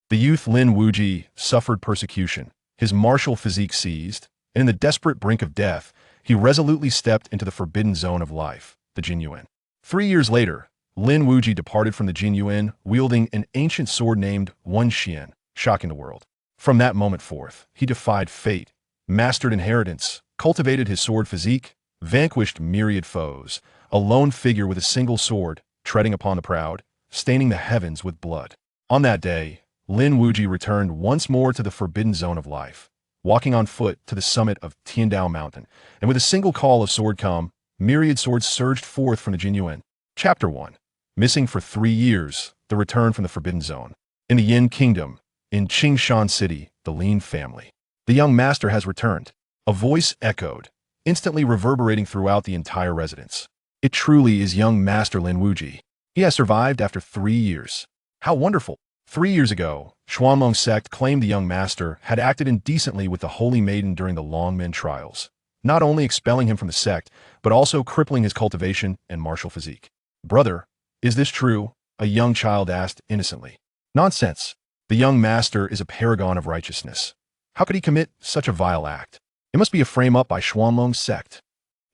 The youth Lin Wuyi suffered persecution, his martial physique seized, and in the desperate brink of death, he resolutely stepped into the forbidden zone of life, the Jinyuan. 3 years later, Lin Wuyi departed from the Jinyuan, wielding an ancient sword named Wenxian, shocking the world. From that moment forth, he defied fate, mastered inheritance, cultivated his sword physique, vanquished myriad foes, a lone figure with a single sword, treading upon the proud, staining the heavens with blood. On that day, Lin Wuyi returned once more to the forbidden zone of life, walking on foot to the summit of Heavenly Dao Mountain, and with a single call of sword come, myriad swords surged forth from the Jinyuan. Chapter 1. Missing for 3 years, the return from the forbidden zone. In the Yin Kingdom, in Xianxia City, the Lin family. The young master has returned. A voice echoed, instantly reverberating throughout the entire residence. It truly is young master Lin Wuyi. He has survived after 3 years. How wonderful! 3 years ago, Xuanlong sect claimed the young master had acted indecently with the holy maiden during the Longmen trials, not only expelling him from the sect, but also crippling his cultivation and martial physique. Brother, is this true? A young child asked innocently. Nonsense. The young master is a paragon of righteousness. How could he commit such a vile act? It must be a frame-up by Xuanlong's sect.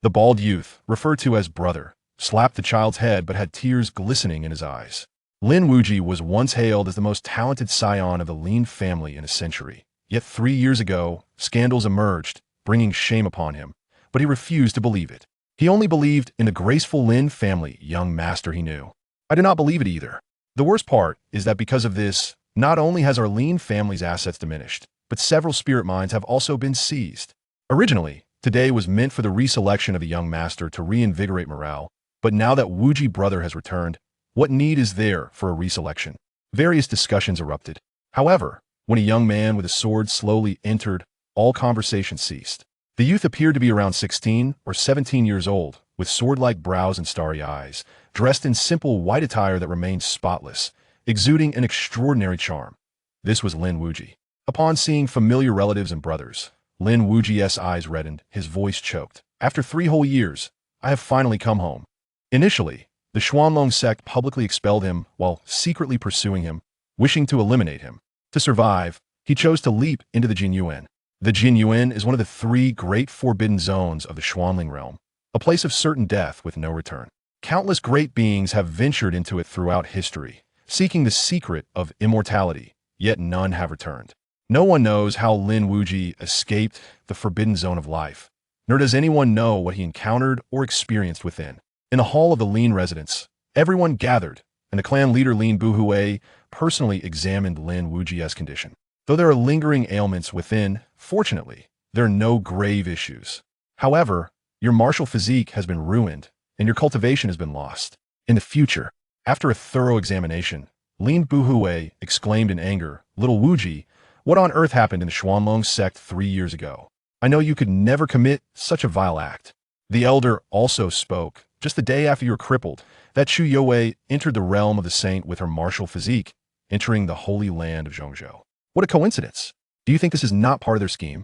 The bald youth, referred to as brother, slapped the child's head but had tears glistening in his eyes. Lin Wuyi was once hailed as the most talented scion of the Lin family in a century. Yet 3 years ago, scandals emerged, bringing shame upon him, but he refused to believe it. He only believed in the graceful Lin family young master he knew. I do not believe it either. The worst part is that because of this, not only has our Lin family's assets diminished, but several spirit mines have also been seized. Originally, today was meant for the reselection of the young master to reinvigorate morale, but now that Wuyi brother has returned, what need is there for a reselection? Various discussions erupted. However, when a young man with a sword slowly entered, all conversation ceased. The youth appeared to be around 16 or 17 years old, with sword-like brows and starry eyes, dressed in simple white attire that remained spotless, exuding an extraordinary charm. This was Lin Wuyi. Upon seeing familiar relatives and brothers, Lin Wuyi's eyes reddened, his voice choked. After 3 whole years, I have finally come home. Initially, the Xuanlong sect publicly expelled him while secretly pursuing him, wishing to eliminate him. To survive, he chose to leap into the Jinyuan. The Jinyuan is one of the 3 great forbidden zones of the Xuanling realm, a place of certain death with no return. Countless great beings have ventured into it throughout history, seeking the secret of immortality, yet none have returned. No one knows how Lin Wuyi escaped the forbidden zone of life, nor does anyone know what he encountered or experienced within. In the hall of the Lin residence, everyone gathered, and the clan leader Lin Wuyi personally examined Lin Wuyi's condition. Though there are lingering ailments within, fortunately, there are no grave issues. However, your martial physique has been ruined, and your cultivation has been lost. In the future, after a thorough examination, Lin Wuyi exclaimed in anger, "Little Wuyi, what on earth happened in the Xuanlong sect 3 years ago? I know you could never commit such a vile act." The elder also spoke. Just the day after you were crippled, that Chu Youwei entered the realm of the saint with her martial physique, entering the holy land of Xianxia. What a coincidence! Do you think this is not part of their scheme?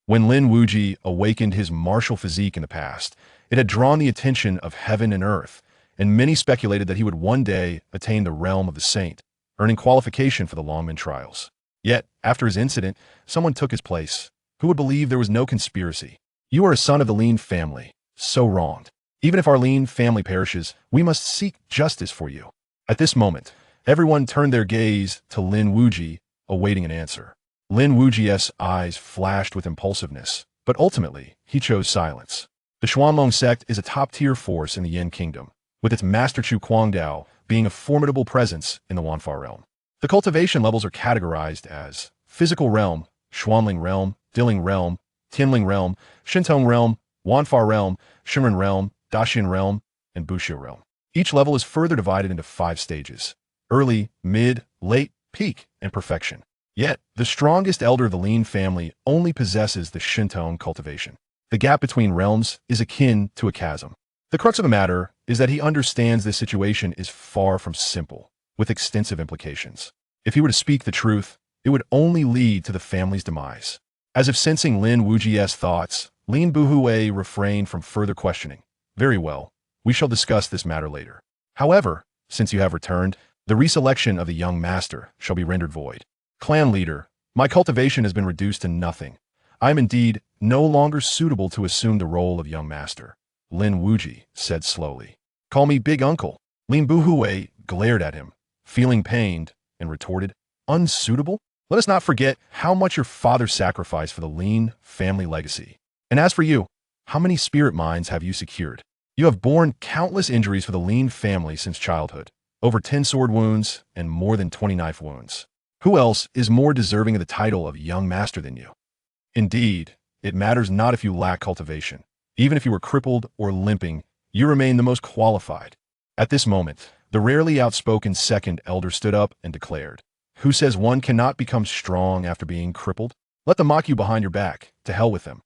When Lin Wuyi awakened his martial physique in the past, it had drawn the attention of heaven and earth, and many speculated that he would one day attain the realm of the saint, earning qualification for the Longmen trials. Yet, after his incident, someone took his place. Who would believe there was no conspiracy? You are a son of the Lin family, so wronged. Even if our Lin family perishes, we must seek justice for you. At this moment, everyone turned their gaze to Lin Wuyi, awaiting an answer. Lin Wuyi's eyes flashed with impulsiveness, but ultimately, he chose silence. The Xuanlong sect is a top-tier force in the Yin Kingdom, with its Master Chu Kuangdao being a formidable presence in the Wanfa realm. The cultivation levels are categorized as Physical Realm, Xuanling Realm, Diling Realm, Tianling Realm, Shintong Realm, Wanfa Realm, Shimran Realm, Daxian Realm, and Buxia Realm. Each level is further divided into 5 stages: early, mid, late, peak, and perfection. Yet, the strongest elder of the Lin family only possesses the Shintong cultivation. The gap between realms is akin to a chasm. The crux of the matter is that he understands this situation is far from simple, with extensive implications. If he were to speak the truth, it would only lead to the family's demise. As if sensing Lin Wuyi's thoughts, Lin Wuyi refrained from further questioning. Very well, we shall discuss this matter later. However, since you have returned, the reselection of the young master shall be rendered void. Clan leader, my cultivation has been reduced to nothing. I am indeed no longer suitable to assume the role of young master, Lin Wuyi said slowly. Call me big uncle. Lin Wuyi glared at him, feeling pained, and retorted, unsuitable? Let us not forget how much your father sacrificed for the Lin family legacy. And as for you, how many spirit mines have you secured? You have borne countless injuries for the Lin family since childhood, over 10 sword wounds and more than 20 knife wounds. Who else is more deserving of the title of young master than you? Indeed, it matters not if you lack cultivation. Even if you were crippled or limping, you remain the most qualified. At this moment, the rarely outspoken second elder stood up and declared, who says one cannot become strong after being crippled? Let them mock you behind your back. To hell with them.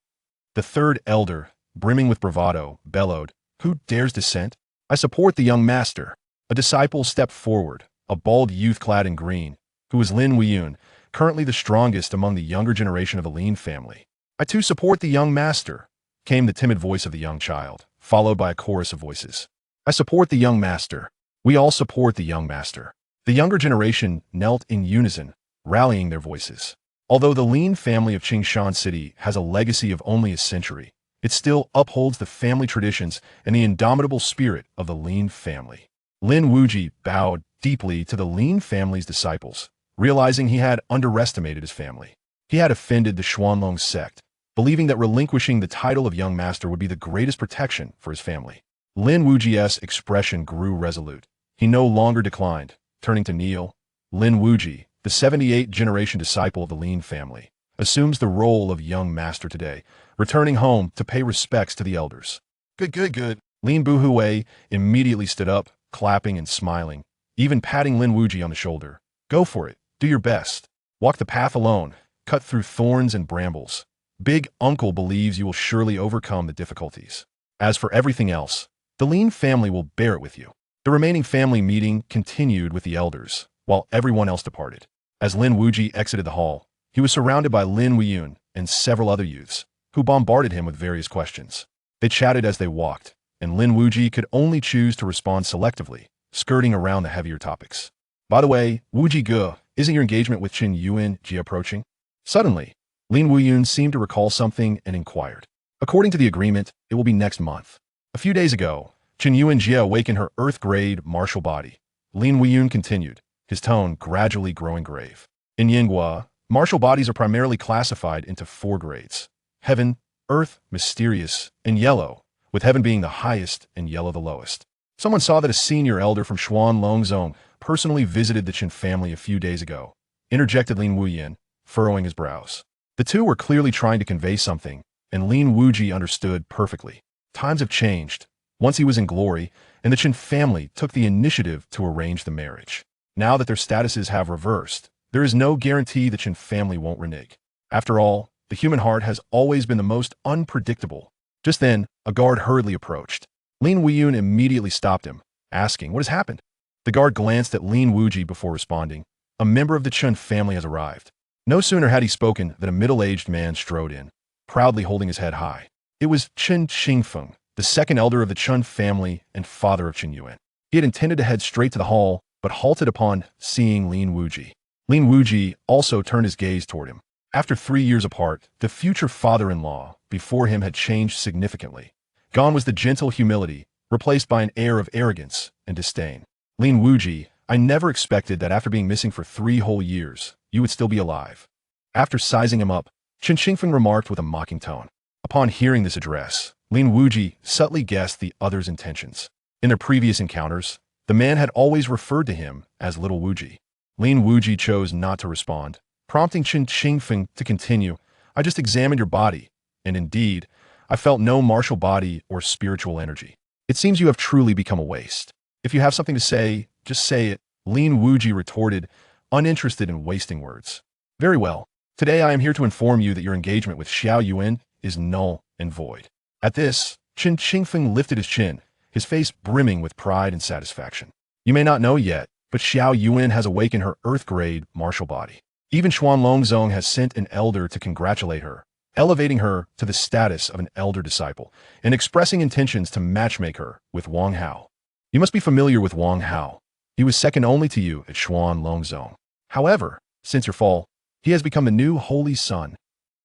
The third elder, brimming with bravado, bellowed, who dares dissent? I support the young master. A disciple stepped forward, a bald youth clad in green, who was Lin Wuyi, currently the strongest among the younger generation of the Lin family. I too support the young master, came the timid voice of the young child, followed by a chorus of voices. I support the young master. We all support the young master. The younger generation knelt in unison, rallying their voices. Although the Lin family of Xianxia City has a legacy of only a century, it still upholds the family traditions and the indomitable spirit of the Lin family. Lin Wuyi bowed deeply to the Lin family's disciples, realizing he had underestimated his family. He had offended the Xuanlong sect, believing that relinquishing the title of young master would be the greatest protection for his family. Lin Wuyi's expression grew resolute. He no longer declined, turning to kneel. Lin Wuyi, the 78th generation disciple of the Lin family, assumes the role of young master today, returning home to pay respects to the elders. Good. Lin Wuyi immediately stood up, clapping and smiling, even patting Lin Wuyi on the shoulder. Go for it. Do your best. Walk the path alone. Cut through thorns and brambles. Big Uncle believes you will surely overcome the difficulties. As for everything else, the Lin family will bear it with you. The remaining family meeting continued with the elders, while everyone else departed. As Lin Wuyi exited the hall, he was surrounded by Lin Wuyi and several other youths, who bombarded him with various questions. They chatted as they walked, and Lin Wuyi could only choose to respond selectively, skirting around the heavier topics. By the way, Wuyi Ge, isn't your engagement with Qin Yuan Ji approaching? Suddenly, Lin Wuyi seemed to recall something and inquired. According to the agreement, it will be next month. A few days ago, Qin Yuan Ji awakened her Earth-grade martial body. Lin Wuyi continued, his tone gradually growing grave. In Yinghua, martial bodies are primarily classified into 4 grades: Heaven, Earth, Mysterious, and Yellow, with Heaven being the highest and Yellow the lowest. Someone saw that a senior elder from Xuanlong Zone personally visited the Qin family a few days ago, interjected Lin Wuyi, furrowing his brows. The two were clearly trying to convey something, and Lin Wuyi understood perfectly. Times have changed. Once he was in glory, and the Qin family took the initiative to arrange the marriage. Now that their statuses have reversed, there is no guarantee the Qin family won't renege. After all, the human heart has always been the most unpredictable. Just then, a guard hurriedly approached. Lin Wuyi immediately stopped him, asking, "What has happened?" The guard glanced at Lin Wuyi before responding. "A member of the Qin family has arrived." No sooner had he spoken than a middle-aged man strode in, proudly holding his head high. It was Qin Qingfeng, the second elder of the Qin family and father of Qin Yuan. He had intended to head straight to the hall, but halted upon seeing Lin Wuyi. Lin Wuyi also turned his gaze toward him. After 3 years apart, the future father-in-law before him had changed significantly. Gone was the gentle humility, replaced by an air of arrogance and disdain. Lin Wuyi, I never expected that after being missing for 3 whole years, you would still be alive. After sizing him up, Qin Qingfeng remarked with a mocking tone. Upon hearing this address, Lin Wuyi subtly guessed the other's intentions. In their previous encounters, the man had always referred to him as Little Wuyi. Lin Wuyi chose not to respond, prompting Qin Qingfeng to continue. I just examined your body, and indeed, I felt no martial body or spiritual energy. It seems you have truly become a waste. If you have something to say, just say it, Lin Wuyi retorted, uninterested in wasting words. Very well. Today I am here to inform you that your engagement with Xiao Yuan is null and void. At this, Qin Qingfeng lifted his chin, his face brimming with pride and satisfaction. You may not know yet, but Xiao Yuan has awakened her Earth-grade martial body. Even Xuanlong Zong has sent an elder to congratulate her, elevating her to the status of an elder disciple, and expressing intentions to matchmake her with Wang Hao. You must be familiar with Wang Hao. He was second only to you at Xuanlong Zong. However, Since your fall, he has become the new Holy Son.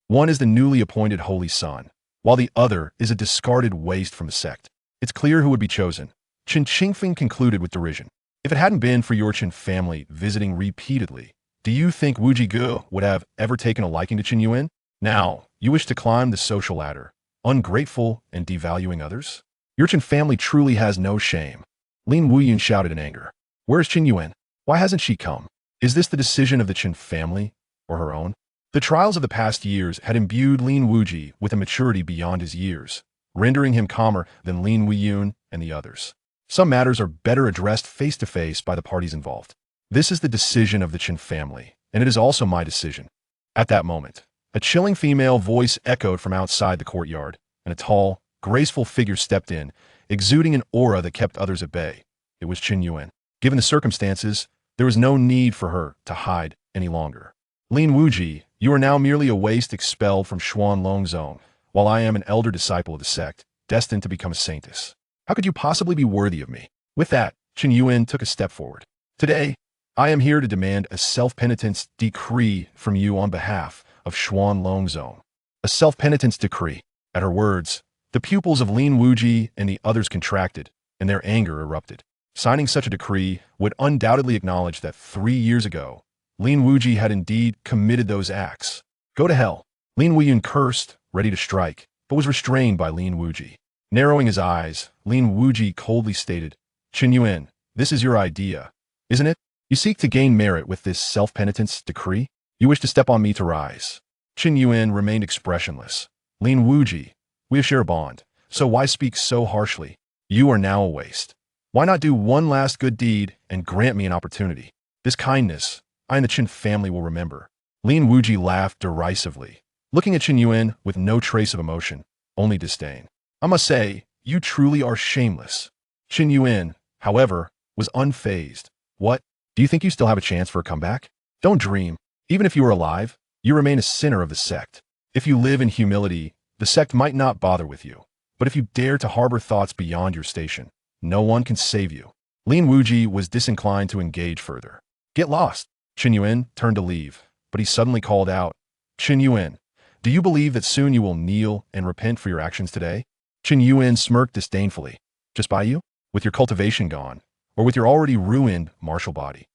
One is the newly appointed Holy Son, while the other is a discarded waste from the sect. It's clear who would be chosen. Qin Qingfeng concluded with derision. If it hadn't been for your Qin family visiting repeatedly, do you think Wu Jigu would have ever taken a liking to Qin Yuan? Now, you wish to climb the social ladder, ungrateful and devaluing others? Your Qin family truly has no shame. Lin Wuyi shouted in anger. Where's Qin Yuan? Why hasn't she come? Is this the decision of the Qin family, or her own? The trials of the past years had imbued Lin Wuyi with a maturity beyond his years, rendering him calmer than Lin Wuyi and the others. Some matters are better addressed face-to-face by the parties involved. This is the decision of the Qin family, and it is also my decision. At that moment, a chilling female voice echoed from outside the courtyard, and a tall, graceful figure stepped in, exuding an aura that kept others at bay. It was Qin Yuan. Given the circumstances, there was no need for her to hide any longer. Lin Wuyi, you are now merely a waste expelled from Xuanlong Zone, while I am an elder disciple of the sect, destined to become a saintess. How could you possibly be worthy of me? With that, Qin Yuan took a step forward. Today, I am here to demand a self-penitence decree from you on behalf of Xuanlong Zone. A self-penitence decree. At her words, the pupils of Lin Wuyi and the others contracted, and their anger erupted. Signing such a decree would undoubtedly acknowledge that 3 years ago, Lin Wuyi had indeed committed those acts. Go to hell. Lin Wuyi cursed, ready to strike, but was restrained by Lin Wuyi. Narrowing his eyes, Lin Wuyi coldly stated, Qin Yuan, this is your idea, isn't it? You seek to gain merit with this self-penitence decree? You wish to step on me to rise. Qin Yuan remained expressionless. Lin Wuyi, we share a bond, so why speak so harshly? You are now a waste. Why not do one last good deed and grant me an opportunity? This kindness, I and the Qin family will remember. Lin Wuyi laughed derisively, looking at Qin Yuan with no trace of emotion, only disdain. I must say, you truly are shameless. Qin Yuan, however, was unfazed. What? Do you think you still have a chance for a comeback? Don't dream. Even if you are alive, you remain a sinner of the sect. If you live in humility, the sect might not bother with you. But if you dare to harbor thoughts beyond your station, no one can save you. Lin Wuyi was disinclined to engage further. Get lost. Qin Yuan turned to leave, but he suddenly called out, Qin Yuan, do you believe that soon you will kneel and repent for your actions today? Qin Yuan smirked disdainfully. Just by you? With your cultivation gone, or with your already ruined martial body?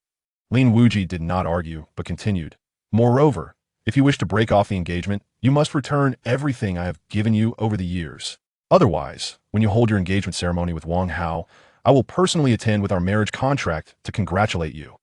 Lin Wuyi did not argue, but continued. Moreover, if you wish to break off the engagement, you must return everything I have given you over the years. Otherwise, when you hold your engagement ceremony with Wang Hao, I will personally attend with our marriage contract to congratulate you.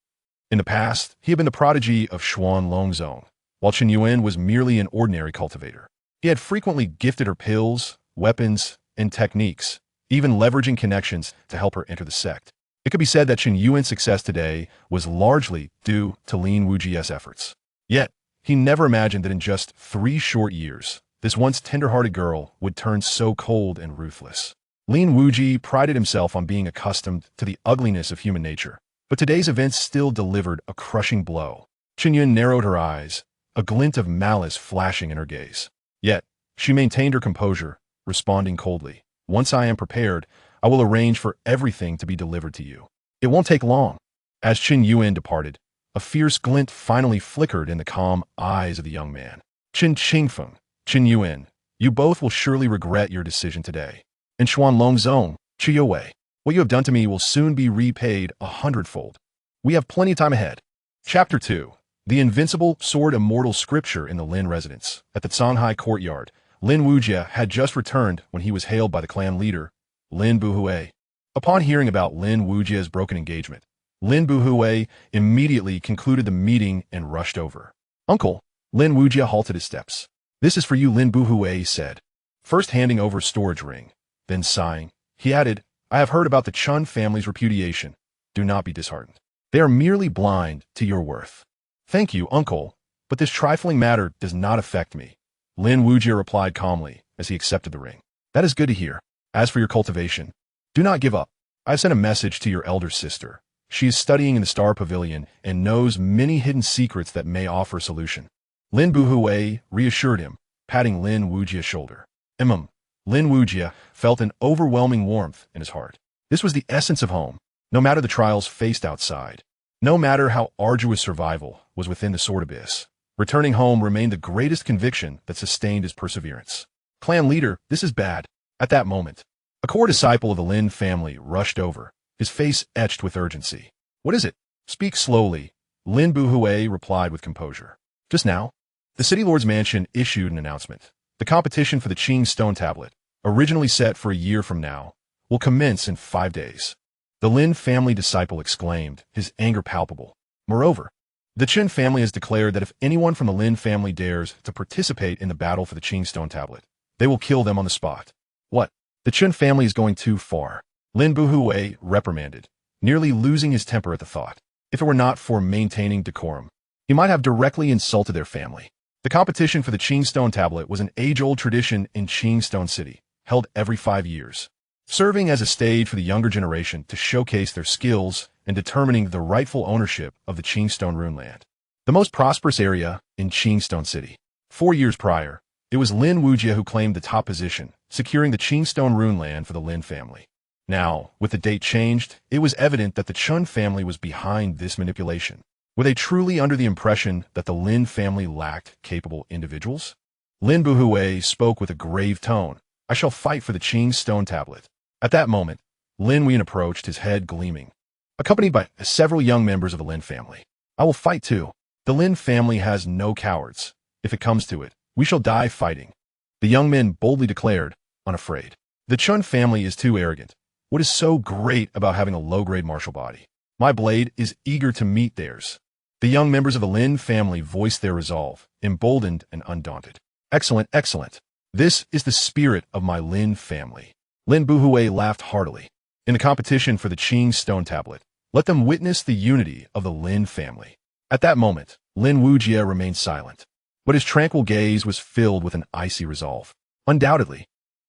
In the past, he had been the prodigy of Xuanlong Zone, while Qin Yuan was merely an ordinary cultivator. He had frequently gifted her pills, weapons, and techniques, even leveraging connections to help her enter the sect. It could be said that Qin Yuan's success today was largely due to Lin Wuyi's efforts. Yet, he never imagined that in just 3 short years, this once tender-hearted girl would turn so cold and ruthless. Lin Wuyi prided himself on being accustomed to the ugliness of human nature, but today's events still delivered a crushing blow. Qin Yuan narrowed her eyes, a glint of malice flashing in her gaze. Yet, she maintained her composure, responding coldly. Once I am prepared, I will arrange for everything to be delivered to you. It won't take long. As Qin Yuan departed, a fierce glint finally flickered in the calm eyes of the young man. Qin Qingfeng, Qin Yuan, you both will surely regret your decision today. In Xuanlong Zone, Qi Wei, what you have done to me will soon be repaid 100-fold. We have plenty of time ahead. Chapter 2. The Invincible Sword Immortal Scripture in the Lin residence. At the Canghai courtyard, Lin Wuyi had just returned when he was hailed by the clan leader, Lin Buhui. Upon hearing about Lin Wuyi's broken engagement, Lin Buhui immediately concluded the meeting and rushed over. Uncle, Lin Wuyi halted his steps. This is for you, Lin Buhui said, first handing over a storage ring. Then sighing, he added, I have heard about the Chun family's repudiation. Do not be disheartened. They are merely blind to your worth. Thank you, uncle, but this trifling matter does not affect me. Lin Wuyi replied calmly as he accepted the ring. That is good to hear. As for your cultivation, do not give up. I have sent a message to your elder sister. She is studying in the Star Pavilion and knows many hidden secrets that may offer a solution. Lin Buhui reassured him, patting Lin Wuyi's shoulder. Lin Wuyi felt an overwhelming warmth in his heart. This was the essence of home, no matter the trials faced outside. No matter how arduous survival was within the sword abyss, returning home remained the greatest conviction that sustained his perseverance. Clan leader, this is bad. At that moment, a core disciple of the Lin family rushed over, his face etched with urgency. What is it? Speak slowly, Lin Wuyi replied with composure. Just now, the city lord's mansion issued an announcement. The competition for the Qing stone tablet, originally set for a year from now, will commence in 5 days. The Lin family disciple exclaimed, his anger palpable. Moreover, the Qin family has declared that if anyone from the Lin family dares to participate in the battle for the Qing stone tablet, they will kill them on the spot. What? The Qin family is going too far, Lin Wuyi reprimanded, nearly losing his temper at the thought. If it were not for maintaining decorum, he might have directly insulted their family. The competition for the Qing stone tablet was an age-old tradition in Qing Stone City, held every 5 years, serving as a stage for the younger generation to showcase their skills in determining the rightful ownership of the Qing Stone Runeland, the most prosperous area in Qing Stone City. 4 years prior, it was Lin Wuyi who claimed the top position, securing the Qing Stone Runeland for the Lin family. Now, with the date changed, it was evident that the Chun family was behind this manipulation. Were they truly under the impression that the Lin family lacked capable individuals? Lin Wuyi spoke with a grave tone. I shall fight for the Qing stone tablet. At that moment, Lin Wuyi approached, his head gleaming, accompanied by several young members of the Lin family. I will fight too. The Lin family has no cowards. If it comes to it, we shall die fighting. The young men boldly declared, unafraid. The Chun family is too arrogant. What is so great about having a low-grade martial body? My blade is eager to meet theirs. The young members of the Lin family voiced their resolve, emboldened and undaunted. Excellent, excellent. This is the spirit of my Lin family. Lin Wuyi laughed heartily. In the competition for the Qing stone tablet, let them witness the unity of the Lin family. At that moment, Lin Wuyi remained silent, but his tranquil gaze was filled with an icy resolve. Undoubtedly,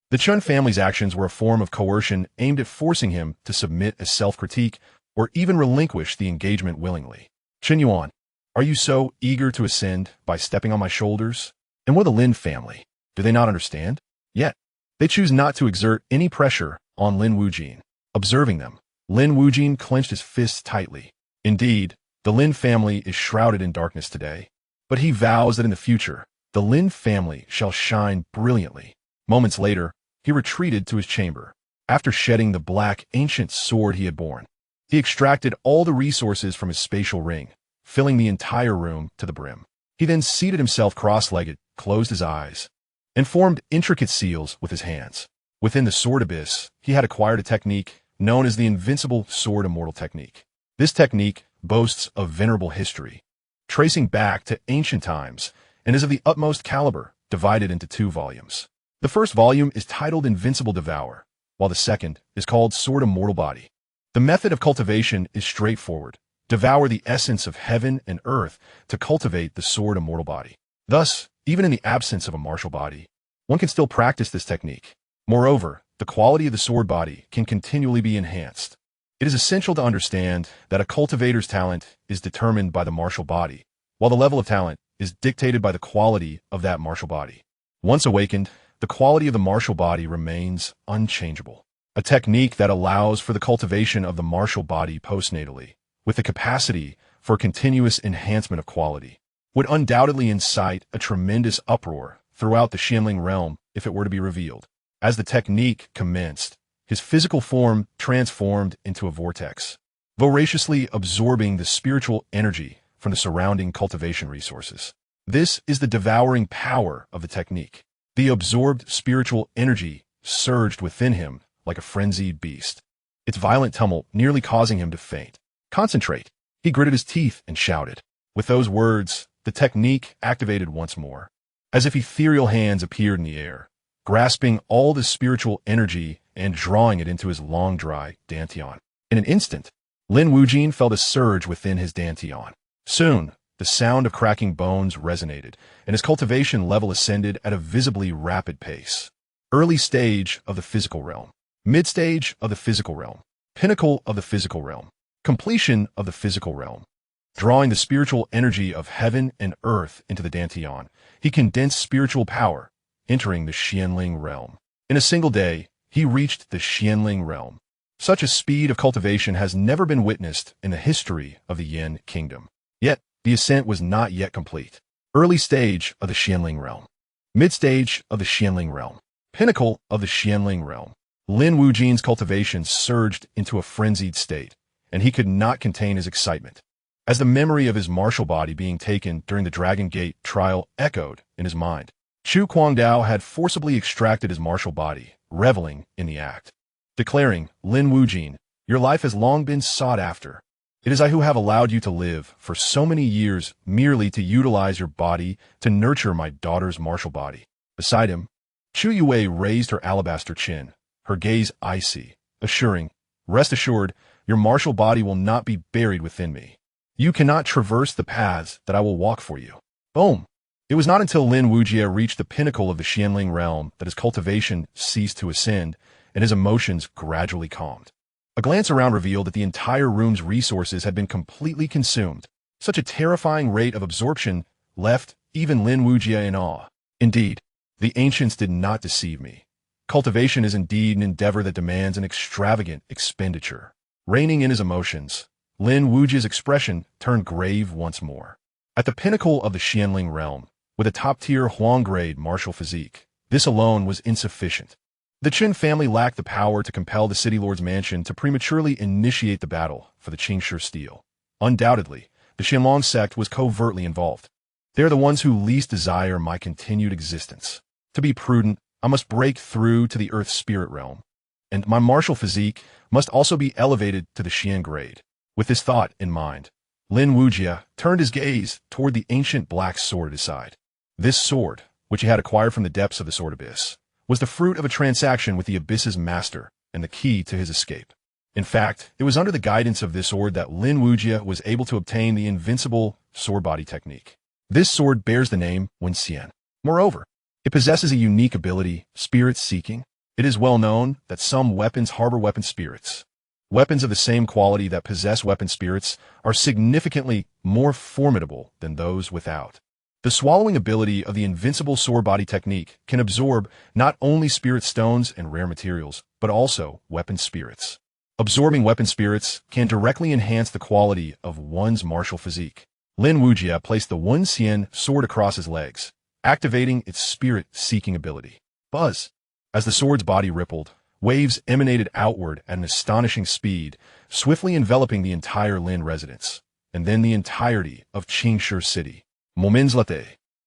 the Chun family's actions were a form of coercion aimed at forcing him to submit a self-critique or even relinquish the engagement willingly. Qin Yuan, are you so eager to ascend by stepping on my shoulders? And what of the Lin family? Do they not understand? Yet, they choose not to exert any pressure on Lin Wuyi. Observing them, Lin Wuyi clenched his fists tightly. Indeed, the Lin family is shrouded in darkness today, but he vows that in the future, the Lin family shall shine brilliantly. Moments later, he retreated to his chamber. After shedding the black, ancient sword he had borne, he extracted all the resources from his spatial ring, filling the entire room to the brim. He then seated himself cross-legged, closed his eyes, and formed intricate seals with his hands. Within the sword abyss, he had acquired a technique known as the Invincible Sword Immortal Technique. This technique boasts a venerable history, tracing back to ancient times, and is of the utmost caliber, divided into 2 volumes. The first volume is titled Invincible Devour, while the second is called Sword Immortal Body. The method of cultivation is straightforward. Devour the essence of heaven and earth to cultivate the sword immortal body. Thus, even in the absence of a martial body, one can still practice this technique. Moreover, the quality of the sword body can continually be enhanced. It is essential to understand that a cultivator's talent is determined by the martial body, while the level of talent is dictated by the quality of that martial body. Once awakened, the quality of the martial body remains unchangeable. A technique that allows for the cultivation of the martial body postnatally, with the capacity for continuous enhancement of quality, would undoubtedly incite a tremendous uproar throughout the Xianling realm if it were to be revealed. As the technique commenced, his physical form transformed into a vortex, voraciously absorbing the spiritual energy from the surrounding cultivation resources. This is the devouring power of the technique. The absorbed spiritual energy surged within him like a frenzied beast, its violent tumult nearly causing him to faint. Concentrate. He gritted his teeth and shouted. With those words, the technique activated once more, as if ethereal hands appeared in the air, grasping all the spiritual energy and drawing it into his long, dry dantian. In an instant, Lin Wuyi felt a surge within his dantian. Soon, the sound of cracking bones resonated, and his cultivation level ascended at a visibly rapid pace. Early stage of the physical realm. Mid-stage of the physical realm. Pinnacle of the physical realm. Completion of the physical realm. Drawing the spiritual energy of heaven and earth into the dantian, he condensed spiritual power, entering the Xianling realm. In a single day, he reached the Xianling realm. Such a speed of cultivation has never been witnessed in the history of the Yin kingdom. Yet, the ascent was not yet complete. Early stage of the Xianling realm. Mid-stage of the Xianling realm. Pinnacle of the Xianling realm. Lin Wuji's cultivation surged into a frenzied state, and he could not contain his excitement. As the memory of his martial body being taken during the Dragon Gate trial echoed in his mind, Chu Guangdao had forcibly extracted his martial body, reveling in the act, declaring, Lin Wuji, your life has long been sought after. It is I who have allowed you to live for so many years merely to utilize your body to nurture my daughter's martial body. Beside him, Chu Yue raised her alabaster chin, her gaze icy, assuring, rest assured, your martial body will not be buried within me. You cannot traverse the paths that I will walk for you. Boom! It was not until Lin Wuji reached the pinnacle of the Xianling realm that his cultivation ceased to ascend and his emotions gradually calmed. A glance around revealed that the entire room's resources had been completely consumed. Such a terrifying rate of absorption left even Lin Wuji in awe. Indeed, the ancients did not deceive me. Cultivation is indeed an endeavor that demands an extravagant expenditure. Reining in his emotions, Lin Wuji's expression turned grave once more. At the pinnacle of the Xianling realm, with a top-tier Huang-grade martial physique, this alone was insufficient. The Qin family lacked the power to compel the City Lord's mansion to prematurely initiate the battle for the Xianxia steel. Undoubtedly, the Xianlong sect was covertly involved. They are the ones who least desire my continued existence. To be prudent, I must break through to the Earth Spirit realm, and my martial physique must also be elevated to the Xian grade. With this thought in mind, Lin Wuji turned his gaze toward the ancient black sword at his side. This sword, which he had acquired from the depths of the Sword Abyss, was the fruit of a transaction with the Abyss's master and the key to his escape. In fact, it was under the guidance of this sword that Lin Wuji was able to obtain the invincible sword body technique. This sword bears the name Wenxian. Moreover, it possesses a unique ability, spirit seeking. It is well known that some weapons harbor weapon spirits. Weapons of the same quality that possess weapon spirits are significantly more formidable than those without. The swallowing ability of the invincible sword body technique can absorb not only spirit stones and rare materials, but also weapon spirits. Absorbing weapon spirits can directly enhance the quality of one's martial physique. Lin Wuji placed the Wenxian sword across his legs, activating its spirit-seeking ability. Buzz! As the sword's body rippled, waves emanated outward at an astonishing speed, swiftly enveloping the entire Lin residence, and then the entirety of Xianxia city. Moments later,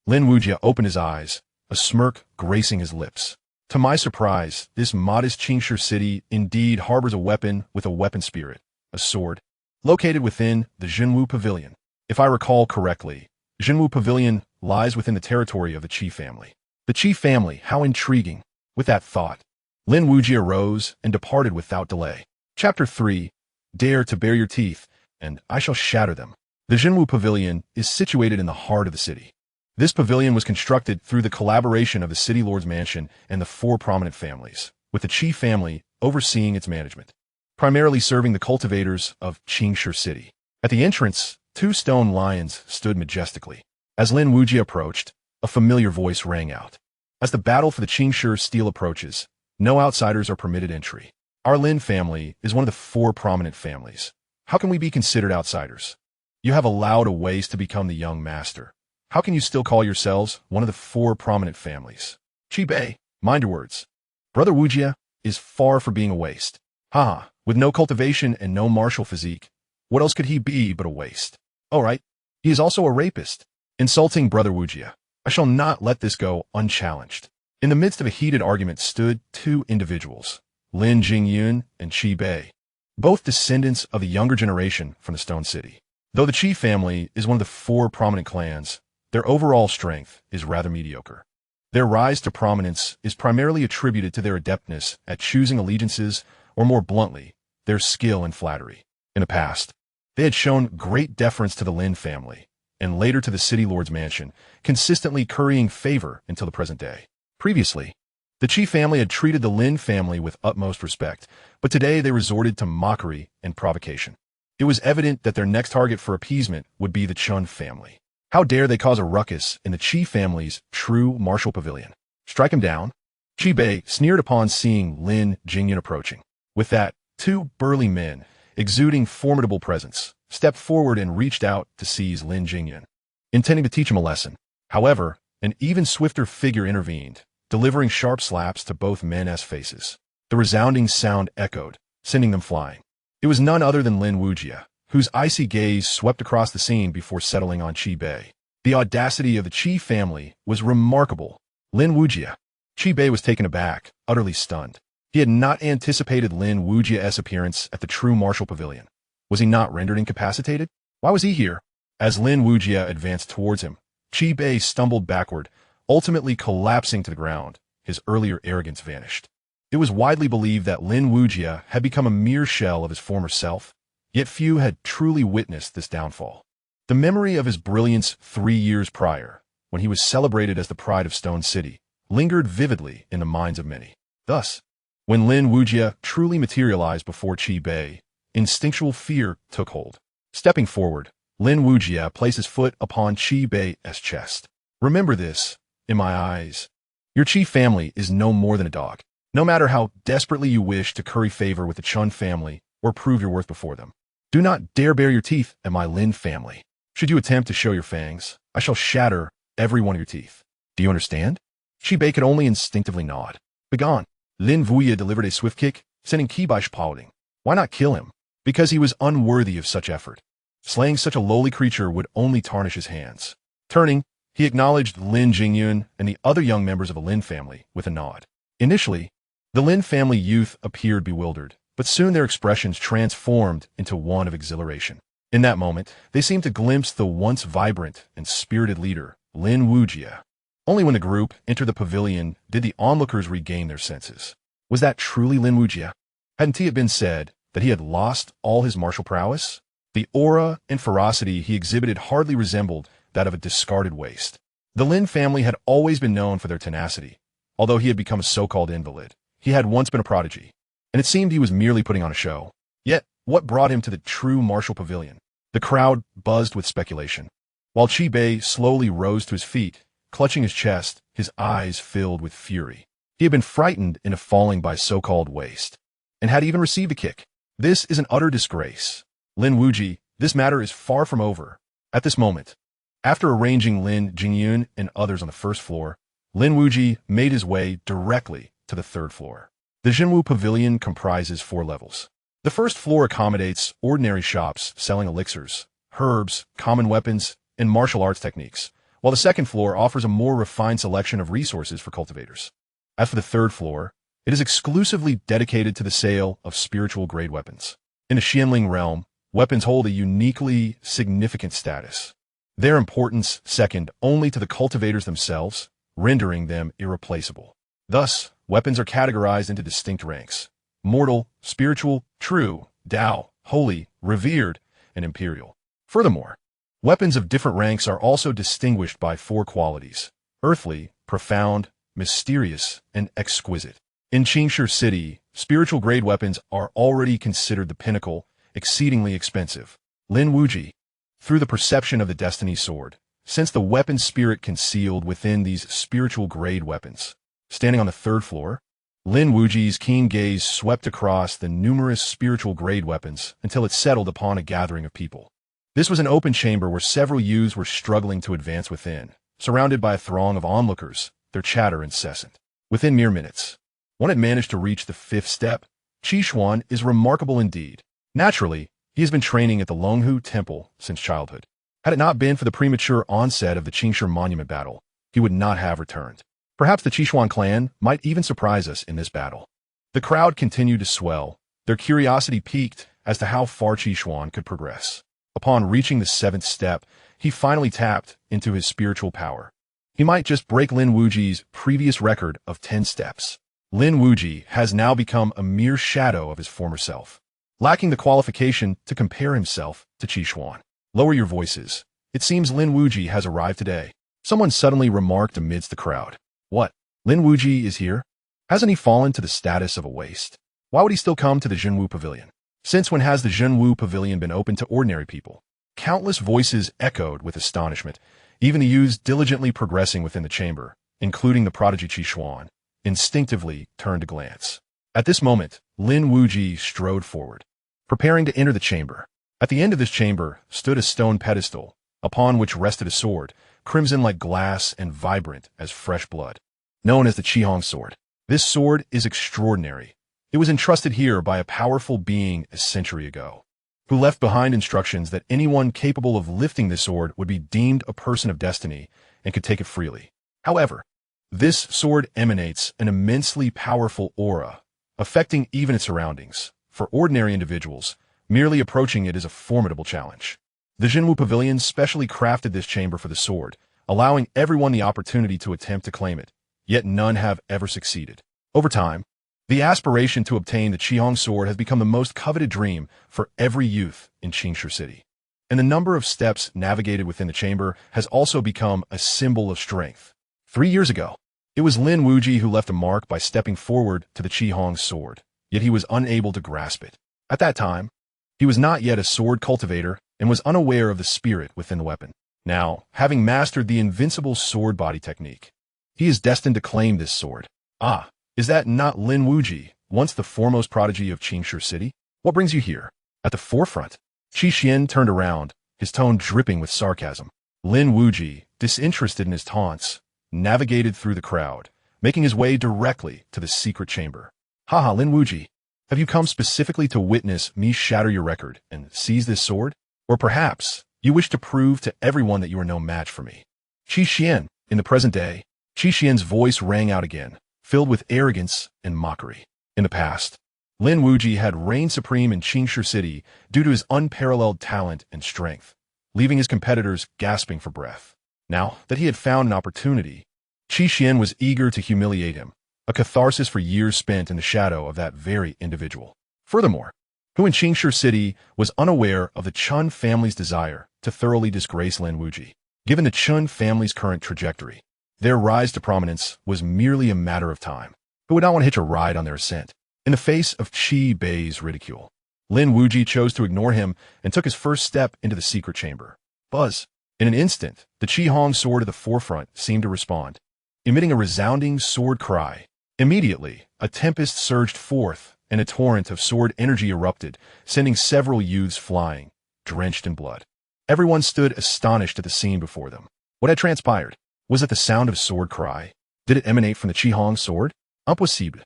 Lin Wuji opened his eyes, a smirk gracing his lips. To my surprise, this modest Xianxia city indeed harbors a weapon with a weapon spirit, a sword, located within the Jinwu Pavilion. If I recall correctly, Jinwu Pavilion lies within the territory of the Qi family. The Qi family, how intriguing. With that thought, Lin Wuji arose and departed without delay. Chapter 3, Dare to bare your teeth, and I shall shatter them. The Jinwu Pavilion is situated in the heart of the city. This pavilion was constructed through the collaboration of the City Lord's mansion and the 4 prominent families, with the Qi family overseeing its management, primarily serving the cultivators of Xianxia city. At the entrance, 2 stone lions stood majestically. As Lin Wuji approached, a familiar voice rang out. As the battle for the Xianxia steel approaches, no outsiders are permitted entry. Our Lin family is one of the 4 prominent families. How can we be considered outsiders? You have allowed a waste to become the young master. How can you still call yourselves one of the 4 prominent families? Qi Bei, mind your words. Brother Wuji is far from being a waste. Haha, with no cultivation and no martial physique, what else could he be but a waste? All right, he is also a rapist. Insulting Brother Wuji. I shall not let this go unchallenged. In the midst of a heated argument stood 2 individuals, Lin Jingyun and Qi Bei, both descendants of the younger generation from the Stone City. Though the Qi family is one of the 4 prominent clans, their overall strength is rather mediocre. Their rise to prominence is primarily attributed to their adeptness at choosing allegiances, or more bluntly, their skill in flattery. In the past, they had shown great deference to the Lin family, and later to the City Lord's mansion, consistently currying favor until the present day. Previously, the Qi family had treated the Lin family with utmost respect, but today they resorted to mockery and provocation. It was evident that their next target for appeasement would be the Chun family. How dare they cause a ruckus in the Qi family's true martial pavilion? Strike him down? Qi Bei sneered upon seeing Lin Jingyun approaching. With that, Two burly men, exuding formidable presence, stepped forward and reached out to seize Lin Jingyan, intending to teach him a lesson. However, an even swifter figure intervened, delivering sharp slaps to both men's faces. The resounding sound echoed, sending them flying. It was none other than Lin Wuyi, whose icy gaze swept across the scene before settling on Qi Bei. The audacity of the Qi family was remarkable. Lin Wuyi. Qi Bei was taken aback, utterly stunned. He had not anticipated Lin Wuyi's appearance at the true martial pavilion. Was he not rendered incapacitated? Why was he here? As Lin Wuyi advanced towards him, Qi Bei stumbled backward, ultimately collapsing to the ground. His earlier arrogance vanished. It was widely believed that Lin Wuyi had become a mere shell of his former self, yet few had truly witnessed this downfall. The memory of his brilliance 3 years prior, when he was celebrated as the pride of Stone City, lingered vividly in the minds of many. Thus, when Lin Wuyi truly materialized before Qi Bei, instinctual fear took hold. Stepping forward, Lin Wuyi placed his foot upon Qi Bei's chest. Remember this, in my eyes. Your Qi family is no more than a dog. No matter how desperately you wish to curry favor with the Chun family or prove your worth before them, do not dare bare your teeth at my Lin family. Should you attempt to show your fangs, I shall shatter every one of your teeth. Do you understand? Qi Bei could only instinctively nod. Begone. Lin Wuyi delivered a swift kick, sending Qi Bei spouting. Why not kill him? Because he was unworthy of such effort. Slaying such a lowly creature would only tarnish his hands. Turning, he acknowledged Lin Jingyun and the other young members of the Lin family with a nod. Initially, the Lin family youth appeared bewildered, but soon their expressions transformed into one of exhilaration. In that moment, they seemed to glimpse the once vibrant and spirited leader, Lin Wuyi. Only when the group entered the pavilion did the onlookers regain their senses. Was that truly Lin Wuyi? Hadn't it been said that he had lost all his martial prowess? The aura and ferocity he exhibited hardly resembled that of a discarded waste. The Lin family had always been known for their tenacity. Although he had become a so-called invalid, he had once been a prodigy, and it seemed he was merely putting on a show. Yet, what brought him to the true martial pavilion? The crowd buzzed with speculation. While Qi Bei slowly rose to his feet, clutching his chest, his eyes filled with fury. He had been frightened into falling by so-called waste, and had even received a kick. This is an utter disgrace. Lin Wuyi, this matter is far from over. At this moment, after arranging Lin Jingyun and others on the first floor, Lin Wuyi made his way directly to the third floor. The Zhenwu Pavilion comprises 4 levels. The first floor accommodates ordinary shops selling elixirs, herbs, common weapons, and martial arts techniques, while the second floor offers a more refined selection of resources for cultivators. As for the third floor, it is exclusively dedicated to the sale of spiritual-grade weapons. In the Xianling realm, weapons hold a uniquely significant status. Their importance second only to the cultivators themselves, rendering them irreplaceable. Thus, weapons are categorized into distinct ranks: mortal, spiritual, true, Dao, holy, revered, and imperial. Furthermore, weapons of different ranks are also distinguished by 4 qualities: earthly, profound, mysterious, and exquisite. In Xianxia City, spiritual-grade weapons are already considered the pinnacle, exceedingly expensive. Lin Wuyi, through the perception of the Destiny Sword, sensed the weapon spirit concealed within these spiritual-grade weapons. Standing on the third floor, Lin Wuyi's keen gaze swept across the numerous spiritual-grade weapons until it settled upon a gathering of people. This was an open chamber where several youths were struggling to advance within, surrounded by a throng of onlookers, their chatter incessant. Within mere minutes, one had managed to reach the 5th step. Qichuan is remarkable indeed. Naturally, he has been training at the Longhu Temple since childhood. Had it not been for the premature onset of the Qingsha Monument battle, he would not have returned. Perhaps the Qichuan clan might even surprise us in this battle. The crowd continued to swell, their curiosity piqued as to how far Qichuan could progress. Upon reaching the 7th step, he finally tapped into his spiritual power. He might just break Lin Wuyi's previous record of 10 steps. Lin Wuyi has now become a mere shadow of his former self, lacking the qualification to compare himself to Qichuan. Lower your voices. It seems Lin Wuyi has arrived today. Someone suddenly remarked amidst the crowd. What? Lin Wuyi is here? Hasn't he fallen to the status of a waste? Why would he still come to the Zhenwu Pavilion? Since when has the Zhenwu Pavilion been open to ordinary people? Countless voices echoed with astonishment, even the youths diligently progressing within the chamber, including the prodigy Qichuan, instinctively turned to glance. At this moment, Lin Wuyi strode forward, preparing to enter the chamber. At the end of this chamber stood a stone pedestal, upon which rested a sword, crimson like glass and vibrant as fresh blood, known as the Qihong sword. This sword is extraordinary. It was entrusted here by a powerful being a century ago, who left behind instructions that anyone capable of lifting this sword would be deemed a person of destiny and could take it freely. However, this sword emanates an immensely powerful aura, affecting even its surroundings. For ordinary individuals, merely approaching it is a formidable challenge. The Jinwu Pavilion specially crafted this chamber for the sword, allowing everyone the opportunity to attempt to claim it, yet none have ever succeeded. Over time, the aspiration to obtain the Qihong sword has become the most coveted dream for every youth in Xianxia City. And the number of steps navigated within the chamber has also become a symbol of strength. 3 years ago, it was Lin Wuyi who left a mark by stepping forward to the Qihong sword, yet he was unable to grasp it. At that time, he was not yet a sword cultivator and was unaware of the spirit within the weapon. Now, having mastered the invincible sword body technique, he is destined to claim this sword. Ah, is that not Lin Wuyi, once the foremost prodigy of Xianxia City? What brings you here? At the forefront, Xian turned around, his tone dripping with sarcasm. Lin Wuyi, disinterested in his taunts, navigated through the crowd, making his way directly to the secret chamber. Haha, Lin Wuyi, have you come specifically to witness me shatter your record and seize this sword? Or perhaps you wish to prove to everyone that you are no match for me? Xian, in the present day, Xian's voice rang out again, filled with arrogance and mockery. In the past, Lin Wuyi had reigned supreme in Xianxia City due to his unparalleled talent and strength, leaving his competitors gasping for breath. Now that he had found an opportunity, Xian was eager to humiliate him, a catharsis for years spent in the shadow of that very individual. Furthermore, who in Xianxia City was unaware of the Chun family's desire to thoroughly disgrace Lin Wuyi. Given the Chun family's current trajectory, their rise to prominence was merely a matter of time. Who would not want to hitch a ride on their ascent? In the face of Qi Bei's ridicule, Lin Wuyi chose to ignore him and took his first step into the secret chamber. Buzz! In an instant, the Qihong sword at the forefront seemed to respond, emitting a resounding sword cry. Immediately, a tempest surged forth, and a torrent of sword energy erupted, sending several youths flying, drenched in blood. Everyone stood astonished at the scene before them. What had transpired? Was it the sound of a sword cry? Did it emanate from the Qihong sword? Impossible.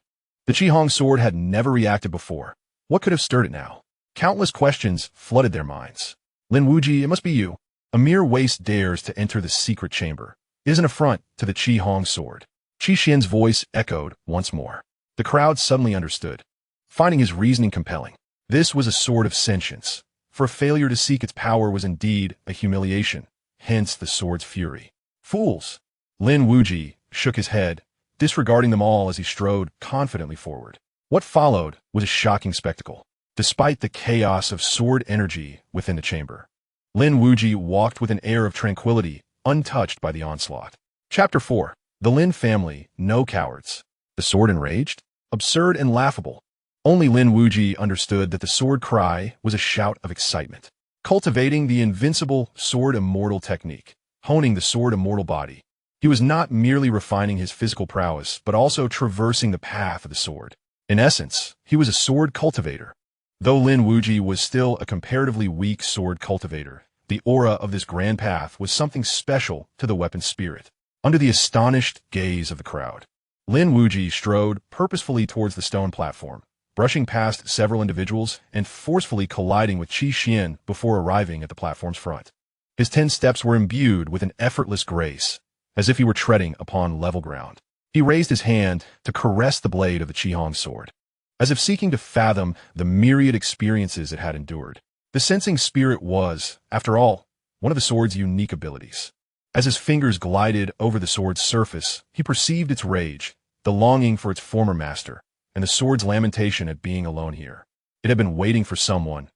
The Qihong sword had never reacted before. What could have stirred it now? Countless questions flooded their minds. Lin Wuyi, it must be you. A mere waste dares to enter the secret chamber. It is an affront to the Qihong sword. Xian's voice echoed once more. The crowd suddenly understood, finding his reasoning compelling. This was a sword of sentience, for a failure to seek its power was indeed a humiliation, hence the sword's fury. Fools! Lin Wuyi shook his head, disregarding them all as he strode confidently forward. What followed was a shocking spectacle. Despite the chaos of sword energy within the chamber, Lin Wuyi walked with an air of tranquility, untouched by the onslaught. Chapter 4. The Lin family, no cowards. The sword enraged? Absurd and laughable. Only Lin Wuyi understood that the sword cry was a shout of excitement. Cultivating the invincible sword immortal technique, honing the sword immortal body, he was not merely refining his physical prowess, but also traversing the path of the sword. In essence, he was a sword cultivator. Though Lin Wuyi was still a comparatively weak sword cultivator, the aura of this grand path was something special to the weapon's spirit. Under the astonished gaze of the crowd, Lin Wuyi strode purposefully towards the stone platform, brushing past several individuals and forcefully colliding with Xian before arriving at the platform's front. His 10 steps were imbued with an effortless grace, as if he were treading upon level ground. He raised his hand to caress the blade of the Qihong sword, as if seeking to fathom the myriad experiences it had endured. The sensing spirit was, after all, one of the sword's unique abilities. As his fingers glided over the sword's surface, he perceived its rage, the longing for its former master, and the sword's lamentation at being alone here. It had been waiting for someone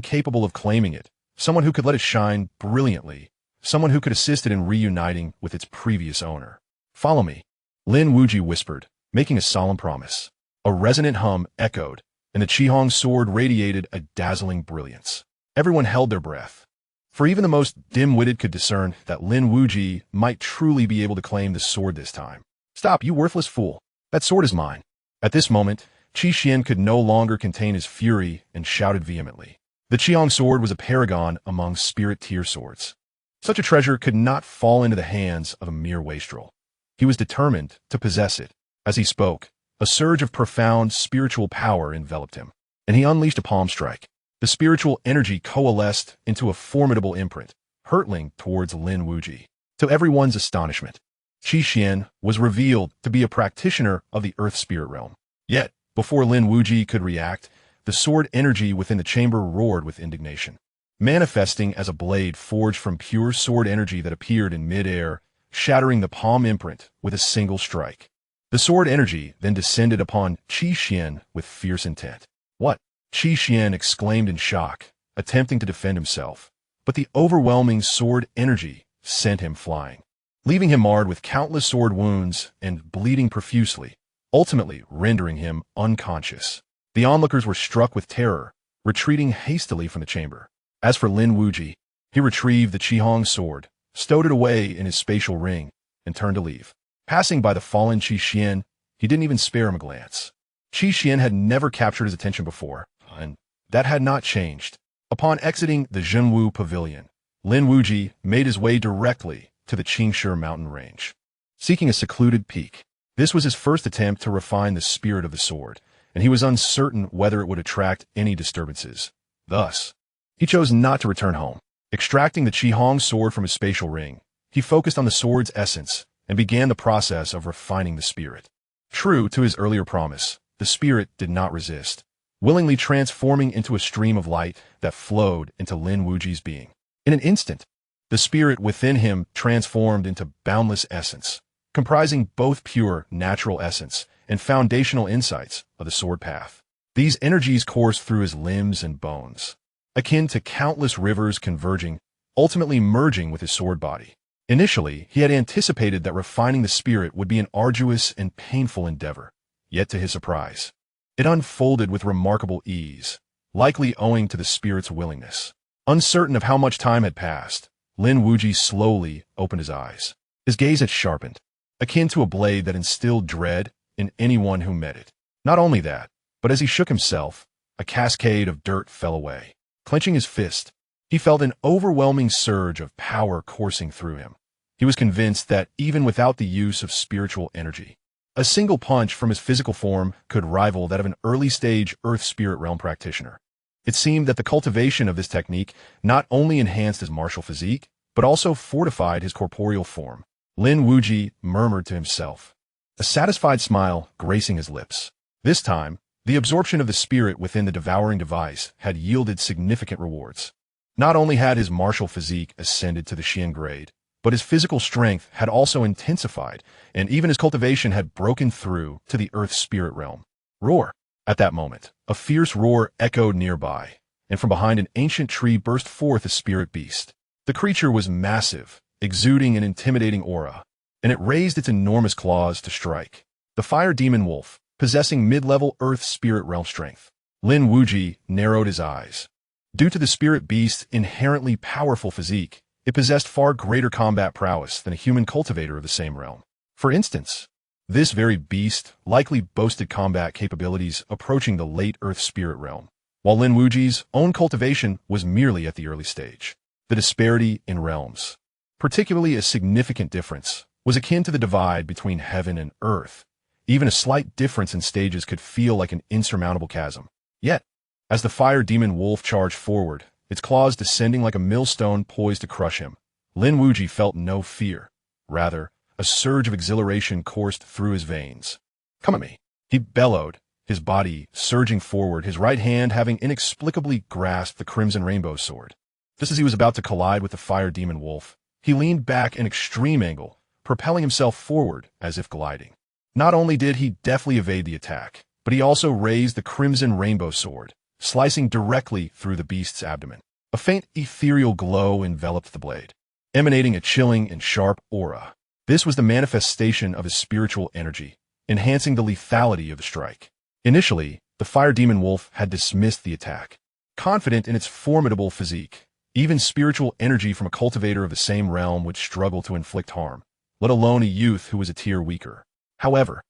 capable of claiming it, someone who could let it shine brilliantly, someone who could assist it in reuniting with its previous owner. Follow me, Lin Wuyi whispered, making a solemn promise. A resonant hum echoed, and the Qihong sword radiated a dazzling brilliance. Everyone held their breath, for even the most dim-witted could discern that Lin Wuyi might truly be able to claim the sword this time. Stop, you worthless fool. That sword is mine. At this moment, Xian could no longer contain his fury and shouted vehemently. The Qiang sword was a paragon among spirit-tier swords. Such a treasure could not fall into the hands of a mere wastrel. He was determined to possess it. As he spoke, a surge of profound spiritual power enveloped him, and he unleashed a palm strike. The spiritual energy coalesced into a formidable imprint, hurtling towards Lin Wuyi. To everyone's astonishment, Xian was revealed to be a practitioner of the earth spirit realm. Yet, before Lin Wuyi could react, the sword energy within the chamber roared with indignation. Manifesting as a blade forged from pure sword energy that appeared in mid-air, shattering the palm imprint with a single strike. The sword energy then descended upon Xian with fierce intent. What? Xian exclaimed in shock, attempting to defend himself, but the overwhelming sword energy sent him flying, leaving him marred with countless sword wounds and bleeding profusely, ultimately rendering him unconscious. The onlookers were struck with terror, retreating hastily from the chamber. As for Lin Wuyi, he retrieved the Qihong sword, stowed it away in his spatial ring, and turned to leave. Passing by the fallen Xian, he didn't even spare him a glance. Xian had never captured his attention before, and that had not changed. Upon exiting the Zhenwu Pavilion, Lin Wuyi made his way directly to the Xianxia mountain range, seeking a secluded peak. This was his first attempt to refine the spirit of the sword, and he was uncertain whether it would attract any disturbances. Thus, he chose not to return home. Extracting the Qihong sword from his spatial ring, he focused on the sword's essence and began the process of refining the spirit. True to his earlier promise, the spirit did not resist, willingly transforming into a stream of light that flowed into Lin Wuyi's being. In an instant, the spirit within him transformed into boundless essence, comprising both pure natural essence and foundational insights of the sword path. These energies coursed through his limbs and bones, akin to countless rivers converging, ultimately merging with his sword body. Initially, he had anticipated that refining the spirit would be an arduous and painful endeavor, yet to his surprise, it unfolded with remarkable ease, likely owing to the spirit's willingness. Uncertain of how much time had passed, Lin Wuyi slowly opened his eyes. His gaze had sharpened, akin to a blade that instilled dread in anyone who met it. Not only that, but as he shook himself, a cascade of dirt fell away. Clenching his fist, he felt an overwhelming surge of power coursing through him. He was convinced that even without the use of spiritual energy, a single punch from his physical form could rival that of an early-stage Earth Spirit Realm practitioner. It seemed that the cultivation of this technique not only enhanced his martial physique, but also fortified his corporeal form. Lin Wuyi murmured to himself, a satisfied smile gracing his lips. This time, the absorption of the spirit within the devouring device had yielded significant rewards. Not only had his martial physique ascended to the Xian grade, but his physical strength had also intensified, and even his cultivation had broken through to the Earth Spirit Realm. Roar! At that moment, a fierce roar echoed nearby, and from behind an ancient tree burst forth a spirit beast. The creature was massive, exuding an intimidating aura, and it raised its enormous claws to strike. The fire demon wolf, possessing mid-level Earth Spirit Realm strength. Lin Wuyi narrowed his eyes. Due to the spirit beast's inherently powerful physique, it possessed far greater combat prowess than a human cultivator of the same realm. For instance, this very beast likely boasted combat capabilities approaching the late Earth Spirit Realm, while Lin Wuyi's own cultivation was merely at the early stage. The disparity in realms, particularly a significant difference, was akin to the divide between heaven and earth. Even a slight difference in stages could feel like an insurmountable chasm. Yet, as the fire demon wolf charged forward, its claws descending like a millstone poised to crush him, Lin Wuyi felt no fear. Rather, a surge of exhilaration coursed through his veins. "Come at me," he bellowed, his body surging forward, his right hand having inexplicably grasped the crimson rainbow sword. Just as he was about to collide with the fire demon wolf, he leaned back an extreme angle, propelling himself forward as if gliding. Not only did he deftly evade the attack, but he also raised the crimson rainbow sword, slicing directly through the beast's abdomen. A faint ethereal glow enveloped the blade, emanating a chilling and sharp aura. This was the manifestation of his spiritual energy, enhancing the lethality of the strike. Initially, the fire demon wolf had dismissed the attack, confident in its formidable physique. Even spiritual energy from a cultivator of the same realm would struggle to inflict harm, let alone a youth who was a tier weaker. However,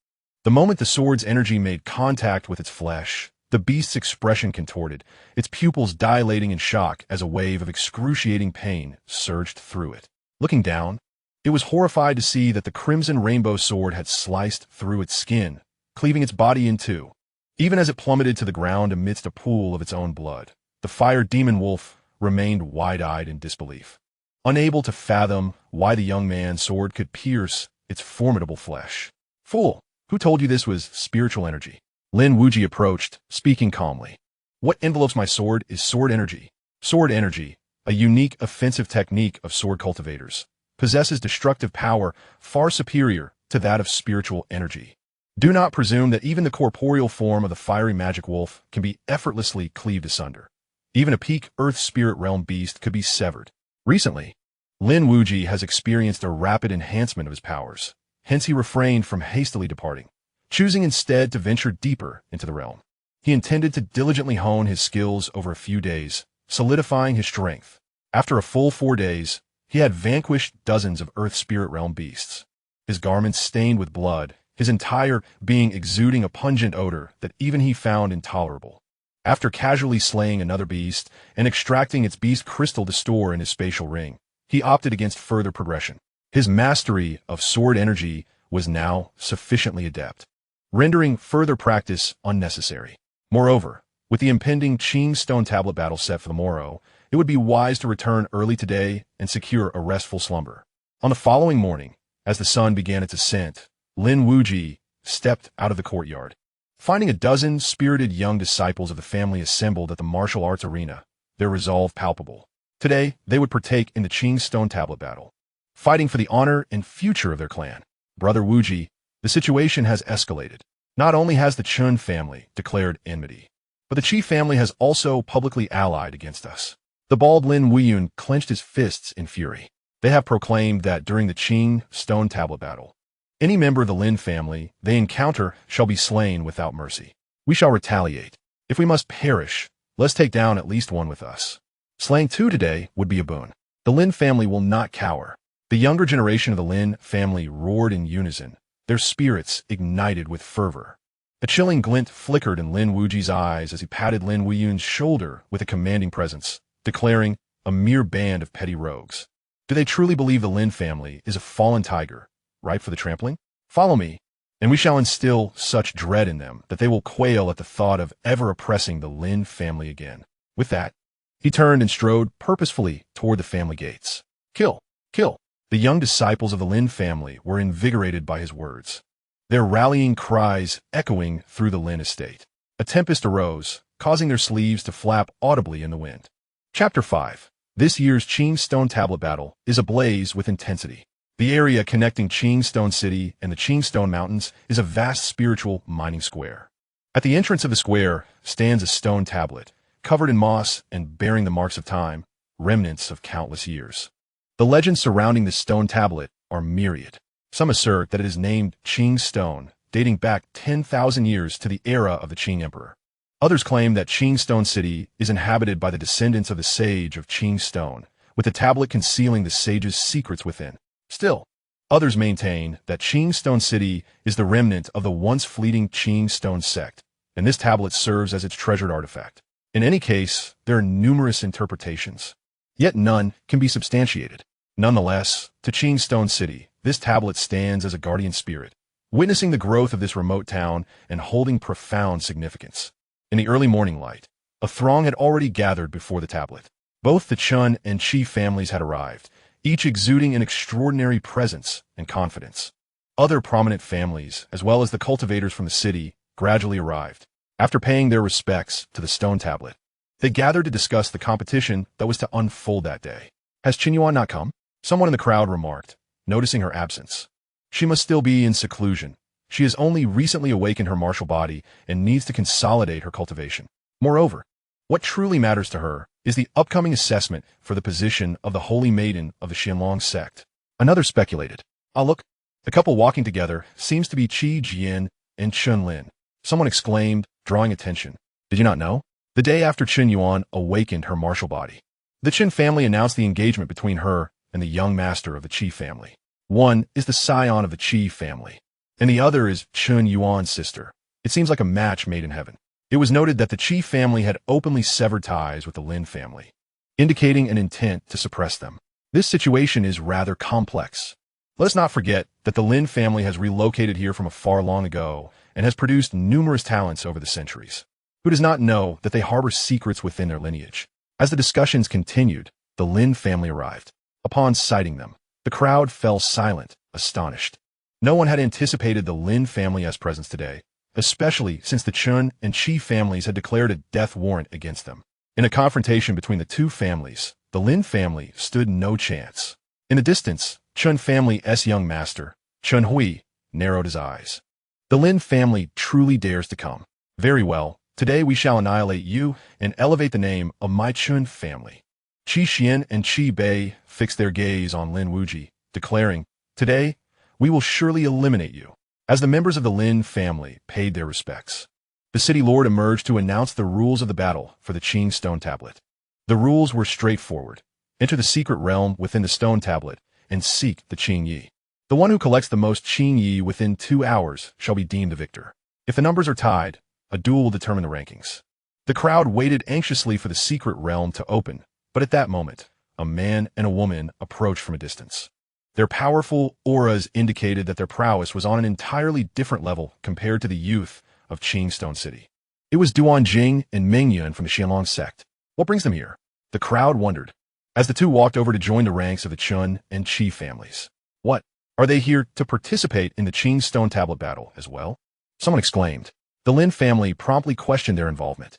The moment the sword's energy made contact with its flesh, the beast's expression contorted, its pupils dilating in shock as a wave of excruciating pain surged through it. Looking down, it was horrified to see that the crimson rainbow sword had sliced through its skin, cleaving its body in two. Even as it plummeted to the ground amidst a pool of its own blood, the fire demon wolf remained wide-eyed in disbelief, unable to fathom why the young man's sword could pierce its formidable flesh. "Fool, who told you this was spiritual energy?" Lin Wuyi approached, speaking calmly. "What envelopes my sword is sword energy. Sword energy, a unique offensive technique of sword cultivators, possesses destructive power far superior to that of spiritual energy. Do not presume that even the corporeal form of the fiery magic wolf can be effortlessly cleaved asunder. Even a peak earth spirit realm beast could be severed." Recently, Lin Wuyi has experienced a rapid enhancement of his powers, hence he refrained from hastily departing, choosing instead to venture deeper into the realm. He intended to diligently hone his skills over a few days, solidifying his strength. After a full 4 days, he had vanquished dozens of earth spirit realm beasts, his garments stained with blood, his entire being exuding a pungent odor that even he found intolerable. After casually slaying another beast and extracting its beast crystal to store in his spatial ring, he opted against further progression. His mastery of sword energy was now sufficiently adept, rendering further practice unnecessary. Moreover, with the impending Qing stone tablet battle set for the morrow, it would be wise to return early today and secure a restful slumber. On the following morning, as the sun began its ascent, Lin Wuyi stepped out of the courtyard. Finding a dozen spirited young disciples of the family assembled at the martial arts arena, their resolve palpable. Today, they would partake in the Qing stone tablet battle, fighting for the honor and future of their clan. "Brother Wuyi, the situation has escalated. Not only has the Chun family declared enmity, but the Qi family has also publicly allied against us." The bald Lin Wuyi clenched his fists in fury. They have proclaimed that during the Qing stone tablet battle, any member of the Lin family they encounter shall be slain without mercy. We shall retaliate. If we must perish, let's take down at least one with us. Slaying 2 today would be a boon. The Lin family will not cower. The younger generation of the Lin family roared in unison, their spirits ignited with fervor. A chilling glint flickered in Lin Wuyi's eyes as he patted Lin Wuyun's shoulder with a commanding presence, declaring, "A mere band of petty rogues. Do they truly believe the Lin family is a fallen tiger, ripe for the trampling? Follow me, and we shall instill such dread in them that they will quail at the thought of ever oppressing the Lin family again." With that, he turned and strode purposefully toward the family gates. "Kill! Kill!" The young disciples of the Lin family were invigorated by his words, their rallying cries echoing through the Lin estate. A tempest arose, causing their sleeves to flap audibly in the wind. Chapter 5. This year's Qing Stone Tablet Battle is ablaze with intensity. The area connecting Qing Stone City and the Qing Stone Mountains is a vast spiritual mining square. At the entrance of the square stands a stone tablet, covered in moss and bearing the marks of time, remnants of countless years. The legends surrounding this stone tablet are myriad. Some assert that it is named Qing Stone, dating back 10,000 years to the era of the Qing Emperor. Others claim that Qing Stone City is inhabited by the descendants of the sage of Qing Stone, with the tablet concealing the sage's secrets within. Still, others maintain that Qing Stone City is the remnant of the once fleeting Qing Stone sect, and this tablet serves as its treasured artifact. In any case, there are numerous interpretations, yet none can be substantiated. Nonetheless, to Qing Stone City, this tablet stands as a guardian spirit, witnessing the growth of this remote town and holding profound significance. In the early morning light, a throng had already gathered before the tablet. Both the Chun and Qi families had arrived, each exuding an extraordinary presence and confidence. Other prominent families, as well as the cultivators from the city, gradually arrived. After paying their respects to the stone tablet, they gathered to discuss the competition that was to unfold that day. "Has Qinyuan not come?" someone in the crowd remarked, noticing her absence. "She must still be in seclusion. She has only recently awakened her martial body and needs to consolidate her cultivation. Moreover, what truly matters to her is the upcoming assessment for the position of the Holy Maiden of the Xianlong sect." Another speculated, "Ah, look, the couple walking together seems to be Qi Jian and Chun Lin." Someone exclaimed, drawing attention, "Did you not know? The day after Qin Yuan awakened her martial body, the Qin family announced the engagement between her and the young master of the Qi family. One is the scion of the Qi family, and the other is Chun Yuan's sister. It seems like a match made in heaven. It was noted that the Qi family had openly severed ties with the Lin family, indicating an intent to suppress them. This situation is rather complex. Let us not forget that the Lin family has relocated here from afar long ago and has produced numerous talents over the centuries. Who does not know that they harbor secrets within their lineage? As the discussions continued, the Lin family arrived. Upon sighting them, the crowd fell silent, astonished. No one had anticipated the Lin family as presence today, especially since the Chun and Qi families had declared a death warrant against them. In a confrontation between the two families, the Lin family stood no chance. In the distance, Chun family's young master, Chun Hui, narrowed his eyes. The Lin family truly dares to come. Very well, today we shall annihilate you and elevate the name of my Chun family. Qi Xian and Qi Bei fixed their gaze on Lin Wuyi, declaring, "Today, we will surely eliminate you." As the members of the Lin family paid their respects, the city lord emerged to announce the rules of the battle for the Qing stone tablet. The rules were straightforward. Enter the secret realm within the stone tablet and seek the Qing Yi. The one who collects the most Qing Yi within 2 hours shall be deemed the victor. If the numbers are tied, a duel will determine the rankings. The crowd waited anxiously for the secret realm to open, but at that moment, a man and a woman approached from a distance. Their powerful auras indicated that their prowess was on an entirely different level compared to the youth of Qing Stone City. It was Duan Jing and Mingyun from the Xianxia sect. What brings them here? The crowd wondered, as the two walked over to join the ranks of the Chun and Qi families. What? Are they here to participate in the Qing stone tablet battle as well? Someone exclaimed. The Lin family promptly questioned their involvement.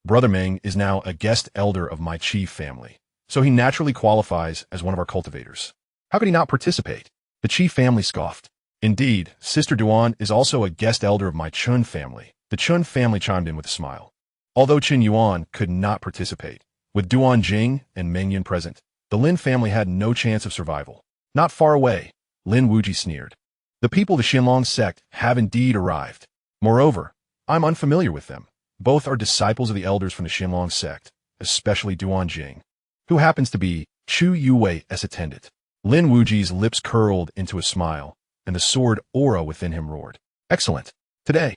Brother Meng is now a guest elder of my Qi family, so he naturally qualifies as one of our cultivators. How could he not participate? The Qi family scoffed. Indeed, Sister Duan is also a guest elder of my Chun family. The Chun family chimed in with a smile. Although Qin Yuan could not participate, with Duan Jing and Mingyun present, the Lin family had no chance of survival. Not far away, Lin Wuyi sneered. The people of the Xianxia sect have indeed arrived. Moreover, I'm unfamiliar with them. Both are disciples of the elders from the Xianxia sect, especially Duan Jing, who happens to be Chu Yuwei's attendant. Lin Wuyi's lips curled into a smile, and the sword aura within him roared. Excellent. Today,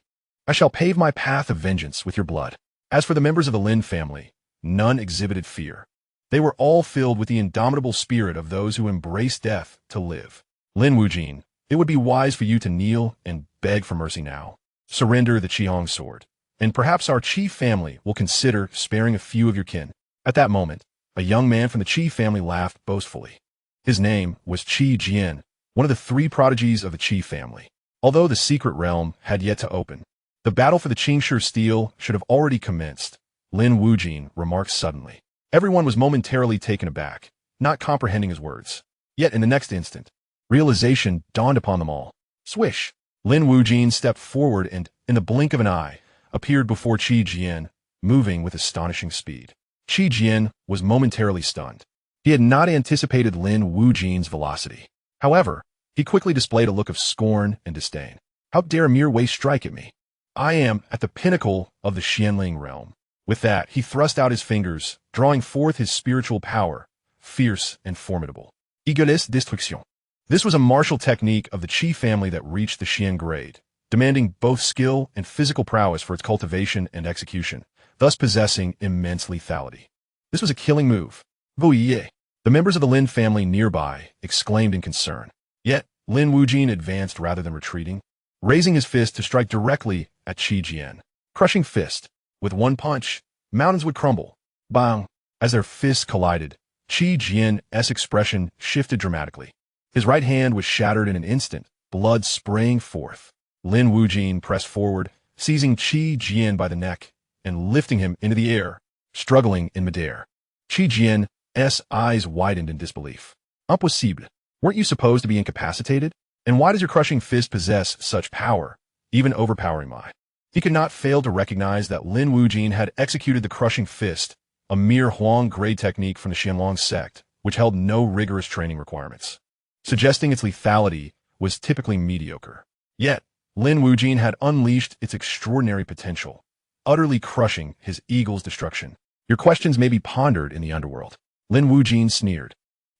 I shall pave my path of vengeance with your blood. As for the members of the Lin family, none exhibited fear. They were all filled with the indomitable spirit of those who embrace death to live. Lin Wuyi, it would be wise for you to kneel and beg for mercy now. Surrender the Qihong sword, and perhaps our Qi family will consider sparing a few of your kin. At that moment, a young man from the Qi family laughed boastfully. His name was Qi Jian, one of the 3 prodigies of the Qi family. Although the secret realm had yet to open, the battle for the Qingshu steel should have already commenced. Lin Wuyi remarked suddenly. Everyone was momentarily taken aback, not comprehending his words. Yet in the next instant, realization dawned upon them all. Swish! Lin Wuyi stepped forward and, in the blink of an eye, appeared before Qi Jian, moving with astonishing speed. Qi Jian was momentarily stunned. He had not anticipated Lin Wuyi's velocity. However, he quickly displayed a look of scorn and disdain. How dare a mere waste strike at me? I am at the pinnacle of the Xianling realm. With that, he thrust out his fingers, drawing forth his spiritual power, fierce and formidable. Egoless destruction. This was a martial technique of the Qi family that reached the Xian grade, demanding both skill and physical prowess for its cultivation and execution, thus possessing immense lethality. This was a killing move. Vuyi. The members of the Lin family nearby exclaimed in concern. Yet, Lin Wuyi advanced rather than retreating, raising his fist to strike directly at Qi Jian. Crushing fist. With one punch, mountains would crumble. Bang! As their fists collided, Qi Jian's expression shifted dramatically. His right hand was shattered in an instant, blood spraying forth. Lin Wuyi pressed forward, seizing Qi Jian by the neck and lifting him into the air, struggling in midair. Qi Jian's eyes widened in disbelief. Impossible. Weren't you supposed to be incapacitated? And why does your crushing fist possess such power, even overpowering mine? He could not fail to recognize that Lin Wuyi had executed the crushing fist, a mere Huang-grade technique from the Xianxia sect, which held no rigorous training requirements, suggesting its lethality was typically mediocre. Yet, Lin Wuyi had unleashed its extraordinary potential, utterly crushing his eagle's destruction. Your questions may be pondered in the underworld. Lin Wuyi sneered,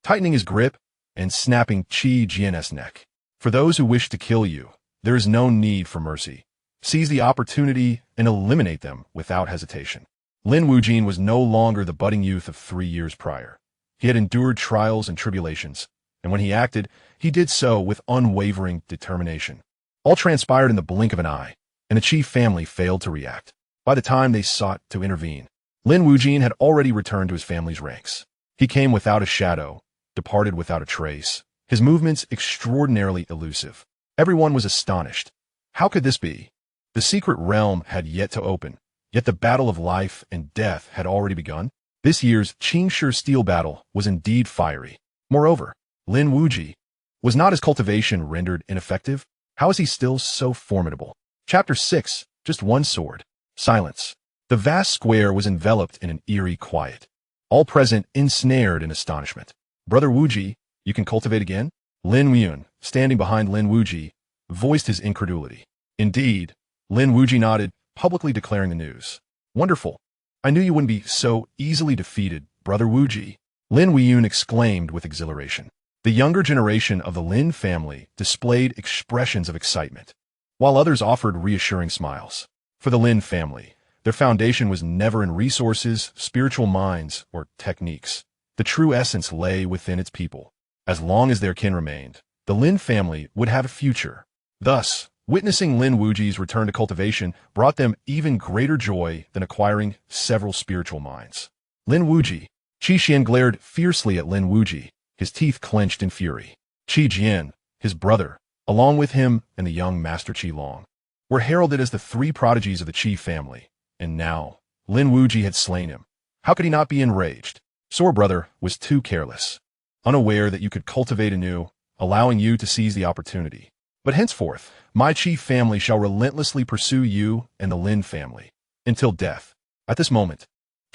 tightening his grip and snapping Qi Jian's neck. For those who wish to kill you, There is no need for mercy. Seize the opportunity and eliminate them without hesitation. Lin Wuyi was no longer the budding youth of 3 years prior. He had endured trials and tribulations, and when he acted, he did so with unwavering determination. All transpired in the blink of an eye, and the chief family failed to react. By the time they sought to intervene, Lin Wuyi had already returned to his family's ranks. He came without a shadow, departed without a trace, his movements extraordinarily elusive. Everyone was astonished. How could this be? The secret realm had yet to open, yet the battle of life and death had already begun. This year's Xianxia steel battle was indeed fiery. Moreover, Lin Wuyi was not his cultivation rendered ineffective. How is he still so formidable? Chapter 6, Just One Sword. Silence. The vast square was enveloped in an eerie quiet. All present ensnared in astonishment. Brother Wuyi, you can cultivate again? Lin Wuyi, standing behind Lin Wuyi, voiced his incredulity. Indeed, Lin Wuyi nodded, publicly declaring the news. Wonderful. I knew you wouldn't be so easily defeated, Brother Wuyi. Lin Wuyi exclaimed with exhilaration. The younger generation of the Lin family displayed expressions of excitement, while others offered reassuring smiles. For the Lin family, their foundation was never in resources, spiritual minds, or techniques. The true essence lay within its people. As long as their kin remained, the Lin family would have a future. Thus, witnessing Lin Wuyi's return to cultivation brought them even greater joy than acquiring several spiritual minds. Lin Wuyi. Xianxia glared fiercely at Lin Wuyi, his teeth clenched in fury. Jian, his brother, along with him and the young Master Long, were heralded as the 3 prodigies of the Qi family, and now, Lin Wuyi had slain him. How could he not be enraged? Sore brother was too careless, unaware that you could cultivate anew, allowing you to seize the opportunity. But henceforth, my Qi family shall relentlessly pursue you and the Lin family, until death. At this moment,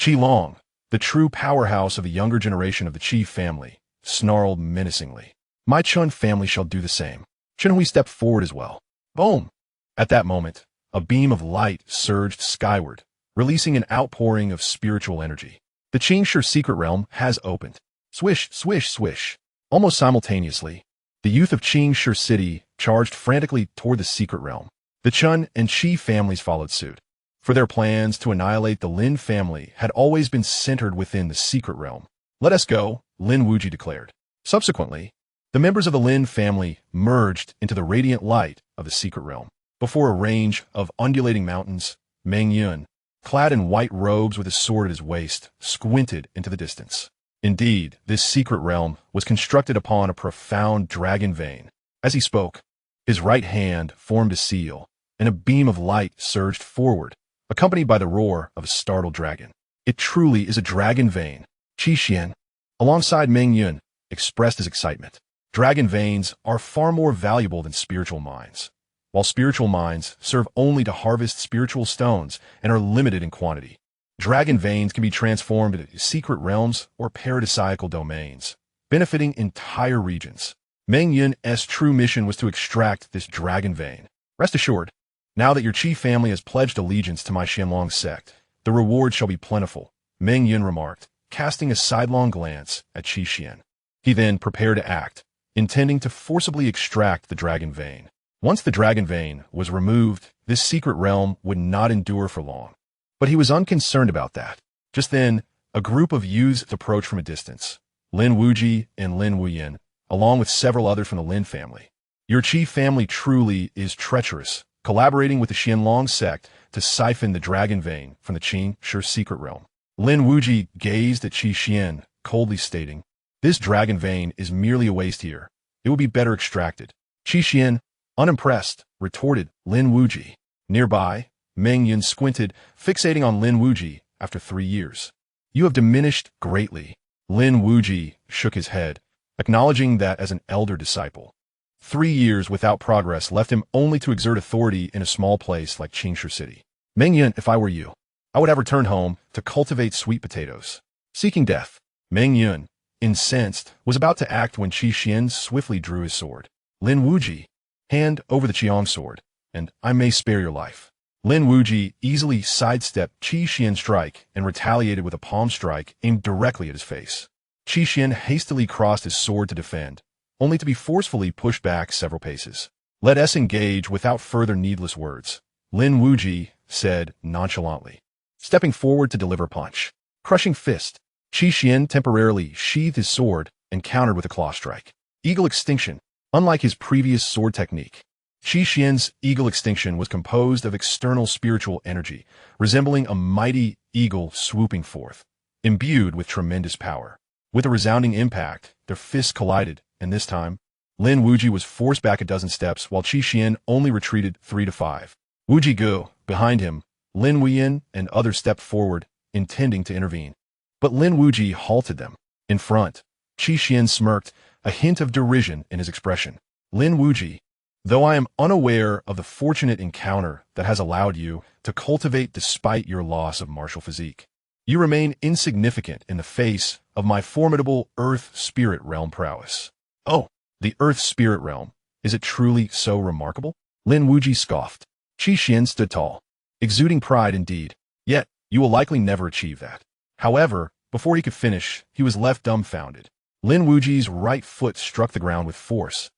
Long, the true powerhouse of the younger generation of the Qi family, snarled menacingly. My Chun family shall do the same. Shouldn't we step forward as well? Boom! At that moment, a beam of light surged skyward, releasing an outpouring of spiritual energy. The Xianxia secret realm has opened. Swish, swish, swish. Almost simultaneously, the youth of Xianxia City charged frantically toward the secret realm. The Chun and Qi families followed suit, for their plans to annihilate the Lin family had always been centered within the secret realm. Let us go, Lin Wuyi declared. Subsequently, the members of the Lin family merged into the radiant light of the secret realm. Before a range of undulating mountains, Wenxian, clad in white robes with his sword at his waist, squinted into the distance. Indeed, this secret realm was constructed upon a profound dragon vein. As he spoke, his right hand formed a seal, and a beam of light surged forward, accompanied by the roar of a startled dragon. It truly is a dragon vein. Xian, alongside Wenxian, expressed his excitement. Dragon veins are far more valuable than spiritual minds. While spiritual minds serve only to harvest spiritual stones and are limited in quantity, dragon veins can be transformed into secret realms or paradisiacal domains, benefiting entire regions. Wenxian's true mission was to extract this dragon vein. Rest assured, now that your Qi family has pledged allegiance to my Xianlong sect, the reward shall be plentiful, Wenxian remarked, casting a sidelong glance at Xian. He then prepared to act, intending to forcibly extract the dragon vein. Once the dragon vein was removed, this secret realm would not endure for long. But he was unconcerned about that. Just then, a group of youths approached from a distance. Lin Wuyi and Lin Wuyi, along with several others from the Lin family. Your Qi family truly is treacherous, collaborating with the Xianlong sect to siphon the dragon vein from the Xianxia secret realm. Lin Wuyi gazed at Xian, coldly stating, "This dragon vein is merely a waste here. It will be better extracted." Xian, unimpressed, retorted Lin Wuyi. Nearby, Wenxian squinted, fixating on Lin Wuyi after 3 years. "You have diminished greatly." Lin Wuyi shook his head, acknowledging that as an elder disciple. 3 years without progress left him only to exert authority in a small place like Xianxia City. "Wenxian, if I were you, I would have returned home to cultivate sweet potatoes." Seeking death, Wenxian, incensed, was about to act when Xian swiftly drew his sword. "Lin Wuyi, hand over the Qiang sword, and I may spare your life." Lin Wuyi easily sidestepped Xian's strike and retaliated with a palm strike aimed directly at his face. Xian hastily crossed his sword to defend, only to be forcefully pushed back several paces. Let us engage without further needless words, Lin Wuyi said nonchalantly, stepping forward to deliver a punch. Crushing fist. Xianxia temporarily sheathed his sword and countered with a claw strike. Eagle extinction. Unlike his previous sword technique, Xianxia's eagle extinction was composed of external spiritual energy, resembling a mighty eagle swooping forth, imbued with tremendous power. With a resounding impact, their fists collided, and this time, Lin Wuyi was forced back a dozen steps while Xianxia only retreated 3 to 5. Wuyi Gu, behind him, Lin Wuyi and others stepped forward, intending to intervene. But Lin Wuyi halted them. In front, Xianxia smirked, a hint of derision in his expression. Lin Wuyi, though I am unaware of the fortunate encounter that has allowed you to cultivate despite your loss of martial physique, you remain insignificant in the face of my formidable Earth Spirit Realm prowess. Oh, the Earth Spirit Realm, is it truly so remarkable? Lin Wuyi scoffed. Xianxia stood tall, exuding pride indeed. Yet, you will likely never achieve that. However, before he could finish, he was left dumbfounded. Lin Wuyi's right foot struck the ground with force,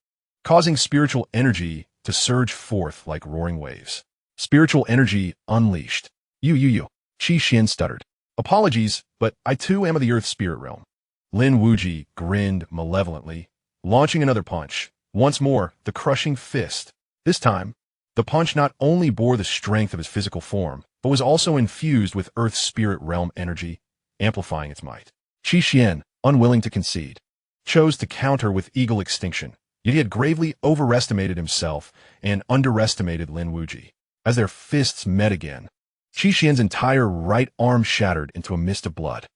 causing spiritual energy to surge forth like roaring waves. Spiritual energy unleashed. You. Xianxia stuttered. Apologies, but I too am of the Earth Spirit Realm. Lin Wuyi grinned malevolently, launching another punch. Once more, the crushing fist. This time, the punch not only bore the strength of his physical form, but was also infused with Earth Spirit Realm energy, amplifying its might. Xianxia, unwilling to concede, chose to counter with eagle extinction, yet he had gravely overestimated himself and underestimated Lin Wuyi. As their fists met again, Xianxia's entire right arm shattered into a mist of blood.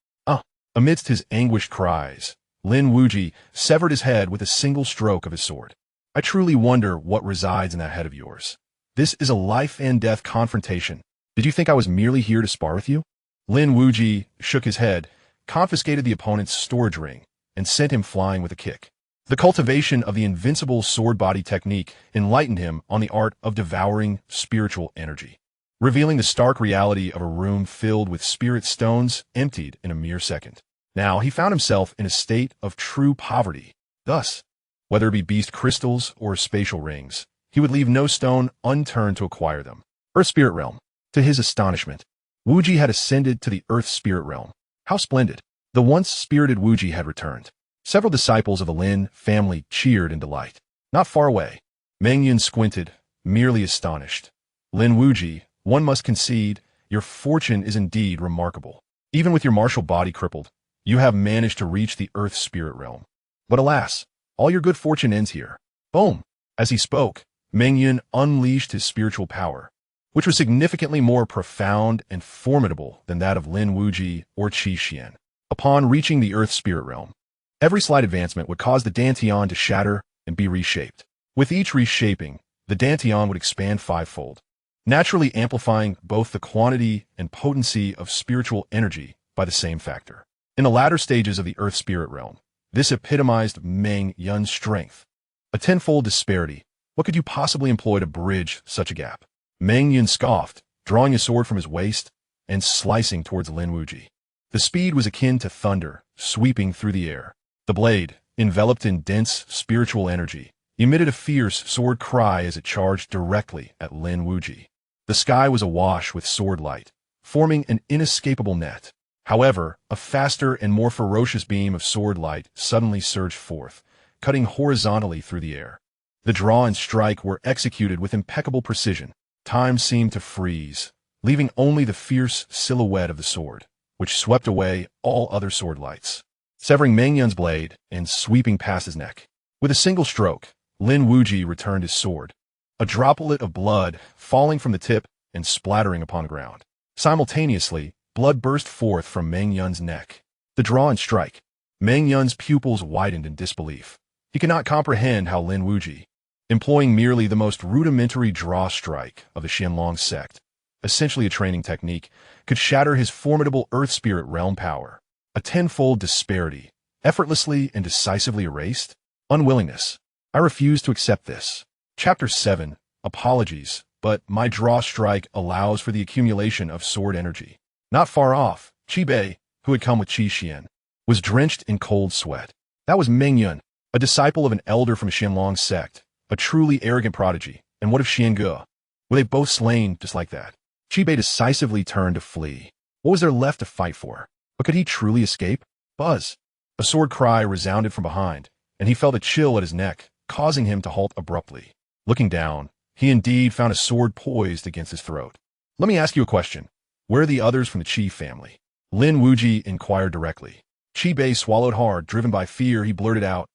Amidst his anguished cries, Lin Wuyi severed his head with a single stroke of his sword. I truly wonder what resides in that head of yours. This is a life and death confrontation. Did you think I was merely here to spar with you? Lin Wuyi shook his head, confiscated the opponent's storage ring, and sent him flying with a kick. The cultivation of the invincible sword body technique enlightened him on the art of devouring spiritual energy, revealing the stark reality of a room filled with spirit stones emptied in a mere second. Now he found himself in a state of true poverty. Thus, whether it be beast crystals or spatial rings, he would leave no stone unturned to acquire them. Earth Spirit Realm. To his astonishment, Wuyi had ascended to the Earth Spirit Realm. How splendid! The once spirited Wuyi had returned. Several disciples of the Lin family cheered in delight. Not far away, Wenxian squinted, merely astonished. Lin Wuyi, one must concede, your fortune is indeed remarkable. Even with your martial body crippled, you have managed to reach the Earth Spirit Realm. But alas, all your good fortune ends here. Boom! As he spoke, Wenxian unleashed his spiritual power, which was significantly more profound and formidable than that of Lin Wuyi or Xianxia. Upon reaching the Earth Spirit Realm, every slight advancement would cause the Dantian to shatter and be reshaped. With each reshaping, the Dantian would expand fivefold, naturally amplifying both the quantity and potency of spiritual energy by the same factor. In the latter stages of the Earth Spirit Realm, this epitomized Wenxian's strength. A tenfold disparity. What could you possibly employ to bridge such a gap? Wenxian scoffed, drawing his sword from his waist and slicing towards Lin Wuyi. The speed was akin to thunder, sweeping through the air. The blade, enveloped in dense spiritual energy, emitted a fierce sword cry as it charged directly at Lin Wuyi. The sky was awash with sword light, forming an inescapable net. However, a faster and more ferocious beam of sword light suddenly surged forth, cutting horizontally through the air. The draw and strike were executed with impeccable precision. Time seemed to freeze, leaving only the fierce silhouette of the sword, which swept away all other sword lights, severing Wenxian's blade and sweeping past his neck. With a single stroke, Lin Wuyi returned his sword, a droplet of blood falling from the tip and splattering upon the ground. Simultaneously, blood burst forth from Wenxian's neck. The draw and strike. Wenxian's pupils widened in disbelief. He could not comprehend how Lin Wuyi, employing merely the most rudimentary draw strike of the Xianlong sect, essentially a training technique, could shatter his formidable Earth Spirit Realm power. A tenfold disparity, effortlessly and decisively erased? Unwillingness. I refuse to accept this. Chapter 7. Apologies, but my draw strike allows for the accumulation of sword energy. Not far off, Bei, who had come with Xianxia, was drenched in cold sweat. That was Wenxian, a disciple of an elder from Xianlong sect, A truly arrogant prodigy. And what of Xianxia? Were they both slain just like that? Qibei decisively turned to flee. What was there left to fight for? But could he truly escape? Buzz! A sword cry resounded from behind, and he felt a chill at his neck, causing him to halt abruptly. Looking down, he indeed found a sword poised against his throat. Let me ask you a question. Where are the others from the Qi family? Lin Wuyi inquired directly. Qibei swallowed hard, driven by fear. He blurted out,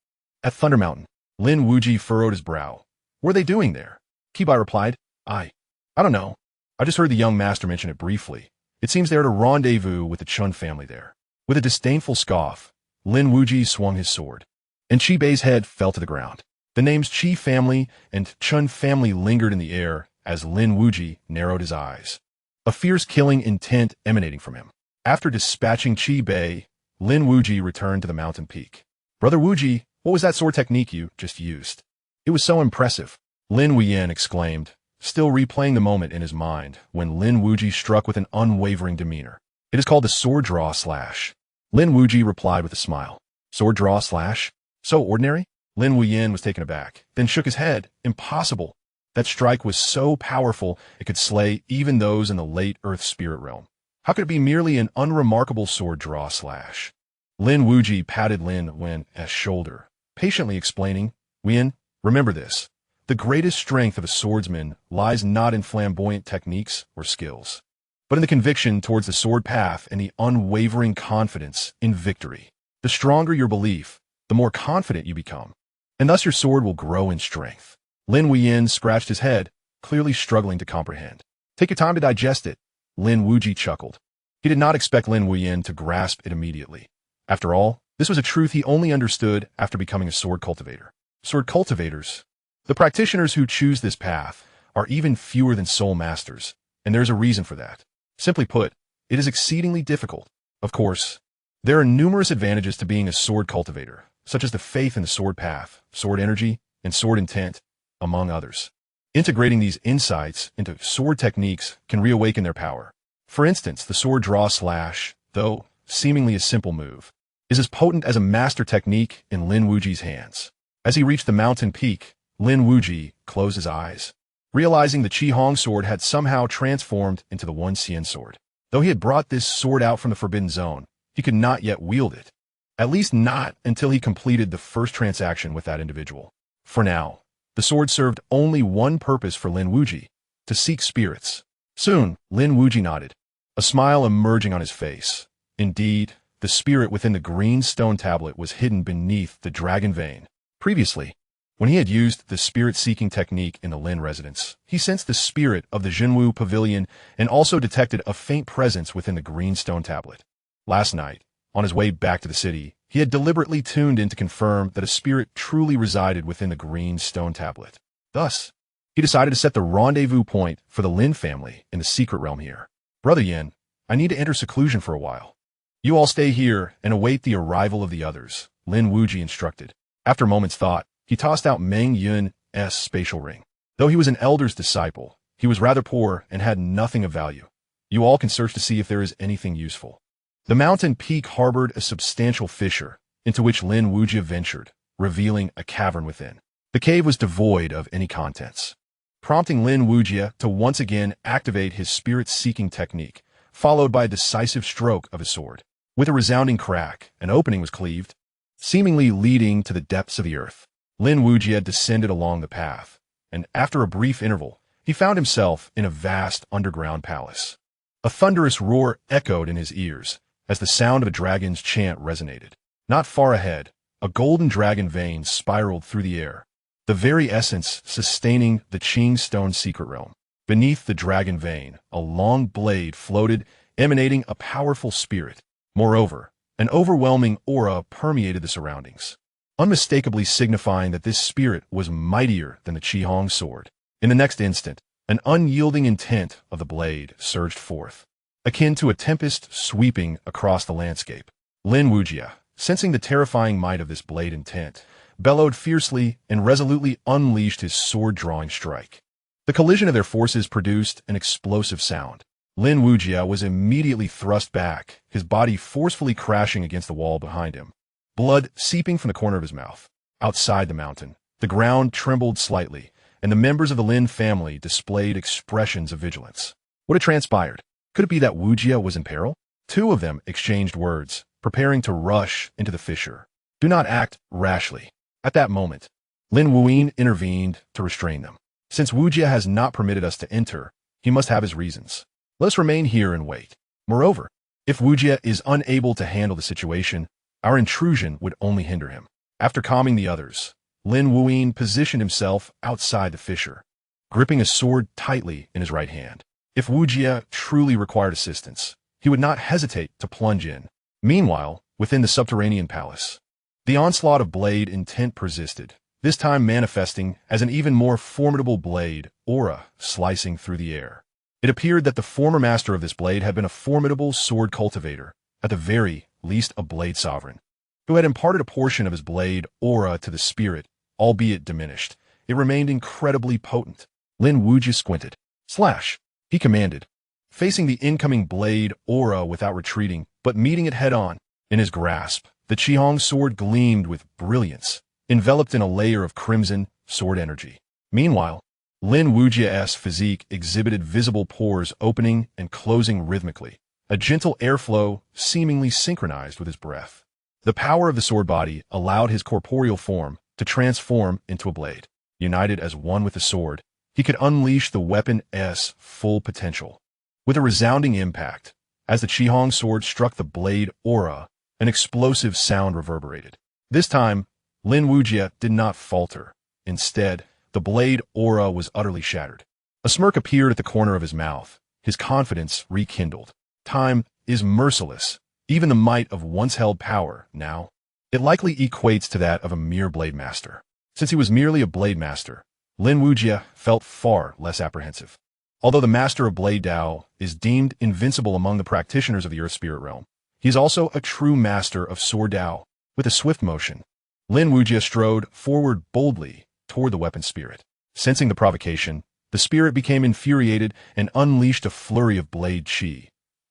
"At Thunder Mountain." Lin Wuyi furrowed his brow. "What are they doing there?" Qibei replied, I don't know. I just heard the young master mention it briefly. It seems they're at a rendezvous with the Chun family there." With a disdainful scoff, Lin Wuyi swung his sword, and Qibei's head fell to the ground. The names Qi family and Chun family lingered in the air as Lin Wuyi narrowed his eyes, a fierce killing intent emanating from him. After dispatching Qibei, Lin Wuyi returned to the mountain peak. "Brother Wuyi, what was that sword technique you just used? It was so impressive," Lin Wuyi exclaimed, still replaying the moment in his mind when Lin Wuyi struck with an unwavering demeanor. "It is called the sword draw slash." Lin Wuyi replied with a smile. "Sword draw slash? So ordinary?" Lin Wuyi was taken aback, then shook his head. "Impossible. That strike was so powerful it could slay even those in the late earth spirit realm. How could it be merely an unremarkable sword draw slash?" Lin Wuyi patted Lin Wuyi's shoulder, patiently explaining, "Wuyi, remember this. The greatest strength of a swordsman lies not in flamboyant techniques or skills, but in the conviction towards the sword path and the unwavering confidence in victory. The stronger your belief, the more confident you become, and thus your sword will grow in strength." Lin Wuyi scratched his head, clearly struggling to comprehend. "Take your time to digest it," Lin Wuyi chuckled. He did not expect Lin Wuyi to grasp it immediately. After all, this was a truth he only understood after becoming a sword cultivator. Sword cultivators, the practitioners who choose this path, are even fewer than soul masters, and there is a reason for that. Simply put, it is exceedingly difficult. Of course, there are numerous advantages to being a sword cultivator, such as the faith in the sword path, sword energy, and sword intent, among others. Integrating these insights into sword techniques can reawaken their power. For instance, the sword draw slash, though seemingly a simple move, is as potent as a master technique in Lin Wuyi's hands. As he reached the mountain peak, Lin Wuyi closed his eyes, realizing the Qihong sword had somehow transformed into the Wenxian sword. Though he had brought this sword out from the Forbidden Zone, he could not yet wield it. At least not until he completed the first transaction with that individual. For now, the sword served only one purpose for Lin Wuyi, to seek spirits. Soon, Lin Wuyi nodded, a smile emerging on his face. Indeed, the spirit within the green stone tablet was hidden beneath the dragon vein. Previously, when he had used the spirit-seeking technique in the Lin residence, he sensed the spirit of the Jinwu pavilion and also detected a faint presence within the green stone tablet. Last night, on his way back to the city, he had deliberately tuned in to confirm that a spirit truly resided within the green stone tablet. Thus, he decided to set the rendezvous point for the Lin family in the secret realm here. "Brother Yin, I need to enter seclusion for a while. You all stay here and await the arrival of the others," Lin Wuyi instructed. After a moment's thought, he tossed out Meng Yun's spatial ring. Though he was an elder's disciple, he was rather poor and had nothing of value. "You all can search to see if there is anything useful." The mountain peak harbored a substantial fissure, into which Lin Wuyi ventured, revealing a cavern within. The cave was devoid of any contents, prompting Lin Wuyi to once again activate his spirit-seeking technique, followed by a decisive stroke of his sword. With a resounding crack, an opening was cleaved, seemingly leading to the depths of the earth. Lin Wuyi descended along the path, and after a brief interval, he found himself in a vast underground palace. A thunderous roar echoed in his ears as the sound of a dragon's chant resonated. Not far ahead, a golden dragon vein spiraled through the air, the very essence sustaining the Qing stone secret realm. Beneath the dragon vein, a long blade floated, emanating a powerful spirit. Moreover, an overwhelming aura permeated the surroundings, unmistakably signifying that this spirit was mightier than the Qihong sword. In the next instant, an unyielding intent of the blade surged forth, akin to a tempest sweeping across the landscape. Lin Wuyi, sensing the terrifying might of this blade intent, bellowed fiercely and resolutely unleashed his sword-drawing strike. The collision of their forces produced an explosive sound. Lin Wuyi was immediately thrust back, his body forcefully crashing against the wall behind him, blood seeping from the corner of his mouth. Outside the mountain, The ground trembled slightly, and the members of the Lin family displayed expressions of vigilance. What had transpired? Could it be that Wuyi was in peril? Two of them exchanged words, preparing to rush into the fissure. Do not act rashly. At that moment, Lin Wuyi intervened to restrain them. Since Wuyi has not permitted us to enter, he must have his reasons. Let us remain here and wait. Moreover, if Wuyi is unable to handle the situation, our intrusion would only hinder him. After calming the others, Lin Wuyi positioned himself outside the fissure, gripping a sword tightly in his right hand. If Wuyi truly required assistance, he would not hesitate to plunge in. Meanwhile, within the subterranean palace, the onslaught of blade intent persisted, this time manifesting as an even more formidable blade aura slicing through the air. It appeared that the former master of this blade had been a formidable sword cultivator, at the very least a blade sovereign, who had imparted a portion of his blade aura to the spirit, albeit diminished. It remained incredibly potent. Lin Wuyi squinted. Slash, he commanded, facing the incoming blade aura without retreating, but meeting it head-on. In his grasp, the Qihong sword gleamed with brilliance, enveloped in a layer of crimson sword energy. Meanwhile, Lin Wuyi's physique exhibited visible pores opening and closing rhythmically, a gentle airflow seemingly synchronized with his breath. The power of the sword body allowed his corporeal form to transform into a blade. United as one with the sword, he could unleash the weapon's full potential. With a resounding impact, as the Qihong sword struck the blade aura, an explosive sound reverberated. This time, Lin Wuyi did not falter. Instead, the blade aura was utterly shattered. A smirk appeared at the corner of his mouth, his confidence rekindled. Time is merciless. Even the might of once-held power, now, it likely equates to that of a mere blade master. Since he was merely a blade master, Lin Wuyi felt far less apprehensive. Although the master of Blade Dao is deemed invincible among the practitioners of the Earth Spirit realm, he is also a true master of Sword Dao. With a swift motion, Lin Wuyi strode forward boldly toward the weapon spirit. Sensing the provocation, the spirit became infuriated and unleashed a flurry of blade chi,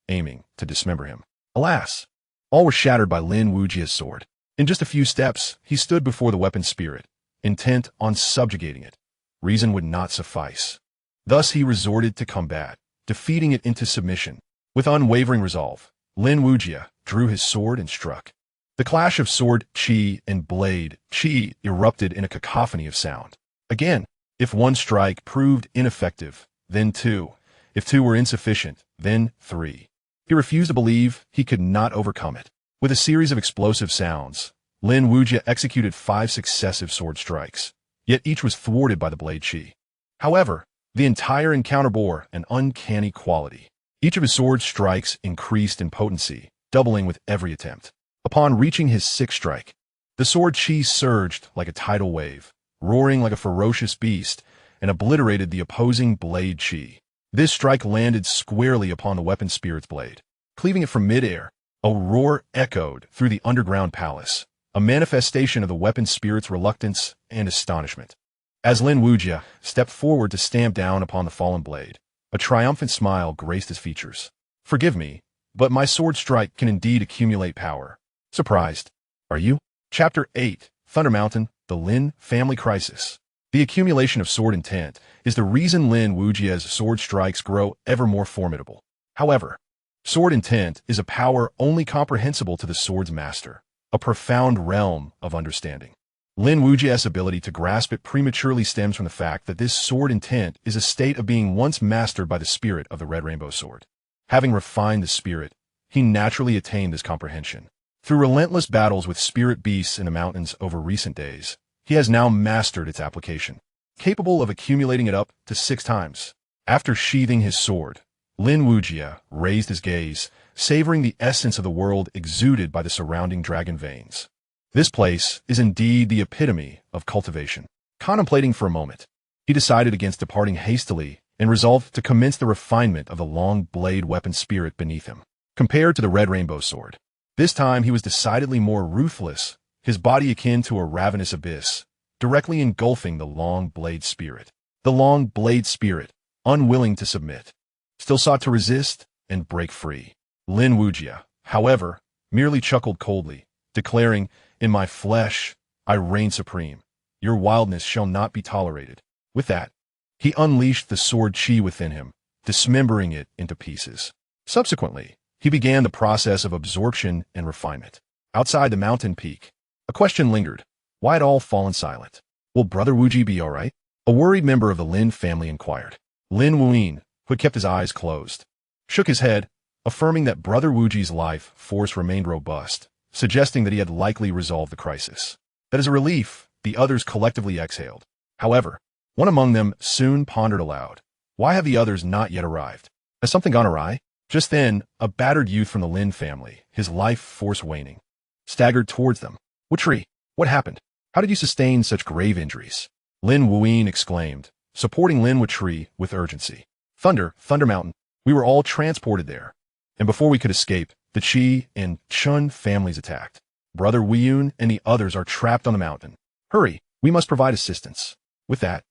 aiming to dismember him. Alas, all were shattered by Lin Wuyi's sword. In just a few steps, he stood before the weapon spirit, intent on subjugating it. Reason would not suffice. Thus he resorted to combat, defeating it into submission. With unwavering resolve, Lin Wuyi drew his sword and struck. The clash of sword chi and blade chi erupted in a cacophony of sound. Again, if one strike proved ineffective, then two. If two were insufficient, then three. He refused to believe he could not overcome it. With a series of explosive sounds, Lin Wuyi executed 5 successive sword strikes, yet each was thwarted by the blade chi. However, the entire encounter bore an uncanny quality. Each of his sword strikes increased in potency, doubling with every attempt. Upon reaching his 6th strike, the sword chi surged like a tidal wave, roaring like a ferocious beast, and obliterated the opposing blade chi. This strike landed squarely upon the weapon spirit's blade, cleaving it from midair. A roar echoed through the underground palace, a manifestation of the weapon spirit's reluctance and astonishment. As Lin Wuyi stepped forward to stamp down upon the fallen blade, a triumphant smile graced his features. Forgive me, but my sword strike can indeed accumulate power. Surprised, are you? Chapter 8, Thunder Mountain, the Lin Family Crisis. The accumulation of sword intent is the reason Lin Wuyi's sword strikes grow ever more formidable. However, sword intent is a power only comprehensible to the sword's master, a profound realm of understanding. Lin Wuyi's ability to grasp it prematurely stems from the fact that this sword intent is a state of being once mastered by the spirit of the Red Rainbow Sword. Having refined the spirit, he naturally attained this comprehension. Through relentless battles with spirit beasts in the mountains over recent days, he has now mastered its application, capable of accumulating it up to 6 times. After sheathing his sword, Lin Wuyi raised his gaze, savoring the essence of the world exuded by the surrounding dragon veins. This place is indeed the epitome of cultivation. Contemplating for a moment, he decided against departing hastily and resolved to commence the refinement of the long blade weapon spirit beneath him. Compared to the Red Rainbow Sword, this time he was decidedly more ruthless, his body akin to a ravenous abyss, directly engulfing the long blade spirit. The long blade spirit, unwilling to submit, still sought to resist and break free. Lin Wuyi, however, merely chuckled coldly, declaring, "In my flesh, I reign supreme. Your wildness shall not be tolerated." With that, he unleashed the sword chi within him, dismembering it into pieces. Subsequently, he began the process of absorption and refinement. Outside the mountain peak, a question lingered. Why had all fallen silent? Will Brother Wuji be all right? A worried member of the Lin family inquired. Lin Wuyi, who had kept his eyes closed, shook his head, affirming that Brother Wuji's life force remained robust, suggesting that he had likely resolved the crisis. That as a relief, the others collectively exhaled. However, one among them soon pondered aloud. Why have the others not yet arrived? Has something gone awry? Just then, a battered youth from the Lin family, his life force waning, staggered towards them. "Wutri, what happened? How did you sustain such grave injuries?" Lin Wuyi exclaimed, supporting Lin Wutri with urgency. Thunder Mountain. We were all transported there. And before we could escape, the Qi and Chun families attacked. Brother Wiyun and the others are trapped on the mountain. Hurry, we must provide assistance. With that,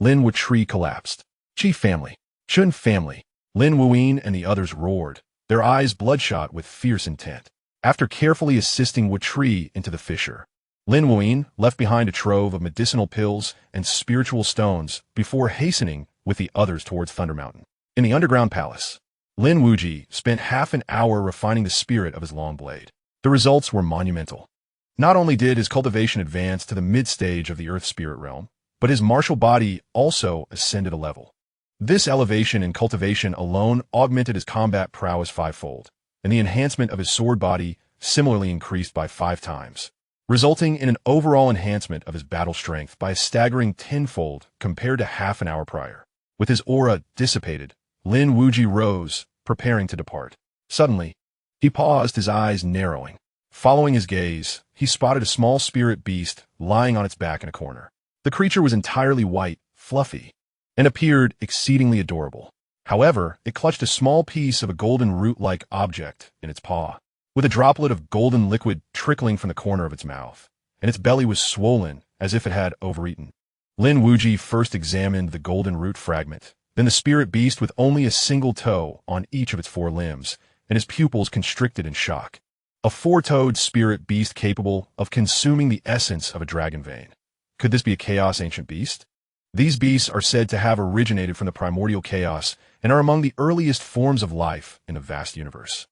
Lin Wutri collapsed. Qi family, Chun family, Lin Wuyi and the others roared, their eyes bloodshot with fierce intent. After carefully assisting Wutri into the fissure, Lin Wuyi left behind a trove of medicinal pills and spiritual stones before hastening with the others towards Thunder Mountain. In the underground palace, Lin Wuyi spent half an hour refining the spirit of his long blade. The results were monumental. Not only did his cultivation advance to the mid-stage of the earth spirit realm, but his martial body also ascended a level. This elevation in cultivation alone augmented his combat prowess fivefold, and the enhancement of his sword body similarly increased by 5 times, resulting in an overall enhancement of his battle strength by a staggering 10-fold compared to half an hour prior. With his aura dissipated, Lin Wuyi rose, preparing to depart. Suddenly, he paused, his eyes narrowing. Following his gaze, he spotted a small spirit beast lying on its back in a corner. The creature was entirely white, fluffy, and appeared exceedingly adorable. However, it clutched a small piece of a golden root-like object in its paw, with a droplet of golden liquid trickling from the corner of its mouth, and its belly was swollen as if it had overeaten. Lin Wuyi first examined the golden root fragment, then the spirit beast with only a single toe on each of its 4 limbs, and his pupils constricted in shock. A 4-toed spirit beast capable of consuming the essence of a dragon vein. Could this be a chaos ancient beast? These beasts are said to have originated from the primordial chaos and are among the earliest forms of life in the vast universe,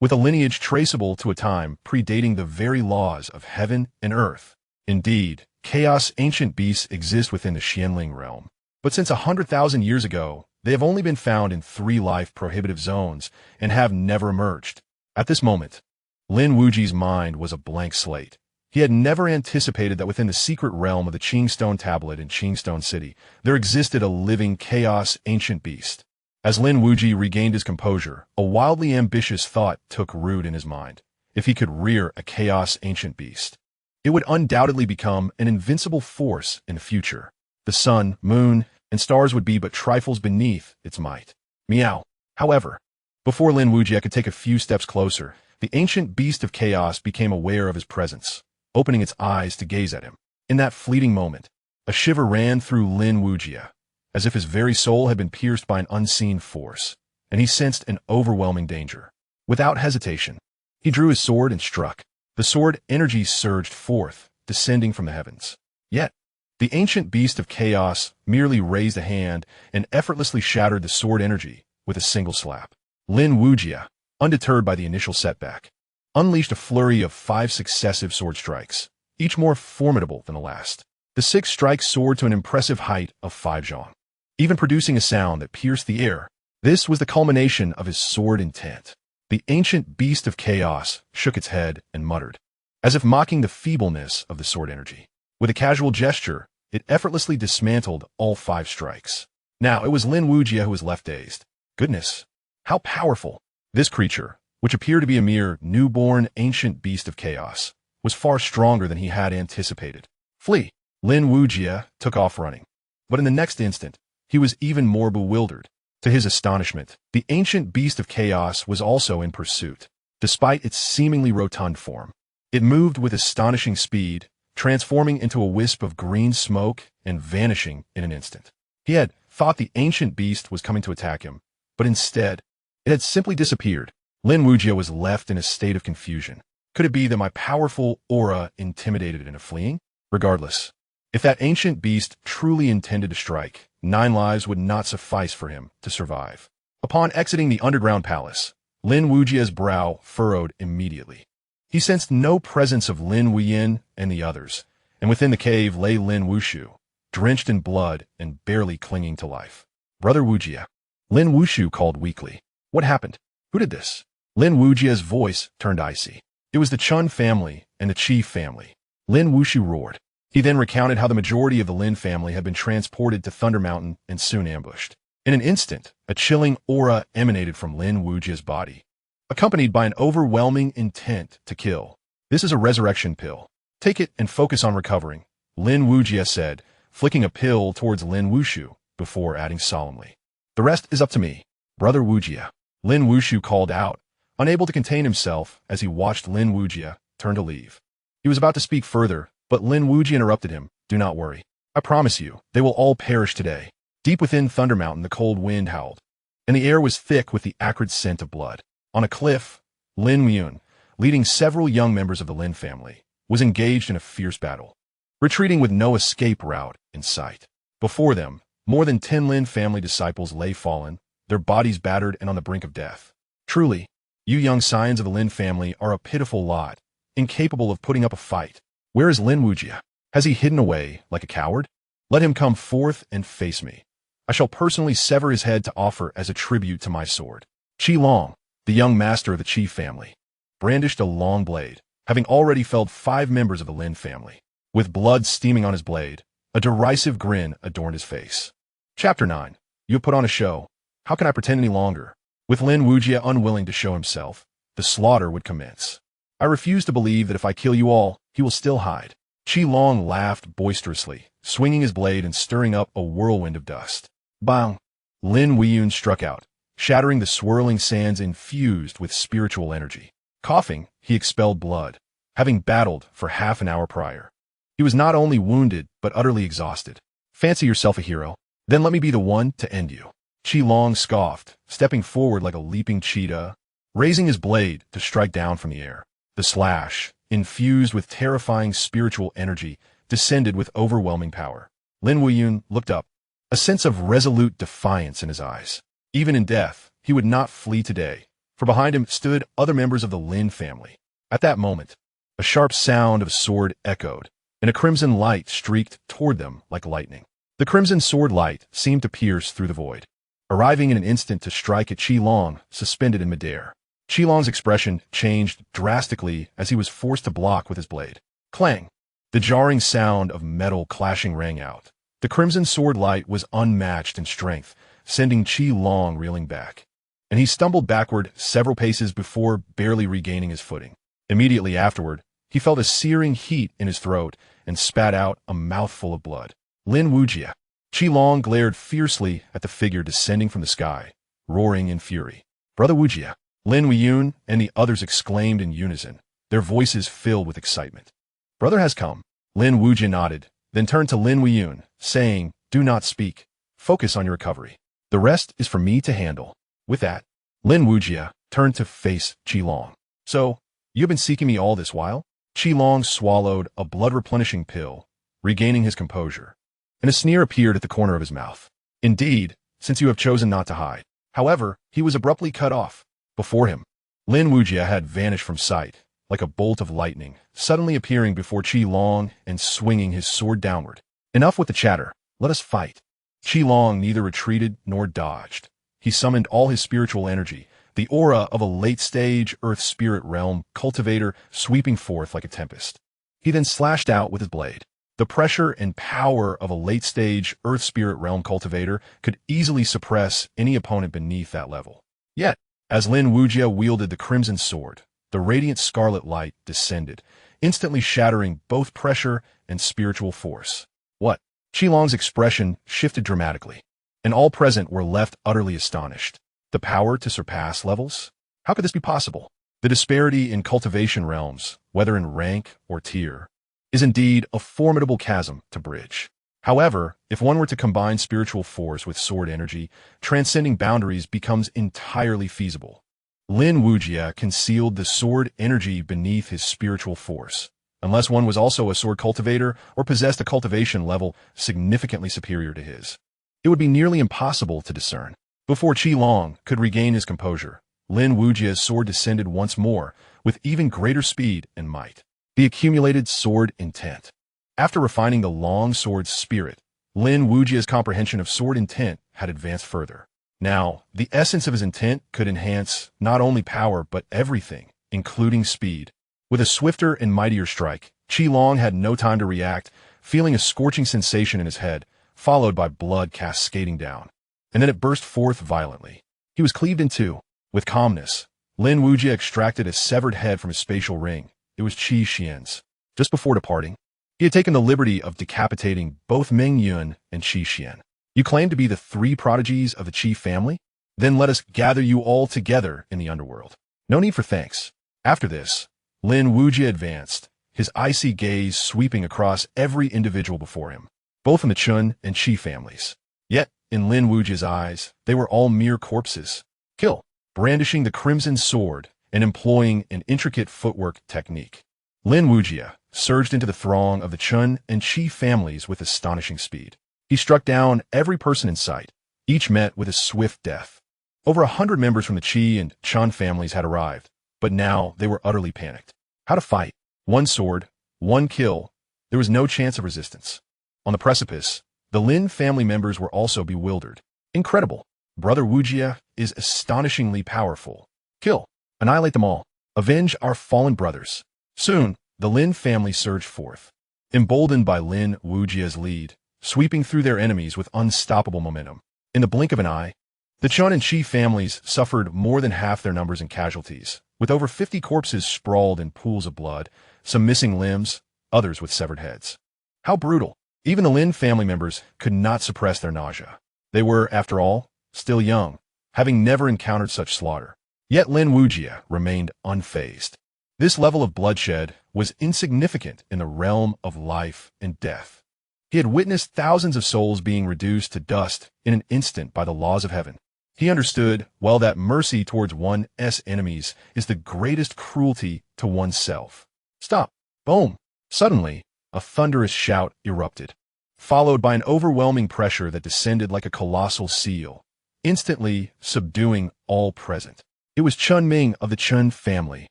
with a lineage traceable to a time predating the very laws of heaven and earth. Indeed, chaos ancient beasts exist within the Xianling realm, but since 100,000 years ago, they have only been found in 3 life prohibitive zones and have never emerged. At this moment, Lin Wuyi's mind was a blank slate. He had never anticipated that within the secret realm of the Qingstone Tablet in Qingstone City, there existed a living chaos ancient beast. As Lin Wuyi regained his composure, a wildly ambitious thought took root in his mind. If he could rear a chaos ancient beast, it would undoubtedly become an invincible force in the future. The sun, moon, and stars would be but trifles beneath its might. Meow. However, before Lin Wuyi could take a few steps closer, the ancient beast of chaos became aware of his presence, opening its eyes to gaze at him. In that fleeting moment, a shiver ran through Lin Wuyi, as if his very soul had been pierced by an unseen force, and he sensed an overwhelming danger. Without hesitation, he drew his sword and struck. The sword energy surged forth, descending from the heavens. Yet, the ancient beast of chaos merely raised a hand and effortlessly shattered the sword energy with a single slap. Lin Wuyi, undeterred by the initial setback, unleashed a flurry of 5 successive sword strikes, each more formidable than the last. The 6 strikes soared to an impressive height of 5 zhong, even producing a sound that pierced the air. This was the culmination of his sword intent. The ancient beast of chaos shook its head and muttered, as if mocking the feebleness of the sword energy. With a casual gesture, it effortlessly dismantled all 5 strikes. Now it was Lin Wuyi who was left dazed. Goodness, how powerful! This creature, which appeared to be a mere newborn ancient beast of chaos, was far stronger than he had anticipated. Flee! Lin Wuyi took off running. But in the next instant, he was even more bewildered. To his astonishment, the ancient beast of chaos was also in pursuit. Despite its seemingly rotund form, it moved with astonishing speed, transforming into a wisp of green smoke and vanishing in an instant. He had thought the ancient beast was coming to attack him, but instead, it had simply disappeared. Lin Wuyi was left in a state of confusion. Could it be that my powerful aura intimidated it into fleeing? Regardless, If that ancient beast truly intended to strike, 9 lives would not suffice for him to survive. Upon exiting the underground palace, Lin Wujia's brow furrowed immediately. He sensed no presence of Lin Wuyi and the others, and within the cave lay Lin Wushu, drenched in blood and barely clinging to life. "Brother Wujia," Lin Wushu called weakly. "What happened? Who did this?" Lin Wujia's voice turned icy. It was the Chun family and the Chief family. Lin Wushu roared. He then recounted how the majority of the Lin family had been transported to Thunder Mountain and soon ambushed. In an instant, a chilling aura emanated from Lin Wujia's body, accompanied by an overwhelming intent to kill. "This is a resurrection pill. Take it and focus on recovering," Lin Wujia said, flicking a pill towards Lin Wushu before adding solemnly. "The rest is up to me, Brother Wujia." Lin Wushu called out, unable to contain himself as he watched Lin Wujia turn to leave. He was about to speak further, but Lin Wuji interrupted him. "Do not worry. I promise you, they will all perish today." Deep within Thunder Mountain, the cold wind howled, and the air was thick with the acrid scent of blood. On a cliff, Lin Wuyi, leading several young members of the Lin family, was engaged in a fierce battle, retreating with no escape route in sight. Before them, more than 10 Lin family disciples lay fallen, their bodies battered and on the brink of death. Truly, you young scions of the Lin family are a pitiful lot, incapable of putting up a fight. Where is Lin Wujia? Has he hidden away like a coward? Let him come forth and face me. I shall personally sever his head to offer as a tribute to my sword. Qi Long, the young master of the Chief family, brandished a long blade, having already felled 5 members of the Lin family. With blood steaming on his blade, a derisive grin adorned his face. Chapter 9. You have put on a show. How can I pretend any longer? With Lin Wujia unwilling to show himself, the slaughter would commence. I refuse to believe that if I kill you all, he will still hide. Qi Long laughed boisterously, swinging his blade and stirring up a whirlwind of dust. Bang! Lin Wuyi struck out, shattering the swirling sands infused with spiritual energy. Coughing, he expelled blood, having battled for half an hour prior. He was not only wounded, but utterly exhausted. Fancy yourself a hero, then let me be the one to end you. Qi Long scoffed, stepping forward like a leaping cheetah, raising his blade to strike down from the air. The slash, infused with terrifying spiritual energy, descended with overwhelming power. Lin Wuyi looked up, a sense of resolute defiance in his eyes. Even in death, he would not flee today, for behind him stood other members of the Lin family. At that moment, a sharp sound of a sword echoed, and a crimson light streaked toward them like lightning. The crimson sword light seemed to pierce through the void, arriving in an instant to strike at Qi Long, suspended in midair. Qi Long's expression changed drastically as he was forced to block with his blade. Clang! The jarring sound of metal clashing rang out. The crimson sword light was unmatched in strength, sending Qi Long reeling back, and he stumbled backward several paces before barely regaining his footing. Immediately afterward, he felt a searing heat in his throat and spat out a mouthful of blood. Lin Wujia. Qi Long glared fiercely at the figure descending from the sky, roaring in fury. "Brother Wujia!" Lin Wuyi and the others exclaimed in unison, their voices filled with excitement. "Brother has come." Lin Wujia nodded, then turned to Lin Wuyi, saying, "Do not speak. Focus on your recovery. The rest is for me to handle." With that, Lin Wujia turned to face Qi Long. "So, you've been seeking me all this while?" Qi Long swallowed a blood-replenishing pill, regaining his composure, and a sneer appeared at the corner of his mouth. "Indeed, since you have chosen not to hide." However, he was abruptly cut off. Before him, Lin Wujia had vanished from sight, like a bolt of lightning, suddenly appearing before Qi Long and swinging his sword downward. "Enough with the chatter. Let us fight." Qi Long neither retreated nor dodged. He summoned all his spiritual energy, the aura of a late-stage Earth Spirit Realm cultivator sweeping forth like a tempest. He then slashed out with his blade. The pressure and power of a late-stage Earth Spirit Realm cultivator could easily suppress any opponent beneath that level. Yet, as Lin Wujia wielded the crimson sword, the radiant scarlet light descended, instantly shattering both pressure and spiritual force. What? Qi Long's expression shifted dramatically, and all present were left utterly astonished. The power to surpass levels? How could this be possible? The disparity in cultivation realms, whether in rank or tier, is indeed a formidable chasm to bridge. However, if one were to combine spiritual force with sword energy, transcending boundaries becomes entirely feasible. Lin Wujia concealed the sword energy beneath his spiritual force, unless one was also a sword cultivator or possessed a cultivation level significantly superior to his. It would be nearly impossible to discern. Before Qi Long could regain his composure, Lin Wuji's sword descended once more, with even greater speed and might. The accumulated sword intent. After refining the long sword's spirit, Lin Wuji's comprehension of sword intent had advanced further. Now, the essence of his intent could enhance not only power but everything, including speed. With a swifter and mightier strike, Qi Long had no time to react, feeling a scorching sensation in his head, followed by blood cascading down. And then it burst forth violently. He was cleaved in two. With calmness, Lin Wuji extracted a severed head from his spatial ring. It was Qi Xian's. Just before departing, he had taken the liberty of decapitating both Ming Yun and Qi Xian. You claim to be the three prodigies of the Qi family? Then let us gather you all together in the underworld. No need for thanks. After this, Lin Wuji advanced, his icy gaze sweeping across every individual before him, both in the Chun and Qi families. Yet, in Lin Wuji's eyes, they were all mere corpses. Kill. Brandishing the crimson sword and employing an intricate footwork technique, Lin Wuji surged into the throng of the Chun and Qi families with astonishing speed. He struck down every person in sight, each met with a swift death. Over 100 members from the Qi and Chun families had arrived, but now they were utterly panicked. How to fight? One sword, one kill. There was no chance of resistance. On the precipice, the Lin family members were also bewildered. Incredible. Brother Wuji is astonishingly powerful. Kill. Annihilate them all. Avenge our fallen brothers. Soon, the Lin family surged forth, emboldened by Lin Wuji's lead, sweeping through their enemies with unstoppable momentum. In the blink of an eye, the Chun and Qi families suffered more than half their numbers in casualties, with over 50 corpses sprawled in pools of blood, some missing limbs, others with severed heads. How brutal! Even the Lin family members could not suppress their nausea. They were, after all, still young, having never encountered such slaughter. Yet Lin Wuji remained unfazed. This level of bloodshed was insignificant in the realm of life and death. He had witnessed thousands of souls being reduced to dust in an instant by the laws of heaven. He understood well that mercy towards one's enemies is the greatest cruelty to oneself. Stop. Boom. Suddenly, a thunderous shout erupted, followed by an overwhelming pressure that descended like a colossal seal, instantly subduing all present. It was Chun Ming of the Chun family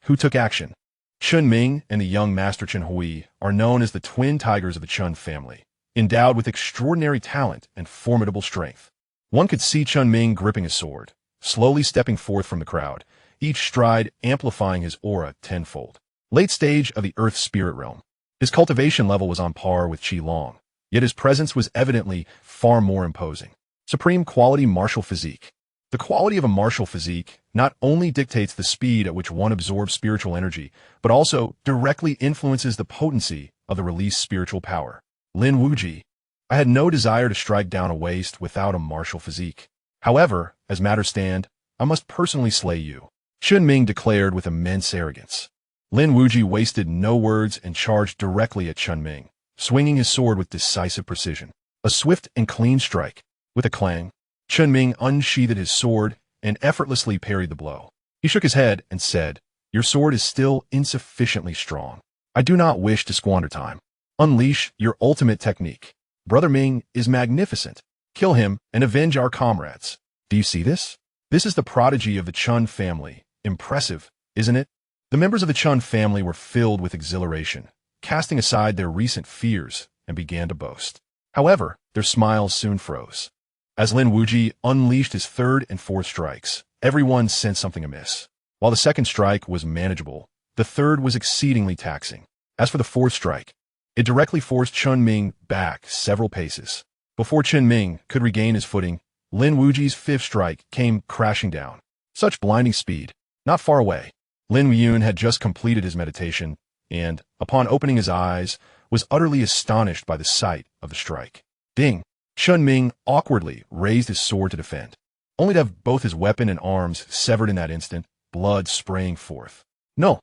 who took action. Chun Ming and the young Master Chen Hui are known as the twin tigers of the Chun family, endowed with extraordinary talent and formidable strength. One could see Chun Ming gripping a sword, slowly stepping forth from the crowd, each stride amplifying his aura tenfold. Late stage of the Earth Spirit realm. His cultivation level was on par with Qi Long, yet his presence was evidently far more imposing. Supreme quality martial physique. The quality of a martial physique not only dictates the speed at which one absorbs spiritual energy, but also directly influences the potency of the released spiritual power. Lin Wuji, I had no desire to strike down a waste without a martial physique. However, as matters stand, I must personally slay you, Chun Ming declared with immense arrogance. Lin Wuji wasted no words and charged directly at Chun Ming, swinging his sword with decisive precision. A swift and clean strike. With a clang, Chun Ming unsheathed his sword and effortlessly parried the blow. He shook his head and said, "Your sword is still insufficiently strong. I do not wish to squander time. Unleash your ultimate technique. Brother Ming is magnificent. Kill him and avenge our comrades." Do you see this? This is the prodigy of the Chun family. Impressive, isn't it? The members of the Chun family were filled with exhilaration, casting aside their recent fears, and began to boast. However, their smiles soon froze. As Lin Wuji unleashed his third and fourth strikes, everyone sensed something amiss. While the second strike was manageable, the third was exceedingly taxing. As for the fourth strike, it directly forced Chun Ming back several paces. Before Chun Ming could regain his footing, Lin Wuji's fifth strike came crashing down. Such blinding speed. Not far away, Lin Yun had just completed his meditation and, upon opening his eyes, was utterly astonished by the sight of the strike. Ding! Chun Ming awkwardly raised his sword to defend, only to have both his weapon and arms severed in that instant, blood spraying forth. No!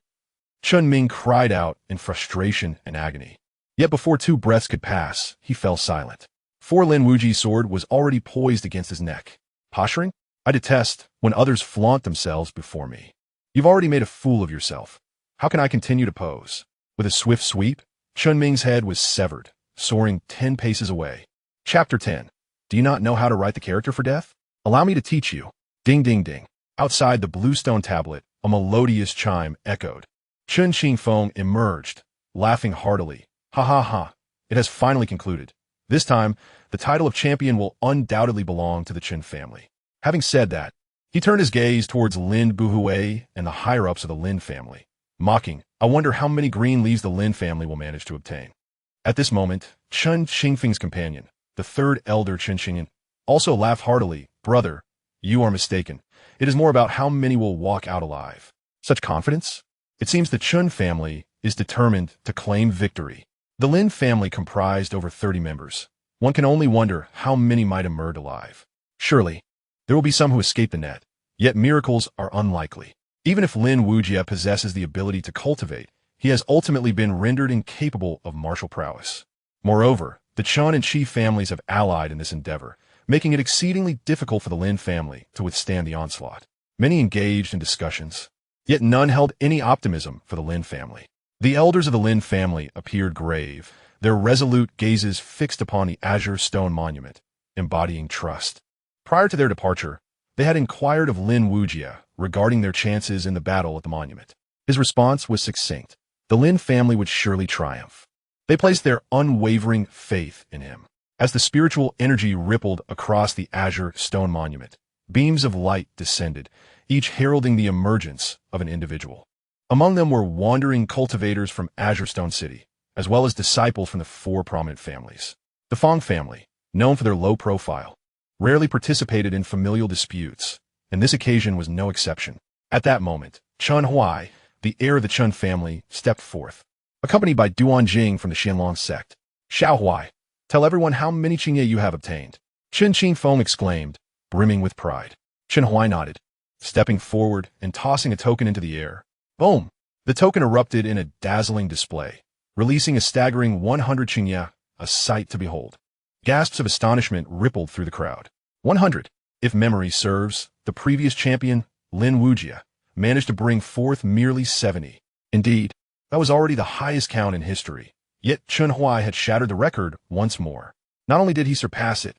Chun Ming cried out in frustration and agony. Yet before 2 breaths could pass, he fell silent. For Lin Wuji's sword was already poised against his neck. Posturing? I detest when others flaunt themselves before me. You've already made a fool of yourself. How can I continue to pose? With a swift sweep, Chunming's head was severed, soaring 10 paces away. Chapter 10. Do you not know how to write the character for death? Allow me to teach you. Ding ding ding. Outside the blue stone tablet, a melodious chime echoed. Chun Qingfeng emerged, laughing heartily. Ha ha ha. It has finally concluded. This time, the title of champion will undoubtedly belong to the Chun family. Having said that, he turned his gaze towards Lin Wuyi and the higher-ups of the Lin family, mocking, I wonder how many green leaves the Lin family will manage to obtain. At this moment, Chun Qingfeng's companion, the third elder Chun Qingyan, also laughed heartily. Brother, you are mistaken. It is more about how many will walk out alive. Such confidence? It seems the Chun family is determined to claim victory. The Lin family comprised over 30 members. One can only wonder how many might emerge alive. Surely, there will be some who escape the net, yet miracles are unlikely. Even if Lin Wuyi possesses the ability to cultivate, he has ultimately been rendered incapable of martial prowess. Moreover, the Chun and Qi families have allied in this endeavor, making it exceedingly difficult for the Lin family to withstand the onslaught. Many engaged in discussions, yet none held any optimism for the Lin family. The elders of the Lin family appeared grave, their resolute gazes fixed upon the azure stone monument, embodying trust. Prior to their departure, they had inquired of Lin Wuyi regarding their chances in the battle at the monument. His response was succinct. The Lin family would surely triumph. They placed their unwavering faith in him. As the spiritual energy rippled across the azure stone monument, beams of light descended, each heralding the emergence of an individual. Among them were wandering cultivators from Azure Stone City, as well as disciples from the 4 prominent families. The Fong family, known for their low profile, rarely participated in familial disputes, and this occasion was no exception. At that moment, Chun Huai, the heir of the Chun family, stepped forth, accompanied by Duan Jing from the Xianxia sect. Xiao Huai, tell everyone how many Qingye you have obtained. Chun Qingfeng exclaimed, brimming with pride. Chun Huai nodded, stepping forward and tossing a token into the air. Boom! The token erupted in a dazzling display, releasing a staggering 100 Qingye, a sight to behold. Gasps of astonishment rippled through the crowd. 100. If memory serves, the previous champion, Lin Wuyi, managed to bring forth merely 70. Indeed, that was already the highest count in history. Yet Chun Huai had shattered the record once more. Not only did he surpass it,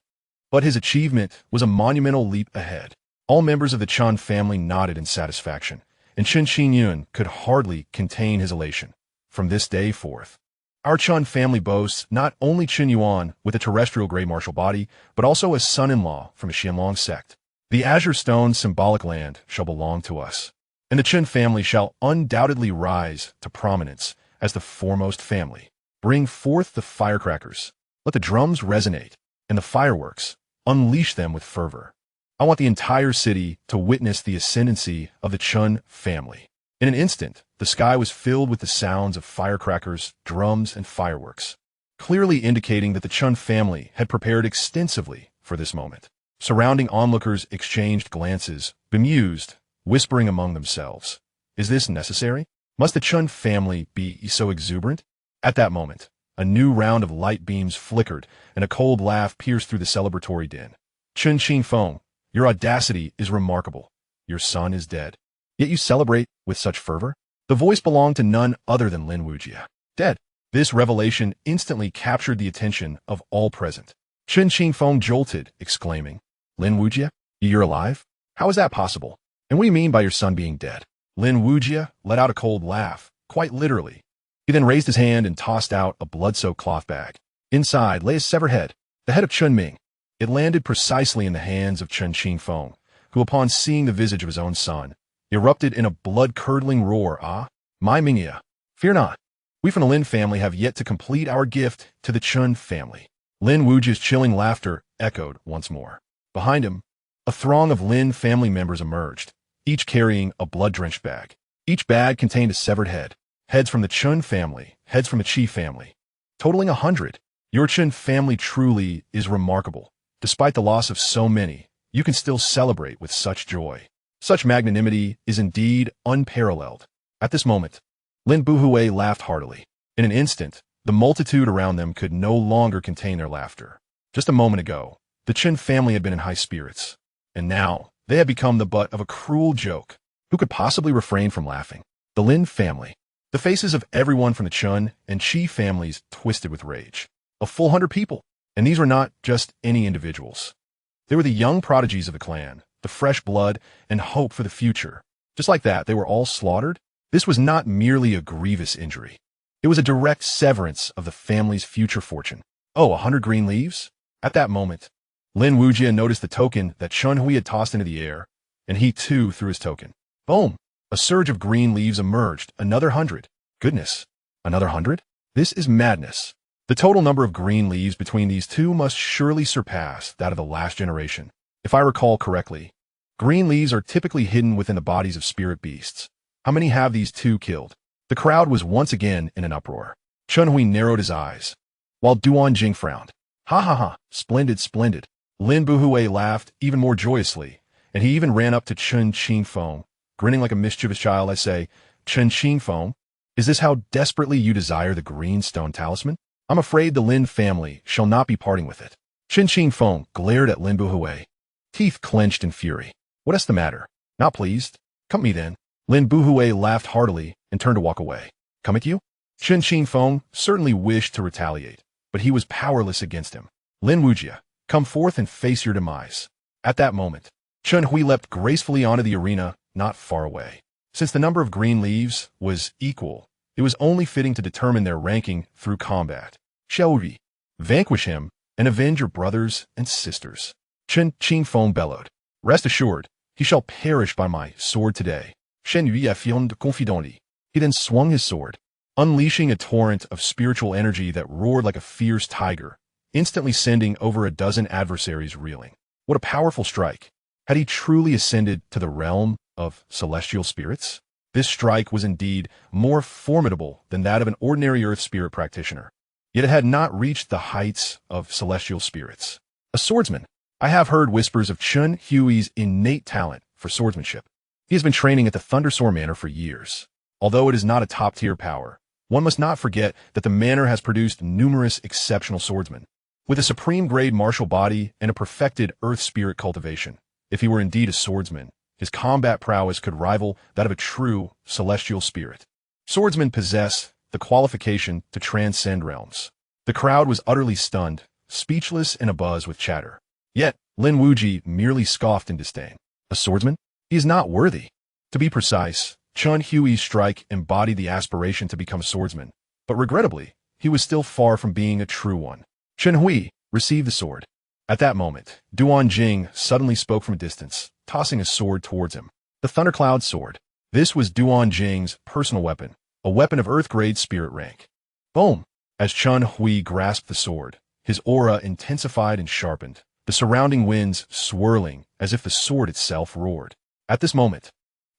but his achievement was a monumental leap ahead. All members of the Chun family nodded in satisfaction, and Chun Qingyun could hardly contain his elation. From this day forth, our Chun family boasts not only Qin Yuan with a terrestrial gray martial body, but also a son-in-law from a Xianlong sect. The Azure Stone symbolic land shall belong to us, and the Chun family shall undoubtedly rise to prominence as the foremost family. Bring forth the firecrackers. Let the drums resonate, and the fireworks, unleash them with fervor. I want the entire city to witness the ascendancy of the Chun family. In an instant, the sky was filled with the sounds of firecrackers, drums, and fireworks, clearly indicating that the Chun family had prepared extensively for this moment. Surrounding onlookers exchanged glances, bemused, whispering among themselves. Is this necessary? Must the Chun family be so exuberant? At that moment, a new round of light beams flickered, and a cold laugh pierced through the celebratory din. Chun Qingfeng, your audacity is remarkable. Your son is dead. Yet you celebrate with such fervor? The voice belonged to none other than Lin Wuyi. Dead. This revelation instantly captured the attention of all present. Chun Qingfeng jolted, exclaiming, Lin Wuyi, you're alive? How is that possible? And what do you mean by your son being dead? Lin Wuyi let out a cold laugh, quite literally. He then raised his hand and tossed out a blood-soaked cloth bag. Inside lay a severed head, the head of Chun Ming. It landed precisely in the hands of Chun Qingfeng, who upon seeing the visage of his own son, erupted in a blood-curdling roar. Ah, my Mingya, fear not. We from the Lin family have yet to complete our gift to the Chun family. Lin Wuji's chilling laughter echoed once more. Behind him, a throng of Lin family members emerged, each carrying a blood-drenched bag. Each bag contained a severed head. Heads from the Chun family, heads from the Qi family, totaling 100. Your Chun family truly is remarkable. Despite the loss of so many, you can still celebrate with such joy. Such magnanimity is indeed unparalleled. At this moment, Lin Wuyi laughed heartily. In an instant, the multitude around them could no longer contain their laughter. Just a moment ago, the Chun family had been in high spirits, and now they had become the butt of a cruel joke. Who could possibly refrain from laughing? The Lin family. The faces of everyone from the Chun and Qi families twisted with rage. A full 100 people. And these were not just any individuals. They were the young prodigies of the clan, the fresh blood and hope for the future. Just like that, they were all slaughtered. This was not merely a grievous injury. It was a direct severance of the family's future fortune. Oh, 100 green leaves? At that moment, Lin Wuyi noticed the token that Chun Hui had tossed into the air, and he too threw his token. Boom! A surge of green leaves emerged. Another 100. Goodness. Another 100? This is madness. The total number of green leaves between these two must surely surpass that of the last generation. If I recall correctly, green leaves are typically hidden within the bodies of spirit beasts. How many have these two killed? The crowd was once again in an uproar. Chun Hui narrowed his eyes, while Duan Jing frowned. Ha ha ha, splendid, splendid. Lin Wuyi laughed even more joyously, and he even ran up to Chen Qingfeng, grinning like a mischievous child. I say, Chen Qingfeng, is this how desperately you desire the green stone talisman? I'm afraid the Lin family shall not be parting with it. Chen Qingfeng glared at Lin Wuyi, teeth clenched in fury. What is the matter? Not pleased? Come at me then. Lin Wuyi laughed heartily and turned to walk away. Come at you? Chen Qingfeng certainly wished to retaliate, but he was powerless against him. Lin Wuyi, come forth and face your demise. At that moment, Chun Hui leapt gracefully onto the arena not far away. Since the number of green leaves was equal, it was only fitting to determine their ranking through combat. Shall we vanquish him and avenge your brothers and sisters? Chen Qingfeng bellowed. Rest assured, he shall perish by my sword today. Shen Yu affirmed confidently. He then swung his sword, unleashing a torrent of spiritual energy that roared like a fierce tiger, instantly sending over a dozen adversaries reeling. What a powerful strike! Had he truly ascended to the realm of celestial spirits? This strike was indeed more formidable than that of an ordinary earth spirit practitioner. Yet it had not reached the heights of celestial spirits. A swordsman. I have heard whispers of Chun Hui's innate talent for swordsmanship. He has been training at the Thundersore Manor for years. Although it is not a top-tier power, one must not forget that the manor has produced numerous exceptional swordsmen. With a supreme-grade martial body and a perfected earth spirit cultivation, if he were indeed a swordsman, his combat prowess could rival that of a true celestial spirit. Swordsmen possess the qualification to transcend realms. The crowd was utterly stunned, speechless and abuzz with chatter. Yet, Lin Wuyi merely scoffed in disdain. A swordsman? He is not worthy. To be precise, Chun Hui's strike embodied the aspiration to become a swordsman, but regrettably, he was still far from being a true one. Chen Hui received the sword. At that moment, Duan Jing suddenly spoke from a distance, tossing a sword towards him. The Thundercloud sword. This was Duan Jing's personal weapon, a weapon of earth-grade spirit rank. Boom! As Chun Hui grasped the sword, his aura intensified and sharpened, the surrounding winds swirling as if the sword itself roared. At this moment,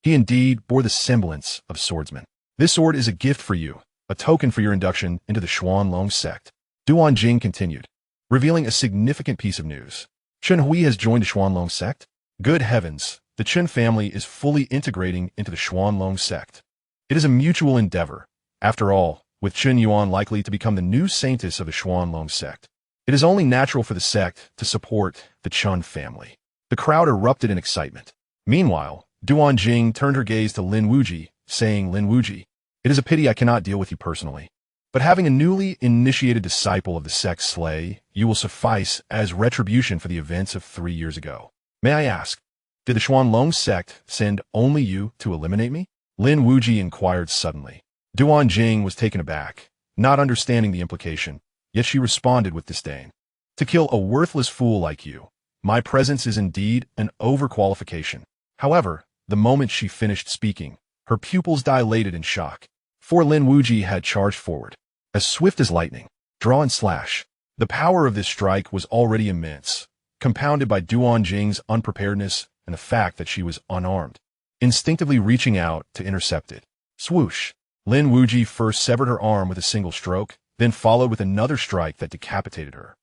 he indeed bore the semblance of swordsman. This sword is a gift for you, a token for your induction into the Xuanlong sect. Duan Jing continued, revealing a significant piece of news. Chen Hui has joined the Xuanlong sect? Good heavens, the Chen family is fully integrating into the Xuanlong sect. It is a mutual endeavor. After all, with Chen Yuan likely to become the new saintess of the Xuanlong sect, it is only natural for the sect to support the Chun family. The crowd erupted in excitement. Meanwhile, Duan Jing turned her gaze to Lin Wuyi, saying, Lin Wuyi, it is a pity I cannot deal with you personally. But having a newly initiated disciple of the sect slay, you will suffice as retribution for the events of 3 years ago. May I ask, did the Xuanlong sect send only you to eliminate me? Lin Wuyi inquired suddenly. Duan Jing was taken aback, not understanding the implication, yet she responded with disdain. To kill a worthless fool like you, my presence is indeed an overqualification. However, the moment she finished speaking, her pupils dilated in shock. For Lin Wuyi had charged forward. As swift as lightning, draw and slash. The power of this strike was already immense, compounded by Duan Jing's unpreparedness and the fact that she was unarmed. Instinctively reaching out to intercept it. Swoosh! Lin Wuyi first severed her arm with a single stroke, then followed with another strike that decapitated her.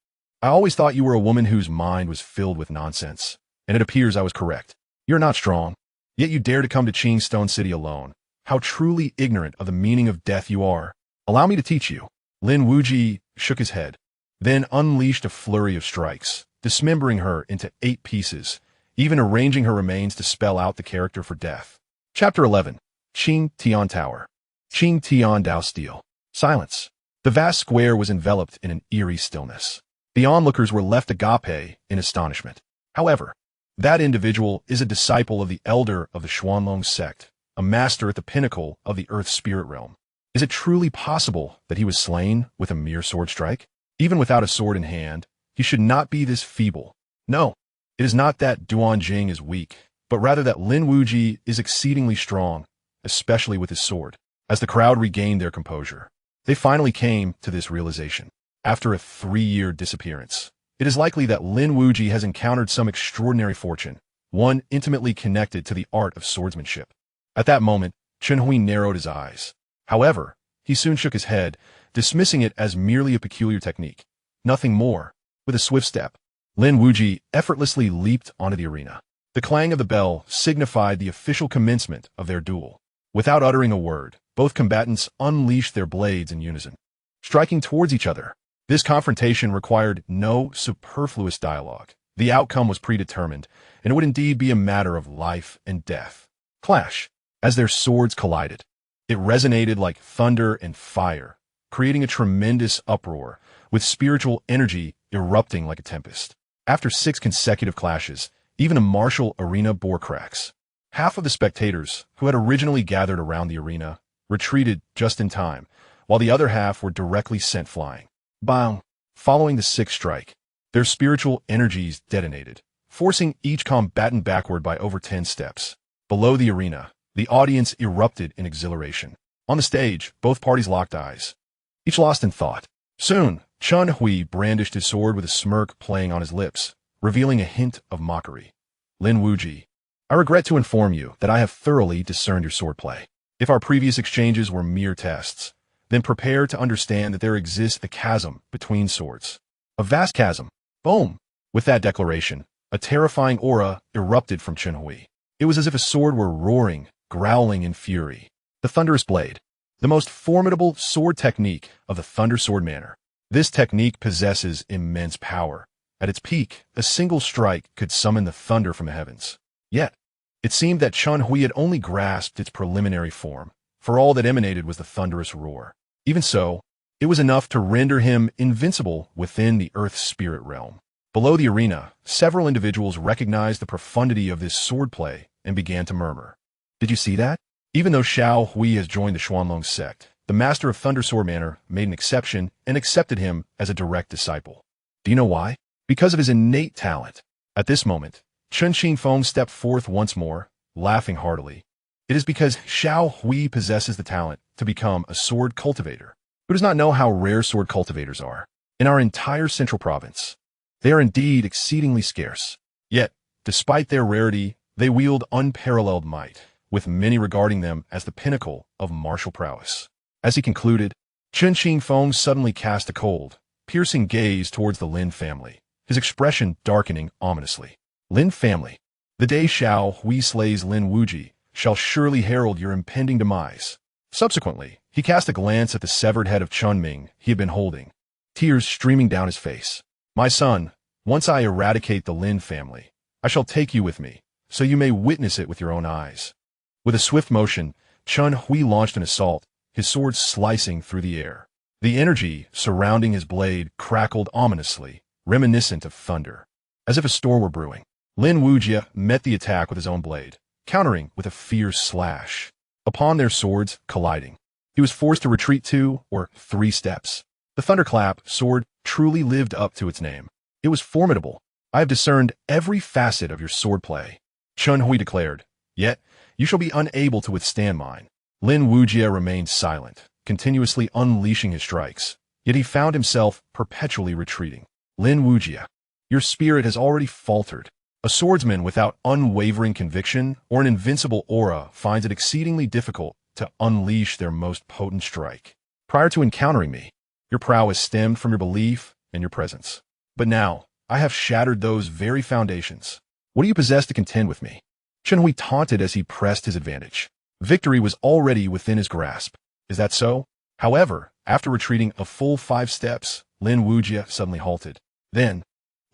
I always thought you were a woman whose mind was filled with nonsense, and it appears I was correct. You're not strong, yet you dare to come to Qing Stone City alone. How truly ignorant of the meaning of death you are. Allow me to teach you. Lin Wuyi shook his head, then unleashed a flurry of strikes, dismembering her into 8 pieces, even arranging her remains to spell out the character for death. Chapter 11. Qing Tian Tower. Qing Tian Dao Steel. Silence. The vast square was enveloped in an eerie stillness. The onlookers were left agape in astonishment. However, that individual is a disciple of the elder of the Xuanlong sect, a master at the pinnacle of the earth spirit realm. Is it truly possible that he was slain with a mere sword strike? Even without a sword in hand, he should not be this feeble. No, it is not that Duan Jing is weak, but rather that Lin Wuyi is exceedingly strong, especially with his sword. As the crowd regained their composure, they finally came to this realization. After a 3-year disappearance, it is likely that Lin Wuyi has encountered some extraordinary fortune, one intimately connected to the art of swordsmanship. At that moment, Chen Hui narrowed his eyes. However, he soon shook his head, dismissing it as merely a peculiar technique. Nothing more. With a swift step, Lin Wuyi effortlessly leaped onto the arena. The clang of the bell signified the official commencement of their duel. Without uttering a word, both combatants unleashed their blades in unison, striking towards each other. This confrontation required no superfluous dialogue. The outcome was predetermined, and it would indeed be a matter of life and death. Clash. As their swords collided, it resonated like thunder and fire, creating a tremendous uproar, with spiritual energy erupting like a tempest. After 6 consecutive clashes, even a martial arena bore cracks. Half of the spectators, who had originally gathered around the arena, retreated just in time, while the other half were directly sent flying. Bang! Following the 6th strike, their spiritual energies detonated, forcing each combatant backward by over 10 steps. Below the arena, the audience erupted in exhilaration. On the stage, both parties locked eyes, each lost in thought. Soon, Chen Hui brandished his sword with a smirk playing on his lips, revealing a hint of mockery. Lin Wuyi, I regret to inform you that I have thoroughly discerned your swordplay. If our previous exchanges were mere tests, then prepare to understand that there exists a chasm between swords. A vast chasm. Boom! With that declaration, a terrifying aura erupted from Chen Hui. It was as if a sword were roaring, growling in fury. The Thunderous Blade. The most formidable sword technique of the Thunder Sword manner. This technique possesses immense power. At its peak, a single strike could summon the thunder from the heavens. Yet, it seemed that Chen Hui had only grasped its preliminary form, for all that emanated was the thunderous roar. Even so, it was enough to render him invincible within the earth spirit realm. Below the arena, several individuals recognized the profundity of this swordplay and began to murmur. Did you see that? Even though Xiao Hui has joined the Xuanlong sect, the master of Thunder Sword Manor made an exception and accepted him as a direct disciple. Do you know why? Because of his innate talent. At this moment, Chen Xingfeng stepped forth once more, laughing heartily. It is because Xiao Hui possesses the talent to become a sword cultivator. Who does not know how rare sword cultivators are? In our entire central province, they are indeed exceedingly scarce. Yet, despite their rarity, they wield unparalleled might, with many regarding them as the pinnacle of martial prowess. As he concluded, Chen Xingfeng suddenly cast a cold, piercing gaze towards the Lin family, his expression darkening ominously. Lin family, the day Xiao Hui slays Lin Wuyi shall surely herald your impending demise. Subsequently, he cast a glance at the severed head of Chunming he had been holding, tears streaming down his face. My son, once I eradicate the Lin family, I shall take you with me, so you may witness it with your own eyes. With a swift motion, Chen Hui launched an assault, his sword slicing through the air. The energy surrounding his blade crackled ominously, reminiscent of thunder. As if a storm were brewing, Lin Wuyi met the attack with his own blade, countering with a fierce slash. Upon their swords colliding, he was forced to retreat 2 or 3 steps. The thunderclap sword truly lived up to its name. It was formidable. I have discerned every facet of your swordplay, Chen Hui declared. Yet, you shall be unable to withstand mine. Lin Wuyi remained silent, continuously unleashing his strikes. Yet he found himself perpetually retreating. Lin Wuyi, your spirit has already faltered. A swordsman without unwavering conviction or an invincible aura finds it exceedingly difficult to unleash their most potent strike. Prior to encountering me, your prowess stemmed from your belief and your presence. But now, I have shattered those very foundations. What do you possess to contend with me? Chen Hui taunted as he pressed his advantage. Victory was already within his grasp. Is that so? However, after retreating a full 5 steps, Lin Wuyi suddenly halted. Then,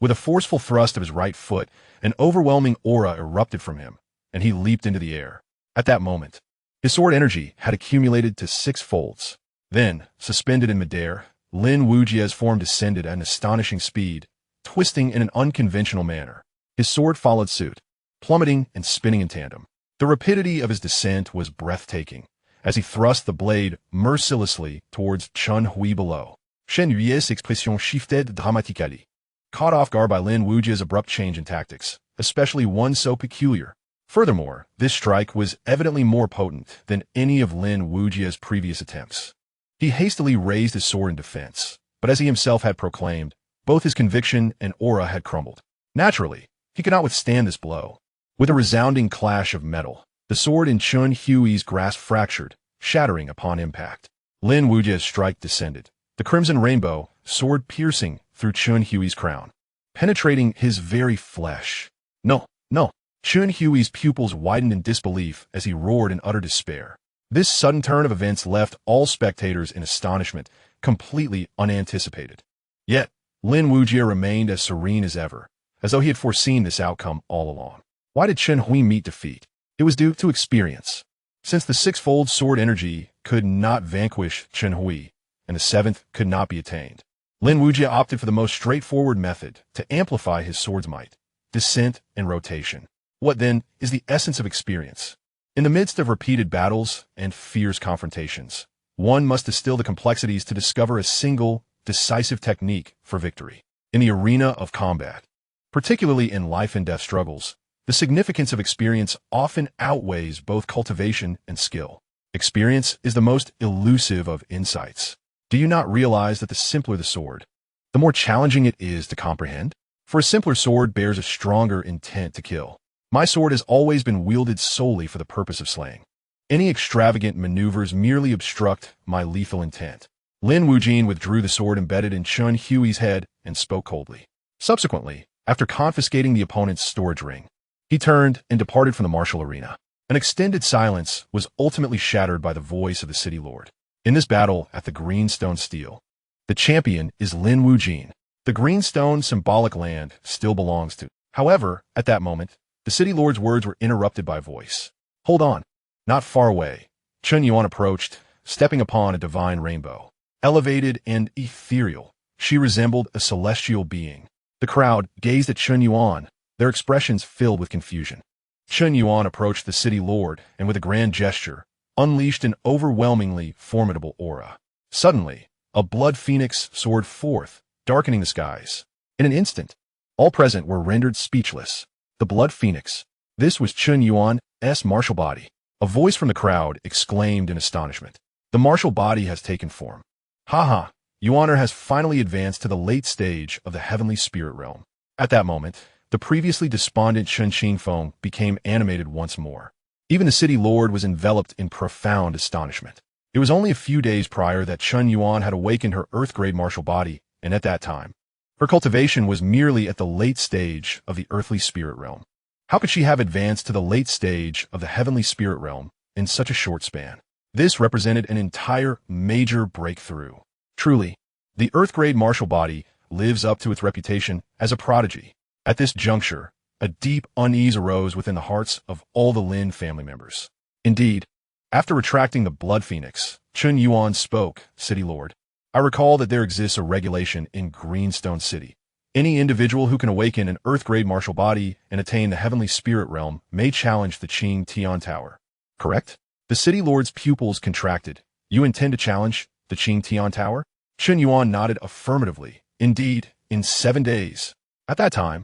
with a forceful thrust of his right foot, an overwhelming aura erupted from him, and he leaped into the air. At that moment, His sword energy had accumulated to 6 folds. Then, suspended in midair, Lin Wuyi's form descended at an astonishing speed, twisting in an unconventional manner. His sword followed suit, plummeting and spinning in tandem. The rapidity of his descent was breathtaking, as he thrust the blade mercilessly towards Chen Hui below. Shen Yui's expression shifted dramatically. Caught off guard by Lin Wuyi's abrupt change in tactics, especially one so peculiar. Furthermore, this strike was evidently more potent than any of Lin Wuyi's previous attempts. He hastily raised his sword in defense, but as he himself had proclaimed, both his conviction and aura had crumbled. Naturally, he could not withstand this blow. With a resounding clash of metal, the sword in Chen Hui's grasp fractured, shattering upon impact. Lin Wuyi's strike descended, the crimson rainbow sword piercing through Chen Hui's crown, penetrating his very flesh. No, no. Chen Hui's pupils widened in disbelief as he roared in utter despair. This sudden turn of events left all spectators in astonishment, completely unanticipated. Yet, Lin Wuyi remained as serene as ever, as though he had foreseen this outcome all along. Why did Chen Hui meet defeat? It was due to experience. Since the 6-fold sword energy could not vanquish Chen Hui, and the 7th could not be attained, Lin Wuyi opted for the most straightforward method to amplify his sword's might: descent and rotation. What, then, is the essence of experience? In the midst of repeated battles and fierce confrontations, one must distill the complexities to discover a single, decisive technique for victory. In the arena of combat, particularly in life and death struggles, the significance of experience often outweighs both cultivation and skill. Experience is the most elusive of insights. Do you not realize that the simpler the sword, the more challenging it is to comprehend? For a simpler sword bears a stronger intent to kill. My sword has always been wielded solely for the purpose of slaying. Any extravagant maneuvers merely obstruct my lethal intent. Lin Wuyi withdrew the sword embedded in Chen Hui's head and spoke coldly. Subsequently, after confiscating the opponent's storage ring, he turned and departed from the martial arena. An extended silence was ultimately shattered by the voice of the city lord. In this battle at the Greenstone Steel, the champion is Lin Wuyi. The Greenstone symbolic land still belongs to. However, at that moment, the city lord's words were interrupted by a voice. Hold on. Not far away, Chen Yuan approached, stepping upon a divine rainbow. Elevated and ethereal, she resembled a celestial being. The crowd gazed at Chen Yuan, their expressions filled with confusion. Chen Yuan approached the city lord and with a grand gesture, unleashed an overwhelmingly formidable aura. Suddenly, a blood phoenix soared forth, darkening the skies. In an instant, all present were rendered speechless. The blood phoenix. This was Chen Yuan's martial body. A voice from the crowd exclaimed in astonishment. The martial body has taken form. Ha! Yuaner has finally advanced to the late stage of the heavenly spirit realm. At that moment, the previously despondent Chen Qingfeng became animated once more. Even the city lord was enveloped in profound astonishment. It was only a few days prior that Chen Yuan had awakened her earth-grade martial body, and at that time, her cultivation was merely at the late stage of the earthly spirit realm. How could she have advanced to the late stage of the heavenly spirit realm in such a short span? This represented an entire major breakthrough. Truly, the earth-grade martial body lives up to its reputation as a prodigy. At this juncture, a deep unease arose within the hearts of all the Lin family members. Indeed, after retracting the blood phoenix, Chen Yuan spoke, City Lord. I recall that there exists a regulation in Greenstone City. Any individual who can awaken an earth-grade martial body and attain the heavenly spirit realm may challenge the Qing Tian Tower. Correct? The city lord's pupils contracted. You intend to challenge the Qing Tian Tower? Chen Yuan nodded affirmatively. Indeed, in 7 days. At that time,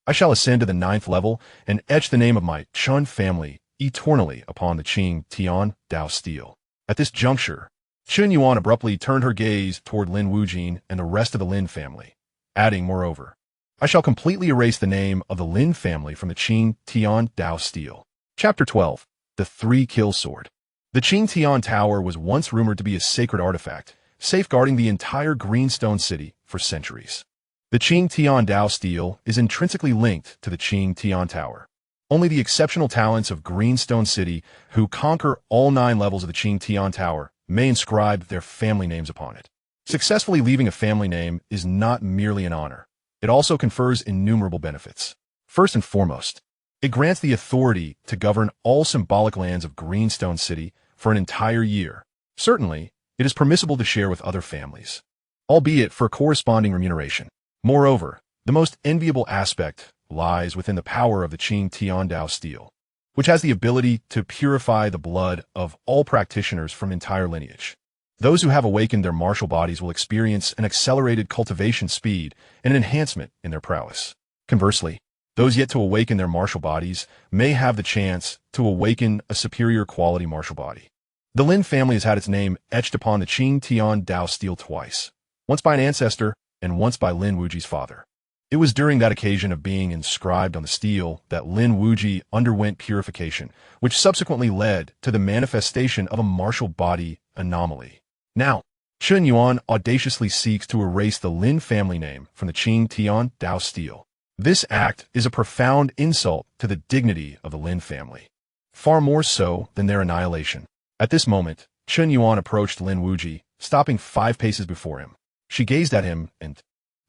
I shall ascend to the 9th level and etch the name of my Chen family eternally upon the Qing Tian Dao Steel. At this juncture, Chen Yuan abruptly turned her gaze toward Lin Wuyi and the rest of the Lin family, adding, moreover, I shall completely erase the name of the Lin family from the Qing Tian Dao Steel. Chapter 12. The 3-Kill Sword. The Qing Tian Tower was once rumored to be a sacred artifact, safeguarding the entire Greenstone City for centuries. The Qing Tian Dao Steel is intrinsically linked to the Qing Tian Tower. Only the exceptional talents of Greenstone City, who conquer all 9 levels of the Qing Tian Tower, may inscribe their family names upon it. Successfully leaving a family name is not merely an honor. It also confers innumerable benefits. First and foremost, it grants the authority to govern all symbolic lands of Greenstone City for an entire year. Certainly, it is permissible to share with other families, albeit for corresponding remuneration. Moreover, the most enviable aspect lies within the power of the Qing Tian Dao steel, which has the ability to purify the blood of all practitioners from entire lineage. Those who have awakened their martial bodies will experience an accelerated cultivation speed and an enhancement in their prowess. Conversely, those yet to awaken their martial bodies may have the chance to awaken a superior quality martial body. The Lin family has had its name etched upon the Qing Tian Dao steel twice, once by an ancestor and once by Lin Wuyi's father. It was during that occasion of being inscribed on the steel that Lin Wuyi underwent purification, which subsequently led to the manifestation of a martial body anomaly. Now, Chen Yuan audaciously seeks to erase the Lin family name from the Qing Tian Dao steel. This act is a profound insult to the dignity of the Lin family, far more so than their annihilation. At this moment, Chen Yuan approached Lin Wuyi, stopping 5 paces before him. She gazed at him and,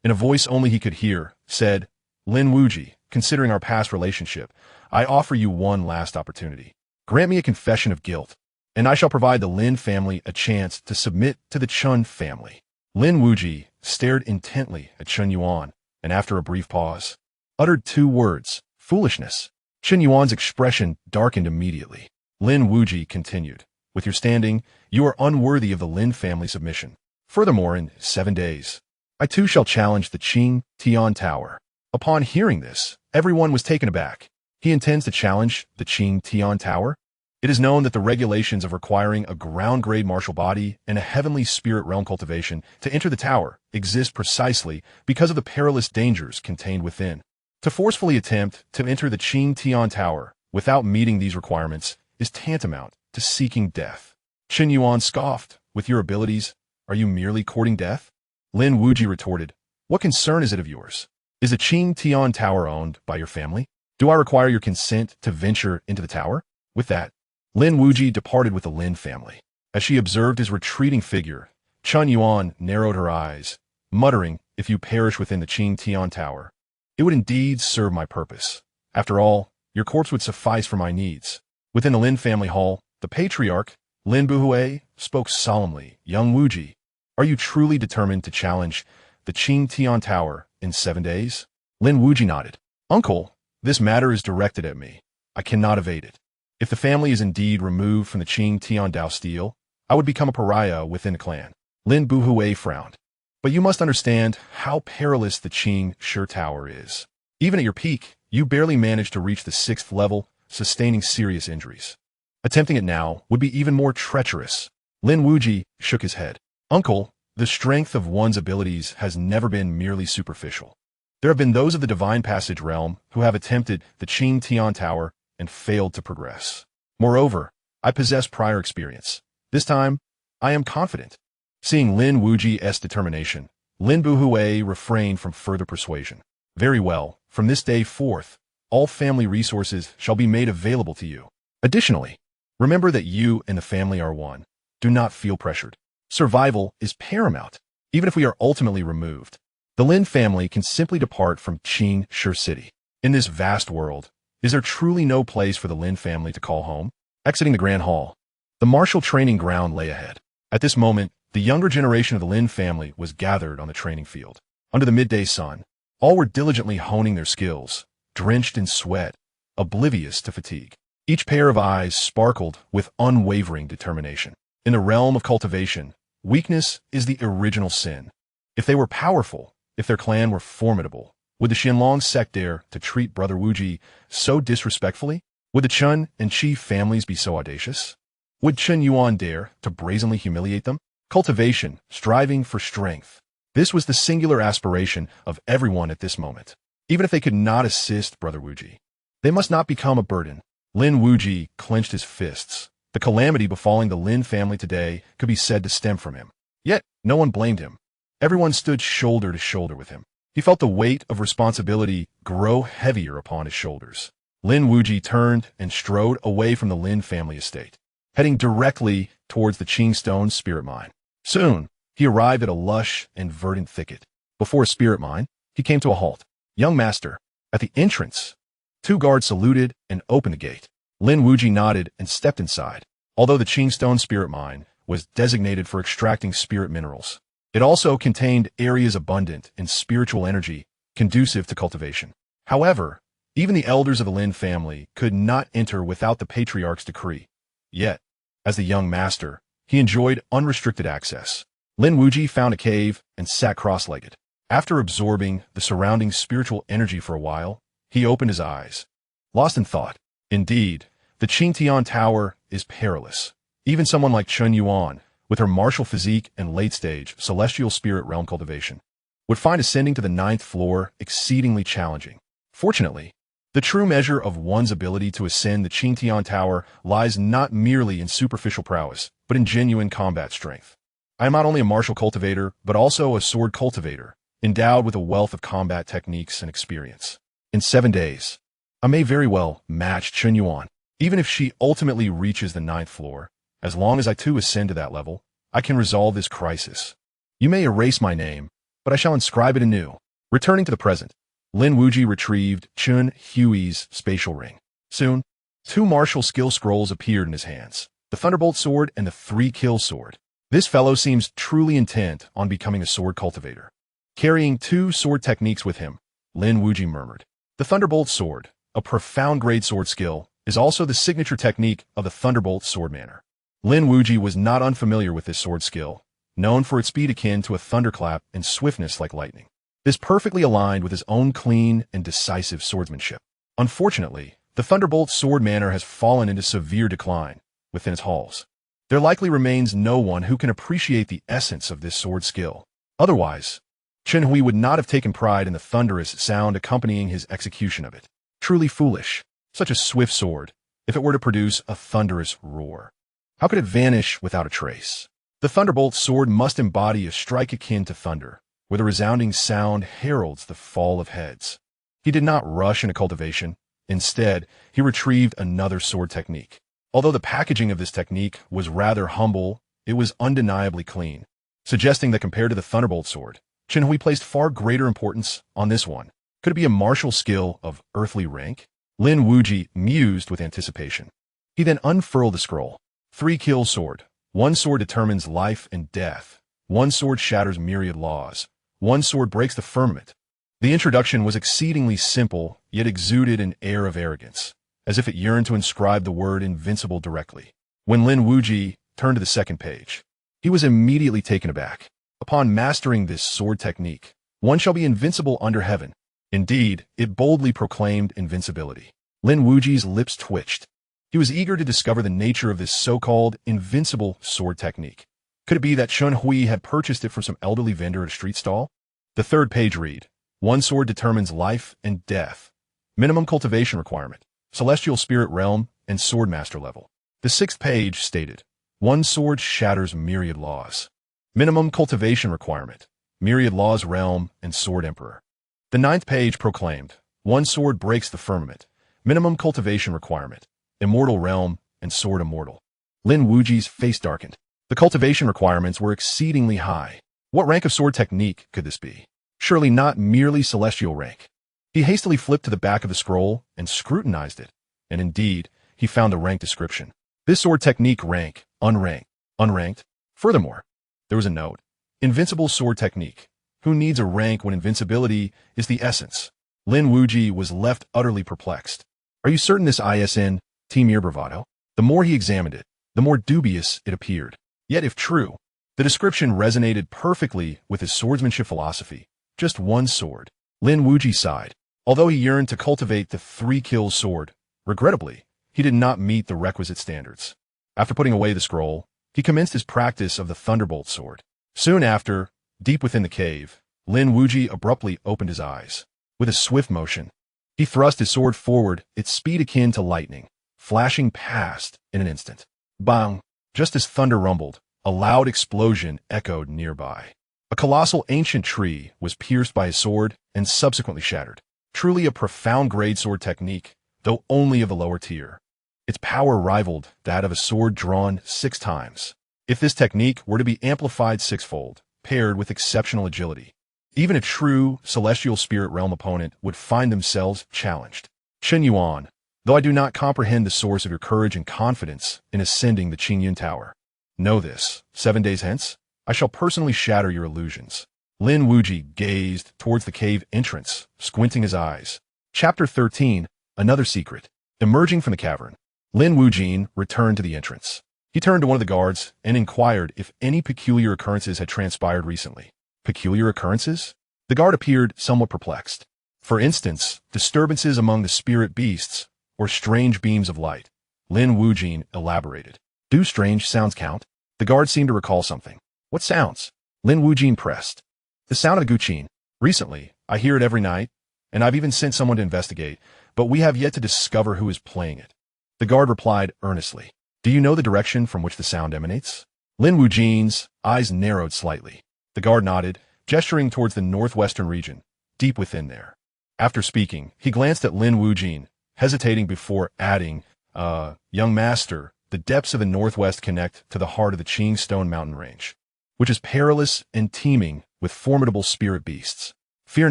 in a voice only he could hear, said, "Lin Wuyi, considering our past relationship, I offer you one last opportunity. Grant me a confession of guilt, and I shall provide the Lin family a chance to submit to the Chen family." Lin Wuyi stared intently at Chen Yuan, and after a brief pause, uttered 2 words, "Foolishness." Chen Yuan's expression darkened immediately. Lin Wuyi continued, "With your standing, you are unworthy of the Lin family submission. Furthermore, in 7 days, I too shall challenge the Qing Tian Tower." Upon hearing this, everyone was taken aback. He intends to challenge the Qing Tian Tower? It is known that the regulations of requiring a ground-grade martial body and a heavenly spirit realm cultivation to enter the tower exist precisely because of the perilous dangers contained within. To forcefully attempt to enter the Qing Tian Tower without meeting these requirements is tantamount to seeking death. Chen Yuan scoffed, "With your abilities, are you merely courting death?" Lin Wuyi retorted, "What concern is it of yours? Is the Qing Tian Tower owned by your family? Do I require your consent to venture into the tower?" With that, Lin Wuyi departed with the Lin family. As she observed his retreating figure, Chen Yuan narrowed her eyes, muttering, "If you perish within the Qing Tian Tower, it would indeed serve my purpose. After all, your corpse would suffice for my needs." Within the Lin family hall, the patriarch, Lin Wuyi, spoke solemnly. "Young Wuyi, are you truly determined to challenge the Qing Tian Tower in 7 days?" Lin Wuyi nodded. "Uncle, this matter is directed at me. I cannot evade it. If the family is indeed removed from the Qing Tian Dao steel, I would become a pariah within the clan." Lin Wuyi frowned. "But you must understand how perilous the Qing Shi Tower is. Even at your peak, you barely managed to reach the 6th level, sustaining serious injuries. Attempting it now would be even more treacherous." Lin Wuyi shook his head. "Uncle, the strength of one's abilities has never been merely superficial. There have been those of the Divine Passage realm who have attempted the Qing Tian Tower and failed to progress. Moreover, I possess prior experience. This time, I am confident." Seeing Lin Wuyi's determination, Lin Wuyi refrained from further persuasion. "Very well, from this day forth, all family resources shall be made available to you. Additionally, remember that you and the family are one. Do not feel pressured. Survival is paramount, even if we are ultimately removed. The Lin family can simply depart from Qing Shi City. In this vast world, is there truly no place for the Lin family to call home?" Exiting the Grand Hall, the martial training ground lay ahead. At this moment, the younger generation of the Lin family was gathered on the training field. Under the midday sun, all were diligently honing their skills, drenched in sweat, oblivious to fatigue. Each pair of eyes sparkled with unwavering determination. In the realm of cultivation, weakness is the original sin. If they were powerful, if their clan were formidable, would the Xianlong sect dare to treat Brother Wuyi so disrespectfully? Would the Chen and Qi families be so audacious? Would Chen Yuan dare to brazenly humiliate them? Cultivation, striving for strength. This was the singular aspiration of everyone at this moment. Even if they could not assist Brother Wuyi, they must not become a burden. Lin Wuyi clenched his fists. The calamity befalling the Lin family today could be said to stem from him. Yet, no one blamed him. Everyone stood shoulder to shoulder with him. He felt the weight of responsibility grow heavier upon his shoulders. Lin Wuyi turned and strode away from the Lin family estate, heading directly towards the Qing Stone spirit mine. Soon, he arrived at a lush and verdant thicket. Before a spirit mine, he came to a halt. "Young master." At the entrance, 2 guards saluted and opened the gate. Lin Wuyi nodded and stepped inside. although the Qingstone spirit mine was designated for extracting spirit minerals. It also contained areas abundant in spiritual energy, conducive to cultivation. However, even the elders of the Lin family could not enter without the patriarch's decree. Yet, as the young master, he enjoyed unrestricted access. Lin Wuyi found a cave and sat cross-legged. After absorbing the surrounding spiritual energy for a while, he opened his eyes, lost in thought. Indeed, the Qingtian Tower is perilous. Even someone like Chen Yuan, with her martial physique and late-stage celestial spirit realm cultivation, would find ascending to the 9th floor exceedingly challenging. Fortunately, the true measure of one's ability to ascend the Qingtian Tower lies not merely in superficial prowess, but in genuine combat strength. I am not only a martial cultivator, but also a sword cultivator, endowed with a wealth of combat techniques and experience. In 7 days, I may very well match Chen Yuan. Even if she ultimately reaches the 9th floor, as long as I too ascend to that level, I can resolve this crisis. You may erase my name, but I shall inscribe it anew. Returning to the present, Lin Wuyi retrieved Chen Hui's spatial ring. Soon, 2 martial skill scrolls appeared in his hands, the Thunderbolt Sword and the 3-Kill Sword. This fellow seems truly intent on becoming a sword cultivator. Carrying 2 sword techniques with him, Lin Wuyi murmured. The Thunderbolt Sword, a profound grade sword skill, is also the signature technique of the Thunderbolt Sword manner. Lin Wuyi was not unfamiliar with this sword skill, known for its speed akin to a thunderclap and swiftness like lightning. This perfectly aligned with his own clean and decisive swordsmanship. Unfortunately, the Thunderbolt Sword manner has fallen into severe decline within its halls. There likely remains no one who can appreciate the essence of this sword skill. Otherwise, Chen Hui would not have taken pride in the thunderous sound accompanying his execution of it. Truly foolish, such a swift sword, if it were to produce a thunderous roar. How could it vanish without a trace? The Thunderbolt Sword must embody a strike akin to thunder, where the resounding sound heralds the fall of heads. He did not rush into cultivation. Instead, he retrieved another sword technique. Although the packaging of this technique was rather humble, it was undeniably clean, suggesting that compared to the Thunderbolt Sword, Chen Hui placed far greater importance on this one. Could it be a martial skill of earthly rank? Lin Wuyi mused with anticipation. He then unfurled the scroll. 3-Kill Sword. 1 sword determines life and death. 1 sword shatters myriad laws. 1 sword breaks the firmament. The introduction was exceedingly simple, yet exuded an air of arrogance, as if it yearned to inscribe the word invincible directly. When Lin Wuyi turned to the 2nd page, he was immediately taken aback. Upon mastering this sword technique, one shall be invincible under heaven. Indeed, it boldly proclaimed invincibility. Lin Wuyi's lips twitched. He was eager to discover the nature of this so-called invincible sword technique. Could it be that Chen Hui had purchased it from some elderly vendor at a street stall? The 3rd page read, 1 sword determines life and death. Minimum cultivation requirement, celestial spirit realm, and sword master level. The 6th page stated, 1 sword shatters myriad laws. Minimum cultivation requirement, myriad laws realm, and sword emperor. The 9th page proclaimed, 1 sword breaks the firmament. Minimum cultivation requirement, immortal realm, and sword immortal. Lin Wuyi's face darkened. The cultivation requirements were exceedingly high. What rank of sword technique could this be? Surely not merely celestial rank. He hastily flipped to the back of the scroll and scrutinized it, and indeed, he found a rank description. This sword technique rank, unranked, unranked. Furthermore, there was a note. Invincible sword technique. Who needs a rank when invincibility is the essence? Lin Wuyi was left utterly perplexed. Are you certain this ISN, mere bravado? The more he examined it, the more dubious it appeared. Yet if true, the description resonated perfectly with his swordsmanship philosophy. Just 1 sword. Lin Wuyi sighed. Although he yearned to cultivate the 3-Kill Sword, regrettably, he did not meet the requisite standards. After putting away the scroll, he commenced his practice of the Thunderbolt Sword. Soon after, deep within the cave, Lin Wuyi abruptly opened his eyes. With a swift motion, he thrust his sword forward, its speed akin to lightning, flashing past in an instant. Bang! Just as thunder rumbled, a loud explosion echoed nearby. A colossal ancient tree was pierced by his sword and subsequently shattered. Truly a profound grade sword technique, though only of the lower tier. Its power rivaled that of a sword drawn 6 times. If this technique were to be amplified 6-fold, paired with exceptional agility, even a true celestial spirit realm opponent would find themselves challenged. Chen Yuan, though I do not comprehend the source of your courage and confidence in ascending the Qingyun Tower. Know this, 7 days hence, I shall personally shatter your illusions. Lin Wuyi gazed towards the cave entrance, squinting his eyes. Chapter 13, Another Secret. Emerging from the cavern, Lin Wuyi returned to the entrance. He turned to one of the guards and inquired if any peculiar occurrences had transpired recently. Peculiar occurrences? The guard appeared somewhat perplexed. For instance, disturbances among the spirit beasts, or strange beams of light. Lin Wuyi elaborated. Do strange sounds count? The guard seemed to recall something. What sounds? Lin Wuyi pressed. The sound of the guqin. Recently, I hear it every night, and I've even sent someone to investigate, but we have yet to discover who is playing it. The guard replied earnestly. Do you know the direction from which the sound emanates? Lin Wuyi's eyes narrowed slightly. The guard nodded, gesturing towards the northwestern region, deep within there. After speaking, he glanced at Lin Wuyi, hesitating before adding, young master, the depths of the northwest connect to the heart of the Qingstone mountain range, which is perilous and teeming with formidable spirit beasts. Fear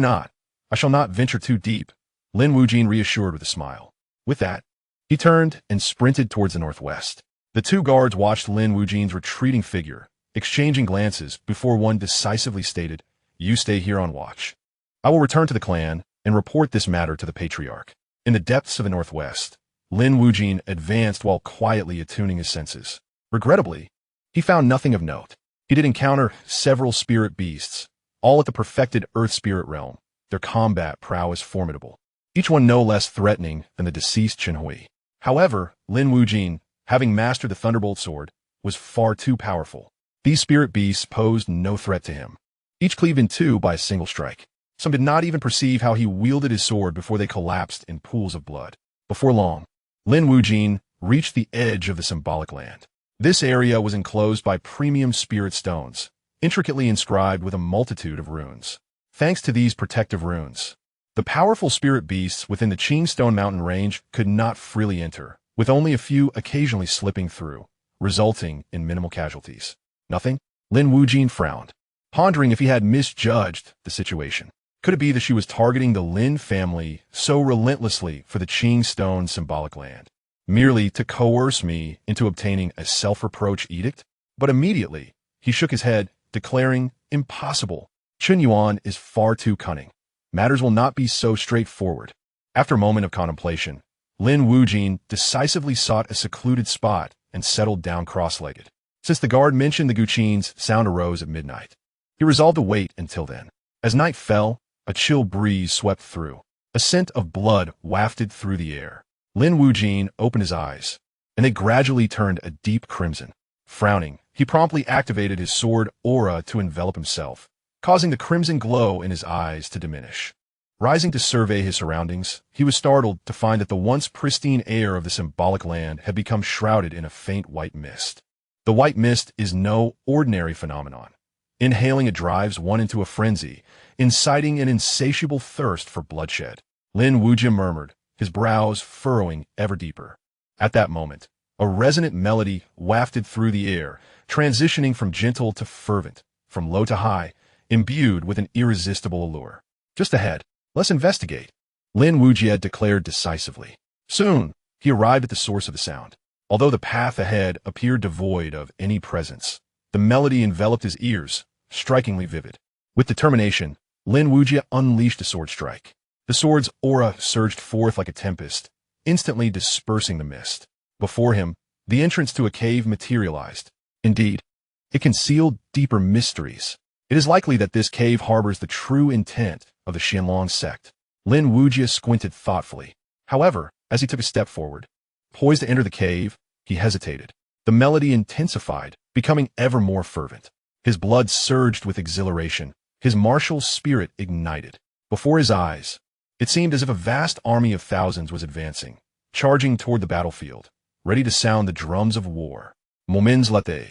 not, I shall not venture too deep, Lin Wuyi reassured with a smile. With that, he turned and sprinted towards the northwest. The two guards watched Lin Wuyi's retreating figure, exchanging glances before one decisively stated, You stay here on watch. I will return to the clan and report this matter to the patriarch. In the depths of the northwest, Lin Wuyi advanced while quietly attuning his senses. Regrettably, he found nothing of note. He did encounter several spirit beasts, all at the perfected earth spirit realm, their combat prowess formidable, each one no less threatening than the deceased Hui. However, Lin Wuyi, having mastered the Thunderbolt sword, was far too powerful. These spirit beasts posed no threat to him, each cleaved in two by a single strike. Some did not even perceive how he wielded his sword before they collapsed in pools of blood. Before long, Lin Wuyi reached the edge of the symbolic land. This area was enclosed by premium spirit stones, intricately inscribed with a multitude of runes. Thanks to these protective runes, the powerful spirit beasts within the Qingstone mountain range could not freely enter, with only a few occasionally slipping through, resulting in minimal casualties. Nothing? Lin Wuyi frowned, pondering if he had misjudged the situation. Could it be that she was targeting the Lin family so relentlessly for the Qingstone symbolic land, merely to coerce me into obtaining a self-reproach edict? But immediately, he shook his head, declaring, Impossible. Chen Yuan is far too cunning. Matters will not be so straightforward. After a moment of contemplation, Lin Wuyi decisively sought a secluded spot and settled down cross-legged. Since the guard mentioned the guqin's sound arose at midnight, he resolved to wait until then. As night fell, a chill breeze swept through. A scent of blood wafted through the air. Lin Wuyi opened his eyes, and they gradually turned a deep crimson. Frowning, he promptly activated his sword aura to envelop himself, causing the crimson glow in his eyes to diminish. Rising to survey his surroundings, he was startled to find that the once pristine air of the symbolic land had become shrouded in a faint white mist. The white mist is no ordinary phenomenon. Inhaling it drives one into a frenzy, inciting an insatiable thirst for bloodshed. Lin Wuyi murmured, his brows furrowing ever deeper. At that moment, a resonant melody wafted through the air, transitioning from gentle to fervent, from low to high, imbued with an irresistible allure. Just ahead, let's investigate, Lin Wuyi declared decisively. Soon, he arrived at the source of the sound. Although the path ahead appeared devoid of any presence, the melody enveloped his ears, strikingly vivid. With determination, Lin Wuyi unleashed a sword strike. The sword's aura surged forth like a tempest, instantly dispersing the mist. Before him, the entrance to a cave materialized. Indeed, it concealed deeper mysteries. It is likely that this cave harbors the true intent of the Xianlong sect. Lin Wuyi squinted thoughtfully. However, as he took a step forward, poised to enter the cave, he hesitated. The melody intensified, becoming ever more fervent. His blood surged with exhilaration. His martial spirit ignited. Before his eyes, it seemed as if a vast army of thousands was advancing, charging toward the battlefield, ready to sound the drums of war. Moments later,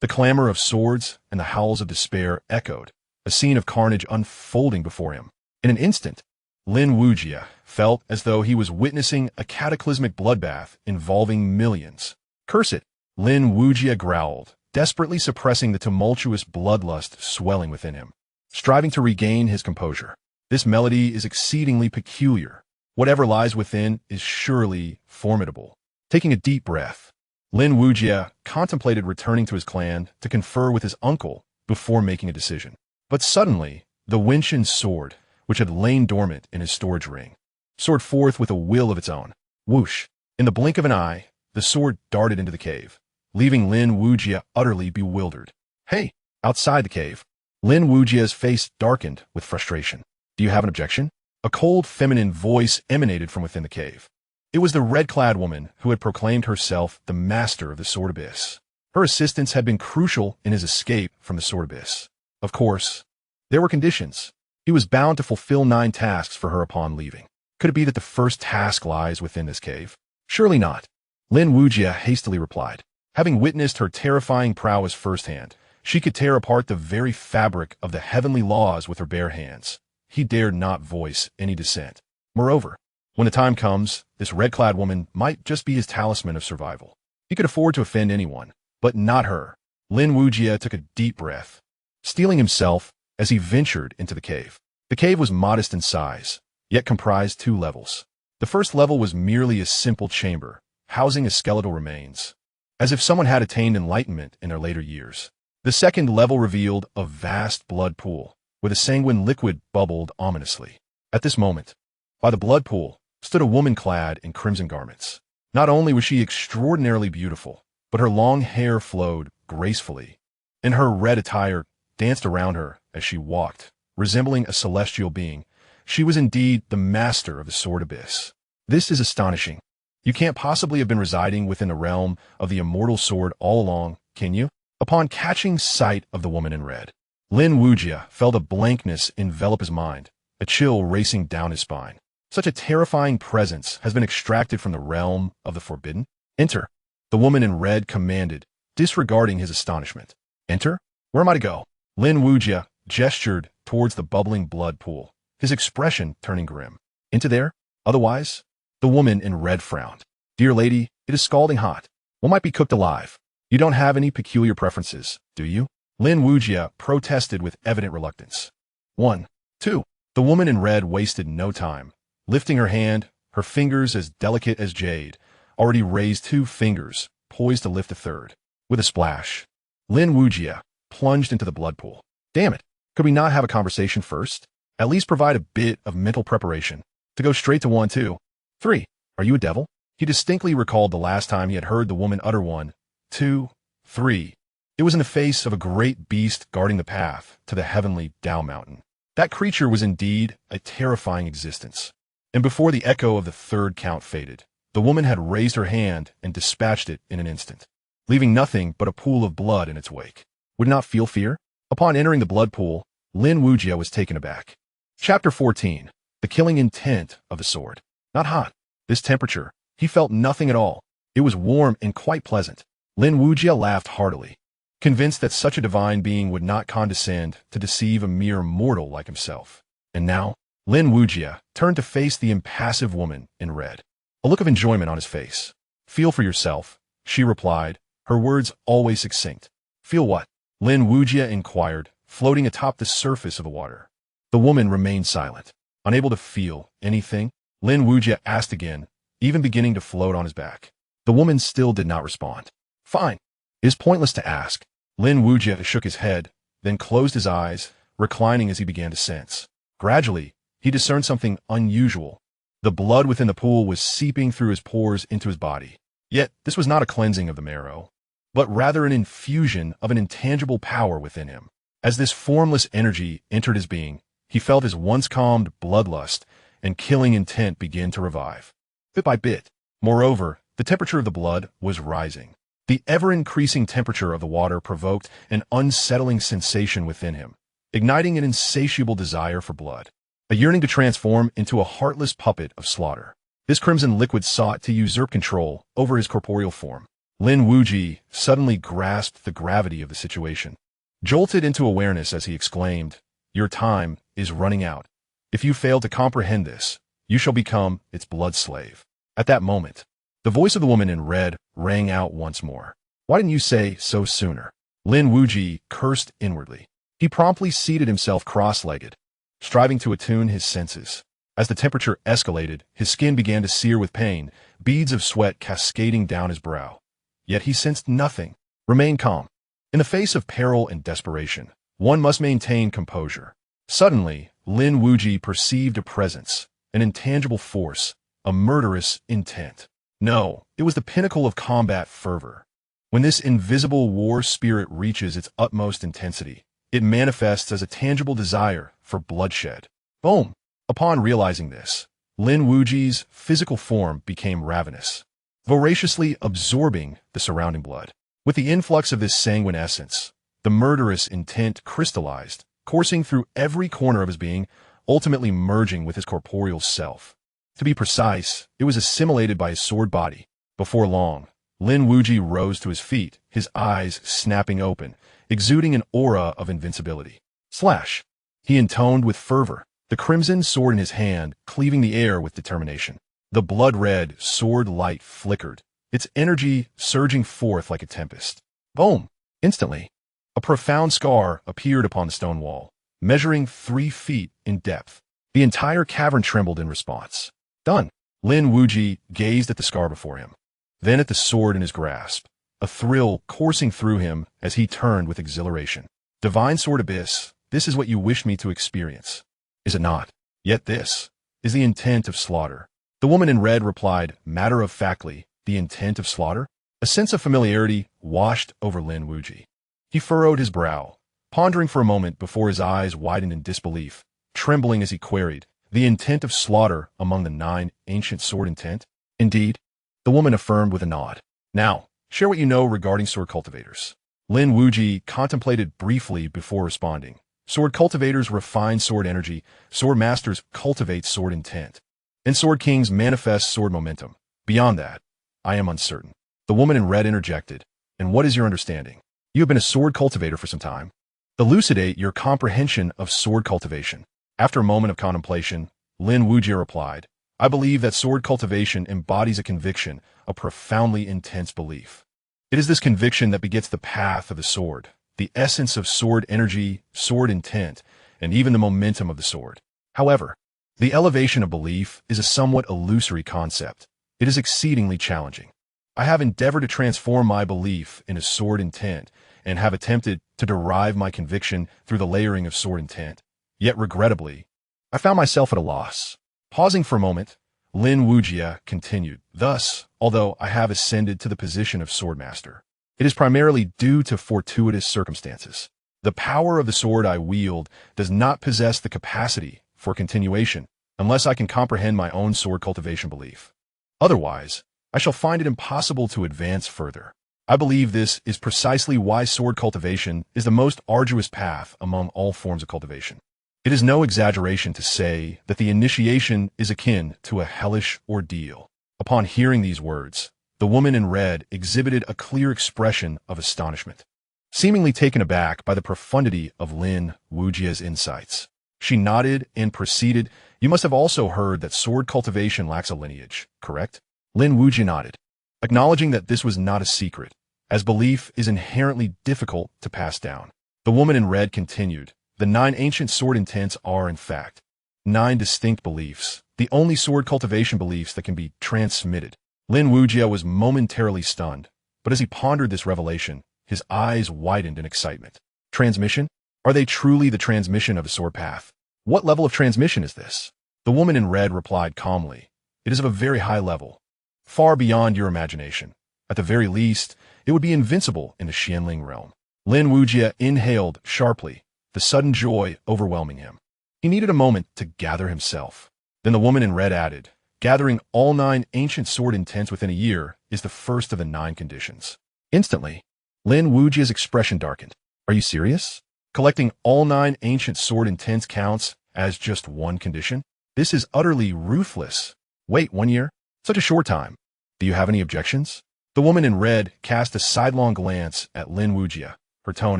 the clamor of swords and the howls of despair echoed, a scene of carnage unfolding before him. In an instant, Lin Wuyi felt as though he was witnessing a cataclysmic bloodbath involving millions. Curse it, Lin Wuyi growled, desperately suppressing the tumultuous bloodlust swelling within him. Striving to regain his composure, this melody is exceedingly peculiar. Whatever lies within is surely formidable. Taking a deep breath, Lin Wuyi contemplated returning to his clan to confer with his uncle before making a decision. But suddenly, the Wenxian sword, which had lain dormant in his storage ring, soared forth with a will of its own. Whoosh! In the blink of an eye, the sword darted into the cave, leaving Lin Wuyi utterly bewildered. Hey! Outside the cave, Lin Wuyi's face darkened with frustration. Do you have an objection? A cold, feminine voice emanated from within the cave. It was the red-clad woman who had proclaimed herself the master of the Sword Abyss. Her assistance had been crucial in his escape from the Sword Abyss. Of course, there were conditions. He was bound to fulfill 9 tasks for her upon leaving. Could it be that the first task lies within this cave? Surely not. Lin Wuyi hastily replied. Having witnessed her terrifying prowess firsthand, she could tear apart the very fabric of the heavenly laws with her bare hands. He dared not voice any dissent. Moreover, when the time comes, this red-clad woman might just be his talisman of survival. He could afford to offend anyone, but not her. Lin Wuyi took a deep breath, steeling himself as he ventured into the cave. The cave was modest in size, yet comprised 2 levels. The first level was merely a simple chamber, housing his skeletal remains, as if someone had attained enlightenment in their later years. The second level revealed a vast blood pool, where the sanguine liquid bubbled ominously. At this moment, by the blood pool, stood a woman clad in crimson garments. Not only was she extraordinarily beautiful, but her long hair flowed gracefully, and her red attire danced around her as she walked, resembling a celestial being. She was indeed the master of the Sword Abyss. This is astonishing. You can't possibly have been residing within the realm of the immortal sword all along, can you? Upon catching sight of the woman in red, Lin Wuyi felt a blankness envelop his mind, a chill racing down his spine. Such a terrifying presence has been extracted from the realm of the forbidden. Enter, the woman in red commanded, disregarding his astonishment. Enter? Where am I to go? Lin Wuyi gestured towards the bubbling blood pool, his expression turning grim. Into there? Otherwise? The woman in red frowned. Dear lady, it is scalding hot. One might be cooked alive. You don't have any peculiar preferences, do you? Lin Wuyi protested with evident reluctance. 1, 2. The woman in red wasted no time. Lifting her hand, her fingers as delicate as jade, already raised 2 fingers, poised to lift a third. With a splash, Lin Wuyi plunged into the blood pool. Damn it, could we not have a conversation first? At least provide a bit of mental preparation. To go straight to 1, 2, 3. Are you a devil? He distinctly recalled the last time he had heard the woman utter 1, 2, 3. It was in the face of a great beast guarding the path to the Heavenly Dao Mountain. That creature was indeed a terrifying existence. And before the echo of the 3rd count faded, the woman had raised her hand and dispatched it in an instant, leaving nothing but a pool of blood in its wake. Would not feel fear? Upon entering the blood pool, Lin Wuyi was taken aback. Chapter 14. The killing intent of the sword. Not hot. This temperature, he felt nothing at all. It was warm and quite pleasant. Lin Wuyi laughed heartily, convinced that such a divine being would not condescend to deceive a mere mortal like himself. And now, Lin Wuyi turned to face the impassive woman in red, a look of enjoyment on his face. Feel for yourself, she replied, her words always succinct. Feel what? Lin Wuyi inquired, floating atop the surface of the water. The woman remained silent, unable to feel anything. Lin Wuyi asked again, even beginning to float on his back. The woman still did not respond. Fine. It is pointless to ask. Lin Wuyi shook his head, then closed his eyes, reclining as he began to sense. Gradually, he discerned something unusual. The blood within the pool was seeping through his pores into his body. Yet, this was not a cleansing of the marrow, but rather an infusion of an intangible power within him. As this formless energy entered his being, he felt his once calmed bloodlust and killing intent begin to revive. Bit by bit. Moreover, the temperature of the blood was rising. The ever-increasing temperature of the water provoked an unsettling sensation within him, igniting an insatiable desire for blood, a yearning to transform into a heartless puppet of slaughter. This crimson liquid sought to usurp control over his corporeal form. Lin Wuyi suddenly grasped the gravity of the situation, jolted into awareness as he exclaimed, "Your time is running out. If you fail to comprehend this, you shall become its blood slave." At that moment, the voice of the woman in red rang out once more. "Why didn't you say so sooner?" Lin Wuyi cursed inwardly. He promptly seated himself cross-legged, striving to attune his senses. As the temperature escalated, his skin began to sear with pain, beads of sweat cascading down his brow. Yet he sensed nothing. Remain calm. In the face of peril and desperation, one must maintain composure. Suddenly, Lin Wuyi perceived a presence, an intangible force, a murderous intent. No, it was the pinnacle of combat fervor. When this invisible war spirit reaches its utmost intensity, it manifests as a tangible desire for bloodshed. Boom! Upon realizing this, Lin Wuyi's physical form became ravenous, voraciously absorbing the surrounding blood. With the influx of this sanguine essence, the murderous intent crystallized, coursing through every corner of his being, ultimately merging with his corporeal self. To be precise, it was assimilated by his sword body. Before long, Lin Wuyi rose to his feet, his eyes snapping open, exuding an aura of invincibility. Slash! He intoned with fervor, the crimson sword in his hand, cleaving the air with determination. The blood-red sword light flickered, its energy surging forth like a tempest. Boom! Instantly, a profound scar appeared upon the stone wall, measuring 3 feet in depth. The entire cavern trembled in response. Done! Lin Wuyi gazed at the scar before him, then at the sword in his grasp, a thrill coursing through him as he turned with exhilaration. Divine Sword Abyss, this is what you wish me to experience, is it not? Yet this is the intent of slaughter. The woman in red replied, matter-of-factly, the intent of slaughter? A sense of familiarity washed over Lin Wuyi. He furrowed his brow, pondering for a moment before his eyes widened in disbelief, trembling as he queried, the intent of slaughter among the 9 ancient sword intent? Indeed, the woman affirmed with a nod. Now, share what you know regarding sword cultivators. Lin Wuyi contemplated briefly before responding. Sword cultivators refine sword energy, sword masters cultivate sword intent, and sword kings manifest sword momentum. Beyond that, I am uncertain. The woman in red interjected, and what is your understanding? You have been a sword cultivator for some time. Elucidate your comprehension of sword cultivation. After a moment of contemplation, Lin Wuyi replied, I believe that sword cultivation embodies a conviction, a profoundly intense belief. It is this conviction that begets the path of the sword, the essence of sword energy, sword intent, and even the momentum of the sword. However, the elevation of belief is a somewhat illusory concept. It is exceedingly challenging. I have endeavored to transform my belief into sword intent and have attempted to derive my conviction through the layering of sword intent. Yet regrettably, I found myself at a loss. Pausing for a moment, Lin Wuyi continued, thus, although I have ascended to the position of swordmaster, it is primarily due to fortuitous circumstances. The power of the sword I wield does not possess the capacity for continuation unless I can comprehend my own sword cultivation belief. Otherwise, I shall find it impossible to advance further. I believe this is precisely why sword cultivation is the most arduous path among all forms of cultivation. It is no exaggeration to say that the initiation is akin to a hellish ordeal. Upon hearing these words, the woman in red exhibited a clear expression of astonishment. Seemingly taken aback by the profundity of Lin Wuyi's insights, she nodded and proceeded, you must have also heard that sword cultivation lacks a lineage, correct? Lin Wuyi nodded, acknowledging that this was not a secret, as belief is inherently difficult to pass down. The woman in red continued, the 9 ancient sword intents are, in fact, 9 distinct beliefs, the only sword cultivation beliefs that can be transmitted. Lin Wuyi was momentarily stunned, but as he pondered this revelation, his eyes widened in excitement. Transmission? Are they truly the transmission of a sword path? What level of transmission is this? The woman in red replied calmly, it is of a very high level, far beyond your imagination. At the very least, it would be invincible in the Xianling realm. Lin Wuyi inhaled sharply, the sudden joy overwhelming him. He needed a moment to gather himself. Then the woman in red added, gathering all 9 ancient sword intents within a year is the first of the 9 conditions. Instantly, Lin Wuyi's expression darkened. Are you serious? Collecting all 9 ancient sword intents counts as just one condition? This is utterly ruthless. Wait, 1 year? Such a short time. Do you have any objections? The woman in red cast a sidelong glance at Lin Wuyi, her tone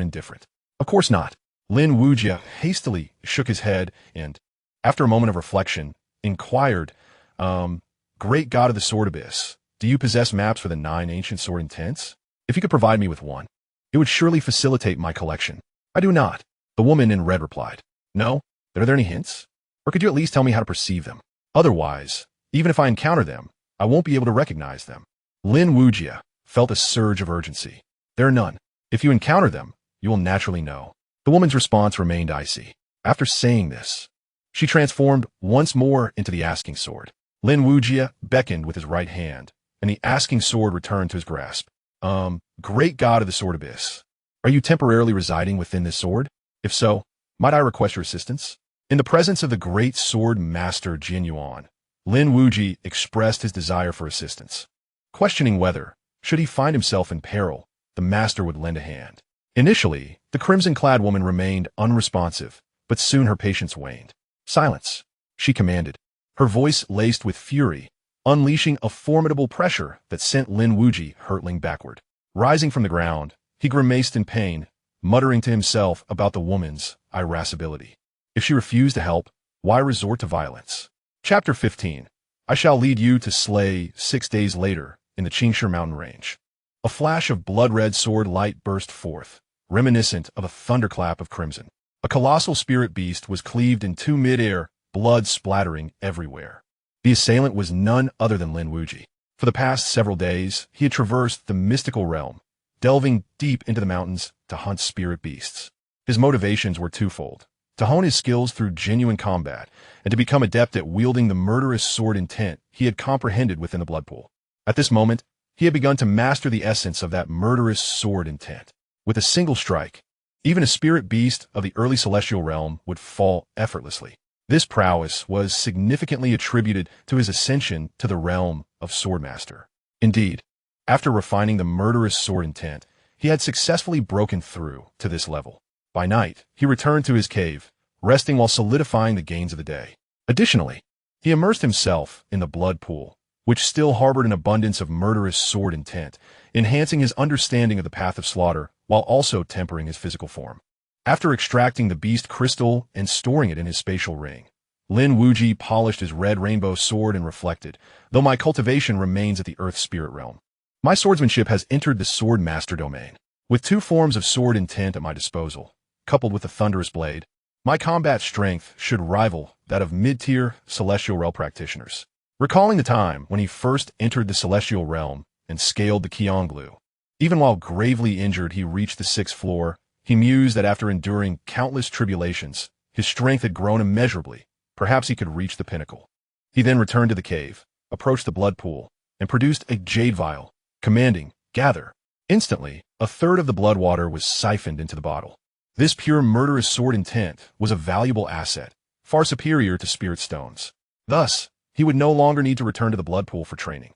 indifferent. Of course not. Lin Wuyi hastily shook his head and, after a moment of reflection, inquired, Great God of the Sword Abyss, do you possess maps for the 9 ancient sword intents? If you could provide me with one, it would surely facilitate my collection. I do not. The woman in red replied. No? Are there any hints? Or could you at least tell me how to perceive them? Otherwise, even if I encounter them, I won't be able to recognize them. Lin Wuyi felt a surge of urgency. There are none. If you encounter them, you will naturally know. The woman's response remained icy. After saying this, she transformed once more into the asking sword. Lin Wuyi beckoned with his right hand, and the asking sword returned to his grasp. Great god of the sword abyss. Are you temporarily residing within this sword? If so, might I request your assistance? In the presence of the great sword master Jianyuan, Lin Wuyi expressed his desire for assistance, questioning whether, should he find himself in peril, the master would lend a hand. Initially, the crimson-clad woman remained unresponsive, but soon her patience waned. Silence, she commanded, her voice laced with fury, unleashing a formidable pressure that sent Lin Wuyi hurtling backward. Rising from the ground, he grimaced in pain, muttering to himself about the woman's irascibility. If she refused to help, why resort to violence? Chapter 15. I shall lead you to slay 6 days later in the Xianxia mountain range. A flash of blood-red sword light burst forth, reminiscent of a thunderclap of crimson. A colossal spirit beast was cleaved in two mid-air, blood splattering everywhere. The assailant was none other than Lin Wuyi. For the past several days, he had traversed the mystical realm, delving deep into the mountains to hunt spirit beasts. His motivations were twofold: to hone his skills through genuine combat, and to become adept at wielding the murderous sword intent he had comprehended within the blood pool. At this moment, he had begun to master the essence of that murderous sword intent. With a single strike, even a spirit beast of the early celestial realm would fall effortlessly. This prowess was significantly attributed to his ascension to the realm of Swordmaster. Indeed, after refining the murderous sword intent, he had successfully broken through to this level. By night, he returned to his cave, resting while solidifying the gains of the day. Additionally, he immersed himself in the blood pool, which still harbored an abundance of murderous sword intent, enhancing his understanding of the path of slaughter while also tempering his physical form. After extracting the beast crystal and storing it in his spatial ring, Lin Wuyi polished his red rainbow sword and reflected, though my cultivation remains at the earth spirit realm. My swordsmanship has entered the sword master domain. With 2 forms of sword intent at my disposal, coupled with a thunderous blade, my combat strength should rival that of mid-tier celestial realm practitioners. Recalling the time when he first entered the celestial realm and scaled the Qianglu, even while gravely injured he reached the 6th floor, he mused that after enduring countless tribulations, his strength had grown immeasurably. Perhaps he could reach the pinnacle. He then returned to the cave, approached the blood pool, and produced a jade vial, commanding, "Gather." Instantly, a third of the blood water was siphoned into the bottle. This pure murderous sword intent was a valuable asset, far superior to spirit stones. Thus, he would no longer need to return to the blood pool for training.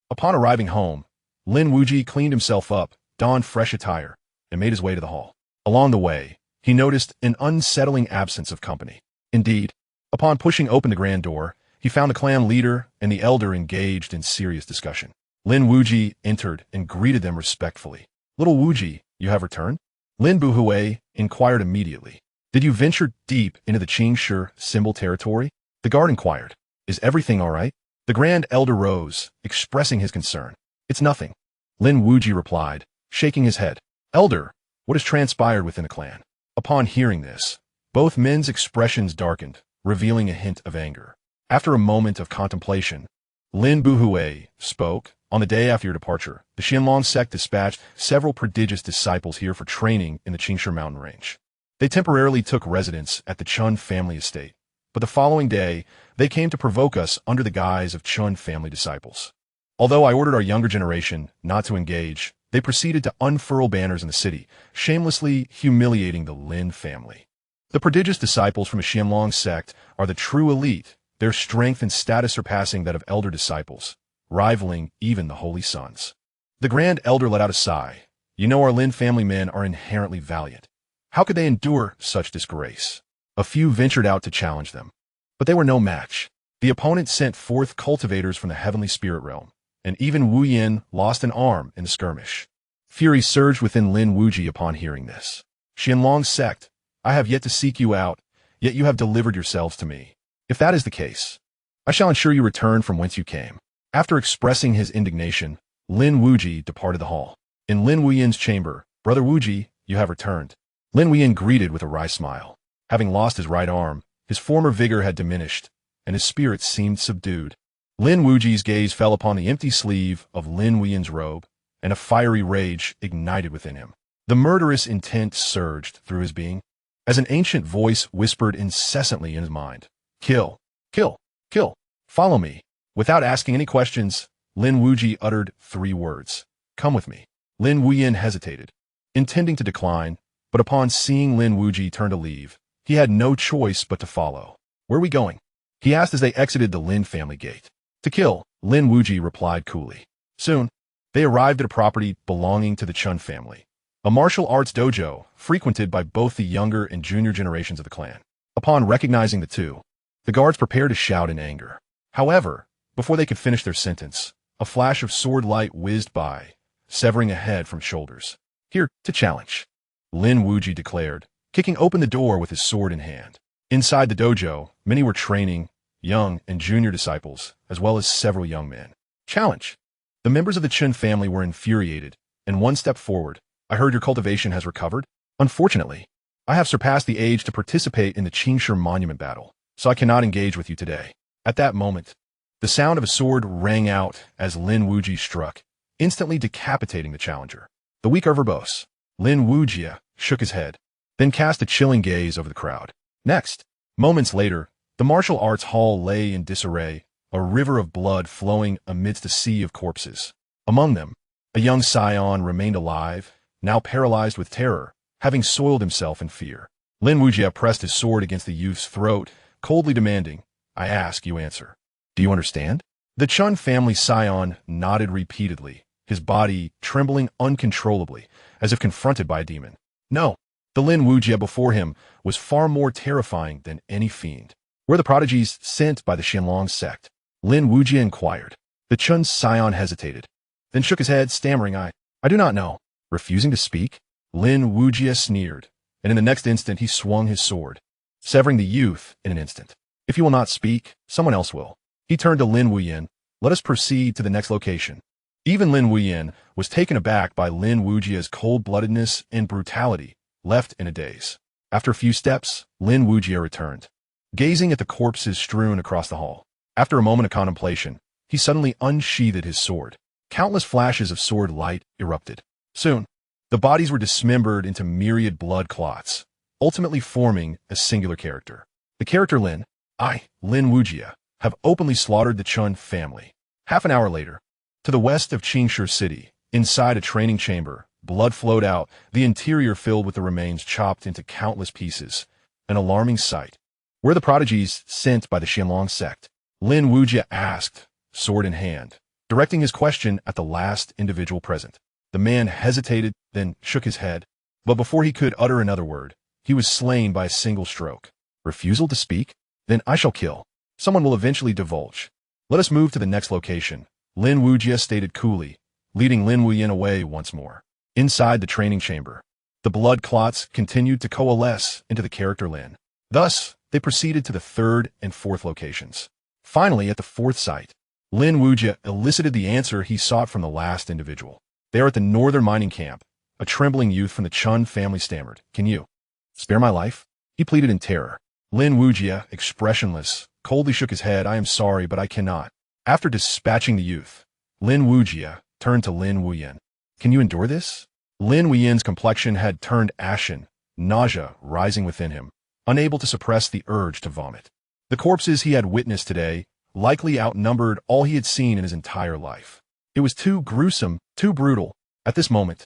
Upon arriving home, Lin Wuyi cleaned himself up, donned fresh attire, and made his way to the hall. Along the way, he noticed an unsettling absence of company. Indeed, upon pushing open the grand door, he found the clan leader and the elder engaged in serious discussion. Lin Wuyi entered and greeted them respectfully. "Little Wuyi, you have returned?" Lin Wuyi inquired immediately. "Did you venture deep into the Xianxia symbol territory?" The guard inquired. "Is everything all right?" The grand elder rose, expressing his concern. "It's nothing," Lin Wuyi replied, shaking his head. "Elder, what has transpired within the clan?" Upon hearing this, both men's expressions darkened, revealing a hint of anger. After a moment of contemplation, Lin Wuyi spoke. "On the day after your departure, the Xianlong sect dispatched several prodigious disciples here for training in the Xianxia mountain range. They temporarily took residence at the Chun family estate, but the following day, they came to provoke us under the guise of Chun family disciples. Although I ordered our younger generation not to engage, they proceeded to unfurl banners in the city, shamelessly humiliating the Lin family. The prodigious disciples from the Xianlong sect are the true elite, their strength and status surpassing that of elder disciples, rivaling even the holy sons." The grand elder let out a sigh. "You know our Lin family men are inherently valiant. How could they endure such disgrace?" A few ventured out to challenge them, but they were no match. The opponent sent forth cultivators from the heavenly spirit realm, and even Wu Yin lost an arm in the skirmish. Fury surged within Lin Wuyi upon hearing this. "Xianlong sect, I have yet to seek you out, yet you have delivered yourselves to me. If that is the case, I shall ensure you return from whence you came." After expressing his indignation, Lin Wuyi departed the hall. In Lin Wuyin's chamber, "Brother Wuyi, you have returned." Lin Wuyin greeted with a wry smile. Having lost his right arm, His former vigor had diminished, and his spirit seemed subdued. Lin Wuyi's gaze fell upon the empty sleeve of Lin Wuyi's robe, and a fiery rage ignited within him. The murderous intent surged through his being, as an ancient voice whispered incessantly in his mind. Kill, kill, kill, follow me. Without asking any questions, Lin Wuyi uttered 3 words. Come with me. Lin Wuyi hesitated, intending to decline, but upon seeing Lin Wuyi turn to leave, he had no choice but to follow. Where are we going? He asked as they exited the Lin family gate. To kill, Lin Wuyi replied coolly. Soon, they arrived at a property belonging to the Chun family, a martial arts dojo frequented by both the younger and junior generations of the clan. Upon recognizing the two, the guards prepared to shout in anger. However, before they could finish their sentence, a flash of sword light whizzed by, severing a head from shoulders. Here to challenge, Lin Wuyi declared, kicking open the door with his sword in hand. Inside the dojo, many were training, young and junior disciples, as well as several young men. Challenge. The members of the Chun family were infuriated, and one stepped forward. I heard your cultivation has recovered. Unfortunately, I have surpassed the age to participate in the Xianxia monument battle, so I cannot engage with you today. At that moment, the sound of a sword rang out as Lin Wuyi struck, instantly decapitating the challenger. The weak are verbose. Lin Wuyi shook his head, then cast a chilling gaze over the crowd. Next, moments later, the martial arts hall lay in disarray, a river of blood flowing amidst a sea of corpses. Among them, a young scion remained alive, now paralyzed with terror, having soiled himself in fear. Lin Wuyi pressed his sword against the youth's throat, coldly demanding, I ask, you answer. Do you understand? The Chun family scion nodded repeatedly, his body trembling uncontrollably, as if confronted by a demon. No, the Lin Wuyi before him was far more terrifying than any fiend. Were the prodigies sent by the Xianxia sect? Lin Wuyi inquired. The Chun scion hesitated, then shook his head, stammering, I do not know. Refusing to speak, Lin Wuyi sneered, and in the next instant he swung his sword, severing the youth in an instant. If you will not speak, someone else will. He turned to Lin Wuyi. Let us proceed to the next location. Even Lin Wuyi was taken aback by Lin Wuyi's cold-bloodedness and brutality, left in a daze. After a few steps, Lin Wuyi returned, gazing at the corpses strewn across the hall. After a moment of contemplation, he suddenly unsheathed his sword. Countless flashes of sword light erupted. Soon, the bodies were dismembered into myriad blood clots, ultimately forming a singular character. The character Lin Wuyi, have openly slaughtered the Chun family. Half an hour later, to the west of Xianxia city, inside a training chamber, blood flowed out, the interior filled with the remains chopped into countless pieces. An alarming sight. Were the prodigies sent by the Xianxia sect? Lin Wuyi asked, sword in hand, directing his question at the last individual present. The man hesitated, then shook his head, but before he could utter another word, he was slain by a single stroke. Refusal to speak? Then I shall kill. Someone will eventually divulge. Let us move to the next location, Lin Wuyi stated coolly, leading Lin Wuyi away once more. Inside the training chamber, the blood clots continued to coalesce into the character Lin. Thus, they proceeded to the 3rd and 4th locations. Finally, at the 4th site, Lin Wuyi elicited the answer he sought from the last individual. There at the northern mining camp, a trembling youth from the Chun family stammered, Can you spare my life? He pleaded in terror. Lin Wuyi, expressionless, coldly shook his head, I am sorry, but I cannot. After dispatching the youth, Lin Wuyi turned to Lin Wuyi. Can you endure this? Lin Wuyi's complexion had turned ashen, nausea rising within him, unable to suppress the urge to vomit. The corpses he had witnessed today likely outnumbered all he had seen in his entire life. It was too gruesome, too brutal. At this moment,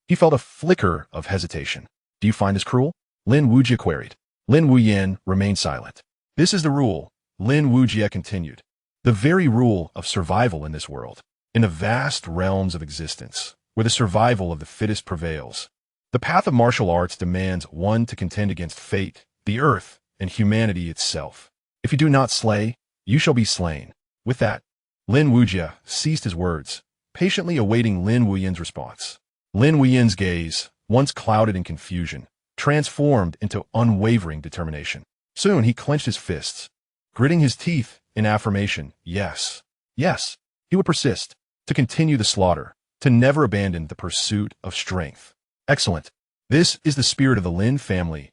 he felt a flicker of hesitation. Do you find this cruel? Lin Wuyi queried. Lin Wuyi remained silent. This is the rule, Lin Wuyi continued. The very rule of survival in this world. In the vast realms of existence, where the survival of the fittest prevails, the path of martial arts demands one to contend against fate, the earth, and humanity itself. If you do not slay, you shall be slain. With that, Lin Wuyi ceased his words, patiently awaiting Lin Wuyi's response. Lin Wuyi's gaze, once clouded in confusion, transformed into unwavering determination. Soon he clenched his fists, gritting his teeth in affirmation. Yes, yes, he would persist, to continue the slaughter, to never abandon the pursuit of strength. Excellent. This is the spirit of the Lin family's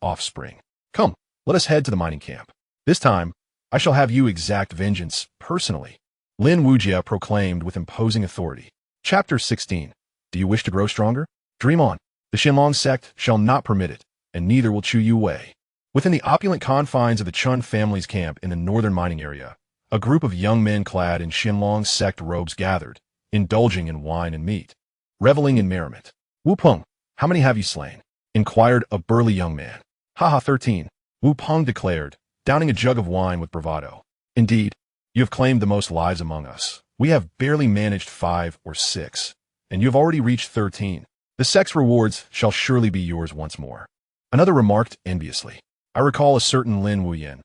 offspring. Come, Let us head to the mining camp. This time, I shall have you exact vengeance personally. Lin Wuyi proclaimed with imposing authority. Chapter 16. Do you wish to grow stronger? Dream on. The Xianxia sect shall not permit it, and neither will Chu Yu Wei. Within the opulent confines of the Chun family's camp in the northern mining area, a group of young men clad in Xianxia sect robes gathered, indulging in wine and meat, reveling in merriment. Wu Peng, how many have you slain? Inquired a burly young man. Haha, 13. Wu Peng declared, downing a jug of wine with bravado. Indeed, you have claimed the most lives among us. We have barely managed 5 or 6, and you have already reached 13. The sect's rewards shall surely be yours once more. Another remarked enviously. I recall a certain Lin Wuyi.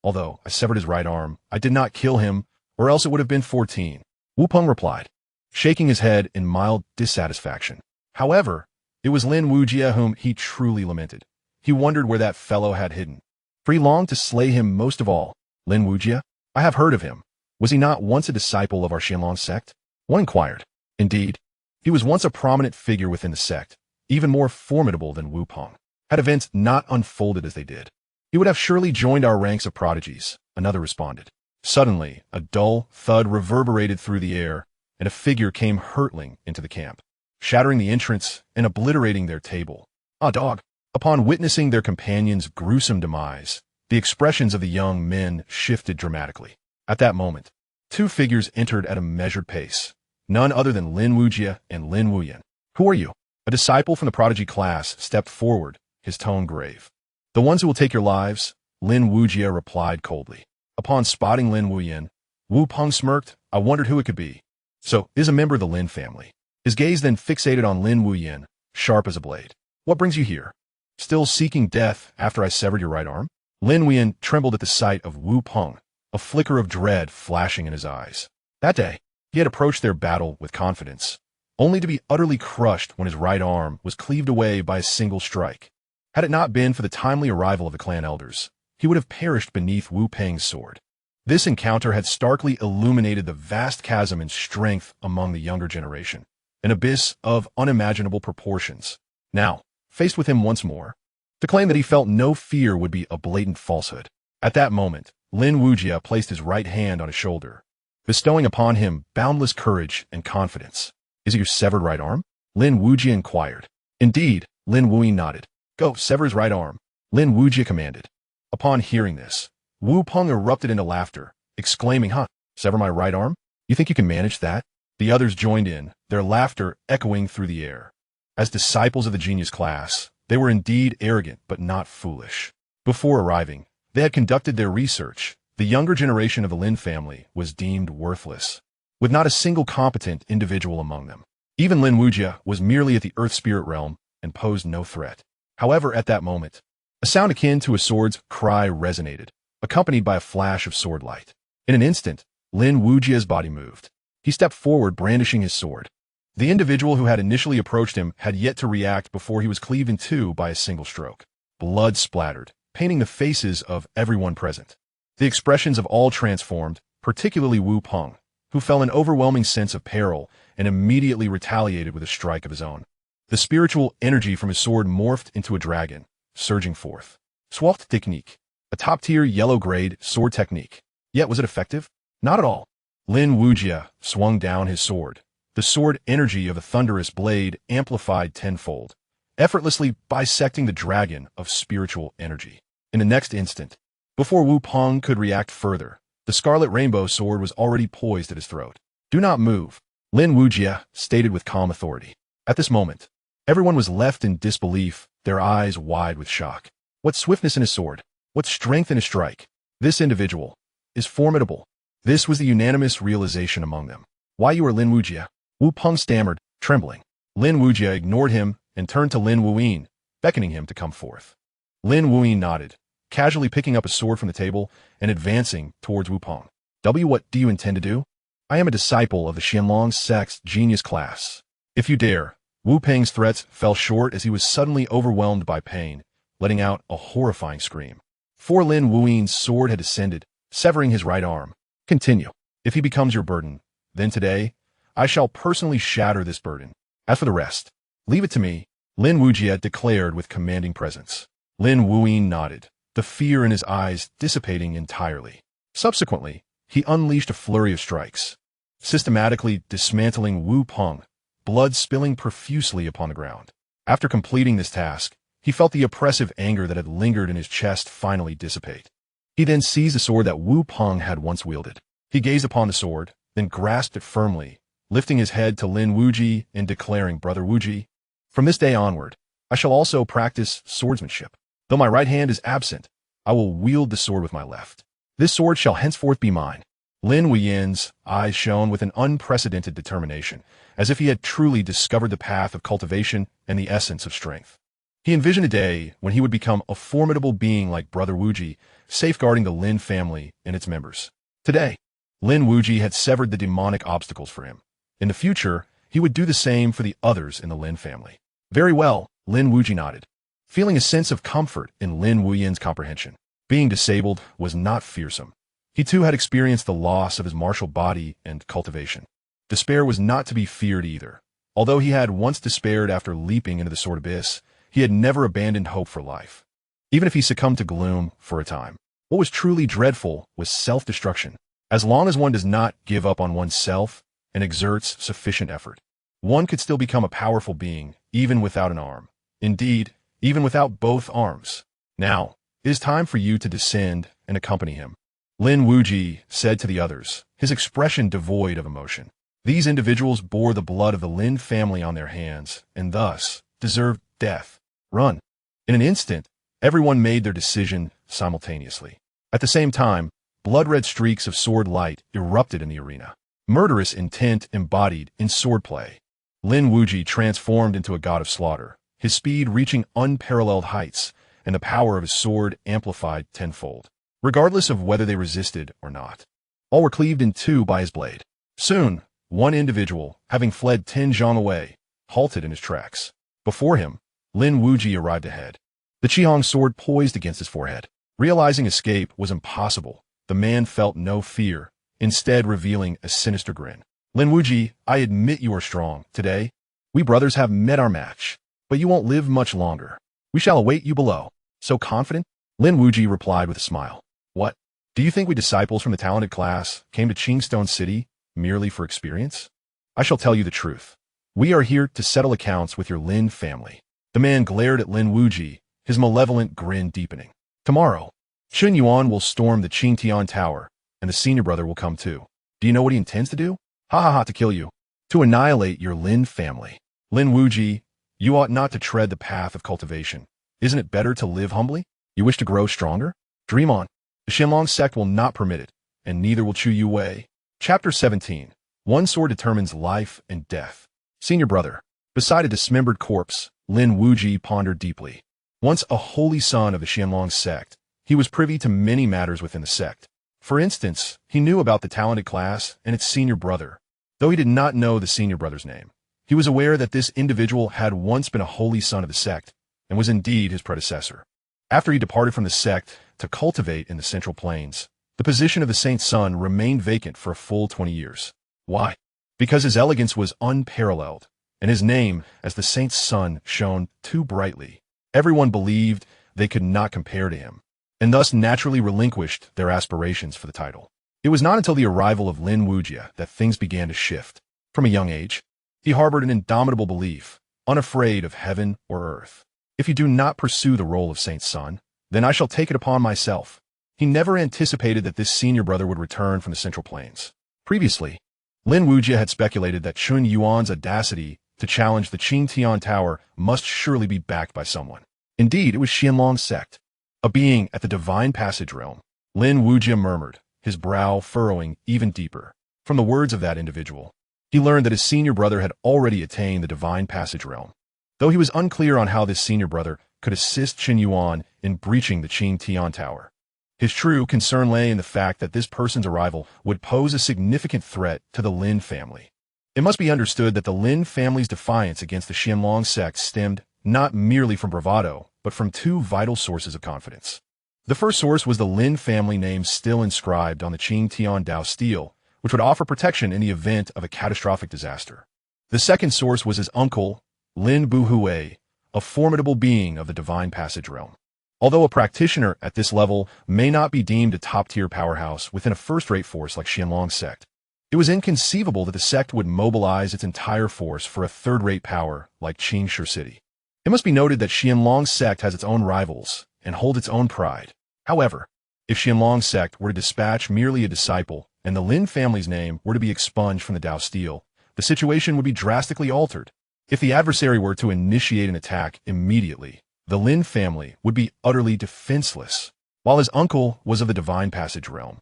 Although I severed his right arm, I did not kill him, or else it would have been 14. Wu Peng replied, shaking his head in mild dissatisfaction. However, it was Lin Wuyi whom he truly lamented. He wondered where that fellow had hidden. For he longed to slay him most of all. Lin Wuyi? I have heard of him. Was he not once a disciple of our Xianxia sect? One inquired. Indeed, he was once a prominent figure within the sect, even more formidable than Wu Peng. Had events not unfolded as they did, he would have surely joined our ranks of prodigies, another responded. Suddenly, a dull thud reverberated through the air, and a figure came hurtling into the camp, shattering the entrance and obliterating their table. Ah, dog! Upon witnessing their companion's gruesome demise, the expressions of the young men shifted dramatically. At that moment, 2 figures entered at a measured pace, none other than Lin Wuyi and Lin Wuyi. Who are you? A disciple from the prodigy class stepped forward, his tone grave. The ones who will take your lives, Lin Wuyi replied coldly. Upon spotting Lin Wuyi, Wu Peng smirked. I wondered who it could be. So, it is a member of the Lin family. His gaze then fixated on Lin Wuyi, sharp as a blade. What brings you here? Still seeking death after I severed your right arm? Lin Wuyi trembled at the sight of Wu Peng, a flicker of dread flashing in his eyes. That day, he had approached their battle with confidence, only to be utterly crushed when his right arm was cleaved away by a single strike. Had it not been for the timely arrival of the clan elders, he would have perished beneath Wu Peng's sword. This encounter had starkly illuminated the vast chasm in strength among the younger generation, an abyss of unimaginable proportions. Now, faced with him once more, to claim that he felt no fear would be a blatant falsehood. At that moment, Lin Wuyi placed his right hand on his shoulder, bestowing upon him boundless courage and confidence. Is it your severed right arm? Lin Wuyi inquired. Indeed, Lin Wuyi nodded. Go, sever his right arm, Lin Wuyi commanded. Upon hearing this, Wu Peng erupted into laughter, exclaiming, sever my right arm? You think you can manage that? The others joined in, their laughter echoing through the air. As disciples of the genius class, they were indeed arrogant but not foolish. Before arriving, they had conducted their research. The younger generation of the Lin family was deemed worthless, with not a single competent individual among them. Even Lin Wuyi was merely at the earth spirit realm and posed no threat. However, at that moment, a sound akin to a sword's cry resonated, accompanied by a flash of sword light. In an instant, Lin Wuyi's body moved. He stepped forward brandishing his sword. The individual who had initially approached him had yet to react before he was cleaved in two by a single stroke. Blood splattered, painting the faces of everyone present. The expressions of all transformed, particularly Wu Peng, who felt an overwhelming sense of peril and immediately retaliated with a strike of his own. The spiritual energy from his sword morphed into a dragon, surging forth. Swaft technique, a top-tier yellow-grade sword technique. Yet was it effective? Not at all. Lin Wuyi swung down his sword. The sword energy of a thunderous blade amplified tenfold, effortlessly bisecting the dragon of spiritual energy. In the next instant, before Wu Peng could react further, the scarlet rainbow sword was already poised at his throat. Do not move, Lin Wuyi stated with calm authority. At this moment, everyone was left in disbelief, their eyes wide with shock. What swiftness in his sword! What strength in his strike! This individual is formidable. This was the unanimous realization among them. Why you are Lin Wuyi? Wu Peng stammered, trembling. Lin Wuyi ignored him and turned to Lin Wuyi, beckoning him to come forth. Lin Wuyi nodded, casually picking up a sword from the table and advancing towards Wu Peng. What do you intend to do? I am a disciple of the Xianxia sect's genius class. If you dare. Wu Peng's threats fell short as he was suddenly overwhelmed by pain, letting out a horrifying scream. For Lin Wuyi's sword had descended, severing his right arm. Continue. If he becomes your burden, then today, I shall personally shatter this burden. As for the rest, leave it to me, Lin Wuyi declared with commanding presence. Lin Wuyi nodded, the fear in his eyes dissipating entirely. Subsequently, he unleashed a flurry of strikes, systematically dismantling Wu Peng, blood spilling profusely upon the ground. After completing this task, he felt the oppressive anger that had lingered in his chest finally dissipate. He then seized the sword that Wu Peng had once wielded. He gazed upon the sword, then grasped it firmly, lifting his head to Lin Wuyi and declaring, "Brother Wuyi, from this day onward, I shall also practice swordsmanship. Though my right hand is absent, I will wield the sword with my left. This sword shall henceforth be mine." Lin Wuyi's eyes shone with an unprecedented determination, as if he had truly discovered the path of cultivation and the essence of strength. He envisioned a day when he would become a formidable being like Brother Wuyi, safeguarding the Lin family and its members. Today, Lin Wuyi had severed the demonic obstacles for him. In the future, he would do the same for the others in the Lin family. Very well, Lin Wuyi nodded, feeling a sense of comfort in Lin Wuyi's comprehension. Being disabled was not fearsome. He too had experienced the loss of his martial body and cultivation. Despair was not to be feared either. Although he had once despaired after leaping into the sword abyss, he had never abandoned hope for life. Even if he succumbed to gloom for a time, what was truly dreadful was self-destruction. As long as one does not give up on oneself and exerts sufficient effort, one could still become a powerful being, even without an arm. Indeed, even without both arms. Now, it is time for you to descend and accompany him, Lin Wuyi said to the others, his expression devoid of emotion. These individuals bore the blood of the Lin family on their hands, and thus deserved death. Run. In an instant, everyone made their decision simultaneously. At the same time, blood-red streaks of sword light erupted in the arena. Murderous intent embodied in swordplay. Lin Wuyi transformed into a god of slaughter, his speed reaching unparalleled heights, and the power of his sword amplified tenfold. Regardless of whether they resisted or not, all were cleaved in two by his blade. Soon, one individual, having fled 10 zhang away, halted in his tracks. Before him, Lin Wuyi arrived ahead, the Qihong sword poised against his forehead. Realizing escape was impossible, the man felt no fear, instead revealing a sinister grin. Lin Wuyi, I admit you are strong. Today, we brothers have met our match, but you won't live much longer. We shall await you below. So confident? Lin Wuyi replied with a smile. What? Do you think we disciples from the talented class came to Qingstone City merely for experience? I shall tell you the truth. We are here to settle accounts with your Lin family. The man glared at Lin Wuyi, his malevolent grin deepening. Tomorrow, Chun Yuan will storm the Qingtian Tower, and the senior brother will come too. Do you know what he intends to do? Ha ha ha, to kill you. To annihilate your Lin family. Lin Wuyi, you ought not to tread the path of cultivation. Isn't it better to live humbly? You wish to grow stronger? Dream on. The Xianxia sect will not permit it, and neither will Chu Yu Wei. Chapter 17. One sword determines life and death. Senior brother. Beside a dismembered corpse, Lin Wuyi pondered deeply. Once a holy son of the Xianxia sect, he was privy to many matters within the sect. For instance, he knew about the talented class and its senior brother. Though he did not know the senior brother's name, he was aware that this individual had once been a holy son of the sect, and was indeed his predecessor. After he departed from the sect to cultivate in the Central Plains, the position of the Saint's son remained vacant for a full 20 years. Why? Because his elegance was unparalleled, and his name, as the Saint's son, shone too brightly. Everyone believed they could not compare to him, and thus naturally relinquished their aspirations for the title. It was not until the arrival of Lin Wuyi that things began to shift. From a young age, he harbored an indomitable belief, unafraid of heaven or earth. If you do not pursue the role of Saint's son, then I shall take it upon myself. He never anticipated that this senior brother would return from the Central Plains. Previously, Lin Wuyi had speculated that Chun Yuan's audacity to challenge the Qingtian Tower must surely be backed by someone. Indeed, it was Xianxia sect, a being at the Divine Passage realm. Lin Wuyi murmured, his brow furrowing even deeper. From the words of that individual, he learned that his senior brother had already attained the Divine Passage realm. Though he was unclear on how this senior brother could assist Qin Yuan in breaching the Qingtian Tower, his true concern lay in the fact that this person's arrival would pose a significant threat to the Lin family. It must be understood that the Lin family's defiance against the Xianxia sect stemmed not merely from bravado, but from two vital sources of confidence. The first source was the Lin family name still inscribed on the Qingtian Dao stele, which would offer protection in the event of a catastrophic disaster. The second source was his uncle, Lin Buhui, a formidable being of the Divine Passage realm. Although a practitioner at this level may not be deemed a top-tier powerhouse within a first-rate force like Xianlong's sect, it was inconceivable that the sect would mobilize its entire force for a third-rate power like Xianxia City. It must be noted that Xianlong's sect has its own rivals and holds its own pride. However, if Xianlong's sect were to dispatch merely a disciple and the Lin family's name were to be expunged from the Dao Steel, the situation would be drastically altered. If the adversary were to initiate an attack immediately, the Lin family would be utterly defenseless, while his uncle was of the Divine Passage realm.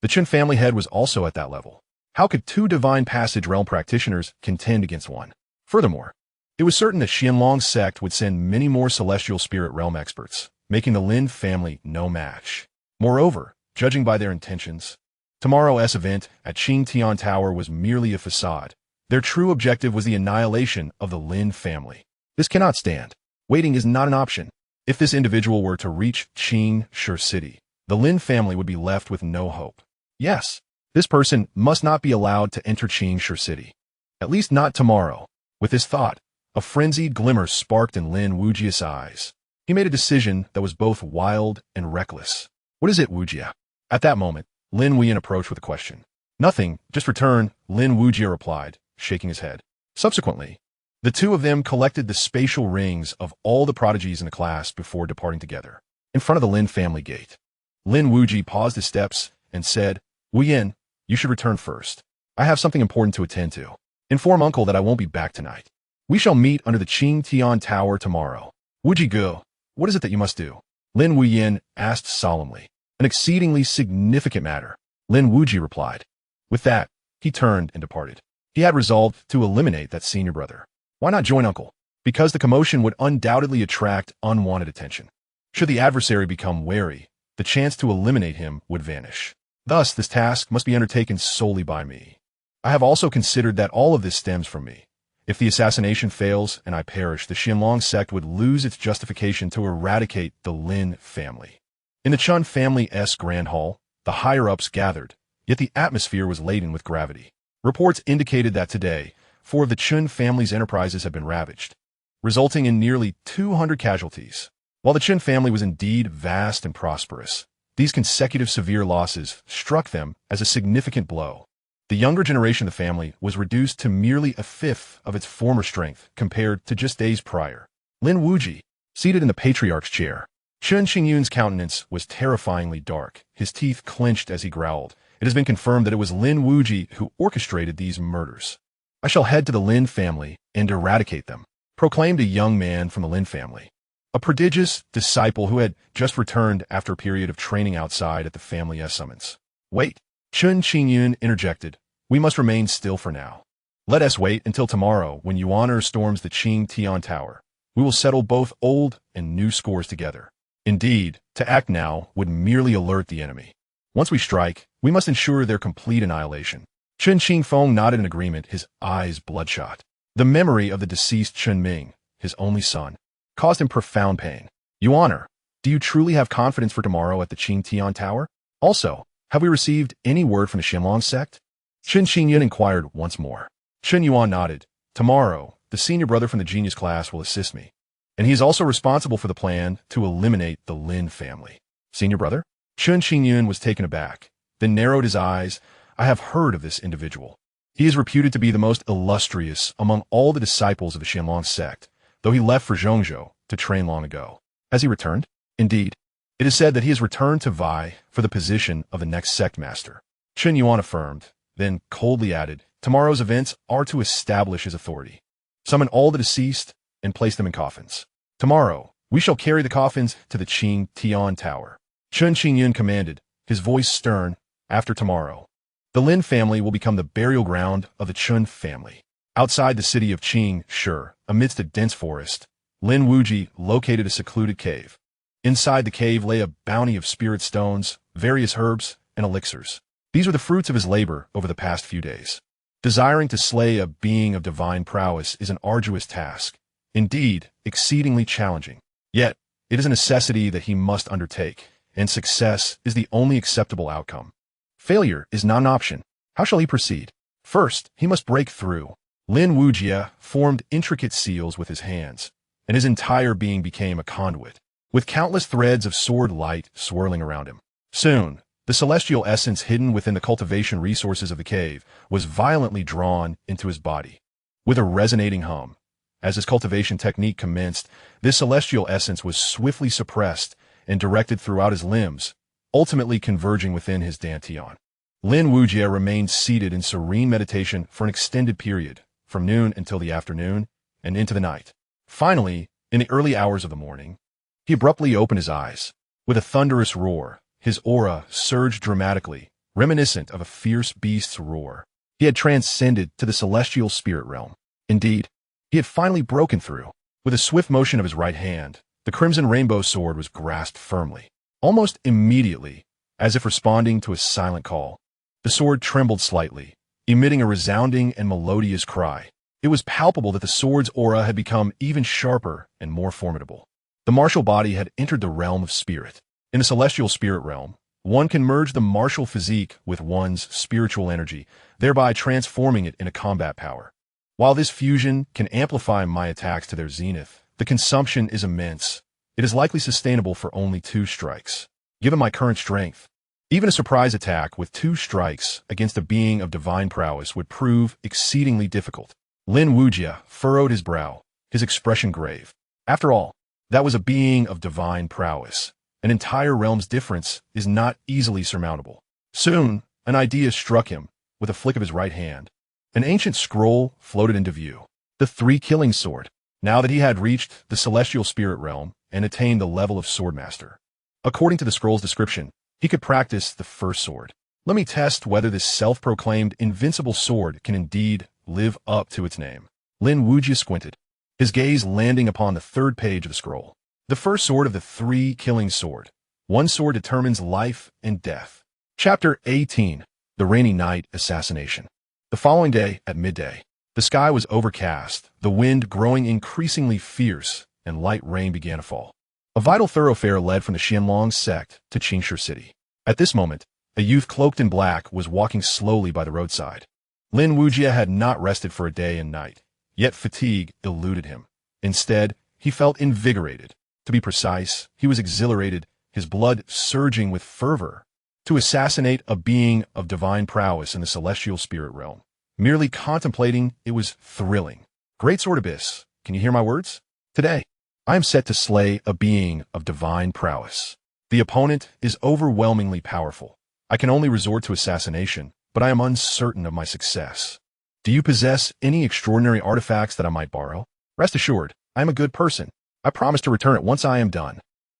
The Chen family head was also at that level. How could two Divine Passage realm practitioners contend against one? Furthermore, it was certain that Xianlong's sect would send many more celestial spirit realm experts, making the Lin family no match. Moreover, judging by their intentions, tomorrow's event at Qingtian Tower was merely a facade. Their true objective was the annihilation of the Lin family. This cannot stand. Waiting is not an option. If this individual were to reach Xianxia City, the Lin family would be left with no hope. Yes, this person must not be allowed to enter Xianxia City. At least not tomorrow. With this thought, a frenzied glimmer sparked in Lin Wuyi's eyes. He made a decision that was both wild and reckless. What is it, Wuyi? At that moment, Lin Wuyi approached with a question. Nothing, just return, Lin Wuyi replied, shaking his head. Subsequently, the two of them collected the spatial rings of all the prodigies in the class before departing together. In front of the Lin family gate, Lin Wuyi paused his steps and said, Wuyin, you should return first. I have something important to attend to. Inform uncle that I won't be back tonight. We shall meet under the Qingtian Tower tomorrow. Wuyi go, what is it that you must do? Lin Wuyin asked solemnly. An exceedingly significant matter, Lin Wuyi replied. With that, he turned and departed. He had resolved to eliminate that senior brother. Why not join uncle? Because the commotion would undoubtedly attract unwanted attention. Should the adversary become wary, the chance to eliminate him would vanish. Thus, this task must be undertaken solely by me. I have also considered that all of this stems from me. If the assassination fails and I perish, the Xianlong sect would lose its justification to eradicate the Lin family. In the Chun family's grand hall, the higher-ups gathered, yet the atmosphere was laden with gravity. Reports indicated that today, 4 of the Chun family's enterprises had been ravaged, resulting in nearly 200 casualties. While the Chun family was indeed vast and prosperous, these consecutive severe losses struck them as a significant blow. The younger generation of the family was reduced to merely a fifth of its former strength compared to just days prior. Lin Wuyi, seated in the patriarch's chair. Chen Qingyun's countenance was terrifyingly dark. His teeth clenched as he growled. It has been confirmed that it was Lin Wuyi who orchestrated these murders. I shall head to the Lin family and eradicate them, proclaimed a young man from the Lin family. A prodigious disciple who had just returned after a period of training outside at the family's summons. Wait, Chen Qingyun interjected. We must remain still for now. Let us wait until tomorrow when Yuan storms the Qingtian Tower. We will settle both old and new scores together. Indeed, to act now would merely alert the enemy. Once we strike, we must ensure their complete annihilation. Chen Qingfeng nodded in agreement, his eyes bloodshot. The memory of the deceased Chen Ming, his only son, caused him profound pain. Yuan, do you truly have confidence for tomorrow at the Qingtian Tower? Also, have we received any word from the Xianlong sect? Chen Qingyun inquired once more. Chen Yuan nodded. Tomorrow, the senior brother from the genius class will assist me, and he is also responsible for the plan to eliminate the Lin family. Senior brother? Chen Qingyun was taken aback, then narrowed his eyes. I have heard of this individual. He is reputed to be the most illustrious among all the disciples of the Xianlong sect, though he left for Zhongzhou to train long ago. Has he returned? Indeed. It is said that he has returned to vie for the position of the next sect master. Chen Yuan affirmed, then coldly added, tomorrow's events are to establish his authority. Summon all the deceased and place them in coffins. Tomorrow, we shall carry the coffins to the Qingtian Tower. Chen Qingyun commanded, his voice stern. After tomorrow, the Lin family will become the burial ground of the Chun family. Outside the city of Xianxia, amidst a dense forest, Lin Wuyi located a secluded cave. Inside the cave lay a bounty of spirit stones, various herbs, and elixirs. These were the fruits of his labor over the past few days. Desiring to slay a being of divine prowess is an arduous task, indeed, exceedingly challenging. Yet, it is a necessity that he must undertake, and success is the only acceptable outcome. Failure is not an option. How shall he proceed? First, he must break through. Lin Wuyi formed intricate seals with his hands, and his entire being became a conduit. with countless threads of sword light swirling around him. Soon, the celestial essence hidden within the cultivation resources of the cave was violently drawn into his body. With a resonating hum, as his cultivation technique commenced, this celestial essence was swiftly suppressed and directed throughout his limbs, ultimately converging within his dantian. Lin Wuyi remained seated in serene meditation for an extended period, from noon until the afternoon and into the night. Finally, in the early hours of the morning, he abruptly opened his eyes. With a thunderous roar, his aura surged dramatically, reminiscent of a fierce beast's roar. He had transcended to the celestial spirit realm. Indeed, he had finally broken through. With a swift motion of his right hand, the crimson rainbow sword was grasped firmly. Almost immediately, as if responding to a silent call, the sword trembled slightly, emitting a resounding and melodious cry. It was palpable that the sword's aura had become even sharper and more formidable. The martial body had entered the realm of spirit. In the celestial spirit realm, one can merge the martial physique with one's spiritual energy, thereby transforming it into combat power. While this fusion can amplify my attacks to their zenith, the consumption is immense. It is likely sustainable for only 2 strikes. Given my current strength, even a surprise attack with 2 strikes against a being of divine prowess would prove exceedingly difficult. Lin Wuyi furrowed his brow, his expression grave. After all, that was a being of divine prowess. An entire realm's difference is not easily surmountable. Soon, an idea struck him. With a flick of his right hand, an ancient scroll floated into view. The 3-killing sword. Now that he had reached the celestial spirit realm and attained the level of swordmaster, according to the scroll's description, he could practice the first sword. Let me test whether this self-proclaimed invincible sword can indeed live up to its name. Lin Wuyi squinted, his gaze landing upon the 3rd page of the scroll. The first sword of the 3-killing sword. One sword determines life and death. Chapter 18. The Rainy Night Assassination. The following day, at midday, the sky was overcast, the wind growing increasingly fierce, and light rain began to fall. A vital thoroughfare led from the Xianxia sect to Xianxia city. At this moment, a youth cloaked in black was walking slowly by the roadside. Lin Wuyi had not rested for a day and night, yet fatigue eluded him. Instead, he felt invigorated. To be precise, he was exhilarated, his blood surging with fervor. To assassinate a being of divine prowess in the celestial spirit realm. Merely contemplating it was thrilling. Great Sword Abyss, can you hear my words? Today, I am set to slay a being of divine prowess. The opponent is overwhelmingly powerful. I can only resort to assassination, but I am uncertain of my success. Do you possess any extraordinary artifacts that I might borrow? Rest assured, I am a good person. I promise to return it once I am done.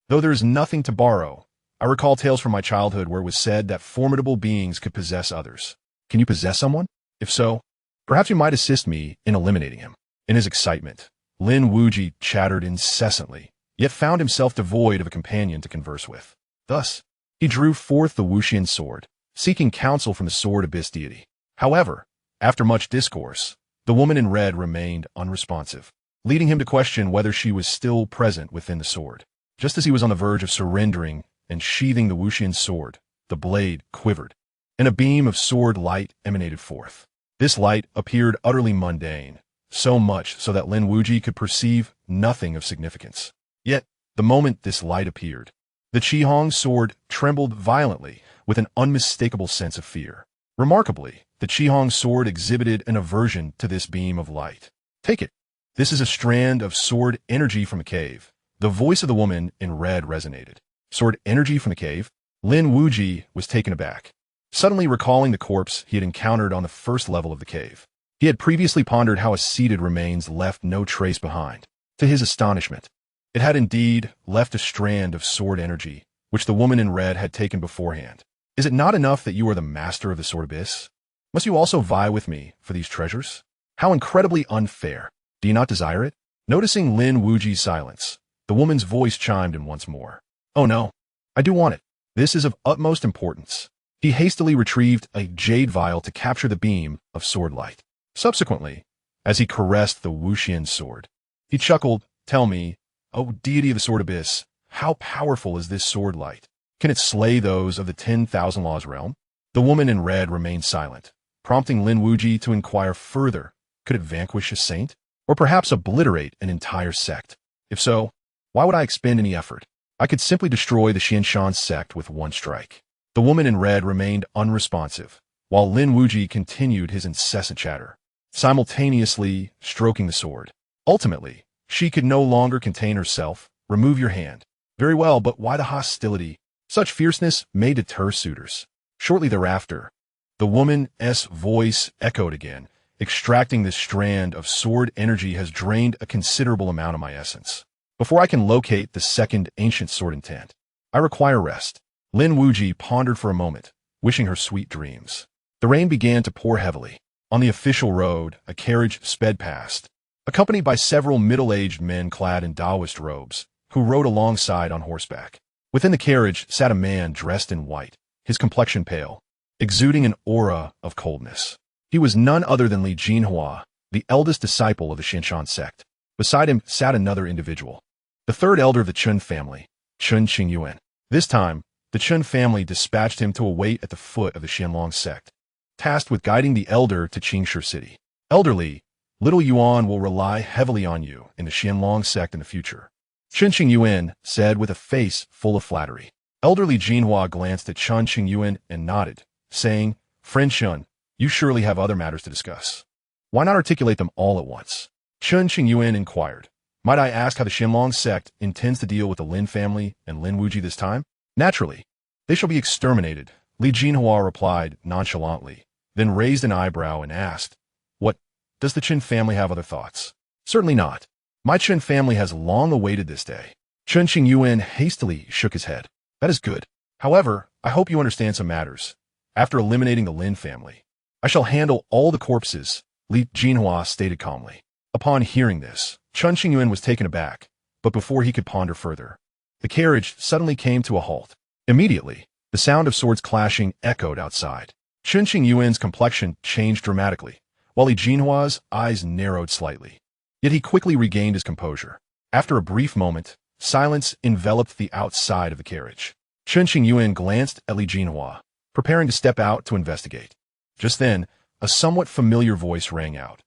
Though there is nothing to borrow, I recall tales from my childhood where it was said that formidable beings could possess others. Can you possess someone? If so, perhaps you might assist me in eliminating him. In his excitement, Lin Wuyi chattered incessantly, yet found himself devoid of a companion to converse with. Thus, he drew forth the Wenxian sword, seeking counsel from the Sword Abyss deity. However, after much discourse, the woman in red remained unresponsive, leading him to question whether she was still present within the sword. Just as he was on the verge of surrendering and sheathing the Wenxian sword, the blade quivered, and a beam of sword light emanated forth. This light appeared utterly mundane, so much so that Lin Wuyi could perceive nothing of significance. Yet, the moment this light appeared, the Qihong sword trembled violently with an unmistakable sense of fear. Remarkably, the Qihong sword exhibited an aversion to this beam of light. Take it. This is a strand of sword energy from a cave. The voice of the woman in red resonated. Sword energy from the cave? Lin Wuyi was taken aback, suddenly recalling the corpse he had encountered on the first level of the cave. He had previously pondered how its seated remains left no trace behind. To his astonishment, it had indeed left a strand of sword energy, which the woman in red had taken beforehand. Is it not enough that you are the master of the Sword Abyss? Must you also vie with me for these treasures? How incredibly unfair. Do you not desire it? Noticing Lin Wuyi's silence, the woman's voice chimed in once more. Oh no, I do want it. This is of utmost importance. He hastily retrieved a jade vial to capture the beam of sword light. Subsequently, as he caressed the Wenxian sword, he chuckled, Tell me, O deity of the Sword Abyss, how powerful is this sword light? Can it slay those of the 10,000 Laws realm? The woman in red remained silent, prompting Lin Wuyi to inquire further. Could it vanquish a saint? Or perhaps obliterate an entire sect? If so, why would I expend any effort? I could simply destroy the Xianxia sect with one strike. The woman in red remained unresponsive, while Lin Wuyi continued his incessant chatter, simultaneously stroking the sword. Ultimately, she could no longer contain herself. Remove your hand. Very well, but why the hostility? Such fierceness may deter suitors. Shortly thereafter, the woman's voice echoed again. Extracting this strand of sword energy has drained a considerable amount of my essence. Before I can locate the second ancient sword intent, I require rest. Lin Wuyi pondered for a moment, wishing her sweet dreams. The rain began to pour heavily. On the official road, a carriage sped past, accompanied by several middle-aged men clad in Taoist robes, who rode alongside on horseback. Within the carriage sat a man dressed in white, his complexion pale, exuding an aura of coldness. He was none other than Li Jinhua, the eldest disciple of the Xianxia sect. Beside him sat another individual, the third elder of the Chun family, Chun Qingyuan. This time, the Chun family dispatched him to await at the foot of the Xianlong sect, tasked with guiding the elder to Xianxia city. Elderly, little Yuan will rely heavily on you in the Xianlong sect in the future, Chun Qingyuan said with a face full of flattery. Elderly Jinhua glanced at Chun Qingyuan and nodded, saying, Friend Chun, you surely have other matters to discuss. Why not articulate them all at once? Chun Qingyuan inquired. Might I ask how the Xianlong sect intends to deal with the Lin family and Lin Wuyi this time? Naturally. They shall be exterminated, Li Jinhua replied nonchalantly, then raised an eyebrow and asked, What, does the Chun family have other thoughts? Certainly not. My Chun family has long awaited this day. Chun Qingyuan hastily shook his head. That is good. However, I hope you understand some matters. After eliminating the Lin family, I shall handle all the corpses, Li Jinhua stated calmly. Upon hearing this, Chun Qingyuan was taken aback, but before he could ponder further, the carriage suddenly came to a halt. Immediately, the sound of swords clashing echoed outside. Chun Qingyuan's complexion changed dramatically, while Li Jinhua's eyes narrowed slightly. Yet he quickly regained his composure. After a brief moment, silence enveloped the outside of the carriage. Chun Qingyuan glanced at Li Jinhua, preparing to step out to investigate. Just then, a somewhat familiar voice rang out.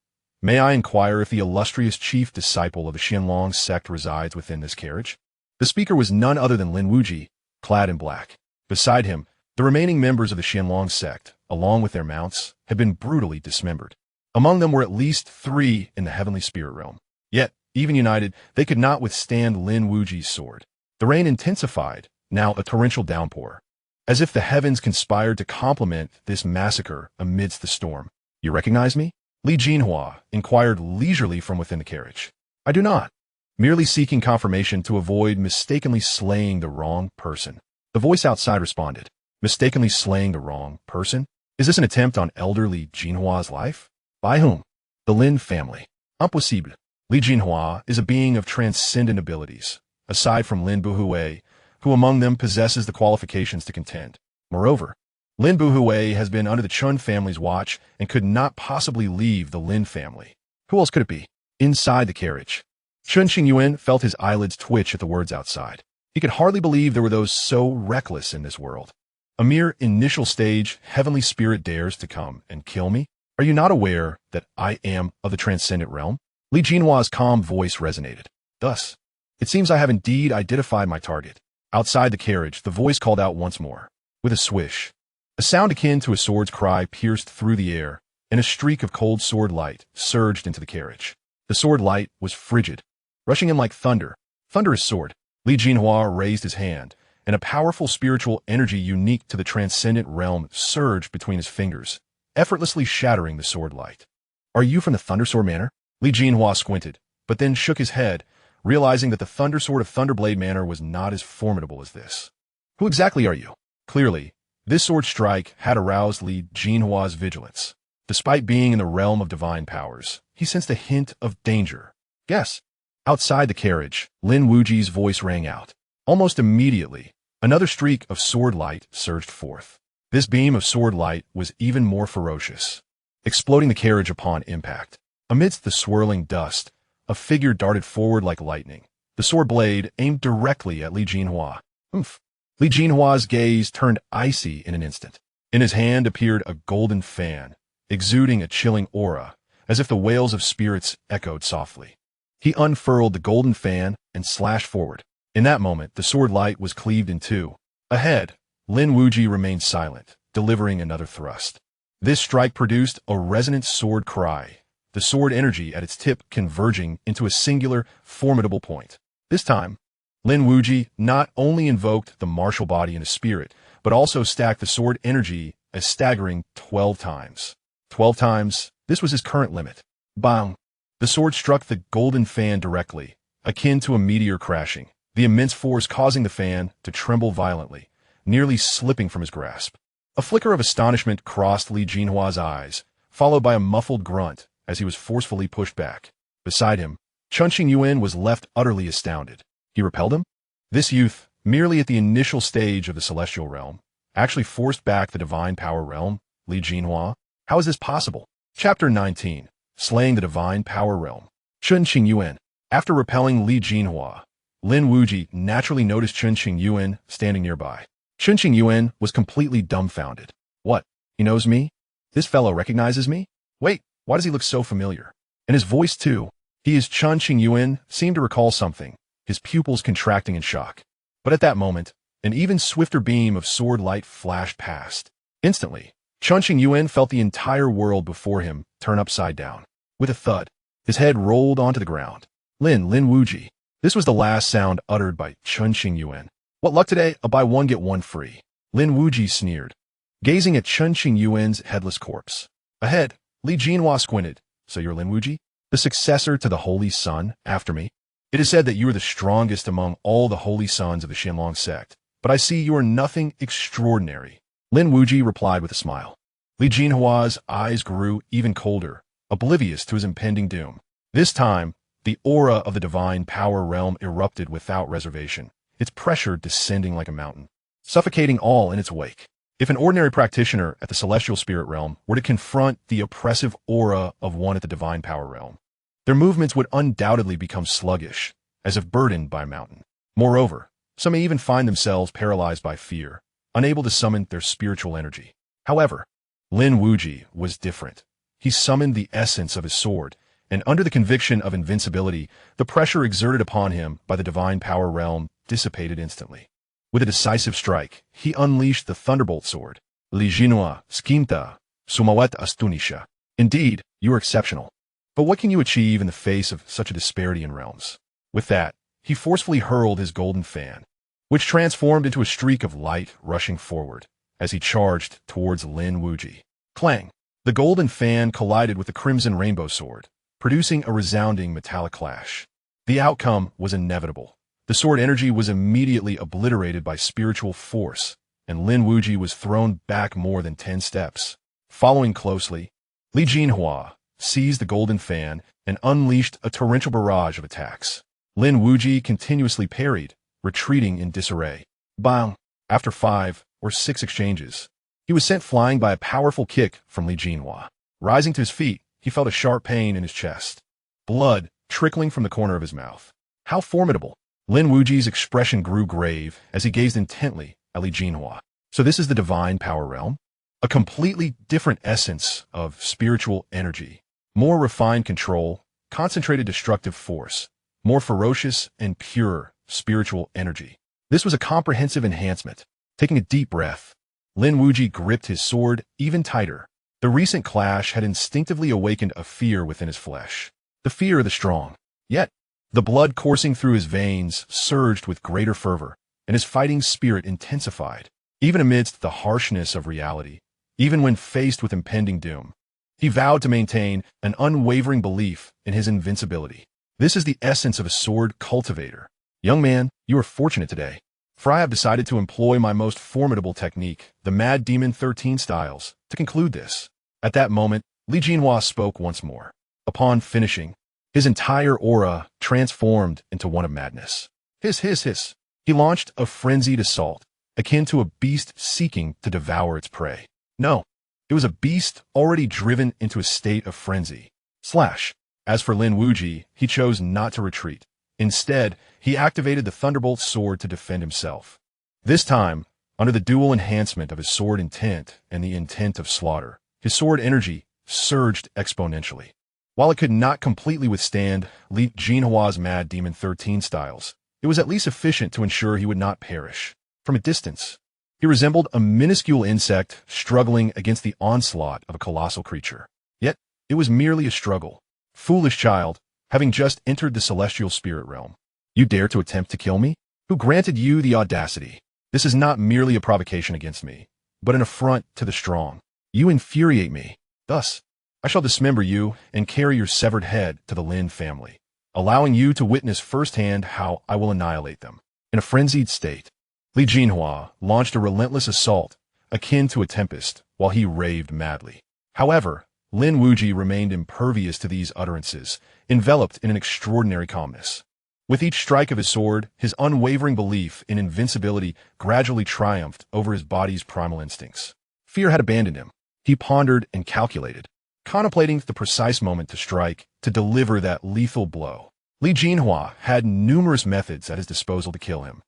May I inquire if the illustrious chief disciple of the Xianlong sect resides within this carriage? The speaker was none other than Lin Wuyi, clad in black. Beside him, the remaining members of the Xianlong sect, along with their mounts, had been brutally dismembered. Among them were at least 3 in the heavenly spirit realm. Yet, even united, they could not withstand Lin Wuyi's sword. The rain intensified, now a torrential downpour, as if the heavens conspired to complement this massacre amidst the storm. You recognize me? Li Jinhua inquired leisurely from within the carriage. I do not. Merely seeking confirmation to avoid mistakenly slaying the wrong person. The voice outside responded. Mistakenly slaying the wrong person? Is this an attempt on elderly Jinhua's life? By whom? The Lin family. Impossible. Li Jinhua is a being of transcendent abilities, aside from Lin Wuyi, who among them possesses the qualifications to contend. Moreover, Lin Wuyi has been under the Chun family's watch and could not possibly leave the Lin family. Who else could it be? Inside the carriage, Chun Qingyuan felt his eyelids twitch at the words outside. He could hardly believe there were those so reckless in this world. A mere initial stage, heavenly spirit dares to come and kill me? Are you not aware that I am of the transcendent realm? Li Jinhua's calm voice resonated. Thus, it seems I have indeed identified my target. Outside the carriage, the voice called out once more. With a swish, a sound akin to a sword's cry pierced through the air, and a streak of cold sword light surged into the carriage. The sword light was frigid, rushing in like thunder. Thunderous sword. Li Jinhua raised his hand, and a powerful spiritual energy unique to the transcendent realm surged between his fingers, effortlessly shattering the sword light. Are you from the Thundersword Manor? Li Jinhua squinted, but then shook his head, realizing that the Thundersword of Thunderblade Manor was not as formidable as this. Who exactly are you? Clearly, this sword strike had aroused Li Jinhua's vigilance. Despite being in the realm of divine powers, he sensed a hint of danger. Yes. Outside the carriage, Lin Wuyi's voice rang out. Almost immediately, another streak of sword light surged forth. This beam of sword light was even more ferocious, exploding the carriage upon impact. Amidst the swirling dust, a figure darted forward like lightning. The sword blade aimed directly at Li Jinhua. Oomph. Li Jinhua's gaze turned icy in an instant. In his hand appeared a golden fan, exuding a chilling aura, as if the wails of spirits echoed softly. He unfurled the golden fan and slashed forward. In that moment, the sword light was cleaved in two. Ahead, Lin Wuyi remained silent, delivering another thrust. This strike produced a resonant sword cry, the sword energy at its tip converging into a singular, formidable point. This time, Lin Wuyi not only invoked the martial body and a spirit, but also stacked the sword energy a staggering 12 times. 12 times, this was his current limit. Bang! The sword struck the golden fan directly, akin to a meteor crashing, the immense force causing the fan to tremble violently, nearly slipping from his grasp. A flicker of astonishment crossed Li Jinhua's eyes, followed by a muffled grunt as he was forcefully pushed back. Beside him, Chunqing Yuan was left utterly astounded. He repelled him? This youth, merely at the initial stage of the celestial realm, actually forced back the divine power realm, Li Jinhua? How is this possible? Chapter 19. Slaying the divine power realm. Chunqing Yuan. After repelling Li Jinhua, Lin Wuyi naturally noticed Chunqing Yuan standing nearby. Chunqing Yuan was completely dumbfounded. What? He knows me? This fellow recognizes me? Wait, why does he look so familiar? And his voice too. He is Chunqing Yuan seemed to recall something, his pupils contracting in shock. But at that moment, an even swifter beam of sword light flashed past. Instantly, Chunqing Yuan felt the entire world before him turn upside down. With a thud, his head rolled onto the ground. Lin Wuyi. This was the last sound uttered by Chunqing Yuan. What luck today, a buy one get one free. Lin Wuyi sneered, gazing at Chunqing Yuan's headless corpse. Ahead, Li Jinhua squinted. So you're Lin Wuyi? The successor to the Holy Sun, after me? It is said that you are the strongest among all the holy sons of the Xianlong sect, but I see you are nothing extraordinary. Lin Wuyi replied with a smile. Li Jinhua's eyes grew even colder, oblivious to his impending doom. This time, the aura of the divine power realm erupted without reservation, its pressure descending like a mountain, suffocating all in its wake. If an ordinary practitioner at the celestial spirit realm were to confront the oppressive aura of one at the divine power realm, their movements would undoubtedly become sluggish, as if burdened by a mountain. Moreover, some may even find themselves paralyzed by fear, unable to summon their spiritual energy. However, Lin Wuyi was different. He summoned the essence of his sword, and under the conviction of invincibility, the pressure exerted upon him by the divine power realm dissipated instantly. With a decisive strike, he unleashed the thunderbolt sword. Li Jinhua, Skimta, Sumawet Astunisha. Indeed, you are exceptional. But what can you achieve in the face of such a disparity in realms? With that, he forcefully hurled his golden fan, which transformed into a streak of light rushing forward as he charged towards Lin Wuyi. Clang! The golden fan collided with the crimson rainbow sword, producing a resounding metallic clash. The outcome was inevitable. The sword energy was immediately obliterated by spiritual force, and Lin Wuyi was thrown back more than 10 steps. Following closely, Li Jinhua seized the golden fan and unleashed a torrential barrage of attacks. Lin Wuyi continuously parried, retreating in disarray. Bang! After 5 or 6 exchanges, he was sent flying by a powerful kick from Li Jinhua. Rising to his feet, he felt a sharp pain in his chest, blood trickling from the corner of his mouth. How formidable! Lin Wuyi's expression grew grave as he gazed intently at Li Jinhua. So this is the divine power realm? A completely different essence of spiritual energy. More refined control, concentrated destructive force, more ferocious and pure spiritual energy. This was a comprehensive enhancement. Taking a deep breath, Lin Wuyi gripped his sword even tighter. The recent clash had instinctively awakened a fear within his flesh. The fear of the strong. Yet, the blood coursing through his veins surged with greater fervor, and his fighting spirit intensified. Even amidst the harshness of reality, even when faced with impending doom, he vowed to maintain an unwavering belief in his invincibility. This is the essence of a sword cultivator. Young man, you are fortunate today, for I have decided to employ my most formidable technique, the Mad Demon 13 styles, to conclude this. At that moment, Li Jinhua spoke once more. Upon finishing, his entire aura transformed into one of madness. Hiss, hiss, hiss. He launched a frenzied assault, akin to a beast seeking to devour its prey. No, it was a beast already driven into a state of frenzy. Slash. As for Lin Wuyi, he chose not to retreat. Instead, he activated the Thunderbolt sword to defend himself. This time, under the dual enhancement of his sword intent and the intent of slaughter, his sword energy surged exponentially. While it could not completely withstand Li Jinhua's Mad Demon 13 styles, it was at least sufficient to ensure he would not perish. From a distance, he resembled a minuscule insect struggling against the onslaught of a colossal creature. Yet, it was merely a struggle. Foolish child, having just entered the celestial spirit realm. You dare to attempt to kill me? Who granted you the audacity? This is not merely a provocation against me, but an affront to the strong. You infuriate me. Thus, I shall dismember you and carry your severed head to the Lin family, allowing you to witness firsthand how I will annihilate them. In a frenzied state, Li Jinhua launched a relentless assault, akin to a tempest, while he raved madly. However, Lin Wuyi remained impervious to these utterances, enveloped in an extraordinary calmness. With each strike of his sword, his unwavering belief in invincibility gradually triumphed over his body's primal instincts. Fear had abandoned him. He pondered and calculated, contemplating the precise moment to strike, to deliver that lethal blow. Li Jinhua had numerous methods at his disposal to kill him.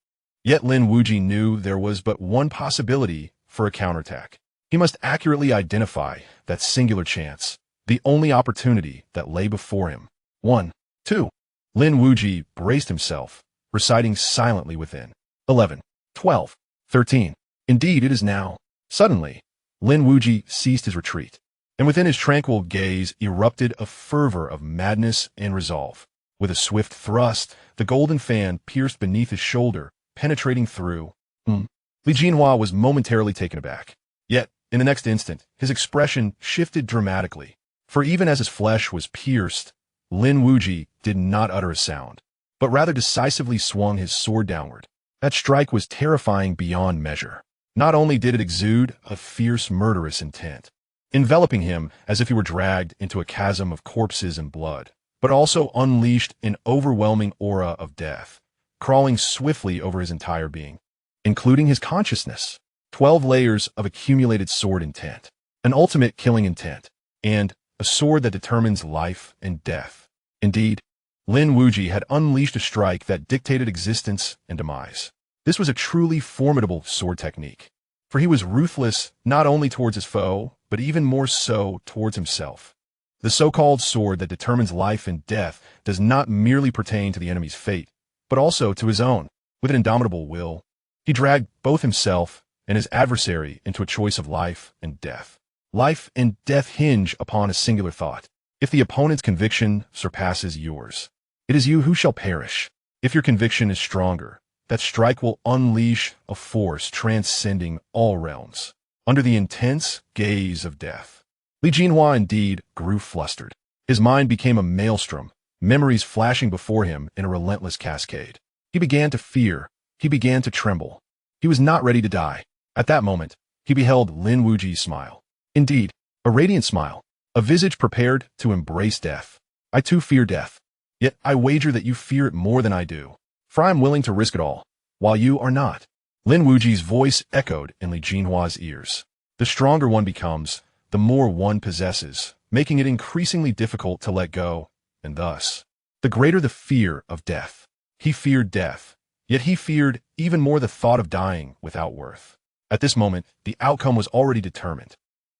Yet Lin Wuyi knew there was but one possibility for a counterattack. He must accurately identify that singular chance, the only opportunity that lay before him. 1, 2. Lin Wuyi braced himself, reciting silently within. 11, 12, 13. Indeed, it is now. Suddenly, Lin Wuyi ceased his retreat, and within his tranquil gaze erupted a fervor of madness and resolve. With a swift thrust, the golden fan pierced beneath his shoulder, penetrating through. Li Jinhua was momentarily taken aback. Yet, in the next instant, his expression shifted dramatically, for even as his flesh was pierced, Lin Wuyi did not utter a sound, but rather decisively swung his sword downward. That strike was terrifying beyond measure. Not only did it exude a fierce, murderous intent, enveloping him as if he were dragged into a chasm of corpses and blood, but also unleashed an overwhelming aura of death, crawling swiftly over his entire being, including his consciousness. 12 layers of accumulated sword intent, an ultimate killing intent, and a sword that determines life and death. Indeed, Lin Wuyi had unleashed a strike that dictated existence and demise. This was a truly formidable sword technique, for he was ruthless not only towards his foe, but even more so towards himself. The so-called sword that determines life and death does not merely pertain to the enemy's fate, but also to his own. With an indomitable will, he dragged both himself and his adversary into a choice of life and death. Life and death hinge upon a singular thought. If the opponent's conviction surpasses yours, it is you who shall perish. If your conviction is stronger, that strike will unleash a force transcending all realms. Under the intense gaze of death, Li Jinhua indeed grew flustered. His mind became a maelstrom, memories flashing before him in a relentless cascade. He began to fear. He began to tremble. He was not ready to die. At that moment, he beheld Lin Wuyi's smile. Indeed, a radiant smile, a visage prepared to embrace death. I too fear death. Yet I wager that you fear it more than I do, for I am willing to risk it all, while you are not. Lin Wuyi's voice echoed in Li Jinhua's ears. The stronger one becomes, the more one possesses, making it increasingly difficult to let go, and thus, the greater the fear of death. He feared death, yet he feared even more the thought of dying without worth. At this moment, the outcome was already determined.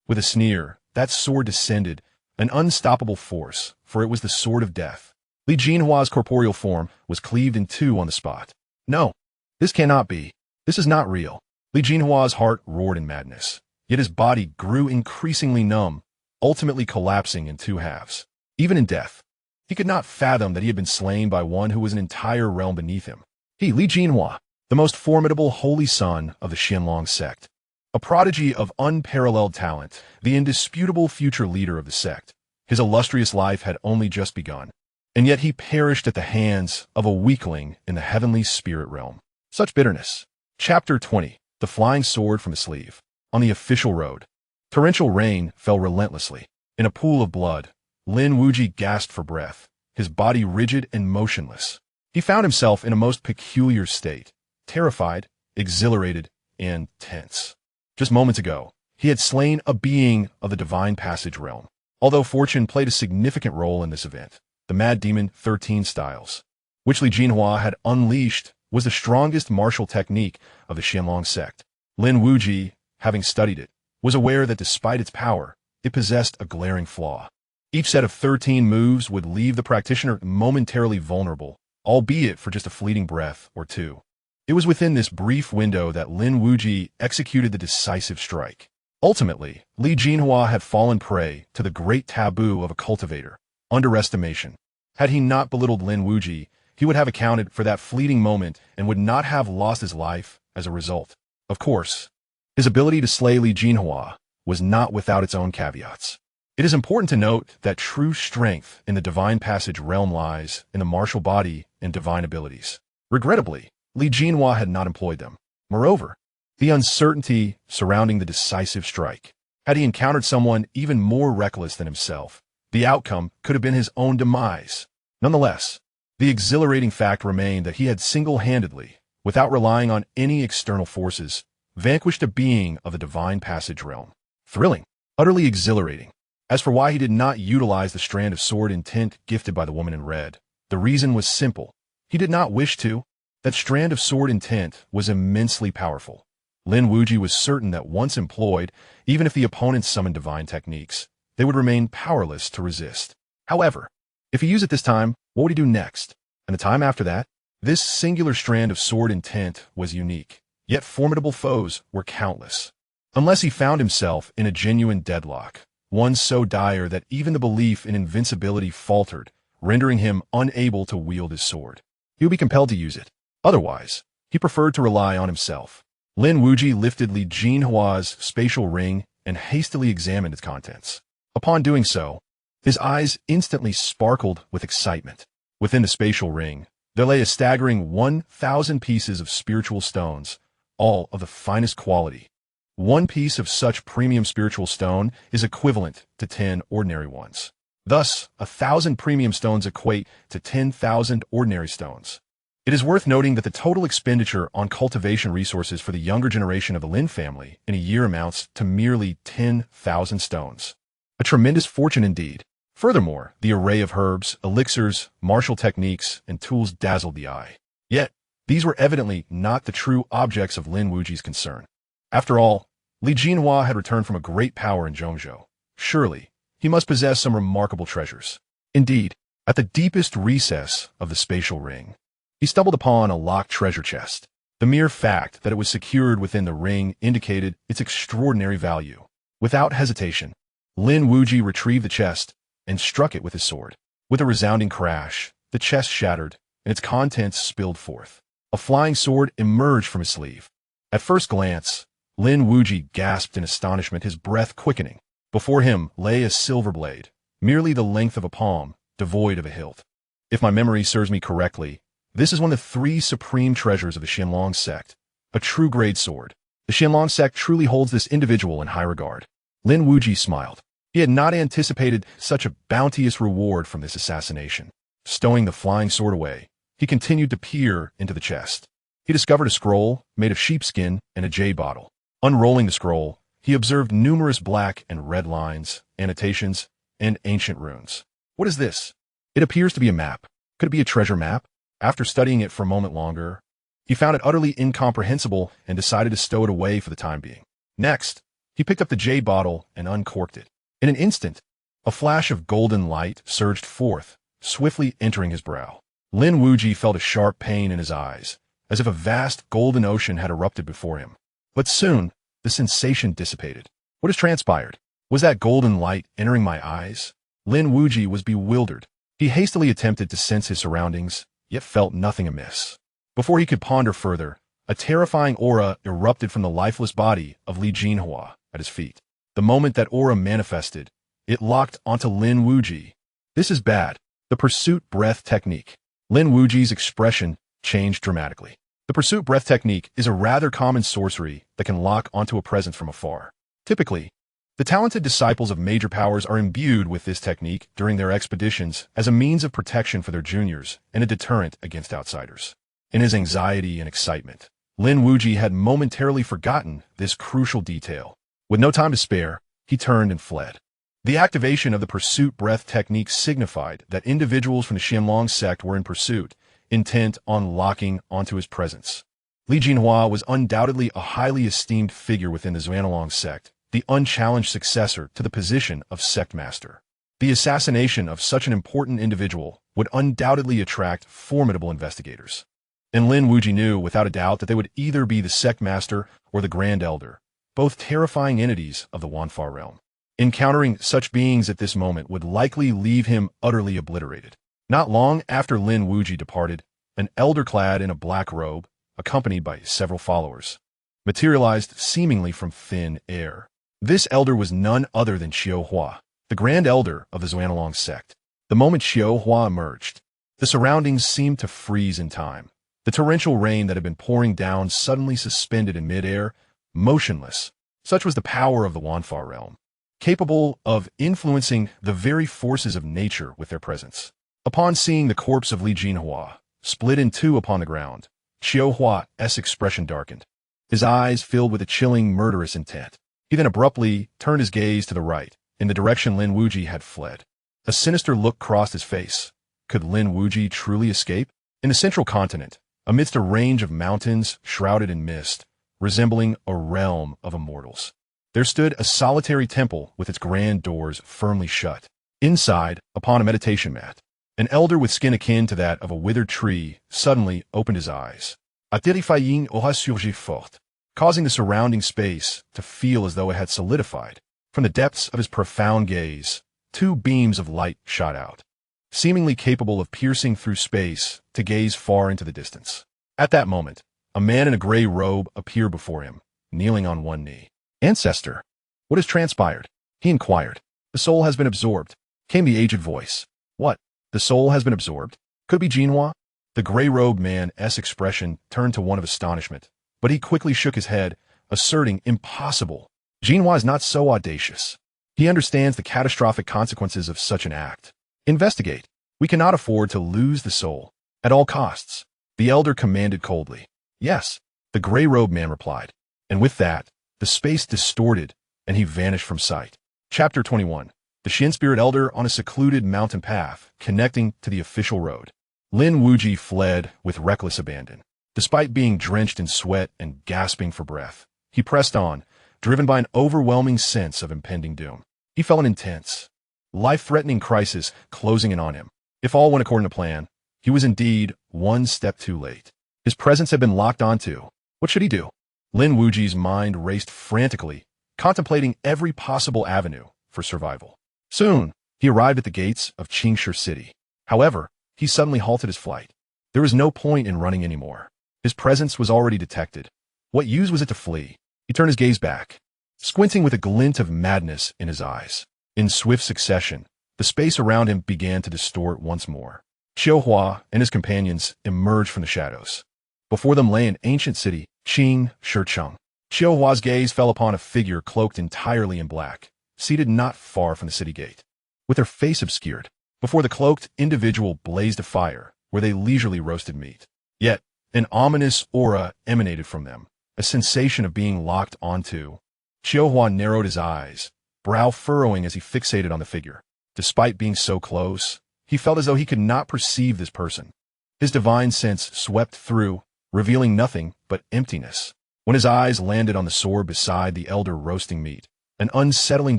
With a sneer, that sword descended, an unstoppable force, for it was the sword of death. Li Jinhua's corporeal form was cleaved in two on the spot. No, this cannot be. This is not real. Li Jinhua's heart roared in madness, yet his body grew increasingly numb, ultimately collapsing in two halves. Even in death, he could not fathom that he had been slain by one who was an entire realm beneath him. He, Li Jinhua, the most formidable holy son of the Xianxia sect, a prodigy of unparalleled talent, the indisputable future leader of the sect. His illustrious life had only just begun, and yet he perished at the hands of a weakling in the heavenly spirit realm. Such bitterness. Chapter 20. The Flying Sword from his Sleeve. On the official road, torrential rain fell relentlessly. In a pool of blood, Lin Wuyi gasped for breath, his body rigid and motionless. He found himself in a most peculiar state, terrified, exhilarated, and tense. Just moments ago, he had slain a being of the divine passage realm. Although fortune played a significant role in this event, the Mad Demon 13 Styles, which Li Jinhua had unleashed, was the strongest martial technique of the Xianxia sect. Lin Wuyi, having studied it, was aware that despite its power, it possessed a glaring flaw. Each set of 13 moves would leave the practitioner momentarily vulnerable, albeit for just a fleeting breath or two. It was within this brief window that Lin Wuyi executed the decisive strike. Ultimately, Li Jinhua had fallen prey to the great taboo of a cultivator, underestimation. Had he not belittled Lin Wuyi, he would have accounted for that fleeting moment and would not have lost his life as a result. Of course, his ability to slay Li Jinhua was not without its own caveats. It is important to note that true strength in the divine passage realm lies in the martial body and divine abilities. Regrettably, Li Jinhua had not employed them. Moreover, the uncertainty surrounding the decisive strike. Had he encountered someone even more reckless than himself, the outcome could have been his own demise. Nonetheless, the exhilarating fact remained that he had single-handedly, without relying on any external forces, vanquished a being of the divine passage realm. Thrilling, utterly exhilarating. As for why he did not utilize the strand of sword intent gifted by the woman in red, the reason was simple. He did not wish to. That strand of sword intent was immensely powerful. Lin Wuyi was certain that once employed, even if the opponents summoned divine techniques, they would remain powerless to resist. However, if he used it this time, what would he do next? And the time after that? This singular strand of sword intent was unique, yet formidable foes were countless. Unless he found himself in a genuine deadlock, one so dire that even the belief in invincibility faltered, rendering him unable to wield his sword. He would be compelled to use it. Otherwise, he preferred to rely on himself. Lin Wuyi lifted Li Jinhua's spatial ring and hastily examined its contents. Upon doing so, his eyes instantly sparkled with excitement. Within the spatial ring, there lay a staggering 1,000 pieces of spiritual stones, all of the finest quality. One piece of such premium spiritual stone is equivalent to 10 ordinary ones. Thus, 1,000 premium stones equate to 10,000 ordinary stones. It is worth noting that the total expenditure on cultivation resources for the younger generation of the Lin family in a year amounts to merely 10,000 stones. A tremendous fortune indeed. Furthermore, the array of herbs, elixirs, martial techniques, and tools dazzled the eye. Yet, these were evidently not the true objects of Lin Wuyi's concern. After all, Li Jinhua had returned from a great power in Zhongzhou. Surely, he must possess some remarkable treasures. Indeed, at the deepest recess of the spatial ring, he stumbled upon a locked treasure chest. The mere fact that it was secured within the ring indicated its extraordinary value. Without hesitation, Lin Wuyi retrieved the chest and struck it with his sword. With a resounding crash, the chest shattered, and its contents spilled forth. A flying sword emerged from his sleeve. At first glance, Lin Wuyi gasped in astonishment, his breath quickening. Before him lay a silver blade, merely the length of a palm, devoid of a hilt. If my memory serves me correctly, this is one of the 3 supreme treasures of the Xianlong sect, a true grade sword. The Xianlong sect truly holds this individual in high regard. Lin Wuyi smiled. He had not anticipated such a bounteous reward from this assassination. Stowing the flying sword away, he continued to peer into the chest. He discovered a scroll made of sheepskin and a jade bottle. Unrolling the scroll, he observed numerous black and red lines, annotations, and ancient runes. What is this? It appears to be a map. Could it be a treasure map? After studying it for a moment longer, he found it utterly incomprehensible and decided to stow it away for the time being. Next, he picked up the jade bottle and uncorked it. In an instant, a flash of golden light surged forth, swiftly entering his brow. Lin Wuyi felt a sharp pain in his eyes, as if a vast golden ocean had erupted before him. But soon, the sensation dissipated. What has transpired? Was that golden light entering my eyes? Lin Wuyi was bewildered. He hastily attempted to sense his surroundings, yet felt nothing amiss. Before he could ponder further, a terrifying aura erupted from the lifeless body of Li Jinhua at his feet. The moment that aura manifested, it locked onto Lin Wuyi. This is bad. The pursuit breath technique. Lin Wuyi's expression changed dramatically. The pursuit breath technique is a rather common sorcery that can lock onto a presence from afar. Typically, the talented disciples of major powers are imbued with this technique during their expeditions as a means of protection for their juniors and a deterrent against outsiders. In his anxiety and excitement, Lin Wuyi had momentarily forgotten this crucial detail. With no time to spare, he turned and fled. The activation of the pursuit breath technique signified that individuals from the Xianlong sect were in pursuit, intent on locking onto his presence. Li Jinhua was undoubtedly a highly esteemed figure within the Xianlong sect, the unchallenged successor to the position of sect master. The assassination of such an important individual would undoubtedly attract formidable investigators. And Lin Wuyi knew without a doubt that they would either be the sect master or the Grand Elder, both terrifying entities of the Wanfa realm. Encountering such beings at this moment would likely leave him utterly obliterated. Not long after Lin Wuyi departed, an elder clad in a black robe, accompanied by several followers, materialized seemingly from thin air. This elder was none other than Xianxia, the Grand Elder of the Xuanlong sect. The moment Xianxia emerged, the surroundings seemed to freeze in time. The torrential rain that had been pouring down suddenly suspended in midair, motionless. Such was the power of the Wanfa realm, capable of influencing the very forces of nature with their presence. Upon seeing the corpse of Li Jinhua split in two upon the ground, Xianxia's expression darkened. His eyes filled with a chilling, murderous intent. He then abruptly turned his gaze to the right, in the direction Lin Wuyi had fled. A sinister look crossed his face. Could Lin Wuyi truly escape? In the central continent, amidst a range of mountains shrouded in mist, resembling a realm of immortals, there stood a solitary temple with its grand doors firmly shut. Inside, upon a meditation mat, an elder with skin akin to that of a withered tree suddenly opened his eyes. A terrifying aura surgit forte, causing the surrounding space to feel as though it had solidified. From the depths of his profound gaze, two beams of light shot out, seemingly capable of piercing through space to gaze far into the distance. At that moment, a man in a gray robe appeared before him, kneeling on one knee. "Ancestor, what has transpired?" he inquired. "The soul has been absorbed," came the aged voice. "What? The soul has been absorbed? Could it be Jinhua?" The gray-robed man's expression turned to one of astonishment, but he quickly shook his head, asserting, "Impossible. Jinhua is not so audacious. He understands the catastrophic consequences of such an act. Investigate. We cannot afford to lose the soul at all costs," the elder commanded coldly. "Yes," the gray-robed man replied, and with that, the space distorted, and he vanished from sight. Chapter 21. The Shin Spirit Elder on a secluded mountain path connecting to the official road. Lin Wuyi fled with reckless abandon. Despite being drenched in sweat and gasping for breath, he pressed on, driven by an overwhelming sense of impending doom. He felt an intense, life-threatening crisis closing in on him. If all went according to plan, he was indeed one step too late. His presence had been locked onto. What should he do? Lin Wuyi's mind raced frantically, contemplating every possible avenue for survival. Soon, he arrived at the gates of Xianxia City. However, he suddenly halted his flight. There was no point in running anymore. His presence was already detected. What use was it to flee? He turned his gaze back, squinting with a glint of madness in his eyes. In swift succession, the space around him began to distort once more. Xianxia and his companions emerged from the shadows. Before them lay an ancient city, Xianxia. Xianxia's gaze fell upon a figure cloaked entirely in black, seated not far from the city gate. With her face obscured, before the cloaked individual blazed a fire where they leisurely roasted meat. Yet, an ominous aura emanated from them, a sensation of being locked onto. Xianxia narrowed his eyes, brow furrowing as he fixated on the figure. Despite being so close, he felt as though he could not perceive this person. His divine sense swept through, revealing nothing but emptiness. When his eyes landed on the sword beside the elder roasting meat, an unsettling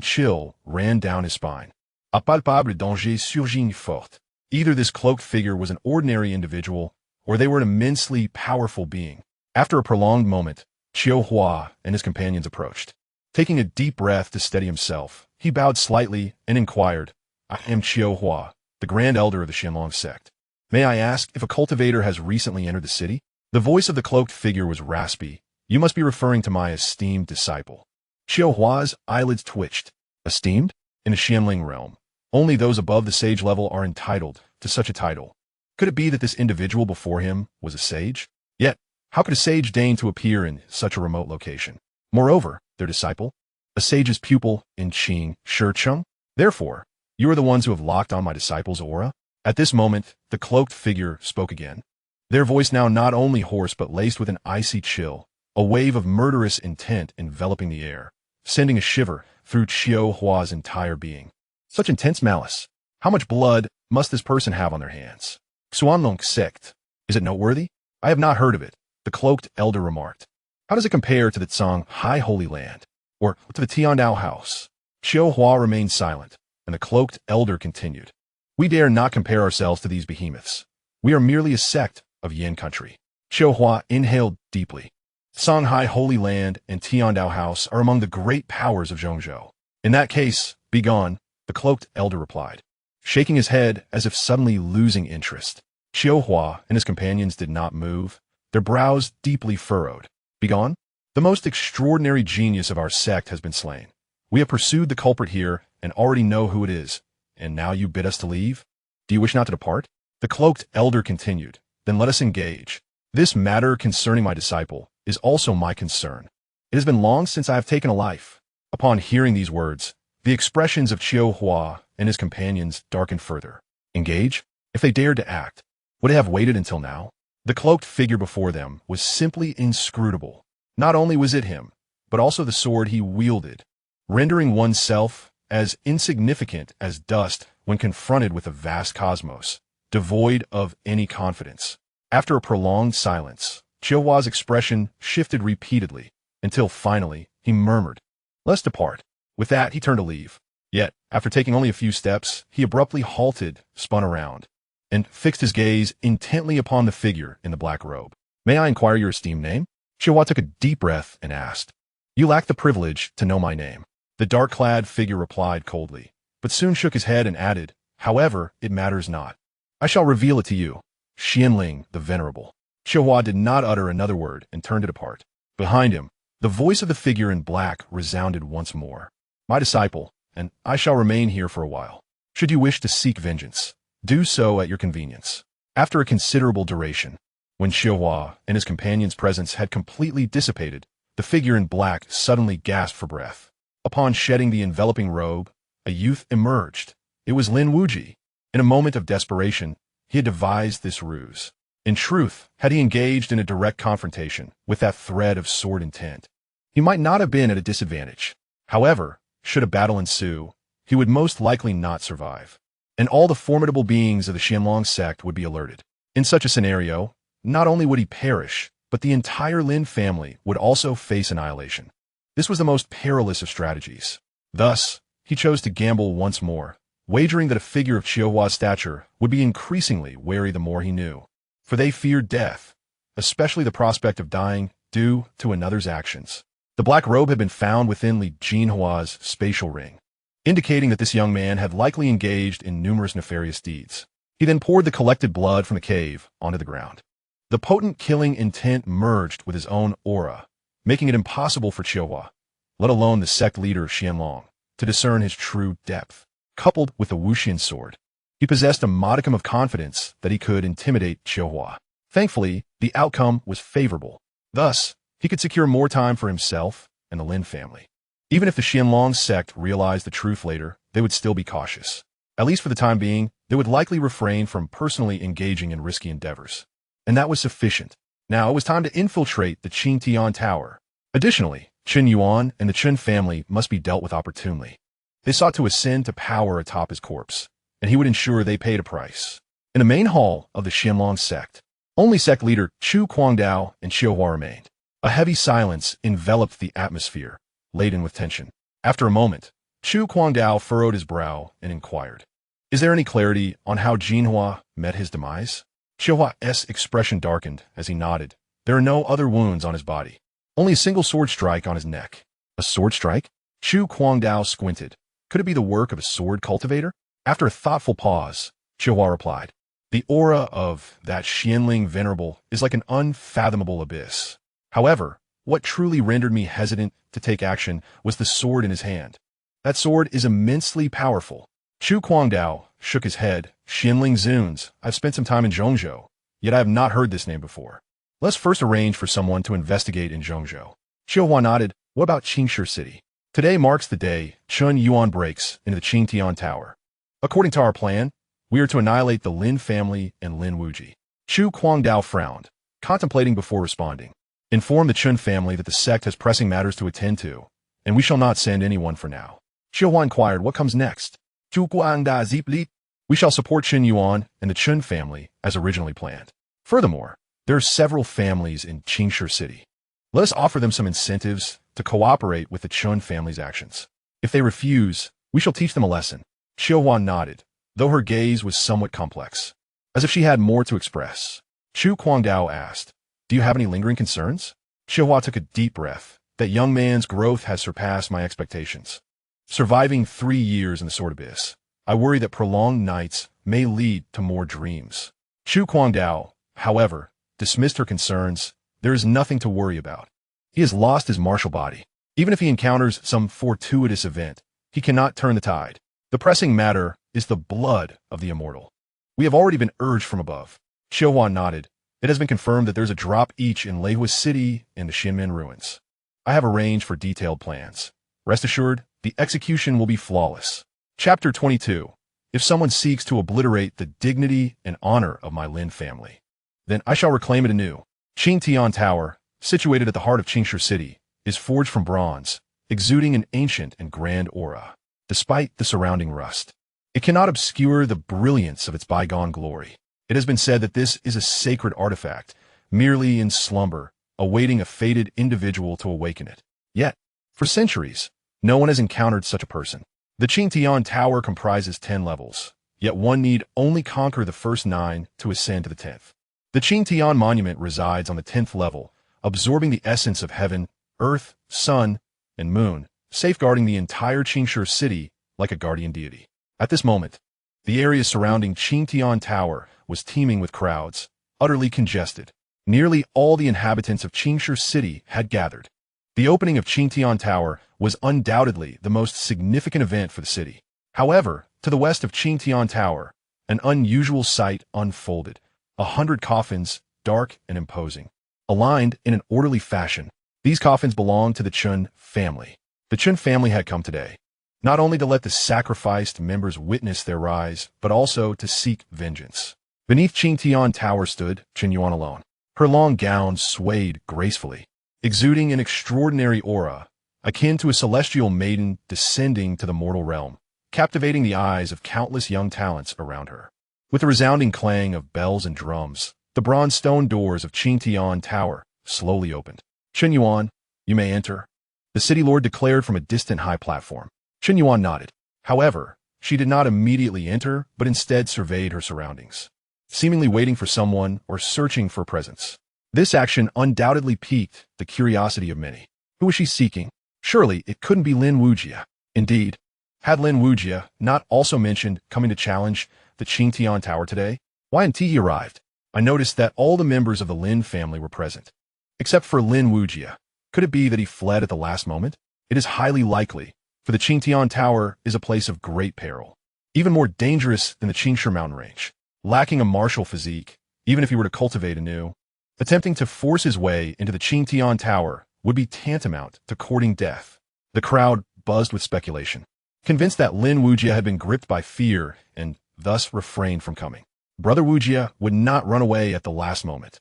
chill ran down his spine. A palpable danger surgit fort. Either this cloaked figure was an ordinary individual, or they were an immensely powerful being. After a prolonged moment, Xianxia and his companions approached. Taking a deep breath to steady himself, he bowed slightly and inquired, "I am Xianxia, the Grand Elder of the Xuanlong sect. May I ask if a cultivator has recently entered the city?" The voice of the cloaked figure was raspy. "You must be referring to my esteemed disciple." Xianxia's eyelids twitched. Esteemed? In the Xianling realm, only those above the sage level are entitled to such a title. Could it be that this individual before him was a sage? Yet, how could a sage deign to appear in such a remote location? Moreover, their disciple, a sage's pupil in Xianxia. Therefore, you are the ones who have locked on my disciple's aura? At this moment, the cloaked figure spoke again. Their voice now not only hoarse but laced with an icy chill, a wave of murderous intent enveloping the air, sending a shiver through Xianxia's entire being. Such intense malice. How much blood must this person have on their hands? Xuanlong sect. Is it noteworthy? I have not heard of it, the cloaked elder remarked. How does it compare to the Tsang High Holy Land? Or to the Tiandao house? Xianxia remained silent, and the cloaked elder continued. We dare not compare ourselves to these behemoths. We are merely a sect of Yin country. Qiuhua inhaled deeply. Songhai Holy Land and Tiandao House are among the great powers of Zhongzhou. In that case, begone, the cloaked elder replied, shaking his head as if suddenly losing interest. Qiuhua and his companions did not move, their brows deeply furrowed. Begone? The most extraordinary genius of our sect has been slain. We have pursued the culprit here and already know who it is, and now you bid us to leave? Do you wish not to depart? The cloaked elder continued. Then let us engage. This matter concerning my disciple is also my concern. It has been long since I have taken a life. Upon hearing these words, the expressions of Qiuhua and his companions darkened further. Engage? If they dared to act, would they have waited until now? The cloaked figure before them was simply inscrutable. Not only was it him, but also the sword he wielded, rendering oneself as insignificant as dust when confronted with a vast cosmos, devoid of any confidence. After a prolonged silence, Qiuhua's expression shifted repeatedly, until finally he murmured, "Let's depart." With that, he turned to leave. Yet, after taking only a few steps, he abruptly halted, spun around, and fixed his gaze intently upon the figure in the black robe. "May I inquire your esteemed name?" Qiuhua took a deep breath and asked. "You lack the privilege to know my name." The dark-clad figure replied coldly, but soon shook his head and added, "However, it matters not. I shall reveal it to you. Xianling the Venerable." Qiuhua did not utter another word and turned to depart. Behind him, the voice of the figure in black resounded once more. "My disciple, and I shall remain here for a while. Should you wish to seek vengeance, do so at your convenience." After a considerable duration, when Qiuhua and his companion's presence had completely dissipated, the figure in black suddenly gasped for breath. Upon shedding the enveloping robe, a youth emerged. It was Lin Wuyi. In a moment of desperation, he had devised this ruse. In truth, had he engaged in a direct confrontation with that thread of sword intent, he might not have been at a disadvantage. However, should a battle ensue, he would most likely not survive, and all the formidable beings of the Xianlong sect would be alerted. In such a scenario, not only would he perish, but the entire Lin family would also face annihilation. This was the most perilous of strategies. Thus, he chose to gamble once more, wagering that a figure of Qiuhua's stature would be increasingly wary the more he knew. For they feared death, especially the prospect of dying due to another's actions. The black robe had been found within Li Jinhua's spatial ring, indicating that this young man had likely engaged in numerous nefarious deeds. He then poured the collected blood from the cave onto the ground. The potent killing intent merged with his own aura, making it impossible for Qiuhua, let alone the sect leader of Xianlong, to discern his true depth. Coupled with the Wenxian sword, he possessed a modicum of confidence that he could intimidate Qiuhua. Thankfully, the outcome was favorable. Thus, he could secure more time for himself and the Lin family. Even if the Xianlong sect realized the truth later, they would still be cautious. At least for the time being, they would likely refrain from personally engaging in risky endeavors. And that was sufficient. Now it was time to infiltrate the Qingtian Tower. Additionally, Chen Yuan and the Chen family must be dealt with opportunely. They sought to ascend to power atop his corpse, and he would ensure they paid a price. In the main hall of the Xianlong sect, only sect leader Chu Guangdao and Qiuhua remained. A heavy silence enveloped the atmosphere, laden with tension. After a moment, Chu Guangdao furrowed his brow and inquired, "Is there any clarity on how Jinhua met his demise?" Qiuhua's expression darkened as he nodded. There are no other wounds on his body, only a single sword strike on his neck. A sword strike? Chu Guangdao squinted. Could it be the work of a sword cultivator? After a thoughtful pause, Qiuhua replied, "The aura of that Xianling Venerable is like an unfathomable abyss. However, what truly rendered me hesitant to take action was the sword in his hand. That sword is immensely powerful." Chu Guangdao shook his head. "Xianling Zuns, I've spent some time in Zhongzhou, yet I have not heard this name before. Let's first arrange for someone to investigate in Zhongzhou." Qiuhua nodded. "What about Xianxia City? Today marks the day Chen Yuan breaks into the Qingtian Tower. According to our plan, we are to annihilate the Lin family and Lin Wuyi." Chu Guangdao frowned, contemplating before responding. "Inform the Chen family that the sect has pressing matters to attend to, and we shall not send anyone for now." Qiuhua inquired, "What comes next?" Chu Guangda zipli. "We shall support Chen Yuan and the Chen family as originally planned. Furthermore, there are several families in Xianxia City. Let us offer them some incentives to cooperate with the Chen family's actions. If they refuse, we shall teach them a lesson." Xiaohuan nodded, though her gaze was somewhat complex, as if she had more to express. Chu Guangdao asked, "Do you have any lingering concerns?" Xiaohua took a deep breath. That young man's growth has surpassed my expectations. Surviving 3 years in the Sword Abyss, I worry that prolonged nights may lead to more dreams. Chu Guangdao, however, dismissed her concerns. There is nothing to worry about. He has lost his martial body. Even if he encounters some fortuitous event, he cannot turn the tide. The pressing matter is the blood of the immortal. We have already been urged from above. Xiaohuan nodded. It has been confirmed that there's a drop each in Leihua City and the Xianmen ruins. I have arranged for detailed plans. Rest assured, the execution will be flawless. Chapter 22. If someone seeks to obliterate the dignity and honor of my Lin family, then I shall reclaim it anew. Qingtian Tower, situated at the heart of Xianxia City, is forged from bronze, exuding an ancient and grand aura. Despite the surrounding rust, it cannot obscure the brilliance of its bygone glory. It has been said that this is a sacred artifact, merely in slumber, awaiting a fated individual to awaken it. Yet, for centuries, no one has encountered such a person. The Qingtian Tower comprises 10 levels, yet one need only conquer the first 9 to ascend to the 10th. The Qingtian Monument resides on the 10th level, absorbing the essence of heaven, earth, sun, and moon, safeguarding the entire Xianxia City like a guardian deity. At this moment, the area surrounding Qingtian Tower was teeming with crowds, utterly congested. Nearly all the inhabitants of Xianxia City had gathered. The opening of Qingtian Tower was undoubtedly the most significant event for the city. However, to the west of Qingtian Tower, an unusual sight unfolded. 100 coffins, dark and imposing, aligned in an orderly fashion. These coffins belonged to the Chun family. The Chun family had come today, not only to let the sacrificed members witness their rise, but also to seek vengeance. Beneath Qingtian Tower stood Chen Yuan alone. Her long gown swayed gracefully, exuding an extraordinary aura, akin to a celestial maiden descending to the mortal realm, captivating the eyes of countless young talents around her. With the resounding clang of bells and drums, the bronze stone doors of Qingtian Tower slowly opened. "Chen Yuan, you may enter," the city lord declared from a distant high platform. Chen Yuan nodded. However, she did not immediately enter, but instead surveyed her surroundings, seemingly waiting for someone or searching for a presence. This action undoubtedly piqued the curiosity of many. Who was she seeking? Surely it couldn't be Lin Wuyi. Indeed, had Lin Wuyi not also mentioned coming to challenge the Qingtian Tower today? Why hadn't he arrived? I noticed that all the members of the Lin family were present, except for Lin Wuyi. Could it be that he fled at the last moment? It is highly likely, for the Qingtian Tower is a place of great peril, even more dangerous than the Xianxia mountain range. Lacking a martial physique, even if he were to cultivate anew, attempting to force his way into the Qingtian Tower would be tantamount to courting death. The crowd buzzed with speculation, convinced that Lin Wuyi had been gripped by fear and thus refrained from coming. Brother Wuyi would not run away at the last moment,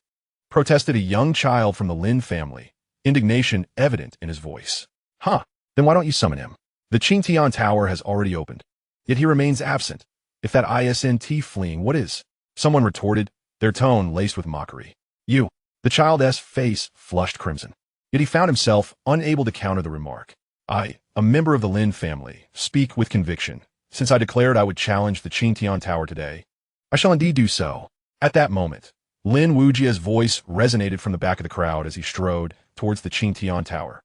protested a young child from the Lin family, indignation evident in his voice. Then why don't you summon him? The Qingtian Tower has already opened, yet he remains absent. If that isn't fleeing, what is? Someone retorted, their tone laced with mockery. You. The child's face flushed crimson. Yet he found himself unable to counter the remark. I, a member of the Lin family, speak with conviction. Since I declared I would challenge the Qingtian Tower today, I shall indeed do so. At that moment, Lin Wuyi's voice resonated from the back of the crowd as he strode towards the Qingtian Tower.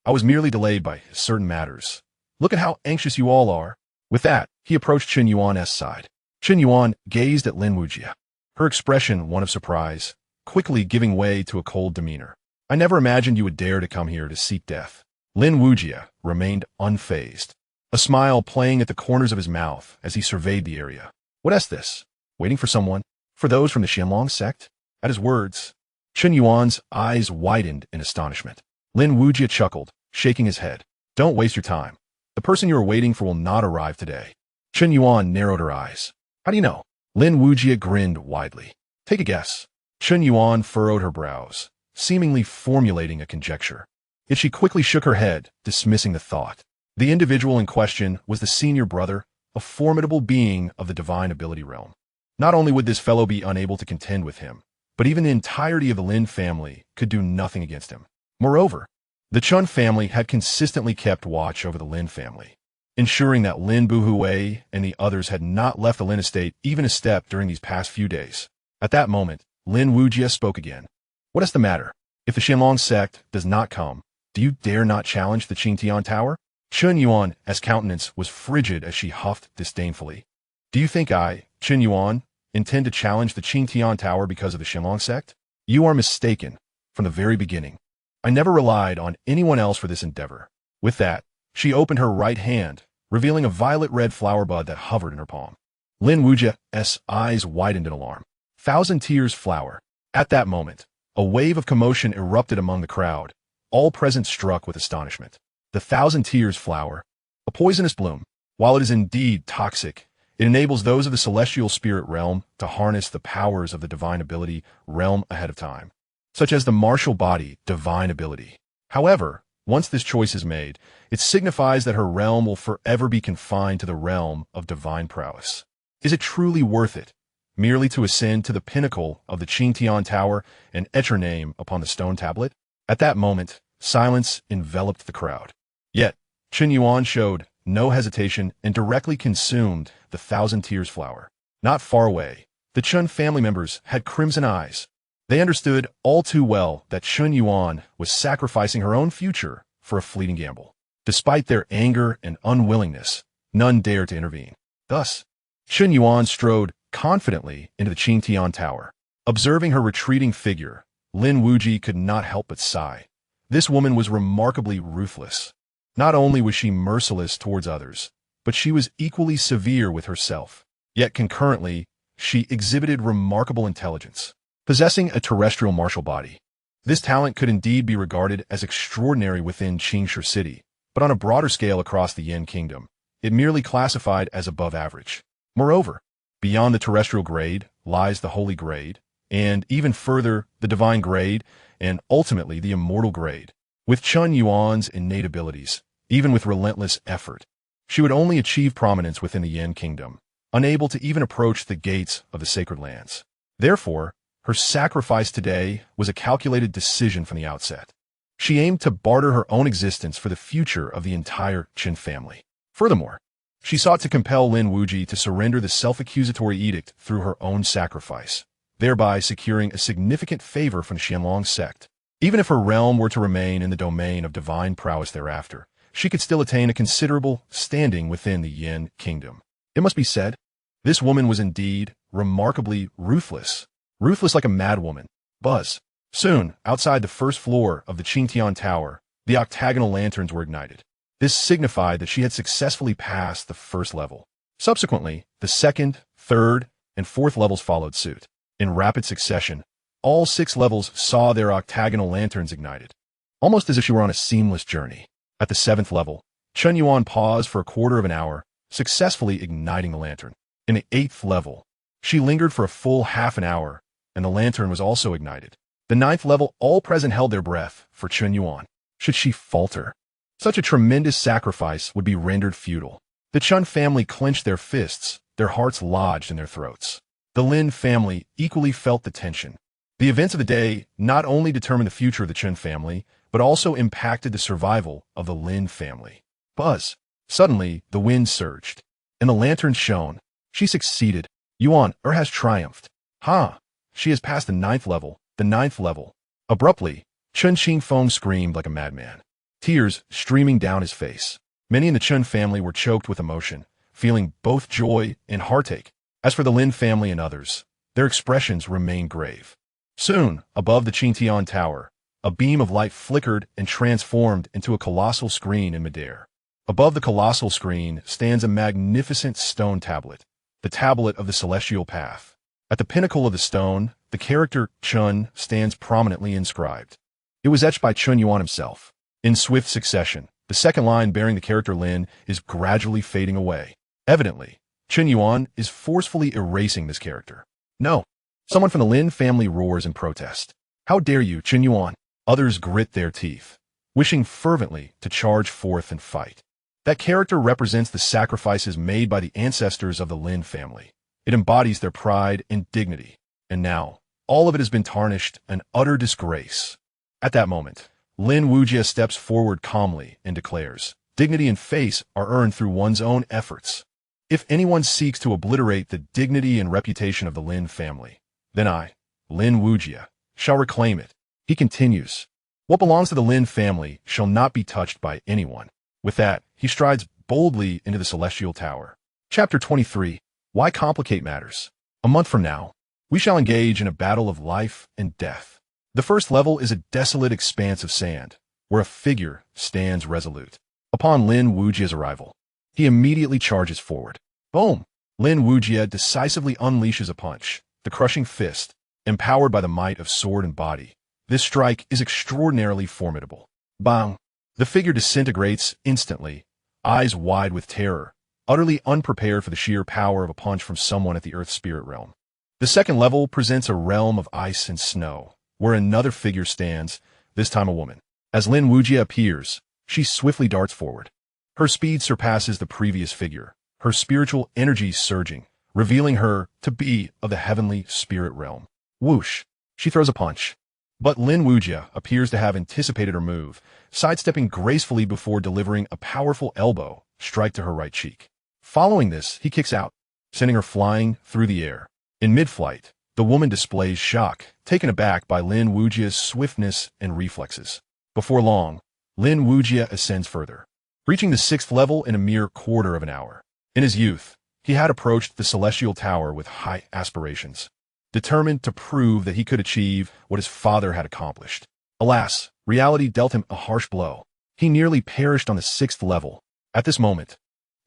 I was merely delayed by certain matters. Look at how anxious you all are. With that, he approached Chen Yuan's side. Chen Yuan gazed at Lin Wuyi, her expression one of surprise, quickly giving way to a cold demeanor. I never imagined you would dare to come here to seek death. Lin Wuyi remained unfazed, a smile playing at the corners of his mouth as he surveyed the area. What is this? Waiting for someone? For those from the Xianlong sect? At his words, Chen Yuan's eyes widened in astonishment. Lin Wuyi chuckled, shaking his head. Don't waste your time. The person you are waiting for will not arrive today. Chen Yuan narrowed her eyes. How do you know? Lin Wuyi grinned widely. Take a guess. Chen Yuan furrowed her brows, seemingly formulating a conjecture. Yet she quickly shook her head, dismissing the thought. The individual in question was the senior brother, a formidable being of the divine ability realm. Not only would this fellow be unable to contend with him, but even the entirety of the Lin family could do nothing against him. Moreover, the Chun family had consistently kept watch over the Lin family, ensuring that Lin Wuyi and the others had not left the Lin estate even a step during these past few days. At that moment, Lin Wuyi spoke again. What is the matter? If the Xianlong sect does not come, do you dare not challenge the Qingtian Tower? Chun Yuan's countenance was frigid as she huffed disdainfully. Do you think I, Chun Yuan, intend to challenge the Qingtian Tower because of the Xianlong sect? You are mistaken. From the very beginning, I never relied on anyone else for this endeavor. With that, she opened her right hand, revealing a violet-red flower bud that hovered in her palm. Lin Wuyi's eyes widened in alarm. Thousand Tears flower. At that moment, a wave of commotion erupted among the crowd, all present struck with astonishment. The Thousand Tears flower, a poisonous bloom. While it is indeed toxic, it enables those of the celestial spirit realm to harness the powers of the divine ability realm ahead of time, such as the martial body divine ability. However, once this choice is made, it signifies that her realm will forever be confined to the realm of divine prowess. Is it truly worth it, merely to ascend to the pinnacle of the Qingtian Tower and etch her name upon the stone tablet? At that moment, silence enveloped the crowd. Yet, Chun Yuan showed no hesitation and directly consumed the Thousand Tears flower. Not far away, the Chun family members had crimson eyes. They understood all too well that Chun Yuan was sacrificing her own future for a fleeting gamble. Despite their anger and unwillingness, none dared to intervene. Thus, Chun Yuan strode confidently into the Qingtian Tower. Observing her retreating figure, Lin Wuyi could not help but sigh. This woman was remarkably ruthless. Not only was she merciless towards others, but she was equally severe with herself. Yet concurrently, she exhibited remarkable intelligence. Possessing a terrestrial martial body, this talent could indeed be regarded as extraordinary within Xianxia City, but on a broader scale across the Yin Kingdom, it merely classified as above average. Moreover, beyond the terrestrial grade lies the holy grade, and even further, the divine grade, and ultimately the immortal grade. With Chun Yuan's innate abilities, even with relentless effort, she would only achieve prominence within the Yin Kingdom, unable to even approach the gates of the sacred lands. Therefore, her sacrifice today was a calculated decision from the outset. She aimed to barter her own existence for the future of the entire Qin family. Furthermore, she sought to compel Lin Wuyi to surrender the self-accusatory edict through her own sacrifice, thereby securing a significant favor from the Xianlong sect. Even if her realm were to remain in the domain of divine prowess thereafter, she could still attain a considerable standing within the Yin Kingdom. It must be said, this woman was indeed remarkably ruthless. Ruthless like a madwoman. Buzz. Soon, outside the first floor of the Qingtian Tower, the octagonal lanterns were ignited. This signified that she had successfully passed the first level. Subsequently, the second, third, and fourth levels followed suit. In rapid succession, all 6 levels saw their octagonal lanterns ignited, almost as if she were on a seamless journey. At the 7th level, Chun Yuan paused for a quarter of an hour, successfully igniting the lantern. In the 8th level, she lingered for a full half an hour, and the lantern was also ignited. The 9th level, all present held their breath for Chun Yuan. Should she falter, such a tremendous sacrifice would be rendered futile. The Chun family clenched their fists, their hearts lodged in their throats. The Lin family equally felt the tension. The events of the day not only determined the future of the Chun family, but also impacted the survival of the Lin family. Buzz. Suddenly, the wind surged, and the lantern shone. She succeeded. Yuan has triumphed. Ha! She has passed the 9th level. The 9th level. Abruptly, Chun Qingfeng screamed like a madman, tears streaming down his face. Many in the Chun family were choked with emotion, feeling both joy and heartache. As for the Lin family and others, their expressions remained grave. Soon, above the Qingtian Tower, a beam of light flickered and transformed into a colossal screen in midair. Above the colossal screen stands a magnificent stone tablet, the tablet of the celestial path. At the pinnacle of the stone, the character Chun stands prominently inscribed. It was etched by Chun Yuan himself. In swift succession, the second line bearing the character Lin is gradually fading away. Evidently, Chun Yuan is forcefully erasing this character. No. Someone from the Lin family roars in protest. How dare you, Chun Yuan? Others grit their teeth, wishing fervently to charge forth and fight. That character represents the sacrifices made by the ancestors of the Lin family. It embodies their pride and dignity. And now, all of it has been tarnished, an utter disgrace. At that moment, Lin Wuyi steps forward calmly and declares, Dignity and face are earned through one's own efforts. If anyone seeks to obliterate the dignity and reputation of the Lin family, then I, Lin Wuyi, shall reclaim it. He continues. What belongs to the Lin family shall not be touched by anyone. With that, he strides boldly into the celestial tower. Chapter 23. Why complicate matters? A month from now, we shall engage in a battle of life and death. The first level is a desolate expanse of sand, where a figure stands resolute. Upon Lin Wuyi's arrival, he immediately charges forward. Boom! Lin Wuyi decisively unleashes a punch, the crushing fist, empowered by the might of sword and body. This strike is extraordinarily formidable. Bang! The figure disintegrates instantly, eyes wide with terror, utterly unprepared for the sheer power of a punch from someone at the Earth Spirit realm. The second level presents a realm of ice and snow, where another figure stands, this time a woman. As Lin Wuyi appears, she swiftly darts forward. Her speed surpasses the previous figure, her spiritual energy surging, revealing her to be of the heavenly spirit realm. Whoosh! She throws a punch. But Lin Wuyi appears to have anticipated her move, sidestepping gracefully before delivering a powerful elbow strike to her right cheek. Following this, he kicks out, sending her flying through the air. In mid-flight, the woman displays shock, taken aback by Lin Wuyi's swiftness and reflexes. Before long, Lin Wuyi ascends further, reaching the 6th level in a mere quarter of an hour. In his youth, he had approached the celestial tower with high aspirations, determined to prove that he could achieve what his father had accomplished. Alas, reality dealt him a harsh blow. He nearly perished on the 6th level. At this moment,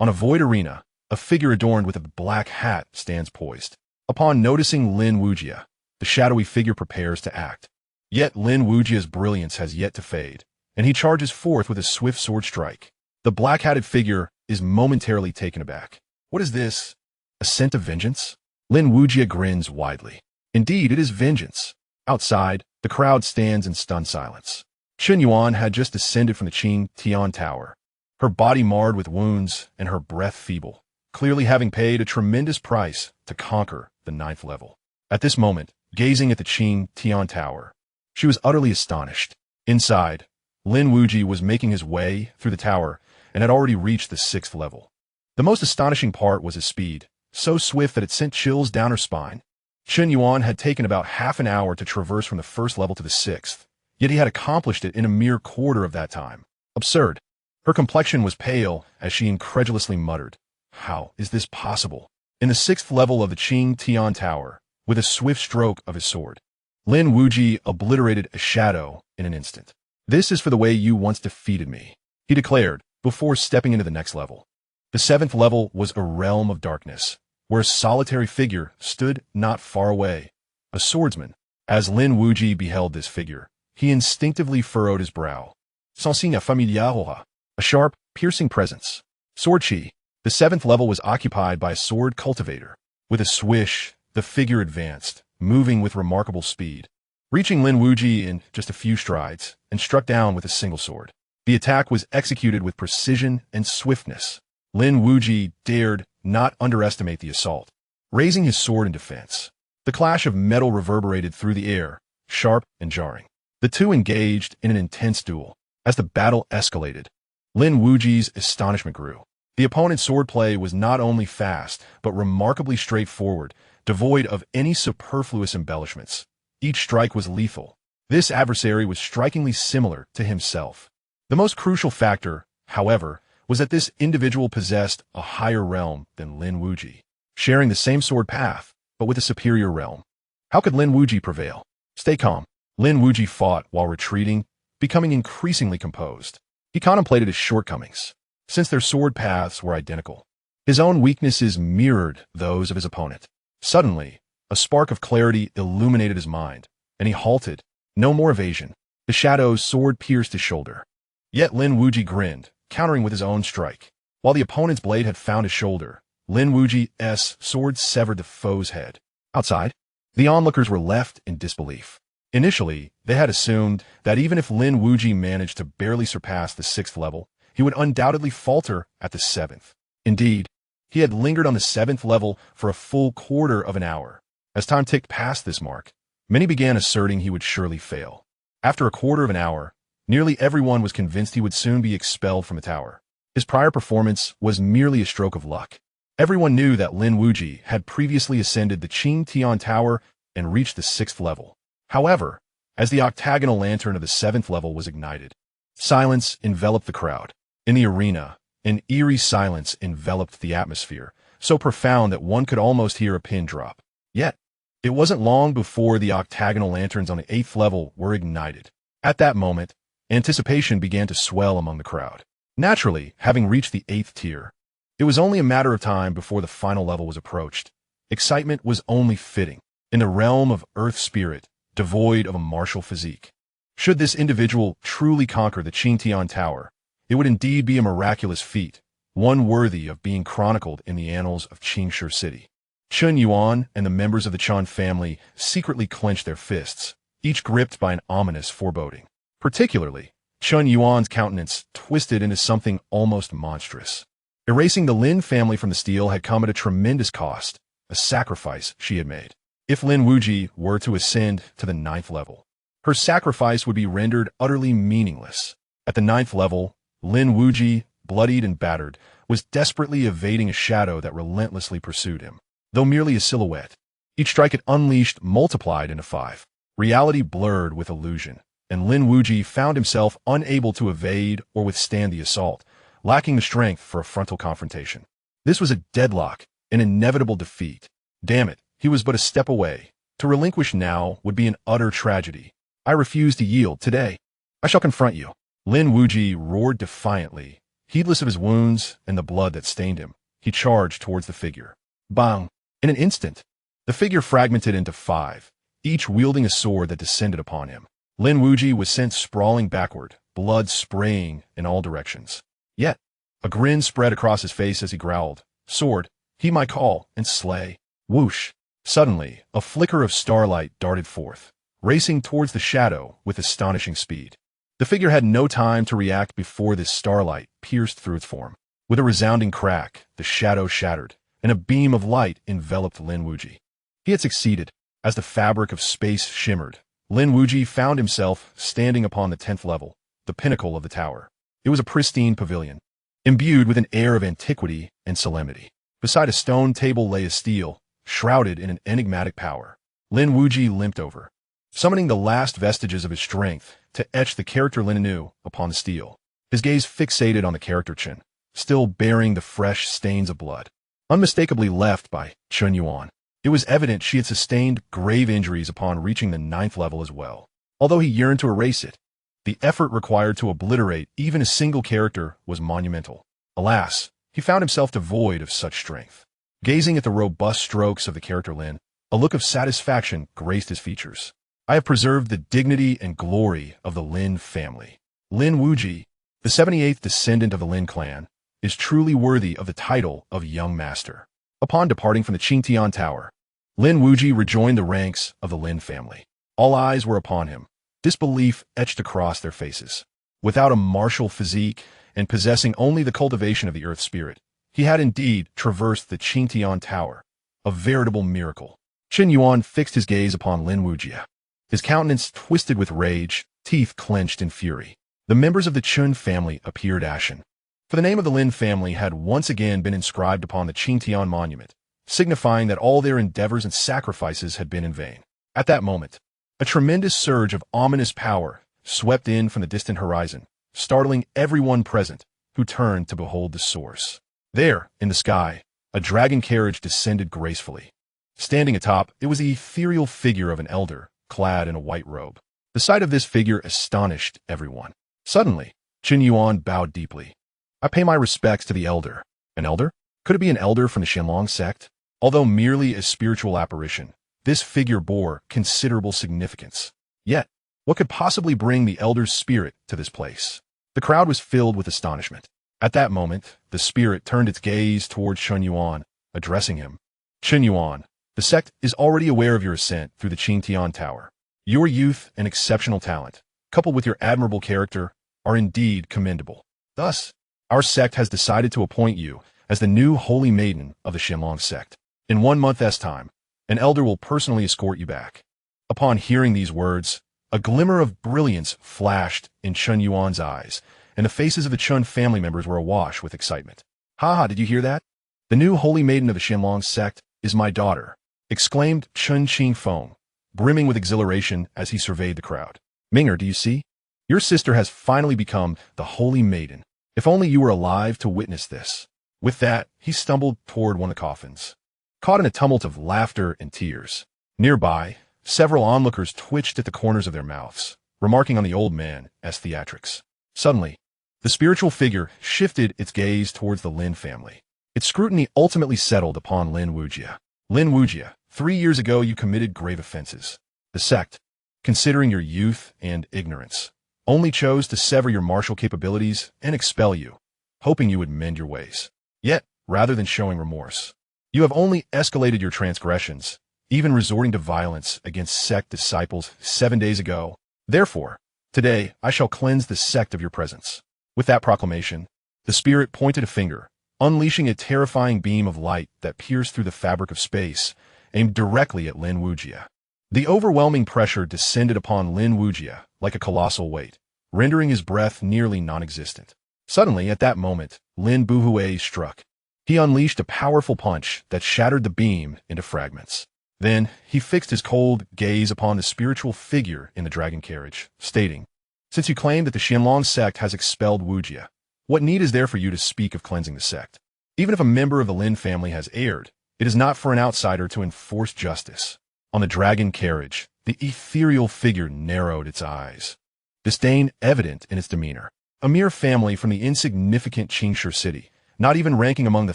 on a void arena, a figure adorned with a black hat stands poised. Upon noticing Lin Wuyi, the shadowy figure prepares to act. Yet Lin Wuyi's brilliance has yet to fade, and he charges forth with a swift sword strike. The black-hatted figure is momentarily taken aback. What is this? A scent of vengeance? Lin Wuyi grins widely. Indeed, it is vengeance. Outside, the crowd stands in stunned silence. Chen Yuan had just descended from the Qing Tian Tower, her body marred with wounds and her breath feeble, clearly having paid a tremendous price to conquer the 9th level. At this moment, gazing at the Qing Tian Tower, she was utterly astonished. Inside, Lin Wuyi was making his way through the tower and had already reached the 6th level. The most astonishing part was his speed, so swift that it sent chills down her spine. Chen Yuan had taken about half an hour to traverse from the 1st level to the 6th, yet he had accomplished it in a mere quarter of that time. Absurd. Her complexion was pale as she incredulously muttered, "How is this possible?" In the 6th level of the Qing Tian Tower, with a swift stroke of his sword, Lin Wuyi obliterated a shadow in an instant. "This is for the way you once defeated me," he declared, before stepping into the next level. The 7th level was a realm of darkness, where a solitary figure stood not far away, a swordsman. As Lin Wuyi beheld this figure, he instinctively furrowed his brow. Xianxia familiar, a sharp, piercing presence. Sword chi. The 7th level was occupied by a sword cultivator. With a swish, the figure advanced, moving with remarkable speed, reaching Lin Wuyi in just a few strides, and struck down with a single sword. The attack was executed with precision and swiftness. Lin Wuyi dared not underestimate the assault, raising his sword in defense. The clash of metal reverberated through the air, sharp and jarring. The two engaged in an intense duel. As the battle escalated, Lin Wuyi's astonishment grew. The opponent's swordplay was not only fast, but remarkably straightforward, devoid of any superfluous embellishments. Each strike was lethal. This adversary was strikingly similar to himself. The most crucial factor, however, was that this individual possessed a higher realm than Lin Wuyi, sharing the same sword path, but with a superior realm. How could Lin Wuyi prevail? Stay calm. Lin Wuyi fought while retreating, becoming increasingly composed. He contemplated his shortcomings, since their sword paths were identical. His own weaknesses mirrored those of his opponent. Suddenly, a spark of clarity illuminated his mind, and he halted. No more evasion. The shadow's sword pierced his shoulder. Yet Lin Wuyi grinned, countering with his own strike. While the opponent's blade had found his shoulder, Lin Wuyi's sword severed the foe's head. Outside, the onlookers were left in disbelief. Initially, they had assumed that even if Lin Wuyi managed to barely surpass the 6th level, he would undoubtedly falter at the 7th. Indeed, he had lingered on the 7th level for a full quarter of an hour. As time ticked past this mark, many began asserting he would surely fail. After a quarter of an hour, nearly everyone was convinced he would soon be expelled from the tower. His prior performance was merely a stroke of luck. Everyone knew that Lin Wuyi had previously ascended the Xianxia Tower and reached the 6th level. However, as the octagonal lantern of the 7th level was ignited, silence enveloped the crowd. In the arena, an eerie silence enveloped the atmosphere, so profound that one could almost hear a pin drop. Yet, it wasn't long before the octagonal lanterns on the 8th level were ignited. At that moment, anticipation began to swell among the crowd. Naturally, having reached the 8th tier, it was only a matter of time before the final level was approached. Excitement was only fitting. In the realm of earth spirit, devoid of a martial physique. Should this individual truly conquer the Xianxia Tower, it would indeed be a miraculous feat, one worthy of being chronicled in the annals of Xianxia City. Chen Yuan and the members of the Chen family secretly clenched their fists, each gripped by an ominous foreboding. Particularly, Chen Yuan's countenance twisted into something almost monstrous. Erasing the Lin family from the steel had come at a tremendous cost, a sacrifice she had made. If Lin Wuyi were to ascend to the 9th level, her sacrifice would be rendered utterly meaningless. At the 9th level, Lin Wuyi, bloodied and battered, was desperately evading a shadow that relentlessly pursued him. Though merely a silhouette, each strike it unleashed multiplied into 5. Reality blurred with illusion, and Lin Wuyi found himself unable to evade or withstand the assault, lacking the strength for a frontal confrontation. This was a deadlock, an inevitable defeat. Damn it, he was but a step away. To relinquish now would be an utter tragedy. I refuse to yield today. I shall confront you. Lin Wuyi roared defiantly. Heedless of his wounds and the blood that stained him, he charged towards the figure. Bang! In an instant, the figure fragmented into 5, each wielding a sword that descended upon him. Lin Wuyi was sent sprawling backward, blood spraying in all directions. Yet, a grin spread across his face as he growled, "Sword, he my call, and slay." Whoosh! Suddenly, a flicker of starlight darted forth, racing towards the shadow with astonishing speed. The figure had no time to react before this starlight pierced through its form. With a resounding crack, the shadow shattered, and a beam of light enveloped Lin Wuyi. He had succeeded. As the fabric of space shimmered, Lin Wuyi found himself standing upon the 10th level, the pinnacle of the tower. It was a pristine pavilion, imbued with an air of antiquity and solemnity. Beside a stone table lay a stele, shrouded in an enigmatic power. Lin Wuyi limped over, summoning the last vestiges of his strength to etch the character Lin knew upon the stele. His gaze fixated on the character Chen, still bearing the fresh stains of blood, unmistakably left by Chen Yuan. It was evident she had sustained grave injuries upon reaching the 9th level as well. Although he yearned to erase it, the effort required to obliterate even a single character was monumental. Alas, he found himself devoid of such strength. Gazing at the robust strokes of the character Lin, a look of satisfaction graced his features. I have preserved the dignity and glory of the Lin family. Lin Wuyi, the 78th descendant of the Lin clan, is truly worthy of the title of Young Master. Upon departing from the Xianxia Tower, Lin Wuyi rejoined the ranks of the Lin family. All eyes were upon him, disbelief etched across their faces. Without a martial physique and possessing only the cultivation of the earth spirit, he had indeed traversed the Xianxia Tower, a veritable miracle. Chen Yuan fixed his gaze upon Lin Wuyi. His countenance twisted with rage, teeth clenched in fury. The members of the Chen family appeared ashen. For the name of the Lin family had once again been inscribed upon the Xianxia monument, signifying that all their endeavors and sacrifices had been in vain. At that moment, a tremendous surge of ominous power swept in from the distant horizon, startling everyone present who turned to behold the source. There, in the sky, a dragon carriage descended gracefully. Standing atop, it was the ethereal figure of an elder, clad in a white robe. The sight of this figure astonished everyone. Suddenly, Chen Yuan bowed deeply. I pay my respects to the elder. An elder? Could it be an elder from the Xianlong sect? Although merely a spiritual apparition, this figure bore considerable significance. Yet, what could possibly bring the elder's spirit to this place? The crowd was filled with astonishment. At that moment, the spirit turned its gaze towards Chen Yuan, addressing him. Chen Yuan, the sect is already aware of your ascent through the Xianxia Tower. Your youth and exceptional talent, coupled with your admirable character, are indeed commendable. Thus, our sect has decided to appoint you as the new holy maiden of the Xianlong sect. In 1 month's time, an elder will personally escort you back. Upon hearing these words, a glimmer of brilliance flashed in Chen Yuan's eyes, and the faces of the Chun family members were awash with excitement. "Haha, did you hear that? The new holy maiden of the Xianlong sect is my daughter," exclaimed Chun Qingfeng, brimming with exhilaration as he surveyed the crowd. "Ming'er, do you see? Your sister has finally become the holy maiden. If only you were alive to witness this." With that, he stumbled toward one of the coffins, caught in a tumult of laughter and tears. Nearby, several onlookers twitched at the corners of their mouths, remarking on the old man's theatrics. Suddenly, the spiritual figure shifted its gaze towards the Lin family. Its scrutiny ultimately settled upon Lin Wuyi. "Lin Wuyi, 3 years ago you committed grave offenses. The sect, considering your youth and ignorance, only chose to sever your martial capabilities and expel you, hoping you would mend your ways. Yet, rather than showing remorse, you have only escalated your transgressions, even resorting to violence against sect disciples 7 days ago. Therefore, today I shall cleanse the sect of your presence." With that proclamation, the spirit pointed a finger, unleashing a terrifying beam of light that pierced through the fabric of space, aimed directly at Lin Wuyi. The overwhelming pressure descended upon Lin Wuyi like a colossal weight, rendering his breath nearly non-existent. Suddenly, at that moment, Lin Wuyi struck. He unleashed a powerful punch that shattered the beam into fragments. Then, he fixed his cold gaze upon the spiritual figure in the dragon carriage, stating, "Since you claim that the Xianlong sect has expelled Wuyi, what need is there for you to speak of cleansing the sect? Even if a member of the Lin family has erred, it is not for an outsider to enforce justice." On the dragon carriage, the ethereal figure narrowed its eyes, disdain evident in its demeanor. "A mere family from the insignificant Xianxia city, not even ranking among the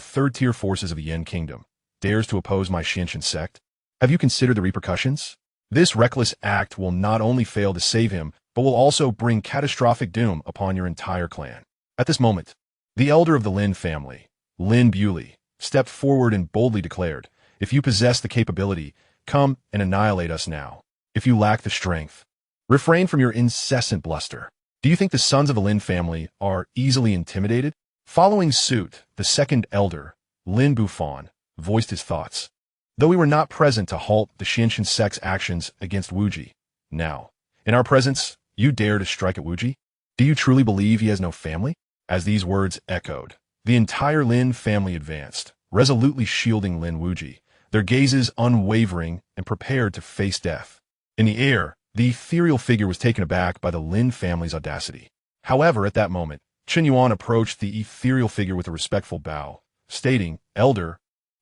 third-tier forces of the Yin Kingdom, dares to oppose my Xianxian sect? Have you considered the repercussions? This reckless act will not only fail to save him, but will also bring catastrophic doom upon your entire clan." At this moment, the elder of the Lin family, Lin Wuyi, stepped forward and boldly declared, "If you possess the capability, come and annihilate us now. If you lack the strength, refrain from your incessant bluster. Do you think the sons of the Lin family are easily intimidated?" Following suit, the second elder, Lin Bufan, voiced his thoughts. "Though we were not present to halt the Xianxian sect's actions against Wuyi, now, in our presence, you dare to strike at Wuyi? Do you truly believe he has no family?" As these words echoed, the entire Lin family advanced, resolutely shielding Lin Wuyi, their gazes unwavering and prepared to face death. In the air, the ethereal figure was taken aback by the Lin family's audacity. However, at that moment, Chen Yuan approached the ethereal figure with a respectful bow, stating, "Elder,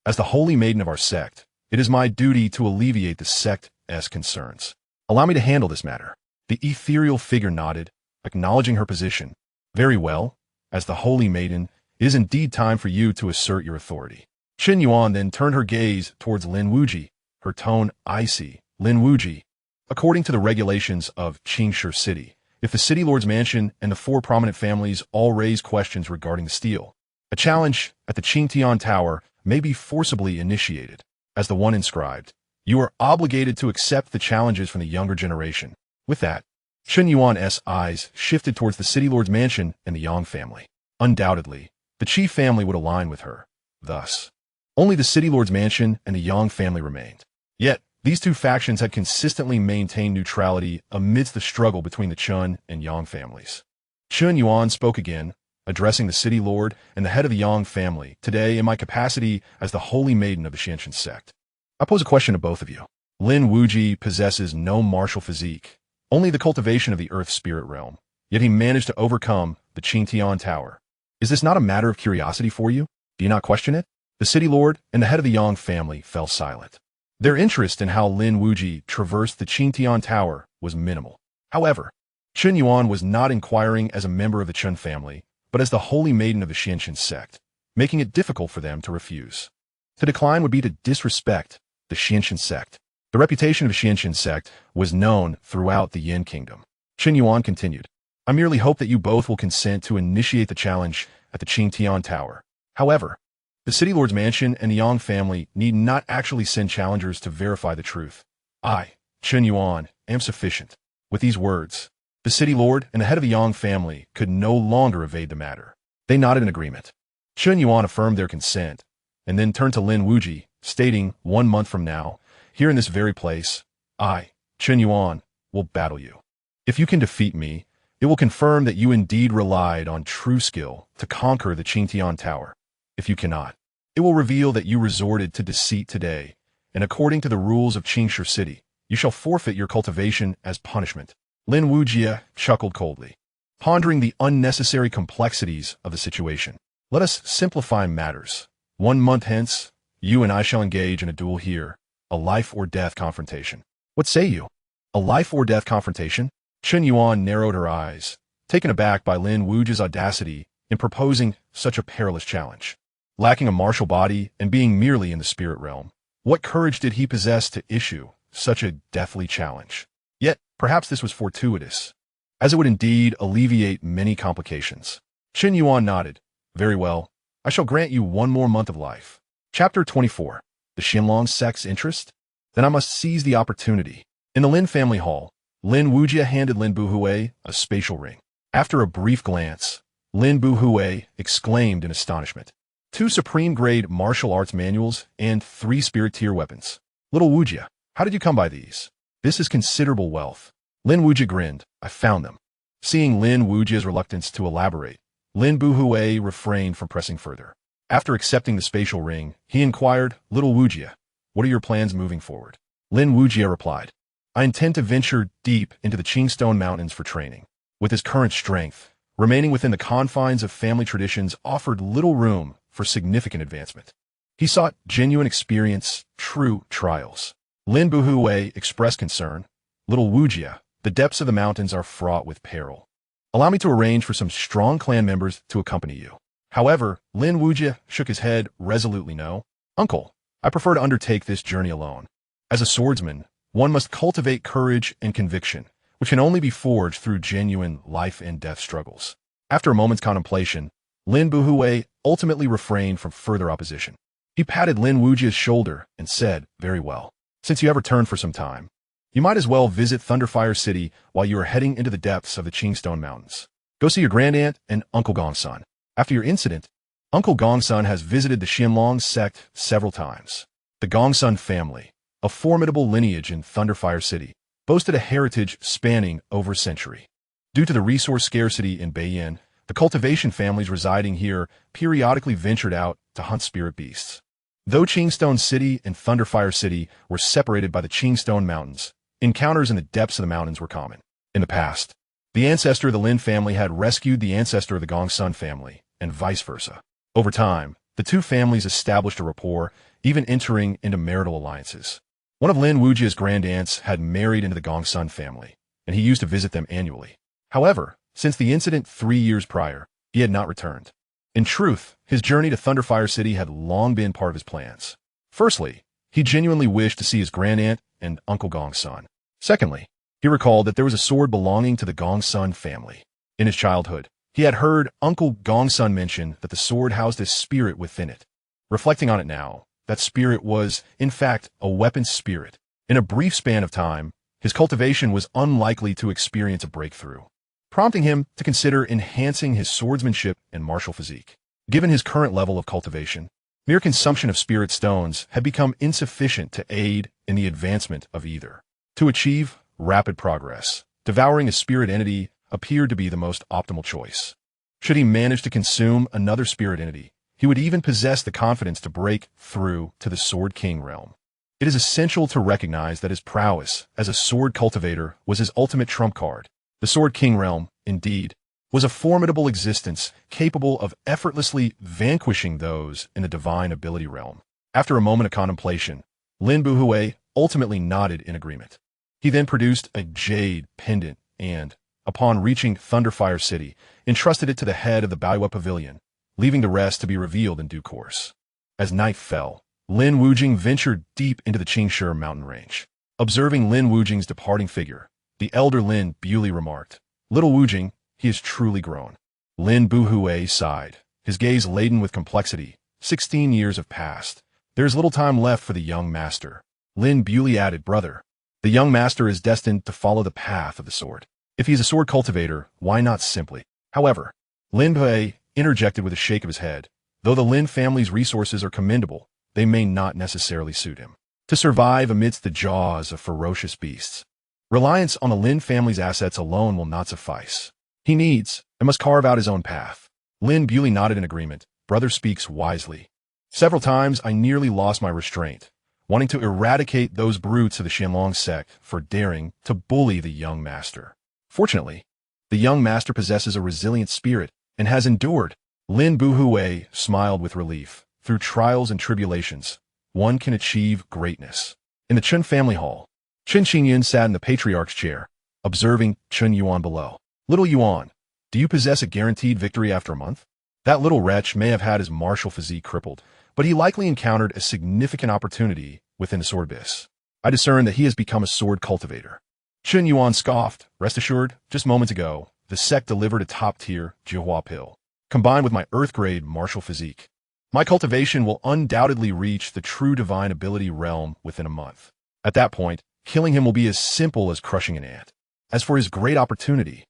as the holy maiden of our sect, it is my duty to alleviate the sect's concerns. Allow me to handle this matter." The ethereal figure nodded, acknowledging her position. "Very well. As the holy maiden, it is indeed time for you to assert your authority." Chen Yuan then turned her gaze towards Lin Wuyi, her tone icy. "Lin Wuyi, according to the regulations of Xianxia City, if the City Lord's mansion and the 4 prominent families all raise questions regarding the steal, a challenge at the Qingtian Tower may be forcibly initiated. As the one inscribed, you are obligated to accept the challenges from the younger generation." With that, Chen Yuan's eyes shifted towards the City Lord's mansion and the Yang family. Undoubtedly, the Qi family would align with her. Thus, only the City Lord's mansion and the Yang family remained. Yet, these 2 factions had consistently maintained neutrality amidst the struggle between the Chun and Yang families. Chen Yuan spoke again, addressing the City Lord and the head of the Yang family, "Today, in my capacity as the holy maiden of the Xianxian sect, I pose a question to both of you. Lin Wuyi possesses no martial physique, only the cultivation of the earth spirit realm, yet he managed to overcome the Qingtian Tower. Is this not a matter of curiosity for you? Do you not question it?" The City Lord and the head of the Yang family fell silent. Their interest in how Lin Wuyi traversed the Qingtian Tower was minimal. However, Chen Yuan was not inquiring as a member of the Chun family, but as the holy maiden of the Xianxian sect, making it difficult for them to refuse. To decline would be to disrespect the Xianxian sect. The reputation of the Xianxian sect was known throughout the Yin Kingdom. Chen Yuan continued, "I merely hope that you both will consent to initiate the challenge at the Qingtian Tower. However, the City Lord's mansion and the Yang family need not actually send challengers to verify the truth. I, Chen Yuan, am sufficient." With these words, the City Lord and the head of the Yang family could no longer evade the matter. They nodded in agreement. Chen Yuan affirmed their consent, and then turned to Lin Wuyi, stating, "1 month from now, here in this very place, I, Chen Yuan, will battle you. If you can defeat me, It will confirm that you indeed relied on true skill to conquer the Qingtian Tower. If you cannot, it will reveal that you resorted to deceit today, and according to the rules of Xianxia City, you shall forfeit your cultivation as punishment. Lin Wuyi chuckled coldly, pondering the unnecessary complexities of the situation. Let us simplify matters. 1 month hence, you and I shall engage in a duel here, a life-or-death confrontation. What say you? A life-or-death confrontation? Chen Yuan narrowed her eyes, taken aback by Lin Wuyi's audacity in proposing such a perilous challenge. Lacking a martial body and being merely in the spirit realm, what courage did he possess to issue such a deathly challenge? Yet, perhaps this was fortuitous, as it would indeed alleviate many complications. Chen Yuan nodded. Very well, I shall grant you 1 more month of life. Chapter 24. The Xianlong sect's interest? Then I must seize the opportunity. In the Lin family hall, Lin Wuyi handed Lin Wuyi a spatial ring. After a brief glance, Lin Wuyi exclaimed in astonishment. 2 supreme-grade martial arts manuals and 3 spirit-tier weapons. Little Wuyi, how did you come by these? This is considerable wealth. Lin Wuyi grinned. I found them. Seeing Lin Wuyi's reluctance to elaborate, Lin Wuyi refrained from pressing further. After accepting the spatial ring, he inquired, Little Wuyi, what are your plans moving forward? Lin Wuyi replied, I intend to venture deep into the Qingstone Mountains for training. With his current strength, remaining within the confines of family traditions offered little room for significant advancement. He sought genuine experience, true trials. Lin Wuyi expressed concern. Little Wuyi, the depths of the mountains are fraught with peril. Allow me to arrange for some strong clan members to accompany you. However, Lin Wuyi shook his head resolutely no. Uncle, I prefer to undertake this journey alone. As a swordsman, one must cultivate courage and conviction, which can only be forged through genuine life-and-death struggles. After a moment's contemplation, Lin Wuyi ultimately refrained from further opposition. He patted Lin Wuyi's shoulder and said, Very well. Since you have returned for some time, you might as well visit Thunderfire City while you are heading into the depths of the Qingstone Mountains. Go see your grandaunt and Uncle Gongsun. After your incident, Uncle Gongsun has visited the Xianlong sect several times. The Gongsun family, a formidable lineage in Thunderfire City, boasted a heritage spanning over a century. Due to the resource scarcity in Beiyin, the cultivation families residing here periodically ventured out to hunt spirit beasts. Though Qingstone City and Thunderfire City were separated by the Qingstone Mountains, encounters in the depths of the mountains were common. In the past, the ancestor of the Lin family had rescued the ancestor of the Gongsun family, and vice versa. Over time, the 2 families established a rapport, even entering into marital alliances. One of Lin Wuyi's grandaunts had married into the Gongsun family, and he used to visit them annually. However, since the incident 3 years prior, he had not returned. In truth, his journey to Thunderfire City had long been part of his plans. Firstly, he genuinely wished to see his grandaunt and Uncle Gongsun. Secondly, he recalled that there was a sword belonging to the Gongsun family. In his childhood, he had heard Uncle Gongsun mention that the sword housed a spirit within it. Reflecting on it now, that spirit was, in fact, a weapon spirit. In a brief span of time, his cultivation was unlikely to experience a breakthrough, prompting him to consider enhancing his swordsmanship and martial physique. Given his current level of cultivation, mere consumption of spirit stones had become insufficient to aid in the advancement of either. To achieve rapid progress, devouring a spirit entity appeared to be the most optimal choice. Should he manage to consume another spirit entity, he would even possess the confidence to break through to the Sword King realm. It is essential to recognize that his prowess as a sword cultivator was his ultimate trump card. The Sword King realm, indeed, was a formidable existence capable of effortlessly vanquishing those in the divine ability realm. After a moment of contemplation, Lin Wuyi ultimately nodded in agreement. He then produced a jade pendant and, upon reaching Thunderfire City, entrusted it to the head of the Baiwa Pavilion, leaving the rest to be revealed in due course. As night fell, Lin Wuyi ventured deep into the Xianxia mountain range. Observing Lin Wuyi's departing figure, the elder Lin Wuyi remarked, Little Wuyi, he is truly grown. Lin Wuyi sighed, his gaze laden with complexity. 16 years have passed. There is little time left for the young master. Lin Wuyi added, Brother, the young master is destined to follow the path of the sword. If he is a sword cultivator, why not simply? However, Lin Wuyi interjected with a shake of his head. Though the Lin family's resources are commendable, they may not necessarily suit him. To survive amidst the jaws of ferocious beasts, reliance on the Lin family's assets alone will not suffice. He needs and must carve out his own path. Lin Wuyi nodded in agreement. Brother speaks wisely. Several times I nearly lost my restraint, wanting to eradicate those brutes of the Xianxia sect for daring to bully the young master. Fortunately, the young master possesses a resilient spirit and has endured. Lin Wuyi smiled with relief. Through trials and tribulations, one can achieve greatness. In the Chen family hall, Chen Xinyan sat in the patriarch's chair, observing Chen Yuan below. Little Yuan, do you possess a guaranteed victory after a month? That little wretch may have had his martial physique crippled, but he likely encountered a significant opportunity within the sword abyss. I discern that he has become a sword cultivator. Chen Yuan scoffed. Rest assured, just moments ago, the sect delivered a top-tier Jihua pill, combined with my earth-grade martial physique. My cultivation will undoubtedly reach the true divine ability realm within a month. At that point, killing him will be as simple as crushing an ant. As for his great opportunity,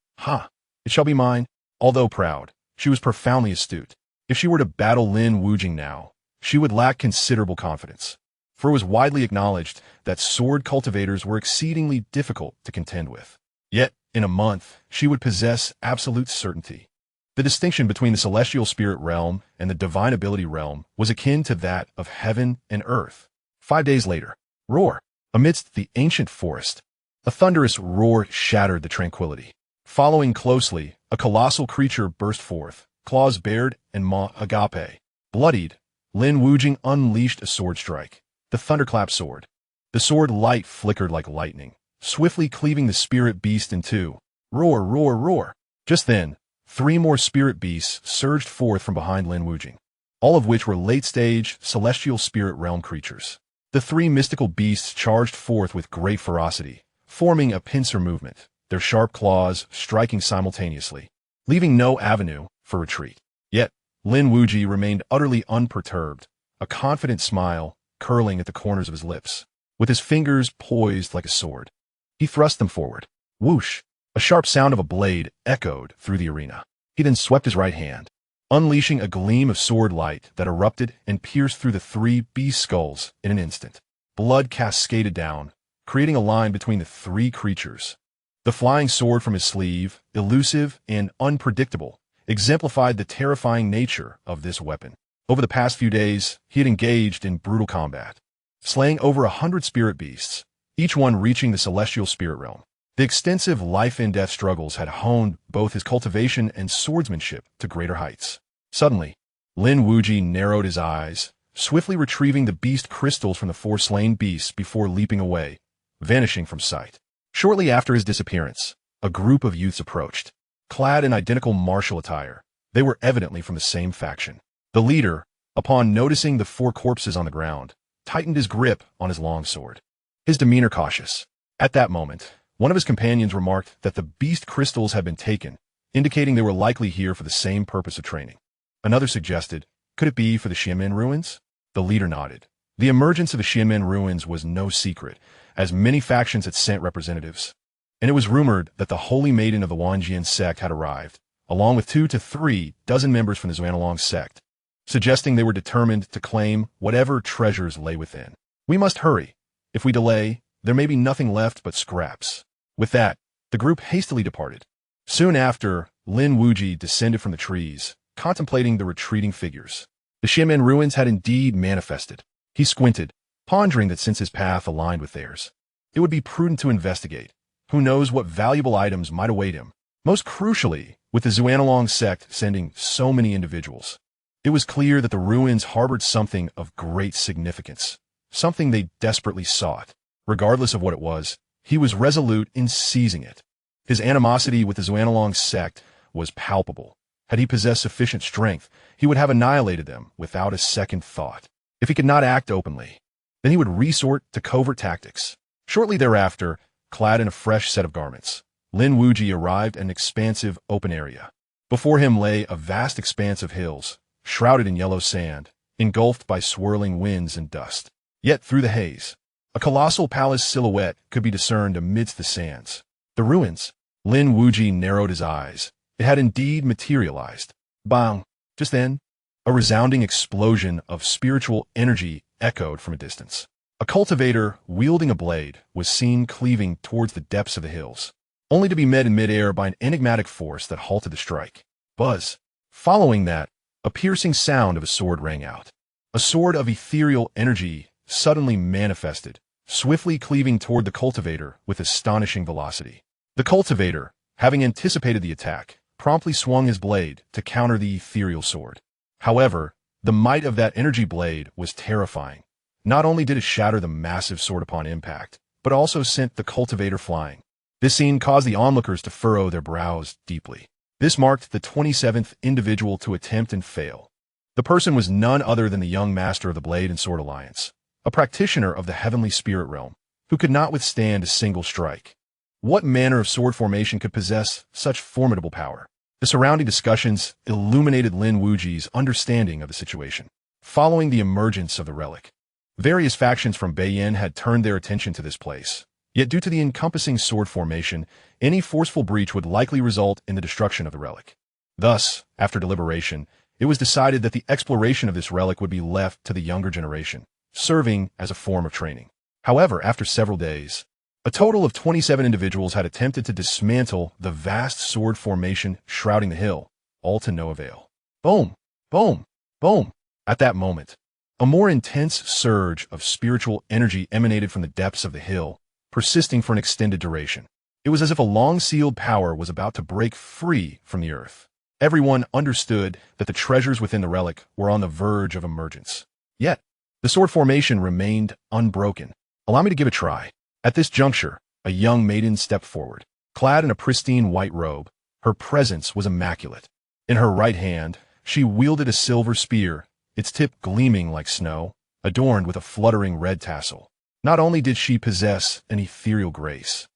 it shall be mine. Although proud, she was profoundly astute. If she were to battle Lin Wuyi now, she would lack considerable confidence, for it was widely acknowledged that sword cultivators were exceedingly difficult to contend with. Yet, in a month, she would possess absolute certainty. The distinction between the celestial spirit realm and the divine ability realm was akin to that of heaven and earth. 5 days later, roar. Amidst the ancient forest, a thunderous roar shattered the tranquility. Following closely, a colossal creature burst forth, claws bared and maw agape. Bloodied, Lin Wuyi unleashed a sword strike, the thunderclap sword. The sword light flickered like lightning, swiftly cleaving the spirit beast in two. Roar, roar, roar. Just then, 3 more spirit beasts surged forth from behind Lin Wuyi, all of which were late-stage, celestial spirit realm creatures. The 3 mystical beasts charged forth with great ferocity, forming a pincer movement, their sharp claws striking simultaneously, leaving no avenue for retreat. Yet, Lin Wuyi remained utterly unperturbed, a confident smile curling at the corners of his lips. With his fingers poised like a sword, he thrust them forward. Whoosh! A sharp sound of a blade echoed through the arena. He then swept his right hand, unleashing a gleam of sword light that erupted and pierced through the 3 beast skulls in an instant. Blood cascaded down, creating a line between the 3 creatures. The flying sword from his sleeve, elusive and unpredictable, exemplified the terrifying nature of this weapon. Over the past few days, he had engaged in brutal combat, slaying over 100 spirit beasts, each one reaching the celestial spirit realm. The extensive life-and-death struggles had honed both his cultivation and swordsmanship to greater heights. Suddenly, Lin Wuyi narrowed his eyes, swiftly retrieving the beast crystals from the 4 slain beasts before leaping away, vanishing from sight. Shortly after his disappearance, a group of youths approached, clad in identical martial attire. They were evidently from the same faction. The leader, upon noticing the 4 corpses on the ground, tightened his grip on his longsword, his demeanor cautious. At that moment, one of his companions remarked that the beast crystals had been taken, indicating they were likely here for the same purpose of training. Another suggested, could it be for the Xianmen ruins? The leader nodded. The emergence of the Xianmen ruins was no secret, as many factions had sent representatives, and it was rumored that the Holy Maiden of the Wenxian sect had arrived, along with 2 to 3 dozen members from the Xianxia sect, suggesting they were determined to claim whatever treasures lay within. We must hurry. If we delay, there may be nothing left but scraps. With that, the group hastily departed. Soon after, Lin Wuyi descended from the trees, contemplating the retreating figures. The Xianmen ruins had indeed manifested. He squinted, pondering that since his path aligned with theirs, it would be prudent to investigate. Who knows what valuable items might await him? Most crucially, with the Xianxia sect sending so many individuals, it was clear that the ruins harbored something of great significance, something they desperately sought. Regardless of what it was, he was resolute in seizing it. His animosity with the Xianxia sect was palpable. Had he possessed sufficient strength, he would have annihilated them without a second thought. If he could not act openly, then he would resort to covert tactics. Shortly thereafter, clad in a fresh set of garments, Lin Wuyi arrived at an expansive open area. Before him lay a vast expanse of hills, shrouded in yellow sand, engulfed by swirling winds and dust. Yet through the haze, a colossal palace silhouette could be discerned amidst the sands. The ruins. Lin Wuyi narrowed his eyes. It had indeed materialized. Bang! Just then, a resounding explosion of spiritual energy echoed from a distance. A cultivator, wielding a blade, was seen cleaving towards the depths of the hills. only to be met in midair by an enigmatic force that halted the strike. Buzz. Following that, a piercing sound of a sword rang out. A sword of ethereal energy suddenly manifested, swiftly cleaving toward the cultivator with astonishing velocity. The cultivator, having anticipated the attack, promptly swung his blade to counter the ethereal sword. However, the might of that energy blade was terrifying. Not only did it shatter the massive sword upon impact, but also sent the cultivator flying. This scene caused the onlookers to furrow their brows deeply. This marked the 27th individual to attempt and fail. The person was none other than the young master of the Blade and Sword Alliance, a practitioner of the heavenly spirit realm, who could not withstand a single strike. What manner of sword formation could possess such formidable power? The surrounding discussions illuminated Lin Wuyi's understanding of the situation. Following the emergence of the relic, various factions from Beiyin had turned their attention to this place. Yet due to the encompassing sword formation, any forceful breach would likely result in the destruction of the relic. Thus, after deliberation, it was decided that the exploration of this relic would be left to the younger generation, serving as a form of training. However, after several days, a total of 27 individuals had attempted to dismantle the vast sword formation shrouding the hill, all to no avail. Boom! Boom! Boom! At that moment, a more intense surge of spiritual energy emanated from the depths of the hill, persisting for an extended duration. It was as if a long-sealed power was about to break free from the earth. Everyone understood that the treasures within the relic were on the verge of emergence. Yet, the sword formation remained unbroken. Allow me to give a try. At this juncture, a young maiden stepped forward. Clad in a pristine white robe, her presence was immaculate. In her right hand, she wielded a silver spear, its tip gleaming like snow, adorned with a fluttering red tassel. Not only did she possess an ethereal grace,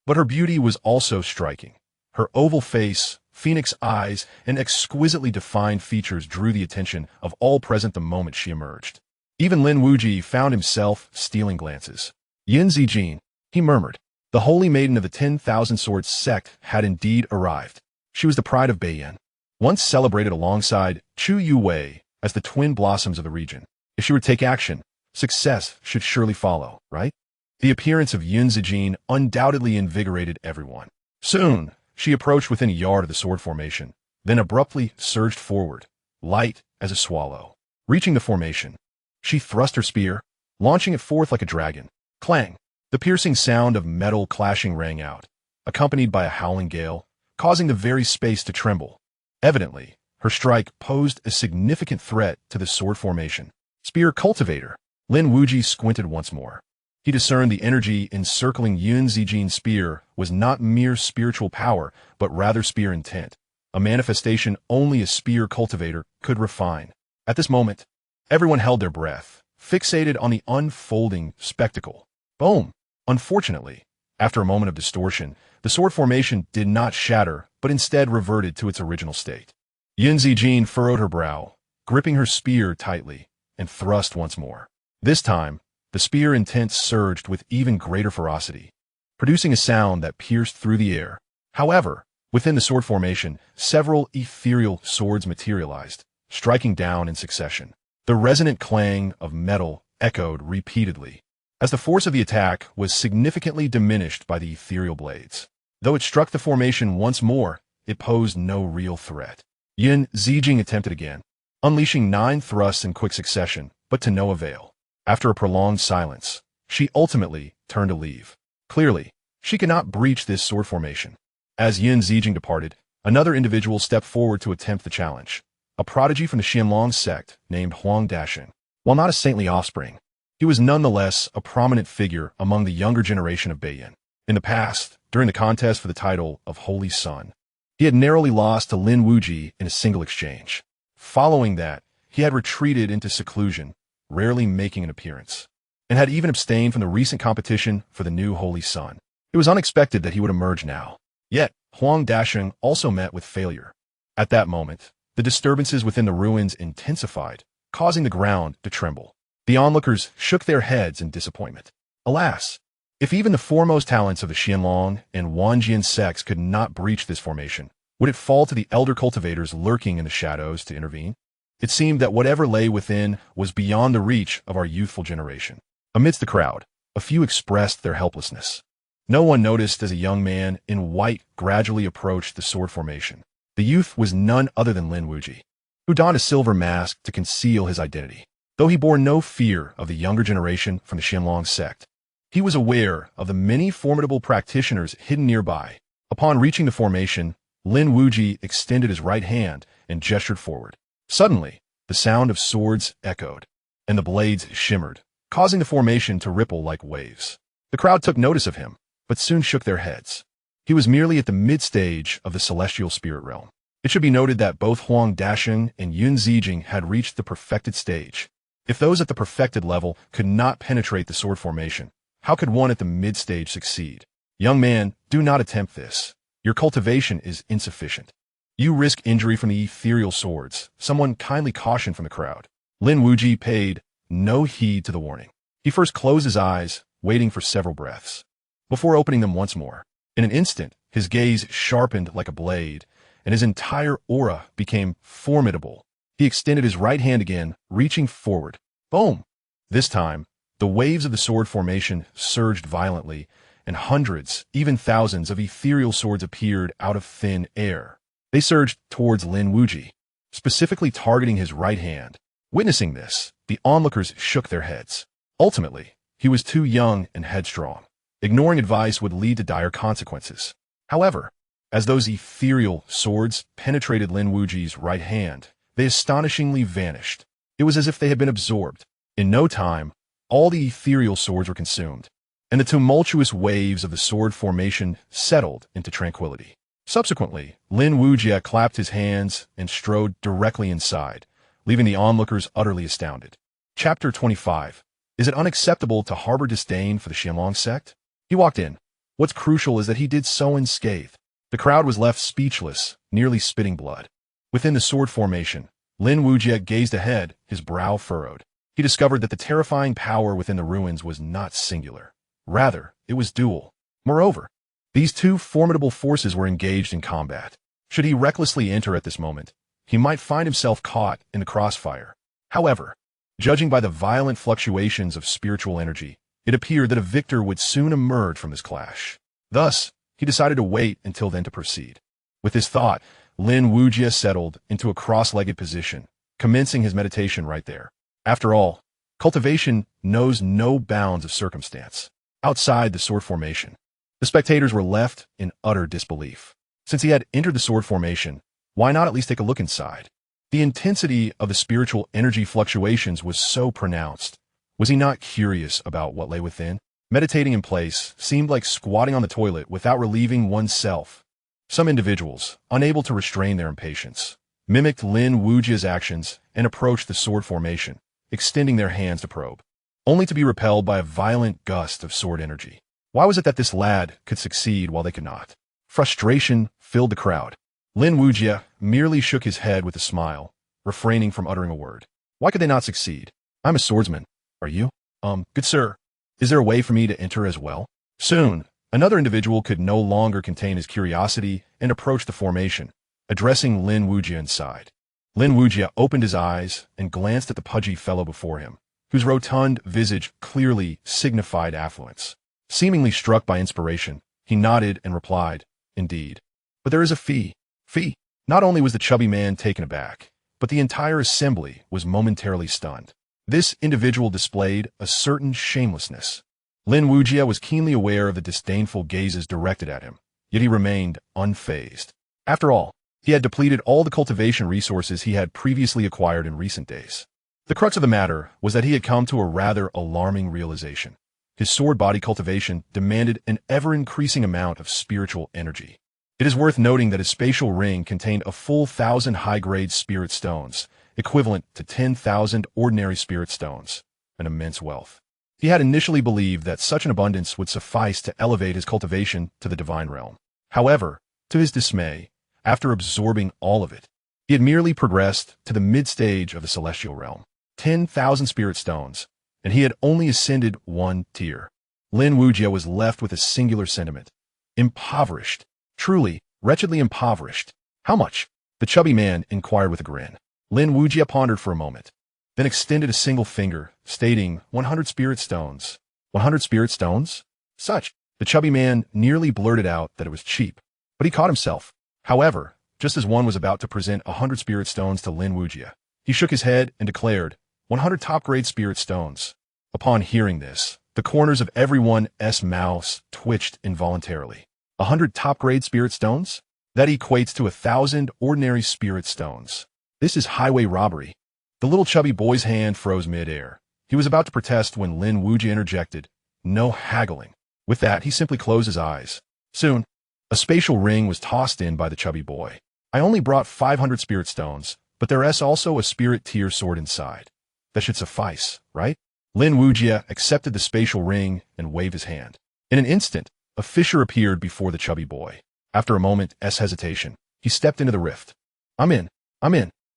but her beauty was also striking. Her oval face, phoenix eyes, and exquisitely defined features drew the attention of all present the moment she emerged. Even Lin Wuyi found himself stealing glances. Xianxia, he murmured. The holy maiden of the 10,000 Swords sect had indeed arrived. She was the pride of Beiyin, once celebrated alongside Chu Yuwei as the twin blossoms of the region. If she would take action, success should surely follow, right? The appearance of Xianxia undoubtedly invigorated everyone. Soon, she approached within a yard of the sword formation, then abruptly surged forward, light as a swallow. Reaching the formation, she thrust her spear, launching it forth like a dragon. Clang! The piercing sound of metal clashing rang out, accompanied by a howling gale, causing the very space to tremble. Evidently, her strike posed a significant threat to the sword formation. Spear cultivator. Lin Wuyi squinted once more. He discerned the energy encircling Xianxia's spear was not mere spiritual power, but rather spear intent, a manifestation only a spear cultivator could refine. At this moment, everyone held their breath, fixated on the unfolding spectacle. Boom! Unfortunately, after a moment of distortion, the sword formation did not shatter, but instead reverted to its original state. Xianxia furrowed her brow, gripping her spear tightly, and thrust once more. This time, the spear intent surged with even greater ferocity, producing a sound that pierced through the air. However, within the sword formation, several ethereal swords materialized, striking down in succession. The resonant clang of metal echoed repeatedly, as the force of the attack was significantly diminished by the ethereal blades. Though it struck the formation once more, it posed no real threat. Xianxia attempted again, unleashing 9 thrusts in quick succession, but to no avail. After a prolonged silence, she ultimately turned to leave. Clearly, she could not breach this sword formation. As Xianxia departed, another individual stepped forward to attempt the challenge, a prodigy from the Xianlong sect named Huang Dasheng. While not a saintly offspring, he was nonetheless a prominent figure among the younger generation of Beiyin. In the past, during the contest for the title of Holy Sun, he had narrowly lost to Lin Wuyi in a single exchange. Following that, he had retreated into seclusion, rarely making an appearance, and had even abstained from the recent competition for the new Holy Sun. It was unexpected that he would emerge now. Yet, Huang Dasheng also met with failure. At that moment, the disturbances within the ruins intensified, causing the ground to tremble. The onlookers shook their heads in disappointment. Alas, if even the foremost talents of the Xianlong and Wenxian sects could not breach this formation, would it fall to the elder cultivators lurking in the shadows to intervene? It seemed that whatever lay within was beyond the reach of our youthful generation. Amidst the crowd, a few expressed their helplessness. No one noticed as a young man in white gradually approached the sword formation. The youth was none other than Lin Wuyi, who donned a silver mask to conceal his identity. Though he bore no fear of the younger generation from the Xianxia sect, he was aware of the many formidable practitioners hidden nearby. Upon reaching the formation, Lin Wuyi extended his right hand and gestured forward. Suddenly, the sound of swords echoed, and the blades shimmered, causing the formation to ripple like waves. The crowd took notice of him, but soon shook their heads. He was merely at the mid-stage of the celestial spirit realm. It should be noted that both Huang Dasheng and Yun Zijing had reached the perfected stage. If those at the perfected level could not penetrate the sword formation, how could one at the mid-stage succeed? Young man, do not attempt this. Your cultivation is insufficient. You risk injury from the ethereal swords, someone kindly cautioned from the crowd. Lin Wuyi paid no heed to the warning. He first closed his eyes, waiting for several breaths, before opening them once more. In an instant, his gaze sharpened like a blade, and his entire aura became formidable. He extended his right hand again, reaching forward. Boom! This time, the waves of the sword formation surged violently, and hundreds, even thousands of ethereal swords appeared out of thin air. They surged towards Lin Wuyi, specifically targeting his right hand. Witnessing this, the onlookers shook their heads. Ultimately, he was too young and headstrong. Ignoring advice would lead to dire consequences. However, as those ethereal swords penetrated Lin Wuyi's right hand, they astonishingly vanished. It was as if they had been absorbed. In no time, all the ethereal swords were consumed, and the tumultuous waves of the sword formation settled into tranquility. Subsequently, Lin Wuyi clapped his hands and strode directly inside, leaving the onlookers utterly astounded. Chapter 25. Is it unacceptable to harbor disdain for the Xianxia sect? He walked in. What's crucial is that he did so unscathed. The crowd was left speechless, nearly spitting blood. Within the sword formation, Lin Wuyi gazed ahead, his brow furrowed. He discovered that the terrifying power within the ruins was not singular. Rather, it was dual. Moreover, these two formidable forces were engaged in combat. Should he recklessly enter at this moment, he might find himself caught in the crossfire. However, judging by the violent fluctuations of spiritual energy, it appeared that a victor would soon emerge from this clash. Thus, he decided to wait until then to proceed. With this thought, Lin Wuyi settled into a cross-legged position, commencing his meditation right there. After all, cultivation knows no bounds of circumstance. Outside the sword formation, the spectators were left in utter disbelief. Since he had entered the sword formation, why not at least take a look inside? The intensity of the spiritual energy fluctuations was so pronounced. Was he not curious about what lay within? Meditating in place seemed like squatting on the toilet without relieving oneself. Some individuals, unable to restrain their impatience, mimicked Lin Wuyi's actions and approached the sword formation, extending their hands to probe, only to be repelled by a violent gust of sword energy. Why was it that this lad could succeed while they could not? Frustration filled the crowd. Lin Wuyi merely shook his head with a smile, refraining from uttering a word. Why could they not succeed? I'm a swordsman. Are you? Good sir. Is there a way for me to enter as well? Soon, another individual could no longer contain his curiosity and approached the formation, addressing Lin Wuyi inside. Lin Wuyi opened his eyes and glanced at the pudgy fellow before him, whose rotund visage clearly signified affluence. Seemingly struck by inspiration, he nodded and replied, Indeed. But there is a fee. Fee. Not only was the chubby man taken aback, but the entire assembly was momentarily stunned. This individual displayed a certain shamelessness. Lin Wuyi was keenly aware of the disdainful gazes directed at him, yet he remained unfazed. After all, he had depleted all the cultivation resources he had previously acquired in recent days. The crux of the matter was that he had come to a rather alarming realization. His sword body cultivation demanded an ever-increasing amount of spiritual energy. It is worth noting that his spatial ring contained a full 1,000 high-grade spirit stones, equivalent to 10,000 ordinary spirit stones, an immense wealth. He had initially believed that such an abundance would suffice to elevate his cultivation to the divine realm. However, to his dismay, after absorbing all of it, he had merely progressed to the mid-stage of the celestial realm. 10,000 spirit stones, and he had only ascended one tier. Lin Wuyi was left with a singular sentiment. Impoverished. Truly, wretchedly impoverished. How much? The chubby man inquired with a grin. Lin Wuyi pondered for a moment, then extended a single finger, stating 100 spirit stones. 100 spirit stones? Such. The chubby man nearly blurted out that it was cheap, but he caught himself. However, just as one was about to present 100 spirit stones to Lin Wuyi, he shook his head and declared, 100 top-grade spirit stones. Upon hearing this, the corners of everyone's mouths twitched involuntarily. 100 top-grade spirit stones? That equates to 1,000 ordinary spirit stones. This is highway robbery. The little chubby boy's hand froze mid-air. He was about to protest when Lin Wuyi interjected, no haggling. With that, he simply closed his eyes. Soon, a spatial ring was tossed in by the chubby boy. I only brought 500 spirit stones, but there's also a spirit tier sword inside. That should suffice, right? Lin Wuyi accepted the spatial ring and waved his hand. In an instant, a fissure appeared before the chubby boy. After a moment's hesitation, he stepped into the rift. I'm in.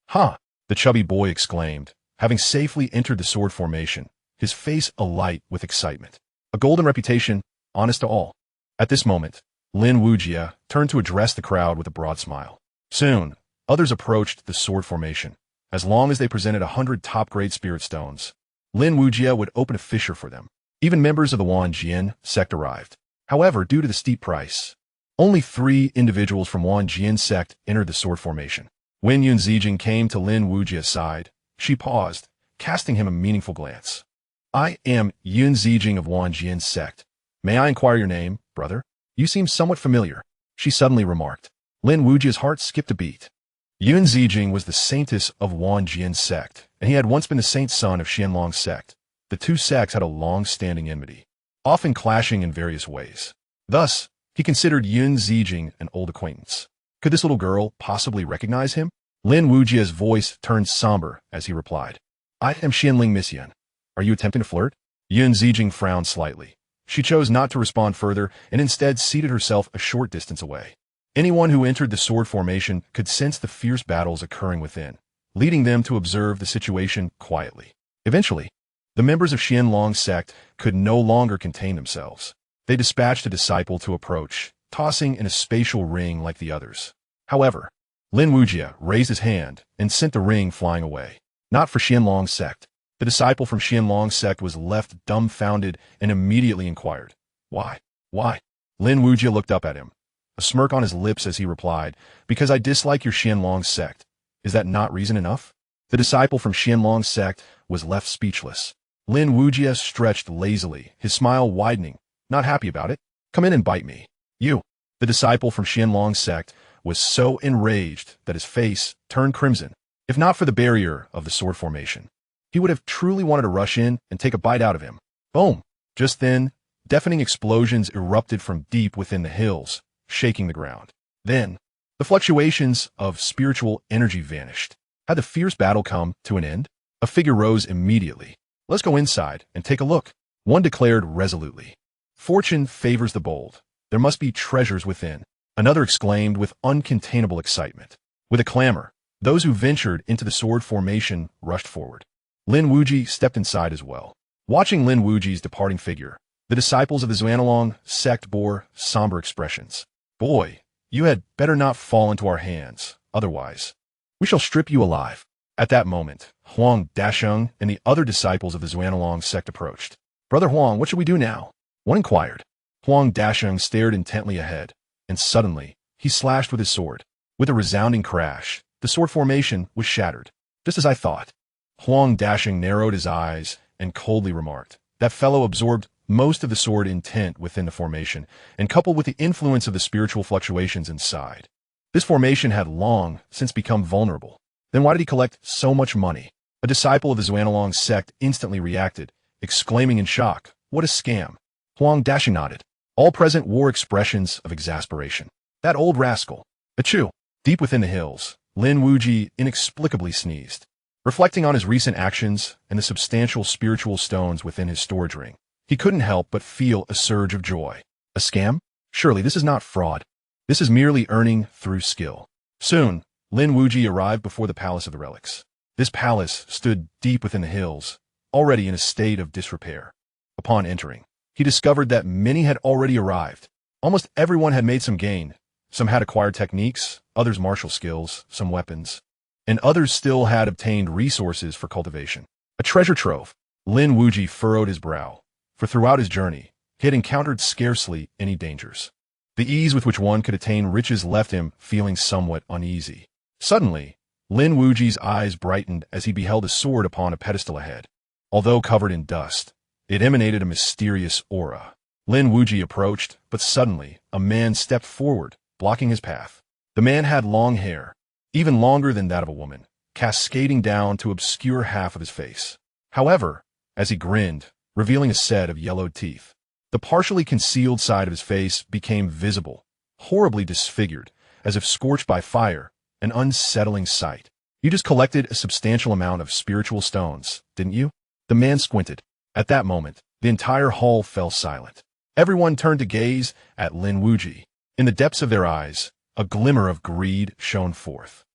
Ha! The chubby boy exclaimed, having safely entered the sword formation, his face alight with excitement. A golden reputation, honest to all. At this moment, Lin Wuyi turned to address the crowd with a broad smile. Soon, others approached the sword formation. As long as they presented 100 top-grade spirit stones, Lin Wuyi would open a fissure for them. Even members of the Wenxian sect arrived. However, due to the steep price, only 3 individuals from Wenxian sect entered the sword formation. When Xianxia came to Lin Wuyi's side, she paused, casting him a meaningful glance. I am Xianxia of Wenxian sect. May I inquire your name, brother? You seem somewhat familiar, she suddenly remarked. Lin Wuyi's heart skipped a beat. Xianxia was the saintess of Wenxian sect, and he had once been the saint son of Xianlong sect. The two sects had a long-standing enmity, often clashing in various ways. Thus, he considered Xianxia an old acquaintance. Could this little girl possibly recognize him? Lin Wuyi's voice turned somber as he replied. I am Xianling Mission. Are you attempting to flirt? Xianxia frowned slightly. She chose not to respond further and instead seated herself a short distance away. Anyone who entered the sword formation could sense the fierce battles occurring within, leading them to observe the situation quietly. Eventually, the members of Xianlong sect could no longer contain themselves. They dispatched a disciple to approach, tossing in a spatial ring like the others. However, Lin Wuyi raised his hand and sent the ring flying away. Not for Xianlong sect. The disciple from Xianlong sect was left dumbfounded and immediately inquired, Why? Lin Wuyi looked up at him, a smirk on his lips as he replied, Because I dislike your Xianlong sect. Is that not reason enough? The disciple from Xianlong sect was left speechless. Lin Wuyi stretched lazily, his smile widening. Not happy about it? Come in and bite me. You. The disciple from Xianlong sect was so enraged that his face turned crimson. If not for the barrier of the sword formation, he would have truly wanted to rush in and take a bite out of him. Boom! Just then, deafening explosions erupted from deep within the hills, shaking the ground. Then, the fluctuations of spiritual energy vanished. Had the fierce battle come to an end? A figure rose immediately. Let's go inside and take a look. One declared resolutely. Fortune favors the bold. There must be treasures within. Another exclaimed with uncontainable excitement. With a clamor, those who ventured into the sword formation rushed forward. Lin Wuyi stepped inside as well. Watching Lin Wuyi's departing figure, the disciples of the Xianlong sect bore somber expressions. Boy, you had better not fall into our hands, otherwise, we shall strip you alive. At that moment, Huang Dasheng and the other disciples of the Xianlong sect approached. Brother Huang, what should we do now? One inquired. Huang Dasheng stared intently ahead, and suddenly, he slashed with his sword. With a resounding crash, the sword formation was shattered. Just as I thought. Huang Dasheng narrowed his eyes and coldly remarked, That fellow absorbed most of the sword intent within the formation, and coupled with the influence of the spiritual fluctuations inside. This formation had long since become vulnerable. Then why did he collect so much money? A disciple of the Xianlong sect instantly reacted, exclaiming in shock, What a scam! Huang Dasheng nodded. All present wore expressions of exasperation. That old rascal. Achoo! Deep within the hills, Lin Wuyi inexplicably sneezed. Reflecting on his recent actions and the substantial spiritual stones within his storage ring, he couldn't help but feel a surge of joy. A scam? Surely this is not fraud. This is merely earning through skill. Soon, Lin Wuyi arrived before the Palace of the Relics. This palace stood deep within the hills, already in a state of disrepair. Upon entering, he discovered that many had already arrived. Almost everyone had made some gain. Some had acquired techniques, others martial skills, some weapons, and others still had obtained resources for cultivation. A treasure trove. Lin Wuyi furrowed his brow, for throughout his journey, He had encountered scarcely any dangers. The ease with which one could attain riches left him feeling somewhat uneasy. Suddenly, Lin Wuyi's eyes brightened as he beheld a sword upon a pedestal ahead. Although covered in dust, it emanated a mysterious aura. Lin Wuyi approached, but suddenly, a man stepped forward, blocking his path. The man had long hair, even longer than that of a woman, cascading down to obscure half of his face. However, as he grinned, revealing a set of yellowed teeth, the partially concealed side of his face became visible, horribly disfigured, as if scorched by fire, an unsettling sight. You just collected a substantial amount of spiritual stones, didn't you? The man squinted. At that moment, the entire hall fell silent. Everyone turned to gaze at Lin Wuyi. In the depths of their eyes, a glimmer of greed shone forth.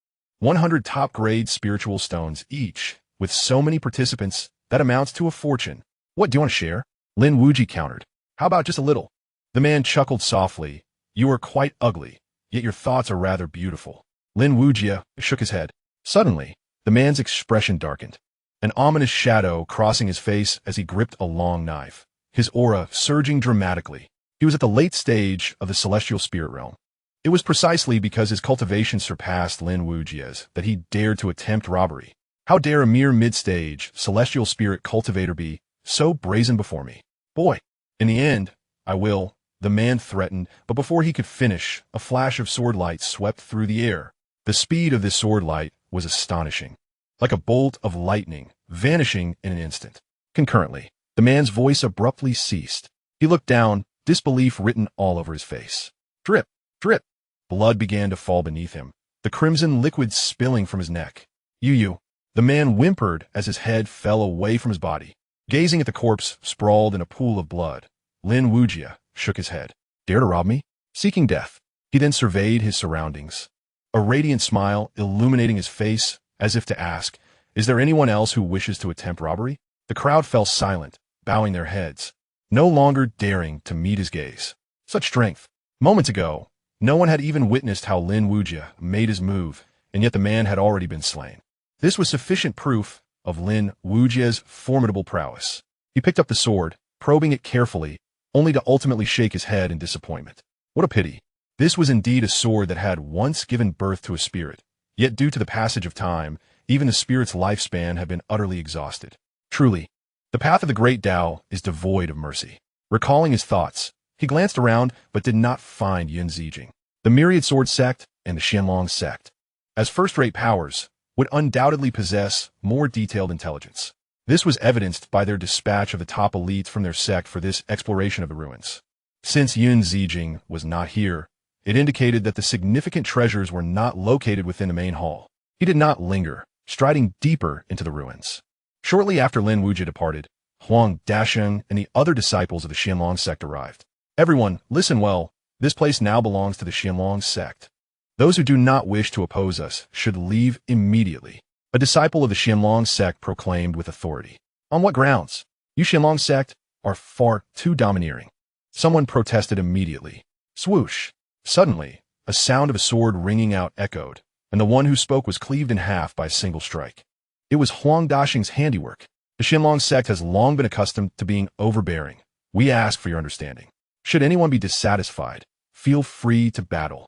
100 top-grade spiritual stones each, with so many participants, that amounts to a fortune. What, do you want to share? Lin Wuyi countered. How about just a little? The man chuckled softly. You are quite ugly, yet your thoughts are rather beautiful. Lin Wuyi shook his head. Suddenly, the man's expression darkened, an ominous shadow crossing his face as he gripped a long knife, his aura surging dramatically. He was at the late stage of the celestial spirit realm. It was precisely because his cultivation surpassed Lin Wuyi's that he dared to attempt robbery. How dare a mere mid-stage celestial spirit cultivator be so brazen before me? Boy, in the end, I will, the man threatened, but before he could finish, a flash of sword light swept through the air. The speed of this sword light was astonishing, like a bolt of lightning, vanishing in an instant. Concurrently, the man's voice abruptly ceased. He looked down, disbelief written all over his face. Drip, drip. Blood began to fall beneath him, the crimson liquid spilling from his neck. You. The man whimpered as his head fell away from his body. Gazing at the corpse sprawled in a pool of blood, Lin Wuyi shook his head. Dare to rob me? Seeking death. He then surveyed his surroundings, a radiant smile illuminating his face as if to ask, is there anyone else who wishes to attempt robbery? The crowd fell silent, bowing their heads, no longer daring to meet his gaze. Such strength. Moments ago, no one had even witnessed how Lin Wuyi made his move, and yet the man had already been slain. This was sufficient proof of Lin Wuyi's formidable prowess. He picked up the sword, probing it carefully, only to ultimately shake his head in disappointment. What a pity. This was indeed a sword that had once given birth to a spirit, yet due to the passage of time, even the spirit's lifespan had been utterly exhausted. Truly, the path of the great Tao is devoid of mercy. Recalling his thoughts, he glanced around but did not find Xianxia, the myriad sword sect, and the Xianlong sect. As first-rate powers, would undoubtedly possess more detailed intelligence. This was evidenced by their dispatch of the top elites from their sect for this exploration of the ruins. Since Xianxia was not here, it indicated that the significant treasures were not located within the main hall. He did not linger, striding deeper into the ruins. Shortly after Lin Wuyi departed, Huang Dasheng and the other disciples of the Xianlong sect arrived. Everyone, listen well, this place now belongs to the Xianlong sect. Those who do not wish to oppose us should leave immediately. A disciple of the Xianlong sect proclaimed with authority. On what grounds? You Xianlong sect are far too domineering. Someone protested immediately. Swoosh. Suddenly, a sound of a sword ringing out echoed, and the one who spoke was cleaved in half by a single strike. It was Huang Dasheng's handiwork. The Xianlong sect has long been accustomed to being overbearing. We ask for your understanding. Should anyone be dissatisfied, feel free to battle.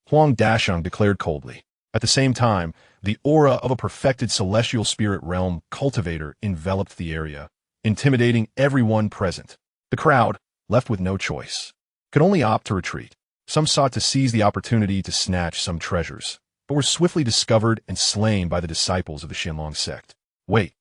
Huang Dasheng declared coldly. At the same time, the aura of a perfected celestial spirit realm cultivator enveloped the area, intimidating everyone present. The crowd, left with no choice, could only opt to retreat. Some sought to seize the opportunity to snatch some treasures, but were swiftly discovered and slain by the disciples of the Xianlong sect. Wait.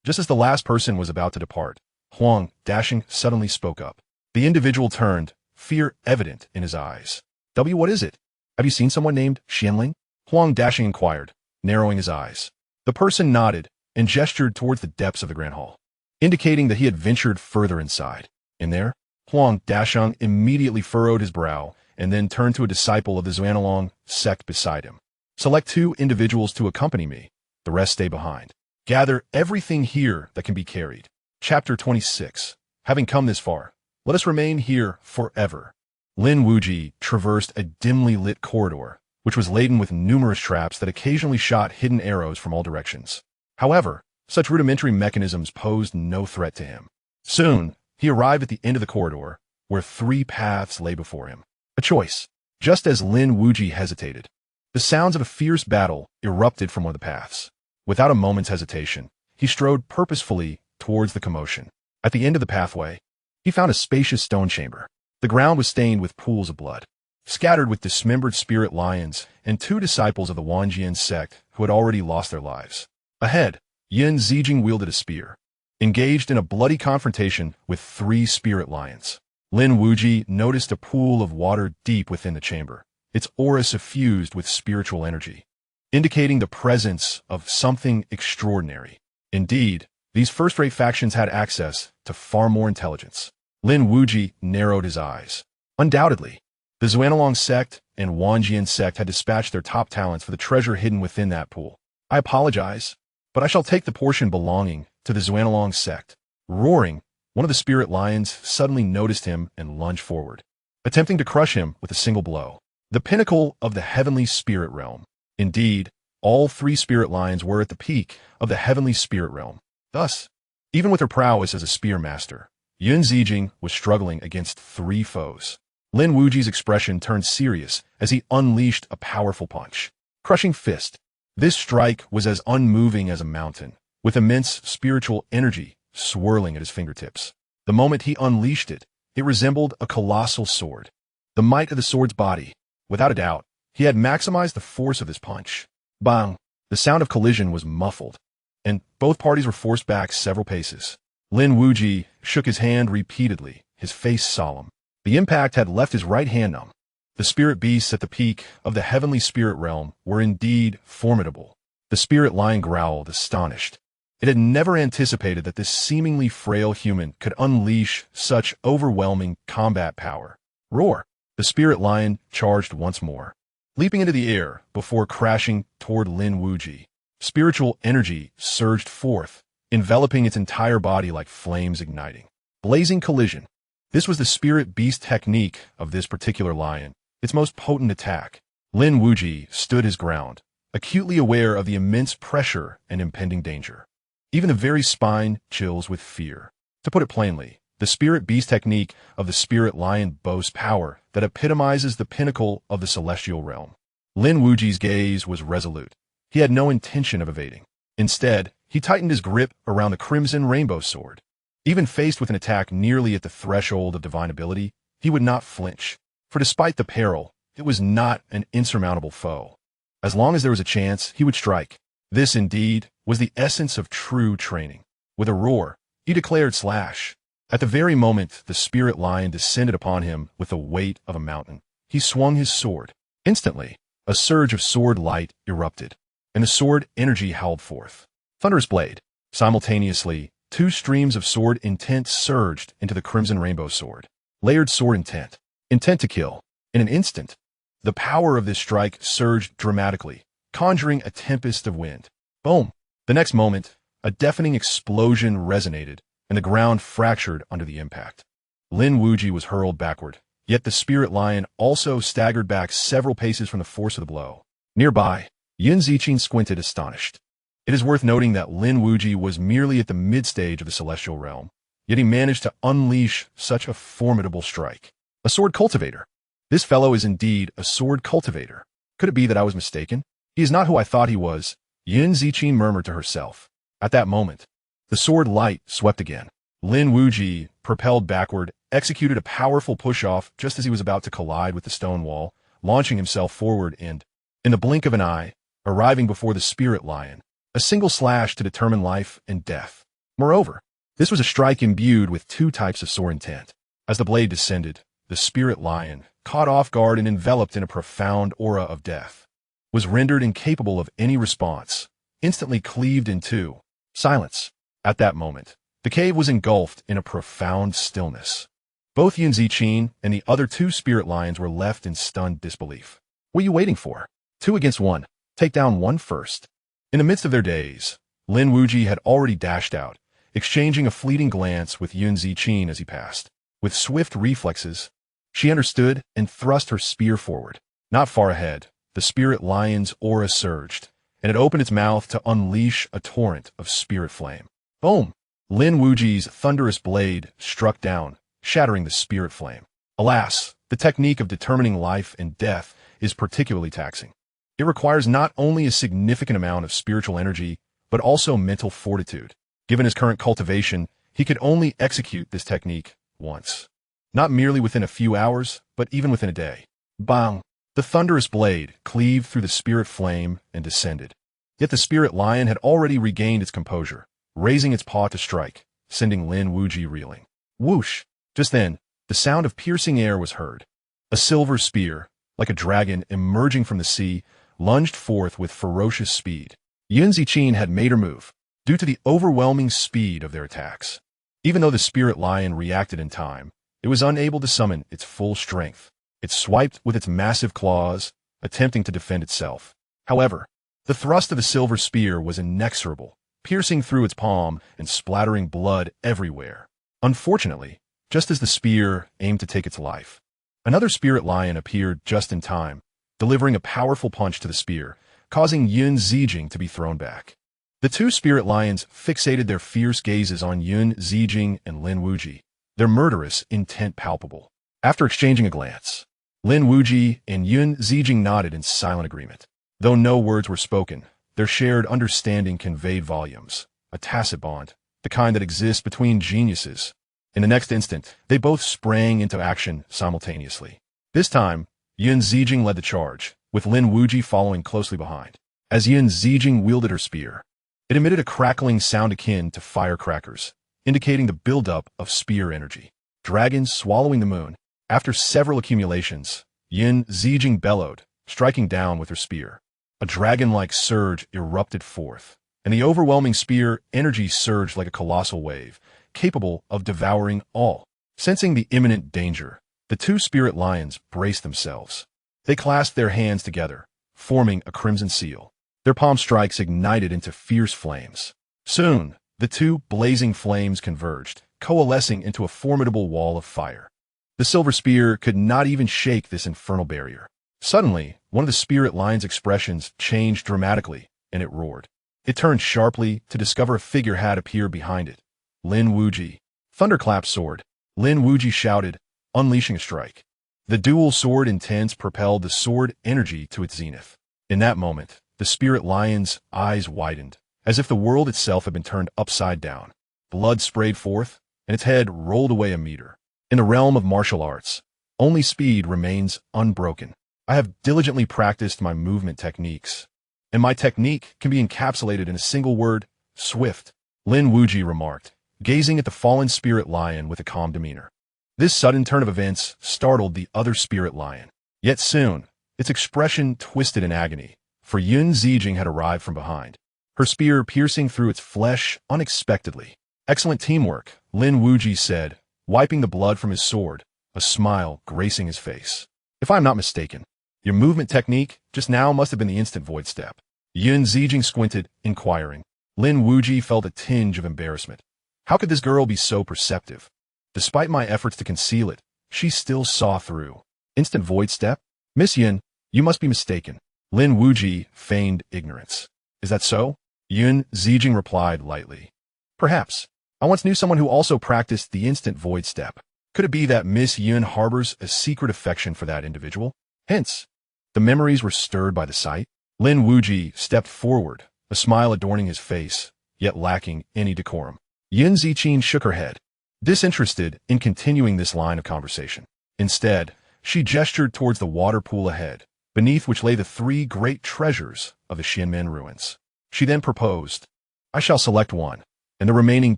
Just as the last person was about to depart, Huang Dasheng suddenly spoke up. The individual turned, fear evident in his eyes. What is it? Have you seen someone named Xianling? Huang Dasheng inquired, narrowing his eyes. The person nodded and gestured towards the depths of the grand hall, indicating that he had ventured further inside. In there, Huang Dasheng immediately furrowed his brow and then turned to a disciple of the Xianlong sect beside him. Select 2 individuals to accompany me. The rest stay behind. Gather everything here that can be carried. Chapter 26. Having come this far, let us remain here forever. Lin Wuyi traversed a dimly lit corridor, which was laden with numerous traps that occasionally shot hidden arrows from all directions. However, such rudimentary mechanisms posed no threat to him. Soon, he arrived at the end of the corridor, where three paths lay before him. A choice. Just as Lin Wuyi hesitated, the sounds of a fierce battle erupted from one of the paths. Without a moment's hesitation, he strode purposefully towards the commotion. At the end of the pathway, he found a spacious stone chamber. The ground was stained with pools of blood, scattered with dismembered spirit lions and two disciples of the Wenxian sect who had already lost their lives. Ahead, Yin Zijing wielded a spear, engaged in a bloody confrontation with three spirit lions. Lin Wuyi noticed a pool of water deep within the chamber, its aura suffused with spiritual energy, indicating the presence of something extraordinary. Indeed, these first-rate factions had access to far more intelligence. Lin Wuyi narrowed his eyes. Undoubtedly, the Xianxia sect and Wenxian sect had dispatched their top talents for the treasure hidden within that pool. I apologize, but I shall take the portion belonging to the Xianxia sect. Roaring, one of the spirit lions suddenly noticed him and lunged forward, attempting to crush him with a single blow. The pinnacle of the heavenly spirit realm. Indeed, all three spirit lions were at the peak of the heavenly spirit realm. Thus, even with her prowess as a spear master, Yin Zijing was struggling against three foes. Lin Wuyi's expression turned serious as he unleashed a powerful punch. Crushing fist. This strike was as unmoving as a mountain, with immense spiritual energy swirling at his fingertips. The moment he unleashed it, it resembled a colossal sword. The might of the sword's body. Without a doubt, he had maximized the force of his punch. Bang! The sound of collision was muffled, and both parties were forced back several paces. Lin Wuyi shook his hand repeatedly, his face solemn. The impact had left his right hand numb. The spirit beasts at the peak of the heavenly spirit realm were indeed formidable. The spirit lion growled, astonished. It had never anticipated that this seemingly frail human could unleash such overwhelming combat power. Roar! The spirit lion charged once more, leaping into the air before crashing toward Lin Wuyi. Spiritual energy surged forth, enveloping its entire body like flames igniting. Blazing collision. This was the spirit beast technique of this particular lion, its most potent attack. Lin Wuyi stood his ground, acutely aware of the immense pressure and impending danger. Even the very spine chills with fear. To put it plainly, the spirit beast technique of the spirit lion boasts power that epitomizes the pinnacle of the celestial realm. Lin Wuyi's gaze was resolute. He had no intention of evading. Instead, he tightened his grip around the crimson rainbow sword. Even faced with an attack nearly at the threshold of divine ability, he would not flinch. For despite the peril, it was not an insurmountable foe. As long as there was a chance, he would strike. This, indeed, was the essence of true training. With a roar, he declared slash. At the very moment the spirit lion descended upon him with the weight of a mountain, he swung his sword. Instantly, a surge of sword light erupted, and the sword energy howled forth. Thunderous blade. Simultaneously, two streams of sword intent surged into the crimson rainbow sword. Layered sword intent. Intent to kill. In an instant, the power of this strike surged dramatically, conjuring a tempest of wind. Boom! The next moment, a deafening explosion resonated, and the ground fractured under the impact. Lin Wuyi was hurled backward, yet the spirit lion also staggered back several paces from the force of the blow. Nearby, Yin Zijing squinted astonished. It is worth noting that Lin Wuyi was merely at the mid-stage of the celestial realm, yet he managed to unleash such a formidable strike. A sword cultivator. This fellow is indeed a sword cultivator. Could it be that I was mistaken? He is not who I thought he was, Yin Zijing murmured to herself. At that moment, the sword light swept again. Lin Wuyi, propelled backward, executed a powerful push-off just as he was about to collide with the stone wall, launching himself forward and, in the blink of an eye, arriving before the spirit lion. A single slash to determine life and death. Moreover, this was a strike imbued with two types of sword intent. As the blade descended, the spirit lion, caught off guard and enveloped in a profound aura of death, was rendered incapable of any response, instantly cleaved in two. Silence. At that moment, the cave was engulfed in a profound stillness. Both Yin Zijing and the other two spirit lions were left in stunned disbelief. What are you waiting for? 2 against 1. Take down one first. In the midst of their daze, Lin Wuyi had already dashed out, exchanging a fleeting glance with Yin Zijing as he passed. With swift reflexes, she understood and thrust her spear forward. Not far ahead, the spirit lion's aura surged, and it opened its mouth to unleash a torrent of spirit flame. Boom! Lin Wuyi's thunderous blade struck down, shattering the spirit flame. Alas, the technique of determining life and death is particularly taxing. It requires not only a significant amount of spiritual energy, but also mental fortitude. Given his current cultivation, he could only execute this technique once. Not merely within a few hours, but even within a day. Bang! The thunderous blade cleaved through the spirit flame and descended. Yet the spirit lion had already regained its composure, raising its paw to strike, sending Lin Wuyi reeling. Whoosh! Just then, the sound of piercing air was heard. A silver spear, like a dragon emerging from the sea, lunged forth with ferocious speed. Xianxia had made her move, due to the overwhelming speed of their attacks. Even though the spirit lion reacted in time, it was unable to summon its full strength. It swiped with its massive claws, attempting to defend itself. However, the thrust of the silver spear was inexorable, piercing through its palm and splattering blood everywhere. Unfortunately, just as the spear aimed to take its life, another spirit lion appeared just in time, delivering a powerful punch to the spear, causing Xianxia to be thrown back. The two spirit lions fixated their fierce gazes on Xianxia and Lin Wuyi, their murderous intent palpable. After exchanging a glance, Lin Wuyi and Xianxia nodded in silent agreement. Though no words were spoken, their shared understanding conveyed volumes, a tacit bond, the kind that exists between geniuses. In the next instant, they both sprang into action simultaneously. This time, Xianxia led the charge, with Lin Wuyi following closely behind. As Xianxia wielded her spear, it emitted a crackling sound akin to firecrackers, indicating the buildup of spear energy. Dragons swallowing the moon. After several accumulations, Xianxia bellowed, striking down with her spear. A dragon-like surge erupted forth, and the overwhelming spear energy surged like a colossal wave, capable of devouring all. Sensing the imminent danger, the two spirit lions braced themselves. They clasped their hands together, forming a crimson seal. Their palm strikes ignited into fierce flames. Soon, the two blazing flames converged, coalescing into a formidable wall of fire. The silver spear could not even shake this infernal barrier. Suddenly, one of the spirit lion's expressions changed dramatically, and it roared. It turned sharply to discover a figure had appeared behind it. Lin Wuyi. Thunderclap sword. Lin Wuyi shouted, unleashing a strike. The dual sword intense propelled the sword energy to its zenith. In that moment, the spirit lion's eyes widened, as if the world itself had been turned upside down. Blood sprayed forth, and its head rolled away a meter. In the realm of martial arts, only speed remains unbroken. I have diligently practiced my movement techniques, and my technique can be encapsulated in a single word, swift, Lin Wuyi remarked, gazing at the fallen spirit lion with a calm demeanor. This sudden turn of events startled the other spirit lion. Yet soon, its expression twisted in agony, for Xianxia had arrived from behind, her spear piercing through its flesh unexpectedly. Excellent teamwork, Lin Wuyi said, wiping the blood from his sword, a smile gracing his face. If I am not mistaken, your movement technique just now must have been the instant void step. Xianxia squinted, inquiring. Lin Wuyi felt a tinge of embarrassment. How could this girl be so perceptive? Despite my efforts to conceal it, she still saw through. Instant void step? Miss Yin, you must be mistaken. Lin Wuyi feigned ignorance. Is that so? Xianxia replied lightly. Perhaps. I once knew someone who also practiced the instant void step. Could it be that Miss Yin harbors a secret affection for that individual? Hence, the memories were stirred by the sight. Lin Wuyi stepped forward, a smile adorning his face, yet lacking any decorum. Xianxia shook her head, disinterested in continuing this line of conversation. Instead, she gestured towards the water pool ahead, beneath which lay the three great treasures of the Xianmen ruins. She then proposed, I shall select one, and the remaining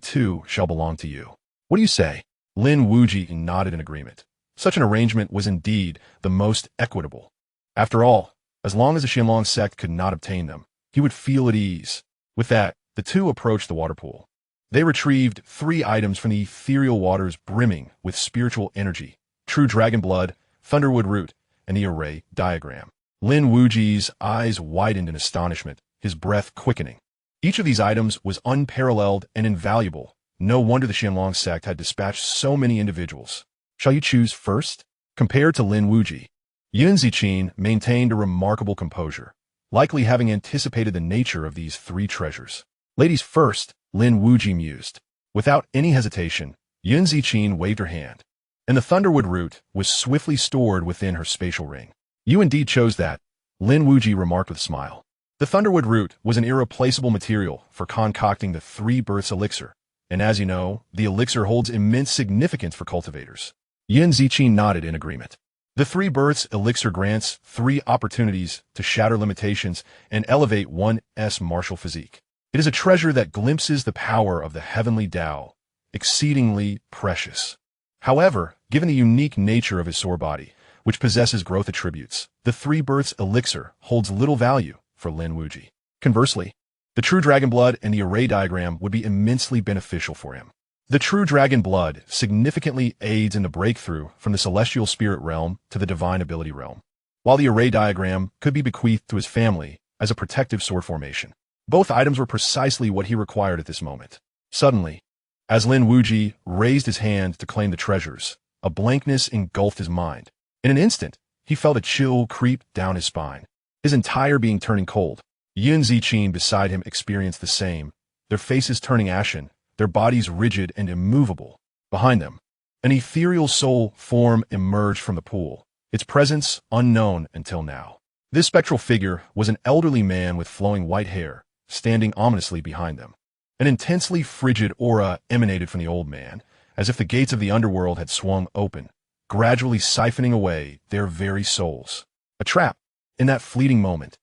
two shall belong to you. What do you say? Lin Wuyi nodded in agreement. Such an arrangement was indeed the most equitable. After all, as long as the Xianlong sect could not obtain them, he would feel at ease. With that, the two approached the water pool. They retrieved 3 items from the ethereal waters brimming with spiritual energy, true dragon blood, thunderwood root, and the array diagram. Lin Wuyi's eyes widened in astonishment, his breath quickening. Each of these items was unparalleled and invaluable. No wonder the Xianlong sect had dispatched so many individuals. Shall you choose first? Compared to Lin Wuyi, Xianxia maintained a remarkable composure, likely having anticipated the nature of these 3 treasures. Ladies first, Lin Wuyi mused. Without any hesitation, Xianxia waved her hand. and the thunderwood root was swiftly stored within her spatial ring. You indeed chose that, Lin Wuyi remarked with a smile. The thunderwood root was an irreplaceable material for concocting the three births elixir, and as you know, the elixir holds immense significance for cultivators. Xianxia nodded in agreement. The three births elixir grants 3 opportunities to shatter limitations and elevate one's martial physique. It is a treasure that glimpses the power of the Heavenly Dao, exceedingly precious. However, given the unique nature of his sword body, which possesses growth attributes, the three births elixir holds little value for Lin Wuyi. Conversely, the true dragon blood and the array diagram would be immensely beneficial for him. The true dragon blood significantly aids in the breakthrough from the celestial spirit realm to the divine ability realm, while the array diagram could be bequeathed to his family as a protective sword formation. Both items were precisely what he required at this moment. Suddenly, as Lin Wuyi raised his hand to claim the treasures, a blankness engulfed his mind. In an instant, he felt a chill creep down his spine, his entire being turning cold. Xianxia beside him experienced the same, their faces turning ashen, their bodies rigid and immovable. Behind them, an ethereal soul form emerged from the pool, its presence unknown until now. This spectral figure was an elderly man with flowing white hair, standing ominously behind them. An intensely frigid aura emanated from the old man, as if the gates of the underworld had swung open, gradually siphoning away their very souls. A trap. In that fleeting moment,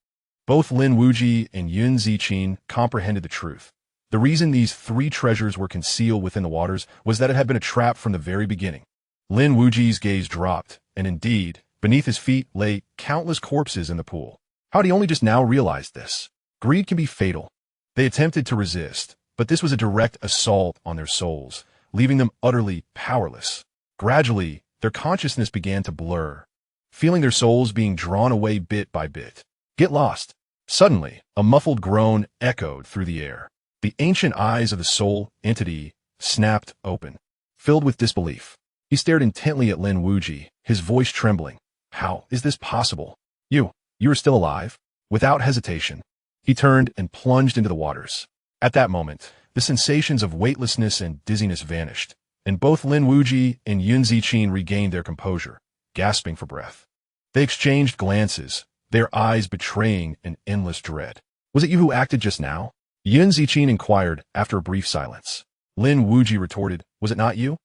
both Lin Wuyi and Xianxia comprehended the truth. The reason these 3 treasures were concealed within the waters was that it had been a trap from the very beginning. Lin Wuyi's gaze dropped, and indeed, beneath his feet lay countless corpses in the pool. How had he only just now realized this? Greed can be fatal. They attempted to resist, but this was a direct assault on their souls, leaving them utterly powerless. Gradually, their consciousness began to blur, feeling their souls being drawn away bit by bit. Get lost. Suddenly, a muffled groan echoed through the air. The ancient eyes of the soul entity snapped open. Filled with disbelief, he stared intently at Lin Wuyi, his voice trembling. How is this possible? You are still alive? Without hesitation, he turned and plunged into the waters. At that moment, the sensations of weightlessness and dizziness vanished, and both Lin Wuyi and Xianxia regained their composure, gasping for breath. They exchanged glances, their eyes betraying an endless dread. Was it you who acted just now? Xianxia inquired after a brief silence. Lin Wuyi retorted, was it not you?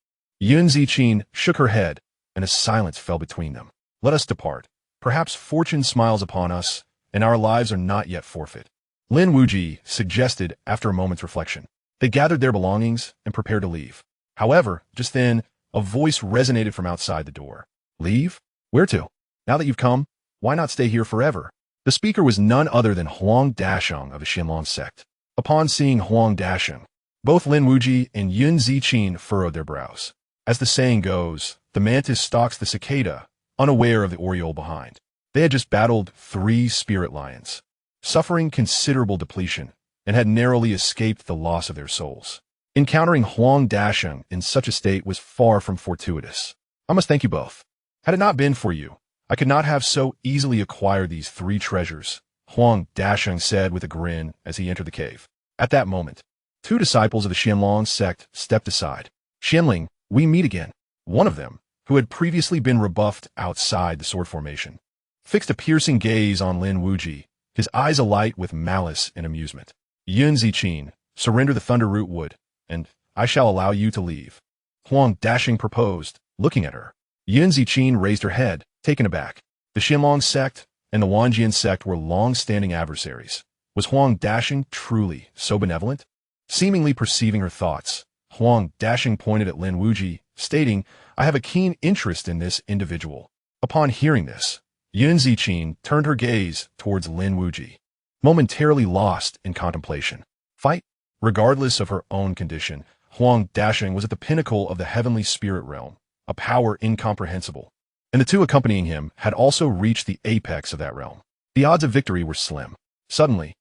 Xianxia shook her head, and a silence fell between them. Let us depart. Perhaps fortune smiles upon us, and our lives are not yet forfeit. Lin Wuyi suggested after a moment's reflection. They gathered their belongings and prepared to leave. However, just then, a voice resonated from outside the door. Leave? Where to? Now that you've come, why not stay here forever? The speaker was none other than Huang Dasheng of the Xianlong sect. Upon seeing Huang Dasheng, both Lin Wuyi and Xianxia furrowed their brows. As the saying goes, the mantis stalks the cicada, unaware of the oriole behind. They had just battled 3 spirit lions, suffering considerable depletion, and had narrowly escaped the loss of their souls. Encountering Huang Dasheng in such a state was far from fortuitous. I must thank you both. Had it not been for you, I could not have so easily acquired these 3 treasures, Huang Dasheng said with a grin as he entered the cave. At that moment, 2 disciples of the Xianlong sect stepped aside. Xianling, we meet again. One of them, who had previously been rebuffed outside the sword formation, fixed a piercing gaze on Lin Wuyi, his eyes alight with malice and amusement. Xianxia, surrender the thunder root wood, and I shall allow you to leave. Huang Dasheng proposed, looking at her. Xianxia raised her head, taken aback. The Xianlong sect and the Wenxian sect were long-standing adversaries. Was Huang Dasheng truly so benevolent? Seemingly perceiving her thoughts, Huang Dasheng pointed at Lin Wuyi, stating, I have a keen interest in this individual. Upon hearing this, Xianxia turned her gaze towards Lin Wuyi, momentarily lost in contemplation. Fight? Regardless of her own condition, Huang Dasheng was at the pinnacle of the heavenly spirit realm, a power incomprehensible, and the 2 accompanying him had also reached the apex of that realm. The odds of victory were slim. Suddenly,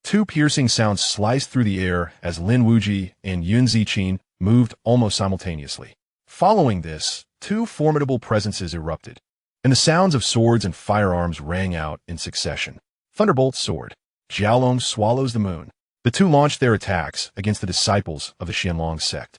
2 piercing sounds sliced through the air as Lin Wuyi and Xianxia moved almost simultaneously. Following this, 2 formidable presences erupted, and the sounds of swords and firearms rang out in succession. Thunderbolt sword. Jiaolong swallows the moon. The 2 launched their attacks against the disciples of the Xianlong sect.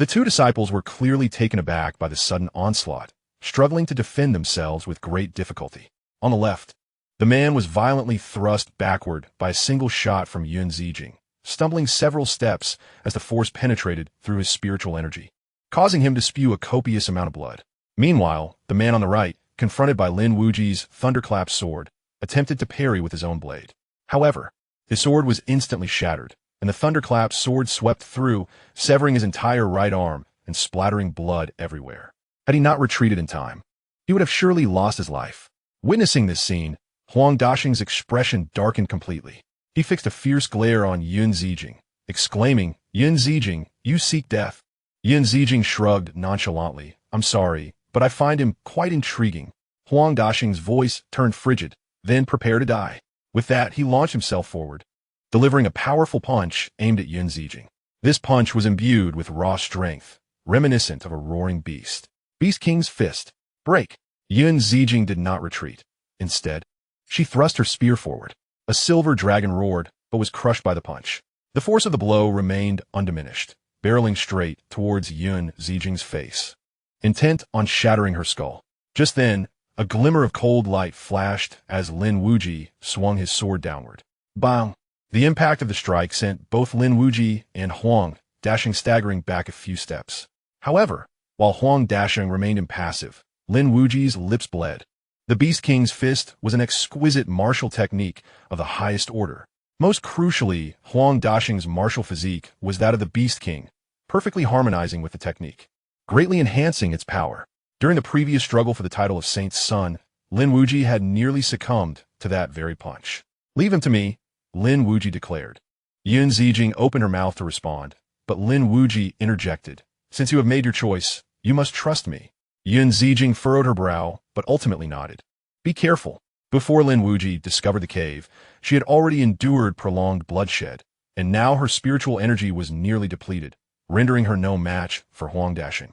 The two disciples were clearly taken aback by the sudden onslaught, struggling to defend themselves with great difficulty. On the left, the man was violently thrust backward by a single shot from Yun Zijing, stumbling several steps as the force penetrated through his spiritual energy, causing him to spew a copious amount of blood. Meanwhile, the man on the right, confronted by Lin Wuyi's thunderclap sword, attempted to parry with his own blade. However, his sword was instantly shattered, and the thunderclap sword swept through, severing his entire right arm and splattering blood everywhere. Had he not retreated in time, he would have surely lost his life. Witnessing this scene, Huang Daxing's expression darkened completely. He fixed a fierce glare on Yun Zijing, exclaiming, "Yun Zijing, you seek death." Yun Zijing shrugged nonchalantly. "I'm sorry, but I find him quite intriguing." Huang Daxing's voice turned frigid. "Then prepare to die." With that, he launched himself forward, delivering a powerful punch aimed at Yun Zijing. This punch was imbued with raw strength, reminiscent of a roaring beast. Beast King's fist. Break. Yun Zijing did not retreat. Instead, she thrust her spear forward. A silver dragon roared, but was crushed by the punch. The force of the blow remained undiminished, barreling straight towards Yun Zijing's face, intent on shattering her skull. Just then, a glimmer of cold light flashed as Lin Wuyi swung his sword downward. Bang! The impact of the strike sent both Lin Wuyi and Huang Daxing staggering back a few steps. However, while Huang Daxing remained impassive, Lin Wuyi's lips bled. The Beast King's fist was an exquisite martial technique of the highest order. Most crucially, Huang Daxing's martial physique was that of the Beast King, perfectly harmonizing with the technique, greatly enhancing its power. During the previous struggle for the title of Saint's Son, Lin Wuyi had nearly succumbed to that very punch. "Leave him to me," Lin Wuyi declared. Yun Zijing opened her mouth to respond, but Lin Wuyi interjected. "Since you have made your choice, you must trust me." Yun Zijing furrowed her brow, but ultimately nodded. "Be careful." Before Lin Wuyi discovered the cave, she had already endured prolonged bloodshed, and now her spiritual energy was nearly depleted, rendering her no match for Huang Daxing.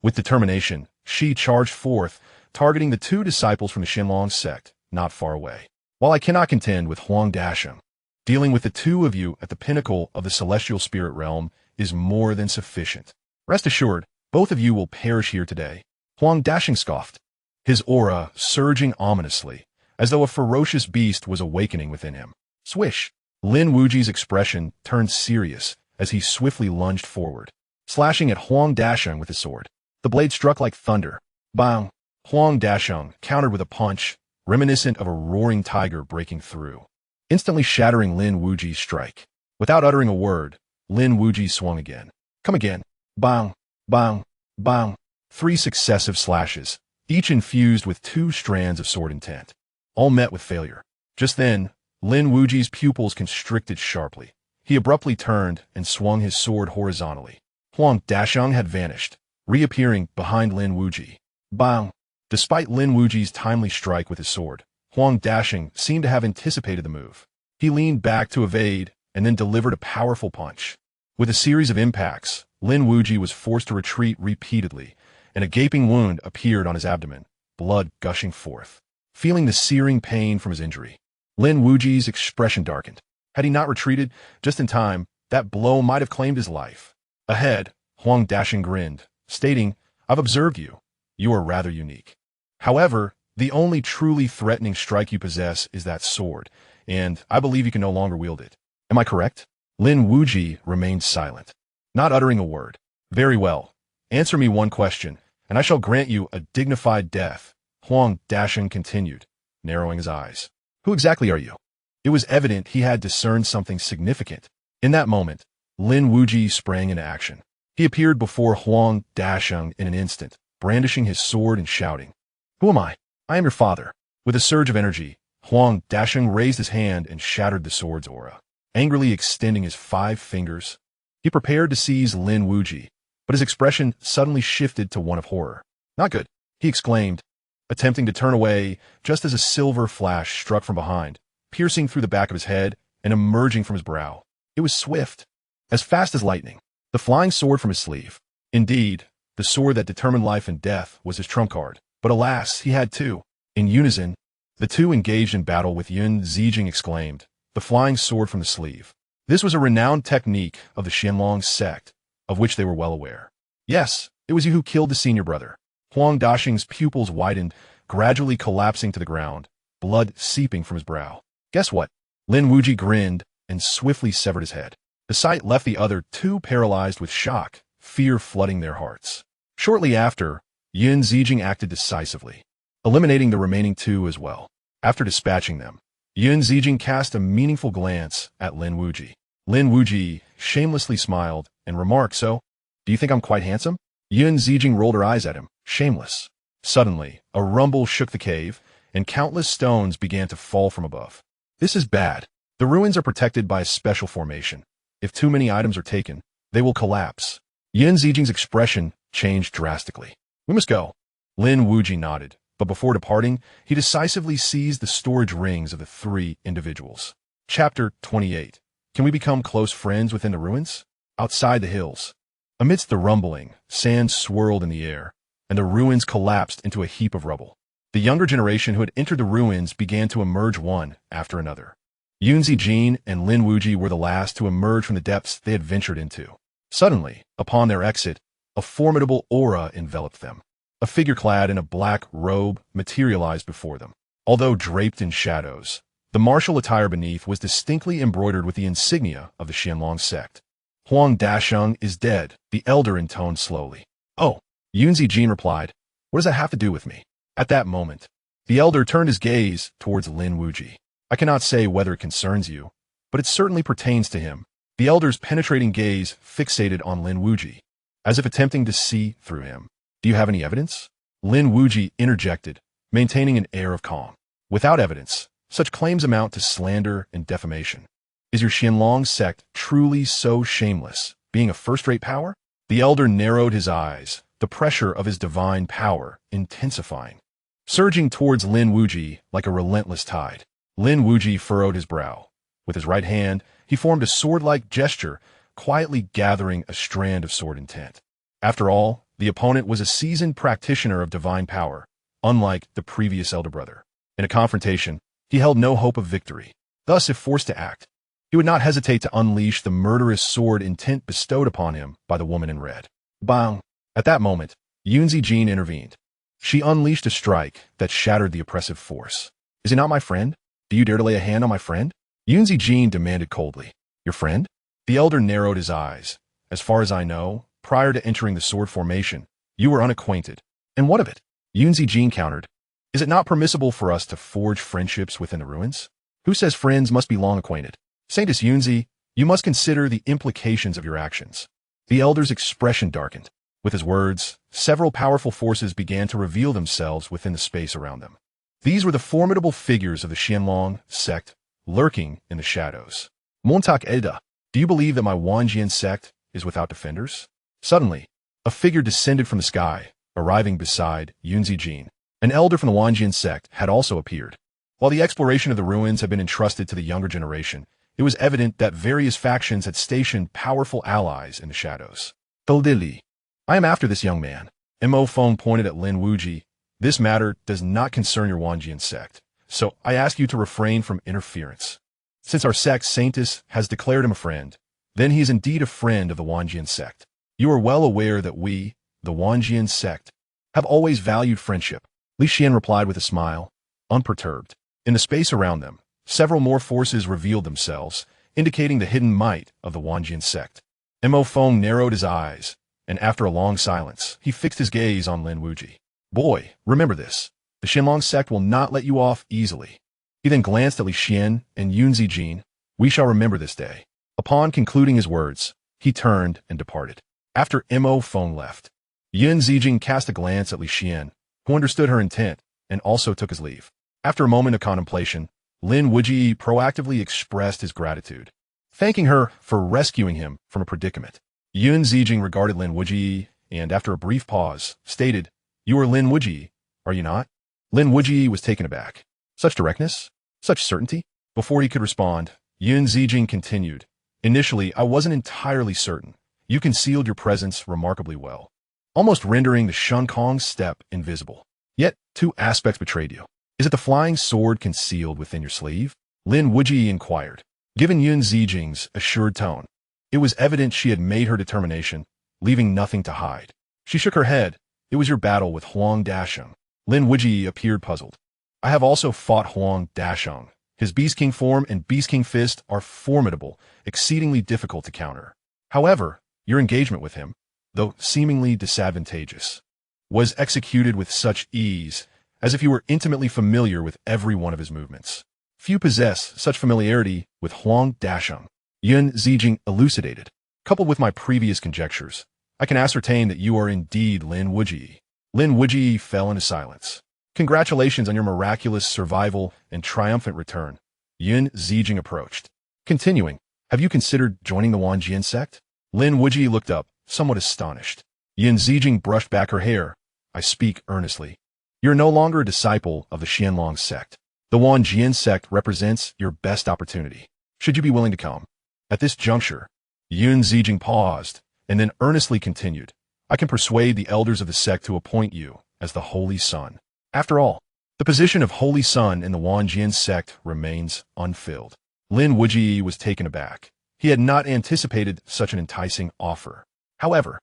With determination, she charged forth, targeting the two disciples from the Xianxia sect, not far away. "While I cannot contend with Huang Daxing, dealing with the two of you at the pinnacle of the celestial spirit realm is more than sufficient. Rest assured, both of you will perish here today." Huang Daxing scoffed, his aura surging ominously, as though a ferocious beast was awakening within him. Swish! Lin Wuyi's expression turned serious as he swiftly lunged forward, slashing at Huang Daxing with his sword. The blade struck like thunder. Bang! Huang Daxing countered with a punch, reminiscent of a roaring tiger breaking through, instantly shattering Lin Wuyi's strike. Without uttering a word, Lin Wuyi swung again. "Come again." Bang! Bang! Bang! 3 successive slashes, each infused with 2 strands of sword intent, all met with failure. Just then, Lin Wuyi's pupils constricted sharply. He abruptly turned and swung his sword horizontally. Huang Daxing had vanished, reappearing behind Lin Wuyi. Bang! Despite Lin Wuyi's timely strike with his sword, Huang Daxing seemed to have anticipated the move. He leaned back to evade and then delivered a powerful punch. With a series of impacts, Lin Wuyi was forced to retreat repeatedly, and a gaping wound appeared on his abdomen, blood gushing forth. Feeling the searing pain from his injury, Lin Wuyi's expression darkened. Had he not retreated just in time, that blow might have claimed his life. Ahead, Huang Daxing grinned, stating, "I've observed you. You are rather unique. However, the only truly threatening strike you possess is that sword, and I believe you can no longer wield it. Am I correct?" Lin Wuyi remained silent, not uttering a word. "Very well. Answer me one question, and I shall grant you a dignified death," Huang Daxing continued, narrowing his eyes. "Who exactly are you?" It was evident he had discerned something significant. In that moment, Lin Wuyi sprang into action. He appeared before Huang Daxing in an instant, brandishing his sword and shouting, "Who am I? I am your father." With a surge of energy, Huang Daxing raised his hand and shattered the sword's aura, angrily extending his 5 fingers. He prepared to seize Lin Wuyi, but his expression suddenly shifted to one of horror. "Not good," he exclaimed, attempting to turn away just as a silver flash struck from behind, piercing through the back of his head and emerging from his brow. It was swift, as fast as lightning, the flying sword from his sleeve. Indeed, the sword that determined life and death was his trump card, but alas, he had 2. In unison, the two engaged in battle with Yun Zijing exclaimed, "The flying sword from the sleeve." This was a renowned technique of the Xianxia sect, of which they were well aware. Yes, it was you who killed the senior brother. Huang Daxing's pupils widened, gradually collapsing to the ground, blood seeping from his brow. Guess what? Lin Wuyi grinned and swiftly severed his head. The sight left the other two paralyzed with shock, fear flooding their hearts. Shortly after, Yin Zijing acted decisively, eliminating the remaining two as well. After dispatching them, Yin Zijing cast a meaningful glance at Lin Wuyi. Lin Wuyi shamelessly smiled and remarked, "So, do you think I'm quite handsome?" Yin Zijing rolled her eyes at him, shameless. Suddenly, a rumble shook the cave, and countless stones began to fall from above. This is bad. The ruins are protected by a special formation. If too many items are taken, they will collapse. Yin Zijing's expression changed drastically. "We must go." Lin Wuyi nodded, but before departing, he decisively seized the storage rings of the three individuals. Chapter 28. Can we become close friends within the ruins? Outside the hills. Amidst the rumbling, sand swirled in the air, and the ruins collapsed into a heap of rubble. The younger generation who had entered the ruins began to emerge one after another. Yunzi Jin and Lin Wuyi were the last to emerge from the depths they had ventured into. Suddenly, upon their exit, a formidable aura enveloped them. A figure clad in a black robe materialized before them. Although draped in shadows, the martial attire beneath was distinctly embroidered with the insignia of the Xianlong sect. "Huang Daxing is dead," the elder intoned slowly. "Oh," Yunzi Jin replied, "what does that have to do with me?" At that moment, the elder turned his gaze towards Lin Wuyi. "I cannot say whether it concerns you, but it certainly pertains to him." The elder's penetrating gaze fixated on Lin Wuyi, as if attempting to see through him. "Do you have any evidence?" Lin Wuyi interjected, maintaining an air of calm. "Without evidence, such claims amount to slander and defamation. Is your Xianlong sect truly so shameless, being a first-rate power?" The elder narrowed his eyes, the pressure of his divine power intensifying, surging towards Lin Wuyi like a relentless tide. Lin Wuyi furrowed his brow. With his right hand, he formed a sword-like gesture, quietly gathering a strand of sword intent. After all, the opponent was a seasoned practitioner of divine power, unlike the previous elder brother. In a confrontation, he held no hope of victory. Thus, if forced to act, he would not hesitate to unleash the murderous sword intent bestowed upon him by the woman in red. Bang! At that moment, Yunzi Jin intervened. She unleashed a strike that shattered the oppressive force. "Is he not my friend? Do you dare to lay a hand on my friend?" Yunzi Jin demanded coldly. "Your friend?" The elder narrowed his eyes. "As far as I know, prior to entering the sword formation, you were unacquainted." "And what of it?" Yunzi Jin countered. "Is it not permissible for us to forge friendships within the ruins? Who says friends must be long acquainted?" "Saintess Yunzi, you must consider the implications of your actions." The elder's expression darkened. With his words, several powerful forces began to reveal themselves within the space around them. These were the formidable figures of the Xianlong sect, lurking in the shadows. "Montak Eda, do you believe that my Wenxian sect is without defenders?" Suddenly, a figure descended from the sky, arriving beside Yunzi Jin. An elder from the Wenxian sect had also appeared. While the exploration of the ruins had been entrusted to the younger generation, it was evident that various factions had stationed powerful allies in the shadows. "Dili, I am after this young man." Mo Feng pointed at Lin Wuyi. "This matter does not concern your Wenxian sect, so I ask you to refrain from interference. Since our sect's saintess has declared him a friend, then he is indeed a friend of the Wenxian sect. You are well aware that we, the Wenxian sect, have always valued friendship." Li Xian replied with a smile, unperturbed. In the space around them, several more forces revealed themselves, indicating the hidden might of the Wenxian sect. Mo Feng narrowed his eyes, and after a long silence, he fixed his gaze on Lin Wuyi. "Boy, remember this. The Xianlong sect will not let you off easily." He then glanced at Li Xian and Yunzi Jin. "We shall remember this day." Upon concluding his words, he turned and departed. After Mo Feng left, Yin Zijing cast a glance at Li Xian, who understood her intent, and also took his leave. After a moment of contemplation, Lin Wuyi proactively expressed his gratitude, thanking her for rescuing him from a predicament. Yin Zijing regarded Lin Wuyi, and after a brief pause, stated, "You are Lin Wuyi, are you not?" Lin Wuyi was taken aback. Such directness? Such certainty? Before he could respond, Yin Zijing continued, "Initially, I wasn't entirely certain. You concealed your presence remarkably well, almost rendering the Xiankong step invisible. Yet, two aspects betrayed you. Is it the flying sword concealed within your sleeve?" Lin Wuyi inquired. Given Yin Zijing's assured tone, it was evident she had made her determination. leaving nothing to hide. She shook her head. It was your battle with Huang Dasheng. Lin Wuyi appeared puzzled. I have also fought Huang Dasheng. His Beast King form and Beast King fist are formidable, exceedingly difficult to counter. However, your engagement with him, though seemingly disadvantageous, was executed with such ease, as if you were intimately familiar with every one of his movements. Few possess such familiarity with Huang Dasheng. Yun Zijing elucidated. Coupled with my previous conjectures, I can ascertain that you are indeed Lin Wuyi. Lin Wuyi fell into silence. Congratulations on your miraculous survival and triumphant return. Yun Zijing approached. Continuing, have you considered joining the Wenxian sect? Lin Wuyi looked up, somewhat astonished. Yun Zijing brushed back her hair. I speak earnestly. You're no longer a disciple of the Xianlong sect. The Wenxian sect represents your best opportunity. Should you be willing to come? At this juncture, Yun Zijing paused, and then earnestly continued. I can persuade the elders of the sect to appoint you as the Holy Son. After all, the position of Holy Son in the Wenxian sect remains unfilled. Lin Wuyi was taken aback. He had not anticipated such an enticing offer. However,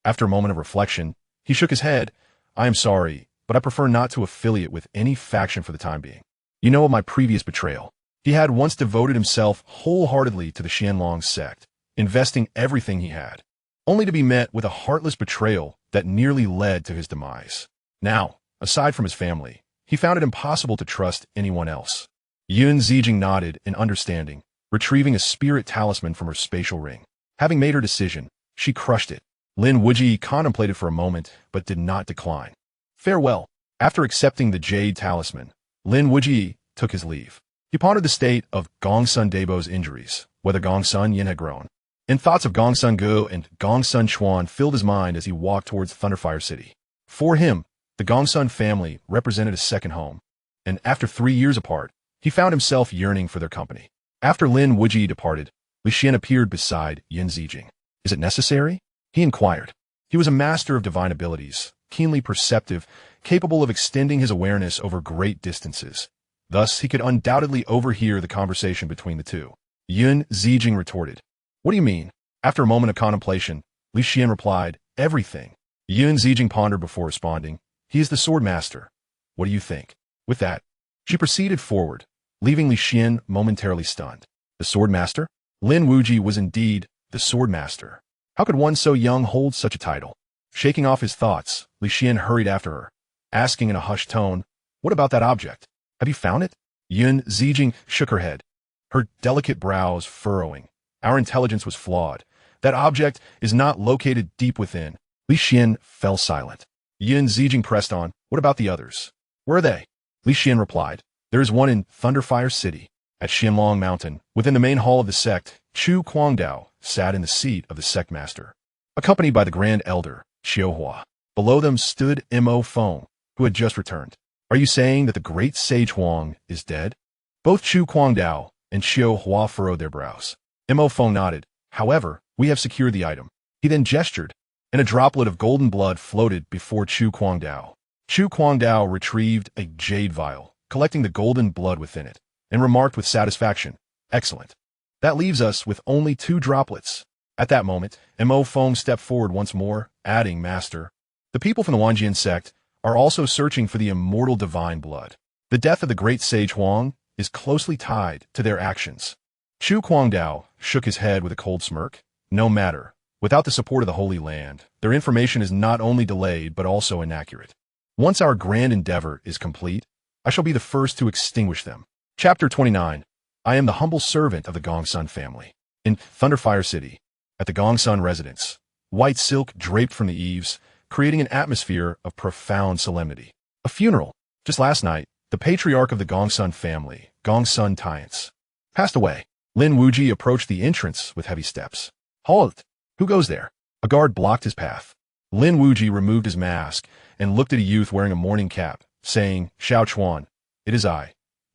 after a moment of reflection, he shook his head. I am sorry, but I prefer not to affiliate with any faction for the time being. You know of my previous betrayal. He had once devoted himself wholeheartedly to the Xianlong sect, investing everything he had, only to be met with a heartless betrayal that nearly led to his demise. Now, aside from his family, he found it impossible to trust anyone else. Yun Zijing nodded in understanding, retrieving a spirit talisman from her spatial ring. Having made her decision, she crushed it. Lin Wuyi contemplated for a moment, but did not decline. Farewell. After accepting the jade talisman, Lin Wuyi took his leave. He pondered the state of Gongsun Debo's injuries, whether Gongsun Yin had grown. And thoughts of Gongsun Gu and Gongsun Chuan filled his mind as he walked towards Thunderfire City. For him, the Gongsun family represented a second home, and after 3 years apart, he found himself yearning for their company. After Lin Wuyi departed, Lixian appeared beside Yun Zijing. Is it necessary? He inquired. He was a master of divine abilities, keenly perceptive, capable of extending his awareness over great distances. Thus, he could undoubtedly overhear the conversation between the two. Yun Zijing retorted. What do you mean? After a moment of contemplation, Lixian replied, everything. Yun Zijing pondered before responding. He is the sword master. What do you think? With that, she proceeded forward, leaving Lixian momentarily stunned. The sword master? Lin Wuyi was indeed the sword master. How could one so young hold such a title? Shaking off his thoughts, Lixian hurried after her, asking in a hushed tone, what about that object? Have you found it? Yun Zijing shook her head, her delicate brows furrowing. Our intelligence was flawed. That object is not located deep within. Lixian fell silent. Yun Zijing pressed on, what about the others? Where are they? Lixian replied, there is one in Thunderfire City. At Xianlong Mountain, within the main hall of the sect, Chu Kuangdao sat in the seat of the sect master, accompanied by the Grand Elder, Xiaohua. Below them stood Mo Feng, who had just returned. Are you saying that the great sage Huang is dead? Both Chu Kuangdao and Xiaohua furrowed their brows. Mo Feng nodded. However, we have secured the item. He then gestured, and a droplet of golden blood floated before Chu Kuangdao. Chu Kuangdao retrieved a jade vial, collecting the golden blood within it, and remarked with satisfaction, excellent. That leaves us with only 2 droplets. At that moment, Mo Feng stepped forward once more, adding, Master, the people from the Wenxian sect are also searching for the immortal divine blood. The death of the great sage Huang is closely tied to their actions. Chu Kuangdao shook his head with a cold smirk. No matter. Without the support of the Holy Land, their information is not only delayed but also inaccurate. Once our grand endeavor is complete, I shall be the first to extinguish them. Chapter 29. I am the humble servant of the Gongsun family. In Thunderfire City, at the Gongsun residence, white silk draped from the eaves, creating an atmosphere of profound solemnity. A funeral. Just last night, the patriarch of the Gongsun family, Gongsun Tiance, passed away. Lin Wuyi approached the entrance with heavy steps. Halt! Who goes there? A guard blocked his path. Lin Wuyi removed his mask and looked at a youth wearing a mourning cap, saying, Xiao Chuan, it is I.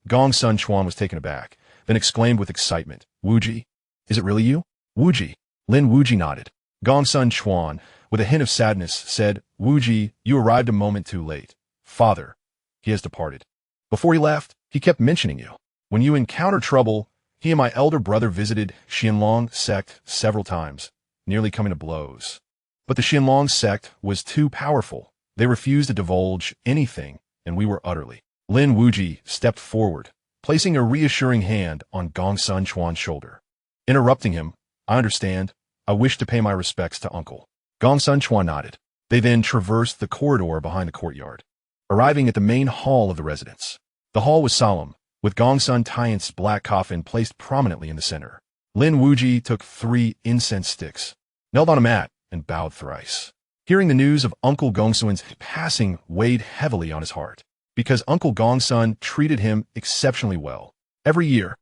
Gongsun Chuan was taken aback, then exclaimed with excitement, Wuyi, is it really you? Wuyi. Lin Wuyi nodded. Gongsun Chuan, with a hint of sadness, said, Wuyi, you arrived a moment too late. Father, he has departed. Before he left, he kept mentioning you. When you encountered trouble, he and my elder brother visited Xianlong sect several times, nearly coming to blows. But the Xinlong sect was too powerful. They refused to divulge anything, and we were utterly. Lin Wuyi stepped forward, placing a reassuring hand on Gongsun Chuan's shoulder. Interrupting him, I understand. I wish to pay my respects to Uncle. Gongsun Chuan nodded. They then traversed the corridor behind the courtyard, arriving at the main hall of the residence. The hall was solemn, with Gongsun Tian's black coffin placed prominently in the center. Lin Wuyi took 3 incense sticks, knelt on a mat, and bowed thrice. Hearing the news of Uncle Gongsun's passing weighed heavily on his heart, because Uncle Gongsun treated him exceptionally well. Every year,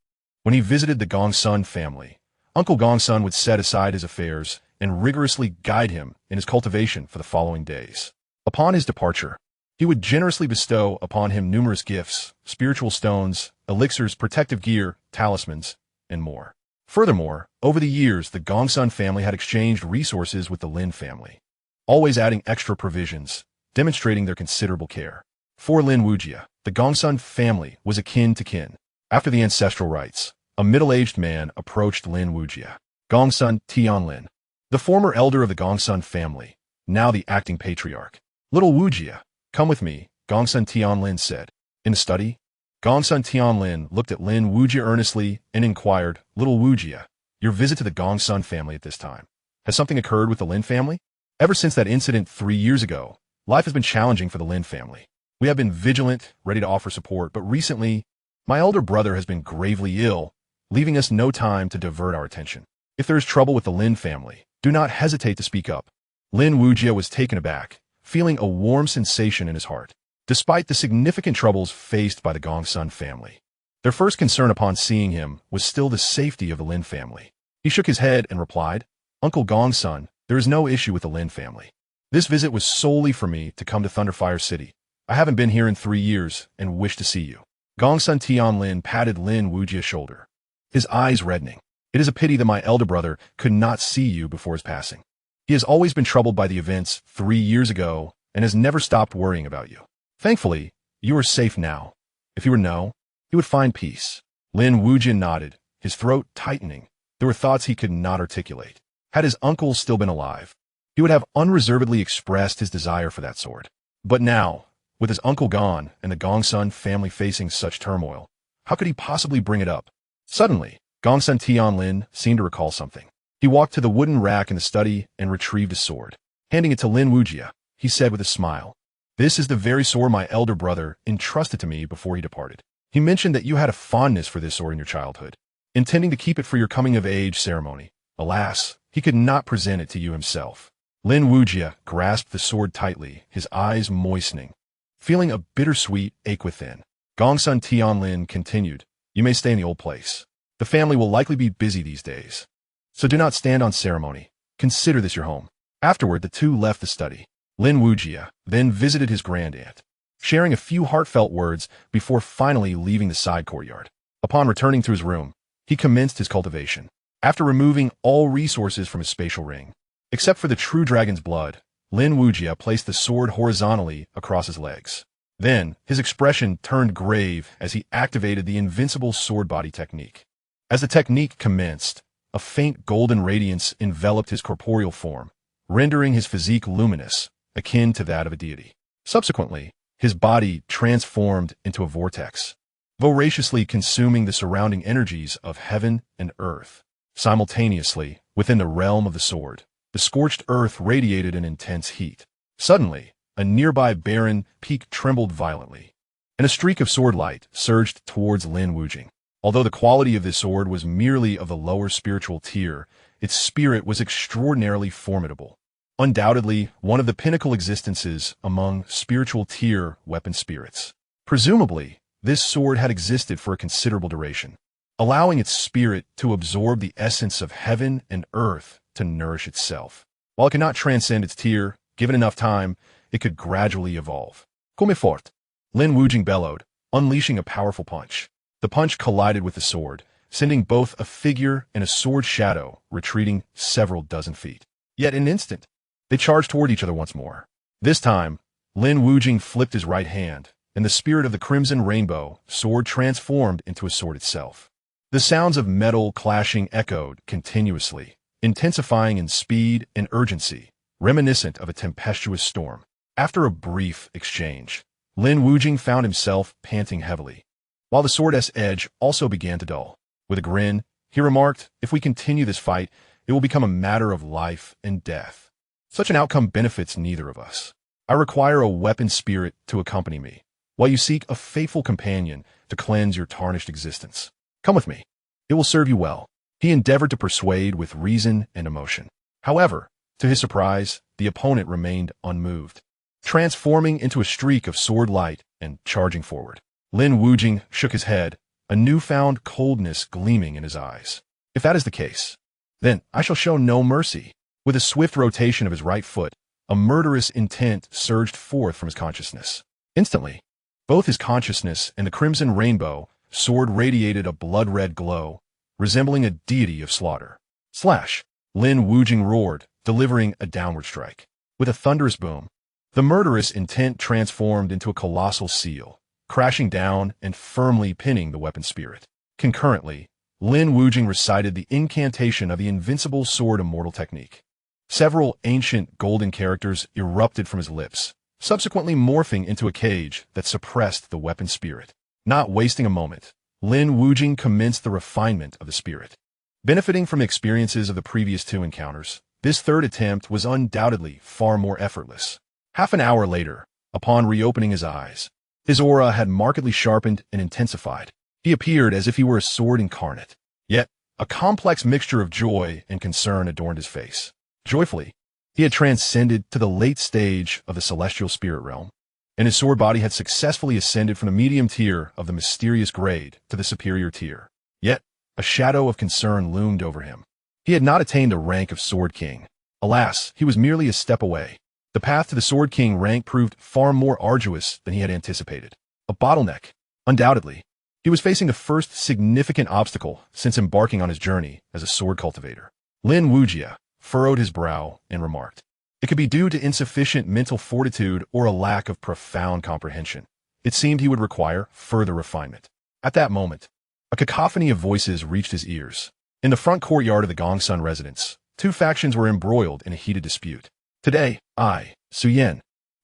when he visited the Gongsun family, Uncle Gongsun would set aside his affairs and rigorously guide him in his cultivation for the following days. Upon his departure, he would generously bestow upon him numerous gifts, spiritual stones, elixirs, protective gear, talismans, and more. Furthermore, over the years, the Gongsun family had exchanged resources with the Lin family, always adding extra provisions, demonstrating their considerable care. For Lin Wuyi, the Gongsun family was akin to kin. After the ancestral rites, a middle-aged man approached Lin Wuyi. Gongsun Tianlin, the former elder of the Gongsun family, now the acting patriarch. Little Wuyi, come with me, Gongsun Tianlin said. In the study, Gongsun Tianlin looked at Lin Wuyi earnestly and inquired, Little Wuyi, your visit to the Gongsun family at this time. Has something occurred with the Lin family? Ever since that incident 3 years ago, life has been challenging for the Lin family. We have been vigilant, ready to offer support, but recently, my elder brother has been gravely ill, leaving us no time to divert our attention. If there is trouble with the Lin family, do not hesitate to speak up. Lin Wuyi was taken aback, feeling a warm sensation in his heart. Despite the significant troubles faced by the Gongsun family, their first concern upon seeing him was still the safety of the Lin family. He shook his head and replied, Uncle Gongsun, there is no issue with the Lin family. This visit was solely for me to come to Thunderfire City. I haven't been here in 3 years and wish to see you. Gongsun Tianlin patted Lin Wuyi's shoulder, his eyes reddening. It is a pity that my elder brother could not see you before his passing. He has always been troubled by the events 3 years ago and has never stopped worrying about you. Thankfully, you are safe now. If he were no, he would find peace. Lin Wuyi nodded, his throat tightening. There were thoughts he could not articulate. Had his uncle still been alive, he would have unreservedly expressed his desire for that sword. But now, with his uncle gone and the Gongsun family facing such turmoil, how could he possibly bring it up? Suddenly, Gongsun Tianlin seemed to recall something. He walked to the wooden rack in the study and retrieved his sword. Handing it to Lin Wuyi, he said with a smile, This is the very sword my elder brother entrusted to me before he departed. He mentioned that you had a fondness for this sword in your childhood, intending to keep it for your coming-of-age ceremony. Alas, he could not present it to you himself. Lin Wuyi grasped the sword tightly, his eyes moistening, feeling a bittersweet ache within. Gongsun Tianlin continued, You may stay in the old place. The family will likely be busy these days, so do not stand on ceremony. Consider this your home. Afterward, the two left the study. Lin Wuyi then visited his grandaunt, sharing a few heartfelt words before finally leaving the side courtyard. Upon returning to his room, he commenced his cultivation. After removing all resources from his spatial ring, except for the true dragon's blood, Lin Wuyi placed the sword horizontally across his legs. Then, his expression turned grave as he activated the invincible sword body technique. As the technique commenced, a faint golden radiance enveloped his corporeal form, rendering his physique luminous, akin to that of a deity. Subsequently, his body transformed into a vortex, voraciously consuming the surrounding energies of heaven and earth. Simultaneously, within the realm of the sword, the scorched earth radiated an intense heat. Suddenly, a nearby barren peak trembled violently, and a streak of sword light surged towards Lin Wuyi. Although the quality of this sword was merely of the lower spiritual tier, its spirit was extraordinarily formidable. Undoubtedly, one of the pinnacle existences among spiritual tier weapon spirits. Presumably, this sword had existed for a considerable duration, allowing its spirit to absorb the essence of heaven and earth to nourish itself. While it could not transcend its tier, given enough time, it could gradually evolve. Come fort! Lin Wuyi bellowed, unleashing a powerful punch. The punch collided with the sword, sending both a figure and a sword shadow retreating several dozen feet. Yet in an instant, they charged toward each other once more. This time, Lin Wuyi flipped his right hand, and the spirit of the crimson rainbow sword transformed into a sword itself. The sounds of metal clashing echoed continuously, intensifying in speed and urgency, reminiscent of a tempestuous storm. After a brief exchange, Lin Wuyi found himself panting heavily, while the sword's edge also began to dull. With a grin, he remarked, "If we continue this fight, it will become a matter of life and death. Such an outcome benefits neither of us. I require a weapon spirit to accompany me, while you seek a faithful companion to cleanse your tarnished existence. Come with me. It will serve you well." He endeavored to persuade with reason and emotion. However, to his surprise, the opponent remained unmoved, transforming into a streak of sword light and charging forward. Lin Wuyi shook his head, a newfound coldness gleaming in his eyes. "If that is the case, then I shall show no mercy." With a swift rotation of his right foot, a murderous intent surged forth from his consciousness. Instantly, both his consciousness and the crimson rainbow sword radiated a blood-red glow, resembling a deity of slaughter. Slash! Lin Wuyi roared, delivering a downward strike. With a thunderous boom, the murderous intent transformed into a colossal seal, crashing down and firmly pinning the weapon spirit. Concurrently, Lin Wuyi recited the incantation of the invincible sword immortal technique. Several ancient golden characters erupted from his lips, subsequently morphing into a cage that suppressed the weapon spirit. Not wasting a moment, Lin Wuyi commenced the refinement of the spirit. Benefiting from the experiences of the previous two encounters, this third attempt was undoubtedly far more effortless. Half an hour later, upon reopening his eyes, his aura had markedly sharpened and intensified. He appeared as if he were a sword incarnate. Yet, a complex mixture of joy and concern adorned his face. Joyfully, he had transcended to the late stage of the celestial spirit realm, and his sword body had successfully ascended from the medium tier of the mysterious grade to the superior tier. Yet, a shadow of concern loomed over him. He had not attained the rank of Sword King. Alas, he was merely a step away. The path to the Sword King rank proved far more arduous than he had anticipated. A bottleneck, undoubtedly. He was facing the first significant obstacle since embarking on his journey as a sword cultivator. Lin Wuyi furrowed his brow and remarked, "It could be due to insufficient mental fortitude or a lack of profound comprehension. It seemed he would require further refinement." At that moment, a cacophony of voices reached his ears. In the front courtyard of the Gongsun residence, two factions were embroiled in a heated dispute. "Today, I, Xianxia,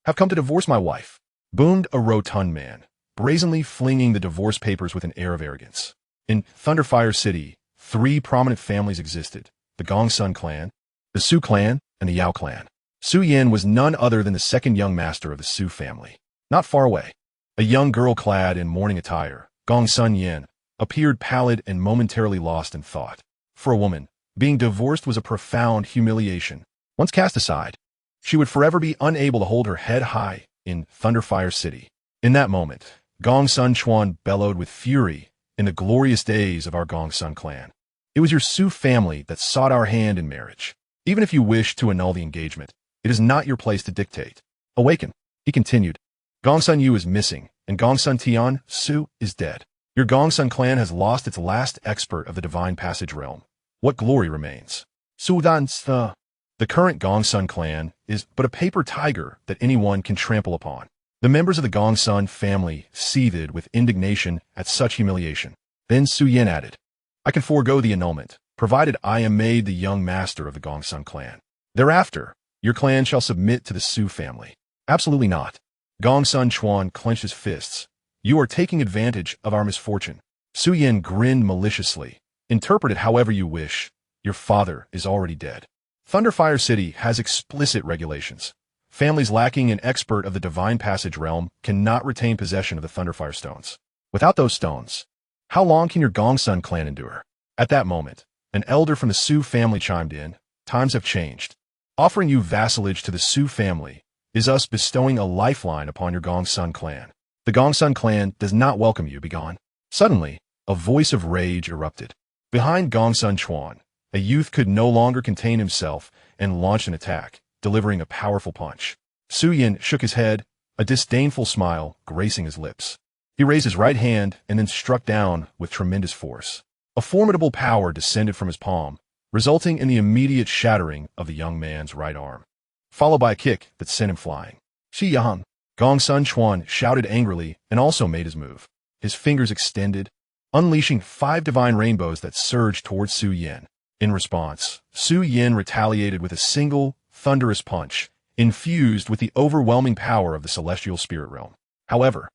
have come to divorce my wife," boomed a rotund man, brazenly flinging the divorce papers with an air of arrogance. In Thunderfire City, three prominent families existed: the Gongsun clan, the Su clan, and the Yao clan. Xianxia was none other than the second young master of the Su family. Not far away, a young girl clad in mourning attire, Gongsun Yin, appeared pallid and momentarily lost in thought. For a woman, being divorced was a profound humiliation. Once cast aside, she would forever be unable to hold her head high in Thunderfire City. In that moment, Gongsun Chuan bellowed with fury. "In the glorious days of our Gongsun clan, it was your Su family that sought our hand in marriage. Even if you wish to annul the engagement, it is not your place to dictate. Awaken," he continued. "Gongsun Yu is missing, and Gongsun Tian, Su, is dead. Your Gongsun clan has lost its last expert of the Divine Passage realm. What glory remains? Su Dansta. The current Gongsun clan is but a paper tiger that anyone can trample upon." The members of the Gongsun family seethed with indignation at such humiliation. Then Su Yin added, "I can forego the annulment, provided I am made the young master of the Gongsun clan. Thereafter, your clan shall submit to the Su family." "Absolutely not." Gongsun Chuan clenched his fists. "You are taking advantage of our misfortune." Su Yin grinned maliciously. "Interpret it however you wish. Your father is already dead. Thunderfire City has explicit regulations. Families lacking an expert of the Divine Passage realm cannot retain possession of the Thunderfire stones. Without those stones, how long can your Gongsun clan endure?" At that moment, an elder from the Su family chimed in. "Times have changed. Offering you vassalage to the Su family is us bestowing a lifeline upon your Gongsun clan. The Gongsun clan does not welcome you. Begone." Suddenly, a voice of rage erupted. Behind Gongsun Chuan, a youth could no longer contain himself and launched an attack, delivering a powerful punch. Su Yin shook his head, a disdainful smile gracing his lips. He raised his right hand and then struck down with tremendous force. A formidable power descended from his palm, resulting in the immediate shattering of the young man's right arm, followed by a kick that sent him flying. "Xi Yang!" Gongsun Chuan shouted angrily and also made his move. His fingers extended, unleashing 5 divine rainbows that surged towards Su Yin. In response, Su Yin retaliated with a single, thunderous punch, infused with the overwhelming power of the celestial spirit realm. However,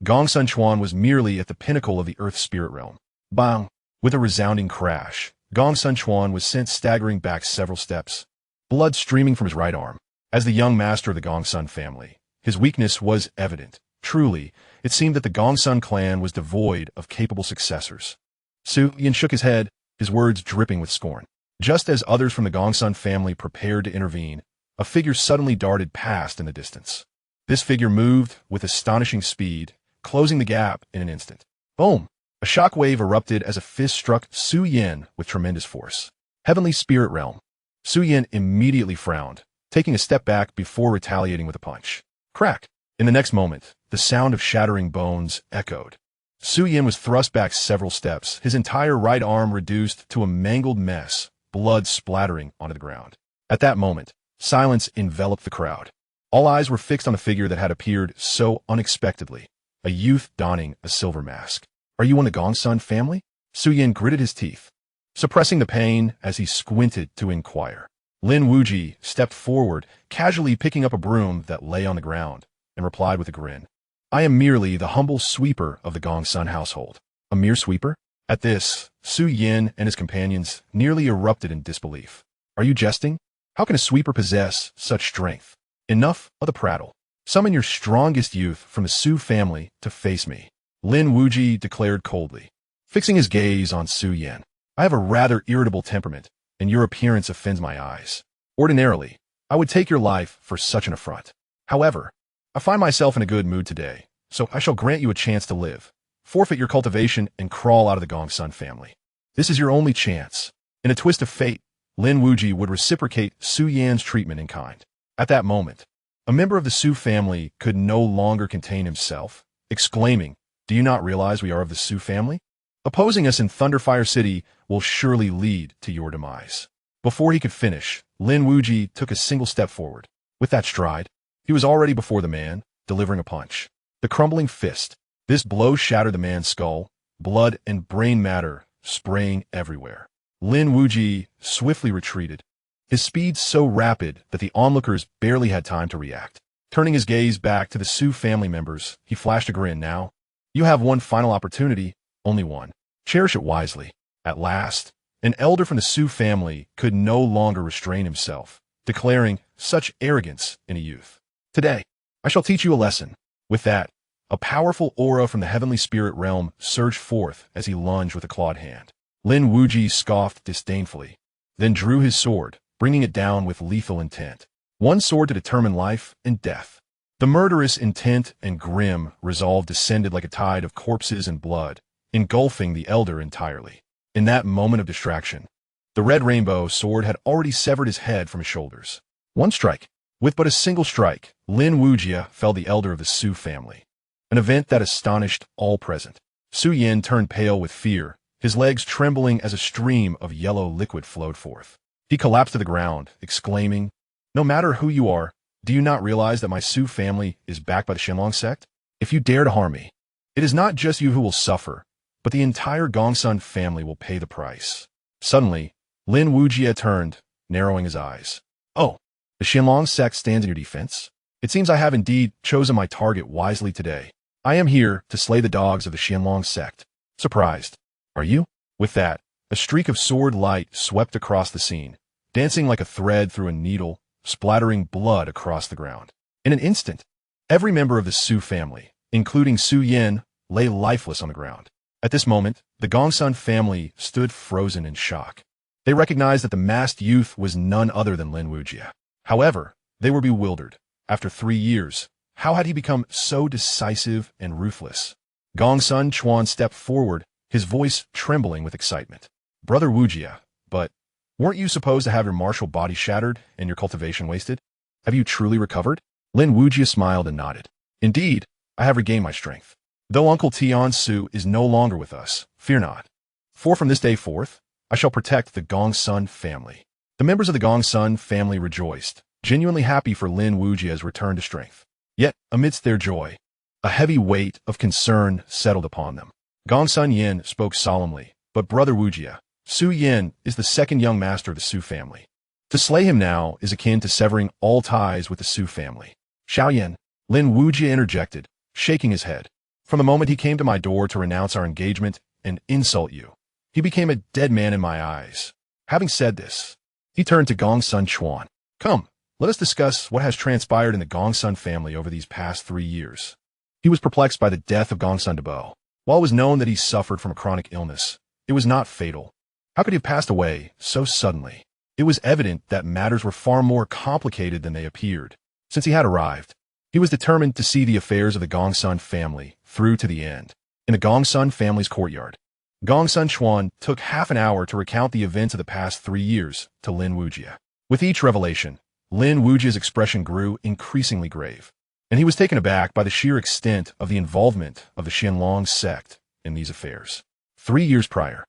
Gongsun Chuan was merely at the pinnacle of the earth's spirit realm. Bang! With a resounding crash, Gongsun Chuan was sent staggering back several steps, blood streaming from his right arm. As the young master of the Gongsun family, his weakness was evident. Truly, it seemed that the Gongsun clan was devoid of capable successors. Su Yin shook his head, his words dripping with scorn. Just as others from the Gongsun family prepared to intervene, a figure suddenly darted past in the distance. This figure moved with astonishing speed, closing the gap in an instant. Boom! A shockwave erupted as a fist struck Su Yin with tremendous force. Heavenly Spirit Realm. Su Yin immediately frowned, taking a step back before retaliating with a punch. Crack! In the next moment, the sound of shattering bones echoed. Su Yin was thrust back several steps, his entire right arm reduced to a mangled mess, blood splattering onto the ground. At that moment, silence enveloped the crowd. All eyes were fixed on the figure that had appeared so unexpectedly, a youth donning a silver mask. Are you one of the Gongsun family? Su Yin gritted his teeth, suppressing the pain as he squinted to inquire. Lin Wuyi stepped forward, casually picking up a broom that lay on the ground, and replied with a grin. I am merely the humble sweeper of the Gongsun household. A mere sweeper? At this, Su Yin and his companions nearly erupted in disbelief. Are you jesting? How can a sweeper possess such strength? Enough of the prattle. Summon your strongest youth from the Su family to face me. Lin Wuyi declared coldly, fixing his gaze on Su Yin. I have a rather irritable temperament, and your appearance offends my eyes. Ordinarily, I would take your life for such an affront. However, I find myself in a good mood today, so I shall grant you a chance to live. Forfeit your cultivation and crawl out of the Gongsun family. This is your only chance. In a twist of fate, Lin Wuyi would reciprocate Su Yan's treatment in kind. At that moment, a member of the Su family could no longer contain himself, exclaiming, Do you not realize we are of the Su family? Opposing us in Thunderfire City will surely lead to your demise. Before he could finish, Lin Wuyi took a single step forward. With that stride, he was already before the man, delivering a punch. The crumbling fist. This blow shattered the man's skull, blood and brain matter spraying everywhere. Lin Wuyi swiftly retreated, his speed so rapid that the onlookers barely had time to react. Turning his gaze back to the Su family members, he flashed a grin. Now, you have one final opportunity, only one. Cherish it wisely. At last, an elder from the Su family could no longer restrain himself, declaring such arrogance in a youth. Today, I shall teach you a lesson. With that, a powerful aura from the heavenly spirit realm surged forth as he lunged with a clawed hand. Lin Wuyi scoffed disdainfully, then drew his sword, bringing it down with lethal intent. One sword to determine life and death. The murderous intent and grim resolve descended like a tide of corpses and blood, engulfing the elder entirely. In that moment of distraction, the red rainbow sword had already severed his head from his shoulders. One strike. With but a single strike, Lin Wuyi felled the elder of the Su family. An event that astonished all present. Su Yin turned pale with fear, his legs trembling as a stream of yellow liquid flowed forth. He collapsed to the ground, exclaiming, No matter who you are, do you not realize that my Su family is backed by the Xianxia sect? If you dare to harm me, it is not just you who will suffer, but the entire Gongsun family will pay the price. Suddenly, Lin Wuyi turned, narrowing his eyes. Oh, the Xianxia sect stands in your defense? It seems I have indeed chosen my target wisely today. I am here to slay the dogs of the Xianxia sect. Surprised, are you? With that, a streak of sword light swept across the scene, dancing like a thread through a needle, splattering blood across the ground. In an instant, every member of the Su family, including Su Yin, lay lifeless on the ground. At this moment, the Gongsun family stood frozen in shock. They recognized that the masked youth was none other than Lin Wuyi. However, they were bewildered. After 3 years, how had he become so decisive and ruthless? Gongsun Chuan stepped forward, his voice trembling with excitement. Brother Wuyi, but weren't you supposed to have your martial body shattered and your cultivation wasted? Have you truly recovered? Lin Wuyi smiled and nodded. Indeed, I have regained my strength. Though Uncle Tian Su is no longer with us, fear not. For from this day forth, I shall protect the Gongsun family. The members of the Gongsun family rejoiced, genuinely happy for Lin Wuyi's return to strength. Yet, amidst their joy, a heavy weight of concern settled upon them. Gongsun Yin spoke solemnly, but Brother Wuyi, Su Yin is the second young master of the Su family. To slay him now is akin to severing all ties with the Su family. Xiaoyan, Lin Wuyi interjected, shaking his head. From the moment he came to my door to renounce our engagement and insult you, he became a dead man in my eyes. Having said this, he turned to Gongsun Chuan. Come, let us discuss what has transpired in the Gongsun family over these past 3 years. He was perplexed by the death of Gongsun Debo. While it was known that he suffered from a chronic illness, it was not fatal. How could he have passed away so suddenly? It was evident that matters were far more complicated than they appeared. Since he had arrived, he was determined to see the affairs of the Gongsun family through to the end. In the Gongsun family's courtyard, Gongsun Chuan took half an hour to recount the events of the past 3 years to Lin Wuyi. With each revelation, Lin Wuyi's expression grew increasingly grave, and he was taken aback by the sheer extent of the involvement of the Xianxia sect in these affairs. 3 years prior,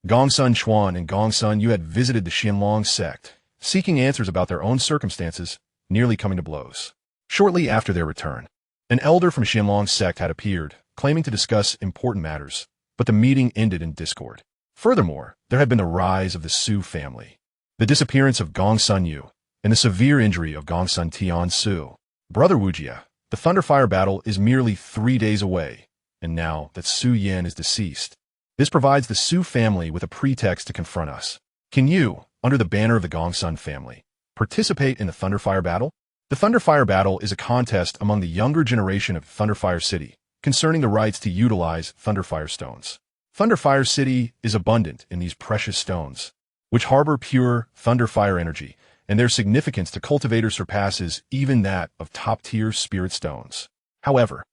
Gongsun Chuan and Gongsun Yu had visited the Xianxia sect, seeking answers about their own circumstances, nearly coming to blows. Shortly after their return, an elder from Xianxia sect had appeared, claiming to discuss important matters, but the meeting ended in discord. Furthermore, there had been the rise of the Su family, the disappearance of Gongsun Yu, and the severe injury of Gongsun Tian Su. Brother Wuyi, the Thunderfire battle is merely 3 days away, and now that Su Yan is deceased, this provides the Su family with a pretext to confront us. Can you, under the banner of the Gongsun family, participate in the Thunderfire battle? The Thunderfire battle is a contest among the younger generation of Thunderfire City concerning the rights to utilize Thunderfire stones. Thunderfire City is abundant in these precious stones, which harbor pure Thunderfire energy, and their significance to cultivators surpasses even that of top-tier spirit stones. However,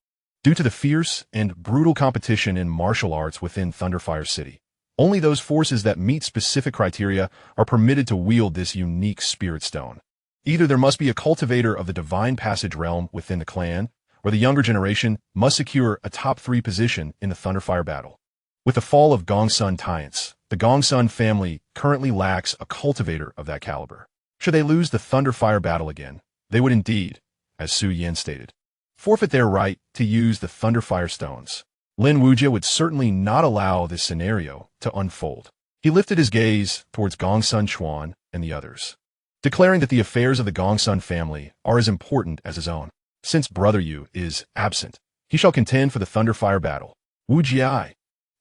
due to the fierce and brutal competition in martial arts within Thunderfire City, only those forces that meet specific criteria are permitted to wield this unique spirit stone. Either there must be a cultivator of the Divine Passage realm within the clan, or the younger generation must secure a top 3 position in the Thunderfire battle. With the fall of Gongsun Tiance, the Gongsun family currently lacks a cultivator of that caliber. Should they lose the Thunderfire battle again, they would indeed, as Su Yan stated, forfeit their right to use the Thunderfire stones. Lin Wuyi would certainly not allow this scenario to unfold. He lifted his gaze towards Gongsun Chuan and the others, declaring that the affairs of the Gongsun family are as important as his own. Since Brother Yu is absent, he shall contend for the Thunderfire battle. Wuyi.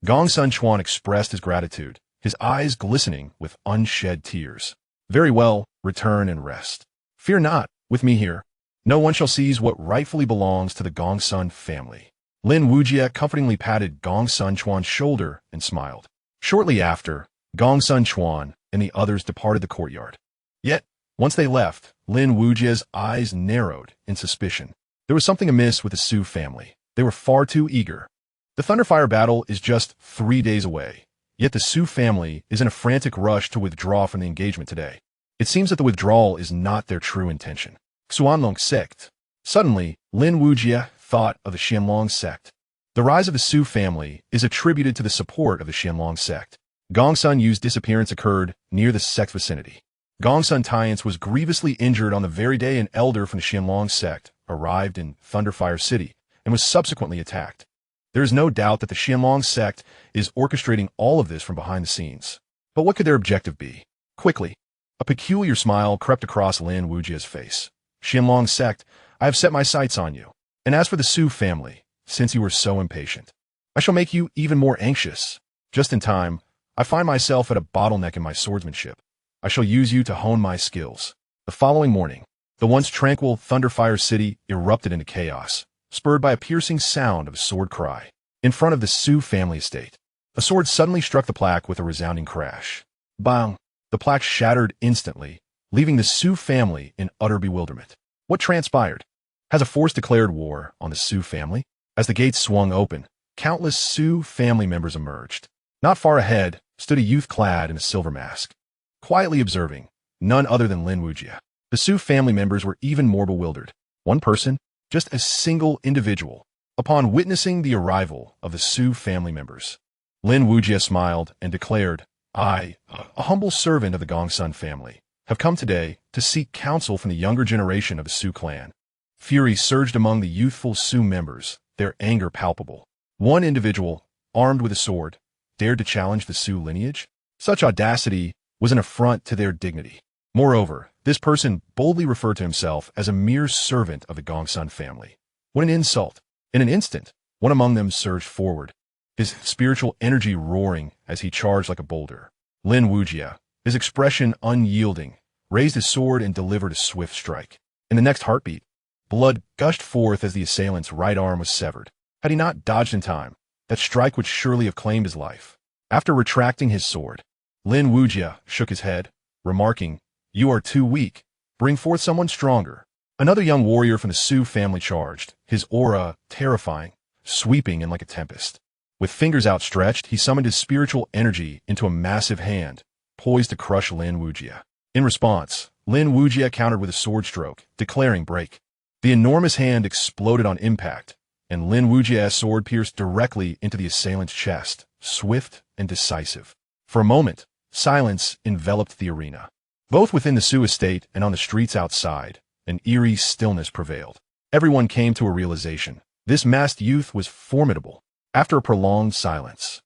Gongsun Chuan expressed his gratitude, his eyes glistening with unshed tears. Very well, return and rest. Fear not, with me here. No one shall seize what rightfully belongs to the Gongsun family. Lin Wuyi comfortingly patted Gongsun Chuan's shoulder and smiled. Shortly after, Gongsun Chuan and the others departed the courtyard. Yet, once they left, Lin Wuyi's eyes narrowed in suspicion. There was something amiss with the Su family. They were far too eager. The Thunderfire battle is just 3 days away, yet the Su family is in a frantic rush to withdraw from the engagement today. It seems that the withdrawal is not their true intention. Xuanlong sect. Suddenly, Lin Wuyi thought of the Xianxia sect. The rise of the Su family is attributed to the support of the Xianxia sect. Gongsun Yu's disappearance occurred near the sect's vicinity. Gongsun Tiance was grievously injured on the very day an elder from the Xianxia sect arrived in Thunderfire City and was subsequently attacked. There is no doubt that the Xianxia sect is orchestrating all of this from behind the scenes. But what could their objective be? Quickly, a peculiar smile crept across Lin Wuyi's face. Xianxia sect, I have set my sights on you. And as for the Su family, since you were so impatient, I shall make you even more anxious. Just in time, I find myself at a bottleneck in my swordsmanship. I shall use you to hone my skills. The following morning, the once tranquil Thunderfire City erupted into chaos, spurred by a piercing sound of a sword cry. In front of the Su family estate, a sword suddenly struck the plaque with a resounding crash. Bang! The plaque shattered instantly, leaving the Su family in utter bewilderment. What transpired? Has a force declared war on the Su family? As the gates swung open, countless Su family members emerged. Not far ahead stood a youth clad in a silver mask, quietly observing, none other than Lin Wuyi. The Su family members were even more bewildered. One person, just a single individual, upon witnessing the arrival of the Su family members. Lin Wuyi smiled and declared, I, a humble servant of the Gongsun family, have come today to seek counsel from the younger generation of the Su clan. Fury surged among the youthful Su members, their anger palpable. One individual, armed with a sword, dared to challenge the Su lineage? Such audacity was an affront to their dignity. Moreover, this person boldly referred to himself as a mere servant of the Gongsun family. What an insult! In an instant, one among them surged forward, his spiritual energy roaring as he charged like a boulder. Lin Wuyi, his expression unyielding, raised his sword and delivered a swift strike. In the next heartbeat, blood gushed forth as the assailant's right arm was severed. Had he not dodged in time, that strike would surely have claimed his life. After retracting his sword, Lin Wuyi shook his head, remarking, "You are too weak. Bring forth someone stronger." Another young warrior from the Su family charged, his aura terrifying, sweeping in like a tempest. With fingers outstretched, he summoned his spiritual energy into a massive hand, poised to crush Lin Wuyi. In response, Lin Wuyi countered with a sword stroke, declaring break. The enormous hand exploded on impact, and Lin Wuyi's sword pierced directly into the assailant's chest, swift and decisive. For a moment, silence enveloped the arena. Both within the Su estate and on the streets outside, an eerie stillness prevailed. Everyone came to a realization. This masked youth was formidable. After a prolonged silence,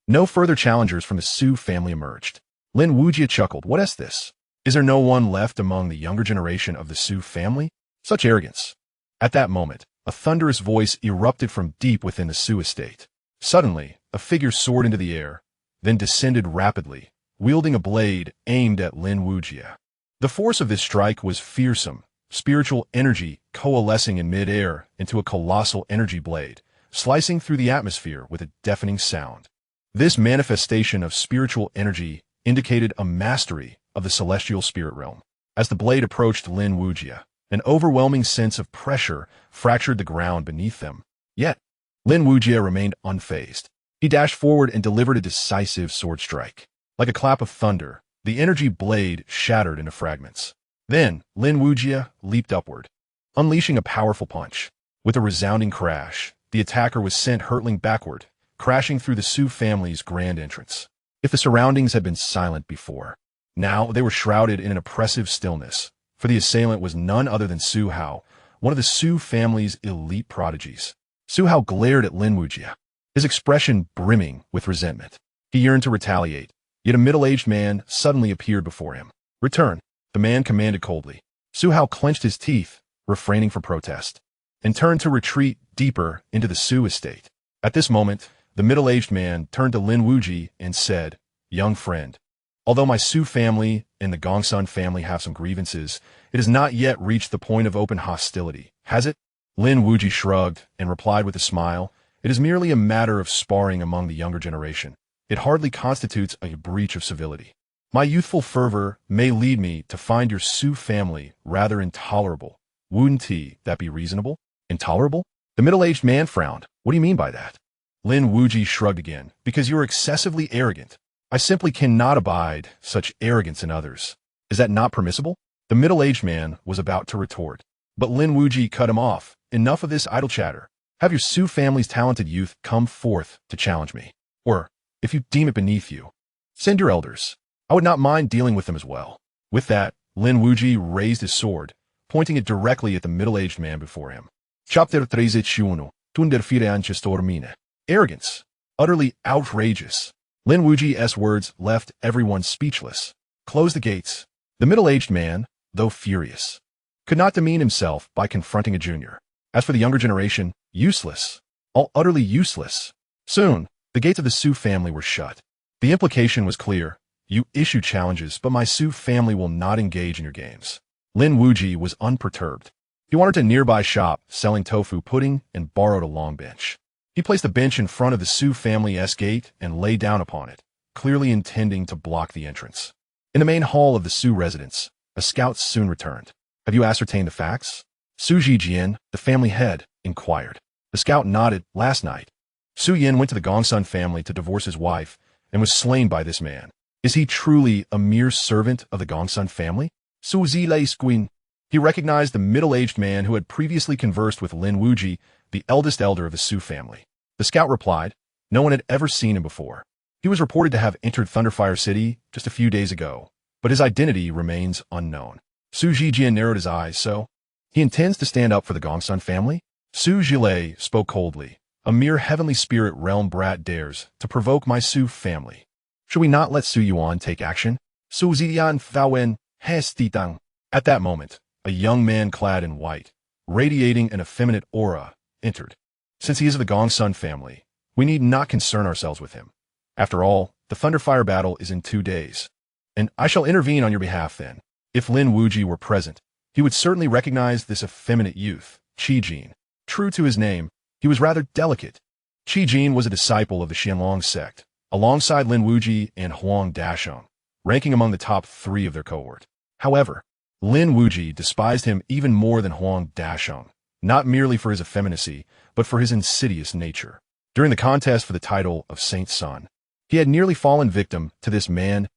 no further challengers from the Su family emerged. Lin Wuyi chuckled. What is this? Is there no one left among the younger generation of the Su family? Such arrogance. At that moment, a thunderous voice erupted from deep within the Su estate. Suddenly, a figure soared into the air, then descended rapidly, wielding a blade aimed at Lin Wuyi. The force of this strike was fearsome, spiritual energy coalescing in mid-air into a colossal energy blade, slicing through the atmosphere with a deafening sound. This manifestation of spiritual energy indicated a mastery of the celestial spirit realm. As the blade approached Lin Wuyi, an overwhelming sense of pressure fractured the ground beneath them. Yet, Lin Wuyi remained unfazed. He dashed forward and delivered a decisive sword strike. Like a clap of thunder, the energy blade shattered into fragments. Then, Lin Wuyi leaped upward, unleashing a powerful punch. With a resounding crash, the attacker was sent hurtling backward, crashing through the Su family's grand entrance. If the surroundings had been silent before, now they were shrouded in an oppressive stillness, for the assailant was none other than Su Hao, one of the Su family's elite prodigies. Su Hao glared at Lin Wuyi, his expression brimming with resentment. He yearned to retaliate, yet a middle-aged man suddenly appeared before him. "Return," the man commanded coldly. Su Hao clenched his teeth, refraining from protest, and turned to retreat deeper into the Su estate. At this moment, the middle-aged man turned to Lin Wuyi and said, "Young friend, although my Su family and the Gongsun family have some grievances, it has not yet reached the point of open hostility, has it?" Lin Wuyi shrugged and replied with a smile, "It is merely a matter of sparring among the younger generation. It hardly constitutes a breach of civility. My youthful fervor may lead me to find your Su family rather intolerable. Wouldn't that be reasonable?" "Intolerable?" The middle-aged man frowned. "What do you mean by that?" Lin Wuyi shrugged again. "Because you are excessively arrogant. I simply cannot abide such arrogance in others. Is that not permissible?" The middle-aged man was about to retort, but Lin Wuyi cut him off. "Enough of this idle chatter. Have your Su family's talented youth come forth to challenge me. Or, if you deem it beneath you, send your elders. I would not mind dealing with them as well." With that, Lin Wuyi raised his sword, pointing it directly at the middle-aged man before him. Chapter 31. Tunderfire anche stormine. Arrogance. Utterly outrageous. Lin Wuyi's words left everyone speechless. "Close the gates." The middle-aged man, though furious, could not demean himself by confronting a junior. As for the younger generation, useless. All utterly useless. Soon, the gates of the Su family were shut. The implication was clear. You issue challenges, but my Su family will not engage in your games. Lin Wuyi was unperturbed. He wandered to a nearby shop selling tofu pudding and borrowed a long bench. He placed a bench in front of the Su family's gate and lay down upon it, clearly intending to block the entrance. In the main hall of the Su residence, a scout soon returned. "Have you ascertained the facts?" Su Zhijian, the family head, inquired. The scout nodded. "Last night, Su Yin went to the Gongsun family to divorce his wife and was slain by this man. Is he truly a mere servant of the Gongsun family?" Su Zilei squin. He recognized the middle-aged man who had previously conversed with Lin Wuyi, the eldest elder of the Su family. The scout replied, no one had ever seen him before. He was reported to have entered Thunderfire City just a few days ago, but his identity remains unknown. Su Zhijian narrowed his eyes. "So, he intends to stand up for the Gongsun family?" Su Zhilei spoke coldly. "A mere heavenly spirit realm brat dares to provoke my Su family. Should we not let Su Yuan take action?" Su Ziyan Faowen Tang. At that moment, a young man clad in white, radiating an effeminate aura, entered. Since he is of the Gongsun family, we need not concern ourselves with him. After all, the Thunderfire battle is in 2 days. And I shall intervene on your behalf then. If Lin Wuyi were present, he would certainly recognize this effeminate youth, Qi Jin. True to his name, he was rather delicate. Qi Jin was a disciple of the Xianlong sect, alongside Lin Wuyi and Huang Dasheng, ranking among the top 3 of their cohort. However, Lin Wuyi despised him even more than Huang Dasheng, not merely for his effeminacy, but for his insidious nature. During the contest for the title of Saint Sun, he had nearly fallen victim to this man's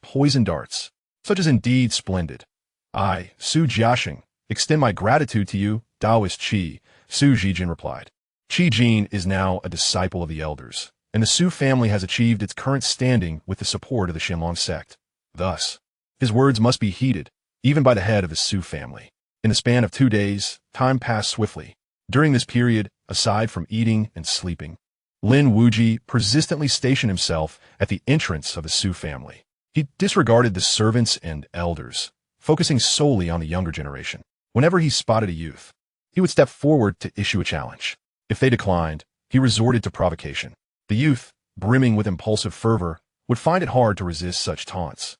poison darts. Such is indeed splendid. I, Su Jiaxing, extend my gratitude to you, Taoist Qi, Su Zhijin replied. Qi Jin is now a disciple of the elders, and the Su family has achieved its current standing with the support of the Xianlong sect. Thus, his words must be heeded, even by the head of the Su family. In the span of 2 days, time passed swiftly. During this period, aside from eating and sleeping, Lin Wuyi persistently stationed himself at the entrance of the Su family. He disregarded the servants and elders, focusing solely on the younger generation. Whenever he spotted a youth, he would step forward to issue a challenge. If they declined, he resorted to provocation. The youth, brimming with impulsive fervor, would find it hard to resist such taunts,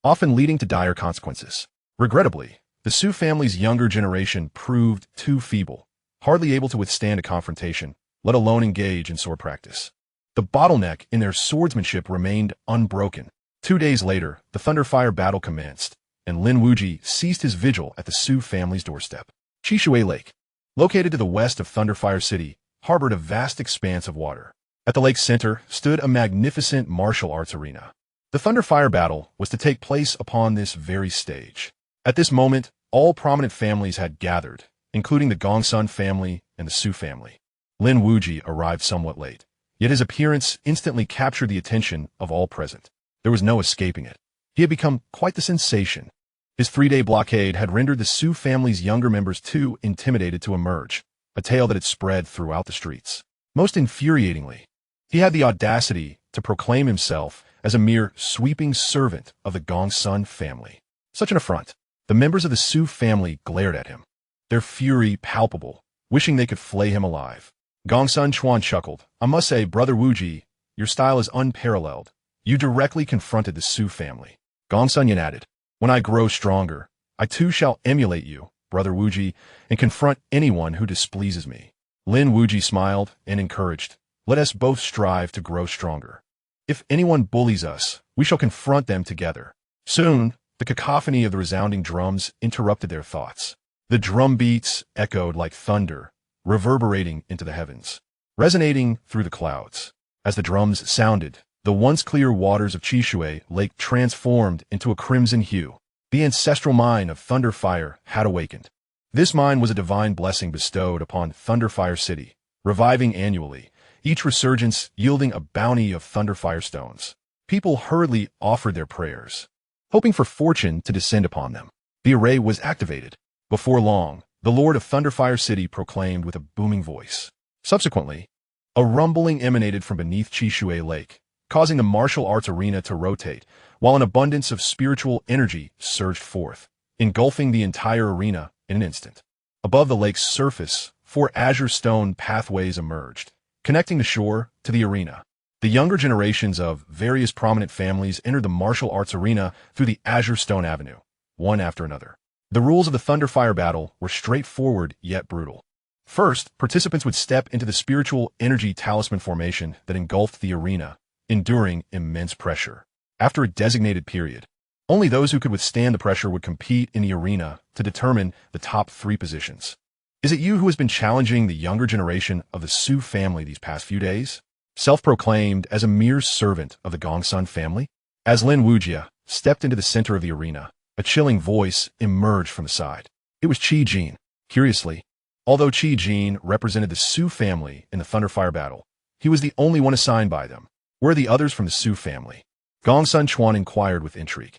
often leading to dire consequences. Regrettably, the Su family's younger generation proved too feeble, hardly able to withstand a confrontation, let alone engage in sword practice. The bottleneck in their swordsmanship remained unbroken. 2 days later, the Thunderfire battle commenced, and Lin Wuyi ceased his vigil at the Su family's doorstep. Qishui Lake, located to the west of Thunderfire City, harbored a vast expanse of water. At the lake's center stood a magnificent martial arts arena. The Thunderfire battle was to take place upon this very stage. At this moment, all prominent families had gathered, including the Gongsun family and the Su family. Lin Wuyi arrived somewhat late, yet his appearance instantly captured the attention of all present. There was no escaping it. He had become quite the sensation. His 3-day blockade had rendered the Su family's younger members too intimidated to emerge, a tale that had spread throughout the streets. Most infuriatingly, he had the audacity to proclaim himself as a mere sweeping servant of the Gongsun family. Such an affront. The members of the Su family glared at him, their fury palpable, wishing they could flay him alive. Gongsun Chuan chuckled. I must say, Brother Wuyi, your style is unparalleled. You directly confronted the Su family. Gongsun Yan added, when I grow stronger, I too shall emulate you, Brother Wuyi, and confront anyone who displeases me. Lin Wuyi smiled and encouraged, let us both strive to grow stronger. If anyone bullies us, we shall confront them together. Soon, the cacophony of the resounding drums interrupted their thoughts. The drum beats echoed like thunder, reverberating into the heavens, resonating through the clouds. As the drums sounded, the once clear waters of Qishui Lake transformed into a crimson hue. The ancestral mine of Thunderfire had awakened. This mine was a divine blessing bestowed upon Thunderfire City, reviving annually, each resurgence yielding a bounty of Thunderfire stones. People hurriedly offered their prayers, hoping for fortune to descend upon them. The array was activated. Before long, the Lord of Thunderfire City proclaimed with a booming voice. Subsequently, a rumbling emanated from beneath Qishui Lake, causing the martial arts arena to rotate, while an abundance of spiritual energy surged forth, engulfing the entire arena in an instant. Above the lake's surface, 4 azure stone pathways emerged, connecting the shore to the arena. The younger generations of various prominent families entered the martial arts arena through the azure stone avenue, one after another. The rules of the Thunderfire battle were straightforward yet brutal. First, participants would step into the spiritual energy talisman formation that engulfed the arena, enduring immense pressure. After a designated period, only those who could withstand the pressure would compete in the arena to determine the top 3 positions. Is it you who has been challenging the younger generation of the Su family these past few days? Self-proclaimed as a mere servant of the Gongsun family? As Lin Wuyi stepped into the center of the arena, a chilling voice emerged from the side. It was Qi Jin. Curiously, although Qi Jin represented the Su family in the Thunderfire battle, he was the only one assigned by them. Where are the others from the Su family? Gongsun Chuan inquired with intrigue.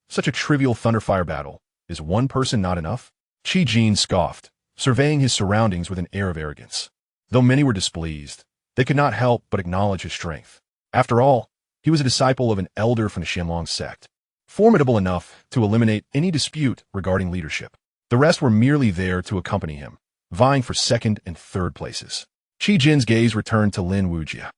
Such a trivial Thunderfire battle. Is one person not enough? Qi Jin scoffed, surveying his surroundings with an air of arrogance. Though many were displeased, they could not help but acknowledge his strength. After all, he was a disciple of an elder from the Xianlong sect. formidable enough to eliminate any dispute regarding leadership. The rest were merely there to accompany him, vying for second and third places. Qi Jin's gaze returned to Lin Wuyi,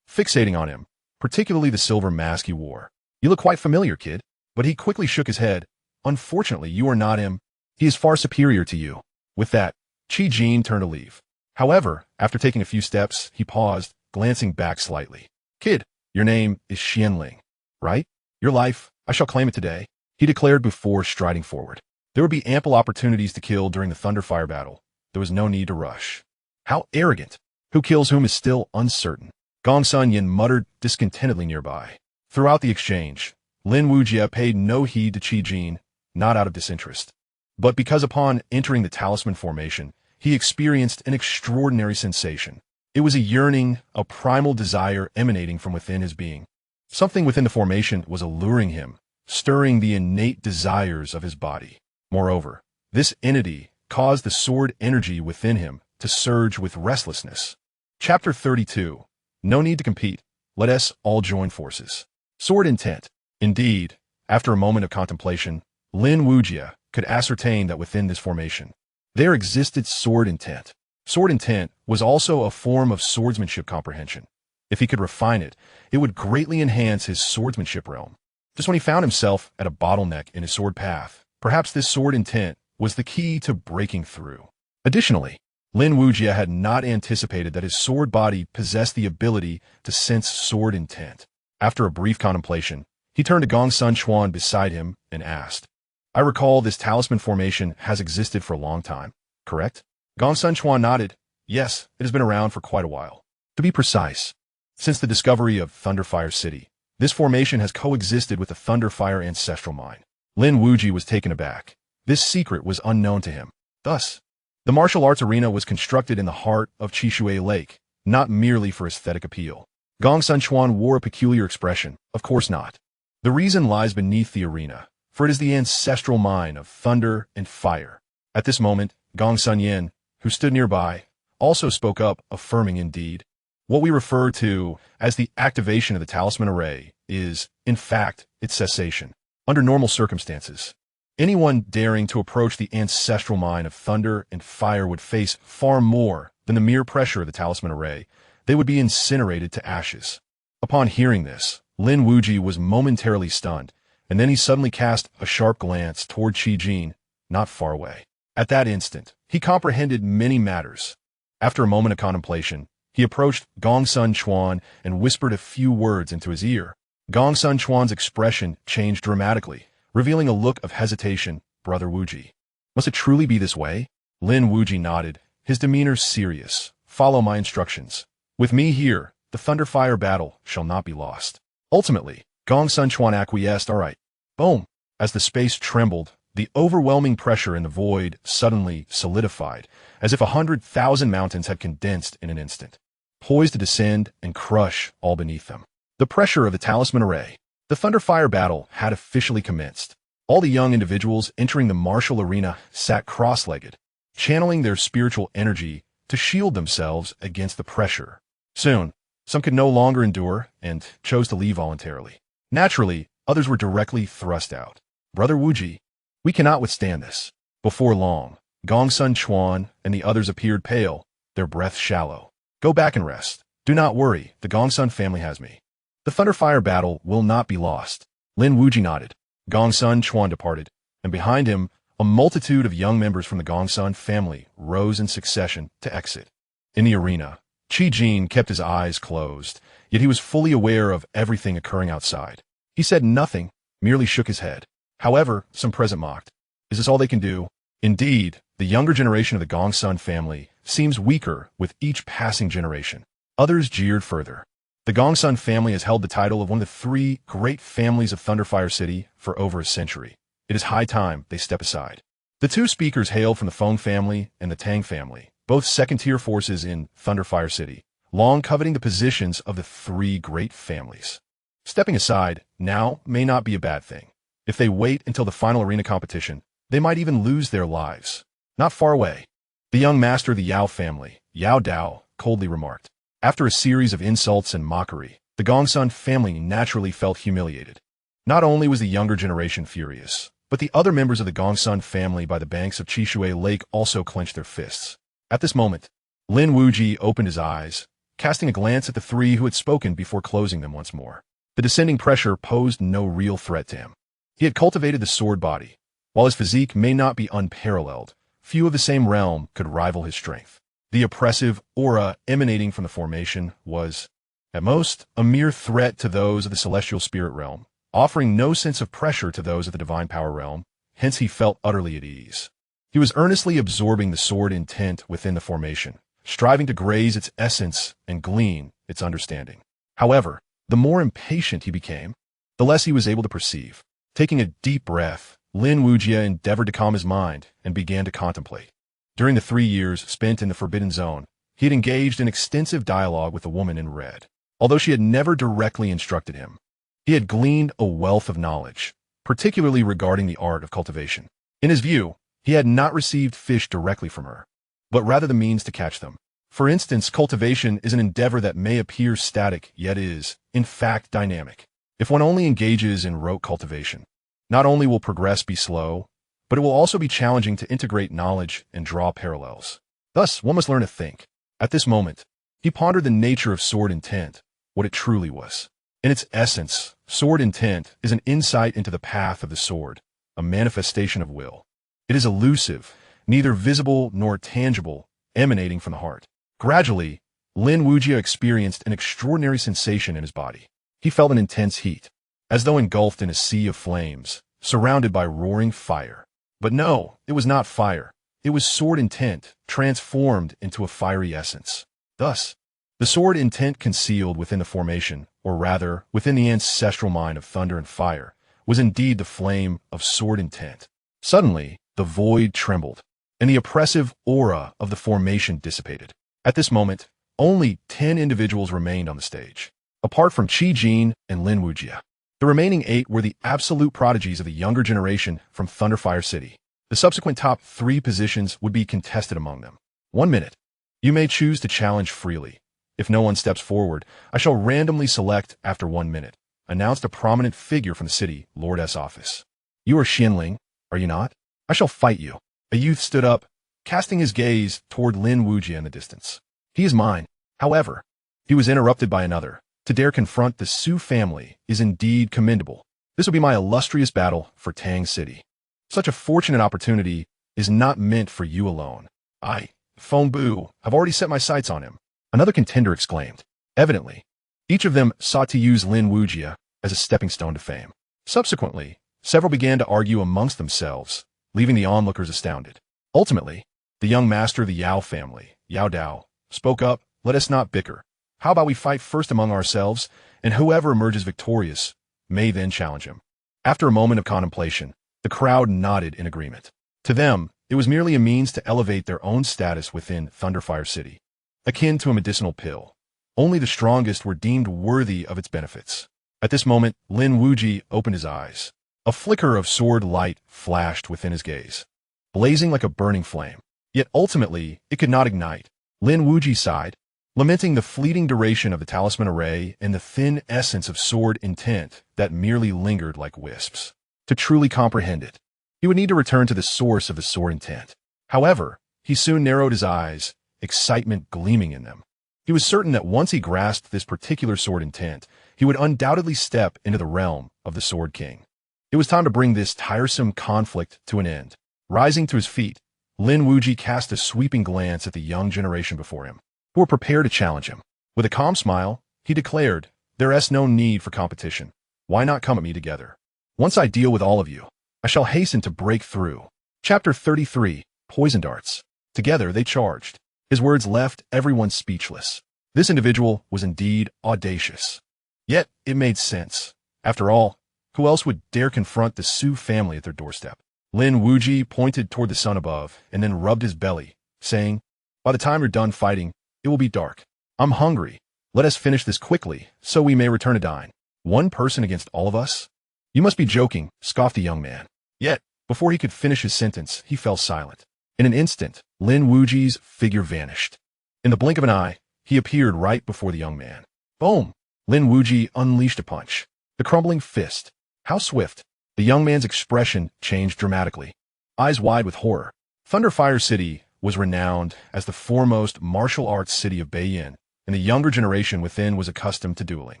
fixating on him, particularly the silver mask he wore. "You look quite familiar, kid." But he quickly shook his head. "Unfortunately, you are not him. He is far superior to you." With that, Qi Jin turned to leave. However, after taking a few steps, he paused, glancing back slightly. "Kid, your name is Xianling, right? Your life, I shall claim it today," he declared before striding forward. There would be ample opportunities to kill during the Thunderfire battle. There was no need to rush. How arrogant! Who kills whom is still uncertain. Gongsun Yin muttered discontentedly nearby. Throughout the exchange, Lin Wuyi paid no heed to Qi Jin, not out of disinterest, but because upon entering the talisman formation, he experienced an extraordinary sensation. It was a yearning, a primal desire emanating from within his being. Something within the formation was alluring him, stirring the innate desires of his body. Moreover, this entity caused the sword energy within him to surge with restlessness. Chapter 32. No need to compete. Let us all join forces. Sword intent. Indeed, after a moment of contemplation, Lin Wuyi could ascertain that within this formation, there existed sword intent. Sword intent was also a form of swordsmanship comprehension. If he could refine it, it would greatly enhance his swordsmanship realm. Just when he found himself at a bottleneck in his sword path, perhaps this sword intent was the key to breaking through. Additionally, Lin Wuyi had not anticipated that his sword body possessed the ability to sense sword intent. After a brief contemplation, he turned to Gongsun Chuan beside him and asked, "I recall this talisman formation has existed for a long time, correct?" Gongsun Chuan nodded. "Yes, it has been around for quite a while. To be precise, since the discovery of Thunderfire City, this formation has coexisted with the Thunderfire ancestral mine." Lin Wuyi was taken aback. This secret was unknown to him. Thus, the martial arts arena was constructed in the heart of Qishui Lake, not merely for aesthetic appeal. Gongsun Chuan wore a peculiar expression. "Of course not. The reason lies beneath the arena, for it is the ancestral mine of thunder and fire." At this moment, Gongsun Yin, who stood nearby, also spoke up, affirming indeed. What we refer to as the activation of the talisman array is, in fact, its cessation. Under normal circumstances, anyone daring to approach the ancestral mine of thunder and fire would face far more than the mere pressure of the talisman array. They would be incinerated to ashes. Upon hearing this, Lin Wuyi was momentarily stunned, and then he suddenly cast a sharp glance toward Qi Jin, not far away. At that instant, he comprehended many matters. After a moment of contemplation, he approached Gongsun Chuan and whispered a few words into his ear. Gongsun Chuan's expression changed dramatically, revealing a look of hesitation. "Brother Wuyi, must it truly be this way?" Lin Wuyi nodded, his demeanor serious. "Follow my instructions. With me here, the Thunderfire battle shall not be lost." Ultimately, Gongsun Chuan acquiesced. "All right." Boom! As the space trembled, the overwhelming pressure in the void suddenly solidified, as if 100,000 mountains had condensed in an instant, poised to descend and crush all beneath them. The pressure of the talisman array. The Thunderfire battle had officially commenced. All the young individuals entering the martial arena sat cross-legged, channeling their spiritual energy to shield themselves against the pressure. Soon, some could no longer endure and chose to leave voluntarily. Naturally, others were directly thrust out. "Brother Wuyi, we cannot withstand this." Before long, Gongsun Chuan and the others appeared pale, their breath shallow. "Go back and rest. Do not worry, the Gongsun family has me. The Thunderfire battle will not be lost." Lin Wuyi nodded. Gongsun Chuan departed, and behind him, a multitude of young members from the Gongsun family rose in succession to exit. In the arena, Qi Jin kept his eyes closed, yet he was fully aware of everything occurring outside. He said nothing, merely shook his head. However, some present mocked. Is this all they can do? Indeed, the younger generation of the Gongsun family seems weaker with each passing generation. Others jeered further. The Gongsun family has held the title of one of the 3 great families of Thunderfire City for over a century. It is high time they step aside. The 2 speakers hailed from the Feng family and the Tang family, both second-tier forces in Thunderfire City, long coveting the positions of the 3 great families. Stepping aside now may not be a bad thing. If they wait until the final arena competition, they might even lose their lives. Not far away, the young master of the Yao family, Yao Dao, coldly remarked. After a series of insults and mockery, the Gongsun family naturally felt humiliated. Not only was the younger generation furious, but the other members of the Gongsun family by the banks of Qishui Lake also clenched their fists. At this moment, Lin Wuyi opened his eyes, casting a glance at the three who had spoken before closing them once more. The descending pressure posed no real threat to him. He had cultivated the sword body. While his physique may not be unparalleled, few of the same realm could rival his strength. The oppressive aura emanating from the formation was, at most, a mere threat to those of the celestial spirit realm, offering no sense of pressure to those of the divine power realm, hence he felt utterly at ease. He was earnestly absorbing the sword intent within the formation, striving to graze its essence and glean its understanding. However, the more impatient he became, the less he was able to perceive. Taking a deep breath, Lin Wuyi endeavored to calm his mind and began to contemplate. During the 3 years spent in the Forbidden Zone, he had engaged in extensive dialogue with the woman in red. Although she had never directly instructed him, he had gleaned a wealth of knowledge, particularly regarding the art of cultivation. In his view, he had not received fish directly from her, but rather the means to catch them. For instance, cultivation is an endeavor that may appear static, yet is, in fact, dynamic. If one only engages in rote cultivation, not only will progress be slow, but it will also be challenging to integrate knowledge and draw parallels. Thus, one must learn to think. At this moment, he pondered the nature of sword intent, what it truly was. In its essence, sword intent is an insight into the path of the sword, a manifestation of will. It is elusive, neither visible nor tangible, emanating from the heart. Gradually, Lin Wuyi experienced an extraordinary sensation in his body. He felt an intense heat, as though engulfed in a sea of flames, surrounded by roaring fire. But no, it was not fire. It was sword intent, transformed into a fiery essence. Thus, the sword intent concealed within the formation, or rather, within the ancestral mind of thunder and fire, was indeed the flame of sword intent. Suddenly, the void trembled, and the oppressive aura of the formation dissipated. At this moment, only 10 individuals remained on the stage, apart from Qi Jin and Lin Wuyi. The remaining 8 were the absolute prodigies of the younger generation from Thunderfire City. The subsequent top 3 positions would be contested among them. 1 minute. You may choose to challenge freely. If no one steps forward, I shall randomly select after 1 minute, announced a prominent figure from the city lord's office. You are Xianling, are you not? I shall fight you. A youth stood up, casting his gaze toward Lin Wuyi in the distance. He is mine. However, he was interrupted by another. To dare confront the Su family is indeed commendable. This will be my illustrious battle for Tang City. Such a fortunate opportunity is not meant for you alone. I, Feng Bu, have already set my sights on him. Another contender exclaimed. Evidently, each of them sought to use Lin Wuyi as a stepping stone to fame. Subsequently, several began to argue amongst themselves, leaving the onlookers astounded. Ultimately, the young master of the Yao family, Yao Dao, spoke up. Let us not bicker. How about we fight first among ourselves, and whoever emerges victorious may then challenge him. After a moment of contemplation, the crowd nodded in agreement. To them, it was merely a means to elevate their own status within Thunderfire City, akin to a medicinal pill. Only the strongest were deemed worthy of its benefits. At this moment, Lin Wuyi opened his eyes. A flicker of sword light flashed within his gaze, blazing like a burning flame. Yet ultimately, it could not ignite. Lin Wuyi sighed, lamenting the fleeting duration of the talisman array and the thin essence of sword intent that merely lingered like wisps. To truly comprehend it, he would need to return to the source of the sword intent. However, he soon narrowed his eyes, excitement gleaming in them. He was certain that once he grasped this particular sword intent, he would undoubtedly step into the realm of the Sword King. It was time to bring this tiresome conflict to an end. Rising to his feet, Lin Wuyi cast a sweeping glance at the young generation before him, who were prepared to challenge him. With a calm smile, he declared, "There is no need for competition. Why not come at me together? Once I deal with all of you, I shall hasten to break through." Chapter 33, Poison Darts. Together they charged. His words left everyone speechless. This individual was indeed audacious. Yet it made sense. After all, who else would dare confront the Su family at their doorstep? Lin Wuyi pointed toward the sun above and then rubbed his belly, saying, "By the time you're done fighting, it will be dark. I'm hungry. Let us finish this quickly, so we may return to dine." "1 person against all of us? You must be joking," scoffed the young man. Yet, before he could finish his sentence, he fell silent. In an instant, Lin Wuyi's figure vanished. In the blink of an eye, he appeared right before the young man. Boom! Lin Wuyi unleashed a punch. The crumbling fist, How swift! The young man's expression changed dramatically. Eyes wide with horror. Thunderfire City was renowned as the foremost martial arts city of Beiyin, and the younger generation within was accustomed to dueling.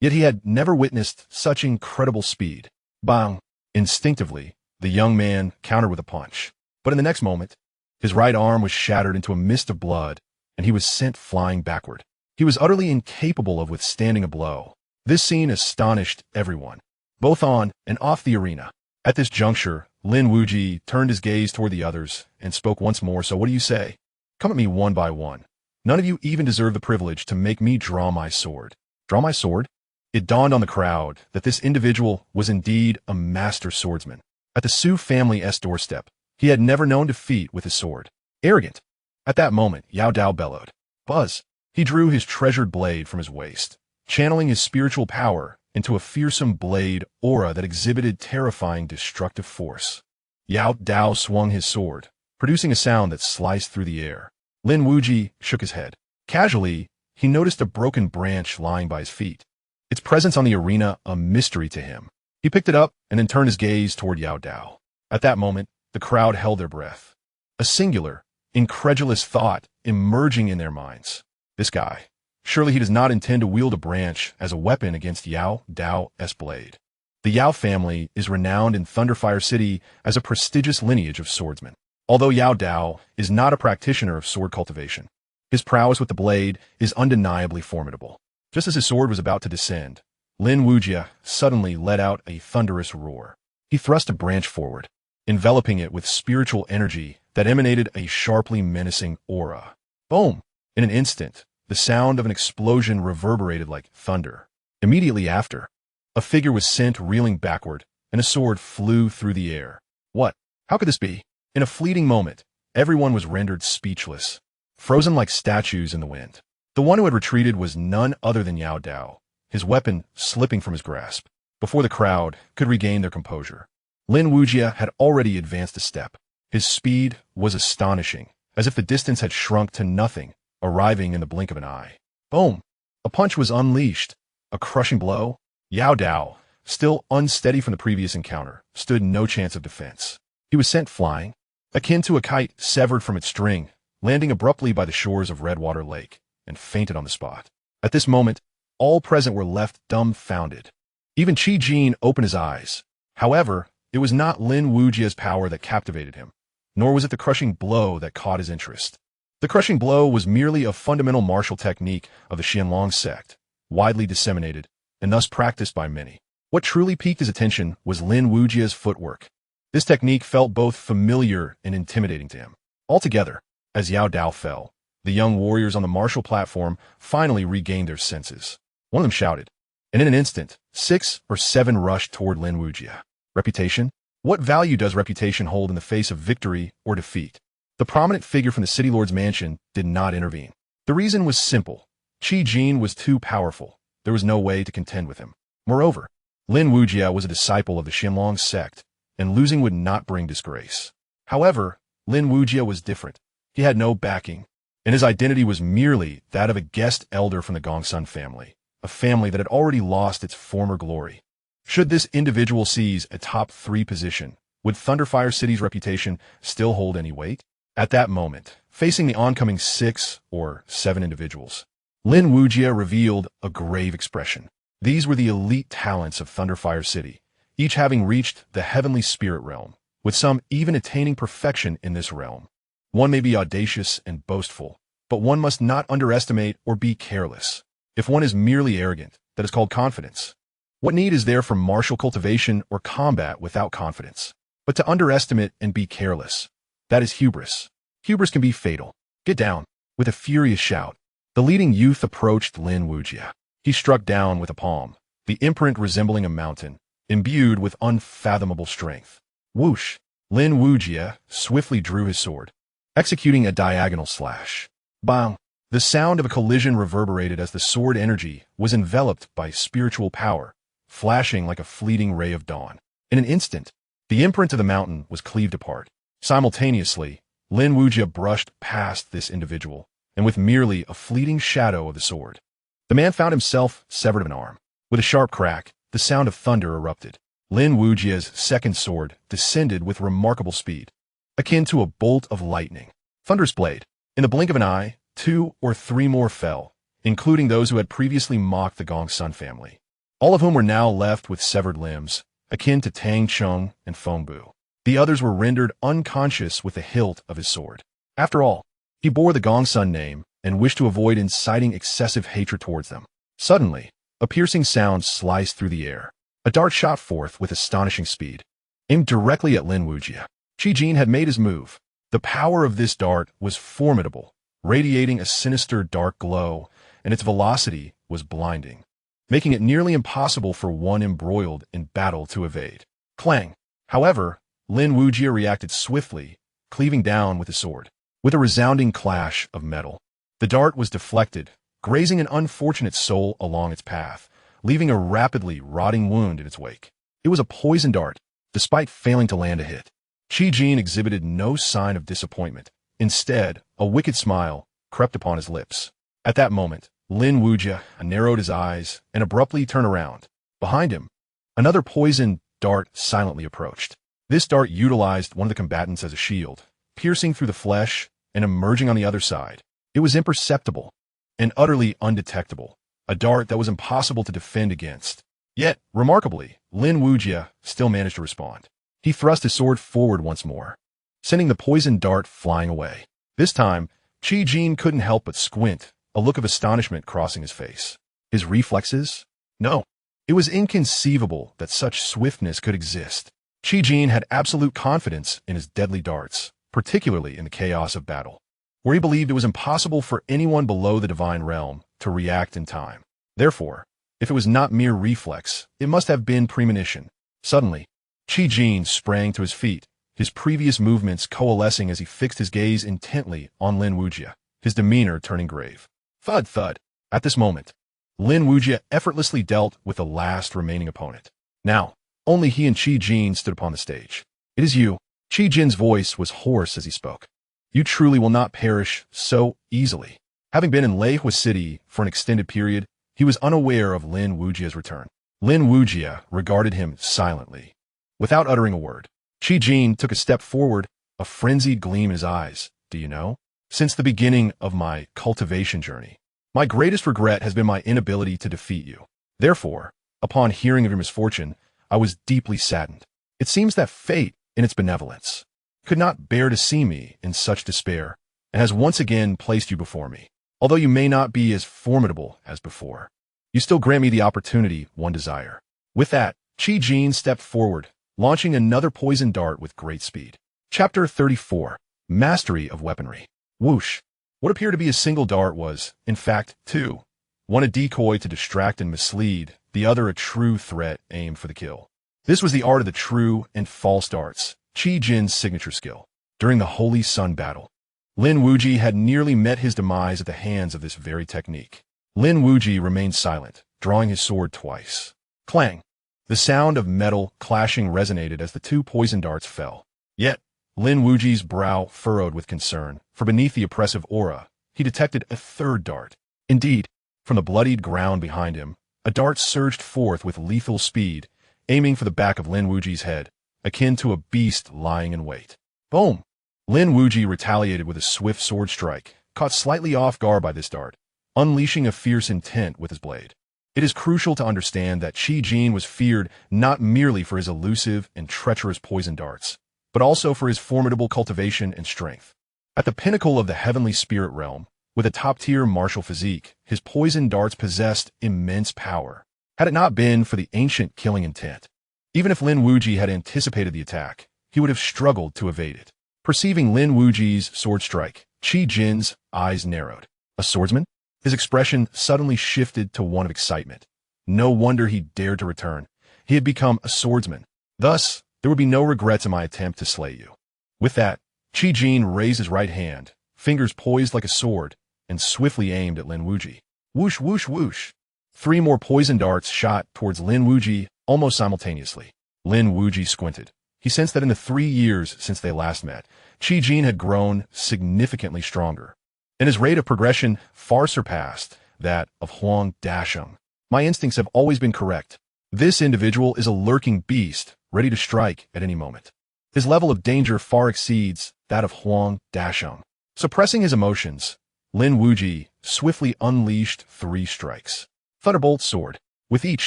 Yet he had never witnessed such incredible speed. Bang! Instinctively, the young man countered with a punch. But in the next moment, his right arm was shattered into a mist of blood, and he was sent flying backward. He was utterly incapable of withstanding a blow. This scene astonished everyone, both on and off the arena. At this juncture, Lin Wuyi turned his gaze toward the others and spoke once more. So what do you say? Come at me one by one. None of you even deserve the privilege to make me draw my sword. Draw my sword? It dawned on the crowd that this individual was indeed a master swordsman. At the Su family's doorstep, he had never known defeat with his sword. Arrogant. At that moment, Yao Dao bellowed. Buzz. He drew his treasured blade from his waist, channeling his spiritual power into a fearsome blade aura that exhibited terrifying destructive force. Yao Dao swung his sword, producing a sound that sliced through the air. Lin Wuyi shook his head. Casually, he noticed a broken branch lying by his feet, its presence on the arena a mystery to him. He picked it up and then turned his gaze toward Yao Dao. At that moment, the crowd held their breath. A singular, incredulous thought emerging in their minds. This guy. Surely he does not intend to wield a branch as a weapon against Yao Dao's blade. The Yao family is renowned in Thunderfire City as a prestigious lineage of swordsmen. Although Yao Dao is not a practitioner of sword cultivation, his prowess with the blade is undeniably formidable. Just as his sword was about to descend, Lin Wuyi suddenly let out a thunderous roar. He thrust a branch forward, enveloping it with spiritual energy that emanated a sharply menacing aura. Boom! In an instant, the sound of an explosion reverberated like thunder. Immediately after, a figure was sent reeling backward, and a sword flew through the air. What? How could this be? In a fleeting moment, everyone was rendered speechless, frozen like statues in the wind. The one who had retreated was none other than Yao Dao, his weapon slipping from his grasp. Before the crowd could regain their composure, Lin Wuyi had already advanced a step. His speed was astonishing, as if the distance had shrunk to nothing, arriving in the blink of an eye. Boom! A punch was unleashed. A crushing blow. Yao Dao, still unsteady from the previous encounter, stood no chance of defense. He was sent flying, akin to a kite severed from its string, landing abruptly by the shores of Redwater Lake, and fainted on the spot. At this moment, all present were left dumbfounded. Even Qi Jin opened his eyes. However, it was not Lin Wuyi's power that captivated him, nor was it the crushing blow that caught his interest. The crushing blow was merely a fundamental martial technique of the Xianxia sect, widely disseminated, and thus practiced by many. What truly piqued his attention was Lin Wuyi's footwork. This technique felt both familiar and intimidating to him. Altogether, as Yao Dao fell, the young warriors on the martial platform finally regained their senses. One of them shouted, and in an instant, 6 or 7 rushed toward Lin Wuyi. Reputation? What value does reputation hold in the face of victory or defeat? The prominent figure from the City Lord's mansion did not intervene. The reason was simple. Qi Jin was too powerful. There was no way to contend with him. Moreover, Lin Wuyi was a disciple of the Xianxia sect, and losing would not bring disgrace. However, Lin Wuyi was different. He had no backing, and his identity was merely that of a guest elder from the Gongsun family, a family that had already lost its former glory. Should this individual seize a top 3 position, would Thunderfire City's reputation still hold any weight? At that moment, facing the oncoming 6 or 7 individuals, Lin Wuyi revealed a grave expression. These were the elite talents of Thunderfire City, each having reached the heavenly spirit realm, with some even attaining perfection in this realm. One may be audacious and boastful, but one must not underestimate or be careless. If one is merely arrogant, that is called confidence. What need is there for martial cultivation or combat without confidence? But to underestimate and be careless, that is hubris. Hubris can be fatal. Get down. With a furious shout, the leading youth approached Lin Wuyi. He struck down with a palm, the imprint resembling a mountain, imbued with unfathomable strength. Whoosh! Lin Wuyi swiftly drew his sword, executing a diagonal slash. Bang! The sound of a collision reverberated as the sword energy was enveloped by spiritual power, flashing like a fleeting ray of dawn. In an instant, the imprint of the mountain was cleaved apart. Simultaneously, Lin Wuyi brushed past this individual, and with merely a fleeting shadow of the sword, the man found himself severed of an arm. With a sharp crack, the sound of thunder erupted. Lin Wujia's second sword descended with remarkable speed, akin to a bolt of lightning. Thunderous blade. In the blink of an eye, 2 or 3 more fell, including those who had previously mocked the Gongsun family, all of whom were now left with severed limbs, akin to Tang Chung and Feng Bu. The others were rendered unconscious with the hilt of his sword. After all, he bore the Gongsun name and wished to avoid inciting excessive hatred towards them. Suddenly, a piercing sound sliced through the air. A dart shot forth with astonishing speed, aimed directly at Lin Wuyi. Qi Jin had made his move. The power of this dart was formidable, radiating a sinister dark glow, and its velocity was blinding, making it nearly impossible for one embroiled in battle to evade. Clang! However, Lin Wuyi reacted swiftly, cleaving down with his sword. With a resounding clash of metal, the dart was deflected, grazing an unfortunate soul along its path, leaving a rapidly rotting wound in its wake. It was a poison dart, despite failing to land a hit. Qi Jin exhibited no sign of disappointment. Instead, a wicked smile crept upon his lips. At that moment, Lin Wuyi narrowed his eyes and abruptly turned around. Behind him, another poison dart silently approached. This dart utilized one of the combatants as a shield, piercing through the flesh and emerging on the other side. It was imperceptible and utterly undetectable, a dart that was impossible to defend against. Yet, remarkably, Lin Wuyi still managed to respond. He thrust his sword forward once more, sending the poison dart flying away. This time, Qi Jin couldn't help but squint, a look of astonishment crossing his face. His reflexes? No. It was inconceivable that such swiftness could exist. Qi Jin had absolute confidence in his deadly darts, particularly in the chaos of battle, where he believed it was impossible for anyone below the divine realm to react in time. Therefore, if it was not mere reflex, it must have been premonition. Suddenly, Qi Jin sprang to his feet, his previous movements coalescing as he fixed his gaze intently on Lin Wuyi, his demeanor turning grave. Thud, thud. At this moment, Lin Wuyi effortlessly dealt with the last remaining opponent. Now, only he and Qi Jin stood upon the stage. It is you. Qi Jin's voice was hoarse as he spoke. You truly will not perish so easily. Having been in Leihua City for an extended period, he was unaware of Lin Wujia's return. Lin Wuyi regarded him silently. Without uttering a word, Qi Jin took a step forward, a frenzied gleam in his eyes. Do you know? Since the beginning of my cultivation journey, my greatest regret has been my inability to defeat you. Therefore, upon hearing of your misfortune, I was deeply saddened. It seems that fate, in its benevolence, could not bear to see me in such despair, and has once again placed you before me. Although you may not be as formidable as before, you still grant me the opportunity one desire. With that, Qi Jin stepped forward, launching another poison dart with great speed. Chapter 34. Mastery of Weaponry. Whoosh. What appeared to be a single dart was, in fact, 2. One a decoy to distract and mislead, the other a true threat aimed for the kill. This was the art of the true and false darts, Qi Jin's signature skill. During the Holy Sun battle, Lin Wuyi had nearly met his demise at the hands of this very technique. Lin Wuyi remained silent, drawing his sword twice. Clang! The sound of metal clashing resonated as the 2 poison darts fell. Yet, Lin Wuji's brow furrowed with concern, for beneath the oppressive aura, he detected a 3rd dart. Indeed, from the bloodied ground behind him, a dart surged forth with lethal speed, aiming for the back of Lin Wuji's head, akin to a beast lying in wait. Boom! Lin Wuyi retaliated with a swift sword strike, caught slightly off guard by this dart, unleashing a fierce intent with his blade. It is crucial to understand that Qi Jin was feared not merely for his elusive and treacherous poison darts, but also for his formidable cultivation and strength. At the pinnacle of the heavenly spirit realm, with a top-tier martial physique, his poison darts possessed immense power. Had it not been for the ancient killing intent, even if Lin Wuyi had anticipated the attack, he would have struggled to evade it. Perceiving Lin Wuji's sword strike, Qi Jin's eyes narrowed. A swordsman? His expression suddenly shifted to one of excitement. No wonder he dared to return. He had become a swordsman. Thus, there would be no regrets in my attempt to slay you. With that, Qi Jin raised his right hand, fingers poised like a sword, and swiftly aimed at Lin Wuyi. Whoosh, whoosh, whoosh. 3 more poison darts shot towards Lin Wuyi almost simultaneously. Lin Wuyi squinted. He sensed that in the 3 years since they last met, Qi Jin had grown significantly stronger, and his rate of progression far surpassed that of Huang Dasheng. My instincts have always been correct. This individual is a lurking beast, ready to strike at any moment. His level of danger far exceeds that of Huang Dasheng. Suppressing his emotions, Lin Wuyi swiftly unleashed 3 strikes. Thunderbolt sword. With each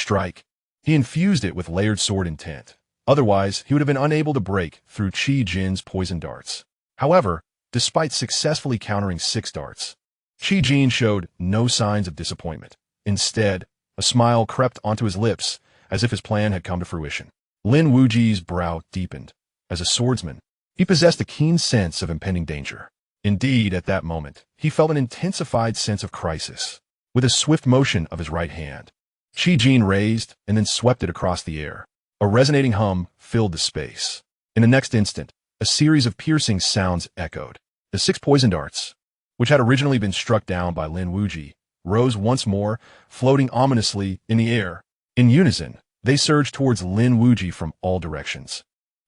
strike, he infused it with layered sword intent. Otherwise, he would have been unable to break through Qi Jin's poison darts. However, despite successfully countering 6 darts, Qi Jin showed no signs of disappointment. Instead, a smile crept onto his lips as if his plan had come to fruition. Lin Wuyi's brow deepened. As a swordsman, he possessed a keen sense of impending danger. Indeed, at that moment, he felt an intensified sense of crisis. With a swift motion of his right hand, Qi Jin raised and then swept it across the air. A resonating hum filled the space. In the next instant, a series of piercing sounds echoed. The 6 poison darts, which had originally been struck down by Lin Wuyi, rose once more, floating ominously in the air. In unison, they surged towards Lin Wuyi from all directions,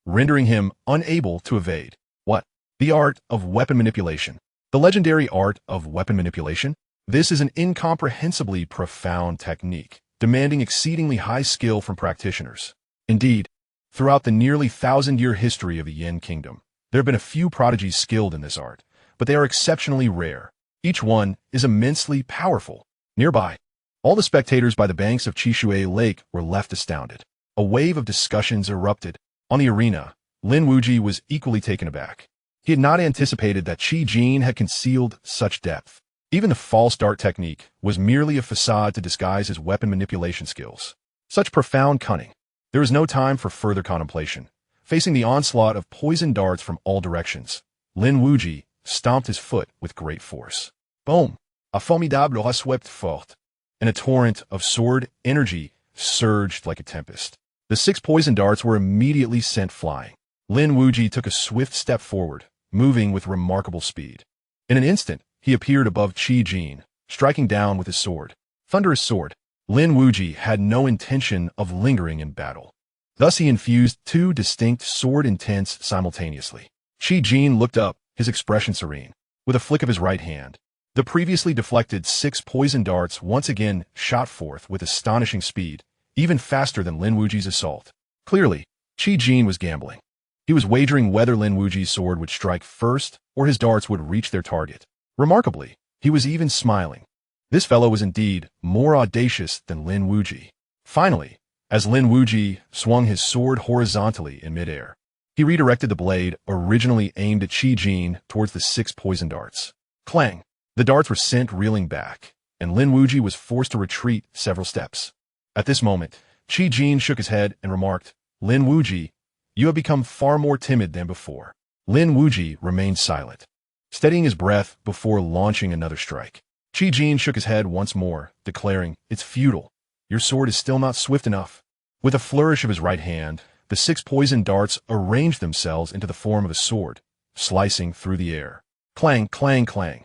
rendering him unable to evade. What? The art of weapon manipulation. The legendary art of weapon manipulation? This is an incomprehensibly profound technique, demanding exceedingly high skill from practitioners. Indeed, throughout the nearly 1,000-year history of the Yin Kingdom, there have been a few prodigies skilled in this art, but they are exceptionally rare. Each one is immensely powerful. Nearby, all the spectators by the banks of Qishui Lake were left astounded. A wave of discussions erupted. On the arena, Lin Wuyi was equally taken aback. He had not anticipated that Qi Jin had concealed such depth. Even the false dart technique was merely a facade to disguise his weapon manipulation skills. Such profound cunning. There was no time for further contemplation. Facing the onslaught of poison darts from all directions, Lin Wuyi stomped his foot with great force. Boom! A formidable aura swept forth, and a torrent of sword energy surged like a tempest. The 6 poison darts were immediately sent flying. Lin Wuyi took a swift step forward, moving with remarkable speed. In an instant, he appeared above Qi Jin, striking down with his sword. Thunderous sword. Lin Wuyi had no intention of lingering in battle. Thus he infused 2 distinct sword intents simultaneously. Qi Jin looked up, his expression serene. With a flick of his right hand, the previously deflected 6 poison darts once again shot forth with astonishing speed, even faster than Lin Wuyi's assault. Clearly, Qi Jin was gambling. He was wagering whether Lin Wuyi's sword would strike first or his darts would reach their target. Remarkably, he was even smiling. This fellow was indeed more audacious than Lin Wuyi. Finally, as Lin Wuyi swung his sword horizontally in midair, he redirected the blade originally aimed at Qi Jin towards the 6 poison darts. Clang! The darts were sent reeling back, and Lin Wuyi was forced to retreat several steps. At this moment, Qi Jin shook his head and remarked, "Lin Wuyi, you have become far more timid than before." Lin Wuyi remained silent, steadying his breath before launching another strike. Qi Jin shook his head once more, declaring, "It's futile. Your sword is still not swift enough." With a flourish of his right hand, the 6 poison darts arranged themselves into the form of a sword, slicing through the air. Clang, clang, clang.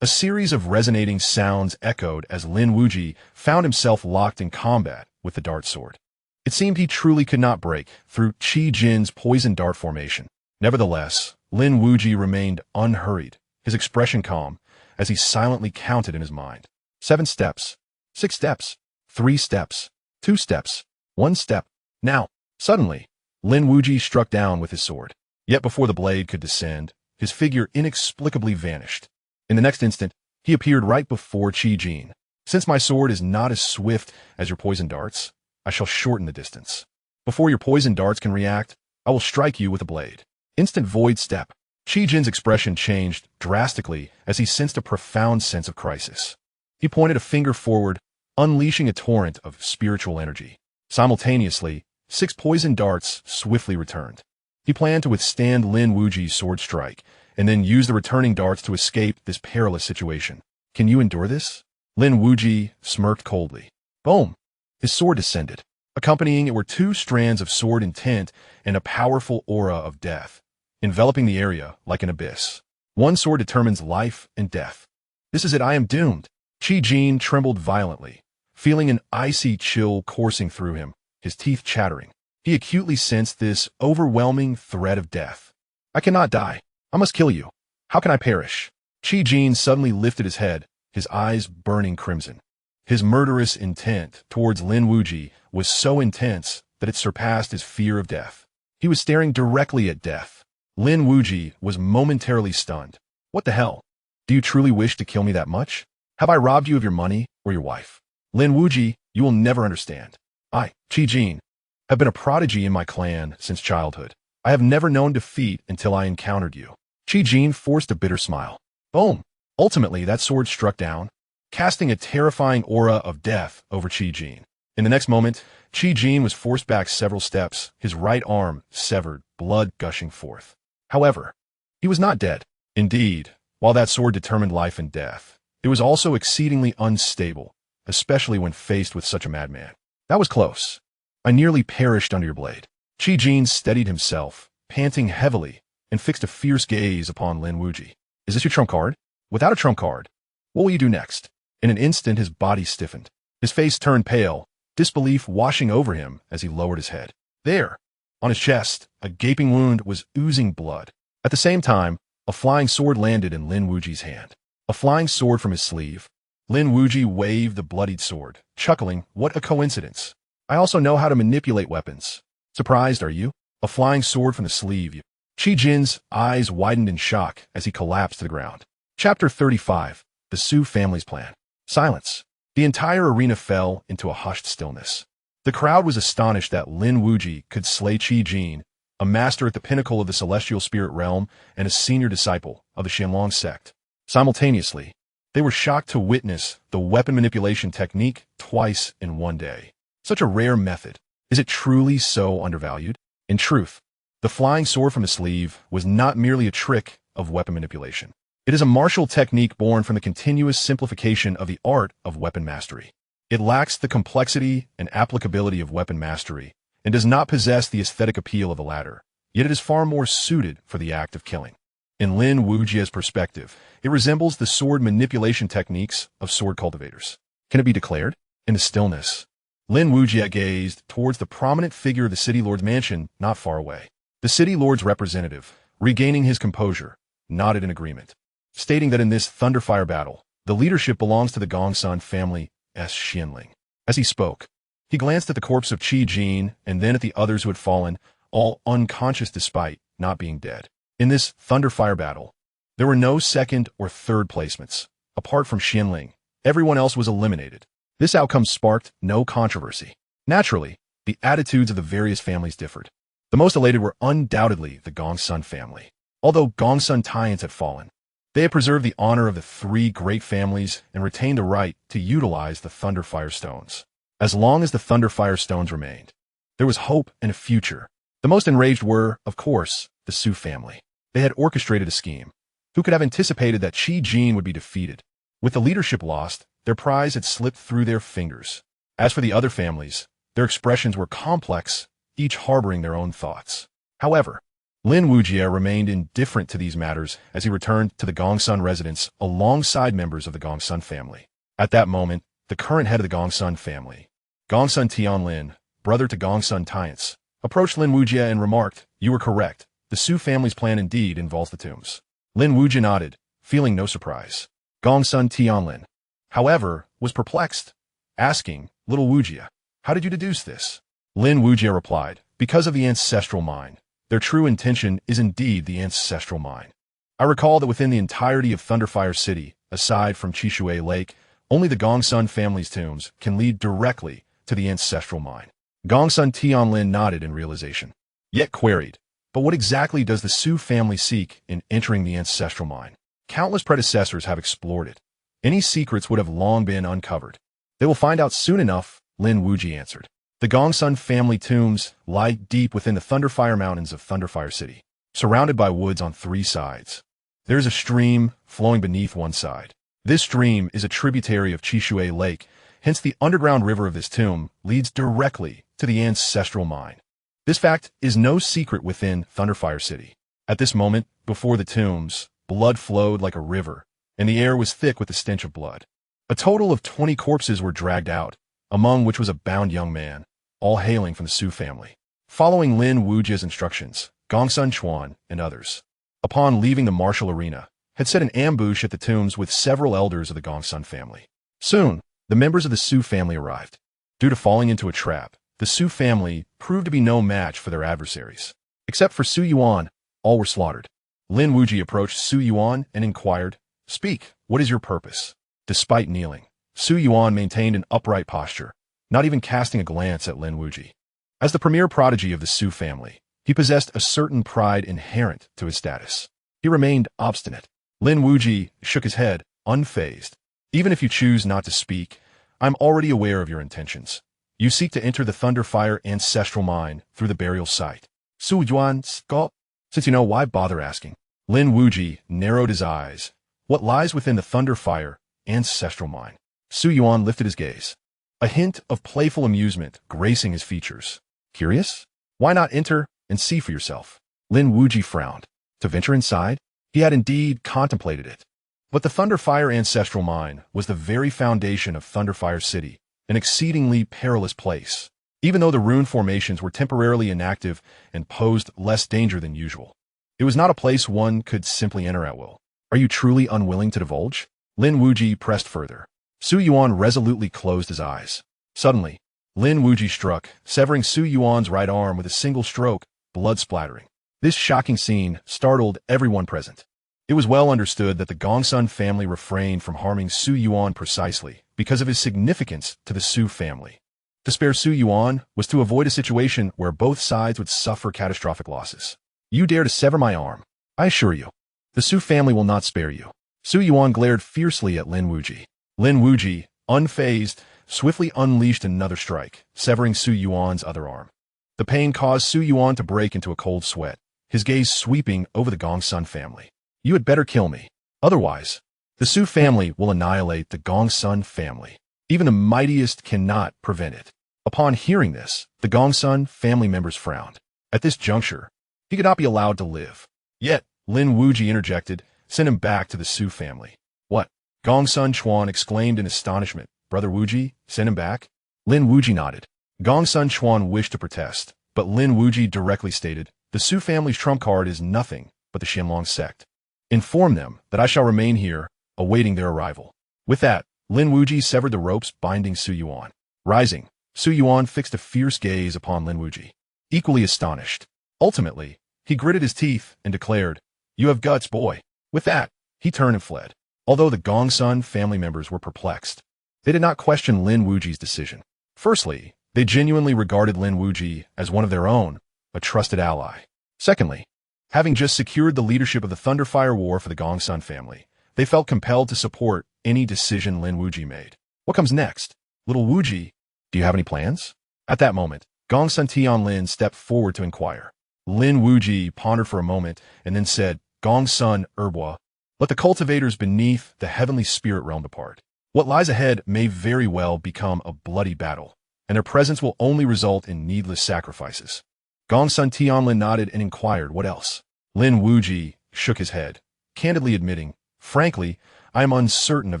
A series of resonating sounds echoed as Lin Wuyi found himself locked in combat with the dart sword. It seemed he truly could not break through Qi Jin's poison dart formation. Nevertheless, Lin Wuyi remained unhurried, his expression calm, as he silently counted in his mind. 7 steps, 6 steps, 3 steps, 2 steps, 1 step. Now, suddenly, Lin Wuyi struck down with his sword. Yet before the blade could descend, his figure inexplicably vanished. In the next instant, he appeared right before Qi Jin. "Since my sword is not as swift as your poison darts, I shall shorten the distance. Before your poison darts can react, I will strike you with a blade." Instant void step. Qi Jin's expression changed drastically as he sensed a profound sense of crisis. He pointed a finger forward, unleashing a torrent of spiritual energy. Simultaneously, 6 poison darts swiftly returned. He planned to withstand Lin Wuyi's sword strike, and then use the returning darts to escape this perilous situation. "Can you endure this?" Lin Wuyi smirked coldly. Boom! His sword descended. Accompanying it were 2 strands of sword intent and a powerful aura of death, enveloping the area like an abyss. One sword determines life and death. "This is it, I am doomed." Qi Jin trembled violently, feeling an icy chill coursing through him, his teeth chattering. He acutely sensed this overwhelming threat of death. "I cannot die. I must kill you. How can I perish?" Qi Jin suddenly lifted his head, his eyes burning crimson. His murderous intent towards Lin Wuyi was so intense that it surpassed his fear of death. He was staring directly at death. Lin Wuyi was momentarily stunned. What the hell? Do you truly wish to kill me that much? Have I robbed you of your money or your wife? Lin Wuyi, you will never understand. I, Qi Jin, have been a prodigy in my clan since childhood. I have never known defeat until I encountered you. Qi Jin forced a bitter smile. Boom! Ultimately, that sword struck down, casting a terrifying aura of death over Qi Jin. In the next moment, Qi Jin was forced back several steps, his right arm severed, blood gushing forth. However, he was not dead. Indeed, while that sword determined life and death, it was also exceedingly unstable, especially when faced with such a madman. That was close. I nearly perished under your blade. Qi Jin steadied himself, panting heavily, and fixed a fierce gaze upon Lin Wuyi. Is this your trump card? Without a trump card, what will you do next? In an instant, his body stiffened. His face turned pale, disbelief washing over him as he lowered his head. There, on his chest, a gaping wound was oozing blood. At the same time, a flying sword landed in Lin Wuyi's hand. A flying sword from his sleeve. Lin Wuyi waved the bloodied sword, chuckling, what a coincidence. I also know how to manipulate weapons. Surprised, are you? A flying sword from the sleeve. Qi Jin's eyes widened in shock as he collapsed to the ground. Chapter 35. The Su Family's Plan. Silence. The entire arena fell into a hushed stillness. The crowd was astonished that Lin Wuyi could slay Qi Jin, a master at the pinnacle of the celestial spirit realm and a senior disciple of the Xianxia sect. Simultaneously, they were shocked to witness the weapon manipulation technique twice in one day. Such a rare method. Is it truly so undervalued? In truth, the flying sword from the sleeve was not merely a trick of weapon manipulation. It is a martial technique born from the continuous simplification of the art of weapon mastery. It lacks the complexity and applicability of weapon mastery and does not possess the aesthetic appeal of the latter, yet it is far more suited for the act of killing. In Lin Wuyi's perspective, it resembles the sword manipulation techniques of sword cultivators. Can it be declared? In the stillness, Lin Wuyi gazed towards the prominent figure of the city lord's mansion not far away. The city lord's representative, regaining his composure, nodded in agreement, stating that in this Thunderfire battle, the leadership belongs to the Gongsun family as Xianling. As he spoke, he glanced at the corpse of Qi Jin and then at the others who had fallen, all unconscious despite not being dead. In this Thunderfire battle, there were no second or third placements. Apart from Xianling, everyone else was eliminated. This outcome sparked no controversy. Naturally, the attitudes of the various families differed. The most elated were undoubtedly the Gongsun family. Although Gongsun Tians had fallen, they had preserved the honor of the three great families and retained the right to utilize the Thunderfire Stones. As long as the Thunderfire Stones remained, there was hope and a future. The most enraged were, of course, the Su family. They had orchestrated a scheme. Who could have anticipated that Qi Jin would be defeated? With the leadership lost, their prize had slipped through their fingers. As for the other families, their expressions were complex, each harboring their own thoughts. However, Lin Wuyi remained indifferent to these matters as he returned to the Gongsun residence alongside members of the Gongsun family. At that moment, the current head of the Gongsun family, Gongsun Tianlin, brother to Gongsun Tians, approached Lin Wuyi and remarked, "You were correct. The Su family's plan indeed involves the tombs." Lin Wuyi nodded, feeling no surprise. Gongsun Tianlin, however, was perplexed, asking, "Little Wuyi, how did you deduce this?" Lin Wuyi replied, "Because of the ancestral mind. Their true intention is indeed the ancestral mind. I recall that within the entirety of Thunderfire City, aside from Chishui Lake, only the Gongsun family's tombs can lead directly to the ancestral mind." Gongsun Tianlin nodded in realization, yet queried, "But what exactly does the Su family seek in entering the ancestral mind? Countless predecessors have explored it. Any secrets would have long been uncovered. They will find out soon enough," Lin Wuyi answered. The Gongsun family tombs lie deep within the Thunderfire Mountains of Thunderfire City, surrounded by woods on three sides. There is a stream flowing beneath one side. This stream is a tributary of Chishui Lake, hence the underground river of this tomb leads directly to the ancestral mine. This fact is no secret within Thunderfire City. At this moment, before the tombs, blood flowed like a river, and the air was thick with the stench of blood. A total of 20 corpses were dragged out, among which was a bound young man, all hailing from the Su family. Following Lin Wuyi's instructions, Gongsun Chuan and others, upon leaving the martial arena, had set an ambush at the tombs with several elders of the Gongsun family. Soon, the members of the Su family arrived. Due to falling into a trap, the Su family proved to be no match for their adversaries. Except for Su Yuan, all were slaughtered. Lin Wuyi approached Su Yuan and inquired, "Speak, what is your purpose?" Despite kneeling, Su Yuan maintained an upright posture, not even casting a glance at Lin Wuyi. As the premier prodigy of the Su family, he possessed a certain pride inherent to his status. He remained obstinate. Lin Wuyi shook his head, unfazed. "Even if you choose not to speak, I'm already aware of your intentions. You seek to enter the Thunderfire ancestral mine through the burial site." Su Yuan scoffed. "Since you know, why bother asking?" Lin Wuyi narrowed his eyes. "What lies within the Thunderfire ancestral mine?" Su Yuan lifted his gaze, a hint of playful amusement gracing his features. "Curious? Why not enter and see for yourself?" Lin Wuyi frowned. To venture inside? He had indeed contemplated it. But the Thunderfire ancestral mine was the very foundation of Thunderfire City, an exceedingly perilous place, even though the rune formations were temporarily inactive and posed less danger than usual. It was not a place one could simply enter at will. "Are you truly unwilling to divulge?" Lin Wuyi pressed further. Su Yuan resolutely closed his eyes. Suddenly, Lin Wuyi struck, severing Su Yuan's right arm with a single stroke, blood splattering. This shocking scene startled everyone present. It was well understood that the Gongsun family refrained from harming Su Yuan precisely because of his significance to the Su family. To spare Su Yuan was to avoid a situation where both sides would suffer catastrophic losses. "You dare to sever my arm? I assure you, the Su family will not spare you." Su Yuan glared fiercely at Lin Wuyi. Lin Wuyi, unfazed, swiftly unleashed another strike, severing Su Yuan's other arm. The pain caused Su Yuan to break into a cold sweat, his gaze sweeping over the Gongsun family. "You had better kill me. Otherwise, the Su family will annihilate the Gongsun family. Even the mightiest cannot prevent it." Upon hearing this, the Gongsun family members frowned. At this juncture, he could not be allowed to live. Yet, Lin Wuyi interjected, "Send him back to the Su family." "What?" Gongsun Chuan exclaimed in astonishment. "Brother Wuyi, send him back?" Lin Wuyi nodded. Gongsun Chuan wished to protest, but Lin Wuyi directly stated, "The Su family's trump card is nothing but the Xianlong sect. Inform them that I shall remain here, awaiting their arrival." With that, Lin Wuyi severed the ropes binding Su Yuan. Rising, Su Yuan fixed a fierce gaze upon Lin Wuyi, equally astonished. Ultimately, he gritted his teeth and declared, "You have guts, boy." With that, he turned and fled. Although the Gongsun family members were perplexed, they did not question Lin Wuyi's decision. Firstly, they genuinely regarded Lin Wuyi as one of their own, a trusted ally. Secondly, having just secured the leadership of the Thunderfire War for the Gongsun family, they felt compelled to support any decision Lin Wuyi made. "What comes next? Little Wuyi, do you have any plans?" At that moment, Gongsun Tianlin stepped forward to inquire. Lin Wuyi pondered for a moment and then said, "Gongsun Erbo, let the cultivators beneath the heavenly spirit realm depart. What lies ahead may very well become a bloody battle, and their presence will only result in needless sacrifices." Gongsun Tianlin nodded and inquired, "What else?" Lin Wuyi shook his head, candidly admitting, "Frankly, I am uncertain of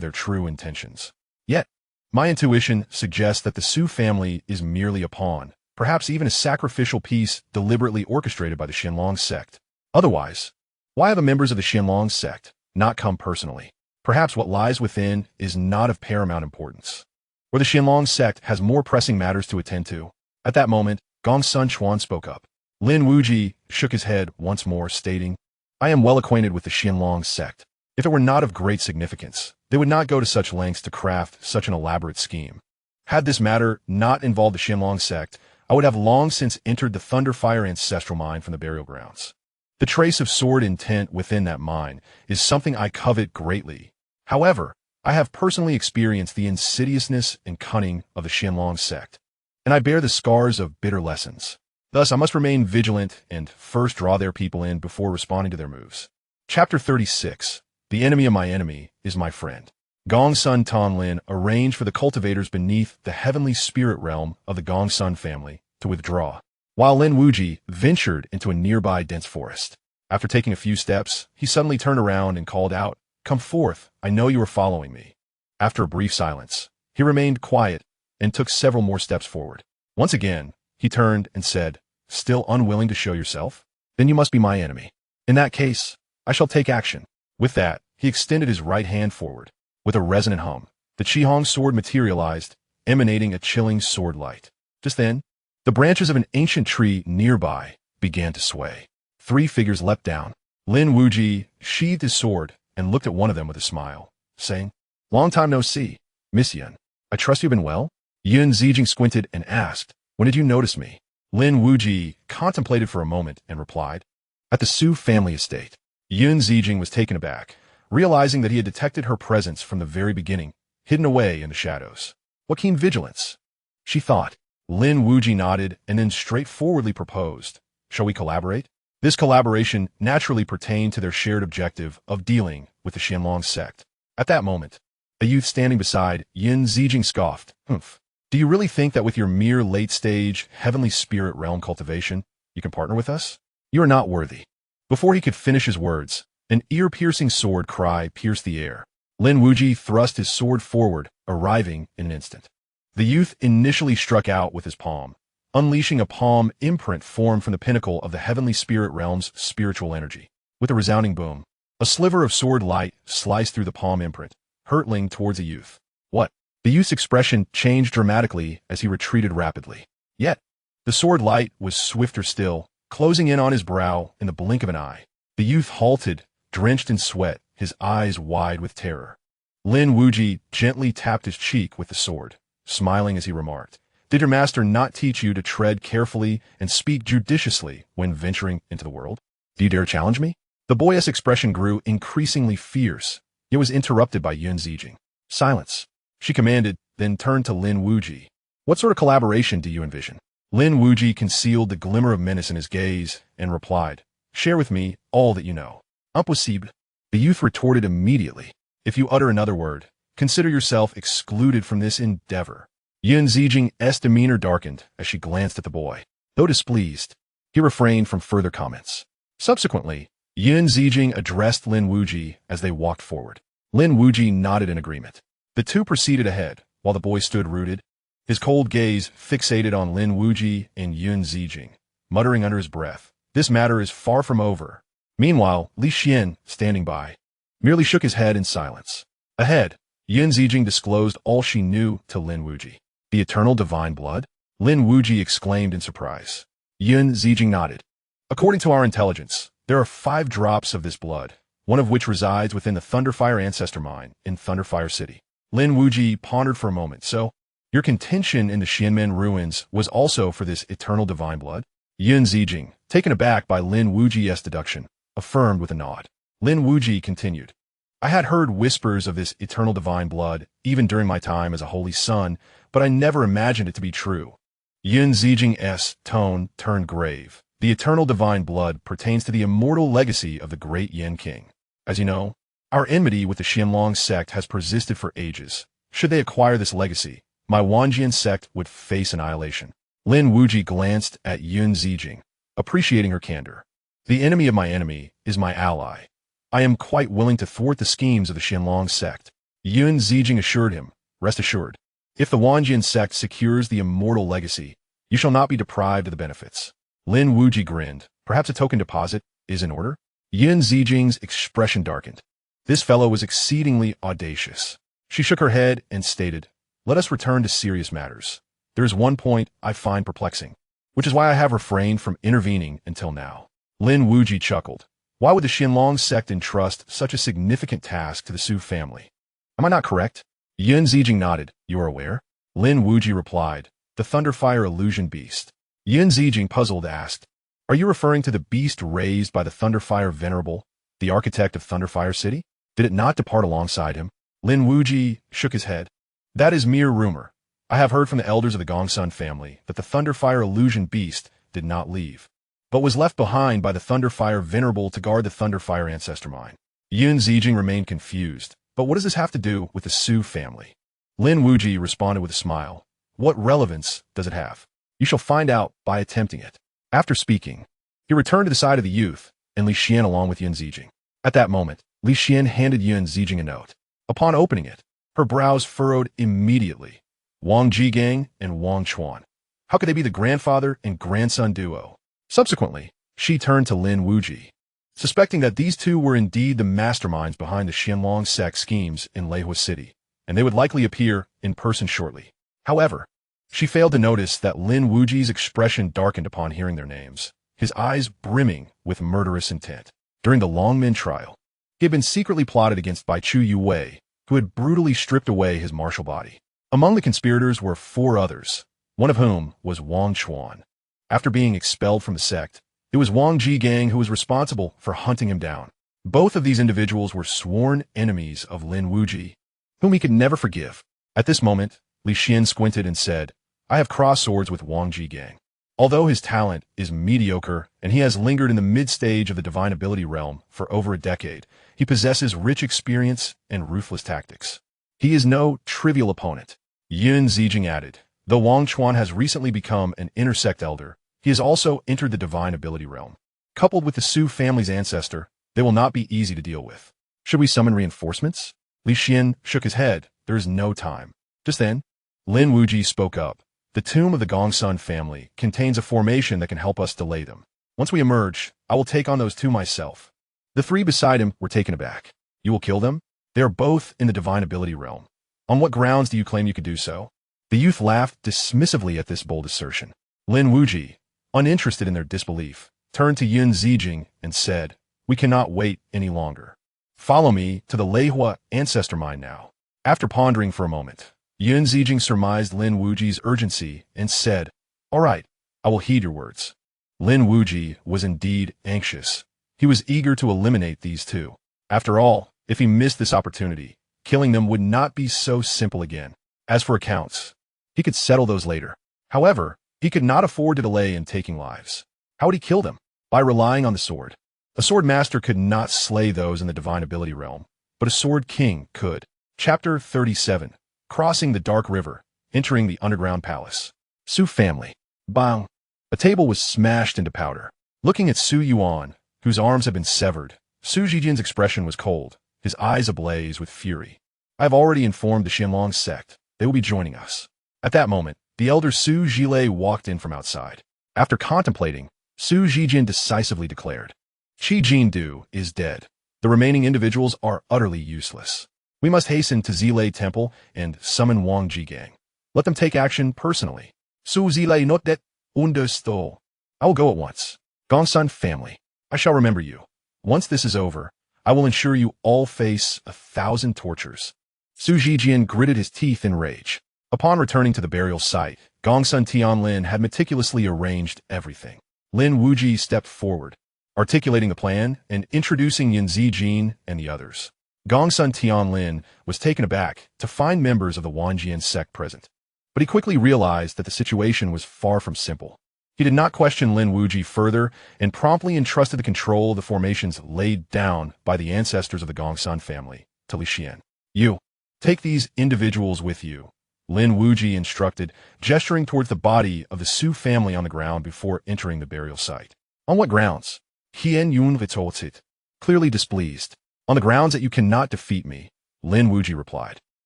their true intentions. Yet, my intuition suggests that the Su family is merely a pawn, perhaps even a sacrificial piece deliberately orchestrated by the Xianlong sect. Otherwise, why have the members of the Xianlong sect not come personally? Perhaps what lies within is not of paramount importance, or the Xianlong sect has more pressing matters to attend to." At that moment, Gongsun Chuan spoke up. Lin Wuyi shook his head once more, stating, "I am well acquainted with the Xianlong sect. If it were not of great significance, they would not go to such lengths to craft such an elaborate scheme. Had this matter not involved the Xianlong sect, I would have long since entered the Thunderfire ancestral mine from the burial grounds. The trace of sword intent within that mine is something I covet greatly. However, I have personally experienced the insidiousness and cunning of the Xianlong sect, and I bear the scars of bitter lessons. Thus, I must remain vigilant and first draw their people in before responding to their moves." Chapter 36. The enemy of my enemy is my friend. Gongsun Tianlin arranged for the cultivators beneath the heavenly spirit realm of the Gongsun family to withdraw, while Lin Wuyi ventured into a nearby dense forest. After taking a few steps, he suddenly turned around and called out, "Come forth, I know you are following me." After a brief silence, he remained quiet and took several more steps forward. Once again, he turned and said, "Still unwilling to show yourself? Then you must be my enemy. In that case, I shall take action." With that, he extended his right hand forward. With a resonant hum, the Qihong sword materialized, emanating a chilling sword light. Just then, The branches of an ancient tree nearby began to sway. 3 figures leapt down. Lin Wuyi sheathed his sword and looked at one of them with a smile, saying, "Long time no see, Miss Yin. I trust you've been well?" Yun Zijing squinted and asked, "When did you notice me?" Lin Wuyi contemplated for a moment and replied, "At the Su family estate." Yun Zijing was taken aback, realizing that he had detected her presence from the very beginning, hidden away in the shadows. What keen vigilance, she thought. Lin Wuyi nodded and then straightforwardly proposed, "Shall we collaborate?" This collaboration naturally pertained to their shared objective of dealing with the Xianlong sect. At that moment, a youth standing beside Yun Zijing scoffed, "Humph. Do you really think that with your mere late-stage, heavenly spirit realm cultivation, you can partner with us? You are not worthy." Before he could finish his words, an ear-piercing sword cry pierced the air. Lin Wuyi thrust his sword forward, arriving in an instant. The youth initially struck out with his palm, unleashing a palm imprint formed from the pinnacle of the heavenly spirit realm's spiritual energy. With a resounding boom, a sliver of sword light sliced through the palm imprint, hurtling towards the youth. "What?" The youth's expression changed dramatically as he retreated rapidly. Yet, the sword light was swifter still, closing in on his brow in the blink of an eye. The youth halted, drenched in sweat, his eyes wide with terror. Lin Wuyi gently tapped his cheek with the sword, smiling as he remarked, "Did your master not teach you to tread carefully and speak judiciously when venturing into the world? Do you dare challenge me?" The boyish expression grew increasingly fierce, yet was interrupted by Yun Zijing. "Silence," she commanded, then turned to Lin Wuyi. "What sort of collaboration do you envision?" Lin Wuyi concealed the glimmer of menace in his gaze and replied, "Share with me all that you know." "Impossible." The youth retorted immediately, "If you utter another word, consider yourself excluded from this endeavor." Yun Zijing's demeanor darkened as she glanced at the boy. Though displeased, he refrained from further comments. Subsequently, Yun Zijing addressed Lin Wuyi as they walked forward. Lin Wuyi nodded in agreement. The two proceeded ahead, while the boy stood rooted, his cold gaze fixated on Lin Wuyi and Yun Zijing, muttering under his breath, "This matter is far from over." Meanwhile, Li Xian, standing by, merely shook his head in silence. Ahead, Yun Zijing disclosed all she knew to Lin Wuyi. "The eternal divine blood?" Lin Wuyi exclaimed in surprise. Yun Zijing nodded. "According to our intelligence, there are 5 drops of this blood, one of which resides within the Thunderfire Ancestor Mine in Thunderfire City." Lin Wuyi pondered for a moment. "So, your contention in the Xianmen ruins was also for this eternal divine blood?" Yun Zijing, taken aback by Lin Wuyi's deduction, affirmed with a nod. Lin Wuyi continued, "I had heard whispers of this eternal divine blood even during my time as a holy son, but I never imagined it to be true." Yun Zijing's tone turned grave. "The eternal divine blood pertains to the immortal legacy of the great Yin King. As you know, our enmity with the Xianlong sect has persisted for ages. Should they acquire this legacy, my Wenxian sect would face annihilation." Lin Wuyi glanced at Yun Zijing, appreciating her candor. "The enemy of my enemy is my ally. I am quite willing to thwart the schemes of the Xianlong sect." Yun Zijing assured him, "Rest assured, if the Wenxian sect secures the immortal legacy, you shall not be deprived of the benefits." Lin Wuyi grinned. "Perhaps a token deposit is in order?" Yun Zijing's expression darkened. This fellow was exceedingly audacious. She shook her head and stated, "Let us return to serious matters. There is one point I find perplexing, which is why I have refrained from intervening until now." Lin Wuyi chuckled. "Why would the Xianlong sect entrust such a significant task to the Su family? Am I not correct?" Yun Zijing nodded. "You are aware?" Lin Wuyi replied, "The Thunderfire illusion beast." Yun Zijing, puzzled, asked, "Are you referring to the beast raised by the Thunderfire Venerable, the architect of Thunderfire City? Did it not depart alongside him?" Lin Wuyi shook his head. "That is mere rumor. I have heard from the elders of the Gongsun family that the Thunderfire illusion beast did not leave, but was left behind by the Thunderfire Venerable to guard the Thunderfire Ancestor Mine." Yun Zijing remained confused. "But what does this have to do with the Su family?" Lin Wuyi responded with a smile. "What relevance does it have? You shall find out by attempting it." After speaking, he returned to the side of the youth and Li Xian along with Yun Zijing. At that moment, Li Xian handed Yun Zijing a note. Upon opening it, her brows furrowed immediately. Wang Jigang and Wang Chuan. How could they be the grandfather and grandson duo? Subsequently, she turned to Lin Wuyi, suspecting that these two were indeed the masterminds behind the Xianlong sect schemes in Leihua City, and they would likely appear in person shortly. However, She failed to notice that Lin Wuyi's expression darkened upon hearing their names, his eyes brimming with murderous intent. During the Longmin trial, he had been secretly plotted against by Chu Yuwei, who had brutally stripped away his martial body. Among the conspirators were 4 others, one of whom was Wang Chuan. After being expelled from the sect, it was Wang Jigang who was responsible for hunting him down. Both of these individuals were sworn enemies of Lin Wuyi, whom he could never forgive. At this moment, Li Xian squinted and said, I have crossed swords with Wang Jigang. Although his talent is mediocre and he has lingered in the mid-stage of the divine ability realm for over a decade, he possesses rich experience and ruthless tactics. He is no trivial opponent. Yun Zijing added, though Wang Chuan has recently become an intersect elder, he has also entered the divine ability realm. Coupled with the Su family's ancestor, they will not be easy to deal with. Should we summon reinforcements? Li Xian shook his head. There is no time. Just then, Lin Wuyi spoke up. The tomb of the Gongsun family contains a formation that can help us delay them. Once we emerge, I will take on those 2 myself. The 3 beside him were taken aback. You will kill them? They are both in the divine ability realm. On what grounds do you claim you could do so? The youth laughed dismissively at this bold assertion. Lin Wuyi, uninterested in their disbelief, turned to Yun Zijing and said, we cannot wait any longer. Follow me to the Leihua ancestor mine now. After pondering for a moment, Yun Zijing surmised Lin Wuyi's urgency and said, all right, I will heed your words. Lin Wuyi was indeed anxious. He was eager to eliminate these 2. After all, if he missed this opportunity, killing them would not be so simple again. As for accounts, he could settle those later. However, he could not afford to delay in taking lives. How would he kill them? By relying on the sword. A sword master could not slay those in the divine ability realm, but a sword king could. Chapter 37. Crossing the Dark River, entering the underground palace. Su family. Bang. A table was smashed into powder. Looking at Su Yuan, whose arms had been severed, Su Zhijian's expression was cold, his eyes ablaze with fury. I have already informed the Xianlong sect. They will be joining us. At that moment, the elder Su Zhilei walked in from outside. After contemplating, Su Zhijian decisively declared, Qi Jindu is dead. The remaining individuals are utterly useless. We must hasten to Zilei Temple and summon Wang Jigang. Let them take action personally. Su Zilei not det understo. I will go at once. Gongsun family, I shall remember you. Once this is over, I will ensure you all face 1,000 tortures. Su Zhijian gritted his teeth in rage. Upon returning to the burial site, Gongsun Tianlin had meticulously arranged everything. Lin Wuyi stepped forward, articulating the plan and introducing Yun Zijing and the others. Gongsun Tianlin was taken aback to find members of the Wenxian sect present, but he quickly realized that the situation was far from simple. He did not question Lin Wuyi further and promptly entrusted the control of the formations laid down by the ancestors of the Gongsun family to Li Xian. You, take these individuals with you, Lin Wuyi instructed, gesturing towards the body of the Su family on the ground before entering the burial site. On what grounds? Hien Yun Vitotit, clearly displeased. On the grounds that you cannot defeat me, Lin Wuyi replied.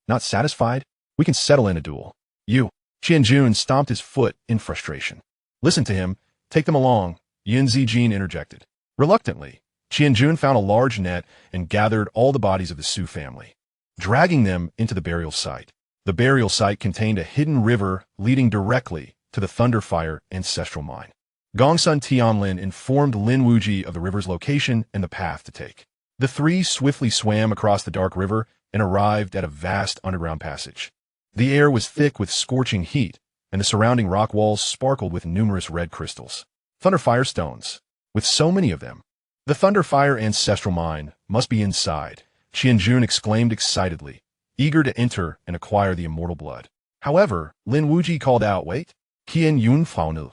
Not satisfied? We can settle in a duel. You. Qianjun stomped his foot in frustration. Listen to him. Take them along, Yun Zijing interjected. Reluctantly, Qianjun found a large net and gathered all the bodies of the Su family, dragging them into the burial site. The burial site contained a hidden river leading directly to the Thunderfire ancestral mine. Gongsun Tianlin informed Lin Wuyi of the river's location and the path to take. The 3 swiftly swam across the dark river and arrived at a vast underground passage. The air was thick with scorching heat, and the surrounding rock walls sparkled with numerous red crystals. Thunderfire stones. With so many of them, the Thunderfire ancestral mine must be inside, Qianjun exclaimed excitedly, eager to enter and acquire the immortal blood. However, Lin Wuyi called out, wait, Qian Yun Faunil.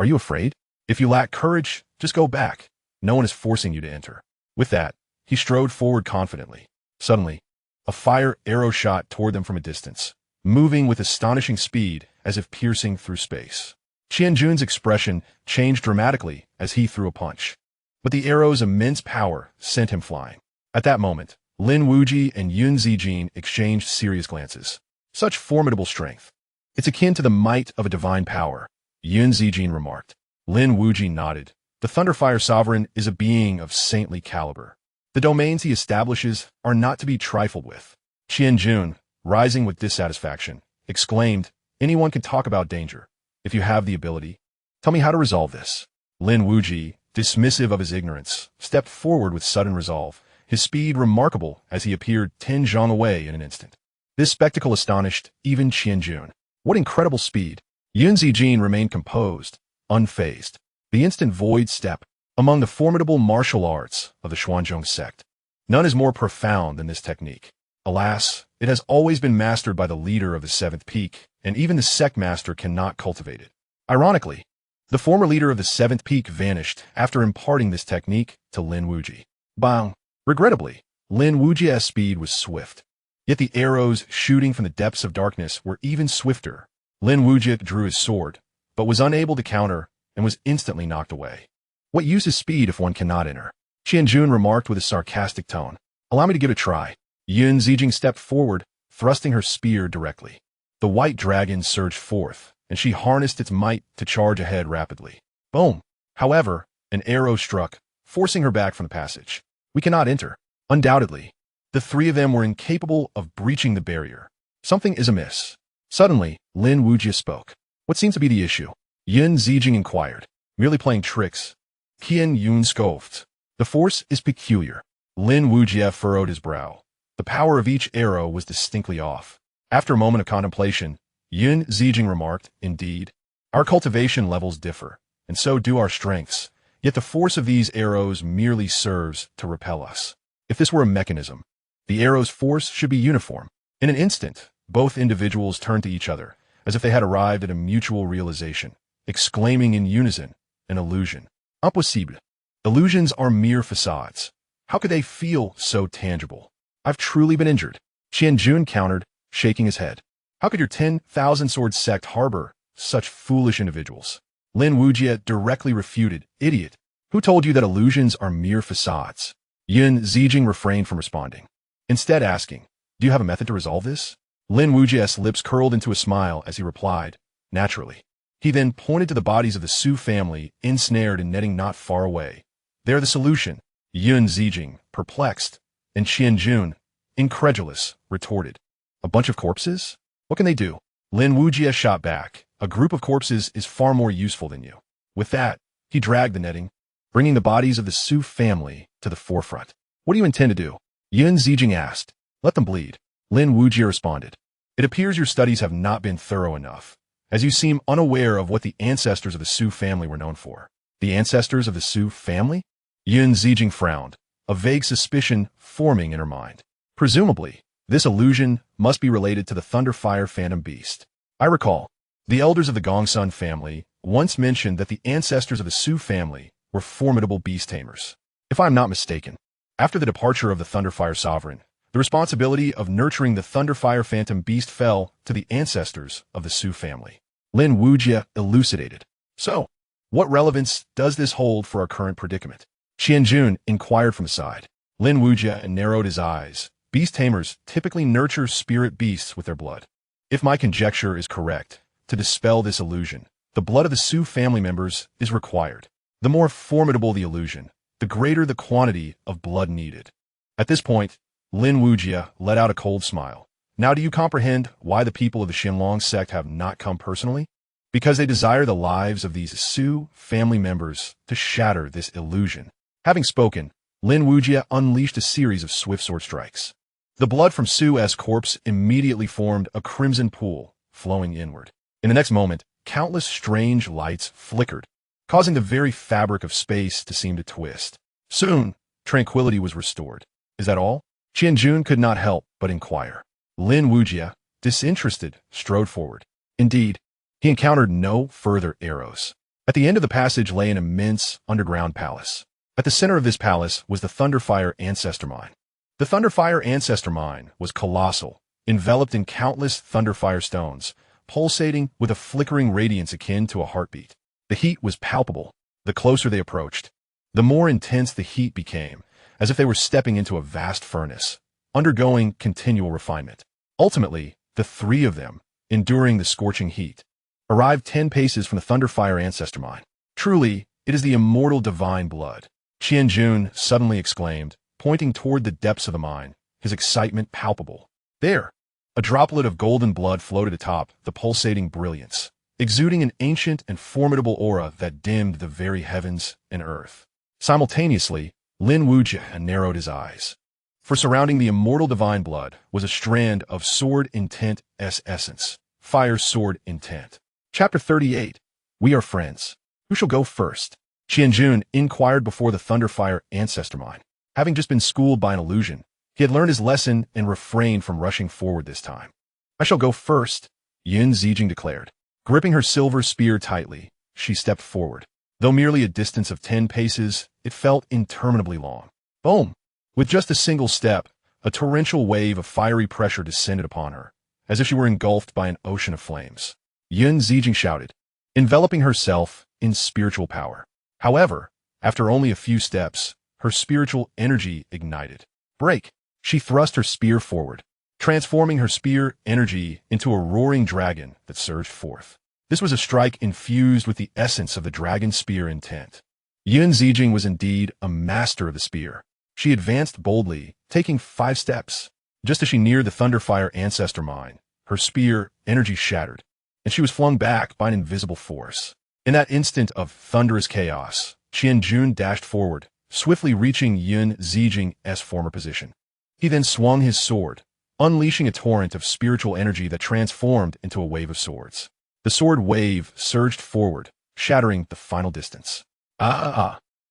Are you afraid? If you lack courage, just go back. No one is forcing you to enter. With that, he strode forward confidently. Suddenly, a fire arrow shot toward them from a distance, moving with astonishing speed as if piercing through space. Qianjun's expression changed dramatically as he threw a punch, but the arrow's immense power sent him flying. At that moment, Lin Wuyi and Yun Zijing exchanged serious glances. Such formidable strength. It's akin to the might of a divine power, Yun Zijing remarked. Lin Wuyi nodded. The Thunderfire Sovereign is a being of saintly caliber. The domains he establishes are not to be trifled with. Qianjun, rising with dissatisfaction, exclaimed, Anyone can talk about danger. If you have the ability, tell me how to resolve this. Lin Wuyi, dismissive of his ignorance, stepped forward with sudden resolve, his speed remarkable as he appeared 10 zhang away in an instant. This spectacle astonished even Qianjun. What incredible speed! Yun Zijin remained composed, unfazed. The instant void step, among the formidable martial arts of the Xuanzhong sect. None is more profound than this technique. Alas, it has always been mastered by the leader of the seventh peak, and even the sect master cannot cultivate it. Ironically, the former leader of the seventh peak vanished after imparting this technique to Lin Wuyi. Bang! Regrettably, Lin Wuyi's speed was swift. Yet the arrows shooting from the depths of darkness were even swifter. Lin Wuyi drew his sword, but was unable to counter and was instantly knocked away. What use is speed if one cannot enter? Qianjun remarked with a sarcastic tone. Allow me to give it a try. Yun Zijing stepped forward, thrusting her spear directly. The white dragon surged forth, and she harnessed its might to charge ahead rapidly. Boom! However, an arrow struck, forcing her back from the passage. We cannot enter. Undoubtedly, the three of them were incapable of breaching the barrier. Something is amiss. Suddenly, Lin Wuyi spoke. What seems to be the issue? Yun Zijing inquired. Merely playing tricks. Qian Yun scoffed. The force is peculiar. Lin Wuyi furrowed his brow. The power of each arrow was distinctly off. After a moment of contemplation, Yun Zijing remarked, Indeed, our cultivation levels differ, and so do our strengths, yet the force of these arrows merely serves to repel us. If this were a mechanism, the arrow's force should be uniform. In an instant, both individuals turned to each other, as if they had arrived at a mutual realization, exclaiming in unison, an illusion. Impossible. Illusions are mere facades. How could they feel so tangible? I've truly been injured. Qianjun countered, shaking his head. How could your 10,000 sword sect harbor such foolish individuals? Lin Wuyi directly refuted, Idiot. Who told you that illusions are mere facades? Yun Zijing refrained from responding, instead asking, Do you have a method to resolve this? Lin Wuyi's lips curled into a smile as he replied, Naturally. He then pointed to the bodies of the Su family ensnared in netting not far away. They're the solution. Yun Zijing, perplexed, and Qianjun, incredulous, retorted. A bunch of corpses? What can they do? Lin Wuyi shot back. A group of corpses is far more useful than you. With that, he dragged the netting, bringing the bodies of the Su family to the forefront. What do you intend to do? Yun Zijing asked. Let them bleed. Lin Wuyi responded. It appears your studies have not been thorough enough, as you seem unaware of what the ancestors of the Su family were known for. The ancestors of the Su family? Yun Zijing frowned, a vague suspicion forming in her mind. Presumably, this illusion must be related to the Thunderfire Phantom Beast. I recall, the elders of the Gongsun family once mentioned that the ancestors of the Su family were formidable beast tamers. If I am not mistaken, after the departure of the Thunderfire Sovereign, the responsibility of nurturing the Thunderfire Phantom Beast fell to the ancestors of the Su family. Lin Wuyi elucidated. So, what relevance does this hold for our current predicament? Qianjun inquired from the side. Lin Wuyi narrowed his eyes. Beast tamers typically nurture spirit beasts with their blood. If my conjecture is correct, to dispel this illusion, the blood of the Su family members is required. The more formidable the illusion, the greater the quantity of blood needed. At this point, Lin Wuyi let out a cold smile. Now do you comprehend why the people of the Xianxia sect have not come personally? Because they desire the lives of these Su family members to shatter this illusion. Having spoken, Lin Wuyi unleashed a series of swift sword strikes. The blood from Su's corpse immediately formed a crimson pool, flowing inward. In the next moment, countless strange lights flickered, causing the very fabric of space to seem to twist. Soon, tranquility was restored. Is that all? Qianjun could not help but inquire. Lin Wuyi, disinterested, strode forward. Indeed, he encountered no further arrows. At the end of the passage lay an immense underground palace. At the center of this palace was the Thunderfire Ancestor Mine. The Thunderfire Ancestor Mine was colossal, enveloped in countless Thunderfire stones, pulsating with a flickering radiance akin to a heartbeat. The heat was palpable. The closer they approached, the more intense the heat became, as if they were stepping into a vast furnace, undergoing continual refinement. Ultimately, the three of them, enduring the scorching heat, arrived 10 paces from the Thunderfire Ancestor Mine. Truly, it is the immortal divine blood. Qianjun suddenly exclaimed, pointing toward the depths of the mine, his excitement palpable. There, A droplet of golden blood floated atop the pulsating brilliance, exuding an ancient and formidable aura that dimmed the very heavens and earth. Simultaneously, Lin Wuyi narrowed his eyes. For surrounding the immortal divine blood was a strand of sword intent essence. Fire sword intent. Chapter 38. We are friends. Who shall go first? Xianxia inquired before the Thunderfire ancestor mine. Having just been schooled by an illusion, he had learned his lesson and refrained from rushing forward this time. I shall go first, Yin Zijing declared. Gripping her silver spear tightly, she stepped forward. Though merely a distance of 10 paces, it felt interminably long. Boom! With just a single step, a torrential wave of fiery pressure descended upon her, as if she were engulfed by an ocean of flames. Yin Zijing shouted, enveloping herself in spiritual power. However, after only a few steps, her spiritual energy ignited. Break! She thrust her spear forward, transforming her spear energy into a roaring dragon that surged forth. This was a strike infused with the essence of the dragon spear intent. Yin Zijing was indeed a master of the spear. She advanced boldly, taking 5 steps. Just as she neared the Thunderfire ancestor mine, her spear energy shattered, and she was flung back by an invisible force. In that instant of thunderous chaos, Xianxia dashed forward, swiftly reaching Yin Zijing's former position. He then swung his sword, unleashing a torrent of spiritual energy that transformed into a wave of swords. The sword wave surged forward, shattering the final distance.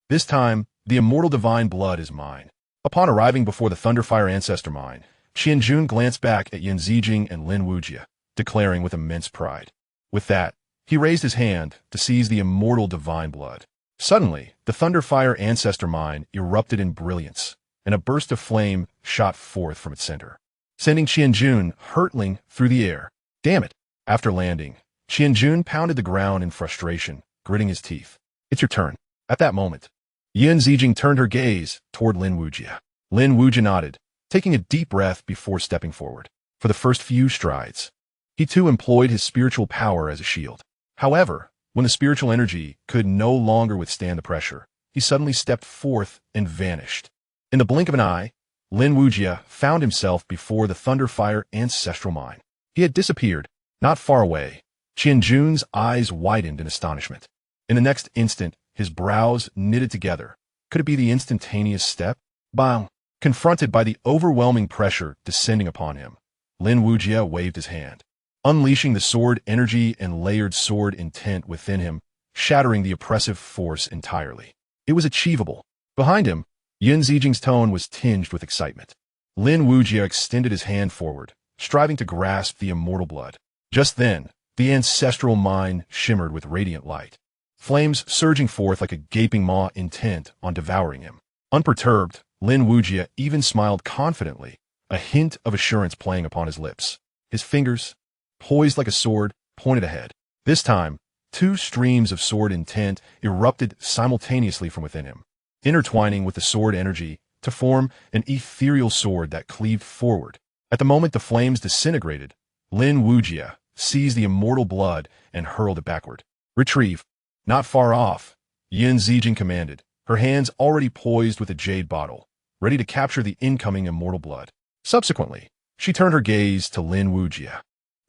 This time, the immortal divine blood is mine. Upon arriving before the Thunderfire ancestor mine, Xianxia glanced back at Yin Zijing and Lin Wuyi, declaring with immense pride. With that, he raised his hand to seize the immortal divine blood. Suddenly, the Thunderfire ancestor mine erupted in brilliance, and a burst of flame shot forth from its center, sending Xianxia hurtling through the air. Damn it! After landing, Xianxia pounded the ground in frustration, gritting his teeth. It's your turn. At that moment, Yin Zijing turned her gaze toward Lin Wuyi. Lin Wuyi nodded, taking a deep breath before stepping forward. For the first few strides, he too employed his spiritual power as a shield. However, when the spiritual energy could no longer withstand the pressure, he suddenly stepped forth and vanished. In the blink of an eye, Lin Wuyi found himself before the Thunderfire ancestral mine. He had disappeared, not far away. Xianxu's eyes widened in astonishment. In the next instant, his brows knitted together. Could it be the instantaneous step? Bang! Confronted by the overwhelming pressure descending upon him, Lin Wuyi waved his hand, unleashing the sword energy and layered sword intent within him, shattering the oppressive force entirely. It was achievable. Behind him, Yin Zijing's tone was tinged with excitement. Lin Wuyi extended his hand forward, striving to grasp the immortal blood. Just then, the ancestral mine shimmered with radiant light, flames surging forth like a gaping maw intent on devouring him. Unperturbed, Lin Wuyi even smiled confidently, a hint of assurance playing upon his lips. His fingers, poised like a sword, pointed ahead. This time, 2 streams of sword intent erupted simultaneously from within him, intertwining with the sword energy to form an ethereal sword that cleaved forward. At the moment the flames disintegrated, Lin Wuyi seized the immortal blood and hurled it backward. Retrieve. Not far off, Yin Zijing commanded, her hands already poised with a jade bottle, ready to capture the incoming immortal blood. Subsequently, she turned her gaze to Lin Wuyi,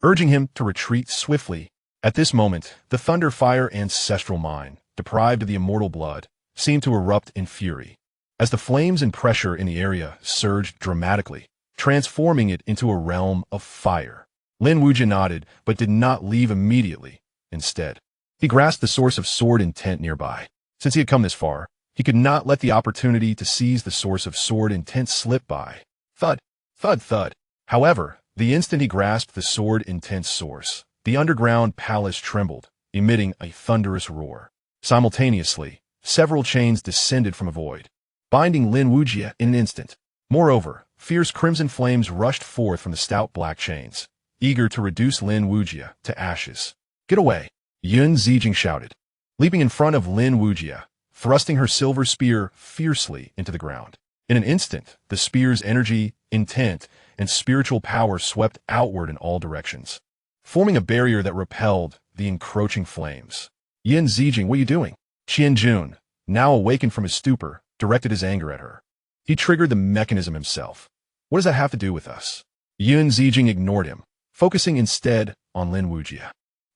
urging him to retreat swiftly. At this moment, the Thunderfire ancestral mine, deprived of the immortal blood, seemed to erupt in fury, as the flames and pressure in the area surged dramatically, transforming it into a realm of fire. Lin Wuyi nodded, but did not leave immediately. Instead, he grasped the source of sword intent nearby. Since he had come this far, he could not let the opportunity to seize the source of sword intent slip by. Thud, thud, thud. However, the instant he grasped the sword intent source, the underground palace trembled, emitting a thunderous roar. Simultaneously, several chains descended from a void, binding Lin Wuyi in an instant. Moreover, fierce crimson flames rushed forth from the stout black chains, eager to reduce Lin Wuyi to ashes. Get away! Yin Zijing shouted, leaping in front of Lin Wuyi, thrusting her silver spear fiercely into the ground. In an instant, the spear's energy, intent, and spiritual power swept outward in all directions, forming a barrier that repelled the encroaching flames. Yin Zijing, what are you doing? Xianxia, now awakened from his stupor, directed his anger at her. He triggered the mechanism himself. What does that have to do with us? Yun Zijing ignored him, focusing instead on Lin Wuyi.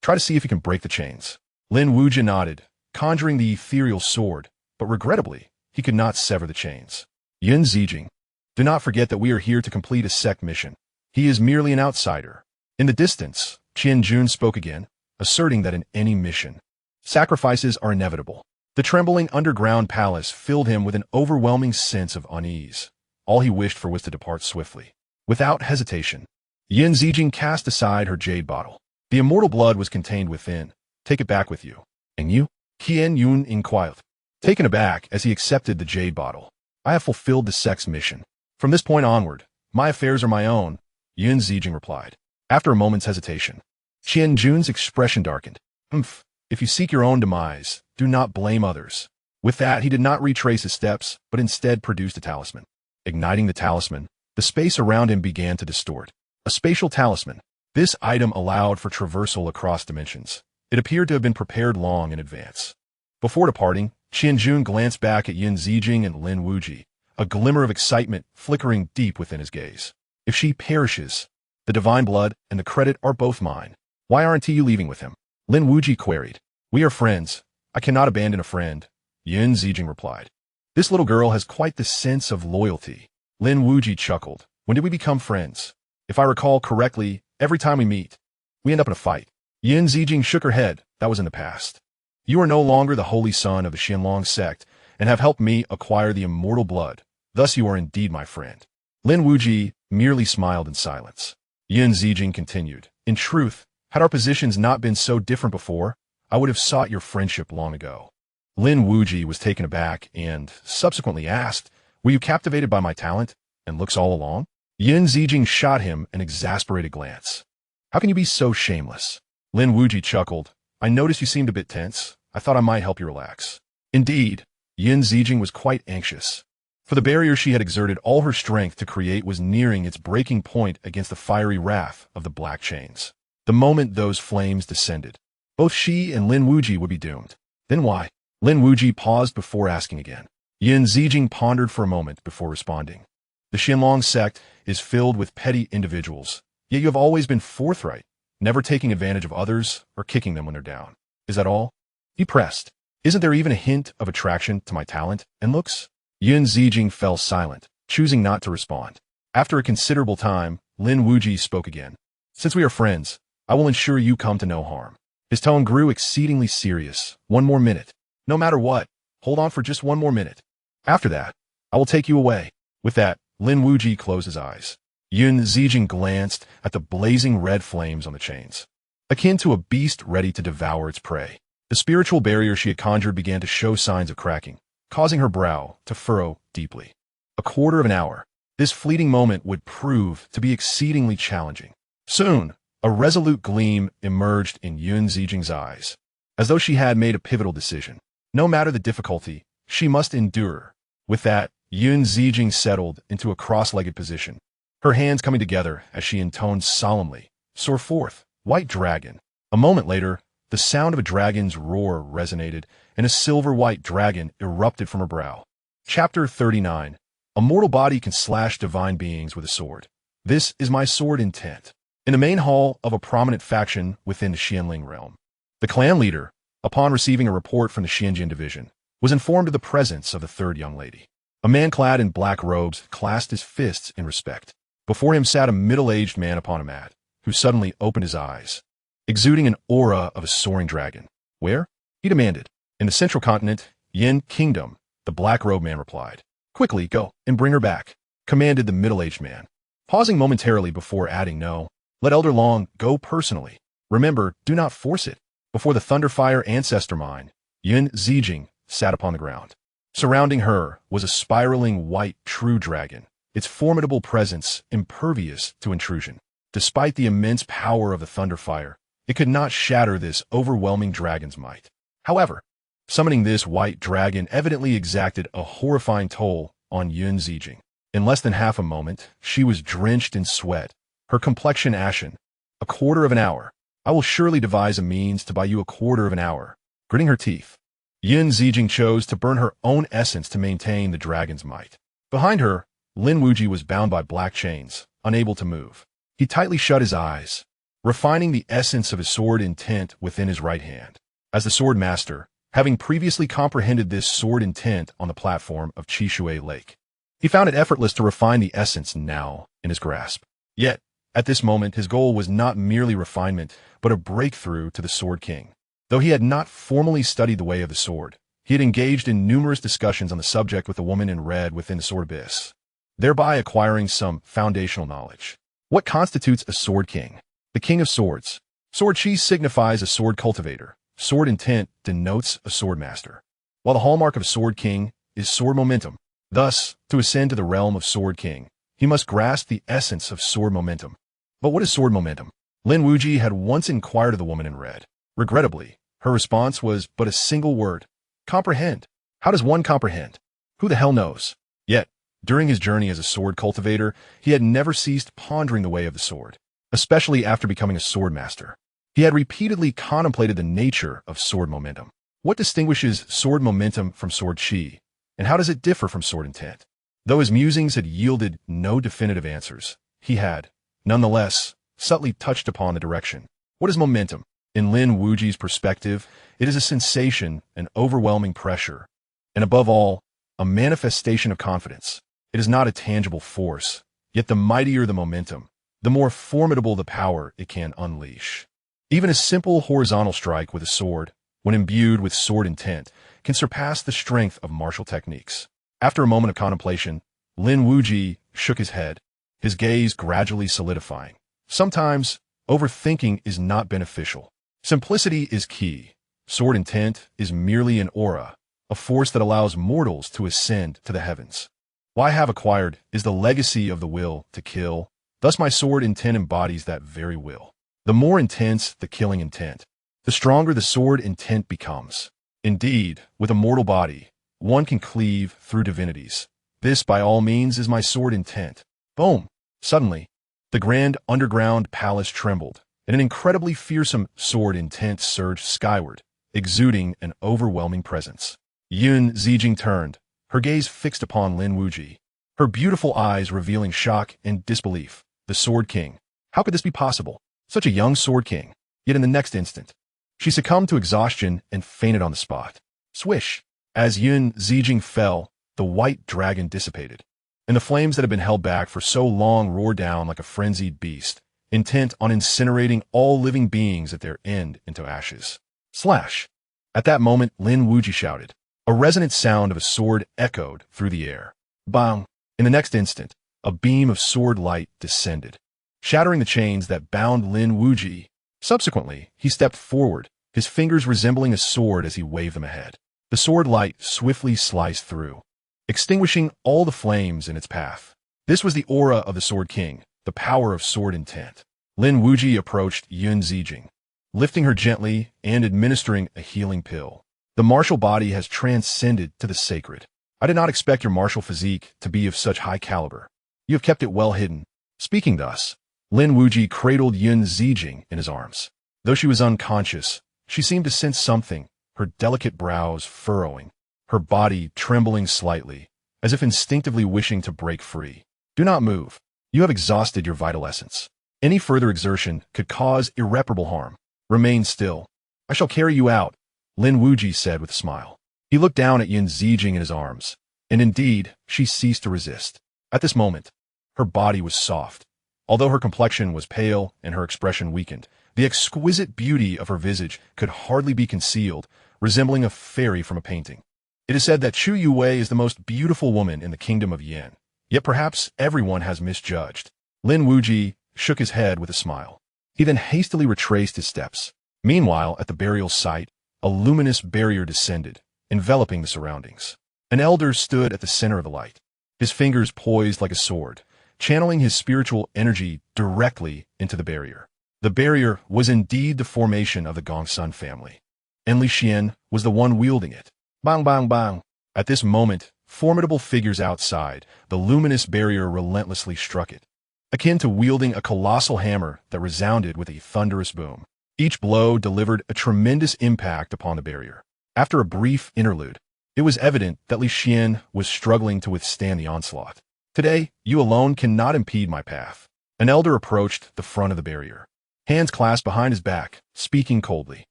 Try to see if you can break the chains. Lin Wuyi nodded, conjuring the ethereal sword, but regrettably, he could not sever the chains. Yun Zijing, do not forget that we are here to complete a sect mission. He is merely an outsider. In the distance, Qian Jun spoke again, asserting that in any mission, sacrifices are inevitable. The trembling underground palace filled him with an overwhelming sense of unease. All he wished for was to depart swiftly. Without hesitation, Yun Zijing cast aside her jade bottle. The immortal blood was contained within. Take it back with you. And you? Qian Yun inquired, taken aback as he accepted the jade bottle. I have fulfilled the sect's mission. From this point onward, my affairs are my own, Yun Zijing replied. After a moment's hesitation, Qian Jun's expression darkened. If you seek your own demise, do not blame others. With that, he did not retrace his steps, but instead produced a talisman. Igniting the talisman, the space around him began to distort. A spatial talisman. This item allowed for traversal across dimensions. It appeared to have been prepared long in advance. Before departing, Qian Jun glanced back at Yun Zijing and Lin Wuyi, a glimmer of excitement flickering deep within his gaze. If she perishes, the divine blood and the credit are both mine. Why aren't you leaving with him? Lin Wuyi queried. We are friends. I cannot abandon a friend, Yun Zijing replied. This little girl has quite the sense of loyalty. Lin Wuyi chuckled. When did we become friends? If I recall correctly, every time we meet, we end up in a fight. Yun Zijing shook her head. That was in the past. You are no longer the holy son of the Xianlong sect and have helped me acquire the immortal blood. Thus you are indeed my friend. Lin Wuyi merely smiled in silence. Yun Zijing continued. In truth, had our positions not been so different before, I would have sought your friendship long ago. Lin Wuyi was taken aback and subsequently asked, were you captivated by my talent and looks all along? Yun Zijing shot him an exasperated glance. How can you be so shameless? Lin Wuyi chuckled. I noticed you seemed a bit tense. I thought I might help you relax. Indeed, Yun Zijing was quite anxious. For the barrier she had exerted all her strength to create was nearing its breaking point against the fiery wrath of the black chains. The moment those flames descended, both she and Lin Wuyi would be doomed. Then why? Lin Wuyi paused before asking again. Yun Zijing pondered for a moment before responding. The Xianlong sect is filled with petty individuals, yet you have always been forthright, never taking advantage of others or kicking them when they're down. Is that all? He pressed. Isn't there even a hint of attraction to my talent and looks? Yun Zijing fell silent, choosing not to respond. After a considerable time, Lin Wuyi spoke again. Since we are friends, I will ensure you come to no harm. His tone grew exceedingly serious. 1 more minute. No matter what, hold on for just 1 more minute. After that, I will take you away. With that, Lin Wuyi closed his eyes. Yun Zijing glanced at the blazing red flames on the chains, akin to a beast ready to devour its prey. The spiritual barrier she had conjured began to show signs of cracking, causing her brow to furrow deeply. A quarter of an hour. This fleeting moment would prove to be exceedingly challenging. Soon, a resolute gleam emerged in Yun Zijing's eyes, as though she had made a pivotal decision. No matter the difficulty, she must endure. With that, Yun Zijing settled into a cross-legged position, her hands coming together as she intoned solemnly, Soar forth, white dragon. A moment later, the sound of a dragon's roar resonated, and a silver-white dragon erupted from her brow. Chapter 39. A mortal body can slash divine beings with a sword. This is my sword intent. In the main hall of a prominent faction within the Xianling realm, the clan leader, upon receiving a report from the Xianxia division, was informed of the presence of the third young lady. A man clad in black robes clasped his fists in respect. Before him sat a middle-aged man upon a mat, who suddenly opened his eyes, exuding an aura of a soaring dragon. Where? He demanded. In the central continent, Yin Kingdom, the black-robed man replied. Quickly, go and bring her back, commanded the middle-aged man, pausing momentarily before adding, no, let Elder Long go personally. Remember, do not force it. Before the Thunderfire ancestor mine, Yun Zijing sat upon the ground. Surrounding her was a spiraling white true dragon, its formidable presence impervious to intrusion. Despite the immense power of the Thunderfire, it could not shatter this overwhelming dragon's might. However, summoning this white dragon evidently exacted a horrifying toll on Yun Zijing. In less than half a moment, she was drenched in sweat, her complexion ashen. A quarter of an hour. I will surely devise a means to buy you a quarter of an hour. Gritting her teeth, Yun Zijing chose to burn her own essence to maintain the dragon's might. Behind her, Lin Wuyi was bound by black chains, unable to move. He tightly shut his eyes, refining the essence of his sword intent within his right hand. As the sword master, having previously comprehended this sword intent on the platform of Qishui Lake, he found it effortless to refine the essence now in his grasp. Yet, at this moment, his goal was not merely refinement, but a breakthrough to the Sword King. Though he had not formally studied the way of the sword, he had engaged in numerous discussions on the subject with the woman in red within the sword abyss, thereby acquiring some foundational knowledge. What constitutes a Sword King? The King of Swords. Sword Chi signifies a sword cultivator. Sword intent denotes a sword master, while the hallmark of a Sword King is sword momentum. Thus, to ascend to the realm of Sword King, he must grasp the essence of sword momentum. But what is sword momentum? Lin Wuyi had once inquired of the woman in red. Regrettably, her response was but a single word: comprehend. How does one comprehend? Who the hell knows? Yet, during his journey as a sword cultivator, he had never ceased pondering the way of the sword, especially after becoming a sword master. He had repeatedly contemplated the nature of sword momentum. What distinguishes sword momentum from sword chi, and how does it differ from sword intent? Though his musings had yielded no definitive answers, he had, nonetheless, subtly touched upon the direction. What is momentum? In Lin Wuyi's perspective, it is a sensation, an overwhelming pressure, and above all, a manifestation of confidence. It is not a tangible force, yet the mightier the momentum, the more formidable the power it can unleash. Even a simple horizontal strike with a sword, when imbued with sword intent, can surpass the strength of martial techniques. After a moment of contemplation, Lin Wuyi shook his head, his gaze gradually solidifying. Sometimes, overthinking is not beneficial. Simplicity is key. Sword intent is merely an aura, a force that allows mortals to ascend to the heavens. What I have acquired is the legacy of the will to kill. Thus my sword intent embodies that very will. The more intense the killing intent, the stronger the sword intent becomes. Indeed, with a mortal body, one can cleave through divinities. This, by all means, is my sword intent. Boom! Suddenly, the grand underground palace trembled, and an incredibly fearsome sword intent surged skyward, exuding an overwhelming presence. Xianxia turned, her gaze fixed upon Lin Wuyi, her beautiful eyes revealing shock and disbelief. The Sword King. How could this be possible? Such a young Sword King. Yet in the next instant, she succumbed to exhaustion and fainted on the spot. Swish! As Xianxia fell, the white dragon dissipated, and the flames that had been held back for so long roared down like a frenzied beast, intent on incinerating all living beings at their end into ashes. Slash! At that moment, Lin Wuyi shouted. A resonant sound of a sword echoed through the air. Bang! In the next instant, a beam of sword light descended, shattering the chains that bound Lin Wuyi. Subsequently, he stepped forward, his fingers resembling a sword as he waved them ahead. The sword light swiftly sliced through, extinguishing all the flames in its path. This was the aura of the Sword King, the power of sword intent. Lin Wuyi approached Xianxia, lifting her gently and administering a healing pill. The martial body has transcended to the sacred. I did not expect your martial physique to be of such high caliber. You have kept it well hidden. Speaking thus, Lin Wuyi cradled Xianxia in his arms. Though she was unconscious, she seemed to sense something, her delicate brows furrowing, her body trembling slightly, as if instinctively wishing to break free. Do not move. You have exhausted your vital essence. Any further exertion could cause irreparable harm. Remain still. I shall carry you out, Lin Wuyi said with a smile. He looked down at Xianxia in his arms, and indeed, she ceased to resist. At this moment, her body was soft. Although her complexion was pale and her expression weakened, the exquisite beauty of her visage could hardly be concealed, resembling a fairy from a painting. It is said that Chu Yue is the most beautiful woman in the kingdom of Yan, yet perhaps everyone has misjudged. Lin Wuyi shook his head with a smile. He then hastily retraced his steps. Meanwhile, at the burial site, a luminous barrier descended, enveloping the surroundings. An elder stood at the center of the light, his fingers poised like a sword, channeling his spiritual energy directly into the barrier. The barrier was indeed the formation of the Gongsun family, and Xianxia was the one wielding it. Bang, bang, bang. At this moment, formidable figures outside, the luminous barrier relentlessly struck it, akin to wielding a colossal hammer that resounded with a thunderous boom. Each blow delivered a tremendous impact upon the barrier. After a brief interlude, it was evident that Xianxia was struggling to withstand the onslaught. Today, you alone cannot impede my path. An elder approached the front of the barrier, hands clasped behind his back, speaking coldly.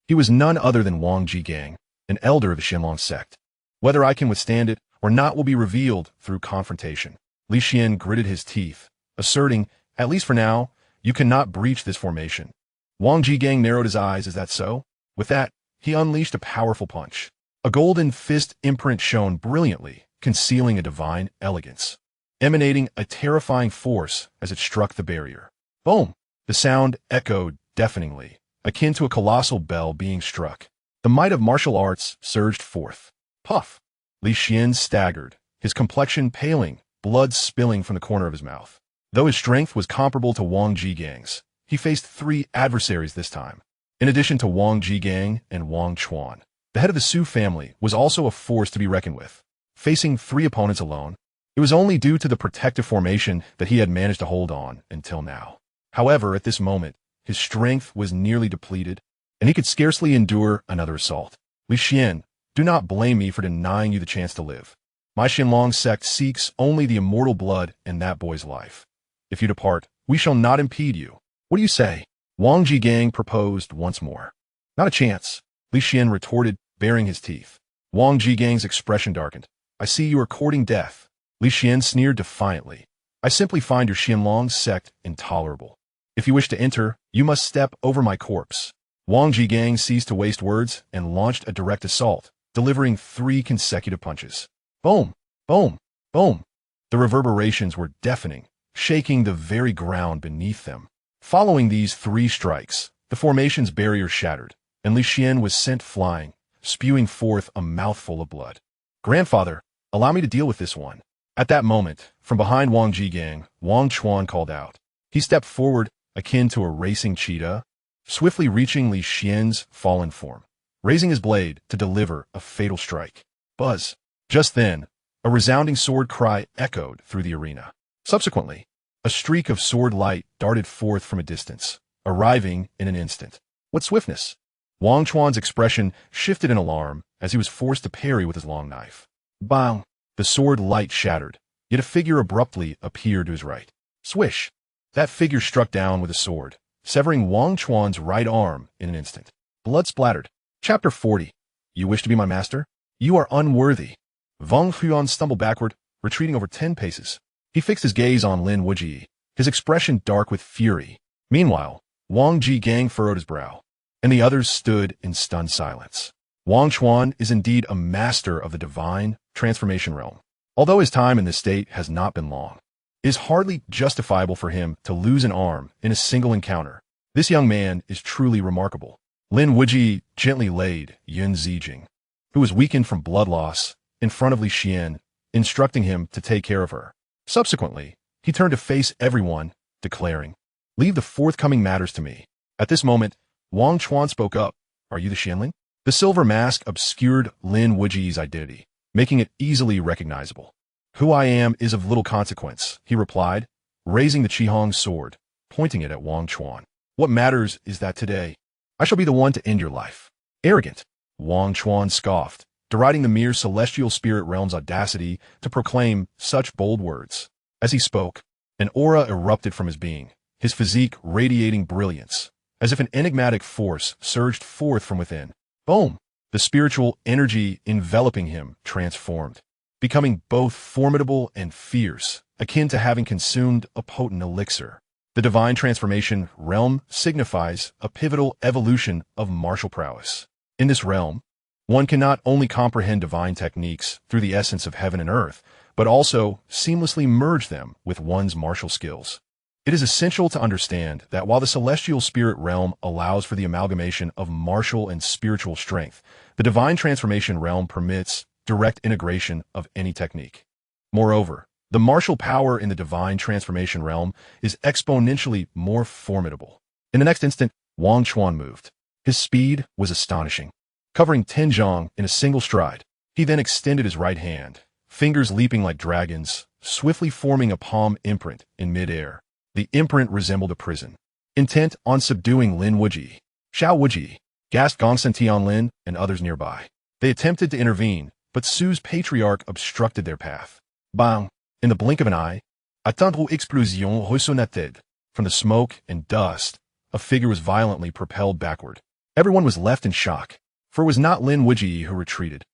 He was none other than Wang Jigang, an elder of the Xianlong sect. Whether I can withstand it or not will be revealed through confrontation. Li Xian gritted his teeth, asserting, at least for now, you cannot breach this formation. Wang Jigang narrowed his eyes. Is that so? With that, he unleashed a powerful punch. A golden fist imprint shone brilliantly, concealing a divine elegance, emanating a terrifying force as it struck the barrier. Boom! The sound echoed deafeningly, akin to a colossal bell being struck. The might of martial arts surged forth. Puff! Li Xian staggered, his complexion paling, blood spilling from the corner of his mouth. Though his strength was comparable to Wang Jigang's, he faced 3 adversaries this time. In addition to Wang Jigang and Wang Chuan, the head of the Su family was also a force to be reckoned with. Facing 3 opponents alone, it was only due to the protective formation that he had managed to hold on until now. However, at this moment, his strength was nearly depleted, and he could scarcely endure another assault. Li Xian, do not blame me for denying you the chance to live. My Xianlong sect seeks only the immortal blood in that boy's life. If you depart, we shall not impede you. What do you say? Wang Jigang proposed once more. Not a chance, Li Xian retorted, baring his teeth. Wang Jigang's expression darkened. I see you are courting death. Li Xian sneered defiantly. I simply find your Xianlong sect intolerable. If you wish to enter, you must step over my corpse. Wang Jigang ceased to waste words and launched a direct assault, delivering 3 consecutive punches. Boom! Boom! Boom! The reverberations were deafening, shaking the very ground beneath them. Following these 3 strikes, the formation's barrier shattered, and Li Xian was sent flying, spewing forth a mouthful of blood. Grandfather, allow me to deal with this one. At that moment, from behind Wang Jigang, Wang Chuan called out. He stepped forward, akin to a racing cheetah, swiftly reaching Li Xian's fallen form, raising his blade to deliver a fatal strike. Buzz! Just then, a resounding sword cry echoed through the arena. Subsequently, a streak of sword light darted forth from a distance, arriving in an instant. What swiftness! Wang Chuan's expression shifted in alarm as he was forced to parry with his long knife. Bang! The sword light shattered, yet a figure abruptly appeared to his right. Swish! That figure struck down with a sword, severing Wang Chuan's right arm in an instant. Blood splattered. Chapter 40. You wish to be my master? You are unworthy. Wang Huan stumbled backward, retreating over 10 paces. He fixed his gaze on Lin Wuyi, his expression dark with fury. Meanwhile, Wang Jigang furrowed his brow, and the others stood in stunned silence. Wang Chuan is indeed a master of the divine transformation realm. Although his time in this state has not been long, it is hardly justifiable for him to lose an arm in a single encounter. This young man is truly remarkable. Lin Wuyi gently laid Yun Zijing, who was weakened from blood loss, in front of Li Xian, instructing him to take care of her. Subsequently, he turned to face everyone, declaring, "Leave the forthcoming matters to me." At this moment, Wang Chuan spoke up. Are you the Xianling? The silver mask obscured Lin Wuyi's identity, making it easily recognizable. Who I am is of little consequence, he replied, raising the Qihong sword, pointing it at Wang Chuan. What matters is that today, I shall be the one to end your life. Arrogant, Wang Chuan scoffed, deriding the mere celestial spirit realm's audacity to proclaim such bold words. As he spoke, an aura erupted from his being, his physique radiating brilliance, as if an enigmatic force surged forth from within. Boom! The spiritual energy enveloping him transformed, becoming both formidable and fierce, akin to having consumed a potent elixir. The divine transformation realm signifies a pivotal evolution of martial prowess. In this realm, one can not only comprehend divine techniques through the essence of heaven and earth, but also seamlessly merge them with one's martial skills. It is essential to understand that while the celestial spirit realm allows for the amalgamation of martial and spiritual strength, the divine transformation realm permits direct integration of any technique. Moreover, the martial power in the divine transformation realm is exponentially more formidable. In the next instant, Wang Chuan moved. His speed was astonishing, covering 10 zhang in a single stride. He then extended his right hand, fingers leaping like dragons, swiftly forming a palm imprint in midair. The imprint resembled a prison, intent on subduing Lin Wuyi. Xiao Wuyi, gasped Gongsun Tianlin and others nearby. They attempted to intervene, but Su's patriarch obstructed their path. Bang! In the blink of an eye, a tonnerre explosion ressonna. From the smoke and dust, a figure was violently propelled backward. Everyone was left in shock, for it was not Lin Wuyi who retreated,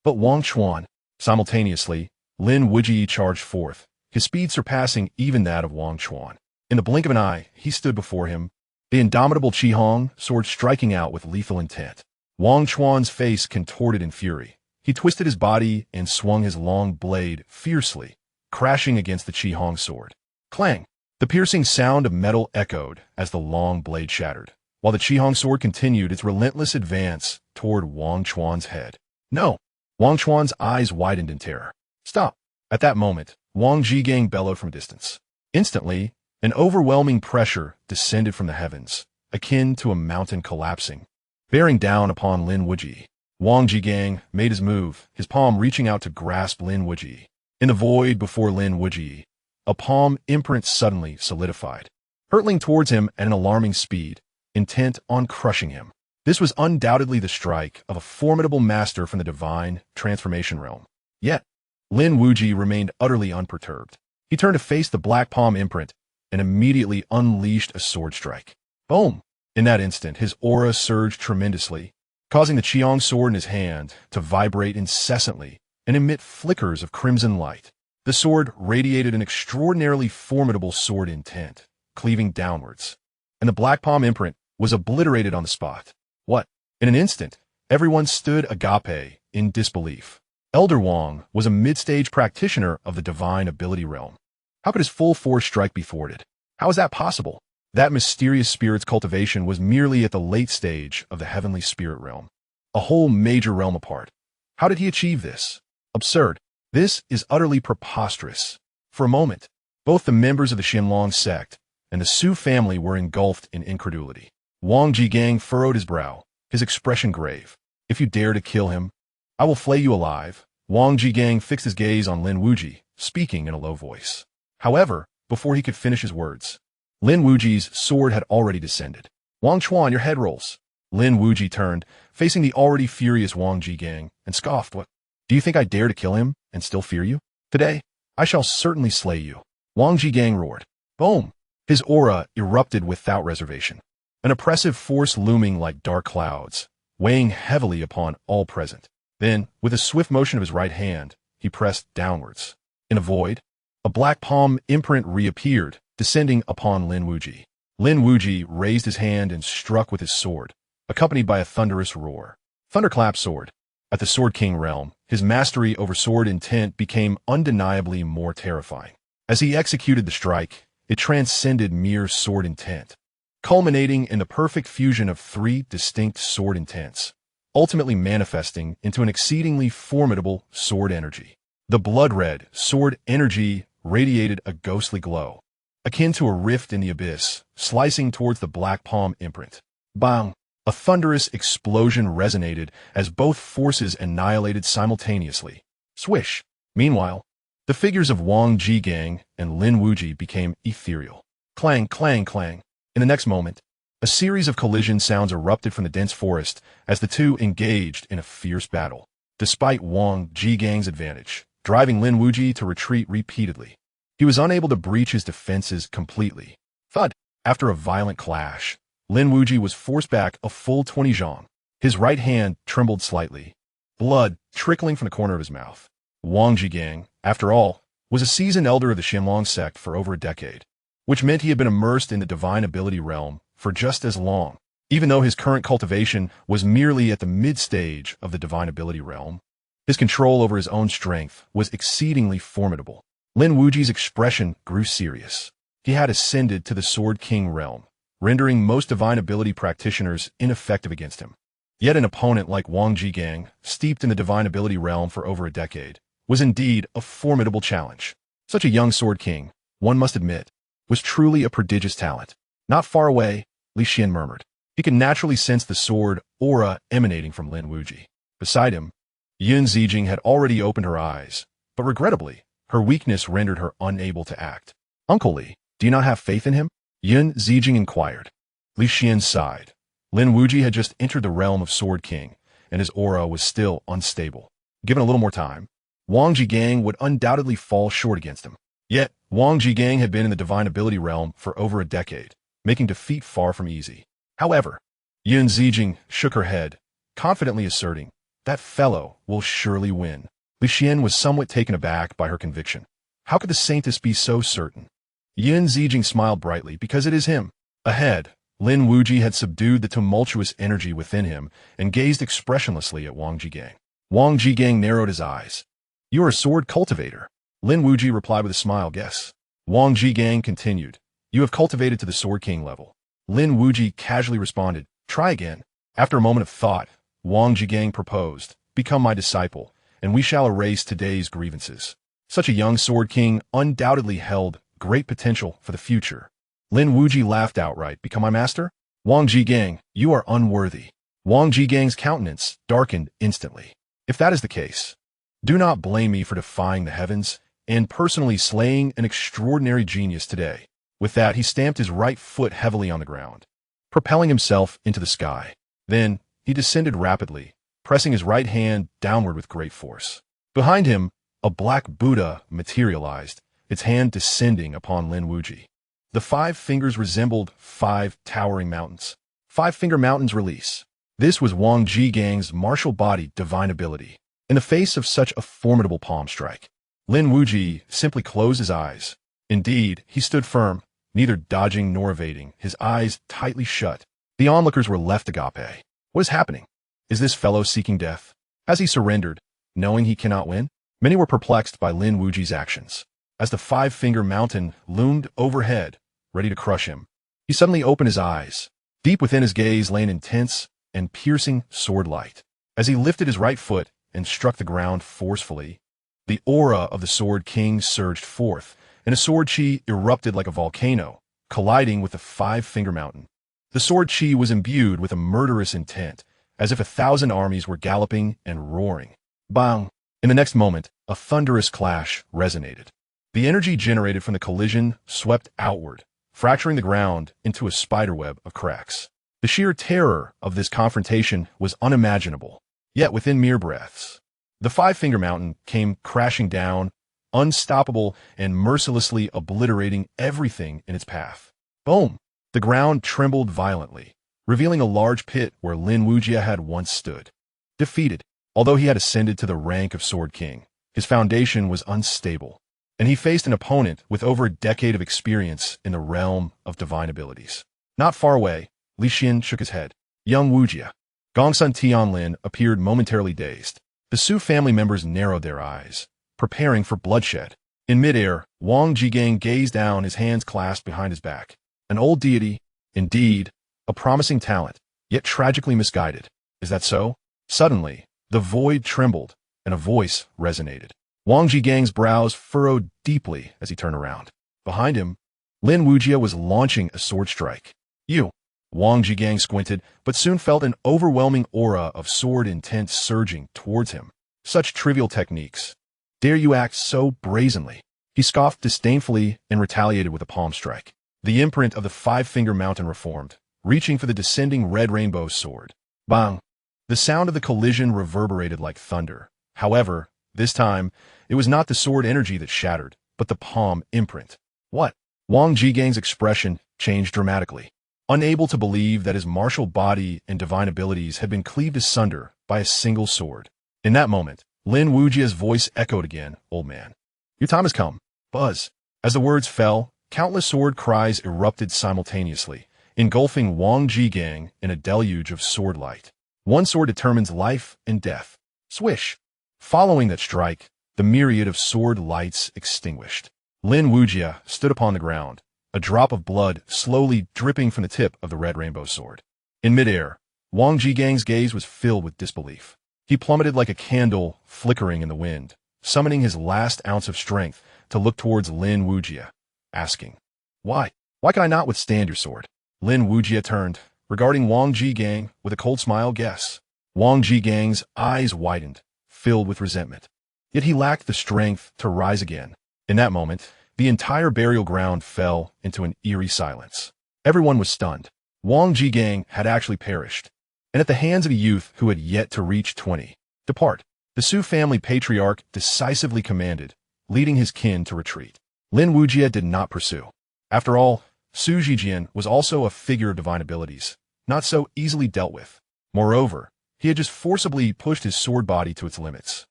but Wang Chuan. Simultaneously, Lin Wuyi charged forth, his speed surpassing even that of Wang Chuan. In the blink of an eye, he stood before him, the indomitable Qihong sword striking out with lethal intent. Wang Chuan's face contorted in fury. He twisted his body and swung his long blade fiercely, crashing against the Qihong sword. Clang! The piercing sound of metal echoed as the long blade shattered, while the Qihong sword continued its relentless advance toward Wang Chuan's head. No! Wang Chuan's eyes widened in terror. Stop! At that moment, Wang Zhigang bellowed from a distance. Instantly, an overwhelming pressure descended from the heavens, akin to a mountain collapsing, bearing down upon Lin Wuyi. Wang Zhigang made his move, his palm reaching out to grasp Lin Wuyi. In the void before Lin Wuyi, a palm imprint suddenly solidified, hurtling towards him at an alarming speed, intent on crushing him. This was undoubtedly the strike of a formidable master from the divine transformation realm. Yet, Lin Wuyi remained utterly unperturbed. He turned to face the black palm imprint and immediately unleashed a sword strike. Boom! In that instant, his aura surged tremendously, causing the Qihong sword in his hand to vibrate incessantly and emit flickers of crimson light. The sword radiated an extraordinarily formidable sword intent, cleaving downwards, and the black palm imprint was obliterated on the spot. What? In an instant, everyone stood agape in disbelief. Elder Wang was a mid-stage practitioner of the divine ability realm. How could his full force strike be thwarted? How is that possible? That mysterious spirit's cultivation was merely at the late stage of the heavenly spirit realm, a whole major realm apart. How did he achieve this? Absurd. This is utterly preposterous. For a moment, both the members of the Xianlong sect and the Su family were engulfed in incredulity. Wang Zhigang furrowed his brow, his expression grave. If you dare to kill him, I will flay you alive. Wang Zhigang fixed his gaze on Lin Wuyi, speaking in a low voice. However, before he could finish his words, Lin Wuyi's sword had already descended. Wang Chuan, your head rolls. Lin Wuyi turned, facing the already furious Wang Zhigang, and scoffed. What? Do you think I dare to kill him and still fear you? Today, I shall certainly slay you. Wang Zhigang roared. Boom! His aura erupted without reservation, an oppressive force looming like dark clouds, weighing heavily upon all present. Then, with a swift motion of his right hand, he pressed downwards. In a void, a black palm imprint reappeared, descending upon Lin Wuyi. Lin Wuyi raised his hand and struck with his sword, accompanied by a thunderous roar. Thunderclap sword. At the Sword King realm, his mastery over sword intent became undeniably more terrifying. As he executed the strike, it transcended mere sword intent, culminating in the perfect fusion of three distinct sword intents, ultimately manifesting into an exceedingly formidable sword energy. The blood-red sword energy radiated a ghostly glow, akin to a rift in the abyss, slicing towards the black palm imprint. Bang! A thunderous explosion resonated as both forces annihilated simultaneously. Swish! Meanwhile, the figures of Wang Zhigang and Lin Wuyi became ethereal. Clang, clang, clang. In the next moment, a series of collision sounds erupted from the dense forest as the two engaged in a fierce battle. Despite Wang Zhigang's advantage, driving Lin Wuyi to retreat repeatedly, he was unable to breach his defenses completely. Thud! After a violent clash, Lin Wuyi was forced back a full 20 zhang. His right hand trembled slightly, blood trickling from the corner of his mouth. Wang Zhigang, after all, was a seasoned elder of the Xianlong sect for over a decade, which meant he had been immersed in the divine ability realm for just as long. Even though his current cultivation was merely at the mid-stage of the divine ability realm, his control over his own strength was exceedingly formidable. Lin Wuyi's expression grew serious. He had ascended to the Sword King realm, rendering most divine ability practitioners ineffective against him. Yet an opponent like Wang Zhigang, steeped in the divine ability realm for over a decade, was indeed a formidable challenge. Such a young Sword King, one must admit, was truly a prodigious talent. Not far away, Li Xian murmured. He could naturally sense the sword aura emanating from Lin Wuyi. Beside him, Yun Zijing had already opened her eyes, but regrettably, her weakness rendered her unable to act. Uncle Li, do you not have faith in him? Yun Zijing inquired. Li Xian sighed. Lin Wuyi had just entered the realm of Sword King, and his aura was still unstable. Given a little more time, Wang Zhigang would undoubtedly fall short against him. Yet, Wang Jigang had been in the divine ability realm for over a decade, making defeat far from easy. However, Yun Zijing shook her head, confidently asserting, "That fellow will surely win." Li Xian was somewhat taken aback by her conviction. How could the saintess be so certain? Yun Zijing smiled brightly, because it is him. Ahead, Lin Wuyi had subdued the tumultuous energy within him and gazed expressionlessly at Wang Jigang. Wang Jigang narrowed his eyes. "You are a sword cultivator." Lin Wuyi replied with a smile, "Yes." Wang Jigang continued, "You have cultivated to the Sword King level." Lin Wuyi casually responded, "Try again." After a moment of thought, Wang Jigang proposed, "Become my disciple, and we shall erase today's grievances." Such a young Sword King undoubtedly held great potential for the future. Lin Wuyi laughed outright. "Become my master?" "Wang Jigang, you are unworthy." Wang Jigang's countenance darkened instantly. "If that is the case, do not blame me for defying the heavens and personally slaying an extraordinary genius today." With that, he stamped his right foot heavily on the ground, propelling himself into the sky. Then, he descended rapidly, pressing his right hand downward with great force. Behind him, a black Buddha materialized, its hand descending upon Lin Wuyi. The 5 fingers resembled 5 towering mountains. 5-finger mountains release. This was Wang Jigang's martial body divine ability. In the face of such a formidable palm strike, Lin Wuyi simply closed his eyes. Indeed, he stood firm, neither dodging nor evading, his eyes tightly shut. The onlookers were left agape. What is happening? Is this fellow seeking death? Has he surrendered, knowing he cannot win? Many were perplexed by Lin Wuyi's actions. As the 5-finger mountain loomed overhead, ready to crush him, he suddenly opened his eyes. Deep within his gaze lay an intense and piercing sword light. As he lifted his right foot and struck the ground forcefully, the aura of the Sword King surged forth, and a sword chi erupted like a volcano, colliding with the 5-finger mountain. The sword chi was imbued with a murderous intent, as if 1,000 armies were galloping and roaring. Bang! In the next moment, a thunderous clash resonated. The energy generated from the collision swept outward, fracturing the ground into a spiderweb of cracks. The sheer terror of this confrontation was unimaginable, yet within mere breaths, the 5-finger mountain came crashing down, unstoppable and mercilessly obliterating everything in its path. Boom! The ground trembled violently, revealing a large pit where Lin Wuyi had once stood. Defeated, although he had ascended to the rank of Sword King, his foundation was unstable, and he faced an opponent with over a decade of experience in the realm of divine abilities. Not far away, Li Xian shook his head. Young Wuyi, Gongsun Tianlin appeared momentarily dazed. The Su family members narrowed their eyes, preparing for bloodshed. In midair, Wang Jigang gazed down, his hands clasped behind his back. An old deity, indeed, a promising talent, yet tragically misguided. Is that so? Suddenly, the void trembled, and a voice resonated. Wang Jigang's brows furrowed deeply as he turned around. Behind him, Lin Wuyi was launching a sword strike. "You!" Wang Jigang squinted, but soon felt an overwhelming aura of sword intent surging towards him. Such trivial techniques. Dare you act so brazenly? He scoffed disdainfully and retaliated with a palm strike. The imprint of the 5-finger mountain reformed, reaching for the descending red rainbow sword. Bang! The sound of the collision reverberated like thunder. However, this time, it was not the sword energy that shattered, but the palm imprint. What? Wang Jigang's expression changed dramatically. Unable to believe that his martial body and divine abilities had been cleaved asunder by a single sword. In that moment, Lin Wuyi's voice echoed again, "Old man, your time has come." Buzz. As the words fell, countless sword cries erupted simultaneously, engulfing Wang Jigang in a deluge of sword light. One sword determines life and death. Swish. Following that strike, the myriad of sword lights extinguished. Lin Wuyi stood upon the ground, a drop of blood slowly dripping from the tip of the red rainbow sword. In midair, Wang Jigang's gaze was filled with disbelief. He plummeted like a candle flickering in the wind, summoning his last ounce of strength to look towards Lin Wuyi, asking, Why can I not withstand your sword?" Lin Wuyi turned, regarding Wang Jigang with a cold smile. "Guess." Wang Jigang's eyes widened, filled with resentment. Yet he lacked the strength to rise again. In that moment, the entire burial ground fell into an eerie silence. Everyone was stunned. Wang Jigang had actually perished, and at the hands of a youth who had yet to reach 20. "Depart," the Su family patriarch decisively commanded, leading his kin to retreat. Lin Wuyi did not pursue. After all, Su Zhijian was also a figure of divine abilities, not so easily dealt with. Moreover, he had just forcibly pushed his sword body to its limits,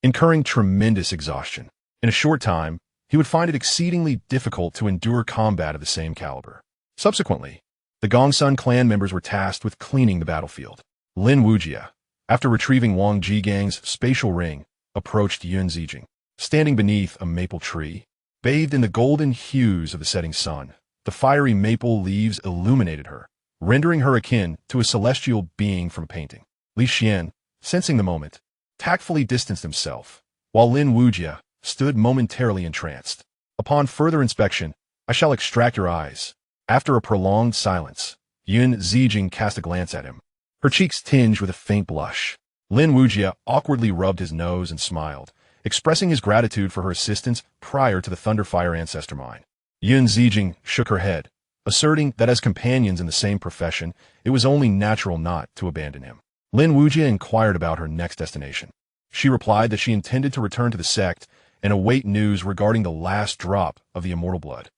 incurring tremendous exhaustion. In a short time, he would find it exceedingly difficult to endure combat of the same caliber. Subsequently, the Gongsun clan members were tasked with cleaning the battlefield. Lin Wuyi, after retrieving Wang Jigang's spatial ring, approached Yun Zijing. Standing beneath a maple tree, bathed in the golden hues of the setting sun, the fiery maple leaves illuminated her, rendering her akin to a celestial being from a painting. Li Xian, sensing the moment, tactfully distanced himself, while Lin Wuyi stood momentarily entranced. Upon further inspection, I shall extract your eyes. After a prolonged silence, Yun Zijing cast a glance at him, her cheeks tinged with a faint blush. Lin Wuyi awkwardly rubbed his nose and smiled, expressing his gratitude for her assistance prior to the Thunderfire ancestor mine. Yun Zijing shook her head, asserting that as companions in the same profession, it was only natural not to abandon him. Lin Wuyi inquired about her next destination. She replied that she intended to return to the sect and await news regarding the last drop of the immortal blood.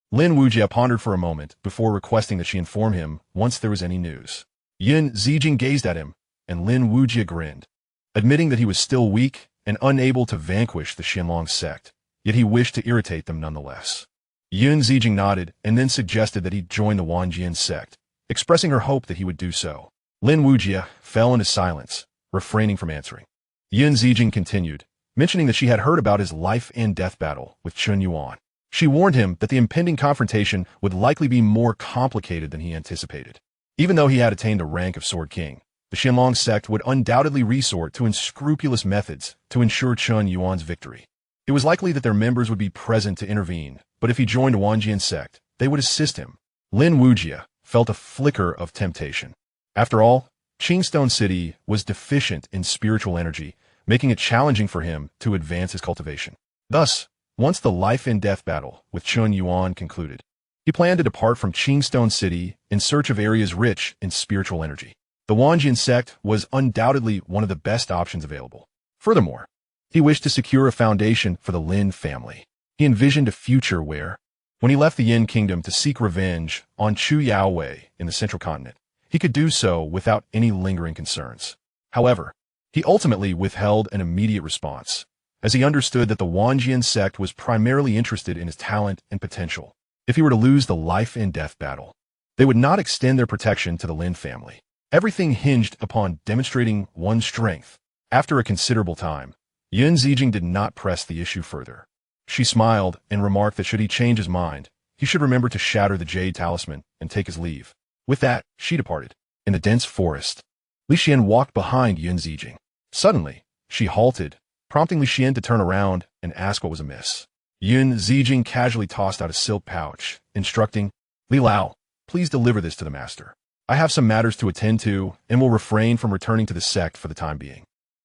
Lin Wuyi pondered for a moment before requesting that she inform him once there was any news. Yun Zijing gazed at him, and Lin Wuyi grinned, admitting that he was still weak and unable to vanquish the Xianlong sect, yet he wished to irritate them nonetheless. Yun Zijing nodded and then suggested that he join the Wenxian sect, expressing her hope that he would do so. Lin Wuyi fell into silence, refraining from answering. Yun Zijing continued, mentioning that she had heard about his life and death battle with Chun Yuan. She warned him that the impending confrontation would likely be more complicated than he anticipated. Even though he had attained the rank of Sword King, the Xianlong sect would undoubtedly resort to unscrupulous methods to ensure Chun Yuan's victory. It was likely that their members would be present to intervene, but if he joined the Wenxian sect, they would assist him. Lin Wuyi felt a flicker of temptation. After all, Qingstone City was deficient in spiritual energy, making it challenging for him to advance his cultivation. Thus, once the life and death battle with Chun Yuan concluded, he planned to depart from Qingstone City in search of areas rich in spiritual energy. The Wenxian sect was undoubtedly one of the best options available. Furthermore, he wished to secure a foundation for the Lin family. He envisioned a future where, when he left the Yin kingdom to seek revenge on Chu Yaowei in the central continent, he could do so without any lingering concerns. However, he ultimately withheld an immediate response, as he understood that the Wenxian sect was primarily interested in his talent and potential. If he were to lose the life and death battle, they would not extend their protection to the Lin family. Everything hinged upon demonstrating one's strength. After a considerable time, Yun Zijing did not press the issue further. She smiled and remarked that should he change his mind, he should remember to shatter the jade talisman and take his leave. With that, she departed. In the dense forest, Li Xian walked behind Yun Zijing. Suddenly, she halted, prompting Li Xian to turn around and ask what was amiss. Yun Zijing casually tossed out a silk pouch, instructing, "Li Lao, please deliver this to the master. I have some matters to attend to and will refrain from returning to the sect for the time being."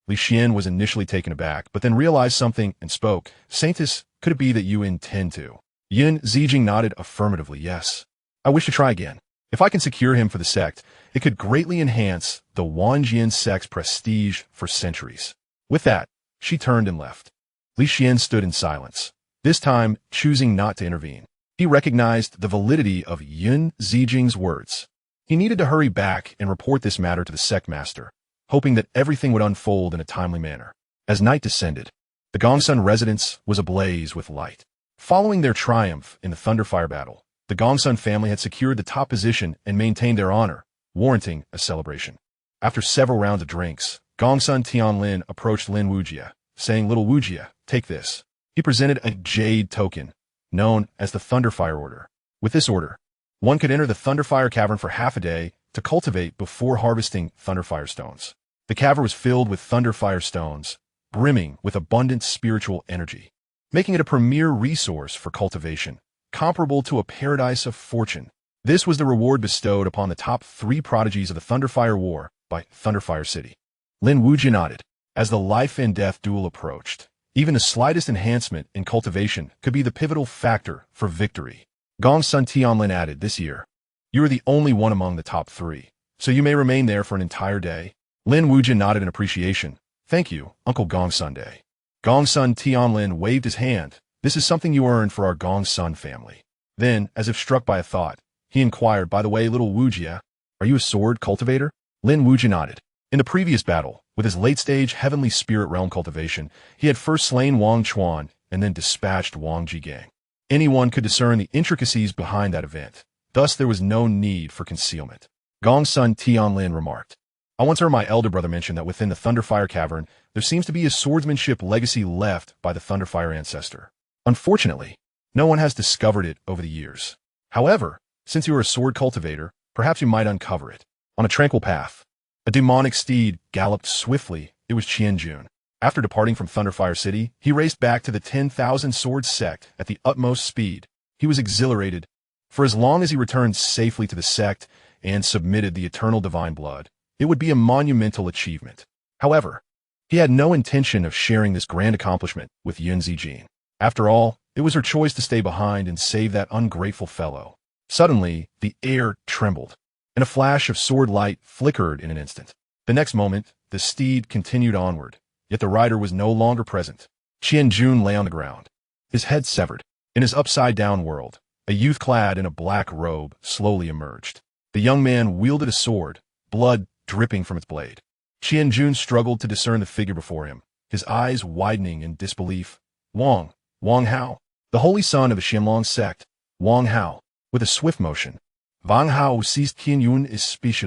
Li Xian was initially taken aback, but then realized something and spoke. "Saintus, could it be that you intend to?" Yun Zijing nodded affirmatively. "Yes. I wish to try again. If I can secure him for the sect, it could greatly enhance the Wenxian sect's prestige for centuries." With that, she turned and left. Li Xian stood in silence, this time choosing not to intervene. He recognized the validity of Yun Zijing's words. He needed to hurry back and report this matter to the sect master, hoping that everything would unfold in a timely manner. As night descended, the Gongsun residence was ablaze with light. Following their triumph in the Thunderfire battle, the Gongsun family had secured the top position and maintained their honor, warranting a celebration. After several rounds of drinks, Gongsun Tianlin approached Lin Wuyi, saying, "Little Wuyi, take this." He presented a jade token, known as the Thunderfire Order. With this order, one could enter the Thunderfire Cavern for half a day to cultivate before harvesting Thunderfire stones. The cavern was filled with Thunderfire stones, brimming with abundant spiritual energy, making it a premier resource for cultivation, comparable to a paradise of fortune. This was the reward bestowed upon the top 3 prodigies of the Thunderfire War by Thunderfire City. Lin Wuyi nodded. As the life and death duel approached, even the slightest enhancement in cultivation could be the pivotal factor for victory. Gongsun Tianlin added, "This year, you are the only one among the top 3, so you may remain there for an entire day." Lin Wuyi nodded in appreciation. "Thank you, Uncle Gongsun Day." Gongsun Tianlin waved his hand, This is something you earned for our Gongsun family. Then, as if struck by a thought, he inquired, by the way, little Wuyi, are you a sword cultivator? Lin Wuyi nodded. In the previous battle, with his late-stage Heavenly Spirit Realm cultivation, he had first slain Wang Chuan and then dispatched Wang Jigang. Anyone could discern the intricacies behind that event. Thus, there was no need for concealment. Gongsun Tianlin remarked, I once heard my elder brother mention that within the Thunderfire Cavern, there seems to be a swordsmanship legacy left by the Thunderfire ancestor. Unfortunately, no one has discovered it over the years. However, since you are a sword cultivator, perhaps you might uncover it. On a tranquil path, a demonic steed galloped swiftly. It was Qianjun. After departing from Thunderfire City, he raced back to the 10,000 Sword sect at the utmost speed. He was exhilarated, for as long as he returned safely to the sect and submitted the eternal divine blood, it would be a monumental achievement. However, he had no intention of sharing this grand accomplishment with Yun Zijin. After all, it was her choice to stay behind and save that ungrateful fellow. Suddenly, the air trembled, and a flash of sword light flickered in an instant. The next moment, the steed continued onward, yet the rider was no longer present. Qianjun lay on the ground, his head severed. In his upside-down world, a youth clad in a black robe slowly emerged. The young man wielded a sword, blood dripping from its blade. Qianjun struggled to discern the figure before him, his eyes widening in disbelief. Wang Hao, the holy son of the Xianlong sect. Wang Hao. With a swift motion, Wang Hao seized Qianjun's speech.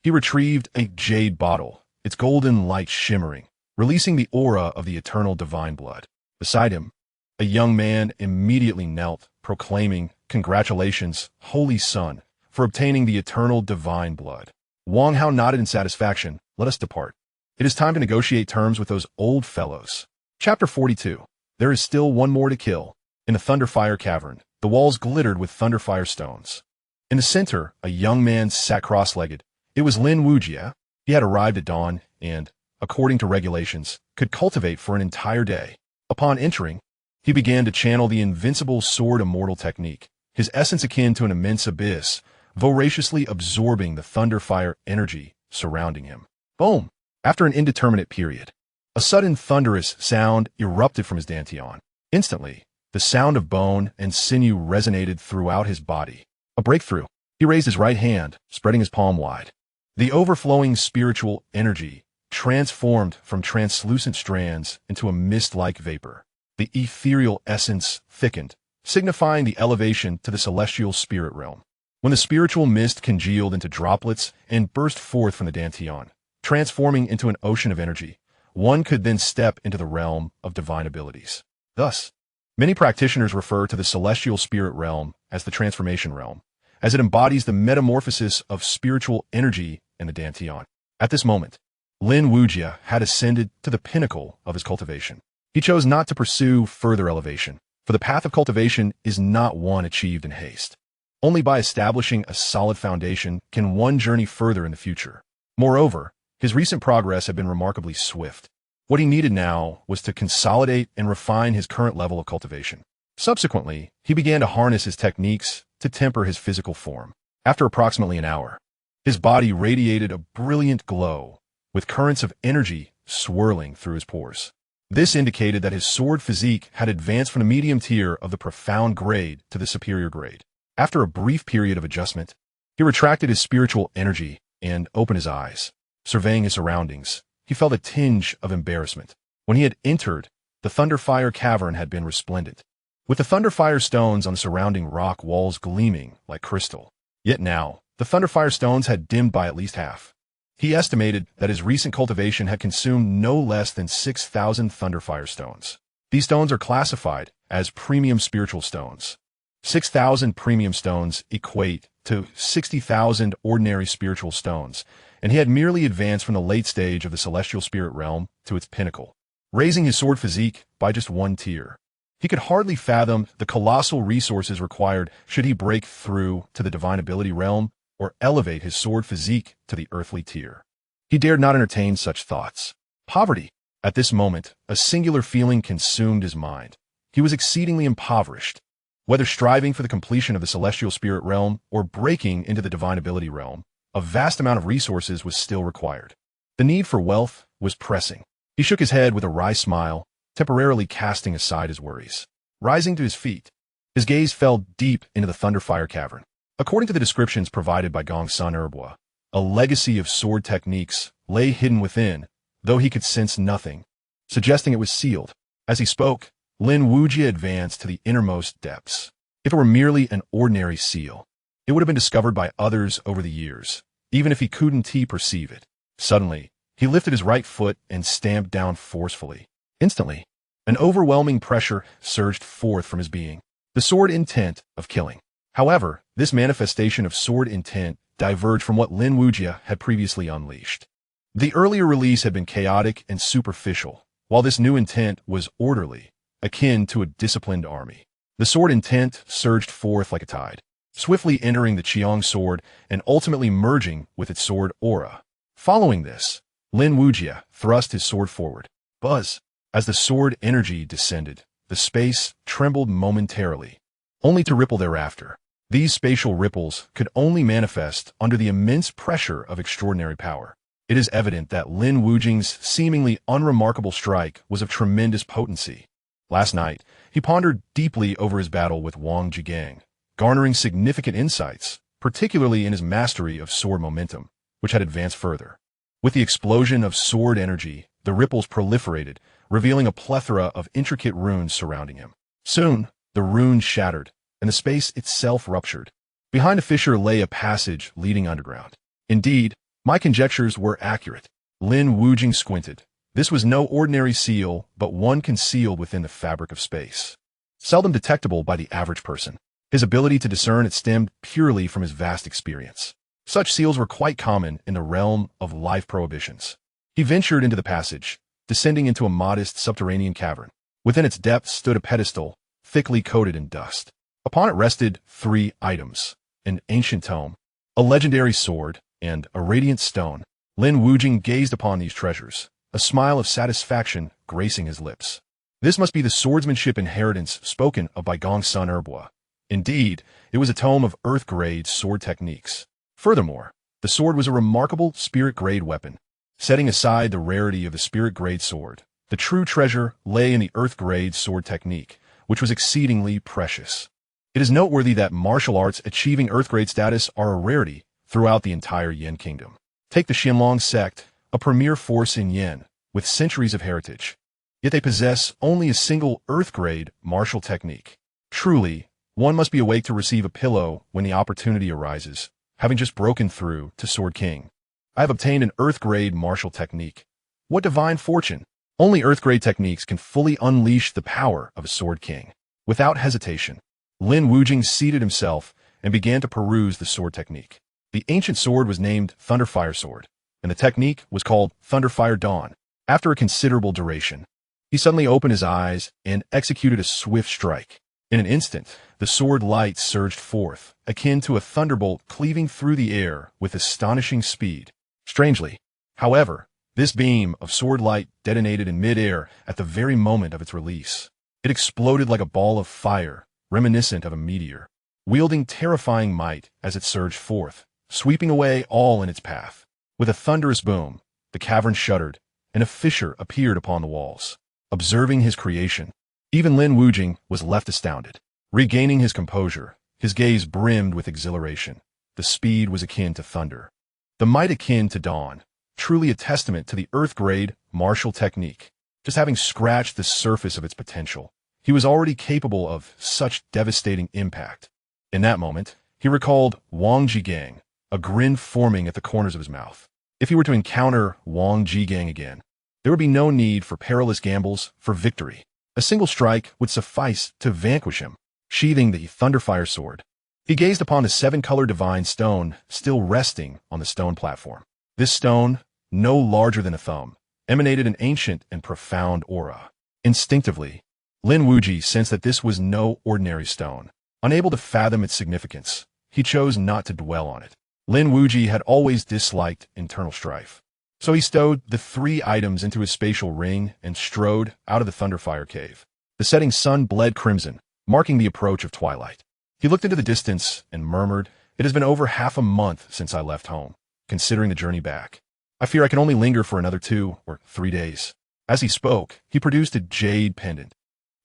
He retrieved a jade bottle, its golden light shimmering, releasing the aura of the eternal divine blood. Beside him, a young man immediately knelt, proclaiming, Congratulations, holy son, for obtaining the eternal divine blood. Wang Hao nodded in satisfaction. Let us depart. It is time to negotiate terms with those old fellows. Chapter 42. There is still one more to kill. In the Thunderfire Cavern, the walls glittered with Thunderfire stones. In the center, a young man sat cross-legged. It was Lin Wuyi. He had arrived at dawn and, according to regulations, could cultivate for an entire day. Upon entering, he began to channel the invincible sword immortal technique, his essence akin to an immense abyss, voraciously absorbing the Thunderfire energy surrounding him. Boom! After an indeterminate period, a sudden thunderous sound erupted from his dantian. Instantly, the sound of bone and sinew resonated throughout his body. A breakthrough. He raised his right hand, spreading his palm wide. The overflowing spiritual energy transformed from translucent strands into a mist-like vapor. The ethereal essence thickened, signifying the elevation to the celestial spirit realm. When the spiritual mist congealed into droplets and burst forth from the dantian, transforming into an ocean of energy, one could then step into the realm of divine abilities. Thus, many practitioners refer to the celestial spirit realm as the transformation realm, as it embodies the metamorphosis of spiritual energy in the dantian. At this moment, Lin Wuyi had ascended to the pinnacle of his cultivation. He chose not to pursue further elevation, for the path of cultivation is not one achieved in haste. Only by establishing a solid foundation can one journey further in the future. Moreover, his recent progress had been remarkably swift. What he needed now was to consolidate and refine his current level of cultivation. Subsequently, he began to harness his techniques to temper his physical form. After approximately an hour, his body radiated a brilliant glow, with currents of energy swirling through his pores. This indicated that his sword physique had advanced from the medium tier of the profound grade to the superior grade. After a brief period of adjustment, he retracted his spiritual energy and opened his eyes. Surveying his surroundings, he felt a tinge of embarrassment. When he had entered, the Thunderfire Cavern had been resplendent, with the Thunderfire stones on the surrounding rock walls gleaming like crystal. Yet now, the Thunderfire stones had dimmed by at least half. He estimated that his recent cultivation had consumed no less than 6,000 Thunderfire stones. These stones are classified as premium spiritual stones. 6,000 premium stones equate to 60,000 ordinary spiritual stones, and he had merely advanced from the late stage of the celestial spirit realm to its pinnacle, raising his sword physique by just one tier. He could hardly fathom the colossal resources required should he break through to the divine ability realm or elevate his sword physique to the earthly tier. He dared not entertain such thoughts. Poverty. At this moment, a singular feeling consumed his mind. He was exceedingly impoverished. Whether striving for the completion of the celestial spirit realm or breaking into the divine ability realm, a vast amount of resources was still required. The need for wealth was pressing. He shook his head with a wry smile, temporarily casting aside his worries. Rising to his feet, his gaze fell deep into the Thunderfire cavern. According to the descriptions provided by Xianxia, a legacy of sword techniques lay hidden within, though he could sense nothing, suggesting it was sealed. As he spoke, Lin Wuyi advanced to the innermost depths. If it were merely an ordinary seal, it would have been discovered by others over the years, even if he couldn't perceive it. Suddenly, he lifted his right foot and stamped down forcefully. Instantly, an overwhelming pressure surged forth from his being, the sword intent of killing. However, this manifestation of sword intent diverged from what Lin Wuyi had previously unleashed. The earlier release had been chaotic and superficial, while this new intent was orderly, akin to a disciplined army. The sword intent surged forth like a tide, swiftly entering the Qiang sword and ultimately merging with its sword aura. Following this, Lin Wuyi thrust his sword forward. Buzz! As the sword energy descended, the space trembled momentarily, only to ripple thereafter. These spatial ripples could only manifest under the immense pressure of extraordinary power. It is evident that Lin Wuyi's seemingly unremarkable strike was of tremendous potency. Last night, he pondered deeply over his battle with Wang Jigang, garnering significant insights, particularly in his mastery of sword momentum, which had advanced further. With the explosion of sword energy, the ripples proliferated, revealing a plethora of intricate runes surrounding him. Soon, the runes shattered, and the space itself ruptured. Behind a fissure lay a passage leading underground. Indeed, my conjectures were accurate. Lin Wuyi squinted. This was no ordinary seal, but one concealed within the fabric of space, seldom detectable by the average person. His ability to discern it stemmed purely from his vast experience. Such seals were quite common in the realm of life prohibitions. He ventured into the passage, descending into a modest subterranean cavern. Within its depths stood a pedestal, thickly coated in dust. Upon it rested 3 items: an ancient tome, a legendary sword, and a radiant stone. Lin Wuyi gazed upon these treasures, a smile of satisfaction gracing his lips. This must be the swordsmanship inheritance spoken of by Xianxia. Indeed, it was a tome of earth-grade sword techniques. Furthermore, the sword was a remarkable spirit-grade weapon. Setting aside the rarity of the spirit-grade sword, the true treasure lay in the earth-grade sword technique, which was exceedingly precious. It is noteworthy that martial arts achieving earth-grade status are a rarity throughout the entire Yen kingdom. Take the Xianlong sect, a premier force in Yen, with centuries of heritage. Yet they possess only a single earth-grade martial technique. Truly, one must be awake to receive a pillow when the opportunity arises, having just broken through to Sword King. I have obtained an earth-grade martial technique. What divine fortune! Only earth-grade techniques can fully unleash the power of a Sword King. Without hesitation, Lin Wuyi seated himself and began to peruse the sword technique. The ancient sword was named Thunderfire Sword, and the technique was called Thunderfire Dawn. After a considerable duration, he suddenly opened his eyes and executed a swift strike. In an instant, the sword light surged forth, akin to a thunderbolt cleaving through the air with astonishing speed. Strangely, however, this beam of sword light detonated in mid-air at the very moment of its release. It exploded like a ball of fire, reminiscent of a meteor, wielding terrifying might as it surged forth, sweeping away all in its path. With a thunderous boom, the cavern shuddered, and a fissure appeared upon the walls. Observing his creation, even Lin Wuyi was left astounded. Regaining his composure, his gaze brimmed with exhilaration. The speed was akin to thunder, the might akin to dawn, truly a testament to the earth-grade martial technique. Just having scratched the surface of its potential, he was already capable of such devastating impact. In that moment, he recalled Wang Jigang, a grin forming at the corners of his mouth. If he were to encounter Wang Jigang again, there would be no need for perilous gambles for victory. A single strike would suffice to vanquish him. Sheathing the Thunderfire sword, he gazed upon the 7-color divine stone still resting on the stone platform. This stone, no larger than a thumb, emanated an ancient and profound aura. Instinctively, Lin Wuyi sensed that this was no ordinary stone. Unable to fathom its significance, he chose not to dwell on it. Lin Wuyi had always disliked internal strife. So he stowed the 3 items into his spatial ring and strode out of the Thunderfire cave. The setting sun bled crimson, marking the approach of twilight. He looked into the distance and murmured, "It has been over half a month since I left home, considering the journey back. I fear I can only linger for another 2 or 3 days." As he spoke, he produced a jade pendant.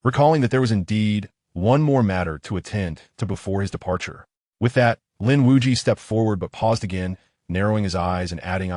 recalling that there was indeed one more matter to attend to before his departure. With that, Lin Wuyi stepped forward but paused again, narrowing his eyes and adding,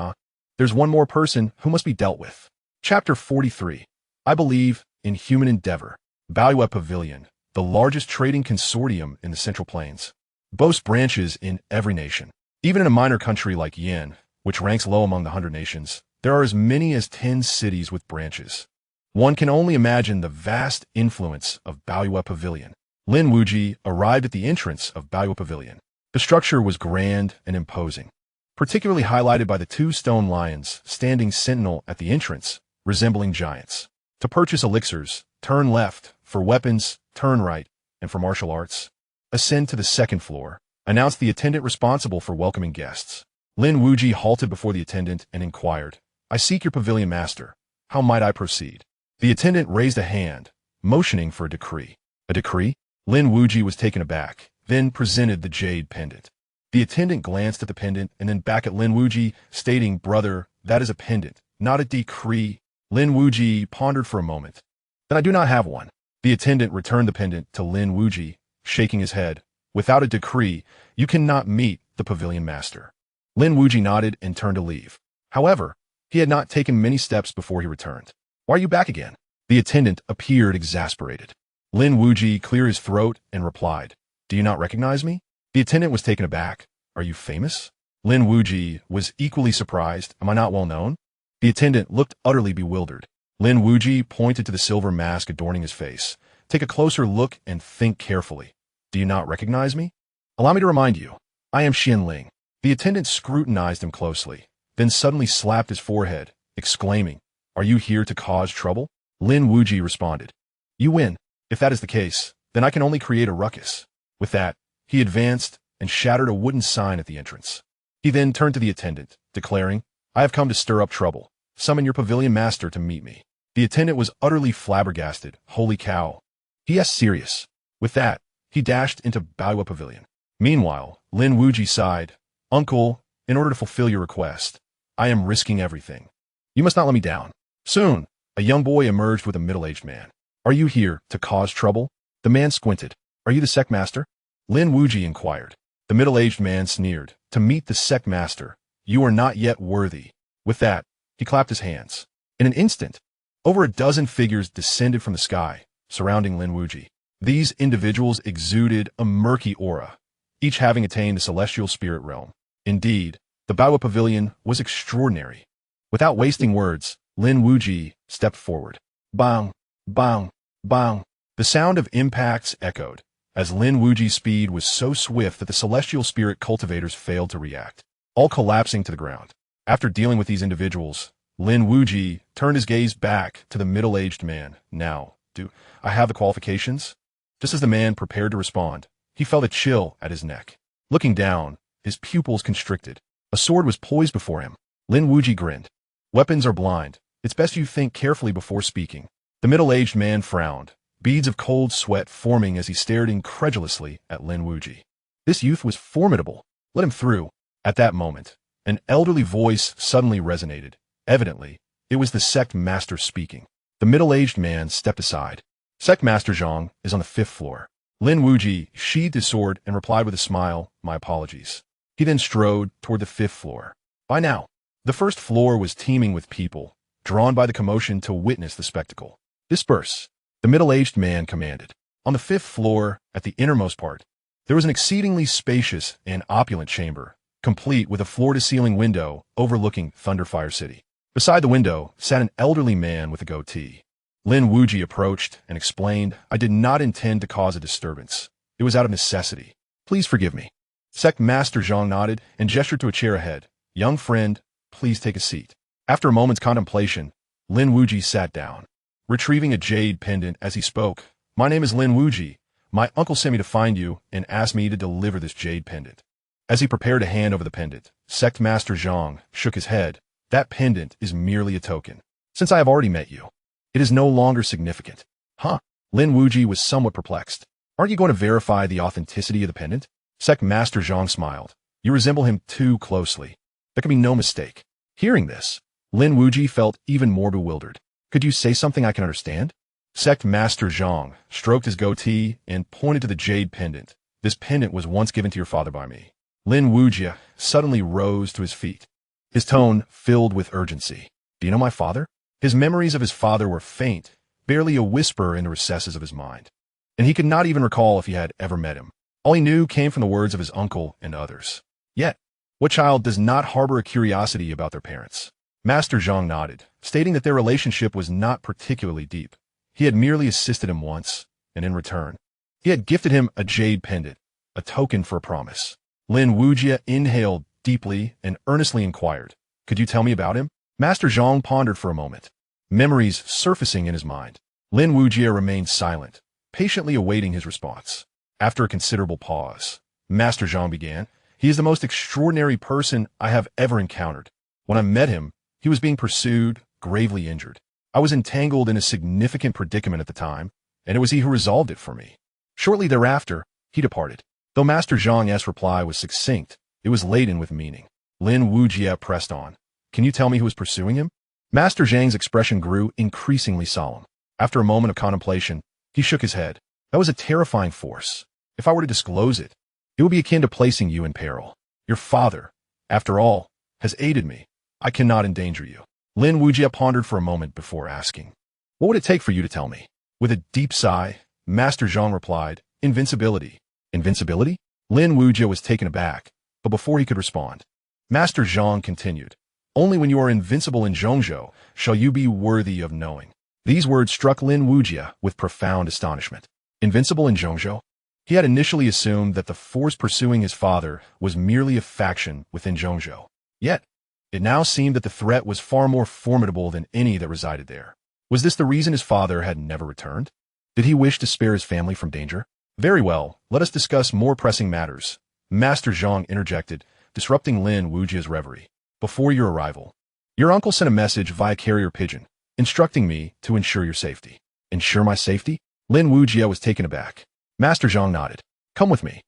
there's one more person who must be dealt with. Chapter 43. I believe in human endeavor. Baoyue Pavilion, the largest trading consortium in the Central Plains, boasts branches in every nation. Even in a minor country like Yin, which ranks low among the 100 nations, there are as many as 10 cities with branches. One can only imagine the vast influence of Baoyue Pavilion. Lin Wuyi arrived at the entrance of Baoyue Pavilion. The structure was grand and imposing, particularly highlighted by the 2 stone lions standing sentinel at the entrance, resembling giants. To purchase elixirs, turn left; for weapons, turn right; and for martial arts, ascend to the 2nd floor, announced the attendant responsible for welcoming guests. Lin Wuyi halted before the attendant and inquired, I seek your pavilion master. How might I proceed? The attendant raised a hand, motioning for a decree. A decree? Lin Wuyi was taken aback, then presented the jade pendant. The attendant glanced at the pendant and then back at Lin Wuyi, stating, Brother, that is a pendant, not a decree. Lin Wuyi pondered for a moment. Then I do not have one. The attendant returned the pendant to Lin Wuyi, shaking his head. Without a decree, you cannot meet the pavilion master. Lin Wuyi nodded and turned to leave. However, he had not taken many steps before he returned. Why are you back again? The attendant appeared exasperated. Lin Wuyi cleared his throat and replied, Do you not recognize me? The attendant was taken aback. Are you famous? Lin Wuyi was equally surprised. Am I not well known? The attendant looked utterly bewildered. Lin Wuyi pointed to the silver mask adorning his face. Take a closer look and think carefully. Do you not recognize me? Allow me to remind you. I am Xianling. The attendant scrutinized him closely, then suddenly slapped his forehead, exclaiming, Are you here to cause trouble? Lin Wuyi responded, You win. If that is the case, then I can only create a ruckus. With that, he advanced and shattered a wooden sign at the entrance. He then turned to the attendant, declaring, I have come to stir up trouble. Summon your pavilion master to meet me. The attendant was utterly flabbergasted. Holy cow. He is serious. With that, he dashed into Baoyue Pavilion. Meanwhile, Lin Wuyi sighed, Uncle, in order to fulfill your request, I am risking everything. You must not let me down. Soon, a young boy emerged with a middle-aged man. Are you here to cause trouble? The man squinted. Are you the sect master? Lin Wuyi inquired. The middle-aged man sneered. To meet the sect master, you are not yet worthy. With that, he clapped his hands. In an instant, over a dozen figures descended from the sky, surrounding Lin Wuyi. These individuals exuded a murky aura, each having attained the celestial spirit realm. Indeed, the Baoyue Pavilion was extraordinary. Without wasting words, Lin Wuyi stepped forward. Bang, bang, bang. The sound of impacts echoed, as Lin Wuyi's speed was so swift that the celestial spirit cultivators failed to react, all collapsing to the ground. After dealing with these individuals, Lin Wuyi turned his gaze back to the middle-aged man. Now, do I have the qualifications? Just as the man prepared to respond, he felt a chill at his neck. Looking down, his pupils constricted. A sword was poised before him. Lin Wuyi grinned. Weapons are blind. It's best you think carefully before speaking. The middle-aged man frowned, beads of cold sweat forming as he stared incredulously at Lin Wuyi. This youth was formidable. Let him through. At that moment, an elderly voice suddenly resonated. Evidently, it was the sect master speaking. The middle-aged man stepped aside. Sect Master Zhang is on the 5th floor. Lin Wuyi sheathed his sword and replied with a smile, My apologies. He then strode toward the 5th floor. By now, the 1st floor was teeming with people, drawn by the commotion to witness the spectacle. Disperse, the middle-aged man commanded. On the 5th floor, at the innermost part, there was an exceedingly spacious and opulent chamber, complete with a floor-to-ceiling window overlooking Thunderfire City. Beside the window sat an elderly man with a goatee. Lin Wuyi approached and explained, I did not intend to cause a disturbance. It was out of necessity. Please forgive me. Sect Master Zhang nodded and gestured to a chair ahead. Young friend, please take a seat. After a moment's contemplation, Lin Wuyi sat down, retrieving a jade pendant as he spoke. My name is Lin Wuyi. My uncle sent me to find you and asked me to deliver this jade pendant. As he prepared to hand over the pendant, Sect Master Zhang shook his head. That pendant is merely a token. Since I have already met you, it is no longer significant. Huh? Lin Wuyi was somewhat perplexed. Aren't you going to verify the authenticity of the pendant? Sect Master Zhang smiled. You resemble him too closely. There can be no mistake. Hearing this, Lin Wuyi felt even more bewildered. Could you say something I can understand? Sect Master Zhang stroked his goatee and pointed to the jade pendant. This pendant was once given to your father by me. Lin Wuyi suddenly rose to his feet, his tone filled with urgency. Do you know my father? His memories of his father were faint, barely a whisper in the recesses of his mind. And he could not even recall if he had ever met him. All he knew came from the words of his uncle and others. Yet, what child does not harbor a curiosity about their parents? Master Zhang nodded, stating that their relationship was not particularly deep. He had merely assisted him once, and in return, he had gifted him a jade pendant, a token for a promise. Lin Wuyi inhaled deeply and earnestly inquired, "Could you tell me about him?" Master Zhang pondered for a moment, memories surfacing in his mind. Lin Wuyi remained silent, patiently awaiting his response. After a considerable pause, Master Zhang began, "He is the most extraordinary person I have ever encountered. When I met him, he was being pursued, gravely injured. I was entangled in a significant predicament at the time, and it was he who resolved it for me. Shortly thereafter, he departed." Though Master Xianxia's reply was succinct, it was laden with meaning. Lin Wuyi pressed on, "Can you tell me who was pursuing him?" Master Zhang's expression grew increasingly solemn. After a moment of contemplation, he shook his head. "That was a terrifying force. If I were to disclose it, it would be akin to placing you in peril. Your father, after all, has aided me. I cannot endanger you." Lin Wuyi pondered for a moment before asking, "What would it take for you to tell me?" With a deep sigh, Master Zhang replied, "Invincibility." "Invincibility?" Lin Wuyi was taken aback, but before he could respond, Master Zhang continued, "Only when you are invincible in Zhongzhou shall you be worthy of knowing." These words struck Lin Wuyi with profound astonishment. Invincible in Zhongzhou? He had initially assumed that the force pursuing his father was merely a faction within Zhongzhou. Yet, it now seemed that the threat was far more formidable than any that resided there. Was this the reason his father had never returned? Did he wish to spare his family from danger? "Very well, let us discuss more pressing matters," Master Zhang interjected, disrupting Lin Wuyi's reverie. "Before your arrival, your uncle sent a message via carrier pigeon, instructing me to ensure your safety." "Ensure my safety?" Lin Wuyi was taken aback. Master Zhang nodded. "Come with me.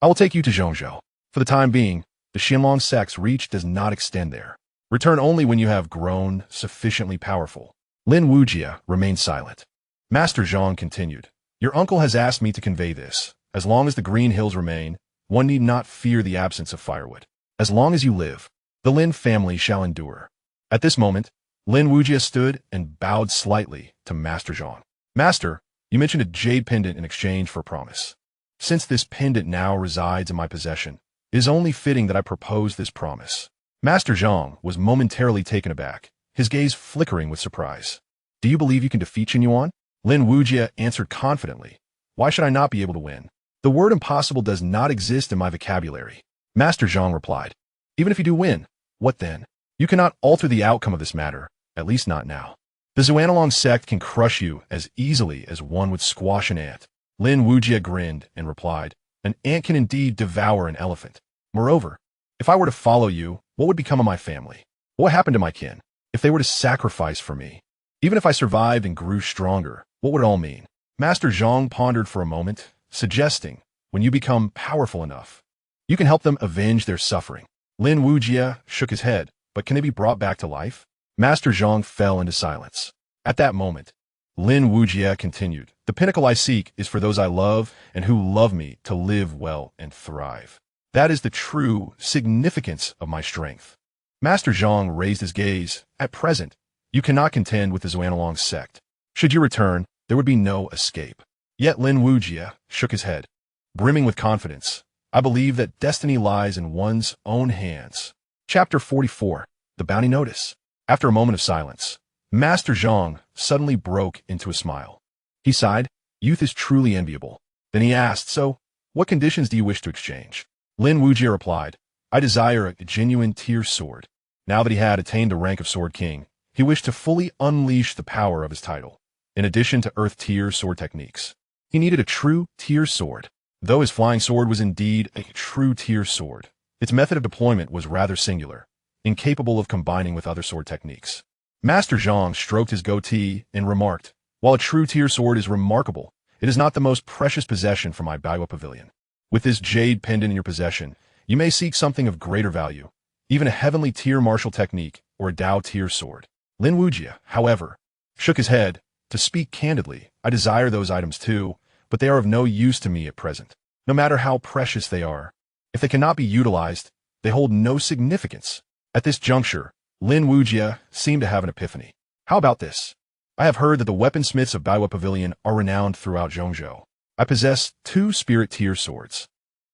I will take you to Zhongzhou. For the time being, the Xianlong sect's reach does not extend there. Return only when you have grown sufficiently powerful." Lin Wuyi remained silent. Master Zhang continued, "Your uncle has asked me to convey this. As long as the green hills remain, one need not fear the absence of firewood. As long as you live, the Lin family shall endure." At this moment, Lin Wuyi stood and bowed slightly to Master Zhang. "Master, you mentioned a jade pendant in exchange for a promise. Since this pendant now resides in my possession, it is only fitting that I propose this promise." Master Zhang was momentarily taken aback, his gaze flickering with surprise. "Do you believe you can defeat Xianyuan?" Lin Wuyi answered confidently, "Why should I not be able to win? The word impossible does not exist in my vocabulary." Master Zhang replied, "Even if you do win, what then? You cannot alter the outcome of this matter, at least not now. The Xuanlong sect can crush you as easily as one would squash an ant." Lin Wuyi grinned and replied, "An ant can indeed devour an elephant. Moreover, if I were to follow you, what would become of my family? What would happen to my kin if they were to sacrifice for me? Even if I survived and grew stronger, what would it all mean?" Master Zhang pondered for a moment, suggesting, "When you become powerful enough, you can help them avenge their suffering." Lin Wuyi shook his head, "But can they be brought back to life?" Master Zhang fell into silence. At that moment, Lin Wuyi continued, "The pinnacle I seek is for those I love and who love me to live well and thrive. That is the true significance of my strength." Master Zhang raised his gaze. "At present, you cannot contend with the Xuanlong sect. Should you return, there would be no escape." Yet Lin Wuyi shook his head, brimming with confidence. "I believe that destiny lies in one's own hands." Chapter 44. The Bounty Notice. After a moment of silence, Master Zhang suddenly broke into a smile. He sighed, "Youth is truly enviable." Then he asked, "So, what conditions do you wish to exchange?" Lin Wuyi replied, "I desire a genuine tier sword." Now that he had attained the rank of Sword King, he wished to fully unleash the power of his title. In addition to Earth tier sword techniques, he needed a true tier sword. Though his flying sword was indeed a true tier sword, its method of deployment was rather singular, incapable of combining with other sword techniques. Master Zhang stroked his goatee and remarked, "While a true tier sword is remarkable, it is not the most precious possession from my Baiwa pavilion. With this jade pendant in your possession, you may seek something of greater value, even a heavenly tier martial technique or a Dao tier sword." Lin Wuyi, however, shook his head. "To speak candidly, I desire those items too, but they are of no use to me at present. No matter how precious they are, if they cannot be utilized, they hold no significance. At this juncture, Lin Wuyi seemed to have an epiphany. How about this? I have heard that the weaponsmiths of Baiwa Pavilion are renowned throughout Zhongzhou. I possess 2 spirit tier swords.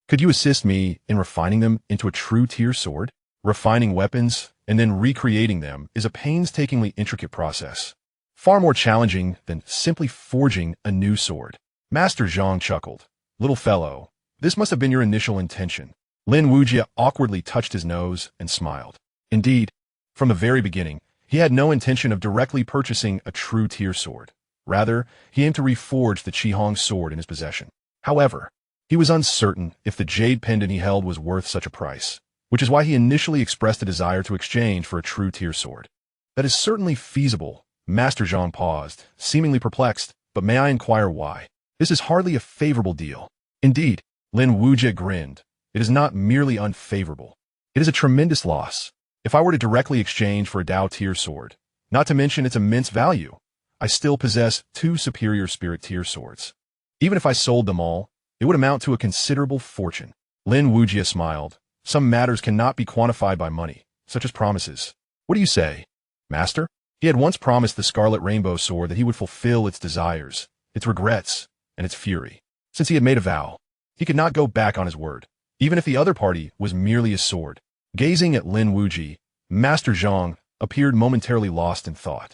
Could you assist me in refining them into a true tier sword? Refining weapons and then recreating them is a painstakingly intricate process, far more challenging than simply forging a new sword. Master Zhang chuckled. Little fellow, this must have been your initial intention. Lin Wuyi awkwardly touched his nose and smiled. Indeed, from the very beginning, he had no intention of directly purchasing a true tier sword. Rather, he aimed to reforge the Qihong sword in his possession. However, he was uncertain if the jade pendant he held was worth such a price, which is why he initially expressed a desire to exchange for a true tier sword. That is certainly feasible. Master Zhang paused, seemingly perplexed, but may I inquire why? This is hardly a favorable deal. Indeed, Lin Wuyi grinned. It is not merely unfavorable. It is a tremendous loss. If I were to directly exchange for a Dao tier sword, not to mention its immense value, I still possess 2 superior spirit tier swords. Even if I sold them all, it would amount to a considerable fortune. Lin Wuyi smiled. Some matters cannot be quantified by money, such as promises. What do you say, Master? He had once promised the Scarlet Rainbow Sword that he would fulfill its desires, its regrets, and its fury. Since he had made a vow, he could not go back on his word, even if the other party was merely a sword. Gazing at Lin Wuyi, Master Zhang appeared momentarily lost in thought,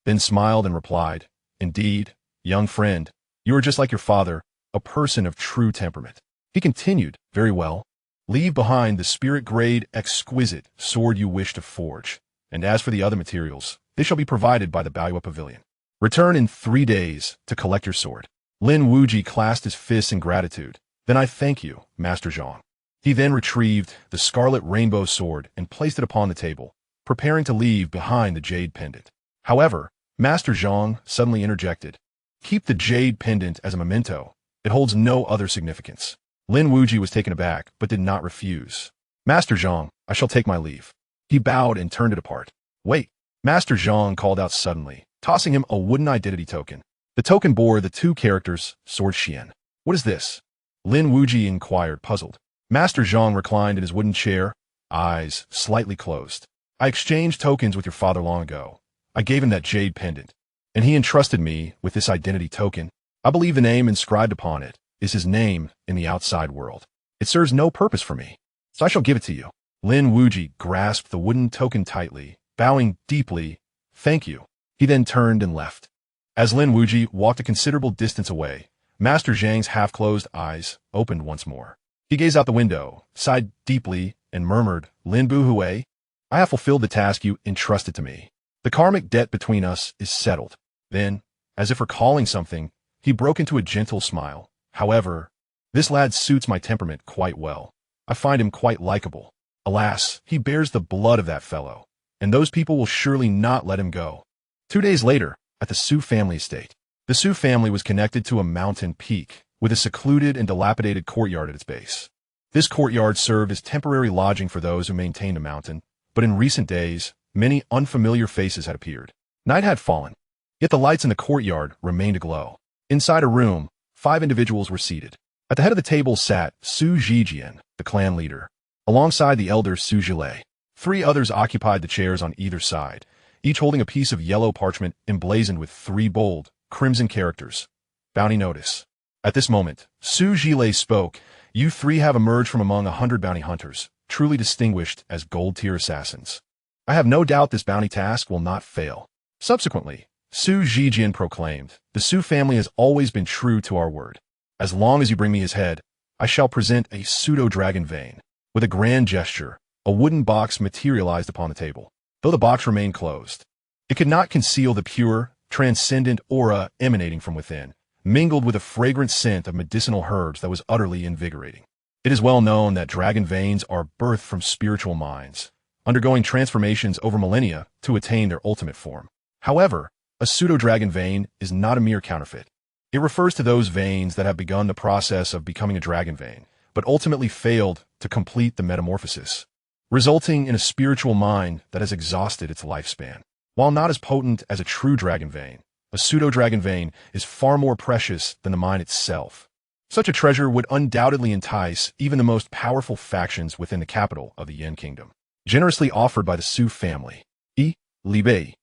then smiled and replied, Indeed, young friend, you are just like your father, a person of true temperament. He continued, Very well. Leave behind the spirit-grade, exquisite sword you wish to forge, and as for the other materials, they shall be provided by the Baiwa Pavilion. Return in 3 days to collect your sword. Lin Wuyi clasped his fists in gratitude. Then I thank you, Master Zhang. He then retrieved the Scarlet Rainbow Sword and placed it upon the table, preparing to leave behind the jade pendant. However, Master Zhang suddenly interjected. Keep the jade pendant as a memento. It holds no other significance. Lin Wuyi was taken aback, but did not refuse. Master Zhang, I shall take my leave. He bowed and turned it apart. Wait, Master Zhang called out suddenly, tossing him a wooden identity token. The token bore the 2 characters, Sword Xian. What is this? Lin Wuyi inquired, puzzled. Master Zhang reclined in his wooden chair, eyes slightly closed. I exchanged tokens with your father long ago. I gave him that jade pendant, and he entrusted me with this identity token. I believe the name inscribed upon it is his name in the outside world. It serves no purpose for me, so I shall give it to you. Lin Wuyi grasped the wooden token tightly, bowing deeply. Thank you. He then turned and left. As Lin Wuyi walked a considerable distance away, Master Zhang's half-closed eyes opened once more. He gazed out the window, sighed deeply, and murmured, Lin Wuyi, I have fulfilled the task you entrusted to me. The karmic debt between us is settled. Then, as if recalling something, he broke into a gentle smile. However, this lad suits my temperament quite well. I find him quite likable. Alas, he bears the blood of that fellow, and those people will surely not let him go. 2 days later, at the Su family estate, the Su family was connected to a mountain peak, with a secluded and dilapidated courtyard at its base. This courtyard served as temporary lodging for those who maintained the mountain, but in recent days, many unfamiliar faces had appeared. Night had fallen, yet the lights in the courtyard remained aglow. Inside a room, 5 individuals were seated. At the head of the table sat Su Zhijian, the clan leader, alongside the elder Su Zhilei. 3 others occupied the chairs on either side, each holding a piece of yellow parchment emblazoned with 3 bold, crimson characters. Bounty notice. At this moment, Su Zhilei spoke. You 3 have emerged from among 100 bounty hunters, truly distinguished as gold-tier assassins. I have no doubt this bounty task will not fail. Subsequently, Su Zhijian proclaimed, the Su family has always been true to our word. As long as you bring me his head, I shall present a pseudo-dragon vein. With a grand gesture, a wooden box materialized upon the table. Though the box remained closed, it could not conceal the pure, transcendent aura emanating from within, mingled with a fragrant scent of medicinal herbs that was utterly invigorating. It is well known that dragon veins are birthed from spiritual minds, undergoing transformations over millennia to attain their ultimate form. However, a pseudo-dragon vein is not a mere counterfeit. It refers to those veins that have begun the process of becoming a dragon vein, but ultimately failed to complete the metamorphosis, resulting in a spiritual mind that has exhausted its lifespan. While not as potent as a true dragon vein, a pseudo-dragon vein is far more precious than the mine itself. Such a treasure would undoubtedly entice even the most powerful factions within the capital of the Yan Kingdom. Generously offered by the Su family. Li Wei.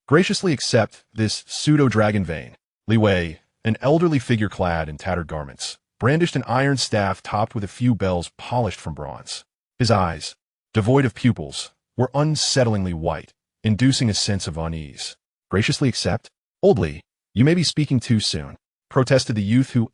Graciously accept this pseudo-dragon vein. Li Wei, an elderly figure clad in tattered garments, brandished an iron staff topped with a few bells polished from bronze. His eyes, devoid of pupils, were unsettlingly white, inducing a sense of unease. Graciously accept? Old Li, you may be speaking too soon, protested the youth who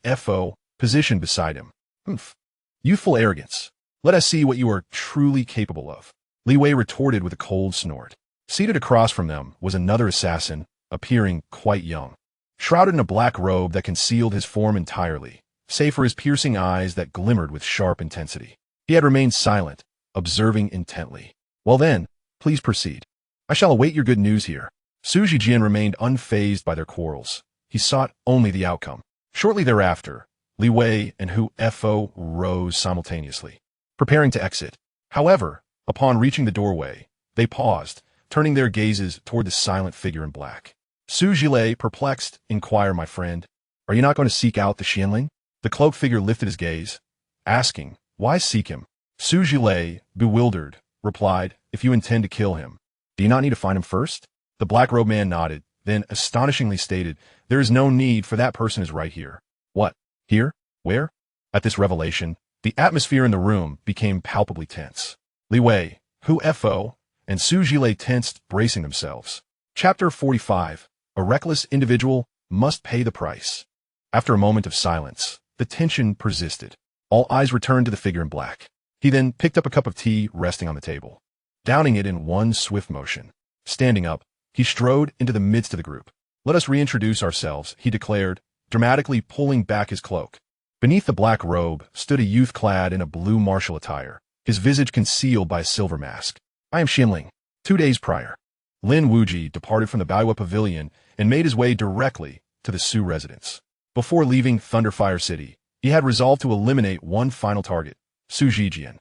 positioned beside him. Humph. Youthful arrogance. Let us see what you are truly capable of. Li Wei retorted with a cold snort. Seated across from them was another assassin, appearing quite young. Shrouded in a black robe that concealed his form entirely, save for his piercing eyes that glimmered with sharp intensity. He had remained silent, observing intently. Well then, please proceed. I shall await your good news here. Su Zhijian remained unfazed by their quarrels. He sought only the outcome. Shortly thereafter, Li Wei and Hu Fo rose simultaneously, preparing to exit. However, upon reaching the doorway, they paused, turning their gazes toward the silent figure in black. Su Zhilei, perplexed, inquired, my friend, are you not going to seek out the Xianling? The cloaked figure lifted his gaze, asking, why seek him? Su Zhilei, bewildered, replied, if you intend to kill him, do you not need to find him first? The black-robed man nodded, then astonishingly stated, there is no need, for that person is right here. What? Here? Where? At this revelation, the atmosphere in the room became palpably tense. Li Wei, Hu Fo, and Su Zhilei tensed, bracing themselves. Chapter 45. A reckless individual must pay the price. After a moment of silence, the tension persisted. All eyes returned to the figure in black. He then picked up a cup of tea resting on the table, downing it in one swift motion. Standing up, he strode into the midst of the group. Let us reintroduce ourselves, he declared, dramatically pulling back his cloak. Beneath the black robe stood a youth clad in a blue martial attire, his visage concealed by a silver mask. I am Xianling. 2 days prior, Lin Wuyi departed from the Baiwa Pavilion and made his way directly to the Su residence. Before leaving Thunderfire City, he had resolved to eliminate one final target, Su Zhijian,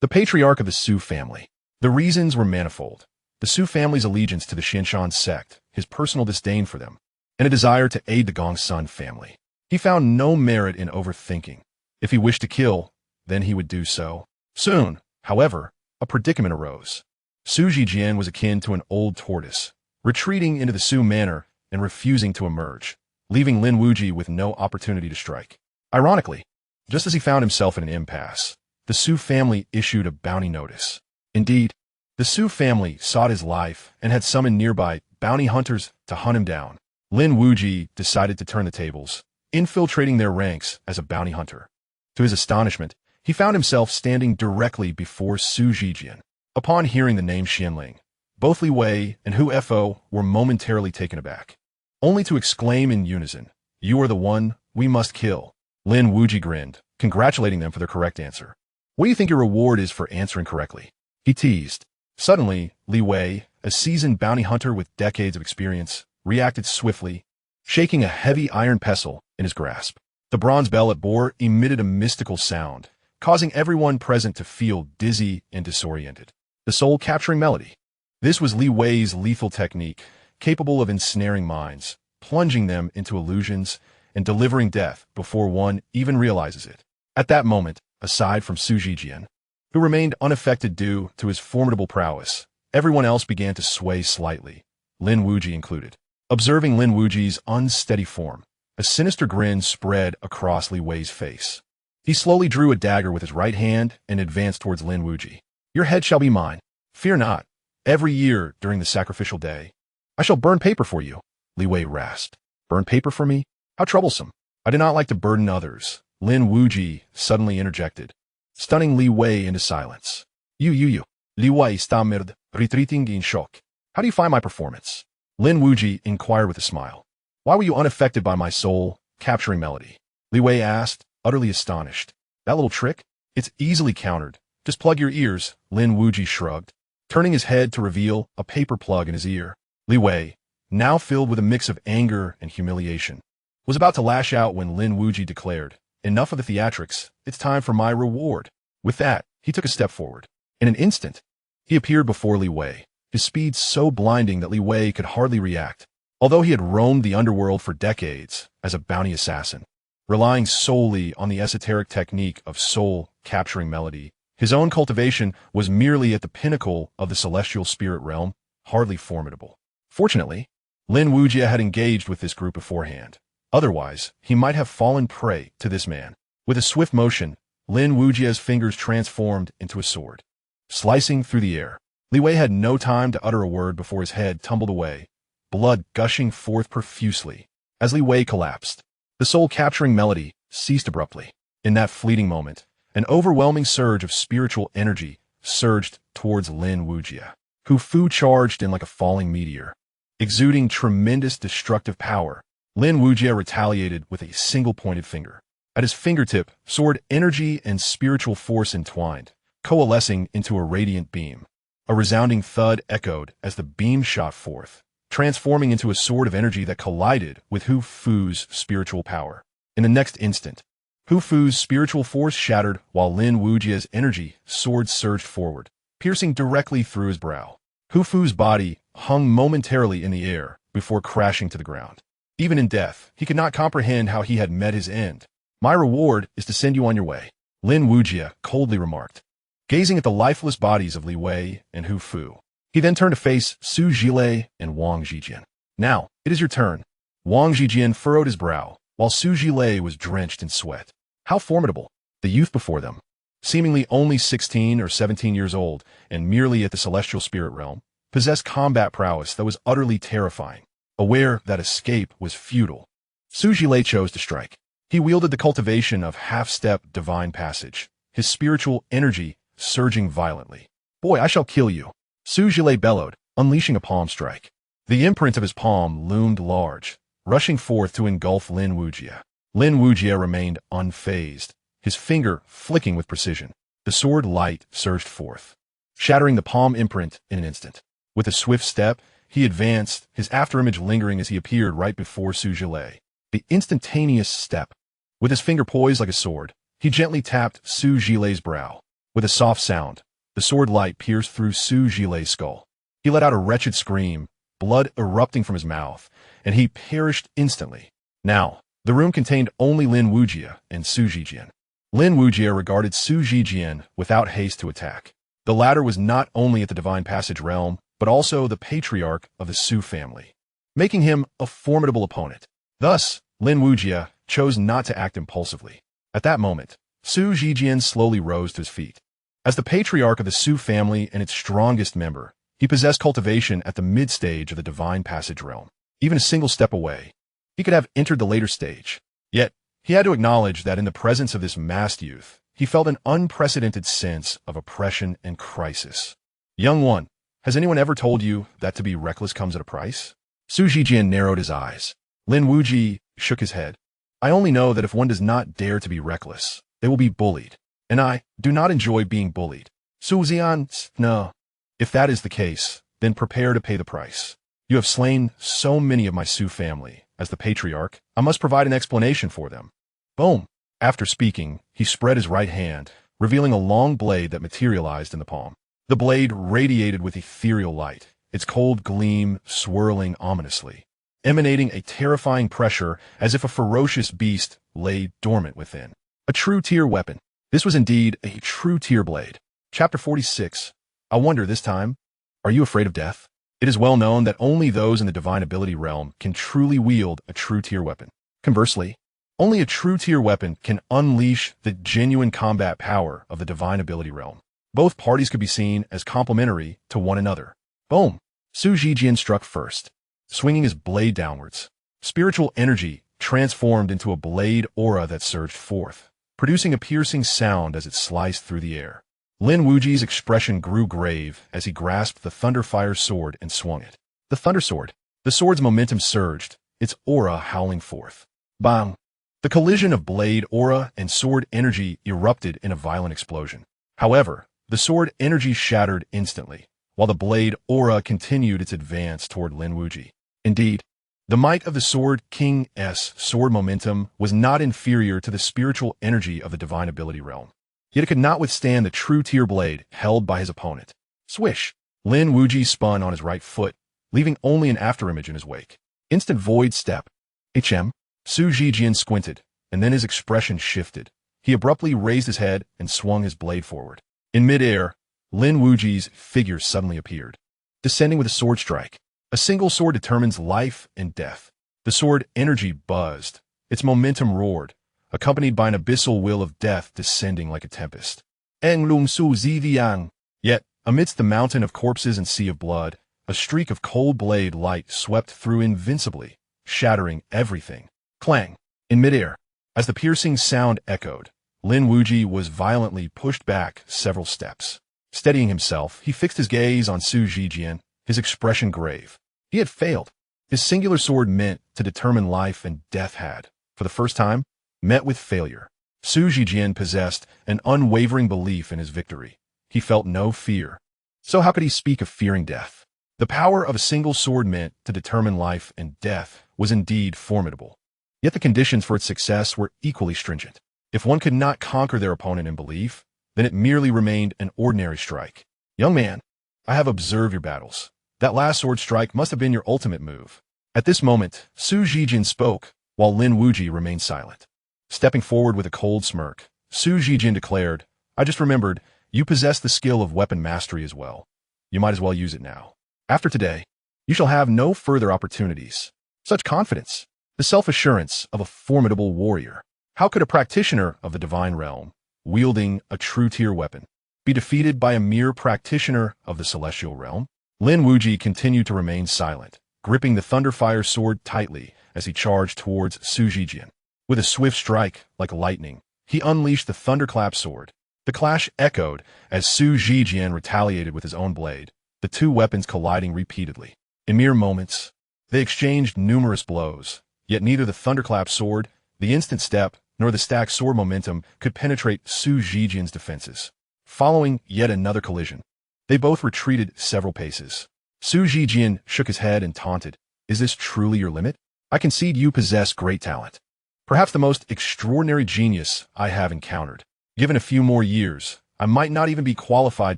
the patriarch of the Su family. The reasons were manifold. The Su family's allegiance to the Xianxia sect, his personal disdain for them, and a desire to aid the Gongsun family. He found no merit in overthinking. If he wished to kill, then he would do so. Soon, however, a predicament arose. Su Zhijian was akin to an old tortoise, retreating into the Su manor and refusing to emerge, leaving Lin Wuyi with no opportunity to strike. Ironically, just as he found himself in an impasse, the Su family issued a bounty notice. Indeed, the Su family sought his life and had summoned nearby bounty hunters to hunt him down. Lin Wuyi decided to turn the tables, infiltrating their ranks as a bounty hunter. To his astonishment, he found himself standing directly before Su Zhijian. Upon hearing the name Xianling, both Li Wei and Hu Fo were momentarily taken aback, only to exclaim in unison, you are the one we must kill. Lin Wuyi grinned, congratulating them for their correct answer. What do you think your reward is for answering correctly? He teased. Suddenly, Li Wei, a seasoned bounty hunter with decades of experience, reacted swiftly, shaking a heavy iron pestle in his grasp. The bronze bell it bore emitted a mystical sound, causing everyone present to feel dizzy and disoriented. The soul-capturing melody. This was Li Wei's lethal technique, capable of ensnaring minds, plunging them into illusions, and delivering death before one even realizes it. At that moment, aside from Su Zhijian, who remained unaffected due to his formidable prowess, everyone else began to sway slightly, Lin Wuyi included. Observing Lin Wuyi's unsteady form, a sinister grin spread across Li Wei's face. He slowly drew a dagger with his right hand and advanced towards Lin Wuyi. Your head shall be mine. Fear not. Every year during the sacrificial day, I shall burn paper for you, Li Wei rasped. Burn paper for me? How troublesome. I do not like to burden others, Lin Wuyi suddenly interjected, stunning Li Wei into silence. You. Li Wei stammered, retreating in shock. How do you find my performance? Lin Wuyi inquired with a smile. Why were you unaffected by my soul, capturing melody? Li Wei asked, utterly astonished. That little trick? It's easily countered. Just plug your ears, Lin Wuyi shrugged, turning his head to reveal a paper plug in his ear. Li Wei, now filled with a mix of anger and humiliation, was about to lash out when Lin Wuyi declared, enough of the theatrics, it's time for my reward. With that, he took a step forward. In an instant, he appeared before Li Wei, his speed so blinding that Li Wei could hardly react. Although he had roamed the underworld for decades as a bounty assassin, relying solely on the esoteric technique of soul-capturing melody, his own cultivation was merely at the pinnacle of the celestial spirit realm, hardly formidable. Fortunately, Lin Wuyi had engaged with this group beforehand. Otherwise, he might have fallen prey to this man. With a swift motion, Lin Wuyi's fingers transformed into a sword. Slicing through the air, Li Wei had no time to utter a word before his head tumbled away, blood gushing forth profusely. As Li Wei collapsed, the soul-capturing melody ceased abruptly. In that fleeting moment, an overwhelming surge of spiritual energy surged towards Lin Wuyi, who Fu charged in like a falling meteor. Exuding tremendous destructive power, Lin Wuyi retaliated with a single-pointed finger. At his fingertip, sword energy and spiritual force entwined, coalescing into a radiant beam. A resounding thud echoed as the beam shot forth, transforming into a sword of energy that collided with Hu Fu's spiritual power. In the next instant, Hu Fu's spiritual force shattered while Lin Wuyi's energy sword surged forward, piercing directly through his brow. Hu Fu's body hung momentarily in the air before crashing to the ground. Even in death, he could not comprehend how he had met his end. "My reward is to send you on your way," Lin Wuyi coldly remarked, gazing at the lifeless bodies of Li Wei and Hu Fu. He then turned to face Su Zhilei and Wang Zhijian. "Now, it is your turn." Wang Zhijian furrowed his brow, while Su Zhilei was drenched in sweat. How formidable! The youth before them, seemingly only 16 or 17 years old and merely at the celestial spirit realm, possessed combat prowess that was utterly terrifying. Aware that escape was futile, Su Zhilei chose to strike. He wielded the cultivation of half-step divine passage, his spiritual energy surging violently. "Boy, I shall kill you," Su Zhilei bellowed, unleashing a palm strike. The imprint of his palm loomed large, rushing forth to engulf Lin Wuyi. Lin Wuyi remained unfazed, his finger flicking with precision. The sword light surged forth, shattering the palm imprint in an instant. With a swift step, he advanced, his afterimage lingering as he appeared right before Su Zhilei. The instantaneous step. With his finger poised like a sword, he gently tapped Su Zhilei's brow. With a soft sound, the sword light pierced through Su Zhilei's skull. He let out a wretched scream, blood erupting from his mouth, and he perished instantly. Now, the room contained only Lin Wuyi and Su Zhijian. Lin Wuyi regarded Su Zhijian without haste to attack. The latter was not only at the divine passage realm, but also the patriarch of the Su family, making him a formidable opponent. Thus, Lin Wuyi chose not to act impulsively. At that moment, Su Zhijian slowly rose to his feet. As the patriarch of the Su family and its strongest member, he possessed cultivation at the mid-stage of the divine passage realm. Even a single step away, he could have entered the later stage. Yet, he had to acknowledge that in the presence of this masked youth, he felt an unprecedented sense of oppression and crisis. "Young one, has anyone ever told you that to be reckless comes at a price?" Su Zhijian narrowed his eyes. Lin Wuyi shook his head. "I only know that if one does not dare to be reckless, they will be bullied. And I do not enjoy being bullied." Su Zhijian, no. "If that is the case, then prepare to pay the price. You have slain so many of my Su family. As the patriarch, I must provide an explanation for them." Boom! After speaking, he spread his right hand, revealing a long blade that materialized in the palm. The blade radiated with ethereal light, its cold gleam swirling ominously, emanating a terrifying pressure as if a ferocious beast lay dormant within. A true tier weapon. This was indeed a true tier blade. Chapter 46. I wonder this time, are you afraid of death? It is well known that only those in the divine ability realm can truly wield a true tier weapon. Conversely, only a true tier weapon can unleash the genuine combat power of the divine ability realm. Both parties could be seen as complementary to one another. Boom! Su Zhijian struck first, swinging his blade downwards. Spiritual energy transformed into a blade aura that surged forth, producing a piercing sound as it sliced through the air. Lin Wuyi's expression grew grave as he grasped the Thunderfire sword and swung it. The Thunder Sword. The sword's momentum surged, its aura howling forth. Bang! The collision of blade aura and sword energy erupted in a violent explosion. However, the sword energy shattered instantly, while the blade aura continued its advance toward Lin Wuyi. Indeed, the might of the Sword King's sword momentum was not inferior to the spiritual energy of the divine ability realm. Yet it could not withstand the true tier blade held by his opponent. Swish! Lin Wuyi spun on his right foot, leaving only an afterimage in his wake. Instant void step. Su Zhijian squinted, and then his expression shifted. He abruptly raised his head and swung his blade forward. In midair, Lin Wuyi's figure suddenly appeared, descending with a sword strike. A single sword determines life and death. The sword energy buzzed. Its momentum roared, accompanied by an abyssal will of death descending like a tempest. Eng lung su ziviang. Yet, amidst the mountain of corpses and sea of blood, a streak of cold blade light swept through invincibly, shattering everything. Clang! In midair, as the piercing sound echoed, Lin Wuyi was violently pushed back several steps. Steadying himself, he fixed his gaze on Su Zhijian, his expression grave. He had failed. His singular sword meant to determine life and death had, for the first time, met with failure. Su Zhijian possessed an unwavering belief in his victory. He felt no fear. So how could he speak of fearing death? The power of a single sword meant to determine life and death was indeed formidable. Yet the conditions for its success were equally stringent. If one could not conquer their opponent in belief, then it merely remained an ordinary strike. Young man, I have observed your battles. That last sword strike must have been your ultimate move. At this moment, Su Zhijian spoke, while Lin Wuyi remained silent. Stepping forward with a cold smirk, Su Zhijian declared, I just remembered, you possess the skill of weapon mastery as well. You might as well use it now. After today, you shall have no further opportunities. Such confidence, the self-assurance of a formidable warrior. How could a practitioner of the divine realm, wielding a true tier weapon, be defeated by a mere practitioner of the celestial realm? Lin Wuyi continued to remain silent, gripping the Thunderfire sword tightly as he charged towards Su Zhijian. With a swift strike, like lightning, he unleashed the Thunderclap sword. The clash echoed as Su Zhijian retaliated with his own blade, the two weapons colliding repeatedly. In mere moments, they exchanged numerous blows, yet neither the Thunderclap sword, the instant step, nor the stacked sword momentum could penetrate Su Zhijian's defenses. Following yet another collision, they both retreated several paces. Su Zhijian shook his head and taunted, Is this truly your limit? I concede you possess great talent. Perhaps the most extraordinary genius I have encountered. Given a few more years, I might not even be qualified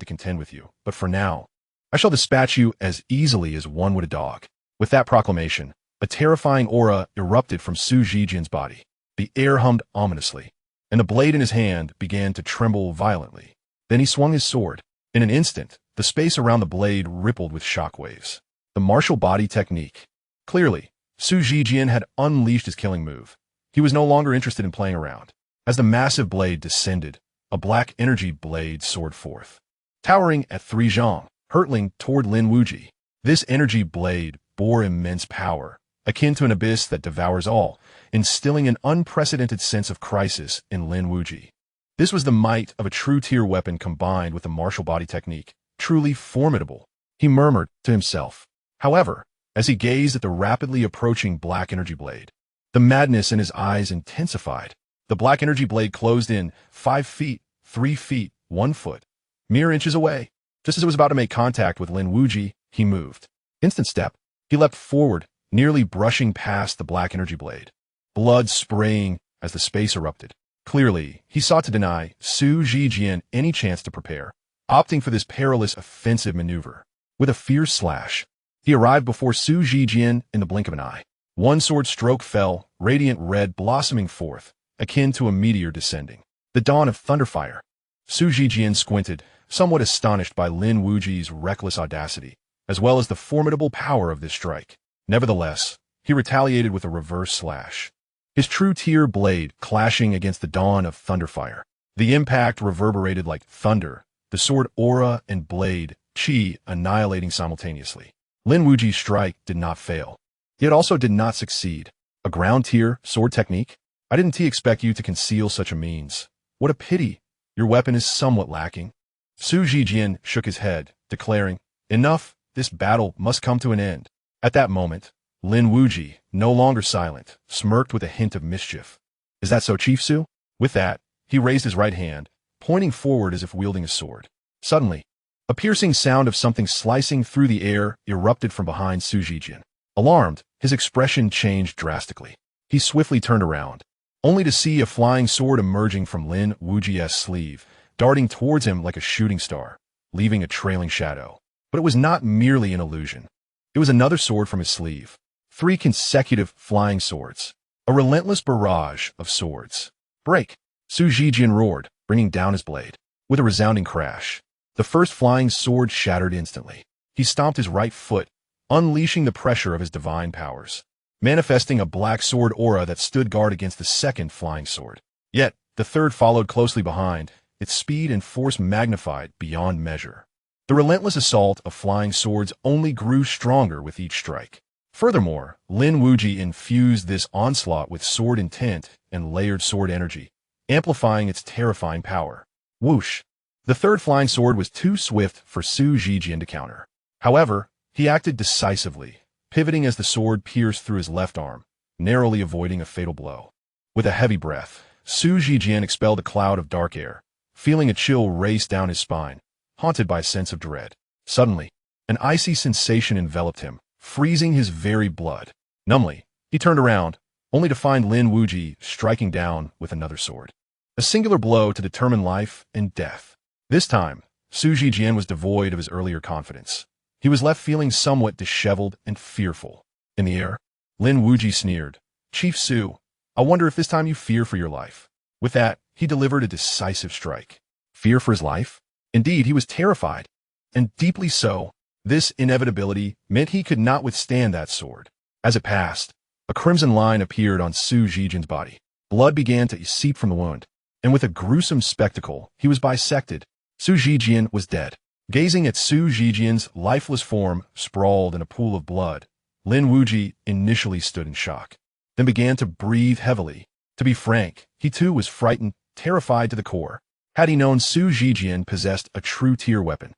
to contend with you, but for now, I shall dispatch you as easily as one would a dog. With that proclamation, a terrifying aura erupted from Su Zhijian's body. The air hummed ominously, and the blade in his hand began to tremble violently. Then he swung his sword. In an instant, the space around the blade rippled with shockwaves. The martial body technique. Clearly, Su Zhijian had unleashed his killing move. He was no longer interested in playing around. As the massive blade descended, a black energy blade soared forth, towering at 3 zhang, hurtling toward Lin Wuyi. This energy blade bore immense power, akin to an abyss that devours all, instilling an unprecedented sense of crisis in Lin Wuyi. This was the might of a true tier weapon combined with a martial body technique, truly formidable, he murmured to himself. However, as he gazed at the rapidly approaching black energy blade, the madness in his eyes intensified. The black energy blade closed in 5 feet, 3 feet, 1 foot, mere inches away. Just as it was about to make contact with Lin Wuyi, he moved. Instant step, he leapt forward, nearly brushing past the black energy blade, blood spraying as the space erupted. Clearly, he sought to deny Su Zhijian any chance to prepare, opting for this perilous offensive maneuver. With a fierce slash, he arrived before Su Zhijian in the blink of an eye. One sword stroke fell, radiant red blossoming forth, akin to a meteor descending. The dawn of Thunderfire. Su Zhijian squinted, somewhat astonished by Lin Wuyi's reckless audacity, as well as the formidable power of this strike. Nevertheless, he retaliated with a reverse slash, his true tier blade clashing against the dawn of Thunderfire. The impact reverberated like thunder, the sword aura and blade chi annihilating simultaneously. Lin Wuyi's strike did not fail. It also did not succeed. A ground tier sword technique? I didn't expect you to conceal such a means. What a pity. Your weapon is somewhat lacking. Su Zhijian shook his head, declaring, Enough, this battle must come to an end. At that moment, Lin Wuyi, no longer silent, smirked with a hint of mischief. Is that so, Chief Su? With that, he raised his right hand, pointing forward as if wielding a sword. Suddenly, a piercing sound of something slicing through the air erupted from behind Su Zhijian. Alarmed, his expression changed drastically. He swiftly turned around, only to see a flying sword emerging from Lin Wuyi's sleeve, darting towards him like a shooting star, leaving a trailing shadow. But it was not merely an illusion. It was another sword from his sleeve. 3 consecutive flying swords. A relentless barrage of swords. Break! Su Zhijian roared, bringing down his blade. With a resounding crash, the first flying sword shattered instantly. He stomped his right foot, unleashing the pressure of his divine powers, manifesting a black sword aura that stood guard against the second flying sword. Yet, the third followed closely behind, its speed and force magnified beyond measure. The relentless assault of flying swords only grew stronger with each strike. Furthermore, Lin Wuyi infused this onslaught with sword intent and layered sword energy, amplifying its terrifying power. Whoosh! The third flying sword was too swift for Su Zhijian to counter. However, he acted decisively, pivoting as the sword pierced through his left arm, narrowly avoiding a fatal blow. With a heavy breath, Su Zhijian expelled a cloud of dark air, feeling a chill race down his spine, haunted by a sense of dread. Suddenly, an icy sensation enveloped him, freezing his very blood. Numbly, he turned around, only to find Lin Wuyi striking down with another sword. A singular blow to determine life and death. This time, Su Zhijian was devoid of his earlier confidence. He was left feeling somewhat disheveled and fearful. In the air, Lin Wuyi sneered, "Chief Su, I wonder if this time you fear for your life." With that, he delivered a decisive strike. Fear for his life? Indeed, he was terrified, and deeply so. This inevitability meant he could not withstand that sword. As it passed, a crimson line appeared on Su Zhijian's body. Blood began to seep from the wound, and with a gruesome spectacle, he was bisected. Su Zhijian was dead. Gazing at Su Zhijian's lifeless form sprawled in a pool of blood, Lin Wuyi initially stood in shock, then began to breathe heavily. To be frank, he too was frightened, terrified to the core. Had he known Su Zhijian possessed a true tier weapon,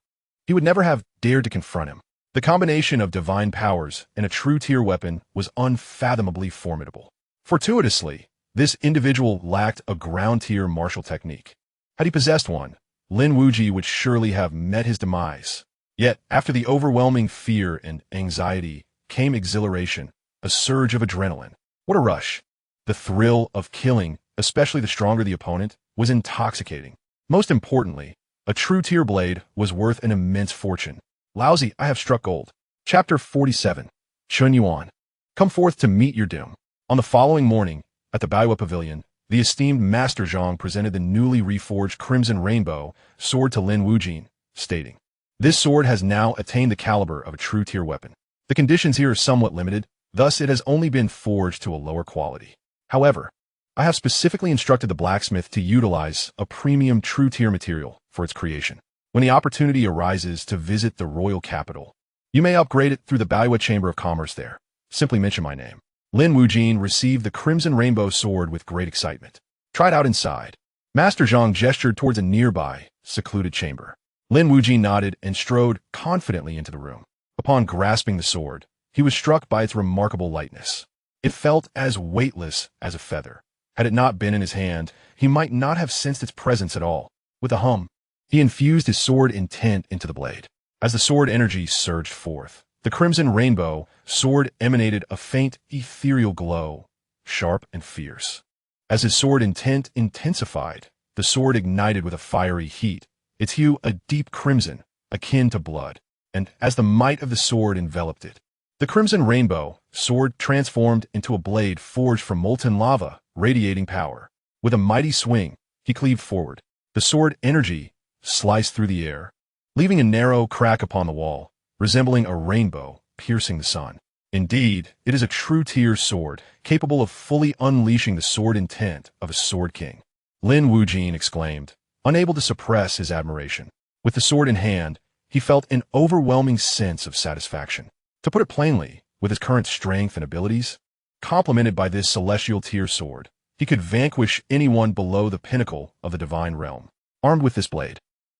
he would never have dared to confront him. The combination of divine powers and a true tier weapon was unfathomably formidable. Fortuitously, this individual lacked a ground tier martial technique. Had he possessed one, Lin Wuyi would surely have met his demise. Yet, after the overwhelming fear and anxiety, came exhilaration, a surge of adrenaline. What a rush! The thrill of killing, especially the stronger the opponent, was intoxicating. Most importantly, a true tier blade was worth an immense fortune. Lousy, I have struck gold. Chapter 47. Chun Yuan. Come forth to meet your doom. On the following morning, at the Baiwa Pavilion, the esteemed Master Zhang presented the newly reforged Crimson Rainbow sword to Lin Wuyi, stating, "This sword has now attained the caliber of a true tier weapon. The conditions here are somewhat limited, thus it has only been forged to a lower quality. However, I have specifically instructed the blacksmith to utilize a premium true tier material for its creation. When the opportunity arises to visit the royal capital, you may upgrade it through the Baiwa Chamber of Commerce there. Simply mention my name." Lin Wuyi received the Crimson Rainbow sword with great excitement. "Try it out inside." Master Zhang gestured towards a nearby, secluded chamber. Lin Wuyi nodded and strode confidently into the room. Upon grasping the sword, he was struck by its remarkable lightness. It felt as weightless as a feather. Had it not been in his hand, he might not have sensed its presence at all. With a hum, he infused his sword intent into the blade. As the sword energy surged forth, the Crimson Rainbow sword emanated a faint, ethereal glow, sharp and fierce. As his sword intent intensified, the sword ignited with a fiery heat, its hue a deep crimson, akin to blood, and as the might of the sword enveloped it, the Crimson Rainbow sword transformed into a blade forged from molten lava, radiating power. With a mighty swing, he cleaved forward. The sword energy sliced through the air, leaving a narrow crack upon the wall, resembling a rainbow piercing the sun. Indeed, it is a true tier sword, capable of fully unleashing the sword intent of a sword king. Lin Wuyi exclaimed, unable to suppress his admiration. With the sword in hand, he felt an overwhelming sense of satisfaction. To put it plainly, with his current strength and abilities, complemented by this celestial tier sword, he could vanquish anyone below the pinnacle of the divine realm. Armed with this blade,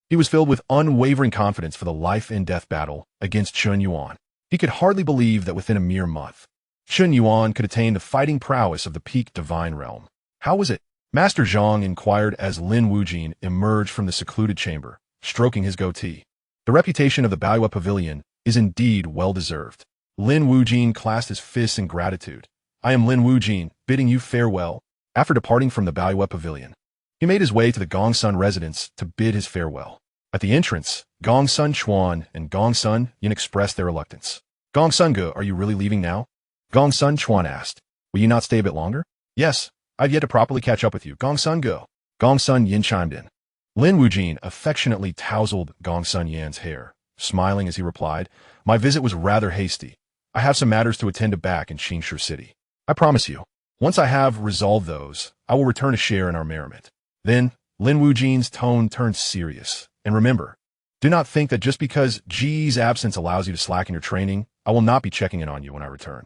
he was filled with unwavering confidence for the life and death battle against Chun Yuan. He could hardly believe that within a mere month, Chun Yuan could attain the fighting prowess of the peak divine realm. How was it? Master Zhang inquired as Lin Wuyi emerged from the secluded chamber, stroking his goatee. The reputation of the Baiwa Pavilion is indeed well-deserved. Lin Wuyi clasped his fists in gratitude. I am Lin Wuyi, bidding you farewell. After departing from the Baiwa Pavilion, he made his way to the Gongsun residence to bid his farewell. At the entrance, Gongsun Chuan and Gongsun Yin expressed their reluctance. Gongsun Ge, are you really leaving now? Gongsun Chuan asked. Will you not stay a bit longer? Yes, I've yet to properly catch up with you. Gongsun go. Gongsun Yin chimed in. Lin Wuyi affectionately tousled Gongsun Yan's hair, smiling as he replied, My visit was rather hasty. I have some matters to attend to back in Xianxia City. I promise you, once I have resolved those, I will return a share in our merriment. Then, Lin Wuyi's tone turned serious. And remember, do not think that just because Ji's absence allows you to slacken your training, I will not be checking in on you when I return.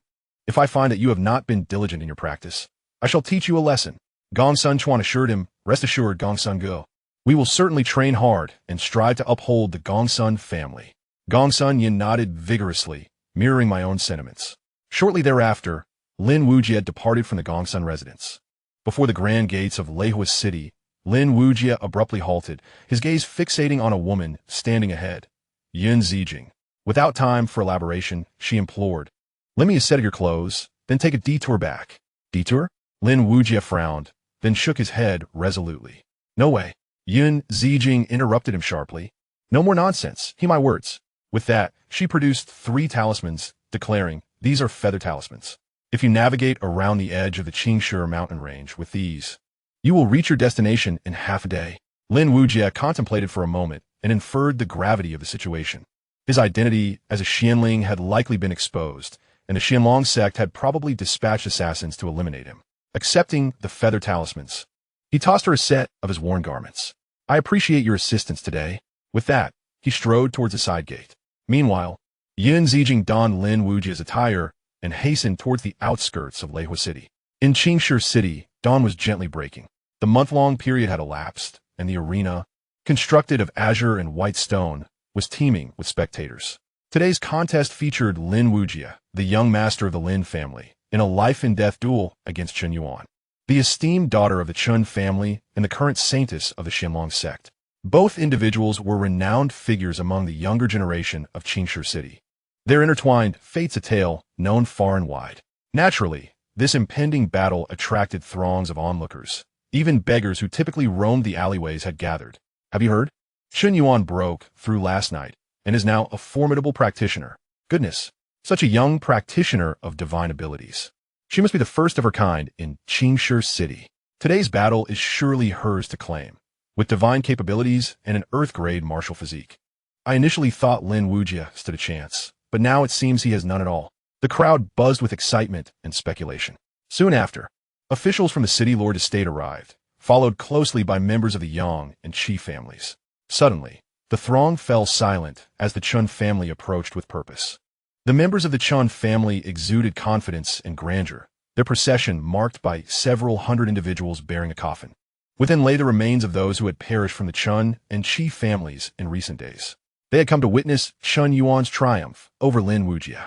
If I find that you have not been diligent in your practice, I shall teach you a lesson. Gongsun Chuan assured him, Rest assured, Gongsun go. We will certainly train hard and strive to uphold the Gongsun family. Gongsun Yin nodded vigorously, mirroring my own sentiments. Shortly thereafter, Lin Wuyi had departed from the Gongsun residence. Before the grand gates of Legacies City, Lin Wuyi abruptly halted, his gaze fixating on a woman standing ahead. Yin Zijing. Without time for elaboration, she implored, Lend me a set of your clothes, then take a detour back. Detour? Lin Wuyi frowned, then shook his head resolutely. No way. Yin Zijing interrupted him sharply. No more nonsense, heed my words. With that, she produced 3 talismans, declaring, These are feather talismans. If you navigate around the edge of the Xianxia mountain range with these, you will reach your destination in half a day. Lin Wuyi contemplated for a moment and inferred the gravity of the situation. His identity as a Xianling had likely been exposed, and the Xianlong sect had probably dispatched assassins to eliminate him. Accepting the feather talismans, he tossed her a set of his worn garments. I appreciate your assistance today. With that, he strode towards the side gate. Meanwhile, Yin Zijing donned Lin Wuyi's attire and hastened towards the outskirts of Legacies City. In Xianxia City, dawn was gently breaking. The month-long period had elapsed, and the arena, constructed of azure and white stone, was teeming with spectators. Today's contest featured Lin Wuyi, the young master of the Lin family, in a life-and-death duel against Chen Yuan, the esteemed daughter of the Chen family and the current saintess of the Xianlong sect. Both individuals were renowned figures among the younger generation of Xianxia City. Their intertwined fates a tale known far and wide. Naturally, this impending battle attracted throngs of onlookers. Even beggars who typically roamed the alleyways had gathered. Have you heard? Chen Yuan broke through last night and is now a formidable practitioner. Goodness, such a young practitioner of divine abilities. She must be the first of her kind in Xianxia City. Today's battle is surely hers to claim, with divine capabilities and an earth-grade martial physique. I initially thought Lin Wuyi stood a chance, but now it seems he has none at all. The crowd buzzed with excitement and speculation. Soon after, officials from the city lord estate arrived, followed closely by members of the Yang and Qi families. Suddenly, the throng fell silent as the Chun family approached with purpose. The members of the Chun family exuded confidence and grandeur, their procession marked by several hundred individuals bearing a coffin. Within lay the remains of those who had perished from the Chun and Qi families in recent days. They had come to witness Chen Yuan's triumph over Lin Wuyi.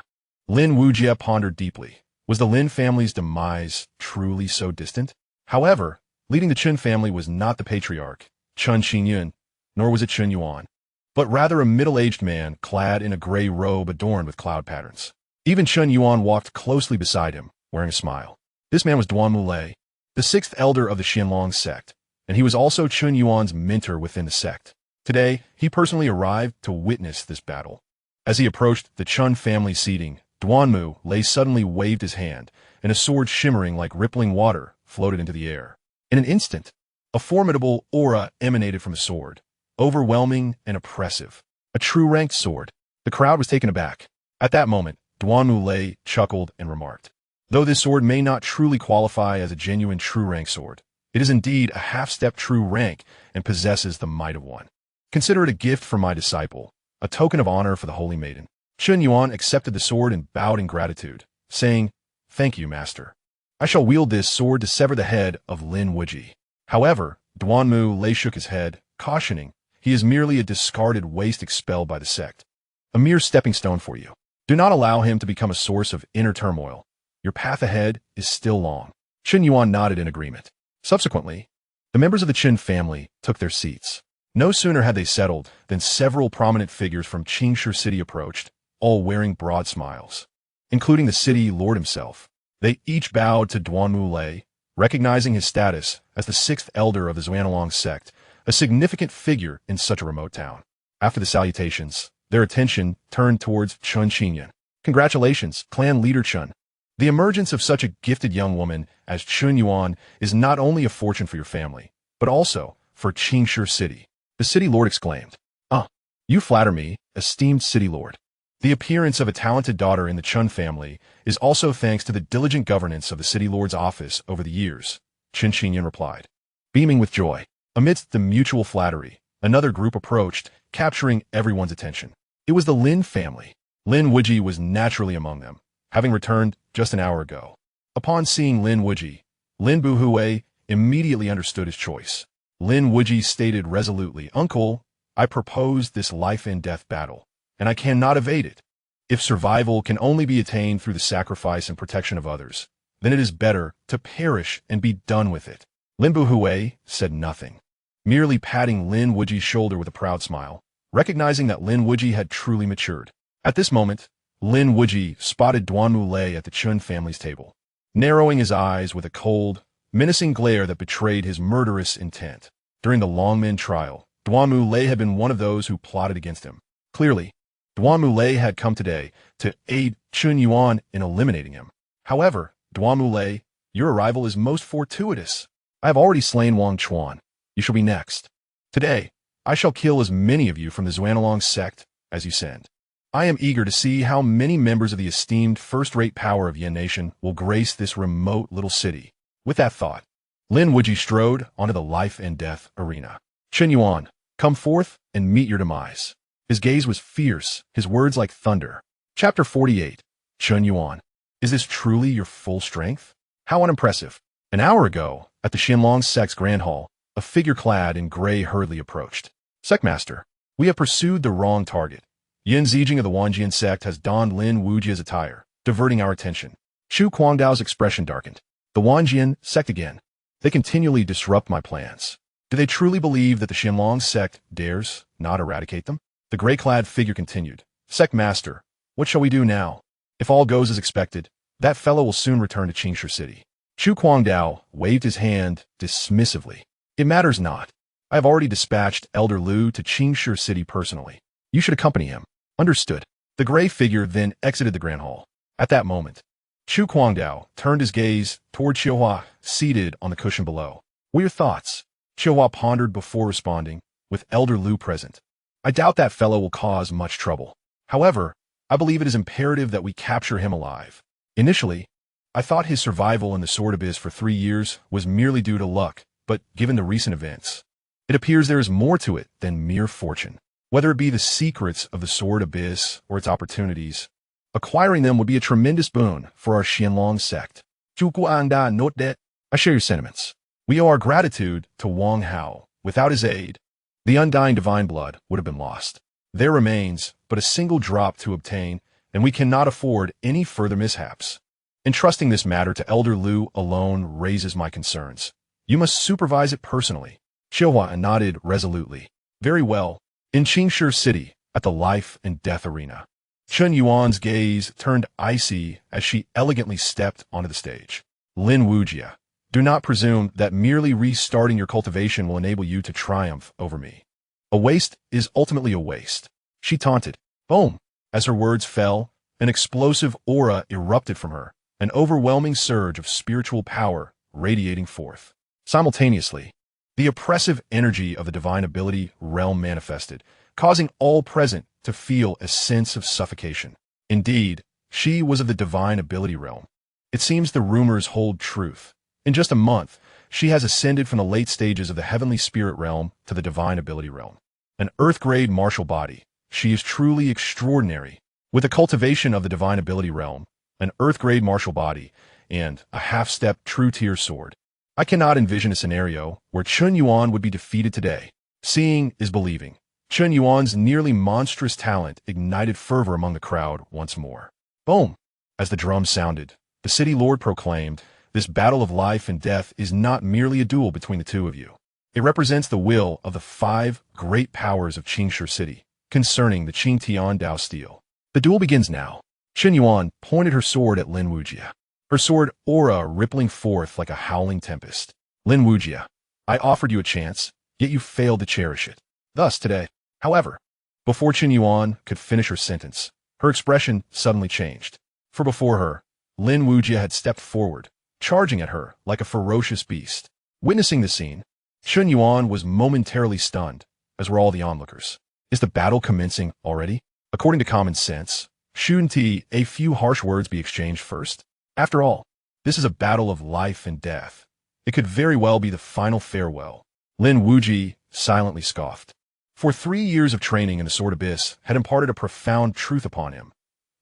Lin Wuyi pondered deeply. Was the Lin family's demise truly so distant? However, leading the Chen family was not the patriarch, Chen Xingyun, nor was it Chen Yuan, but rather a middle-aged man clad in a gray robe adorned with cloud patterns. Even Chen Yuan walked closely beside him, wearing a smile. This man was Duan Mulei, the 6th elder of the Xianlong sect, and he was also Chen Yuan's mentor within the sect. Today, he personally arrived to witness this battle. As he approached the Chun family seating, Duan Mulei suddenly waved his hand, and a sword shimmering like rippling water floated into the air. In an instant, a formidable aura emanated from the sword, overwhelming and oppressive. A true ranked sword. The crowd was taken aback. At that moment, Duan Mulei chuckled and remarked, Though this sword may not truly qualify as a genuine true rank sword, it is indeed a half-step true rank and possesses the might of one. Consider it a gift from my disciple, a token of honor for the holy maiden. Chen Yuan accepted the sword and bowed in gratitude, saying, Thank you, master. I shall wield this sword to sever the head of Lin Wuyi. However, Duan Mulei shook his head, cautioning, he is merely a discarded waste expelled by the sect. A mere stepping stone for you. Do not allow him to become a source of inner turmoil. Your path ahead is still long. Chen Yuan nodded in agreement. Subsequently, the members of the Chen family took their seats. No sooner had they settled than several prominent figures from Xianxia City approached, all wearing broad smiles, including the city lord himself. They each bowed to Duan Mulei, recognizing his status as the 6th elder of the Xianlong sect, a significant figure in such a remote town. After the salutations, their attention turned towards Chen Xinyan. Congratulations, clan leader Chen. The emergence of such a gifted young woman as Chun Yuan is not only a fortune for your family, but also for Xianxia City. The city lord exclaimed. You flatter me, esteemed city lord. The appearance of a talented daughter in the Chun family is also thanks to the diligent governance of the city lord's office over the years, Qin Xinyan replied, beaming with joy. Amidst the mutual flattery, another group approached, capturing everyone's attention. It was the Lin family. Lin Wuyi was naturally among them, having returned just an hour ago. Upon seeing Lin Wuyi, Lin Wuyi immediately understood his choice. Lin Wuyi stated resolutely, Uncle, I proposed this life-and-death battle, and I cannot evade it. If survival can only be attained through the sacrifice and protection of others, then it is better to perish and be done with it. Lin Wuyi said nothing, merely patting Lin Wuyi's shoulder with a proud smile, recognizing that Lin Wuyi had truly matured. At this moment, Lin Wuyi spotted Duanmu Lei at the Chun family's table, narrowing his eyes with a cold, menacing glare that betrayed his murderous intent. During the Longmen trial, Duanmu Lei had been one of those who plotted against him. Clearly, Duanmu Lei had come today to aid Chun Yuan in eliminating him. However, Duanmu Lei, your arrival is most fortuitous. I have already slain Wang Chuan. You shall be next. Today, I shall kill as many of you from the Xuanlong sect as you send. I am eager to see how many members of the esteemed first-rate power of Yan Nation will grace this remote little city. With that thought, Lin Wuyi strode onto the life-and-death arena. Chun Yuan, come forth and meet your demise. His gaze was fierce, his words like thunder. Chapter 48. Chun Yuan. Is this truly your full strength? How unimpressive. An hour ago, at the Xianlong sect's Grand Hall, a figure clad in gray hurriedly approached. Sectmaster, we have pursued the wrong target. Yin Zijing of the Wenxian sect has donned Lin Wuyi's attire, diverting our attention. Chu Guangdao's expression darkened. The Wenxian sect again. They continually disrupt my plans. Do they truly believe that the Xianlong sect dares not eradicate them? The gray-clad figure continued. Sectmaster, what shall we do now? If all goes as expected, that fellow will soon return to Xianxia City. Chu Guangdao waved his hand dismissively. It matters not. I have already dispatched Elder Lu to Xianxia City personally. You should accompany him. Understood. The gray figure then exited the Grand Hall. At that moment, Chu Guangdao turned his gaze toward Xiahua, seated on the cushion below. What are your thoughts? Xiahua pondered before responding, with Elder Lu present. I doubt that fellow will cause much trouble. However, I believe it is imperative that we capture him alive. Initially, I thought his survival in the Sword Abyss for 3 years was merely due to luck, but given the recent events, it appears there is more to it than mere fortune. Whether it be the secrets of the Sword Abyss or its opportunities, acquiring them would be a tremendous boon for our Xianlong sect. Chu Guangda note that I share your sentiments. We owe our gratitude to Wang Hao. Without his aid, the undying divine blood would have been lost. There remains but a single drop to obtain, and we cannot afford any further mishaps. Entrusting this matter to Elder Lu alone raises my concerns. You must supervise it personally. Xiahua nodded resolutely. Very well. In Xianxia City, at the life and death arena, Chun Yuan's gaze turned icy as she elegantly stepped onto the stage. Lin Wuyi, do not presume that merely restarting your cultivation will enable you to triumph over me. A waste is ultimately a waste. She taunted. Boom! As her words fell, an explosive aura erupted from her, an overwhelming surge of spiritual power radiating forth. Simultaneously, the oppressive energy of the divine ability realm manifested, causing all present to feel a sense of suffocation. Indeed, she was of the divine ability realm. It seems the rumors hold truth. In just a month, she has ascended from the late stages of the heavenly spirit realm to the divine ability realm. An earth-grade martial body, she is truly extraordinary. With the cultivation of the divine ability realm, an earth-grade martial body, and a half-step true-tier sword, I cannot envision a scenario where Chun Yuan would be defeated today. Seeing is believing. Chun Yuan's nearly monstrous talent ignited fervor among the crowd once more. Boom! As the drums sounded, the city lord proclaimed, this battle of life and death is not merely a duel between the two of you. It represents the will of the 5 great powers of Xianxia City concerning the Qingtian Dao steel. The duel begins now. Chun Yuan pointed her sword at Lin Wuyi, her sword aura rippling forth like a howling tempest. Lin Wuyi, I offered you a chance, yet you failed to cherish it. Thus today, however, before Chun Yuan could finish her sentence, her expression suddenly changed. For before her, Lin Wuyi had stepped forward, charging at her like a ferocious beast. Witnessing the scene, Chun Yuan was momentarily stunned, as were all the onlookers. Is the battle commencing already? According to common sense, shouldn't a few harsh words be exchanged first? After all, this is a battle of life and death. It could very well be the final farewell. Lin Wuyi silently scoffed. For 3 years of training in the Sword Abyss had imparted a profound truth upon him.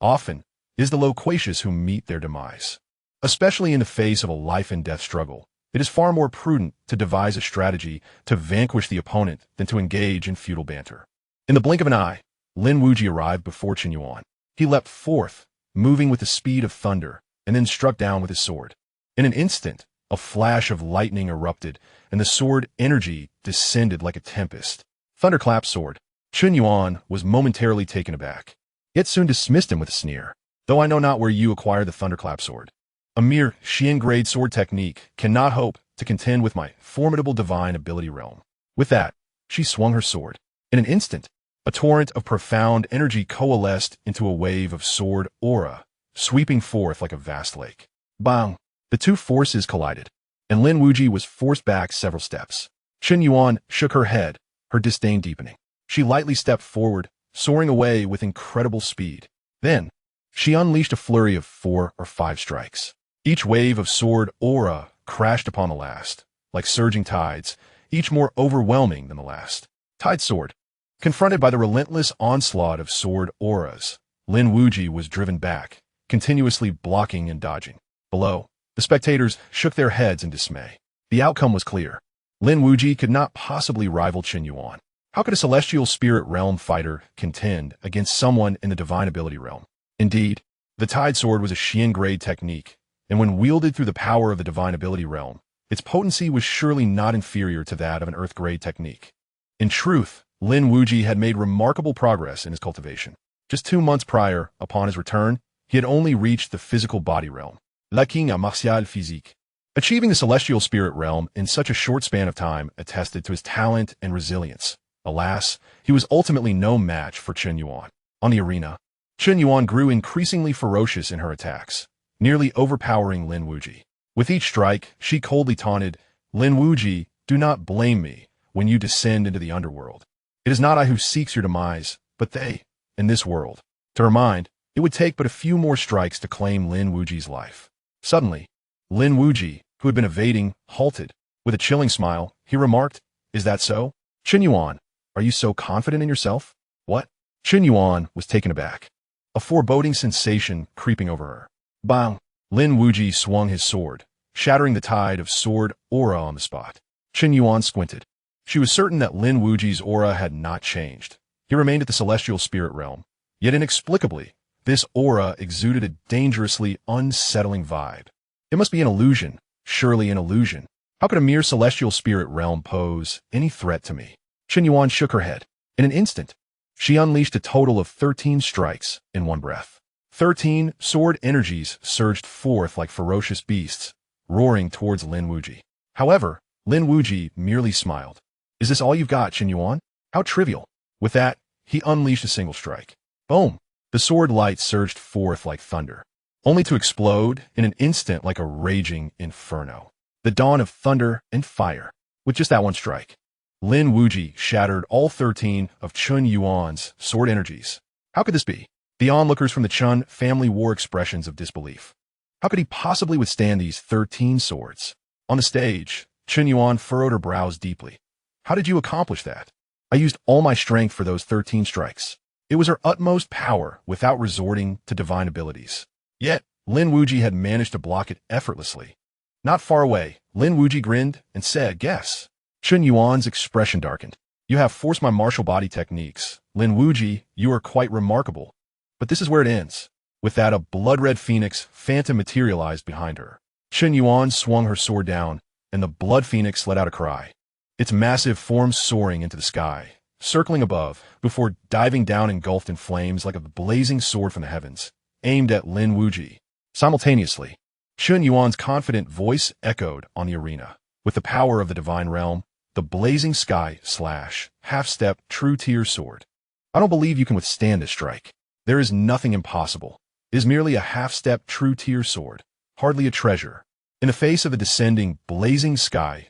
Often is the loquacious who meet their demise. Especially in the face of a life-and-death struggle, it is far more prudent to devise a strategy to vanquish the opponent than to engage in futile banter. In the blink of an eye, Lin Wuyi arrived before Chun Yuan. He leapt forth, moving with the speed of thunder, and then struck down with his sword. In an instant, a flash of lightning erupted, and the sword energy descended like a tempest. Thunderclap sword. Chun Yuan was momentarily taken aback, yet soon dismissed him with a sneer. Though I know not where you acquired the thunderclap sword. A mere Xian-grade sword technique cannot hope to contend with my formidable divine ability realm. With that, she swung her sword. In an instant, a torrent of profound energy coalesced into a wave of sword aura, sweeping forth like a vast lake. Bang! The two forces collided, and Lin Wuyi was forced back several steps. Chun Yuan shook her head, her disdain deepening. She lightly stepped forward, soaring away with incredible speed. Then, she unleashed a flurry of 4 or 5 strikes. Each wave of sword aura crashed upon the last, like surging tides, each more overwhelming than the last. Tide sword. Confronted by the relentless onslaught of sword auras, Lin Wuyi was driven back, continuously blocking and dodging. Below, the spectators shook their heads in dismay. The outcome was clear. Lin Wuyi could not possibly rival Chun Yuan. How could a celestial spirit realm fighter contend against someone in the divine ability realm? Indeed, the Tide Sword was a Xian-grade technique, and when wielded through the power of the divine ability realm, its potency was surely not inferior to that of an Earth-grade technique. In truth, Lin Wuyi had made remarkable progress in his cultivation. Just 2 months prior, upon his return, he had only reached the physical body realm, legacies martial physique. Achieving the celestial spirit realm in such a short span of time attested to his talent and resilience. Alas, he was ultimately no match for Chun Yuan. On the arena, Chun Yuan grew increasingly ferocious in her attacks, nearly overpowering Lin Wuyi. With each strike, she coldly taunted, "Lin Wuyi, do not blame me when you descend into the underworld. It is not I who seeks your demise, but they, in this world." To her mind, it would take but a few more strikes to claim Lin Wuyi's life. Suddenly, Lin Wuyi, who had been evading, halted. With a chilling smile, he remarked, "Is that so? Chun Yuan, are you so confident in yourself?" "What?" Chun Yuan was taken aback, a foreboding sensation creeping over her. Bang! Lin Wuyi swung his sword, shattering the tide of sword aura on the spot. Chun Yuan squinted. She was certain that Lin Wuyi's aura had not changed. He remained at the celestial spirit realm, yet inexplicably, this aura exuded a dangerously unsettling vibe. It must be an illusion, surely an illusion. How could a mere celestial spirit realm pose any threat to me? Chun Yuan shook her head. In an instant, she unleashed a total of 13 strikes in one breath. 13 sword energies surged forth like ferocious beasts, roaring towards Lin Wuyi. However, Lin Wuyi merely smiled. "Is this all you've got, Chun Yuan? How trivial." With that, he unleashed a single strike. Boom! The sword light surged forth like thunder, only to explode in an instant like a raging inferno. The dawn of thunder and fire. With just that one strike, Lin Wuyi shattered all 13 of Chun Yuan's sword energies. How could this be? The onlookers from the Chun family wore expressions of disbelief. How could he possibly withstand these 13 swords? On the stage, Chun Yuan furrowed her brows deeply. "How did you accomplish that?" "I used all my strength for those 13 strikes." It was her utmost power without resorting to divine abilities. Yet, Lin Wuyi had managed to block it effortlessly. Not far away, Lin Wuyi grinned and said, "Guess." Chun Yuan's expression darkened. "You have forced my martial body techniques. Lin Wuyi, you are quite remarkable. But this is where it ends." With that, a blood-red phoenix phantom materialized behind her. Chun Yuan swung her sword down, and the blood phoenix let out a cry. Its massive form soaring into the sky, circling above, before diving down engulfed in flames like a blazing sword from the heavens, aimed at Lin Wuyi. Simultaneously, Chun Yuan's confident voice echoed on the arena. With the power of the divine realm, the blazing sky slash, half-step, true tier sword. I don't believe you can withstand this strike. There is nothing impossible. It is merely a half-step true tier sword, hardly a treasure. In the face of the descending, blazing sky,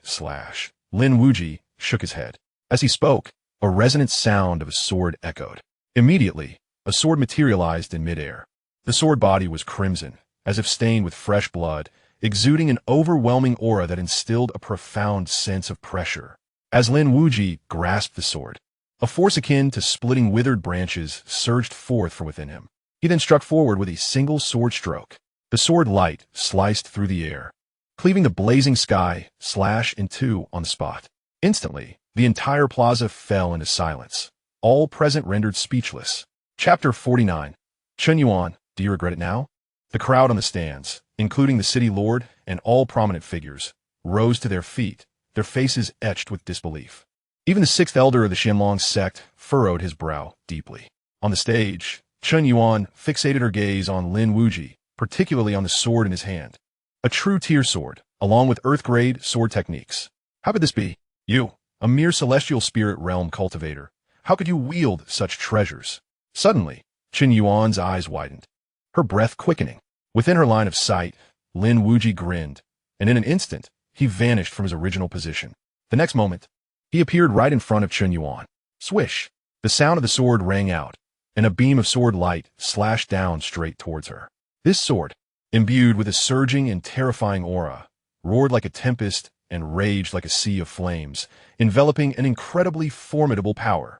Lin Wuyi shook his head. As he spoke, a resonant sound of a sword echoed. Immediately, a sword materialized in midair. The sword body was crimson, as if stained with fresh blood, exuding an overwhelming aura that instilled a profound sense of pressure. As Lin Wuyi grasped the sword, a force akin to splitting withered branches surged forth from within him. He then struck forward with a single sword stroke. The sword light sliced through the air, cleaving the blazing sky in two on the spot. Instantly, the entire plaza fell into silence, all present rendered speechless. Chapter 49. Chen Yuan, do you regret it now? The crowd on the stands, including the city lord and all prominent figures, rose to their feet, their faces etched with disbelief. Even the sixth elder of the Xianlong sect furrowed his brow deeply. On the stage, Chen Yuan fixated her gaze on Lin Wuyi, particularly on the sword in his hand. A true tier sword, along with earth-grade sword techniques. How could this be? You, a mere celestial spirit realm cultivator. How could you wield such treasures? Suddenly, Chen Yuan's eyes widened, her breath quickening. Within her line of sight, Lin Wuyi grinned, and in an instant, he vanished from his original position. The next moment, he appeared right in front of Chen Yuan. Swish! The sound of the sword rang out, and a beam of sword light slashed down straight towards her. This sword, imbued with a surging and terrifying aura, roared like a tempest and raged like a sea of flames, enveloping an incredibly formidable power.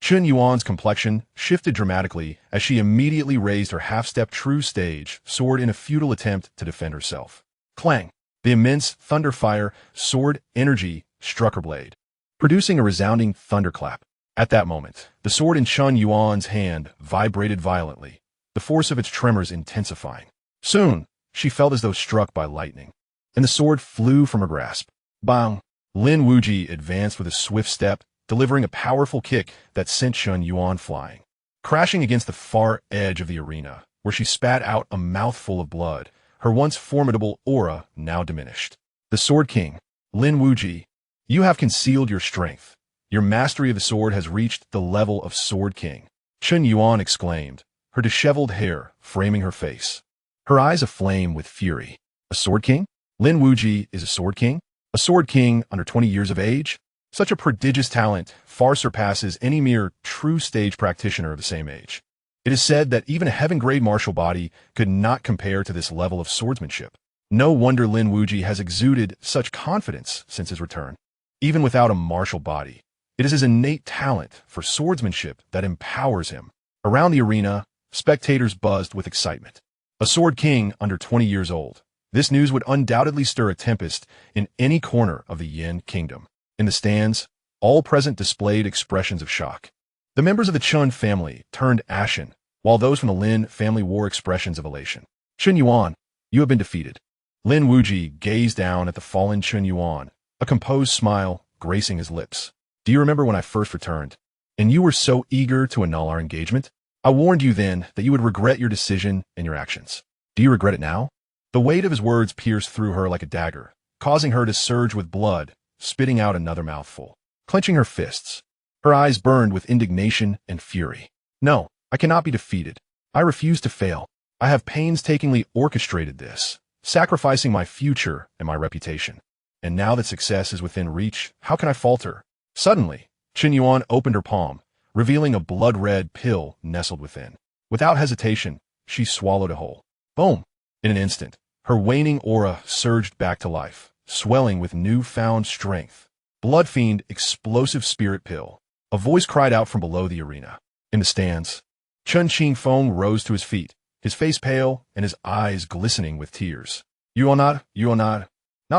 Chen Yuan's complexion shifted dramatically as she immediately raised her half-step true stage sword in a futile attempt to defend herself. Clang! The immense thunderfire sword energy struck her blade, producing a resounding thunderclap. At that moment, the sword in Chen Yuan's hand vibrated violently, the force of its tremors intensifying. Soon, she felt as though struck by lightning, and the sword flew from her grasp. Bang! Lin Wuyi advanced with a swift step, delivering a powerful kick that sent Chen Yuan flying. Crashing against the far edge of the arena, where she spat out a mouthful of blood, her once formidable aura now diminished. The Sword King, Lin Wuyi, you have concealed your strength. Your mastery of the sword has reached the level of Sword King. Chen Yuan exclaimed, her disheveled hair framing her face, her eyes aflame with fury. A Sword King? Lin Wuyi is a Sword King? A Sword King under 20 years of age? Such a prodigious talent far surpasses any mere true stage practitioner of the same age. It is said that even a heaven-grade martial body could not compare to this level of swordsmanship. No wonder Lin Wuyi has exuded such confidence since his return. Even without a martial body, it is his innate talent for swordsmanship that empowers him. Around the arena, spectators buzzed with excitement. A Sword King under 20 years old. This news would undoubtedly stir a tempest in any corner of the Yin Kingdom. In the stands, all present displayed expressions of shock. The members of the Chen family turned ashen, while those from the Lin family wore expressions of elation. Chen Yuan, you have been defeated. Lin Wuyi gazed down at the fallen Chen Yuan, a composed smile gracing his lips. Do you remember when I first returned, and you were so eager to annul our engagement? I warned you then that you would regret your decision and your actions. Do you regret it now? The weight of his words pierced through her like a dagger, causing her to surge with blood, spitting out another mouthful. Clenching her fists, her eyes burned with indignation and fury. No, I cannot be defeated. I refuse to fail. I have painstakingly orchestrated this, sacrificing my future and my reputation. And now that success is within reach, how can I falter? Suddenly, Chen Yuan opened her palm, revealing a blood-red pill nestled within. Without hesitation, she swallowed it whole. Boom! In an instant, her waning aura surged back to life, swelling with newfound strength. Blood Fiend Explosive Spirit Pill. A voice cried out from below the arena. In the stands, Chen Qingfeng rose to his feet, his face pale and his eyes glistening with tears. You are not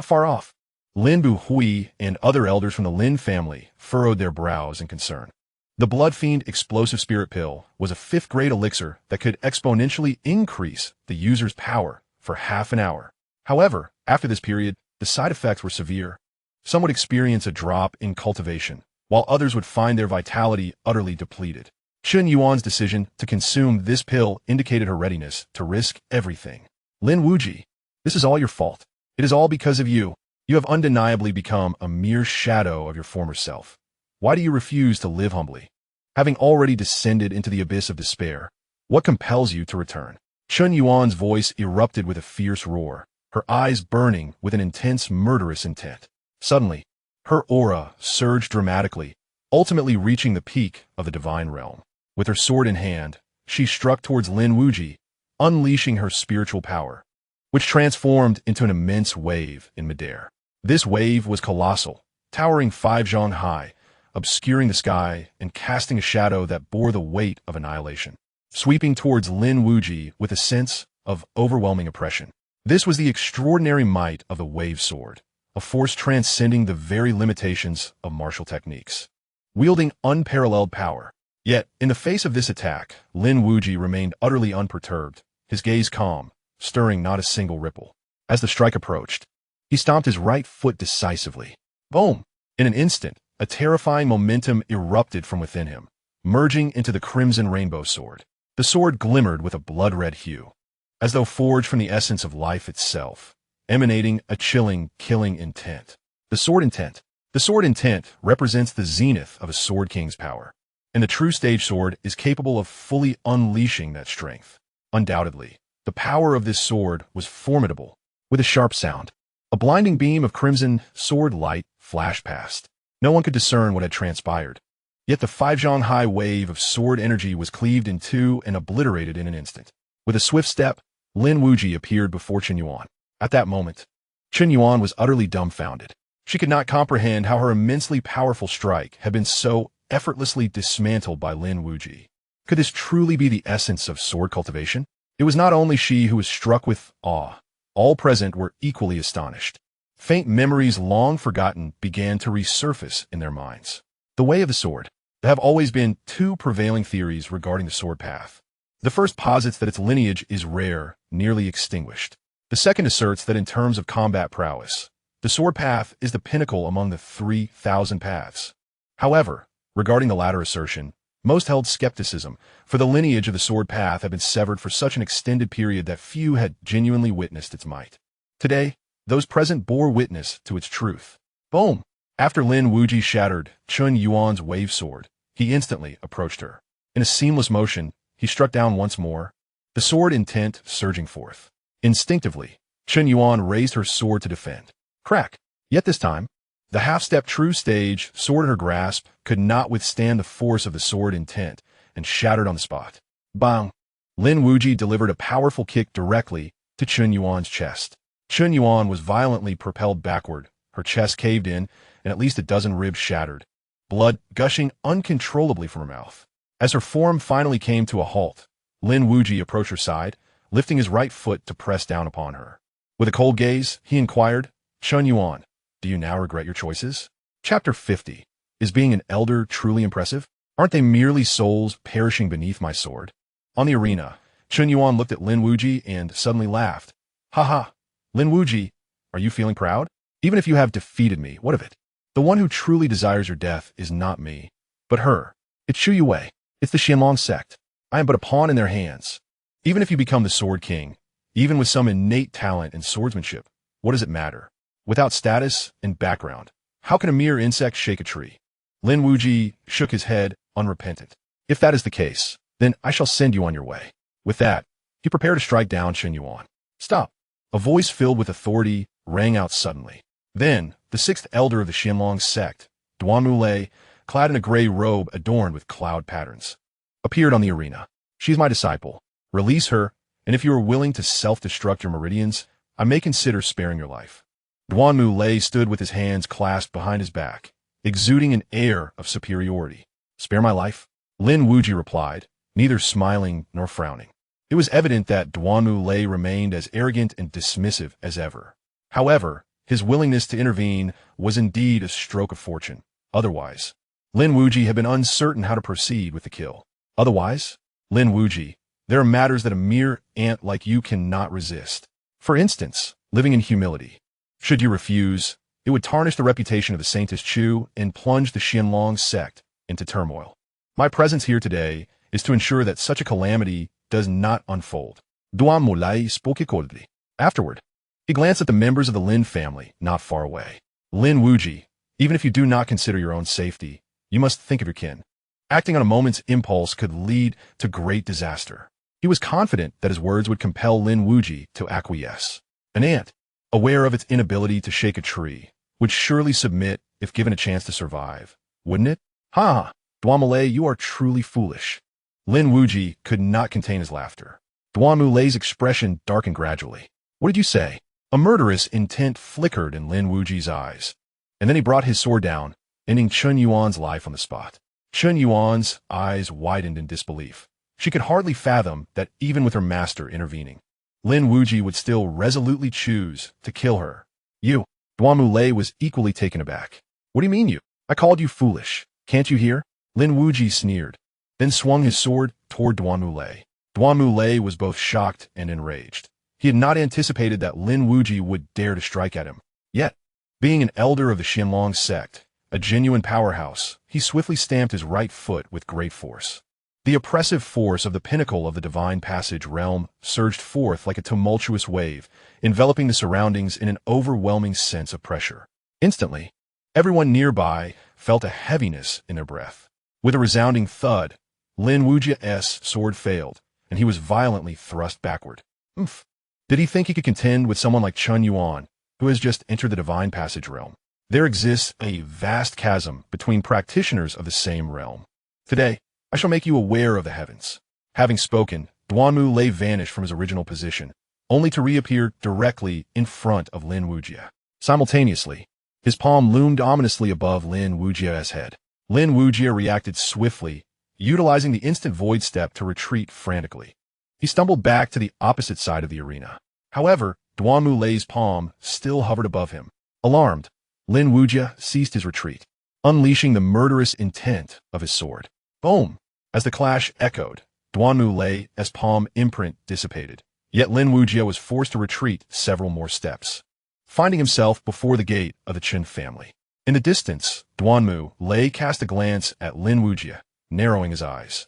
far off. Lin Wuyi and other elders from the Lin family furrowed their brows in concern. The Blood Fiend Explosive Spirit Pill was a 5th-grade elixir that could exponentially increase the user's power for half an hour. However, after this period, the side effects were severe. Some would experience a drop in cultivation, while others would find their vitality utterly depleted. Chen Yuan's decision to consume this pill indicated her readiness to risk everything. Lin Wuyi, this is all your fault. It is all because of you. You have undeniably become a mere shadow of your former self. Why do you refuse to live humbly? Having already descended into the abyss of despair, what compels you to return? Chun Yuan's voice erupted with a fierce roar, her eyes burning with an intense murderous intent. Suddenly, her aura surged dramatically, ultimately reaching the peak of the divine realm. With her sword in hand, she struck towards Lin Wuyi, unleashing her spiritual power, which transformed into an immense wave in midair. This wave was colossal, towering 5 zhang high, obscuring the sky and casting a shadow that bore the weight of annihilation, sweeping towards Lin Wuyi with a sense of overwhelming oppression. This was the extraordinary might of the wave sword, a force transcending the very limitations of martial techniques, wielding unparalleled power. Yet, in the face of this attack, Lin Wuyi remained utterly unperturbed, his gaze calm, stirring not a single ripple. As the strike approached, he stomped his right foot decisively. Boom! In an instant, a terrifying momentum erupted from within him, merging into the crimson rainbow sword. The sword glimmered with a blood-red hue, as though forged from the essence of life itself, emanating a chilling, killing intent. The sword intent. The sword intent represents the zenith of a sword king's power, and the true stage sword is capable of fully unleashing that strength. Undoubtedly, the power of this sword was formidable. With a sharp sound, a blinding beam of crimson sword light flashed past. No one could discern what had transpired. Yet the 5 zhang high wave of sword energy was cleaved in two and obliterated in an instant. With a swift step, Lin Wuyi appeared before Chun Yuan. At that moment, Chun Yuan was utterly dumbfounded. She could not comprehend how her immensely powerful strike had been so effortlessly dismantled by Lin Wuyi. Could this truly be the essence of sword cultivation? It was not only she who was struck with awe. All present were equally astonished. Faint memories long forgotten began to resurface in their minds. The way of the sword. There have always been two prevailing theories regarding the sword path. The first posits that its lineage is rare, nearly extinguished. The second asserts that in terms of combat prowess, the sword path is the pinnacle among the 3,000 paths. However, regarding the latter assertion, most held skepticism, for the lineage of the sword path had been severed for such an extended period that few had genuinely witnessed its might. Today, those present bore witness to its truth. Boom! After Lin Wuyi shattered Chun Yuan's wave sword, he instantly approached her. In a seamless motion, he struck down once more, the sword intent surging forth. Instinctively, Chun Yuan raised her sword to defend. Crack! Yet this time, the half-step true stage sword in her grasp could not withstand the force of the sword intent and shattered on the spot. Bang! Lin Wuyi delivered a powerful kick directly to Chun Yuan's chest. Chun Yuan was violently propelled backward, her chest caved in, and at least a dozen ribs shattered, blood gushing uncontrollably from her mouth. As her form finally came to a halt, Lin Wuyi approached her side, lifting his right foot to press down upon her. With a cold gaze, he inquired, Chun Yuan, do you now regret your choices? Chapter 50. Is being an elder truly impressive? Aren't they merely souls perishing beneath my sword? On the arena, Chun Yuan looked at Lin Wuyi and suddenly laughed. Ha ha! Lin Wuyi, are you feeling proud? Even if you have defeated me, what of it? The one who truly desires your death is not me, but her. It's Shu Yue. It's the Xianxia sect. I am but a pawn in their hands. Even if you become the Sword King, even with some innate talent and swordsmanship, what does it matter? Without status and background, how can a mere insect shake a tree? Lin Wuyi shook his head, unrepentant. If that is the case, then I shall send you on your way. With that, he prepared to strike down Chun Yuan. Stop! A voice filled with authority rang out suddenly. Then, the sixth elder of the Xianxia sect, Duanmu Lei, clad in a gray robe adorned with cloud patterns, appeared on the arena. She is my disciple. Release her, and if you are willing to self-destruct your meridians, I may consider sparing your life. Duanmu Lei stood with his hands clasped behind his back, exuding an air of superiority. Spare my life? Lin Wuyi replied, neither smiling nor frowning. It was evident that Duanmu Lei remained as arrogant and dismissive as ever. However, his willingness to intervene was indeed a stroke of fortune. Otherwise, Lin Wuyi had been uncertain how to proceed with the kill. Otherwise, Lin Wuyi, there are matters that a mere ant like you cannot resist. For instance, living in humility. Should you refuse, it would tarnish the reputation of the Saintess Chu and plunge the Xianxia sect into turmoil. My presence here today is to ensure that such a calamity does not unfold. Duanmu Lei spoke coldly. Afterward, he glanced at the members of the Lin family not far away. Lin Wuyi, even if you do not consider your own safety, you must think of your kin. Acting on a moment's impulse could lead to great disaster. He was confident that his words would compel Lin Wuyi to acquiesce. An ant, aware of its inability to shake a tree, would surely submit if given a chance to survive, wouldn't it? Ha! Duamulei, you are truly foolish. Lin Wuyi could not contain his laughter. Duamulei's expression darkened gradually. What did you say? A murderous intent flickered in Lin Wuyi's eyes. And then he brought his sword down, ending Chen Yuan's life on the spot. Chen Yuan's eyes widened in disbelief. She could hardly fathom that even with her master intervening, Lin Wuyi would still resolutely choose to kill her. You. Duamulei was equally taken aback. What do you mean you? I called you foolish. Can't you hear? Lin Wuyi sneered, then swung his sword toward Duamulei. Duamulei was both shocked and enraged. He had not anticipated that Lin Wuyi would dare to strike at him. Yet, being an elder of the Xianxia sect, a genuine powerhouse, he swiftly stamped his right foot with great force. The oppressive force of the pinnacle of the divine passage realm surged forth like a tumultuous wave, enveloping the surroundings in an overwhelming sense of pressure. Instantly, everyone nearby felt a heaviness in their breath. With a resounding thud, Lin Wuyi's sword failed, and he was violently thrust backward. Oomph. Did he think he could contend with someone like Chen Yuan, who has just entered the divine passage realm? There exists a vast chasm between practitioners of the same realm. Today, I shall make you aware of the heavens. Having spoken, Duamulei vanished from his original position, only to reappear directly in front of Lin Wuyi. Simultaneously, his palm loomed ominously above Lin Wuyi's head. Lin Wuyi reacted swiftly, utilizing the instant void step to retreat frantically. He stumbled back to the opposite side of the arena. However, Duamulei's palm still hovered above him. Alarmed, Lin Wuyi ceased his retreat, unleashing the murderous intent of his sword. Boom! As the clash echoed, Duamulei's palm imprint dissipated. Yet Lin Wuyi was forced to retreat several more steps, finding himself before the gate of the Qin family. In the distance, Duanmulei cast a glance at Lin Wuyi, narrowing his eyes.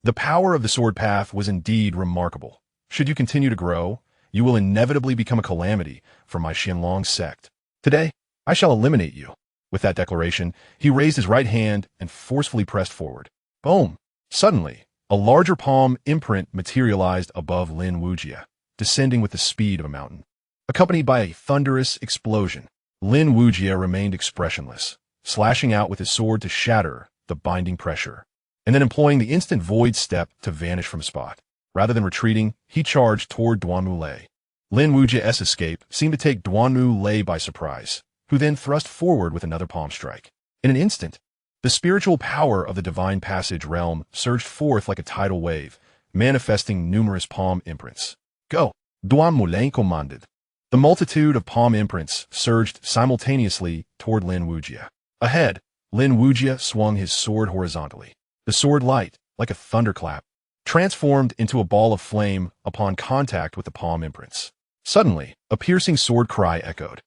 The power of the sword path was indeed remarkable. Should you continue to grow, you will inevitably become a calamity for my Xianxia sect. Today, I shall eliminate you. With that declaration, he raised his right hand and forcefully pressed forward. Boom! Suddenly, a larger palm imprint materialized above Lin Wuyi, descending with the speed of a mountain. Accompanied by a thunderous explosion, Lin Wuyi remained expressionless, slashing out with his sword to shatter the binding pressure, and then employing the instant void step to vanish from spot. Rather than retreating, he charged toward Duanmulei. Lin Wuyi's escape seemed to take Duanmulei by surprise, who then thrust forward with another palm strike. In an instant, the spiritual power of the divine passage realm surged forth like a tidal wave, manifesting numerous palm imprints. Go! Duanmulei commanded. The multitude of palm imprints surged simultaneously toward Lin Wuyi. Ahead, Lin Wuyi swung his sword horizontally. The sword light, like a thunderclap, transformed into a ball of flame upon contact with the palm imprints. Suddenly, a piercing sword cry echoed.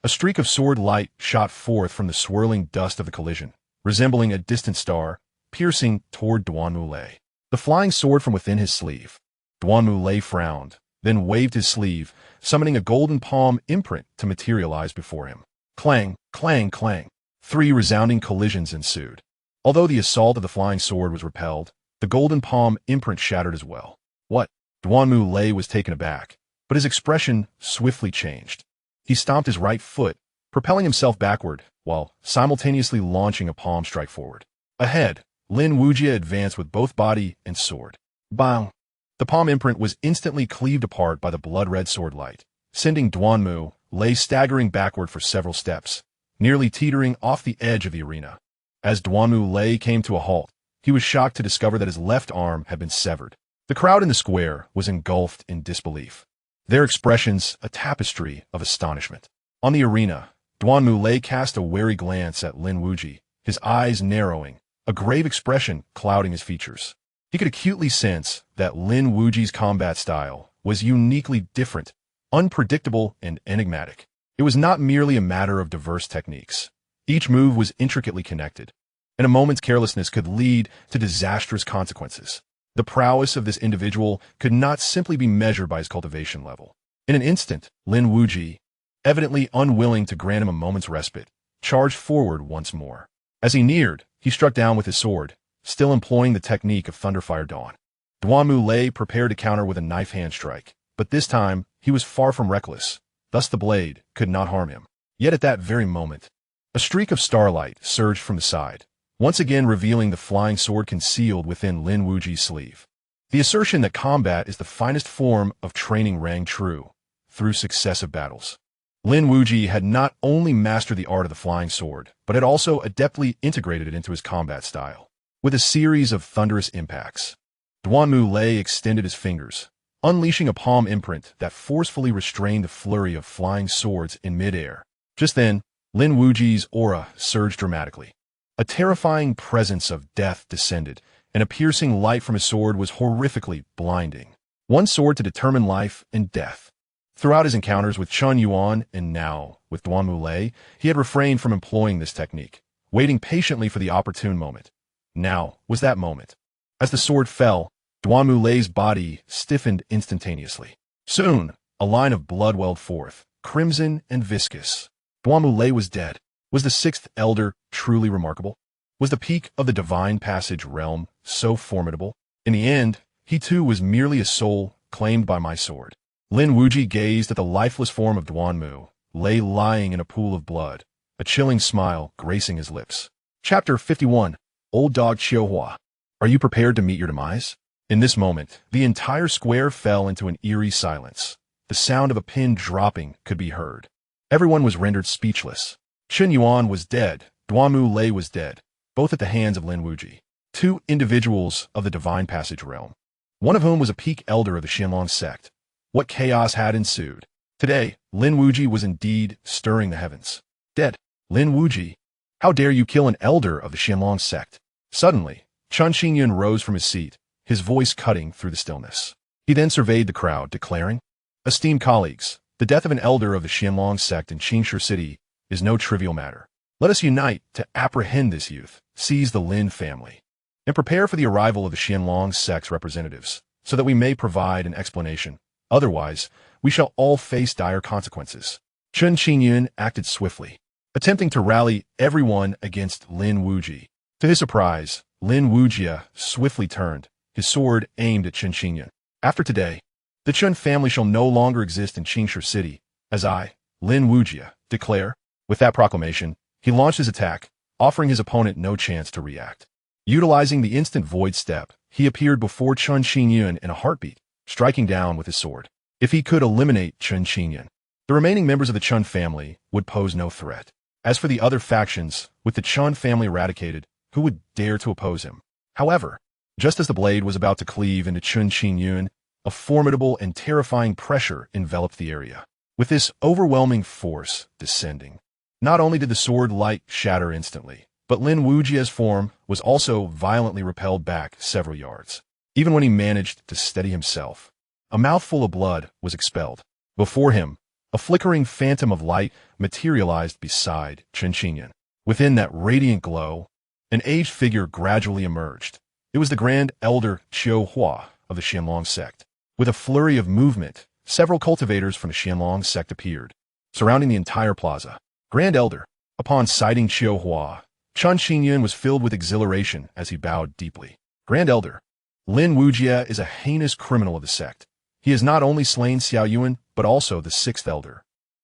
A streak of sword light shot forth from the swirling dust of the collision, resembling a distant star, piercing toward Duanmulei. The flying sword from within his sleeve. Duanmulei frowned, then waved his sleeve, summoning a golden palm imprint to materialize before him. Clang, clang, clang. 3 resounding collisions ensued. Although the assault of the flying sword was repelled, the golden palm imprint shattered as well. What? Duanmulei was taken aback, but his expression swiftly changed. He stomped his right foot, propelling himself backward, while simultaneously launching a palm strike forward. Ahead, Lin Wuyi advanced with both body and sword. Bang! The palm imprint was instantly cleaved apart by the blood-red sword light, sending Duanmulei staggering backward for several steps, nearly teetering off the edge of the arena. As Duanmulei came to a halt, he was shocked to discover that his left arm had been severed. The crowd in the square was engulfed in disbelief, their expressions a tapestry of astonishment. On the arena, Duanmulei cast a wary glance at Lin Wuyi, his eyes narrowing, a grave expression clouding his features. He could acutely sense that Lin Wuyi's combat style was uniquely different, unpredictable, and enigmatic. It was not merely a matter of diverse techniques. Each move was intricately connected, and a moment's carelessness could lead to disastrous consequences. The prowess of this individual could not simply be measured by his cultivation level. In an instant, Lin Wuyi, evidently unwilling to grant him a moment's respite, charged forward once more. As he neared, he struck down with his sword, still employing the technique of Thunderfire Dawn. Duanmu lay prepared to counter with a knife hand strike, but this time he was far from reckless, thus the blade could not harm him. Yet at that very moment, a streak of starlight surged from the side, once again revealing the flying sword concealed within Lin Wuyi's sleeve. The assertion that combat is the finest form of training rang true through successive battles. Lin Wuyi had not only mastered the art of the flying sword, but had also adeptly integrated it into his combat style. With a series of thunderous impacts, Duanmu Lei extended his fingers, unleashing a palm imprint that forcefully restrained the flurry of flying swords in midair. Just then, Lin Wuyi's aura surged dramatically. A terrifying presence of death descended, and a piercing light from his sword was horrifically blinding. One sword to determine life and death. Throughout his encounters with Chun Yuan and now with Duanmu Lei, he had refrained from employing this technique, waiting patiently for the opportune moment. Now was that moment. As the sword fell, Duanmu Lei's body stiffened instantaneously. Soon, a line of blood welled forth, crimson and viscous. Duanmu Lei was dead. Was the sixth elder truly remarkable? Was the peak of the divine passage realm so formidable? In the end, he too was merely a soul claimed by my sword. Lin Wuyi gazed at the lifeless form of Duanmu Lei lying in a pool of blood, a chilling smile gracing his lips. Chapter 51. Old Dog Xiaohua. Are you prepared to meet your demise? In this moment, the entire square fell into an eerie silence. The sound of a pin dropping could be heard. Everyone was rendered speechless. Chun Yuan was dead. Duanmu Lei was dead, both at the hands of Lin Wuyi. Two individuals of the divine passage realm. One of whom was a peak elder of the Xianxia sect. What chaos had ensued. Today, Lin Wuyi was indeed stirring the heavens. Dead. Lin Wuyi. How dare you kill an elder of the Xianxia sect? Suddenly, Chun Xingyun rose from his seat, his voice cutting through the stillness. He then surveyed the crowd, declaring, Esteemed colleagues, the death of an elder of the Xianxia sect in Xianxia City is no trivial matter. Let us unite to apprehend this youth, seize the Lin family, and prepare for the arrival of the Xianxia sect's representatives, so that we may provide an explanation. Otherwise, we shall all face dire consequences. Chun Xingyun acted swiftly, attempting to rally everyone against Lin Wuyi. To his surprise, Lin Wuyi swiftly turned, his sword aimed at Chun Xingyun. After today, the Chun family shall no longer exist in Xianxia City, as I, Lin Wuyi, declare. With that proclamation, he launched his attack, offering his opponent no chance to react. Utilizing the instant void step, he appeared before Chun Xingyun in a heartbeat, striking down with his sword. If he could eliminate Chun Xingyun, the remaining members of the Chun family would pose no threat. As for the other factions, with the Chun family eradicated, who would dare to oppose him? However, just as the blade was about to cleave into Chun Xingyun, a formidable and terrifying pressure enveloped the area. With this overwhelming force descending, not only did the sword light shatter instantly, but Lin Wuyi's form was also violently repelled back several yards. Even when he managed to steady himself, a mouthful of blood was expelled. Before him, a flickering phantom of light materialized beside Chun Xingyun. Within that radiant glow, an aged figure gradually emerged. It was the Grand Elder Xiaohua of the Xianxia sect. With a flurry of movement, several cultivators from the Xianxia sect appeared, surrounding the entire plaza. Grand Elder. Upon sighting Xiaohua, Chun Xingyun was filled with exhilaration as he bowed deeply. Grand Elder. Lin Wuyi is a heinous criminal of the sect. He has not only slain Xiao Yuan, but also the sixth elder.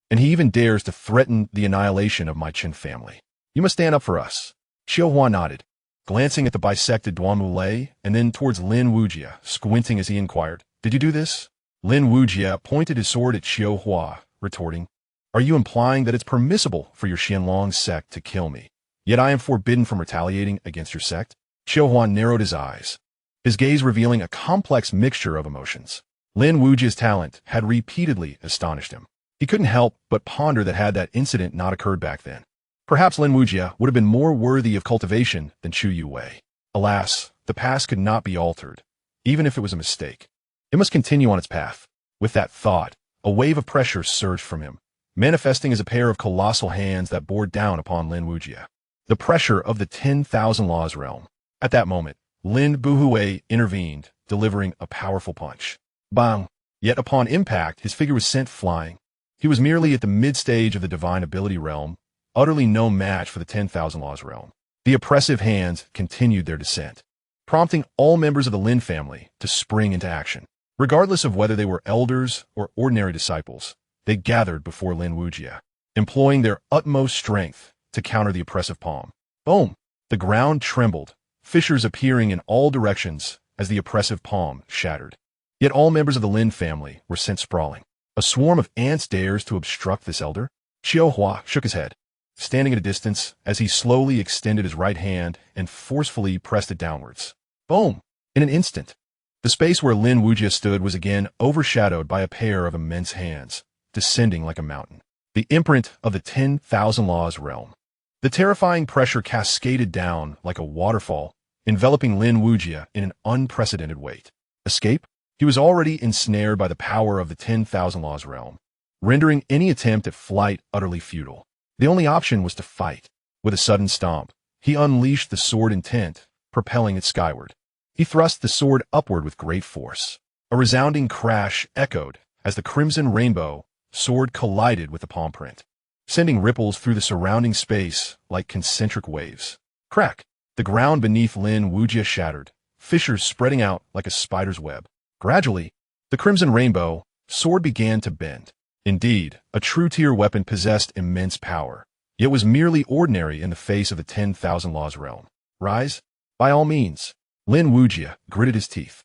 And he even dares to threaten the annihilation of my Qin family. You must stand up for us. Xiaohua nodded, glancing at the bisected Duanmu Lei and then towards Lin Wuyi, squinting as he inquired, Did you do this? Lin Wuyi pointed his sword at Xiaohua, retorting, Are you implying that it's permissible for your Xianxia sect to kill me, yet I am forbidden from retaliating against your sect? Xiaohua narrowed his eyes, his gaze revealing a complex mixture of emotions. Lin Wuyi's talent had repeatedly astonished him. He couldn't help but ponder that had that incident not occurred back then, perhaps Lin Wuyi would have been more worthy of cultivation than Chu Yuwei. Alas, the past could not be altered, even if it was a mistake. It must continue on its path. With that thought, a wave of pressure surged from him, manifesting as a pair of colossal hands that bore down upon Lin Wuyi. The pressure of the 10,000 Laws realm. At that moment, Lin Buhui intervened, delivering a powerful punch. Bang! Yet upon impact, his figure was sent flying. He was merely at the mid-stage of the divine ability realm, utterly no match for the 10,000 Laws realm. The oppressive hands continued their descent. prompting all members of the Lin family to spring into action. Regardless of whether they were elders or ordinary disciples, they gathered before Lin Wuyi, employing their utmost strength to counter the oppressive palm. Boom! The ground trembled, fissures appearing in all directions as the oppressive palm shattered. Yet all members of the Lin family were sent sprawling. A swarm of ants dares to obstruct this elder? Xiaohua shook his head, standing at a distance as he slowly extended his right hand and forcefully pressed it downwards. Boom! In an instant, the space where Lin Wuyi stood was again overshadowed by a pair of immense hands, descending like a mountain. The imprint of the 10,000 Laws realm. The terrifying pressure cascaded down like a waterfall, enveloping Lin Wuyi in an unprecedented weight. Escape? He was already ensnared by the power of the 10,000 Laws realm, rendering any attempt at flight utterly futile. The only option was to fight. With a sudden stomp, he unleashed the sword intent, propelling it skyward. He thrust the sword upward with great force. A resounding crash echoed as the crimson rainbow sword collided with the palm print, sending ripples through the surrounding space like concentric waves. Crack! The ground beneath Lin Wuyi shattered, fissures spreading out like a spider's web. Gradually, the crimson rainbow sword began to bend. Indeed, a true tier weapon possessed immense power, yet was merely ordinary in the face of the 10,000 Laws realm. Rise? By all means. Lin Wuyi gritted his teeth.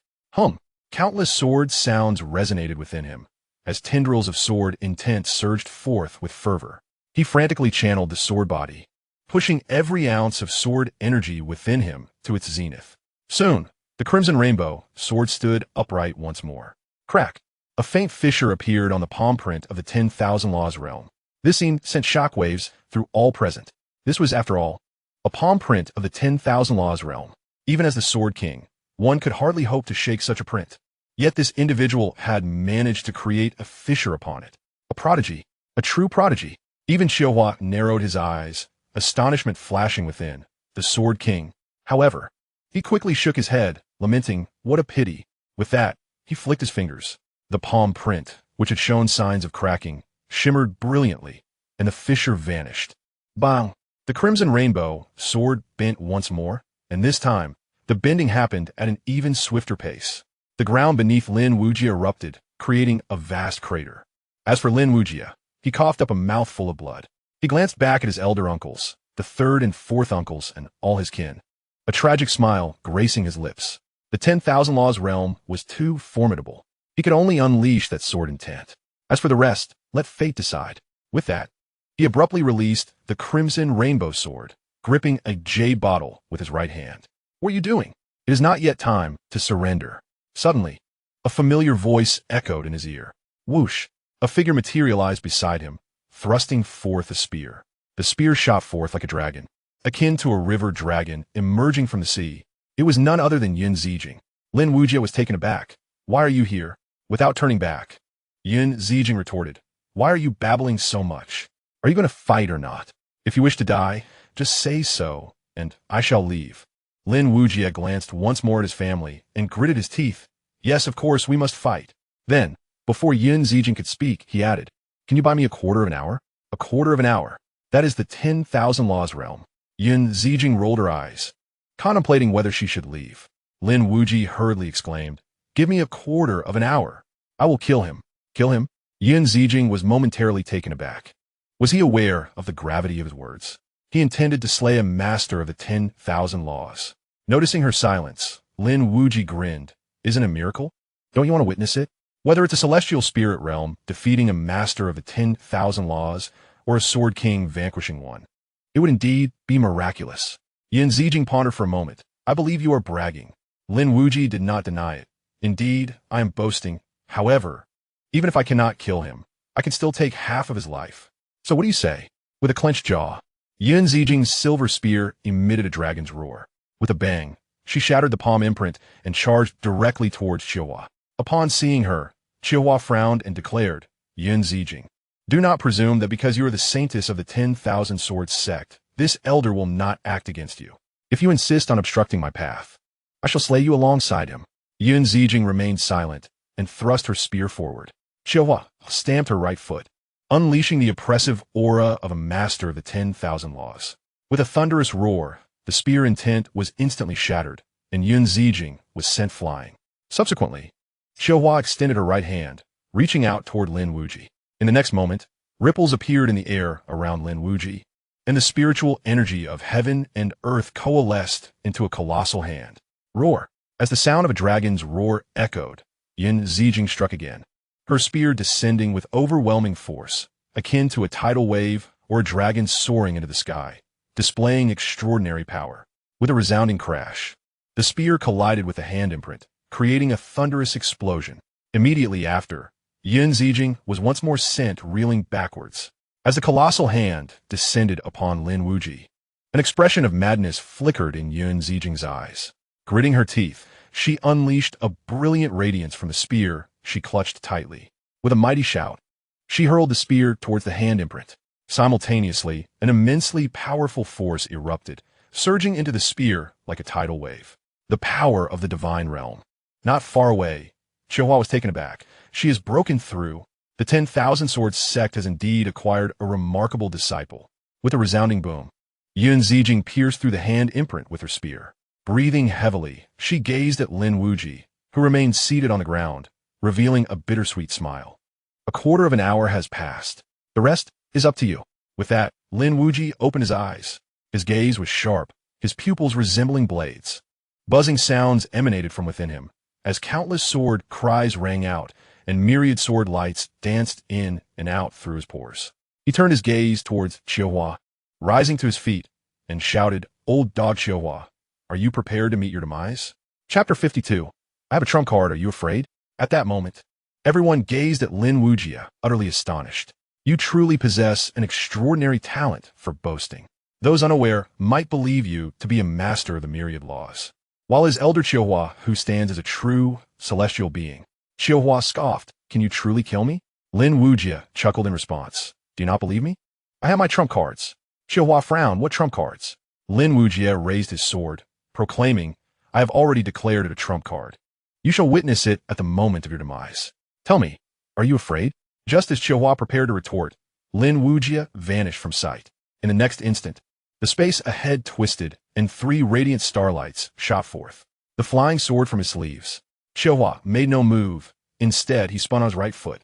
Countless sword sounds resonated within him, as tendrils of sword intent surged forth with fervor. He frantically channeled the sword body, pushing every ounce of sword energy within him to its zenith. Soon, the crimson rainbow sword stood upright once more. Crack! A faint fissure appeared on the palm print of the 10,000 Laws realm. This scene sent shockwaves through all present. This was, after all, a palm print of the 10,000 Laws realm. Even as the Sword King, one could hardly hope to shake such a print. Yet this individual had managed to create a fissure upon it. A prodigy. A true prodigy. Even Xiaohua narrowed his eyes, astonishment flashing within. The Sword King. However, he quickly shook his head, lamenting, what a pity. With that, he flicked his fingers. The palm print, which had shown signs of cracking, shimmered brilliantly, and the fissure vanished. Bang! The crimson rainbow sword bent once more, and this time, the bending happened at an even swifter pace. The ground beneath Lin Wuyi erupted, creating a vast crater. As for Lin Wuyi, he coughed up a mouthful of blood. He glanced back at his elder uncles, the third and fourth uncles, and all his kin. A tragic smile gracing his lips. The 10,000 Laws realm was too formidable. He could only unleash that sword intent. As for the rest, let fate decide. With that, he abruptly released the crimson rainbow sword, gripping a jade bottle with his right hand. What are you doing? It is not yet time to surrender. Suddenly, a familiar voice echoed in his ear. Whoosh! A figure materialized beside him, thrusting forth a spear. The spear shot forth like a dragon, akin to a river dragon emerging from the sea. It was none other than Yin Zijing. Lin Wuyi was taken aback. Why are you here? Without turning back, Yin Zijing retorted. Why are you babbling so much? Are you going to fight or not? If you wish to die, just say so, and I shall leave. Lin Wuyi glanced once more at his family and gritted his teeth. Yes, of course, we must fight. Then, before Yin Zijing could speak, he added, can you buy me a quarter of an hour? A quarter of an hour. That is the 10,000 Laws realm. Yin Zijing rolled her eyes, contemplating whether she should leave. Lin Wuyi hurriedly exclaimed, give me a quarter of an hour. I will kill him. Kill him? Yin Zijing was momentarily taken aback. Was he aware of the gravity of his words? He intended to slay a master of the 10,000 Laws. Noticing her silence, Lin Wuyi grinned. Isn't it a miracle? Don't you want to witness it? Whether it's a celestial spirit realm defeating a master of the 10,000 Laws or a Sword King vanquishing one, it would indeed be miraculous. Yin Zijing pondered for a moment. I believe you are bragging. Lin Wuyi did not deny it. Indeed, I am boasting. However, even if I cannot kill him, I can still take half of his life. So what do you say? With a clenched jaw, Yin Zijing's silver spear emitted a dragon's roar. With a bang, she shattered the palm imprint and charged directly towards Xiaohua. Upon seeing her, Xiaohua frowned and declared, Yin Zijing, do not presume that because you are the saintess of the 10,000 Swords sect, this elder will not act against you. If you insist on obstructing my path, I shall slay you alongside him. Yin Zijing remained silent and thrust her spear forward. Xiaohua stamped her right foot, unleashing the oppressive aura of a master of the 10,000 Laws. With a thunderous roar, the spear intent was instantly shattered, and Yun Zijing was sent flying. Subsequently, Xiaohua extended her right hand, reaching out toward Lin Wuyi. In the next moment, ripples appeared in the air around Lin Wuyi, and the spiritual energy of heaven and earth coalesced into a colossal hand. Roar! As the sound of a dragon's roar echoed, Yun Zijing struck again, her spear descending with overwhelming force, akin to a tidal wave or a dragon soaring into the sky, displaying extraordinary power. With a resounding crash, the spear collided with the hand imprint, creating a thunderous explosion. Immediately after, Yun Zijing was once more sent reeling backwards. As the colossal hand descended upon Lin Wuyi, an expression of madness flickered in Yun Zijing's eyes. Gritting her teeth, she unleashed a brilliant radiance from the spear she clutched tightly. With a mighty shout, she hurled the spear towards the hand imprint. Simultaneously, an immensely powerful force erupted, surging into the spear like a tidal wave. The power of the divine realm. Not far away, Xiaohua was taken aback. She has broken through. The 10,000 Swords sect has indeed acquired a remarkable disciple. With a resounding boom, Yun Zijing pierced through the hand imprint with her spear. Breathing heavily, she gazed at Lin Wuyi, who remained seated on the ground, revealing a bittersweet smile. A quarter of an hour has passed. The rest is up to you. With that, Lin Wuyi opened his eyes. His gaze was sharp, his pupils resembling blades. Buzzing sounds emanated from within him, as countless sword cries rang out, and myriad sword lights danced in and out through his pores. He turned his gaze towards Xiaohua, rising to his feet, and shouted, "Old dog Xiaohua, are you prepared to meet your demise?" Chapter 52. I have a trump card, are you afraid? At that moment, everyone gazed at Lin Wuyi, utterly astonished. You truly possess an extraordinary talent for boasting. Those unaware might believe you to be a master of the myriad laws. While his elder Xiaohua, who stands as a true celestial being, Xiaohua scoffed, "Can you truly kill me?" Lin Wuyi chuckled in response. "Do you not believe me? I have my trump cards." Xiaohua frowned. "What trump cards?" Lin Wuyi raised his sword, proclaiming, "I have already declared it a trump card. You shall witness it at the moment of your demise. Tell me, are you afraid?" Just as Xiaohua prepared to retort, Lin Wuyi vanished from sight. In the next instant, the space ahead twisted, and 3 radiant starlights shot forth, the flying sword from his sleeves. Xiaohua made no move. Instead, he spun on his right foot,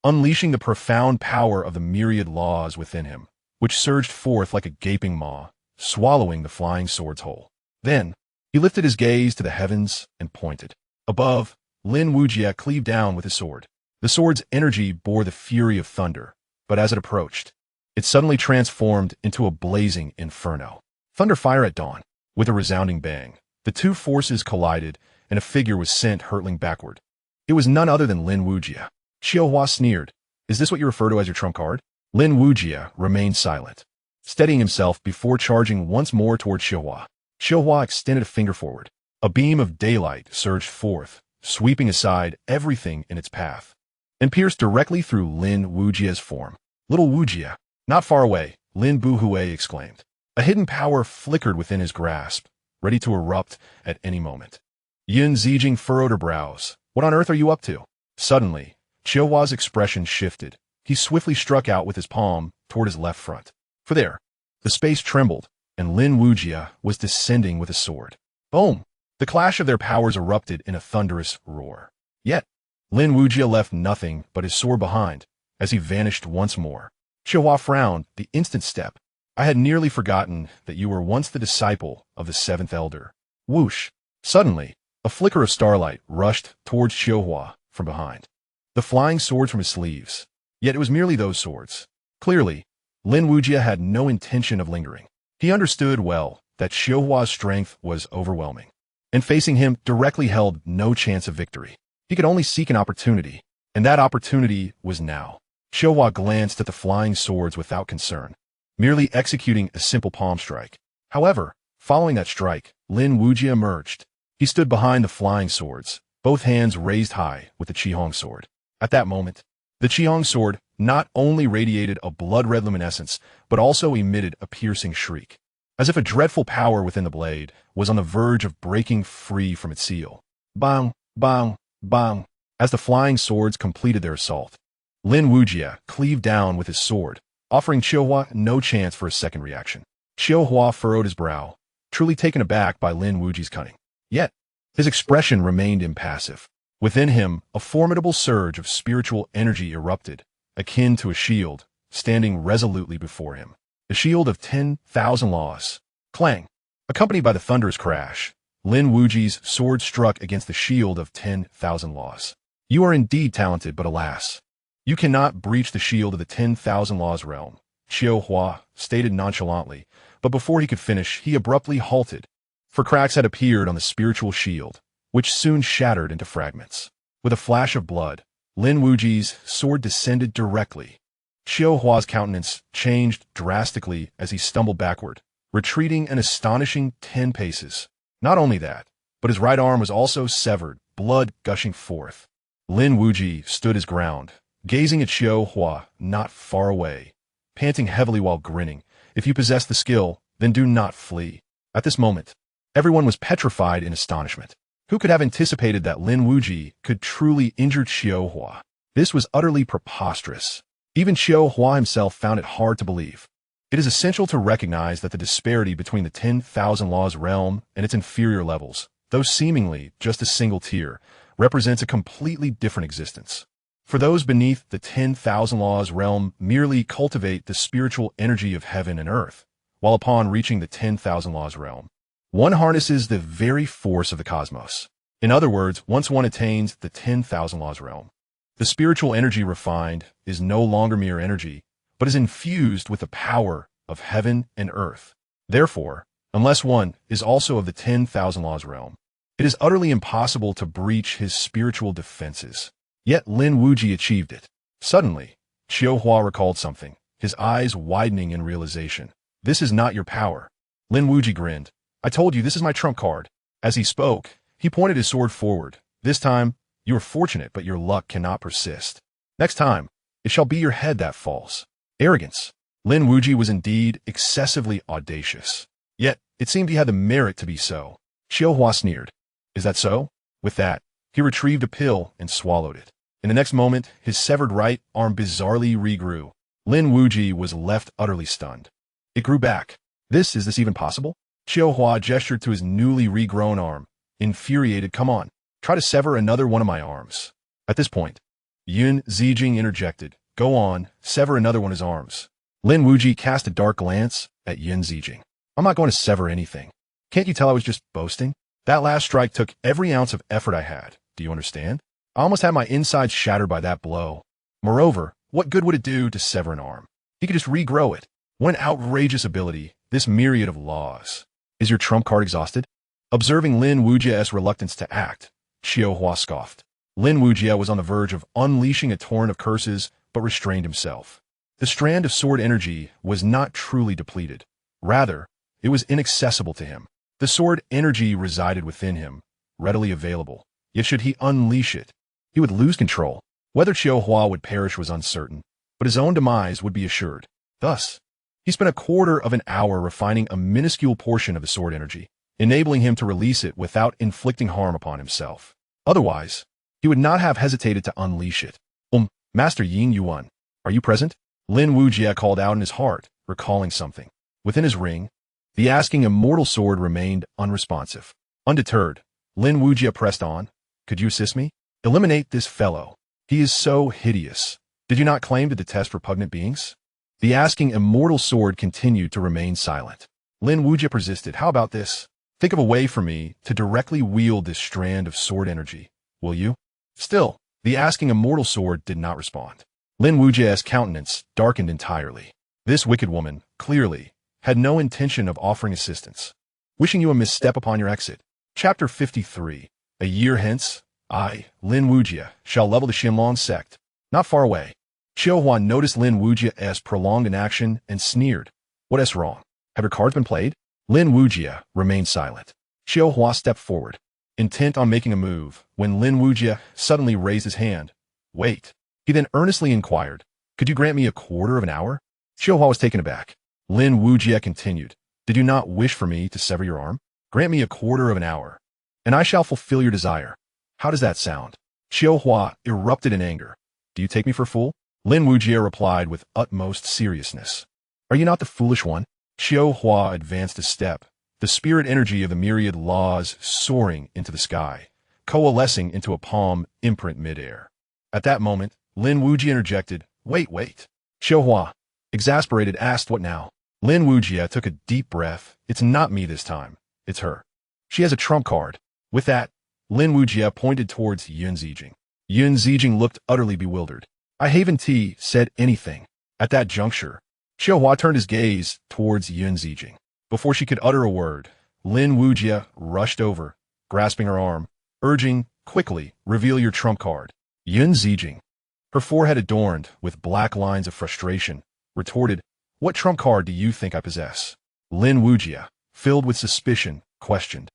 unleashing the profound power of the myriad laws within him, which surged forth like a gaping maw, swallowing the flying sword's whole. Then, he lifted his gaze to the heavens and pointed. Above, Lin Wuyi cleaved down with his sword. The sword's energy bore the fury of thunder, but as it approached, it suddenly transformed into a blazing inferno. Thunder fire at dawn. With a resounding bang, the two forces collided, and a figure was sent hurtling backward. It was none other than Lin Wuyi. Xiaohua sneered. "Is this what you refer to as your trump card?" Lin Wuyi remained silent, steadying himself before charging once more toward Xiaohua. Xiaohua extended a finger forward. A beam of daylight surged forth, sweeping aside everything in its path, and pierced directly through Lin Wuyi's form. "Little Wuyi!" Not far away, Lin Buhui exclaimed. A hidden power flickered within his grasp, ready to erupt at any moment. Yun Zijing furrowed her brows. "What on earth are you up to?" Suddenly, Xiaohua's expression shifted. He swiftly struck out with his palm toward his left front. For there, the space trembled, and Lin Wuyi was descending with a sword. Boom! The clash of their powers erupted in a thunderous roar. Yet, Lin Wuyi left nothing but his sword behind, as he vanished once more. Xiaohua frowned. "The instant step. I had nearly forgotten that you were once the disciple of the 7th Elder." Whoosh! Suddenly, a flicker of starlight rushed towards Xiaohua from behind. The flying swords from his sleeves. Yet it was merely those swords. Clearly, Lin Wuyi had no intention of lingering. He understood well that Xiaohua's strength was overwhelming, and facing him directly held no chance of victory. He could only seek an opportunity, and that opportunity was now. Xiaohua glanced at the flying swords without concern, merely executing a simple palm strike. However, following that strike, Lin Wuyi emerged. He stood behind the flying swords, both hands raised high with the Qihong sword. At that moment, the Qihong sword not only radiated a blood-red luminescence, but also emitted a piercing shriek, as if a dreadful power within the blade was on the verge of breaking free from its seal. Bang, bang, bang. As the flying swords completed their assault, Lin Wuyi cleaved down with his sword, offering Xiaohua no chance for a second reaction. Xiaohua furrowed his brow, truly taken aback by Lin Wuyi's cunning. Yet, his expression remained impassive. Within him, a formidable surge of spiritual energy erupted, akin to a shield, standing resolutely before him. A shield of 10,000 laws. Clang! Accompanied by the thunderous crash, Lin Wuyi's sword struck against the shield of 10,000 laws. You are indeed talented, but alas, you cannot breach the shield of the 10,000 laws realm, Xiao Hua stated nonchalantly, but before he could finish, he abruptly halted, for cracks had appeared on the spiritual shield, which soon shattered into fragments. With a flash of blood, Lin Wuyi's sword descended directly. Xiao Hua's countenance changed drastically as he stumbled backward, retreating an astonishing 10 paces. Not only that, but his right arm was also severed, blood gushing forth. Lin Wuyi stood his ground, gazing at Xiao Hua not far away, panting heavily while grinning. If you possess the skill, then do not flee. At this moment, everyone was petrified in astonishment. Who could have anticipated that Lin Wuyi could truly injure Xiao Hua? This was utterly preposterous. Even Xiao Hua himself found it hard to believe. It is essential to recognize that the disparity between the 10,000 laws realm and its inferior levels, though seemingly just a single tier, represents a completely different existence. For those beneath the 10,000 laws realm merely cultivate the spiritual energy of heaven and earth, while upon reaching the 10,000 laws realm, one harnesses the very force of the cosmos. In other words, once one attains the 10,000 laws realm, the spiritual energy refined is no longer mere energy, but is infused with the power of heaven and earth. Therefore, unless one is also of the 10,000 laws realm, it is utterly impossible to breach his spiritual defenses. Yet Lin Wuyi achieved it. Suddenly, Xiao Hua recalled something, his eyes widening in realization. This is not your power. Lin Wuyi grinned. I told you this is my trump card. As he spoke, he pointed his sword forward. This time, you are fortunate, but your luck cannot persist. Next time, it shall be your head that falls. Arrogance. Lin Wuyi was indeed excessively audacious. Yet, it seemed he had the merit to be so. Xiao Hua sneered. Is that so? With that, he retrieved a pill and swallowed it. In the next moment, his severed right arm bizarrely regrew. Lin Wuyi was left utterly stunned. It grew back. Is this even possible? Xiao Hua gestured to his newly regrown arm. Infuriated, come on, try to sever another one of my arms. At this point, Yun Zijing interjected. Go on, sever another one of his arms. Lin Wuyi cast a dark glance at Yun Zijing. I'm not going to sever anything. Can't you tell I was just boasting? That last strike took every ounce of effort I had. Do you understand? I almost had my insides shattered by that blow. Moreover, what good would it do to sever an arm? He could just regrow it. What an outrageous ability, this myriad of laws. Is your trump card exhausted? Observing Lin Wuyi's reluctance to act, Xiao Hua scoffed. Lin Wuyi was on the verge of unleashing a torrent of curses, but restrained himself. The strand of sword energy was not truly depleted. Rather, it was inaccessible to him. The sword energy resided within him, readily available. Yet should he unleash it, he would lose control. Whether Xiao Hua would perish was uncertain, but his own demise would be assured. Thus, he spent a quarter of an hour refining a minuscule portion of the sword energy, enabling him to release it without inflicting harm upon himself. Otherwise, he would not have hesitated to unleash it. Master Ying Yuan, are you present? Lin Wuyi called out in his heart, recalling something. Within his ring, the asking immortal sword remained unresponsive. Undeterred, Lin Wuyi pressed on. Could you assist me? Eliminate this fellow. He is so hideous. Did you not claim to detest repugnant beings? The asking immortal sword continued to remain silent. Lin Wuyi persisted. How about this? Think of a way for me to directly wield this strand of sword energy, will you? Still, the asking immortal sword did not respond. Lin Wuyi's countenance darkened entirely. This wicked woman, clearly, had no intention of offering assistance. Wishing you a misstep upon your exit. Chapter 53. A year hence, I, Lin Wuyi, shall level the Xinlong sect. Not far away. Xiao Hua noticed Lin Wuyi's prolonged inaction and sneered. What is wrong? Have your cards been played? Lin Wuyi remained silent. Xiao Hua stepped forward, intent on making a move, when Lin Wuyi suddenly raised his hand. Wait. He then earnestly inquired, could you grant me a quarter of an hour? Xiao Hua was taken aback. Lin Wuyi continued, did you not wish for me to sever your arm? Grant me a quarter of an hour, and I shall fulfill your desire. How does that sound? Xiao Hua erupted in anger. Do you take me for a fool? Lin Wuyi replied with utmost seriousness. Are you not the foolish one? Xiao Hua advanced a step, the spirit energy of the myriad laws soaring into the sky, coalescing into a palm imprint midair. At that moment, Lin Wuyi interjected, Wait. Xiaohua, exasperated, asked, what now? Lin Wuyi took a deep breath. It's not me this time. It's her. She has a trump card. With that, Lin Wuyi pointed towards Yun Zijing. Yun Zijing looked utterly bewildered. I haven't said anything. At that juncture, Xiaohua turned his gaze towards Yun Zijing. Before she could utter a word, Lin Wuyi rushed over, grasping her arm, urging, quickly, reveal your trump card. Yun Zijing, her forehead adorned with black lines of frustration, retorted, What trump card do you think I possess? Lin Wuyi, filled with suspicion, questioned.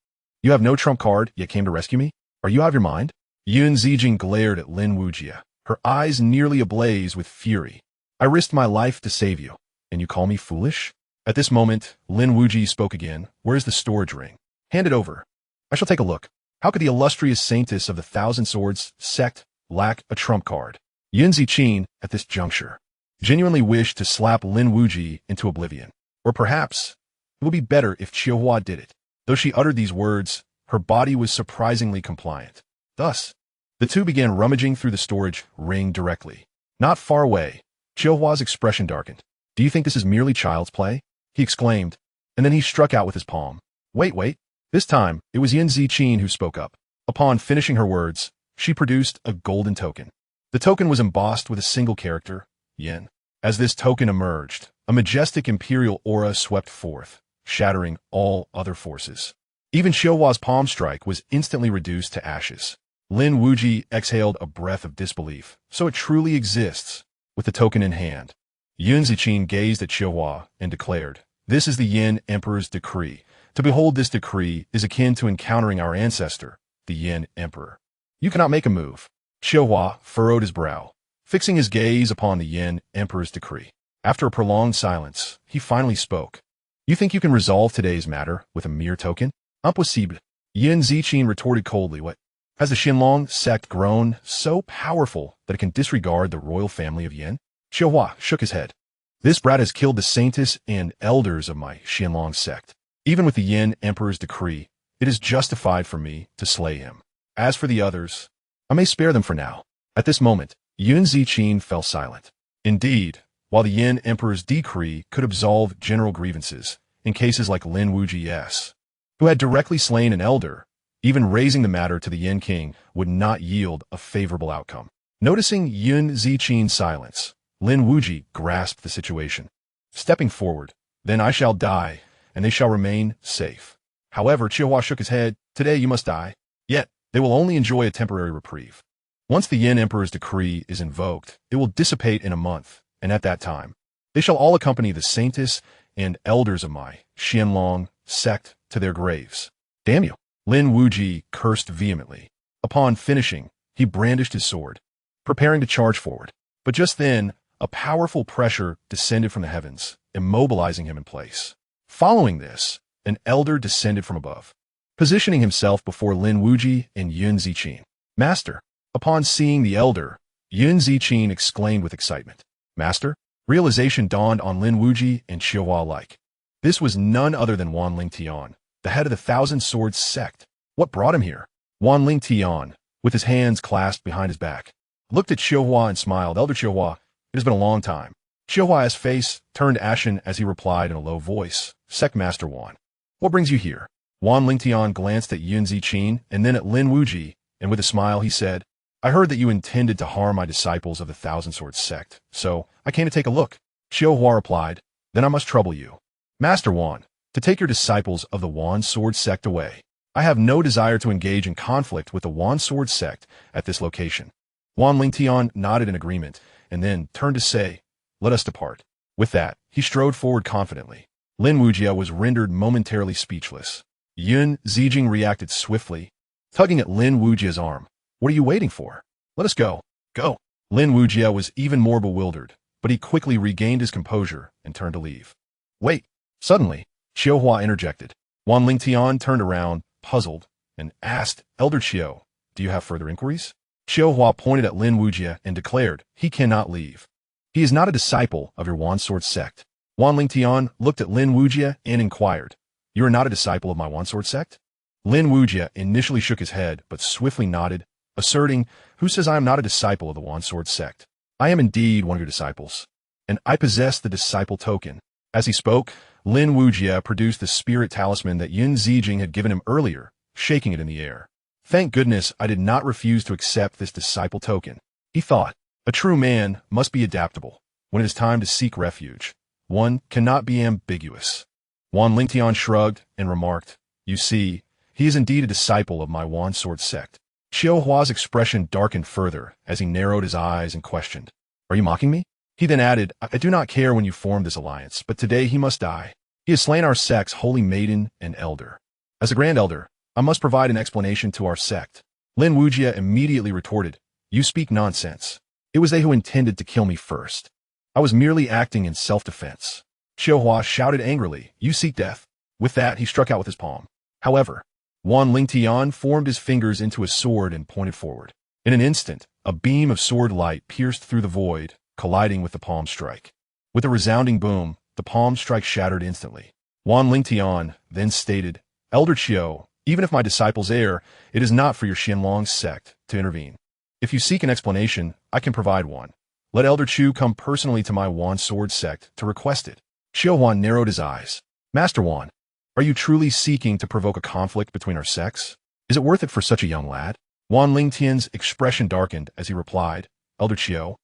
You have no trump card, yet came to rescue me? Are you out of your mind? Yun Zijing glared at Lin Wuyi, her eyes nearly ablaze with fury. I risked my life to save you, and you call me foolish? At this moment, Lin Wuyi spoke again. Where's the storage ring? Hand it over. I shall take a look. How could the illustrious saintess of the Thousand Swords sect lack a trump card? Yun Zijing, at this juncture, genuinely wished to slap Lin Wuyi into oblivion. Or perhaps, it would be better if Xiaohua did it. Though she uttered these words, her body was surprisingly compliant. Thus, the two began rummaging through the storage ring directly. Not far away, Xiaohua's expression darkened. Do you think this is merely child's play? He exclaimed, and then he struck out with his palm. Wait. This time, it was Yun Zijing who spoke up. Upon finishing her words, she produced a golden token. The token was embossed with a single character, Yin. As this token emerged, a majestic imperial aura swept forth, shattering all other forces. Even Xiaohua's palm strike was instantly reduced to ashes. Lin Wuyi exhaled a breath of disbelief. So it truly exists, with the token in hand. Yun Zijing gazed at Xiaohua and declared, This is the Yin Emperor's decree. To behold this decree is akin to encountering our ancestor, the Yin Emperor. You cannot make a move. Xiaohua furrowed his brow, fixing his gaze upon the Yin Emperor's decree. After a prolonged silence, he finally spoke. You think you can resolve today's matter with a mere token? Impossible. Yun Zijing retorted coldly. What? Has the Xianlong sect grown so powerful that it can disregard the royal family of Yin? Xiaohua shook his head. This brat has killed the saintess and elders of my Xianlong sect. Even with the Yin Emperor's decree, it is justified for me to slay him. As for the others, I may spare them for now. At this moment, Yun Zijing fell silent. Indeed, while the Yin Emperor's decree could absolve general grievances, in cases like Lin Wuyi's, who had directly slain an elder, even raising the matter to the Yin King would not yield a favorable outcome. Noticing Yun Zijing's silence, Lin Wuyi grasped the situation. Stepping forward, then I shall die, and they shall remain safe. However, Xiaohua shook his head. Today you must die. Yet, they will only enjoy a temporary reprieve. Once the Yin Emperor's decree is invoked, it will dissipate in a month, and at that time, they shall all accompany the saintess and elders of my Xianlong sect to their graves. Damn you! Lin Wuyi cursed vehemently. Upon finishing, he brandished his sword, preparing to charge forward. But just then, a powerful pressure descended from the heavens, immobilizing him in place. Following this, an elder descended from above, positioning himself before Lin Wuyi and Yun Zijing. Master. Upon seeing the elder, Yun Zijing exclaimed with excitement. Master? Realization dawned on Lin Wuyi and Xiaohua alike. This was none other than Wanling Tian, the head of the Thousand Swords sect. What brought him here? Wanling Tian, with his hands clasped behind his back, looked at Xiaohua and smiled. Elder Xiaohua, it has been a long time. Xiaohua's face turned ashen as he replied in a low voice. Sect Master Wan. What brings you here? Wanling Tian glanced at Yun Zijing and then at Lin Wuyi, and with a smile he said, I heard that you intended to harm my disciples of the Thousand Swords sect, so I came to take a look. Xiaohua replied, Then I must trouble you. Master Wan, to take your disciples of the Wan Sword sect away. I have no desire to engage in conflict with the Wan Sword sect at this location. Wanling Tian nodded in agreement, and then turned to say, Let us depart. With that, he strode forward confidently. Lin Wuyi was rendered momentarily speechless. Yun Zijing reacted swiftly, tugging at Lin Wuyi's arm. What are you waiting for? Let us go. Go. Lin Wuyi was even more bewildered, but he quickly regained his composure and turned to leave. Wait. Suddenly, Xiaohua interjected. Wanling Tian turned around, puzzled, and asked, Elder Xiao, do you have further inquiries? Xiaohua pointed at Lin Wuyi and declared, He cannot leave. He is not a disciple of your Wan Sword sect. Wanling Tian looked at Lin Wuyi and inquired, You are not a disciple of my Wansword sect? Lin Wuyi initially shook his head, but swiftly nodded, asserting, "Who says I am not a disciple of the Wansword sect? I am indeed one of your disciples, and I possess the disciple token." As he spoke, Lin Wuyi produced the spirit talisman that Yin Zijing had given him earlier, shaking it in the air. "Thank goodness I did not refuse to accept this disciple token," he thought. A true man must be adaptable. When it is time to seek refuge, one cannot be ambiguous. Wan Lingtian shrugged and remarked, "You see, he is indeed a disciple of my Wansword sect." Xiao Hua's expression darkened further as he narrowed his eyes and questioned, "Are you mocking me?" He then added, I do not care when you formed this alliance, but today he must die. He has slain our sect's holy maiden and elder. As a grand elder, I must provide an explanation to our sect." Lin Wuyi immediately retorted, "You speak nonsense. It was they who intended to kill me first. I was merely acting in self-defense." Xiao Hua shouted angrily, "You seek death." With that, he struck out with his palm. However, Wan Lingtian formed his fingers into a sword and pointed forward. In an instant, a beam of sword light pierced through the void, colliding with the palm strike. With a resounding boom, the palm strike shattered instantly. Wan Lingtian then stated, "Elder Qiu, even if my disciples err, it is not for your Xianlong sect to intervene. If you seek an explanation, I can provide one. Let Elder Qiu come personally to my Wansword sect to request it." Xiao Huan narrowed his eyes. "Master Wan, are you truly seeking to provoke a conflict between our sects? Is it worth it for such a young lad?" Wan Lingtian's expression darkened as he replied, "Elder Qiu,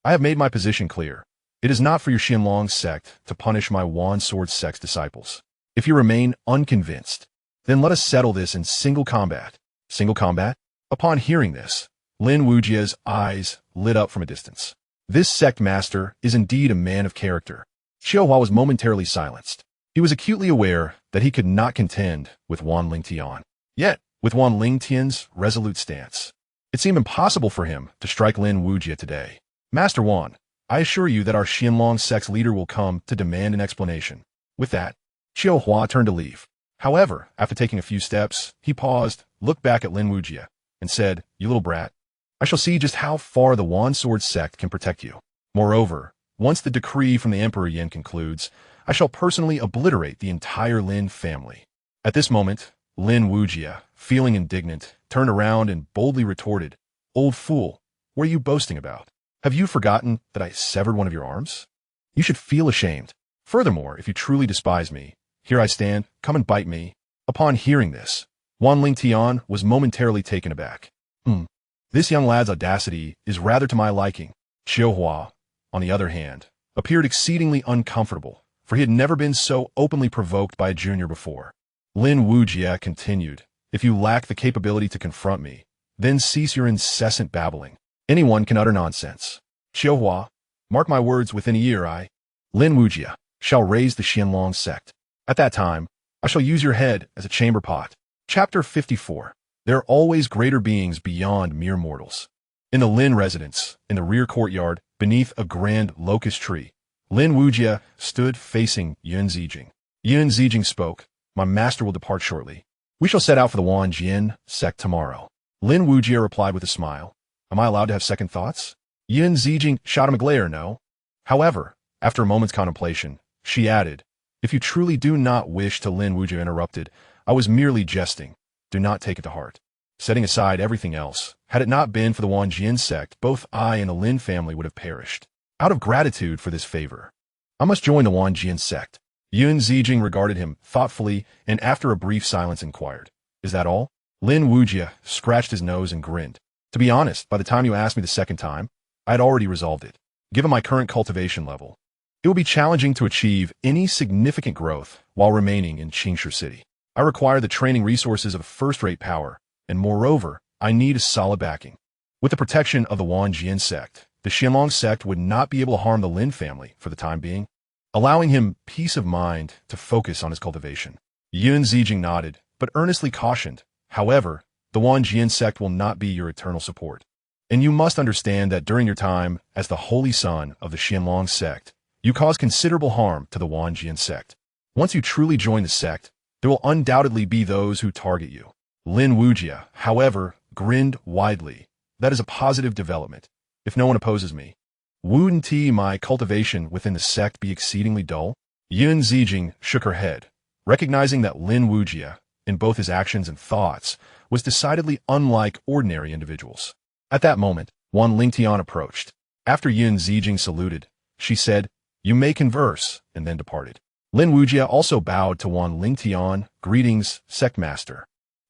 I have made my position clear. It is not for your Xianlong sect to punish my Wansword sect's disciples. If you remain unconvinced, then let us settle this in single combat." Single combat? Upon hearing this, Lin Wuyi's eyes lit up from a distance. This sect master is indeed a man of character. Xiao Hua was momentarily silenced. He was acutely aware that he could not contend with Wan Lingtian. Yet, with Wan Lingtian's resolute stance, it seemed impossible for him to strike Lin Wuyi today. "Master Wan, I assure you that our Xianlong sect's leader will come to demand an explanation." With that, Xiao Hua turned to leave. However, after taking a few steps, he paused, looked back at Lin Wuyi, and said, "You little brat, I shall see just how far the Wansword sect can protect you. Moreover, once the decree from the Emperor Yin concludes, I shall personally obliterate the entire Lin family." At this moment, Lin Wuyi, feeling indignant, turned around and boldly retorted, "Old fool, what are you boasting about? Have you forgotten that I severed one of your arms? You should feel ashamed. Furthermore, if you truly despise me, here I stand, come and bite me." Upon hearing this, Wan Lingtian was momentarily taken aback. This young lad's audacity is rather to my liking." Xiao Hua, on the other hand, appeared exceedingly uncomfortable, for he had never been so openly provoked by a junior before. Lin Wuyi continued, "If you lack the capability to confront me, then cease your incessant babbling. Anyone can utter nonsense. Xiao Hua, mark my words, within a year Lin Wuyi, shall raise the Xianlong sect. At that time, I shall use your head as a chamber pot." Chapter 54. There are always greater beings beyond mere mortals. In the Lin residence, in the rear courtyard, beneath a grand locust tree, Lin Wuyi stood facing Yin Zijing. Yin Zijing spoke, "My master will depart shortly. We shall set out for the Wenxian sect tomorrow." Lin Wuyi replied with a smile, "Am I allowed to have second thoughts?" Yin Zijing shot him a glare, no. However, after a moment's contemplation, she added, "If you truly do not wish to." Lin Wuyi interrupted, "I was merely jesting. Do not take it to heart. Setting aside everything else, had it not been for the Wenxian sect, both I and the Lin family would have perished. Out of gratitude for this favor, I must join the Wenxian sect." Yin Zijing regarded him thoughtfully and after a brief silence inquired, "Is that all?" Lin Wuyi scratched his nose and grinned. "To be honest, by the time you asked me the second time, I had already resolved it. Given my current cultivation level, it will be challenging to achieve any significant growth while remaining in Xianxia City. I require the training resources of first-rate power, and moreover, I need a solid backing. With the protection of the Wenxian sect, the Xianlong sect would not be able to harm the Lin family for the time being, allowing him peace of mind to focus on his cultivation." Yin Zijing nodded, but earnestly cautioned, "However, the Wenxian sect will not be your eternal support. And you must understand that during your time as the holy son of the Xianlong sect, you cause considerable harm to the Wenxian sect. Once you truly join the sect, there will undoubtedly be those who target you." Lin Wuyi, however, grinned widely. "That is a positive development. If no one opposes me, wouldn't my cultivation within the sect be exceedingly dull?" Yin Zijing shook her head, recognizing that Lin Wuyi, in both his actions and thoughts, was decidedly unlike ordinary individuals. At that moment, Wan Lingtian approached. After Yin Zijing saluted, she said, "You may converse," and then departed. Lin Wuyi also bowed to Wan Lingtian, "Greetings, Sectmaster."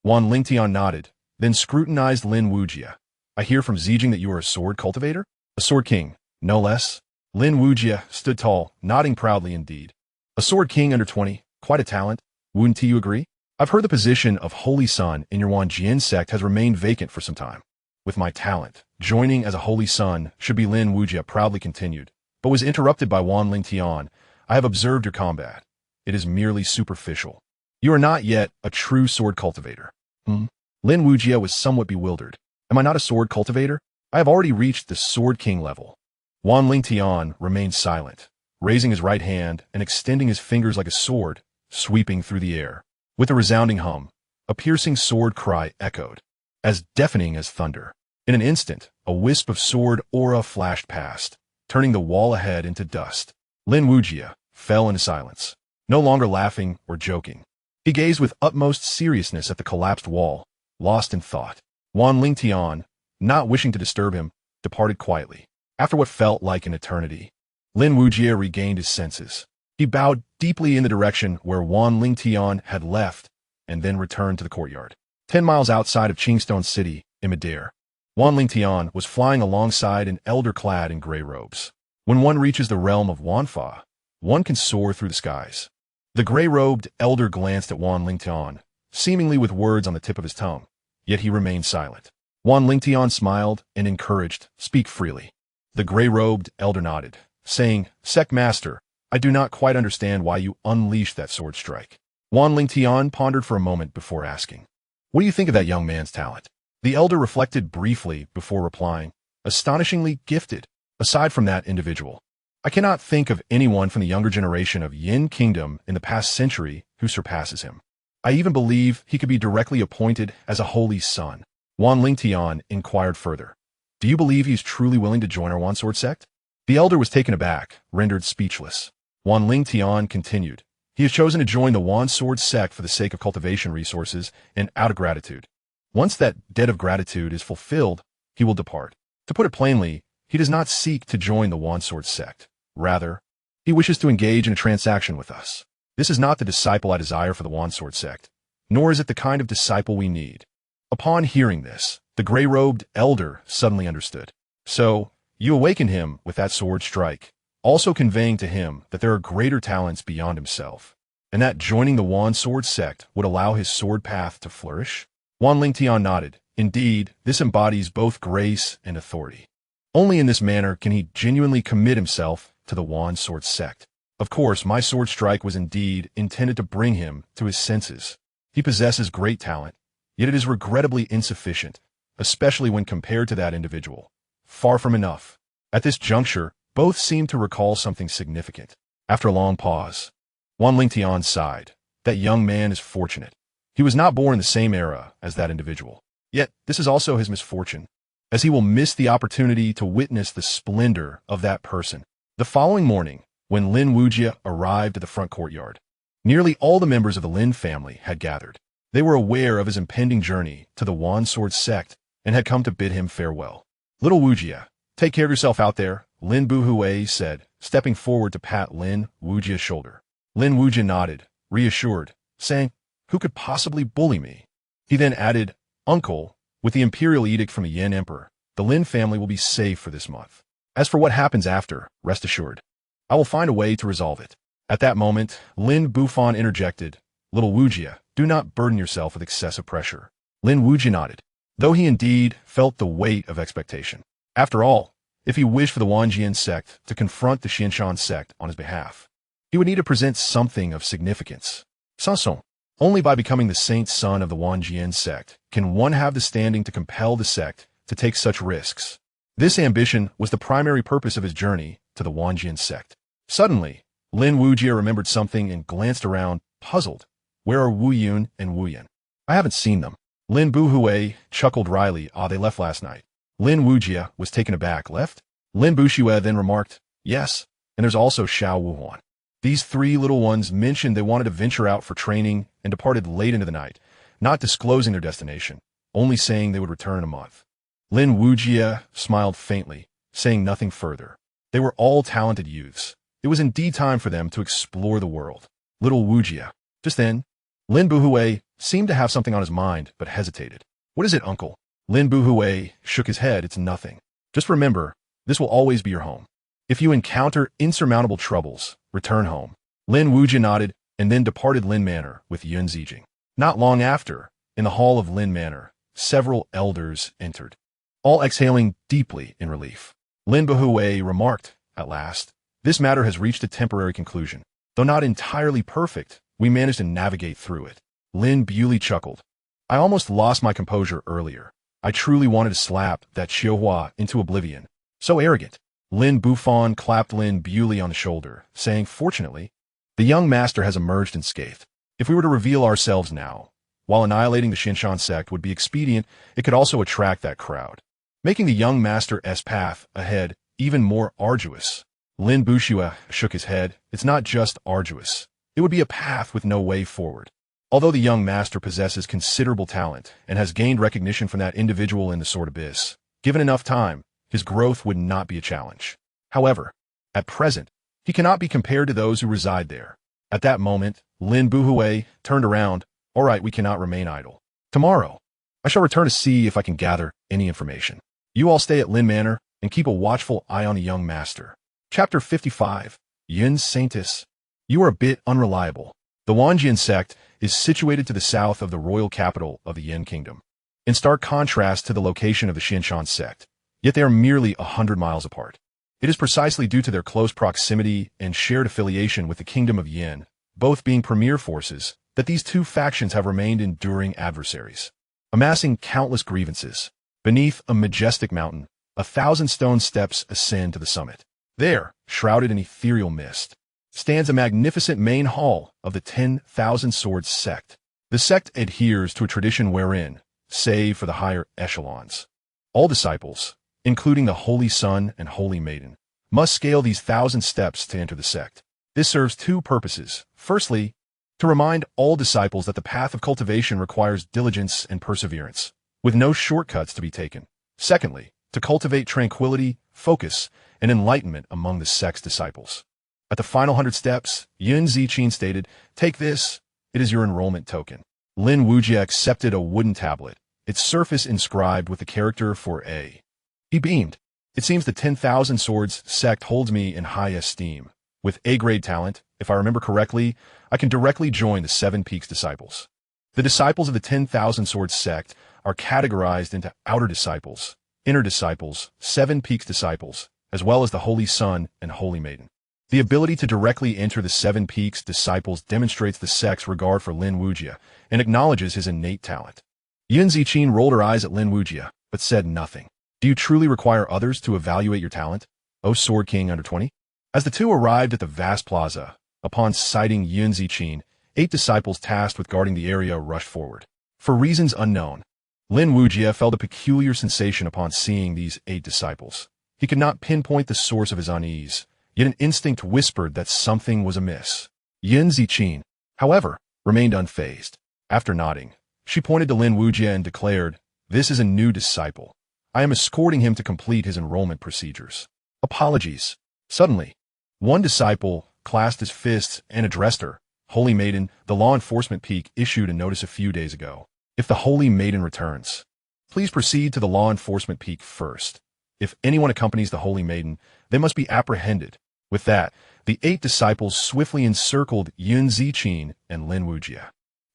Wan Lingtian nodded, then scrutinized Lin Wuyi. "I hear from Zijing that you are a sword cultivator? A sword king, no less?" Lin Wuyi stood tall, nodding proudly indeed. "A sword king under 20, quite a talent. Wouldn't you agree? I've heard the position of Holy Son in your Wenxian sect has remained vacant for some time. With my talent, joining as a Holy Son should be," Lin Wuyi proudly continued, but was interrupted by Wan Lingtian. "I have observed your combat. It is merely superficial. You are not yet a true sword cultivator." Lin Wuyi was somewhat bewildered. "Am I not a sword cultivator? I have already reached the Sword King level." Wan Lingtian remained silent, raising his right hand and extending his fingers like a sword, sweeping through the air. With a resounding hum, a piercing sword cry echoed, as deafening as thunder. In an instant, a wisp of sword aura flashed past, turning the wall ahead into dust. Lin Wuyi fell into silence, no longer laughing or joking. He gazed with utmost seriousness at the collapsed wall, lost in thought. Wan Lingtian, not wishing to disturb him, departed quietly. After what felt like an eternity, Lin Wuyi regained his senses. He bowed deeply in the direction where Wan Lingtian had left, and then returned to the courtyard. 10 miles outside of Qingstone City, in midair, Wan Lingtian was flying alongside an elder clad in gray robes. When one reaches the realm of Wanfa, one can soar through the skies. The gray-robed elder glanced at Wan Lingtian, seemingly with words on the tip of his tongue, yet he remained silent. Wan Lingtian smiled and encouraged, "Speak freely." The gray-robed elder nodded, saying, "Sect Master, I do not quite understand why you unleashed that sword strike." Wan Lingtian pondered for a moment before asking, "What do you think of that young man's talent?" The elder reflected briefly before replying, "Astonishingly gifted. Aside from that individual, I cannot think of anyone from the younger generation of Yin Kingdom in the past century who surpasses him. I even believe he could be directly appointed as a holy son." Wan Lingtian inquired further, "Do you believe he is truly willing to join our Wan Sword sect?" The elder was taken aback, rendered speechless. Wan Lingtian continued, "He has chosen to join the Wan Sword sect for the sake of cultivation resources and out of gratitude. Once that debt of gratitude is fulfilled, he will depart. To put it plainly, he does not seek to join the Wan Sword sect. Rather, he wishes to engage in a transaction with us. This is not the disciple I desire for the Wan Sword sect, nor is it the kind of disciple we need." Upon hearing this, the gray-robed elder suddenly understood. "So, you awakened him with that sword strike, also conveying to him that there are greater talents beyond himself, and that joining the Wan Sword sect would allow his sword path to flourish?" Wan Lingtian nodded. "Indeed, this embodies both grace and authority. Only in this manner can he genuinely commit himself to the Wan Sword sect. Of course, my sword strike was indeed intended to bring him to his senses. He possesses great talent, yet it is regrettably insufficient, especially when compared to that individual. Far from enough." At this juncture, both seemed to recall something significant. After a long pause, Wan Lingtian sighed. That young man is fortunate. He was not born in the same era as that individual. Yet, this is also his misfortune, as he will miss the opportunity to witness the splendor of that person. The following morning, when Lin Wuyi arrived at the front courtyard, nearly all the members of the Lin family had gathered. They were aware of his impending journey to the Wan Sword sect and had come to bid him farewell. "Little Wuyi, take care of yourself out there," Lin Wuyi said, stepping forward to pat Lin Wuyi's shoulder. Lin Wuyi nodded, reassured, saying, "Who could possibly bully me?" He then added, "Uncle, with the imperial edict from the Yin Emperor, the Lin family will be safe for this month. As for what happens after, rest assured, I will find a way to resolve it." At that moment, Lin Bufan interjected, "Little Wuyi, do not burden yourself with excessive pressure." Lin Wuyi nodded, though he indeed felt the weight of expectation. After all, if he wished for the Wenxian sect to confront the Xianxia sect on his behalf, he would need to present something of significance. Sanson, only by becoming the saint son of the Wenxian sect can one have the standing to compel the sect to take such risks. This ambition was the primary purpose of his journey to the Wenxian sect. Suddenly, Lin Wuyi remembered something and glanced around, puzzled. "Where are Wu Yun and Wu Yan? I haven't seen them." Lin Buhui chuckled wryly. "They left last night." Lin Wuyi was taken aback. "Left?" Lin Buxue then remarked, "Yes, and there's also Xiao Wuhuan." These three little ones mentioned they wanted to venture out for training and departed late into the night, not disclosing their destination, only saying they would return in a month. Lin Wuyi smiled faintly, saying nothing further. They were all talented youths. It was indeed time for them to explore the world. Little Wuyi. Just then, Lin Wuyi seemed to have something on his mind, but hesitated. What is it, uncle? Lin Wuyi shook his head. It's nothing. Just remember, this will always be your home. If you encounter insurmountable troubles, return home. Lin Wuyi nodded and then departed Lin Manor with Yun Zijing. Not long after, in the hall of Lin Manor, several elders entered, all exhaling deeply in relief. Lin Wuyi remarked, at last, this matter has reached a temporary conclusion. Though not entirely perfect, we managed to navigate through it. Lin Wuyi chuckled. I almost lost my composure earlier. I truly wanted to slap that Xiaohua into oblivion. So arrogant. Lin Bufan clapped Lin Wuyi on the shoulder, saying, fortunately, the young master has emerged unscathed. If we were to reveal ourselves now, while annihilating the Xianxia sect would be expedient, it could also attract that crowd, making the young master's path ahead even more arduous. Lin Wuyi shook his head. It's not just arduous. It would be a path with no way forward. Although the young master possesses considerable talent and has gained recognition from that individual in the Sword Abyss, given enough time, his growth would not be a challenge. However, at present, he cannot be compared to those who reside there. At that moment, Lin Wuyi turned around. All right, we cannot remain idle. Tomorrow, I shall return to see if I can gather any information. You all stay at Lin Manor and keep a watchful eye on the young master. Chapter 55. Yin Saintis. You are a bit unreliable. The Wenxian sect is situated to the south of the royal capital of the Yin Kingdom, in stark contrast to the location of the Xianxia sect, yet they are merely 100 miles apart. It is precisely due to their close proximity and shared affiliation with the Kingdom of Yin, both being premier forces, that these two factions have remained enduring adversaries, amassing countless grievances. Beneath a majestic mountain, 1,000 stone steps ascend to the summit. There, shrouded in ethereal mist, stands a magnificent main hall of the 10,000 Swords sect. The sect adheres to a tradition wherein, save for the higher echelons, all disciples, including the Holy Son and Holy Maiden, must scale these 1,000 steps to enter the sect. This serves two purposes. Firstly, to remind all disciples that the path of cultivation requires diligence and perseverance, with no shortcuts to be taken. Secondly, to cultivate tranquility, focus, and enlightenment among the sect's disciples. At the final 100 steps, Yun Zijing stated, take this, it is your enrollment token. Lin Wuyi accepted a wooden tablet, its surface inscribed with the character for A. He beamed. It seems the 10,000 Swords sect holds me in high esteem. With A-grade talent, if I remember correctly, I can directly join the 7 Peaks disciples. The disciples of the 10,000 Swords sect are categorized into outer disciples, inner disciples, 7 Peaks disciples, as well as the Holy Son and Holy Maiden. The ability to directly enter the 7 Peaks disciples demonstrates the sect's regard for Lin Wuyi and acknowledges his innate talent. Yun Zijing rolled her eyes at Lin Wuyi, but said nothing. Do you truly require others to evaluate your talent, O Sword King under 20? As the two arrived at the vast plaza, upon sighting Yun Zijing, 8 disciples tasked with guarding the area rushed forward. For reasons unknown, Lin Wuyi felt a peculiar sensation upon seeing these 8 disciples. He could not pinpoint the source of his unease, yet an instinct whispered that something was amiss. Yun Zijing, however, remained unfazed. After nodding, she pointed to Lin Wuyi and declared, this is a new disciple. I am escorting him to complete his enrollment procedures. Apologies. Suddenly, one disciple clasped his fists and addressed her. Holy Maiden, the law enforcement peak issued a notice a few days ago. If the Holy Maiden returns, please proceed to the law enforcement peak first. If anyone accompanies the Holy Maiden, they must be apprehended. With that, the 8 disciples swiftly encircled Yun Zijing and Lin Wuyi.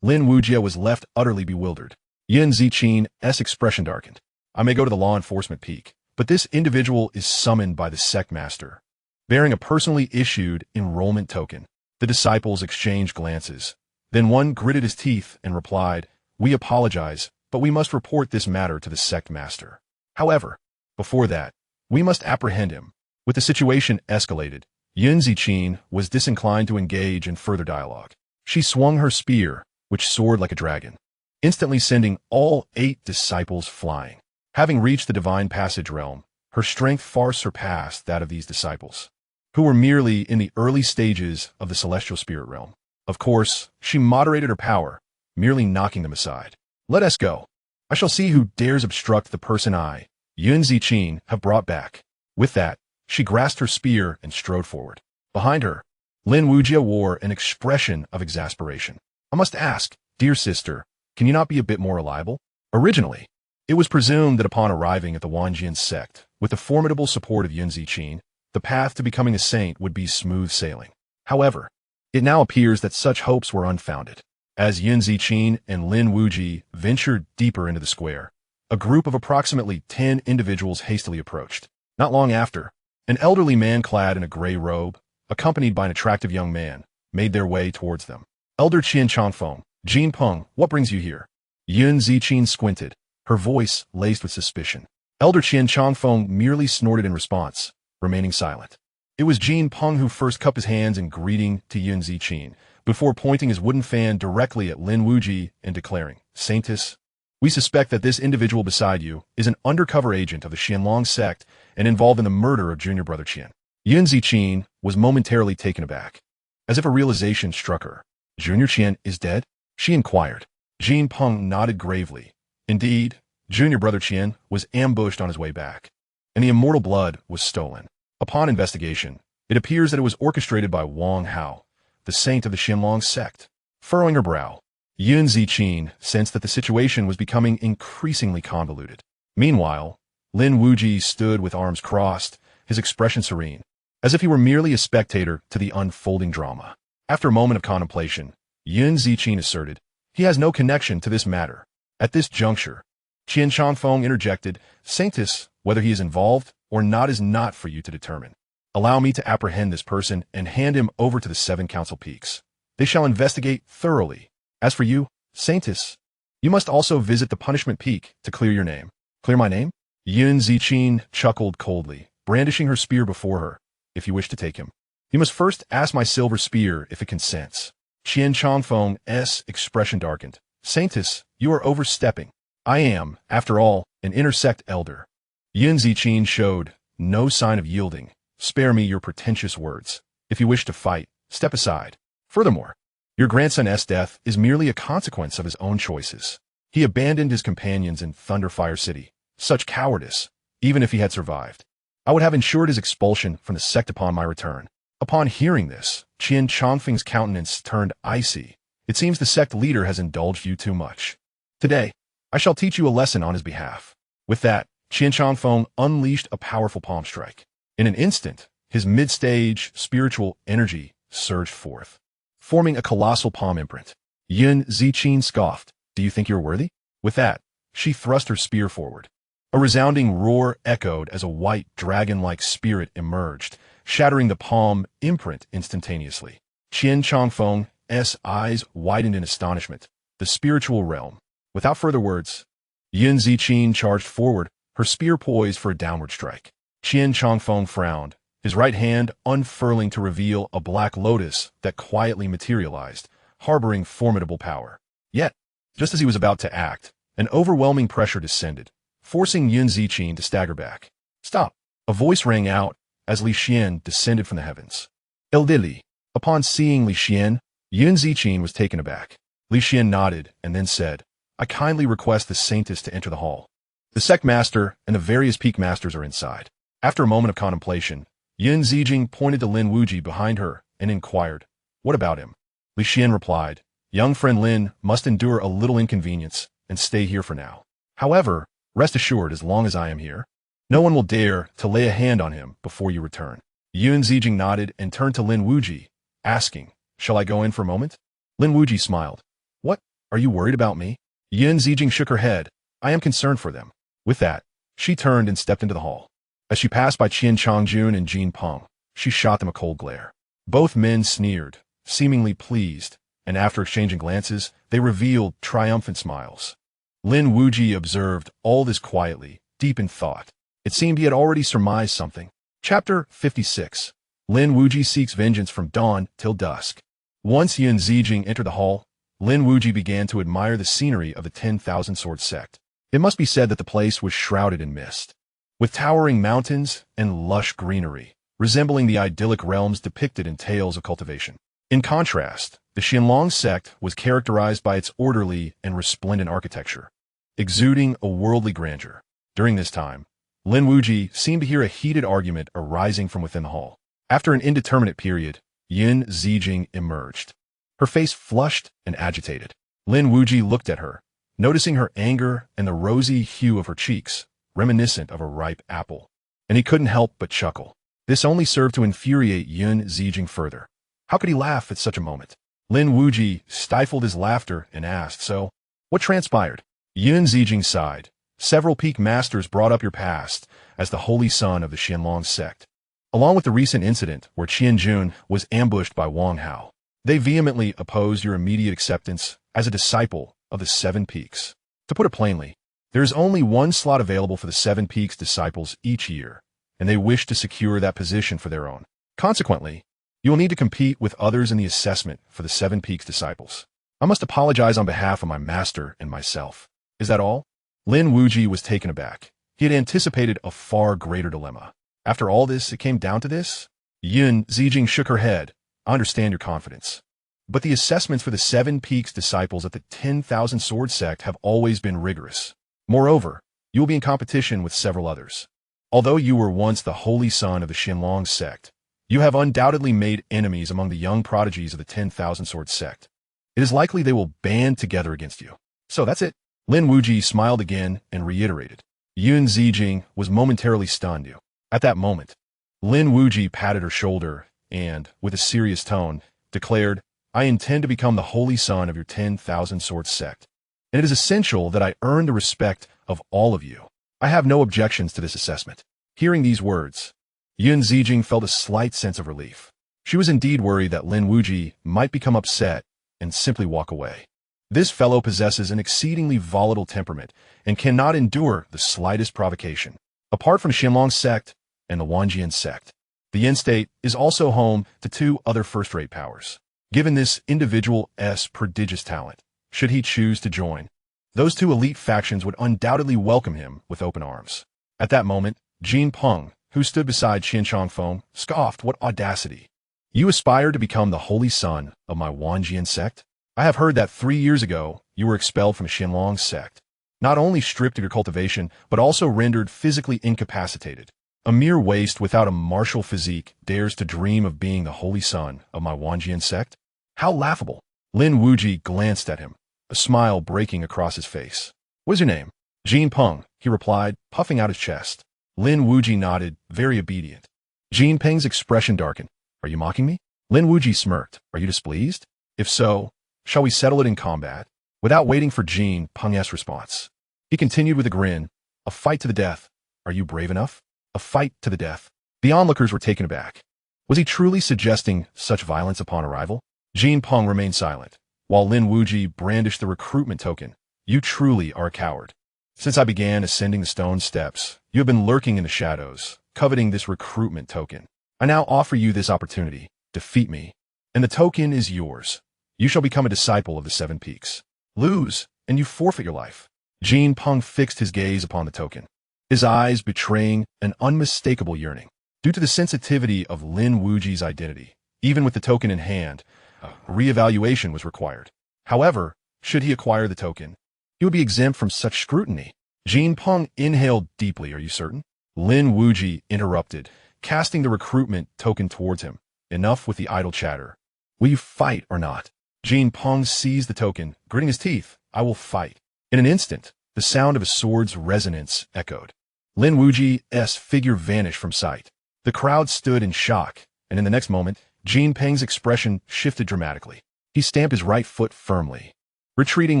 Lin Wuyi was left utterly bewildered. Yun Zijing's expression darkened. I may go to the law enforcement peak, but this individual is summoned by the sect master, bearing a personally issued enrollment token. The disciples exchanged glances. Then one gritted his teeth and replied, we apologize, but we must report this matter to the sect master. However, before that, we must apprehend him. With the situation escalated, Yun Zijing was disinclined to engage in further dialogue. She swung her spear, which soared like a dragon, instantly sending all 8 disciples flying. Having reached the divine passage realm, her strength far surpassed that of these disciples. who were merely in the early stages of the celestial spirit realm. Of course, she moderated her power, merely knocking them aside. Let us go. I shall see who dares obstruct the person I, Yun Ziqin, have brought back. With that, she grasped her spear and strode forward. Behind her, Lin Wuyi wore an expression of exasperation. I must ask, dear sister, can you not be a bit more reliable? Originally, it was presumed that upon arriving at the Wenxian sect, with the formidable support of Yun Ziqin, the path to becoming a saint would be smooth sailing. However, it now appears that such hopes were unfounded. As Yun Ziqin and Lin Wuyi ventured deeper into the square, a group of approximately 10 individuals hastily approached. Not long after, an elderly man clad in a gray robe, accompanied by an attractive young man, made their way towards them. Elder Qian Changfeng, Jin Peng, what brings you here? Yun Ziqin squinted, her voice laced with suspicion. Elder Qian Changfeng merely snorted in response, remaining silent. It was Jin Peng who first cupped his hands in greeting to Yun Ziqin, before pointing his wooden fan directly at Lin Wuyi and declaring, Saintess, we suspect that this individual beside you is an undercover agent of the Xianlong sect and involved in the murder of junior brother Qian. Yun Ziqin was momentarily taken aback, as if a realization struck her. Junior Qian is dead? She inquired. Jin Peng nodded gravely. Indeed, junior brother Qian was ambushed on his way back, and the immortal blood was stolen. Upon investigation, it appears that it was orchestrated by Wang Hao, the saint of the Xianlong sect. Furrowing her brow, Yun Ziqin sensed that the situation was becoming increasingly convoluted. Meanwhile, Lin Wuyi stood with arms crossed, his expression serene, as if he were merely a spectator to the unfolding drama. After a moment of contemplation, Yun Ziqin asserted, he has no connection to this matter. At this juncture, Qian Changfeng interjected, Saintess, whether he is involved or not is not for you to determine. Allow me to apprehend this person and hand him over to the 7 council peaks. They shall investigate thoroughly. As for you, Saintess, you must also visit the punishment peak to clear your name. Clear my name? Yun Ziqin chuckled coldly, brandishing her spear before her. If you wish to take him, you must first ask my silver spear if it consents. Qian Changfeng's expression darkened. Saintess, you are overstepping. I am, after all, an intersect elder. Yun Ziqin showed no sign of yielding. Spare me your pretentious words. If you wish to fight, step aside. Furthermore, your grandson's death is merely a consequence of his own choices. He abandoned his companions in Thunderfire City. Such cowardice, even if he had survived. I would have ensured his expulsion from the sect upon my return. Upon hearing this, Qian Changfeng's countenance turned icy. It seems the sect leader has indulged you too much. Today, I shall teach you a lesson on his behalf. With that, Qian Changfeng unleashed a powerful palm strike. In an instant, his mid-stage spiritual energy surged forth, forming a colossal palm imprint. Yun Ziqin scoffed, do you think you're worthy? With that, she thrust her spear forward. A resounding roar echoed as a white dragon-like spirit emerged, shattering the palm imprint instantaneously. Qian Changfeng's eyes widened in astonishment. The spiritual realm. Without further words, Yun Ziqin charged forward, her spear poised for a downward strike. Qian Changfeng frowned, his right hand unfurling to reveal a black lotus that quietly materialized, harboring formidable power. Yet, just as he was about to act, an overwhelming pressure descended, forcing Yun Ziqin to stagger back. Stop! A voice rang out as Li Xian descended from the heavens. Li. Upon seeing Li Xian, Yun Ziqin was taken aback. Li Xian nodded and then said, I kindly request the Saintess to enter the hall. The sect master and the various peak masters are inside. After a moment of contemplation, Yun Ziqin pointed to Lin Wuyi behind her and inquired, what about him? Li Xian replied, young friend Lin must endure a little inconvenience and stay here for now. However, rest assured, as long as I am here, no one will dare to lay a hand on him before you return. Yun Ziqin nodded and turned to Lin Wuyi, asking, shall I go in for a moment? Lin Wuyi smiled. What? Are you worried about me? Yun Ziqin shook her head. I am concerned for them. With that, she turned and stepped into the hall. As she passed by Qian Changjun and Jin Peng, she shot them a cold glare. Both men sneered, seemingly pleased, and after exchanging glances, they revealed triumphant smiles. Lin Wuyi observed all this quietly, deep in thought. It seemed he had already surmised something. Chapter 56. Lin Wuyi seeks vengeance from dawn till dusk. Once Yun Ziqin entered the hall, Lin Wuyi began to admire the scenery of the 10,000 Sword sect. It must be said that the place was shrouded in mist. With towering mountains and lush greenery, resembling the idyllic realms depicted in tales of cultivation. In contrast, the Xianlong sect was characterized by its orderly and resplendent architecture, exuding a worldly grandeur. During this time, Lin Wuyi seemed to hear a heated argument arising from within the hall. After an indeterminate period, Yin Zijing emerged, her face flushed and agitated. Lin Wuyi looked at her, noticing her anger and the rosy hue of her cheeks, reminiscent of a ripe apple. And he couldn't help but chuckle. This only served to infuriate Yin Zijing further. How could he laugh at such a moment? Lin Wuyi stifled his laughter and asked, "So, what transpired?" Yin Zijing sighed. "Several peak masters brought up your past as the holy son of the Xianlong sect, along with the recent incident where Qianjun was ambushed by Wang Hao. They vehemently opposed your immediate acceptance as a disciple of the Seven Peaks. To put it plainly, there is only one slot available for the Seven Peaks disciples each year, and they wish to secure that position for their own. Consequently, you will need to compete with others in the assessment for the Seven Peaks disciples. I must apologize on behalf of my master and myself. Is that all?" Lin Wuyi was taken aback. He had anticipated a far greater dilemma. After all this, it came down to this? Yin Zijing shook her head. "I understand your confidence. But the assessments for the Seven Peaks disciples at the 10,000 Sword sect have always been rigorous. Moreover, you will be in competition with several others. Although you were once the holy son of the Xianlong sect, you have undoubtedly made enemies among the young prodigies of the 10,000 Sword sect. It is likely they will band together against you. So that's it." Lin Wuyi smiled again and reiterated. Yin Zijing was momentarily stunned. At that moment, Lin Wuyi patted her shoulder and, with a serious tone, declared, "I intend to become the holy son of your 10,000 Sword sect, and it is essential that I earn the respect of all of you. I have no objections to this assessment." Hearing these words, Yin Zijing felt a slight sense of relief. She was indeed worried that Lin Wuyi might become upset and simply walk away. This fellow possesses an exceedingly volatile temperament and cannot endure the slightest provocation. Apart from Xianlong sect and the Wenxian sect, the Yin state is also home to two other first-rate powers. Given this individual's prodigious talent, should he choose to join, those two elite factions would undoubtedly welcome him with open arms. At that moment, Jin Peng, who stood beside Qin Changfeng, scoffed. "What audacity! You aspire to become the holy son of my Wenxian sect? I have heard that 3 years ago you were expelled from the Xianlong sect, not only stripped of your cultivation, but also rendered physically incapacitated. A mere waste without a martial physique dares to dream of being the holy son of my Wenxian sect? How laughable!" Lin Wuyi glanced at him, a smile breaking across his face. "What is your name?" "Jin Peng," he replied, puffing out his chest. Lin Wuyi nodded, very obedient. Jin Peng's expression darkened. "Are you mocking me?" Lin Wuyi smirked. "Are you displeased? If so, shall we settle it in combat?" Without waiting for Jin Peng's response, he continued with a grin. "A fight to the death. Are you brave enough? A fight to the death." The onlookers were taken aback. Was he truly suggesting such violence upon arrival? Jin Peng remained silent, while Lin Wuyi brandished the recruitment token. "You truly are a coward. Since I began ascending the stone steps, you have been lurking in the shadows, coveting this recruitment token. I now offer you this opportunity. Defeat me, and the token is yours. You shall become a disciple of the Seven Peaks. Lose, and you forfeit your life." Jin Peng fixed his gaze upon the token, his eyes betraying an unmistakable yearning. Due to the sensitivity of Lin Wuyi's identity, even with the token in hand, a reevaluation was required. However, should he acquire the token, he would be exempt from such scrutiny. Jin Peng inhaled deeply. "Are you certain?" Lin Wuyi interrupted, casting the recruitment token towards him. "Enough with the idle chatter. Will you fight or not?" Jin Peng seized the token, gritting his teeth. "I will fight." In an instant, the sound of a sword's resonance echoed. Lin Wuyi's figure vanished from sight. The crowd stood in shock, and in the next moment, Jin Peng's expression shifted dramatically. He stamped his right foot firmly, retreating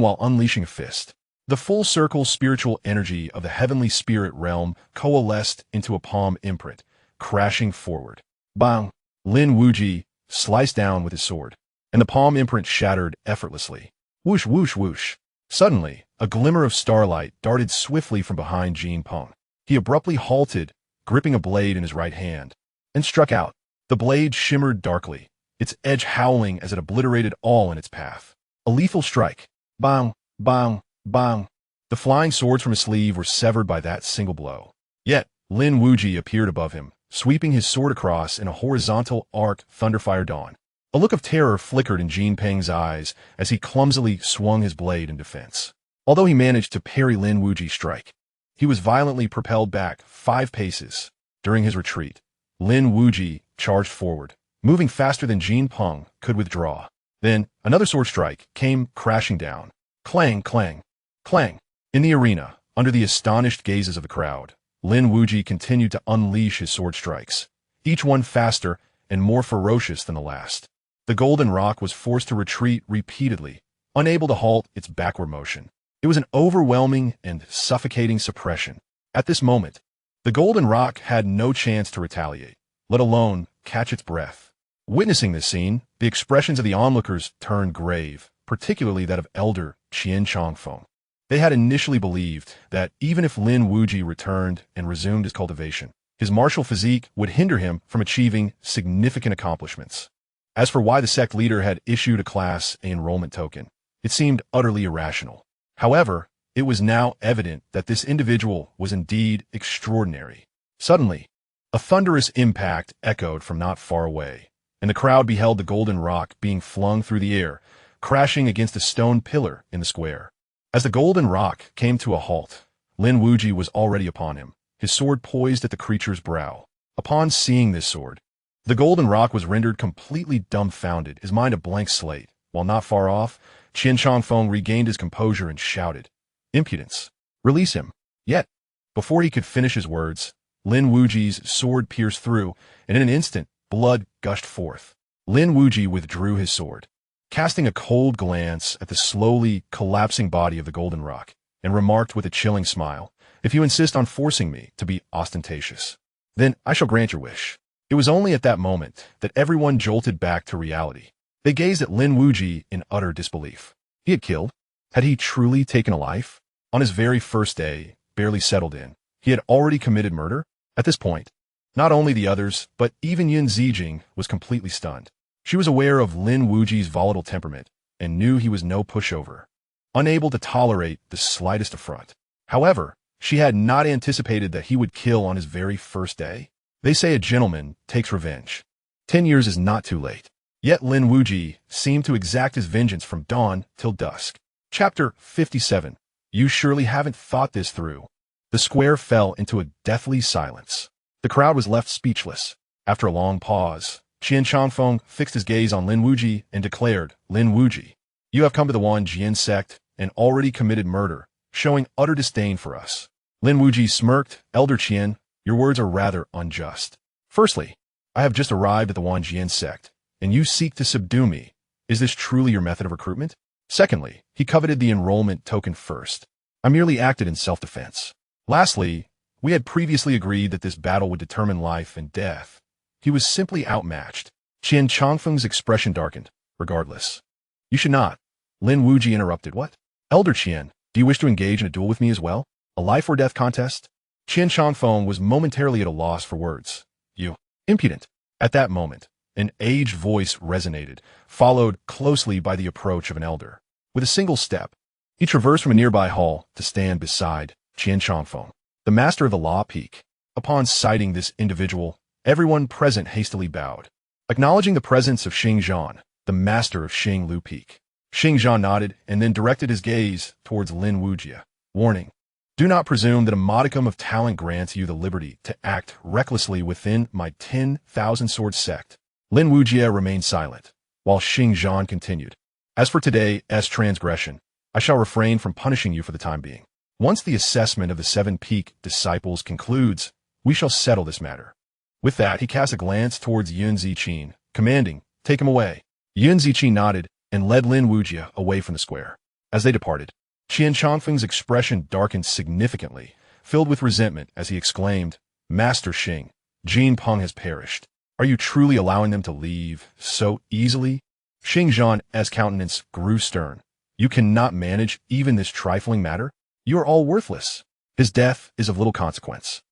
while unleashing a fist. The full-circle spiritual energy of the heavenly spirit realm coalesced into a palm imprint, crashing forward. Bang! Lin Wuyi sliced down with his sword, and the palm imprint shattered effortlessly. Whoosh, whoosh, whoosh. Suddenly, a glimmer of starlight darted swiftly from behind Jin Peng. He abruptly halted, gripping a blade in his right hand, and struck out. The blade shimmered darkly, its edge howling as it obliterated all in its path. A lethal strike. Bang, bang, bang. The flying swords from his sleeve were severed by that single blow. Yet, Lin Wuyi appeared above him, sweeping his sword across in a horizontal arc thunderfire dawn. A look of terror flickered in Jin Peng's eyes as he clumsily swung his blade in defense. Although he managed to parry Lin Wuyi's strike, he was violently propelled back 5 paces. During his retreat, Lin Wuyi charged forward, moving faster than Jin Peng could withdraw. Then, another sword strike came crashing down. Clang, clang, clang. In the arena, under the astonished gazes of the crowd, Lin Wuyi continued to unleash his sword strikes, each one faster and more ferocious than the last. The golden rock was forced to retreat repeatedly, unable to halt its backward motion. It was an overwhelming and suffocating suppression. At this moment, the golden rock had no chance to retaliate, let alone catch its breath. Witnessing this scene, the expressions of the onlookers turned grave, particularly that of Elder Qian Changfeng. They had initially believed that even if Lin Wuyi returned and resumed his cultivation, his martial physique would hinder him from achieving significant accomplishments. As for why the sect leader had issued a Class A enrollment token, it seemed utterly irrational. However, it was now evident that this individual was indeed extraordinary. Suddenly, a thunderous impact echoed from not far away, and the crowd beheld the golden rock being flung through the air, crashing against a stone pillar in the square. As the golden rock came to a halt, Lin Wuyi was already upon him, his sword poised at the creature's brow. Upon seeing this sword, the golden rock was rendered completely dumbfounded, his mind a blank slate. While not far off, Qian Changfeng regained his composure and shouted, "Impudence! Release him!" Yet, before he could finish his words, Lin Wuyi's sword pierced through, and in an instant, blood gushed forth. Lin Wuyi withdrew his sword, casting a cold glance at the slowly collapsing body of the golden rock, and remarked with a chilling smile, "If you insist on forcing me to be ostentatious, then I shall grant your wish." It was only at that moment that everyone jolted back to reality. They gazed at Lin Wuyi in utter disbelief. He had killed? Had he truly taken a life? On his very first day, barely settled in, he had already committed murder? At this point, not only the others, but even Yun Zijing was completely stunned. She was aware of Lin Wuyi's volatile temperament and knew he was no pushover, unable to tolerate the slightest affront. However, she had not anticipated that he would kill on his very first day. They say a gentleman takes revenge. 10 years is not too late. Yet Lin Wuyi seemed to exact his vengeance from dawn till dusk. Chapter 57. You surely haven't thought this through. The square fell into a deathly silence. The crowd was left speechless. After a long pause, Qian Changfeng fixed his gaze on Lin Wuyi and declared, "Lin Wuyi, you have come to the Wenxian sect and already committed murder, showing utter disdain for us." Lin Wuyi smirked, "Elder Qian, your words are rather unjust. Firstly, I have just arrived at the Wenxian sect, and you seek to subdue me. Is this truly your method of recruitment? Secondly, he coveted the enrollment token first. I merely acted in self-defense. Lastly, we had previously agreed that this battle would determine life and death. He was simply outmatched." Qian Changfeng's expression darkened. "Regardless. You should not." Lin Wuyi interrupted. "What? Elder Qian, do you wish to engage in a duel with me as well? A life or death contest?" Qian Changfeng was momentarily at a loss for words. "You impudent." At that moment, an aged voice resonated, followed closely by the approach of an elder. With a single step, he traversed from a nearby hall to stand beside Qian Changfeng, the master of the Law Peak. Upon sighting this individual, everyone present hastily bowed, acknowledging the presence of Xingzhan, the master of Xinglu Peak. Xingzhan nodded and then directed his gaze towards Lin Wuyi. "Warning. Do not presume that a modicum of talent grants you the liberty to act recklessly within my 10,000 sword sect." Lin Wuyi remained silent, while Xingzhan continued, "As for today's transgression, I shall refrain from punishing you for the time being. Once the assessment of the 7 peak disciples concludes, we shall settle this matter." With that, he cast a glance towards Yun Zijing, commanding, "Take him away." Yun Zijing nodded and led Lin Wuyi away from the square. As they departed, Qian Changfeng's expression darkened significantly, filled with resentment as he exclaimed, "Master Xing, Jin Peng has perished. Are you truly allowing them to leave so easily?" Xingzhan's countenance grew stern. "You cannot manage even this trifling matter? You are all worthless. His death is of little consequence.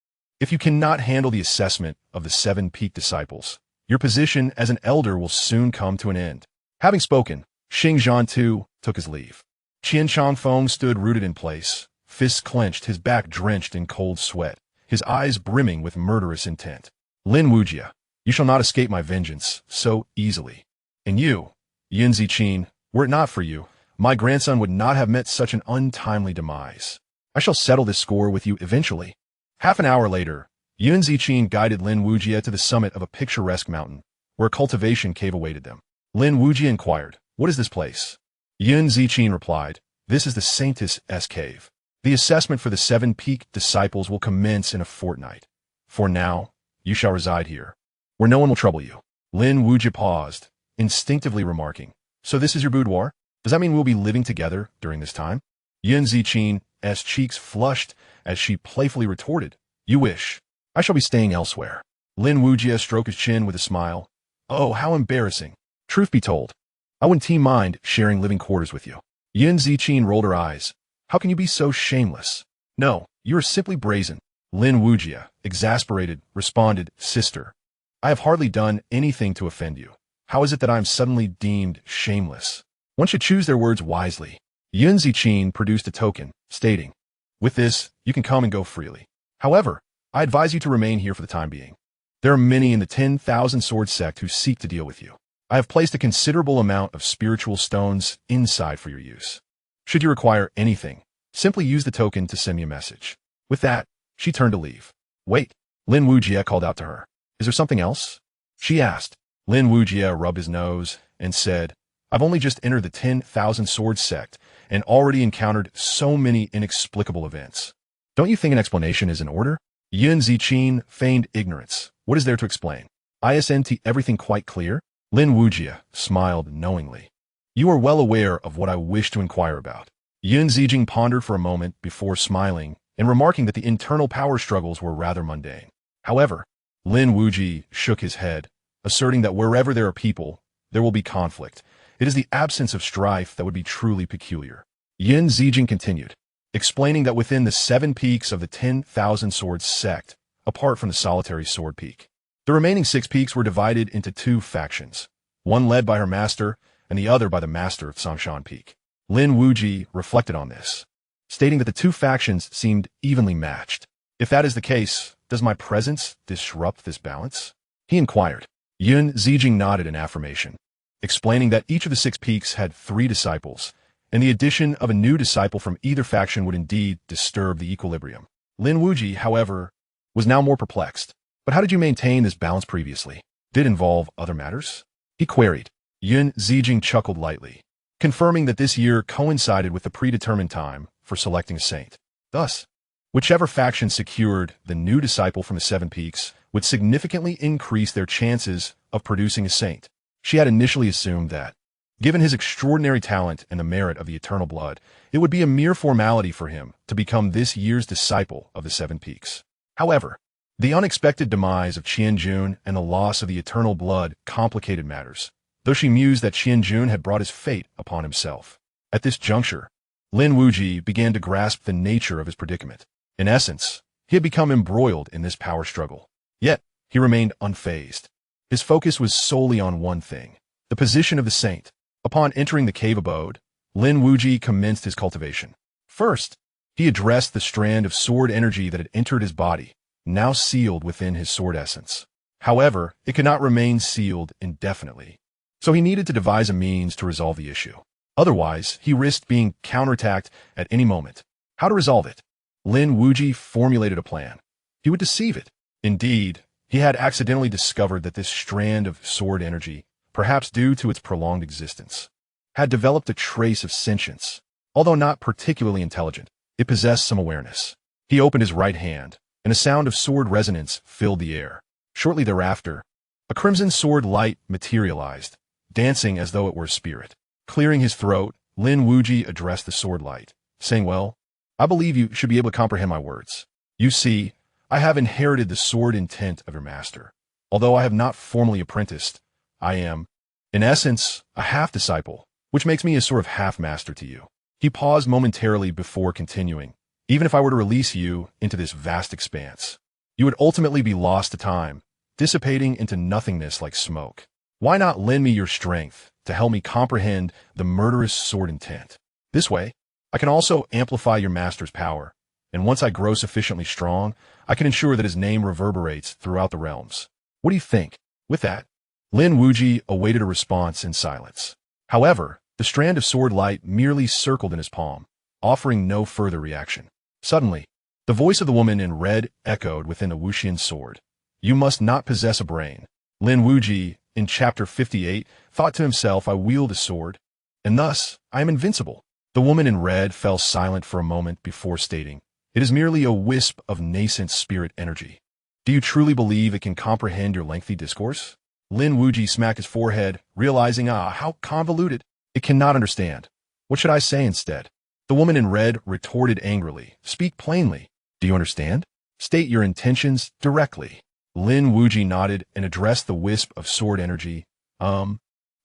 If you cannot handle the assessment of the 7 peak disciples, your position as an elder will soon come to an end." Having spoken, Xingzhan too took his leave. Qian Changfeng stood rooted in place, fists clenched, his back drenched in cold sweat, his eyes brimming with murderous intent. Lin Wuyi, you shall not escape my vengeance so easily. And you, Yin Ziqin, were it not for you, my grandson would not have met such an untimely demise. I shall settle this score with you eventually. Half an hour later, Yin Ziqin guided Lin Wuyi to the summit of a picturesque mountain, where a cultivation cave awaited them. Lin Wuyi inquired, "What is this place?" Yin Ziqin replied, "This is the Saintess' cave. The assessment for the 7-peak disciples will commence in a fortnight. For now, you shall reside here, where no one will trouble you." Lin Wuyi paused, instinctively remarking, "So this is your boudoir? Does that mean we'll be living together during this time?" Yin Ziqin's cheeks flushed as she playfully retorted, "You wish. I shall be staying elsewhere." Lin Wuyi stroked his chin with a smile. "Oh, how embarrassing. Truth be told, I wouldn't mind sharing living quarters with you." Yin Ziqin rolled her eyes. "How can you be so shameless?" "No, you are simply brazen." Lin Wuyi, exasperated, responded, "Sister, I have hardly done anything to offend you. How is it that I am suddenly deemed shameless?" One should choose their words wisely. Yin Ziqin produced a token, stating, "With this, you can come and go freely. However, I advise you to remain here for the time being. There are many in the 10,000 Sword sect who seek to deal with you. I have placed a considerable amount of spiritual stones inside for your use. Should you require anything, simply use the token to send me a message." With that, she turned to leave. "Wait," Lin Wuyi called out to her. "Is there something else?" she asked. Lin Wuyi rubbed his nose and said, "I've only just entered the 10,000 Sword sect and already encountered so many inexplicable events. Don't you think an explanation is in order?" Yin Ziqin feigned ignorance. "What is there to explain? Isn't everything quite clear?" Lin Wuyi smiled knowingly. "You are well aware of what I wish to inquire about." Yin Ziqin pondered for a moment before smiling and remarking that the internal power struggles were rather mundane. However, Lin Wuyi shook his head, asserting that wherever there are people, there will be conflict. It is the absence of strife that would be truly peculiar. Yin Ziqin continued, explaining that within the 7 peaks of the 10,000 Sword sect, apart from the solitary sword peak, the remaining 6 peaks were divided into 2 factions, one led by her master and the other by the master of Xianxia Peak. Lin Wuyi reflected on this, stating that the 2 factions seemed evenly matched. "If that is the case, does my presence disrupt this balance?" he inquired. Yin Ziqin nodded in affirmation, explaining that each of the 6 peaks had 3 disciples, and the addition of a new disciple from either faction would indeed disturb the equilibrium. Lin Wuyi, however, was now more perplexed. "But how did you maintain this balance previously? Did it involve other matters?" he queried. Yin Ziqin chuckled lightly, confirming that this year coincided with the predetermined time for selecting a saint. Thus, whichever faction secured the new disciple from the 7 peaks would significantly increase their chances of producing a saint. She had initially assumed that, given his extraordinary talent and the merit of the eternal blood, it would be a mere formality for him to become this year's disciple of the 7 peaks. However, the unexpected demise of Qianjun and the loss of the eternal blood complicated matters, though she mused that Qianjun had brought his fate upon himself. At this juncture, Lin Wuyi began to grasp the nature of his predicament. In essence, he had become embroiled in this power struggle. Yet, he remained unfazed. His focus was solely on one thing, the position of the saint. Upon entering the cave abode, Lin Wuyi commenced his cultivation. First, he addressed the strand of sword energy that had entered his body, now sealed within his sword essence. However, it could not remain sealed indefinitely, so he needed to devise a means to resolve the issue. Otherwise, he risked being counterattacked at any moment. How to resolve it? Lin Wuyi formulated a plan. He would deceive it. Indeed, he had accidentally discovered that this strand of sword energy, perhaps due to its prolonged existence, had developed a trace of sentience. Although not particularly intelligent, it possessed some awareness. He opened his right hand, and a sound of sword resonance filled the air. Shortly thereafter, a crimson sword light materialized, dancing as though it were a spirit. Clearing his throat, Lin Wuyi addressed the sword light, saying, "Well, I believe you should be able to comprehend my words. You see, I have inherited the sword intent of your master. Although I have not formally apprenticed, I am, in essence, a half-disciple, which makes me a sort of half-master to you." He paused momentarily before continuing. "Even if I were to release you into this vast expanse, you would ultimately be lost to time, dissipating into nothingness like smoke. Why not lend me your strength to help me comprehend the murderous sword intent? This way, I can also amplify your master's power, and once I grow sufficiently strong, I can ensure that his name reverberates throughout the realms. What do you think? With that, Lin Wuyi awaited a response in silence. However, the strand of sword light merely circled in his palm, offering no further reaction. Suddenly, the voice of the woman in red echoed within the Wuxian sword. You must not possess a brain. Lin Wuyi, in chapter 58, thought to himself, I wield a sword, and thus I am invincible. The woman in red fell silent for a moment before stating, it is merely a wisp of nascent spirit energy. Do you truly believe it can comprehend your lengthy discourse? Lin Wuyi smacked his forehead, realizing, how convoluted. It cannot understand. What should I say instead? The woman in red retorted angrily, speak plainly. Do you understand? State your intentions directly. Lin Wuyi nodded and addressed the wisp of sword energy. I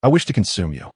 wish to consume you.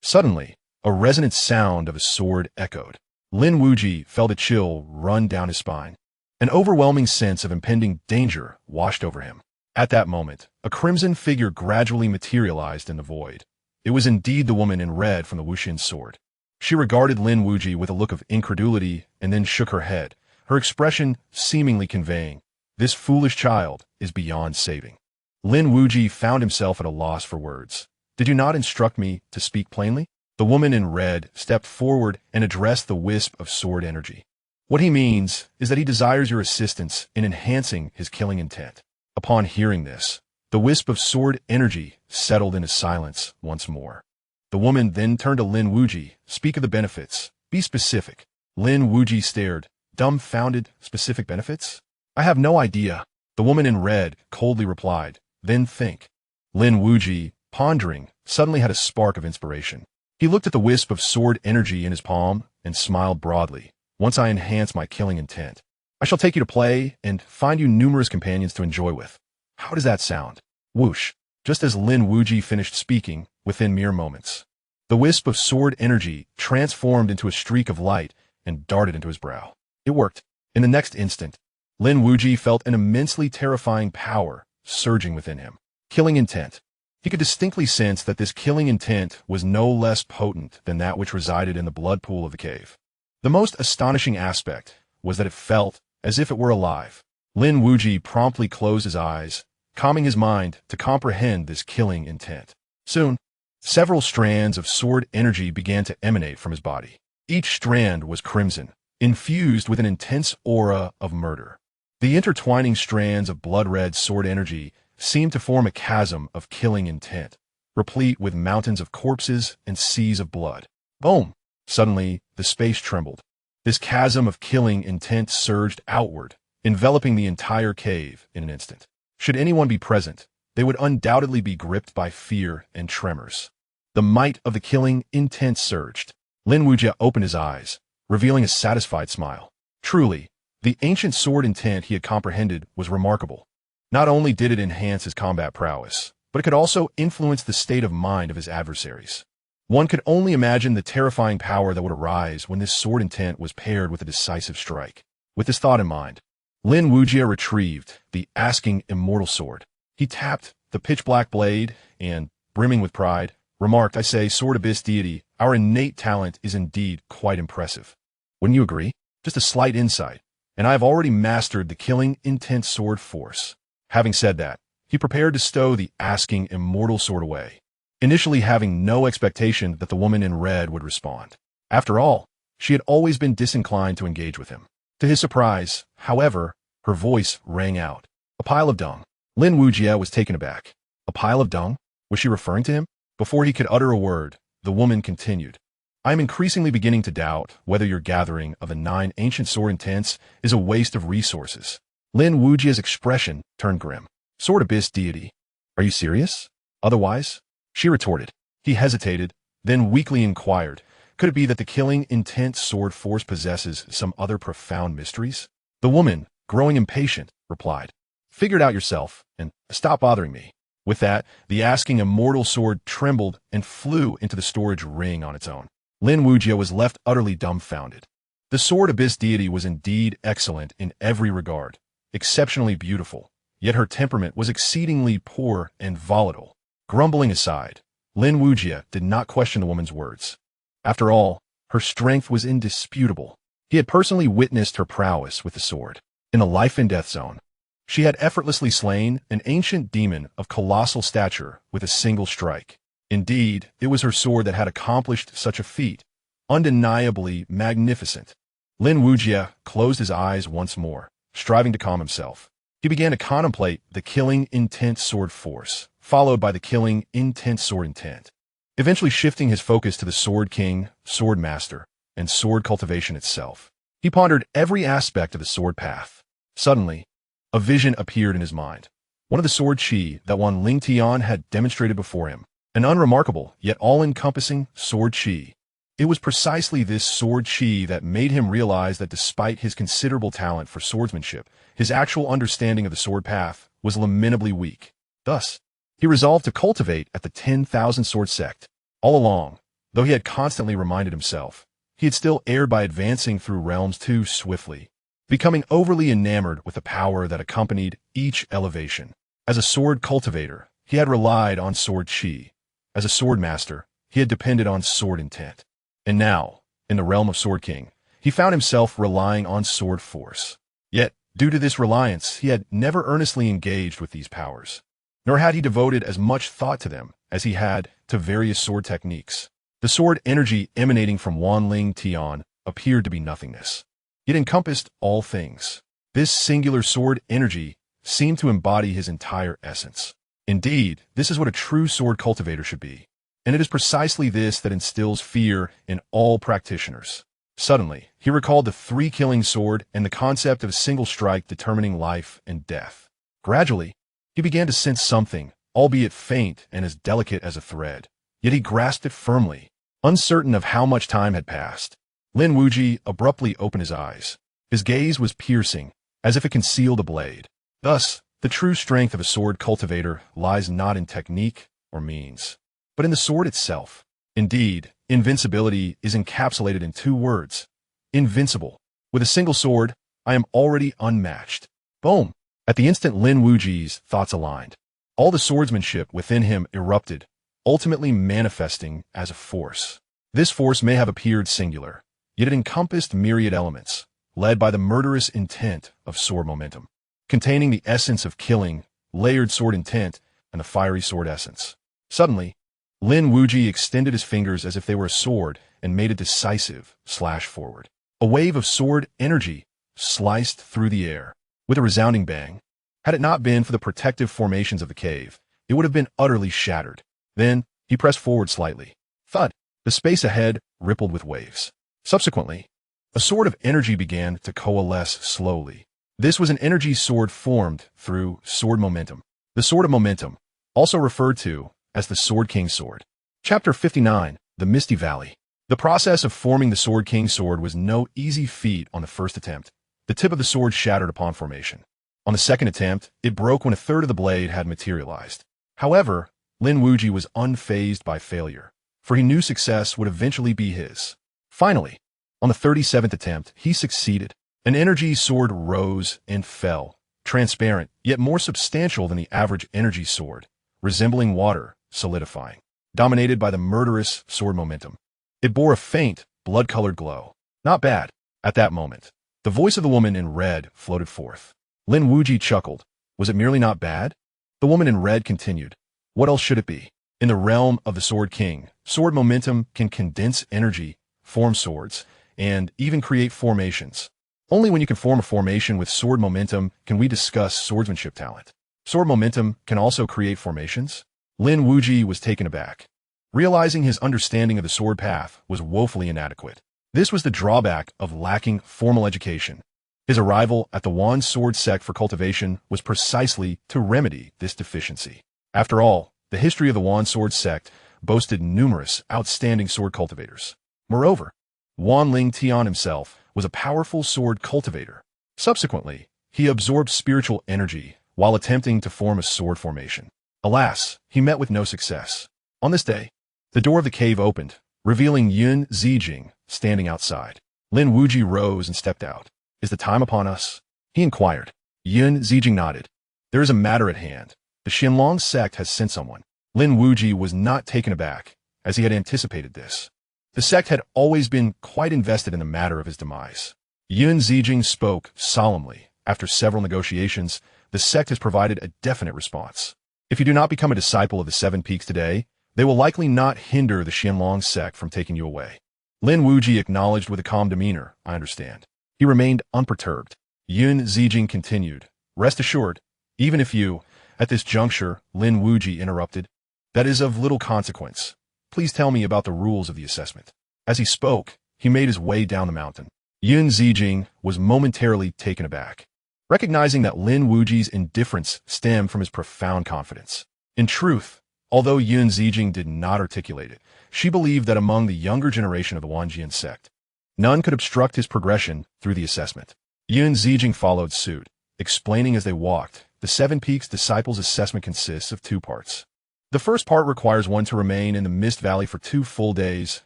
Suddenly, a resonant sound of a sword echoed. Lin Wuyi felt a chill run down his spine. An overwhelming sense of impending danger washed over him. At that moment, a crimson figure gradually materialized in the void. It was indeed the woman in red from the Wuxian sword. She regarded Lin Wuyi with a look of incredulity and then shook her head, her expression seemingly conveying, this foolish child is beyond saving. Lin Wuyi found himself at a loss for words. Did you not instruct me to speak plainly? The woman in red stepped forward and addressed the wisp of sword energy. What he means is that he desires your assistance in enhancing his killing intent. Upon hearing this, the wisp of sword energy settled into silence once more. The woman then turned to Lin Wuyi. Speak of the benefits. Be specific. Lin Wuyi stared, dumbfounded. Specific benefits? I have no idea. The woman in red coldly replied. Then think. Lin Wuyi, pondering, suddenly had a spark of inspiration. He looked at the wisp of sword energy in his palm and smiled broadly. Once I enhance my killing intent, I shall take you to play and find you numerous companions to enjoy with. How does that sound? Whoosh. Just as Lin Wuyi finished speaking, within mere moments, the wisp of sword energy transformed into a streak of light and darted into his brow. It worked. In the next instant, Lin Wuyi felt an immensely terrifying power surging within him. Killing intent. He could distinctly sense that this killing intent was no less potent than that which resided in the blood pool of the cave. The most astonishing aspect was that it felt as if it were alive. Lin Wuyi promptly closed his eyes, calming his mind to comprehend this killing intent. Soon, several strands of sword energy began to emanate from his body. Each strand was crimson, infused with an intense aura of murder. The intertwining strands of blood-red sword energy seemed to form a chasm of killing intent, replete with mountains of corpses and seas of blood. Boom! Suddenly, the space trembled. This chasm of killing intent surged outward, enveloping the entire cave in an instant. Should anyone be present, they would undoubtedly be gripped by fear and tremors. The might of the killing intent surged. Lin Wuyi opened his eyes, revealing a satisfied smile. Truly, the ancient sword intent he had comprehended was remarkable. Not only did it enhance his combat prowess, but it could also influence the state of mind of his adversaries. One could only imagine the terrifying power that would arise when this sword intent was paired with a decisive strike. With this thought in mind, Lin Wuyi retrieved the asking immortal sword. He tapped the pitch-black blade and, brimming with pride, remarked, I say, Sword Abyss deity, our innate talent is indeed quite impressive. Wouldn't you agree? Just a slight insight, and I have already mastered the killing intent sword force. Having said that, he prepared to stow the asking immortal sword away, initially having no expectation that the woman in red would respond. After all, she had always been disinclined to engage with him. To his surprise, however, her voice rang out. A pile of dung. Lin Wuyi was taken aback. A pile of dung? Was she referring to him? Before he could utter a word, the woman continued. I am increasingly beginning to doubt whether your gathering of the 9 ancient sword intents is a waste of resources. Lin Wuyi's expression turned grim. Sword Abyss deity. Are you serious? Otherwise? She retorted. He hesitated, then weakly inquired, could it be that the killing intent sword force possesses some other profound mysteries? The woman, growing impatient, replied, Figure it out yourself, and stop bothering me. With that, the asking immortal sword trembled and flew into the storage ring on its own. Lin Wuyi was left utterly dumbfounded. The Sword Abyss deity was indeed excellent in every regard, exceptionally beautiful, yet her temperament was exceedingly poor and volatile. Grumbling aside, Lin Wuyi did not question the woman's words. After all, her strength was indisputable. He had personally witnessed her prowess with the sword. In the life and death zone, she had effortlessly slain an ancient demon of colossal stature with a single strike. Indeed, it was her sword that had accomplished such a feat, undeniably magnificent. Lin Wuyi closed his eyes once more, striving to calm himself. He began to contemplate the killing intent sword force, followed by the killing intent sword intent, eventually shifting his focus to the Sword King, Sword Master, and sword cultivation itself. He pondered every aspect of the sword path. Suddenly, a vision appeared in his mind. One of the sword chi that Wan Ling Tian had demonstrated before him. An unremarkable, yet all-encompassing sword chi. It was precisely this sword chi that made him realize that despite his considerable talent for swordsmanship, his actual understanding of the sword path was lamentably weak. Thus, he resolved to cultivate at the 10,000 sword sect. All along, though he had constantly reminded himself, he had still erred by advancing through realms too swiftly, becoming overly enamored with the power that accompanied each elevation. As a sword cultivator, he had relied on sword chi. As a sword master, he had depended on sword intent. And now, in the realm of Sword King, he found himself relying on sword force. Yet, due to this reliance, he had never earnestly engaged with these powers, nor had he devoted as much thought to them as he had to various sword techniques. The sword energy emanating from Wan Ling Tian appeared to be nothingness. It encompassed all things. This singular sword energy seemed to embody his entire essence. Indeed, this is what a true sword cultivator should be. And it is precisely this that instills fear in all practitioners. Suddenly, he recalled the three-killing sword and the concept of a single strike determining life and death. Gradually, he began to sense something, albeit faint and as delicate as a thread. Yet he grasped it firmly, uncertain of how much time had passed. Lin Wuyi abruptly opened his eyes. His gaze was piercing, as if it concealed a blade. Thus, the true strength of a sword cultivator lies not in technique or means, but in the sword itself. Indeed, invincibility is encapsulated in two words: invincible. With a single sword, I am already unmatched. Boom! At the instant Lin Wuyi's thoughts aligned, all the swordsmanship within him erupted, ultimately manifesting as a force. This force may have appeared singular, yet it encompassed myriad elements, led by the murderous intent of sword momentum, containing the essence of killing, layered sword intent, and the fiery sword essence. Suddenly, Lin Wuyi extended his fingers as if they were a sword and made a decisive slash forward. A wave of sword energy sliced through the air with a resounding bang. Had it not been for the protective formations of the cave, it would have been utterly shattered. Then, he pressed forward slightly. Thud! The space ahead rippled with waves. Subsequently, a sword of energy began to coalesce slowly. This was an energy sword formed through sword momentum. The sword of momentum, also referred to as the Sword King sword. Chapter 59, The Misty Valley. The process of forming the Sword King sword was no easy feat on the first attempt. The tip of the sword shattered upon formation. On the second attempt, it broke when a third of the blade had materialized. However, Lin Wuyi was unfazed by failure, for he knew success would eventually be his. Finally, on the 37th attempt, he succeeded. An energy sword rose and fell, transparent, yet more substantial than the average energy sword, resembling water, solidifying, dominated by the murderous sword momentum. It bore a faint, blood-colored glow. Not bad. At that moment, the voice of the woman in red floated forth. Lin Wuyi chuckled. Was it merely not bad? The woman in red continued. What else should it be? In the realm of the Sword King, sword momentum can condense energy, form swords, and even create formations. Only when you can form a formation with sword momentum can we discuss swordsmanship talent. Sword momentum can also create formations? Lin Wuyi was taken aback, realizing his understanding of the sword path was woefully inadequate. This was the drawback of lacking formal education. His arrival at the Wan Sword sect for cultivation was precisely to remedy this deficiency. After all, the history of the Wan Sword sect boasted numerous outstanding sword cultivators. Moreover, Wan Ling Tian himself was a powerful sword cultivator. Subsequently, he absorbed spiritual energy while attempting to form a sword formation. Alas, he met with no success. On this day, the door of the cave opened, revealing Yun Zijing standing outside. Lin Wuyi rose and stepped out. Is the time upon us? He inquired. Yun Zijing nodded. There is a matter at hand. The Xianlong sect has sent someone. Lin Wuyi was not taken aback, as he had anticipated this. The sect had always been quite invested in the matter of his demise. Yun Zijing spoke solemnly, After several negotiations, the sect has provided a definite response. If you do not become a disciple of the Seven Peaks today, they will likely not hinder the Xianlong sect from taking you away. Lin Wuyi acknowledged with a calm demeanor, I understand. He remained unperturbed. Yun Zijing continued, rest assured, even if you, at this juncture, Lin Wuyi interrupted, that is of little consequence. Please tell me about the rules of the assessment. As he spoke, he made his way down the mountain. Yun Zijing was momentarily taken aback, recognizing that Lin Wuyi's indifference stemmed from his profound confidence. In truth, although Yun Zijing did not articulate it, she believed that among the younger generation of the Wenxian sect, none could obstruct his progression through the assessment. Yun Zijing followed suit, explaining as they walked, the Seven Peaks Disciples Assessment consists of two parts. The first part requires one to remain in the Mist Valley for 2 full days,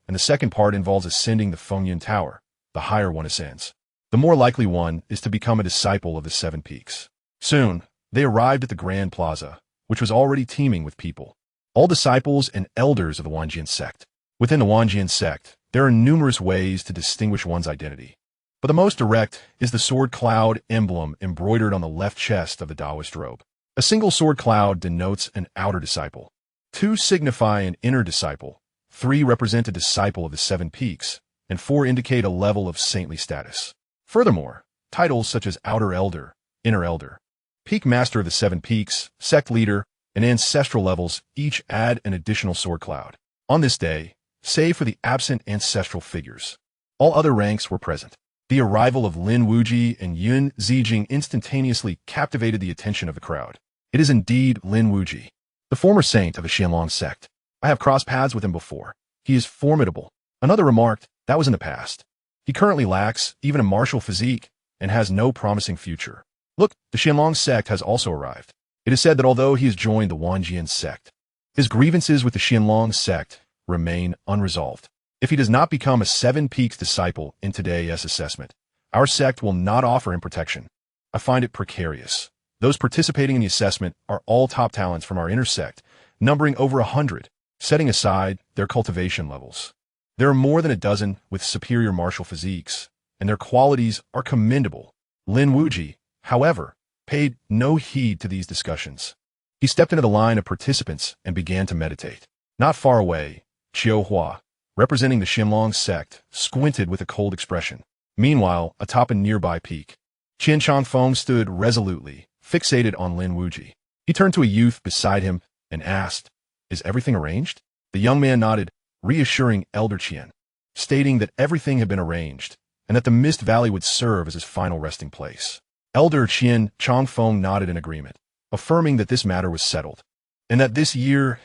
and the second part involves ascending the Fengyun Tower. The higher one ascends. The more likely one is to become a disciple of the Seven Peaks. Soon, they arrived at the Grand Plaza, which was already teeming with people. All disciples and elders of the Wenxian sect. Within the Wenxian sect, there are numerous ways to distinguish one's identity. But the most direct is the sword cloud emblem embroidered on the left chest of the Taoist robe. A single sword cloud denotes an outer disciple. 2 signify an inner disciple. 3 represent a disciple of the Seven Peaks, and 4 indicate a level of saintly status. Furthermore, titles such as Outer Elder, Inner Elder, Peak Master of the Seven Peaks, Sect Leader, and Ancestral levels each add an additional sword cloud. On this day, save for the absent ancestral figures, all other ranks were present. The arrival of Lin Wuyi and Yun Zijing instantaneously captivated the attention of the crowd. It is indeed Lin Wuyi, the former saint of the Xianlong sect. I have crossed paths with him before. He is formidable. Another remarked, that was in the past. He currently lacks even a martial physique and has no promising future. Look, the Xianlong sect has also arrived. It is said that although he has joined the Wenxian sect, his grievances with the Xianlong sect remain unresolved. If he does not become a Seven Peaks disciple in today's assessment, our sect will not offer him protection. I find it precarious. Those participating in the assessment are all top talents from our inner sect, numbering over 100, setting aside their cultivation levels. There are more than a dozen with superior martial physiques, and their qualities are commendable. Lin Wuyi, however, paid no heed to these discussions. He stepped into the line of participants and began to meditate. Not far away, Qiu Hua, representing the Xianlong sect, squinted with a cold expression. Meanwhile, atop a nearby peak, Qian Changfeng stood resolutely, fixated on Lin Wuyi. He turned to a youth beside him and asked, is everything arranged? The young man nodded, reassuring Elder Qian, stating that everything had been arranged and that the Mist Valley would serve as his final resting place. Elder Qian Changfeng nodded in agreement, affirming that this matter was settled, and that this year's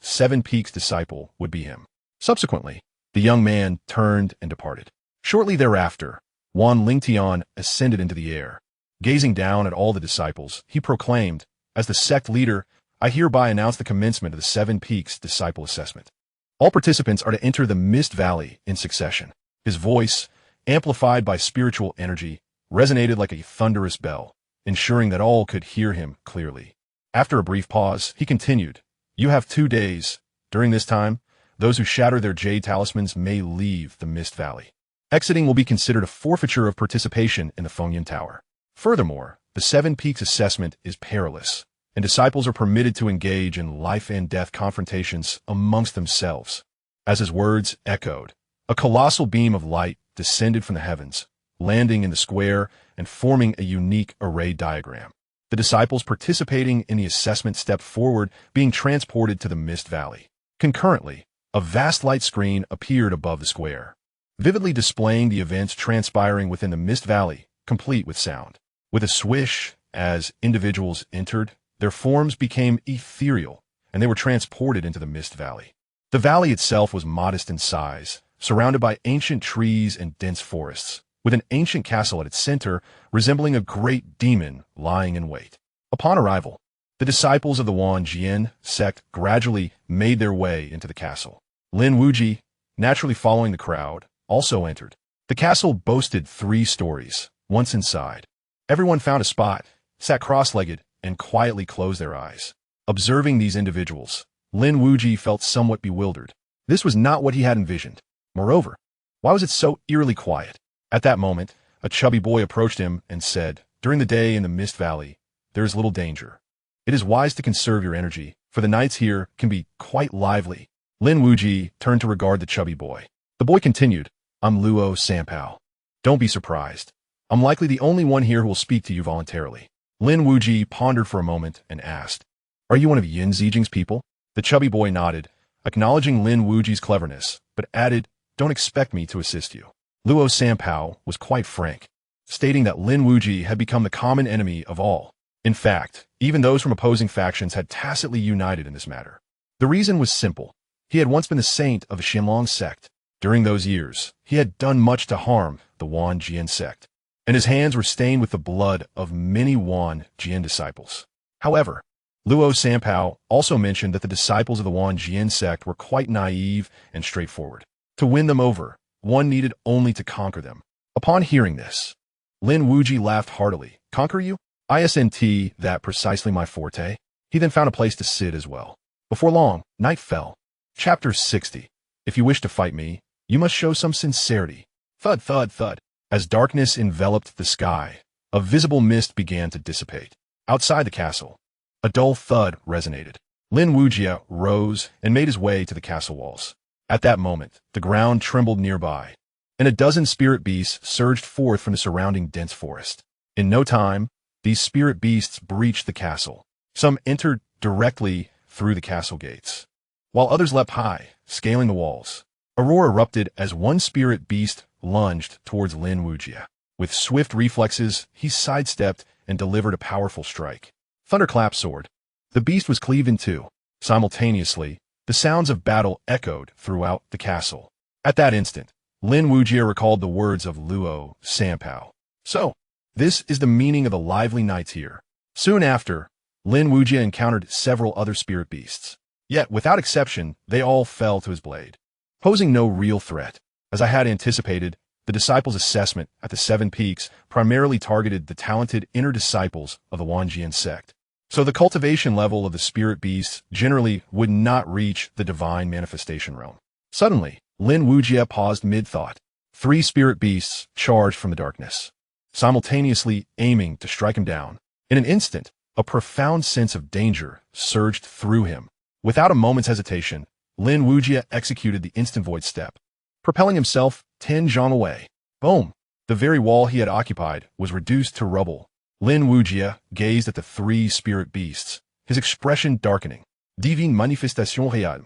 Seven Peaks disciple would be him. Subsequently, the young man turned and departed. Shortly thereafter, Wan Lingtian ascended into the air. Gazing down at all the disciples, he proclaimed, as the sect leader, I hereby announce the commencement of the Seven Peaks disciple assessment. All participants are to enter the Mist Valley in succession. His voice, amplified by spiritual energy, resonated like a thunderous bell, ensuring that all could hear him clearly. After a brief pause, he continued, you have 2 days. During this time, those who shatter their jade talismans may leave the Mist Valley. Exiting will be considered a forfeiture of participation in the Fengyun Tower. Furthermore, the Seven Peaks assessment is perilous, and disciples are permitted to engage in life and death confrontations amongst themselves. As his words echoed, a colossal beam of light descended from the heavens, landing in the square and forming a unique array diagram. The disciples participating in the assessment stepped forward, being transported to the Mist Valley. Concurrently, a vast light screen appeared above the square, vividly displaying the events transpiring within the Mist Valley, complete with sound. With a swish, as individuals entered, their forms became ethereal, and they were transported into the Mist Valley. The valley itself was modest in size, surrounded by ancient trees and dense forests, with an ancient castle at its center resembling a great demon lying in wait. Upon arrival, the disciples of the Wenxian sect gradually made their way into the castle. Lin Wuyi, naturally following the crowd, also entered. The castle boasted 3 stories. Once inside, everyone found a spot, sat cross-legged, and quietly closed their eyes. Observing these individuals, Lin Wuyi felt somewhat bewildered. This was not what he had envisioned. Moreover, why was it so eerily quiet? At that moment, a chubby boy approached him and said, During the day in the Mist Valley, there is little danger. It is wise to conserve your energy, for the nights here can be quite lively. Lin Wuyi turned to regard the chubby boy. The boy continued, I'm Luo Sanpao. Don't be surprised. I'm likely the only one here who will speak to you voluntarily. Lin Wuyi pondered for a moment and asked, Are you one of Yin Zijing's people? The chubby boy nodded, acknowledging Lin Wuji's cleverness, but added, Don't expect me to assist you. Luo Sanpao was quite frank, stating that Lin Wuyi had become the common enemy of all. In fact, even those from opposing factions had tacitly united in this matter. The reason was simple. He had once been the saint of the Xianxia sect. During those years, he had done much to harm the Wenxian sect, and his hands were stained with the blood of many Wenxian disciples. However, Luo Sanpao also mentioned that the disciples of the Wenxian sect were quite naive and straightforward. To win them over, one needed only to conquer them. Upon hearing this, Lin Wuyi laughed heartily. Conquer you? Isn't that precisely my forte? He then found a place to sit as well. Before long, night fell. Chapter 60. If you wish to fight me, you must show some sincerity. Thud, thud, thud. As darkness enveloped the sky, a visible mist began to dissipate. Outside the castle, a dull thud resonated. Lin Wuyi rose and made his way to the castle walls. At that moment, the ground trembled nearby, and a dozen spirit beasts surged forth from the surrounding dense forest. In no time, these spirit beasts breached the castle. Some entered directly through the castle gates, while others leapt high, scaling the walls. A roar erupted as one spirit beast lunged towards Lin Wuyi. With swift reflexes, he sidestepped and delivered a powerful strike. Thunderclap sword. The beast was cleaved in two. Simultaneously, the sounds of battle echoed throughout the castle. At that instant, Lin Wuyi recalled the words of Luo Sanpao. So, this is the meaning of the lively nights here. Soon after, Lin Wuyi encountered several other spirit beasts. Yet, without exception, they all fell to his blade, posing no real threat. As I had anticipated, the disciples' assessment at the Seven Peaks primarily targeted the talented inner disciples of the Wenxian sect. So the cultivation level of the spirit beasts generally would not reach the divine manifestation realm. Suddenly, Lin Wuyi paused mid-thought. 3 spirit beasts charged from the darkness, simultaneously aiming to strike him down. In an instant, a profound sense of danger surged through him. Without a moment's hesitation, Lin Wuyi executed the instant void step, propelling himself 10 zhang away. Boom! The very wall he had occupied was reduced to rubble. Lin Wuyi gazed at the 3 spirit beasts, his expression darkening. Divine manifestation réelle.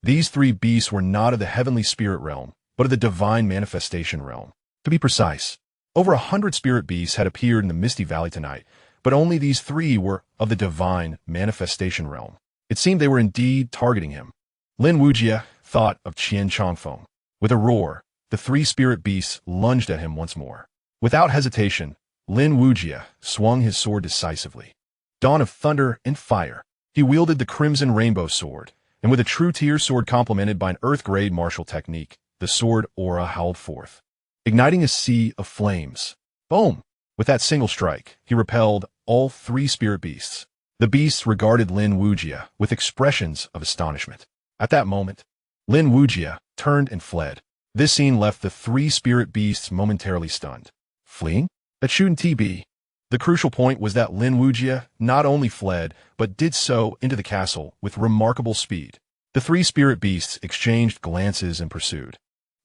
These 3 beasts were not of the heavenly spirit realm, but of the divine manifestation realm. To be precise, over 100 spirit beasts had appeared in the Misty Valley tonight, but only these 3 were of the divine manifestation realm. It seemed they were indeed targeting him. Lin Wuyi thought of Qian Changfeng. With a roar, the 3 spirit beasts lunged at him once more. Without hesitation, Lin Wuyi swung his sword decisively. Dawn of thunder and fire. He wielded the crimson rainbow sword, and with a true tier sword complemented by an earth-grade martial technique, the sword aura howled forth, igniting a sea of flames. Boom! With that single strike, he repelled all 3 spirit beasts. The beasts regarded Lin Wuyi with expressions of astonishment. At that moment, Lin Wuyi turned and fled. This scene left the 3 spirit beasts momentarily stunned. Fleeing? That shouldn't be. The crucial point was that Lin Wuyi not only fled, but did so into the castle with remarkable speed. The 3 spirit beasts exchanged glances and pursued,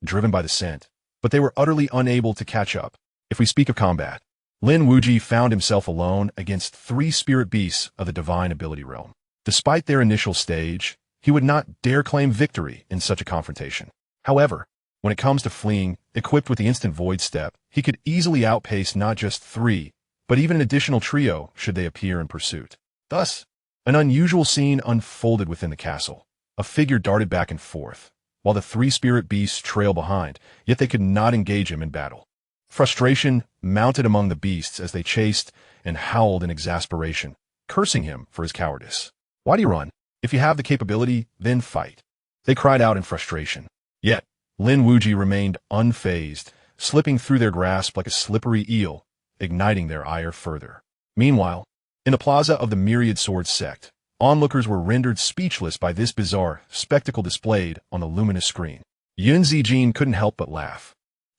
driven by the scent, but they were utterly unable to catch up. If we speak of combat, Lin Wuyi found himself alone against 3 spirit beasts of the divine ability realm. Despite their initial stage, he would not dare claim victory in such a confrontation. However, when it comes to fleeing, equipped with the instant void step, he could easily outpace not just 3, but even an additional trio should they appear in pursuit. Thus, an unusual scene unfolded within the castle. A figure darted back and forth, while the 3 spirit beasts trailed behind, yet they could not engage him in battle. Frustration mounted among the beasts as they chased and howled in exasperation, cursing him for his cowardice. Why do you run? If you have the capability, then fight. They cried out in frustration. Yet, Lin Wuyi remained unfazed, slipping through their grasp like a slippery eel, igniting their ire further. Meanwhile, in the plaza of the Myriad Sword sect, onlookers were rendered speechless by this bizarre spectacle displayed on the luminous screen. Yin Zijing couldn't help but laugh.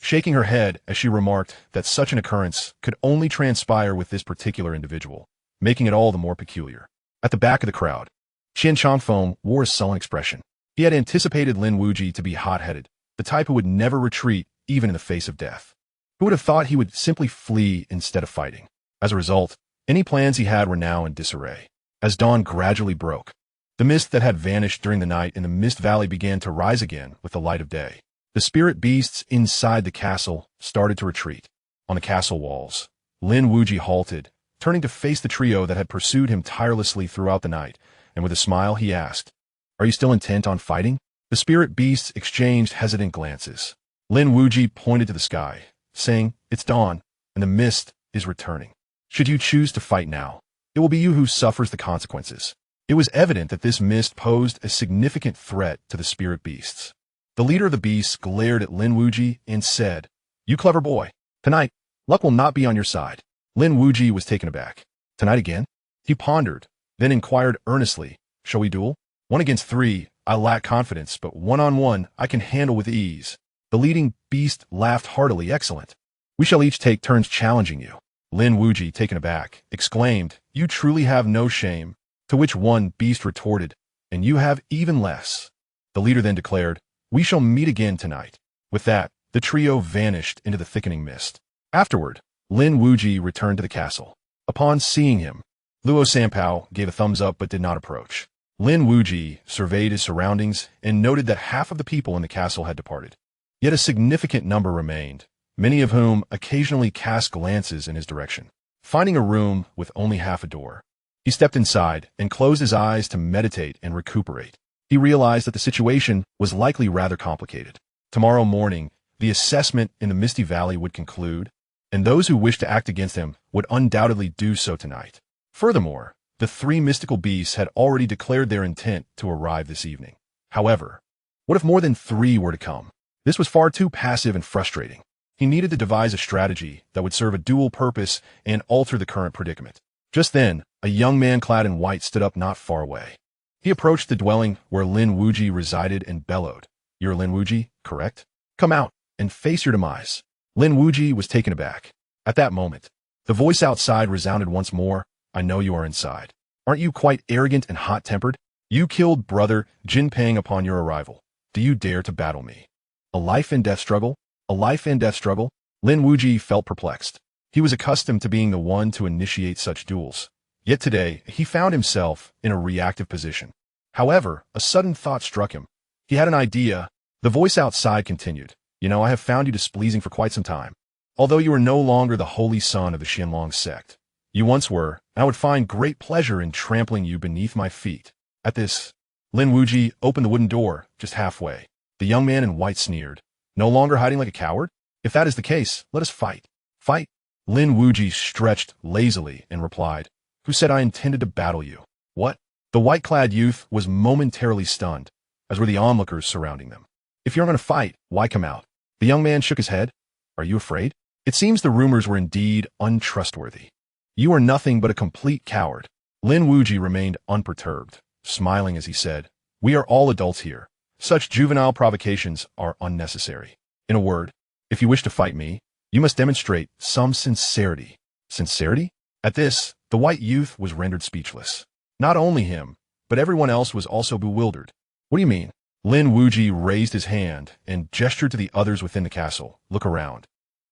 shaking her head as she remarked that such an occurrence could only transpire with this particular individual, making it all the more peculiar. At the back of the crowd, Xianxia wore a sullen expression. He had anticipated Lin Wuyi to be hot-headed, the type who would never retreat even in the face of death. Who would have thought he would simply flee instead of fighting? As a result, any plans he had were now in disarray. As dawn gradually broke, the mist that had vanished during the night in the Mist Valley began to rise again with the light of day. The spirit beasts inside the castle started to retreat. On the castle walls, Lin Wuyi halted, turning to face the trio that had pursued him tirelessly throughout the night, and with a smile he asked, "Are you still intent on fighting?" The spirit beasts exchanged hesitant glances. Lin Wuyi pointed to the sky, saying, "It's dawn, and the mist is returning. Should you choose to fight now, it will be you who suffers the consequences." It was evident that this mist posed a significant threat to the spirit beasts. The leader of the beasts glared at Lin Wuyi and said, "You clever boy. Tonight, luck will not be on your side." Lin Wuyi was taken aback. "Tonight again?" He pondered, then inquired earnestly, "Shall we duel? 1 against 3, I lack confidence, but 1-on-1 I can handle with ease." The leading beast laughed heartily. "Excellent. We shall each take turns challenging you." Lin Wuyi, taken aback, exclaimed, "You truly have no shame." To which one beast retorted, "And you have even less." The leader then declared, "We shall meet again tonight." With that, the trio vanished into the thickening mist. Afterward, Lin Wuyi returned to the castle. Upon seeing him, Luo Sanpao gave a thumbs up but did not approach. Lin Wuyi surveyed his surroundings and noted that half of the people in the castle had departed. Yet a significant number remained, many of whom occasionally cast glances in his direction. Finding a room with only half a door, he stepped inside and closed his eyes to meditate and recuperate. He realized that the situation was likely rather complicated. Tomorrow morning, the assessment in the Misty Valley would conclude, and those who wished to act against him would undoubtedly do so tonight. Furthermore, the 3 mystical beasts had already declared their intent to arrive this evening. However, what if more than 3 were to come? This was far too passive and frustrating. He needed to devise a strategy that would serve a dual purpose and alter the current predicament. Just then, a young man clad in white stood up not far away. He approached the dwelling where Lin Wuyi resided and bellowed, "You're Lin Wuyi, correct? Come out and face your demise." Lin Wuyi was taken aback. At that moment, the voice outside resounded once more, "I know you are inside. Aren't you quite arrogant and hot-tempered? You killed brother Jinpeng upon your arrival. Do you dare to battle me? A life-and-death struggle? A life-and-death struggle?" Lin Wuyi felt perplexed. He was accustomed to being the one to initiate such duels. Yet today, he found himself in a reactive position. However, a sudden thought struck him. He had an idea. The voice outside continued, "You know, I have found you displeasing for quite some time. Although you are no longer the holy son of the Xianlong sect, you once were, and I would find great pleasure in trampling you beneath my feet." At this, Lin Wuyi opened the wooden door just halfway. The young man in white sneered, "No longer hiding like a coward? If that is the case, let us fight." "Fight?" Lin Wuyi stretched lazily and replied, "Who said I intended to battle you?" "What?" The white-clad youth was momentarily stunned, as were the onlookers surrounding them. "If you're going to fight, why come out?" The young man shook his head. "Are you afraid?" It seems the rumors were indeed untrustworthy. "You are nothing but a complete coward." Lin Wuyi remained unperturbed, smiling as he said, "We are all adults here. Such juvenile provocations are unnecessary. In a word, if you wish to fight me, you must demonstrate some sincerity." "Sincerity?" At this, the white youth was rendered speechless. Not only him, but everyone else was also bewildered. "What do you mean?" Lin Wuyi raised his hand and gestured to the others within the castle. "Look around.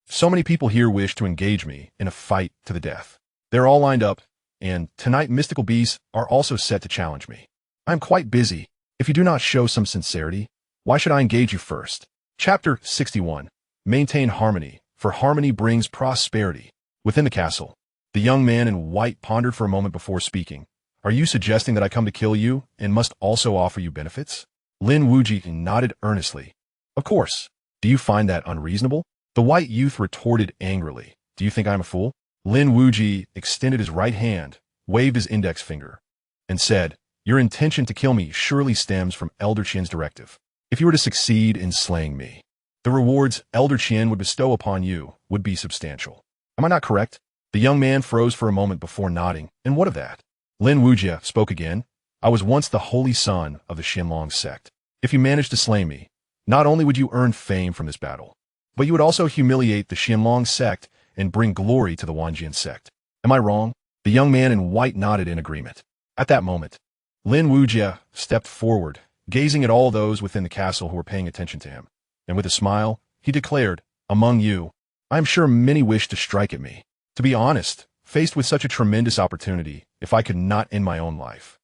So many people here wish to engage me in a fight to the death. They're all lined up, and tonight mystical beasts are also set to challenge me. I am quite busy. If you do not show some sincerity, why should I engage you first?" Chapter 61. Maintain harmony, for harmony brings prosperity. Within the castle, the young man in white pondered for a moment before speaking. "Are you suggesting that I come to kill you and must also offer you benefits?" Lin Wuyi nodded earnestly. "Of course. Do you find that unreasonable?" The white youth retorted angrily. "Do you think I am a fool?" Lin Wuyi extended his right hand, waved his index finger, and said, "Your intention to kill me surely stems from Elder Qian's directive. If you were to succeed in slaying me, the rewards Elder Qian would bestow upon you would be substantial. Am I not correct?" The young man froze for a moment before nodding. "And what of that?" Lin Wuyi spoke again. "I was once the holy son of the Xianlong sect. If you managed to slay me, not only would you earn fame from this battle, but you would also humiliate the Xianlong sect and bring glory to the Wenxian sect. Am I wrong? The young man in white nodded in agreement. At that moment, Lin Wuyi stepped forward, gazing at all those within the castle who were paying attention to him. And with a smile, he declared, "Among you, I am sure many wish to strike at me. To be honest, faced with such a tremendous opportunity, if I could not end my own life,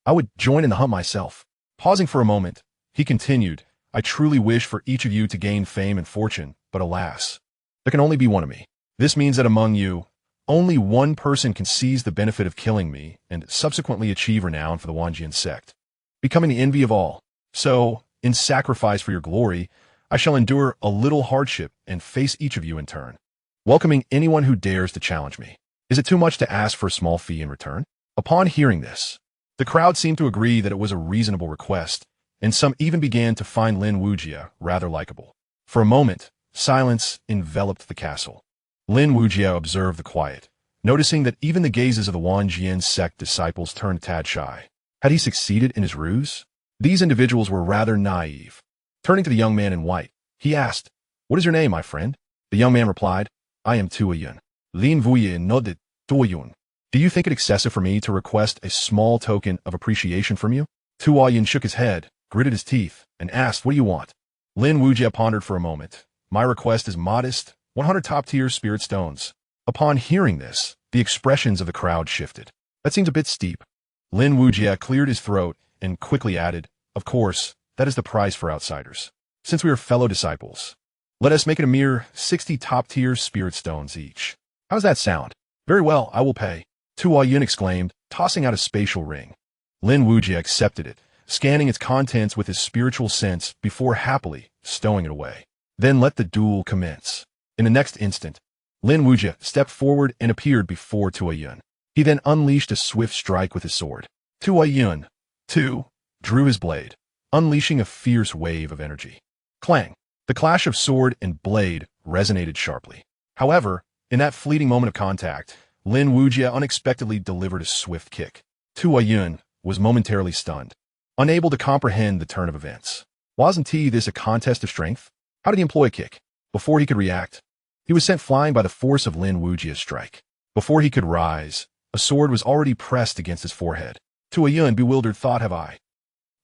I would join in the hunt myself." Pausing for a moment, he continued, "I truly wish for each of you to gain fame and fortune, but alas, there can only be one of me. This means that among you, only one person can seize the benefit of killing me and subsequently achieve renown for the Wenxian sect, becoming the envy of all. So, in sacrifice for your glory, I shall endure a little hardship and face each of you in turn, welcoming anyone who dares to challenge me. Is it too much to ask for a small fee in return?" Upon hearing this, the crowd seemed to agree that it was a reasonable request, and some even began to find Lin Wuyi rather likable. For a moment, silence enveloped the castle. Lin Wuyi observed the quiet, noticing that even the gazes of the Wenxian sect disciples turned a tad shy. Had he succeeded in his ruse? These individuals were rather naive. Turning to the young man in white, he asked, "What is your name, my friend?" The young man replied, "I am Tuoyun." Lin Wuyi nodded. "Tuoyun, do you think it excessive for me to request a small token of appreciation from you?" Tuoyun shook his head, gritted his teeth, and asked, "What do you want?" Lin Wuyi pondered for a moment. "My request is modest, 100 top-tier spirit stones." Upon hearing this, the expressions of the crowd shifted. "That seems a bit steep." Lin Wuyi cleared his throat and quickly added, "Of course, that is the price for outsiders. Since we are fellow disciples, let us make it a mere 60 top-tier spirit stones each. How does that sound?" "Very well, I will pay," Tuoyun exclaimed, tossing out a spatial ring. Lin Wuyi accepted it, scanning its contents with his spiritual sense before happily stowing it away. Then let the duel commence. In the next instant, Lin Wuyi stepped forward and appeared before Tuoyun. He then unleashed a swift strike with his sword. Tuoyun, too, drew his blade, unleashing a fierce wave of energy. Clang! The clash of sword and blade resonated sharply. However, in that fleeting moment of contact, Lin Wuyi unexpectedly delivered a swift kick. Tuoyun was momentarily stunned, unable to comprehend the turn of events. Wasn't this a contest of strength? How did he employ a kick? Before he could react, he was sent flying by the force of Lin Wuyi's strike. Before he could rise, a sword was already pressed against his forehead. Tuoyun, bewildered, thought, "Have I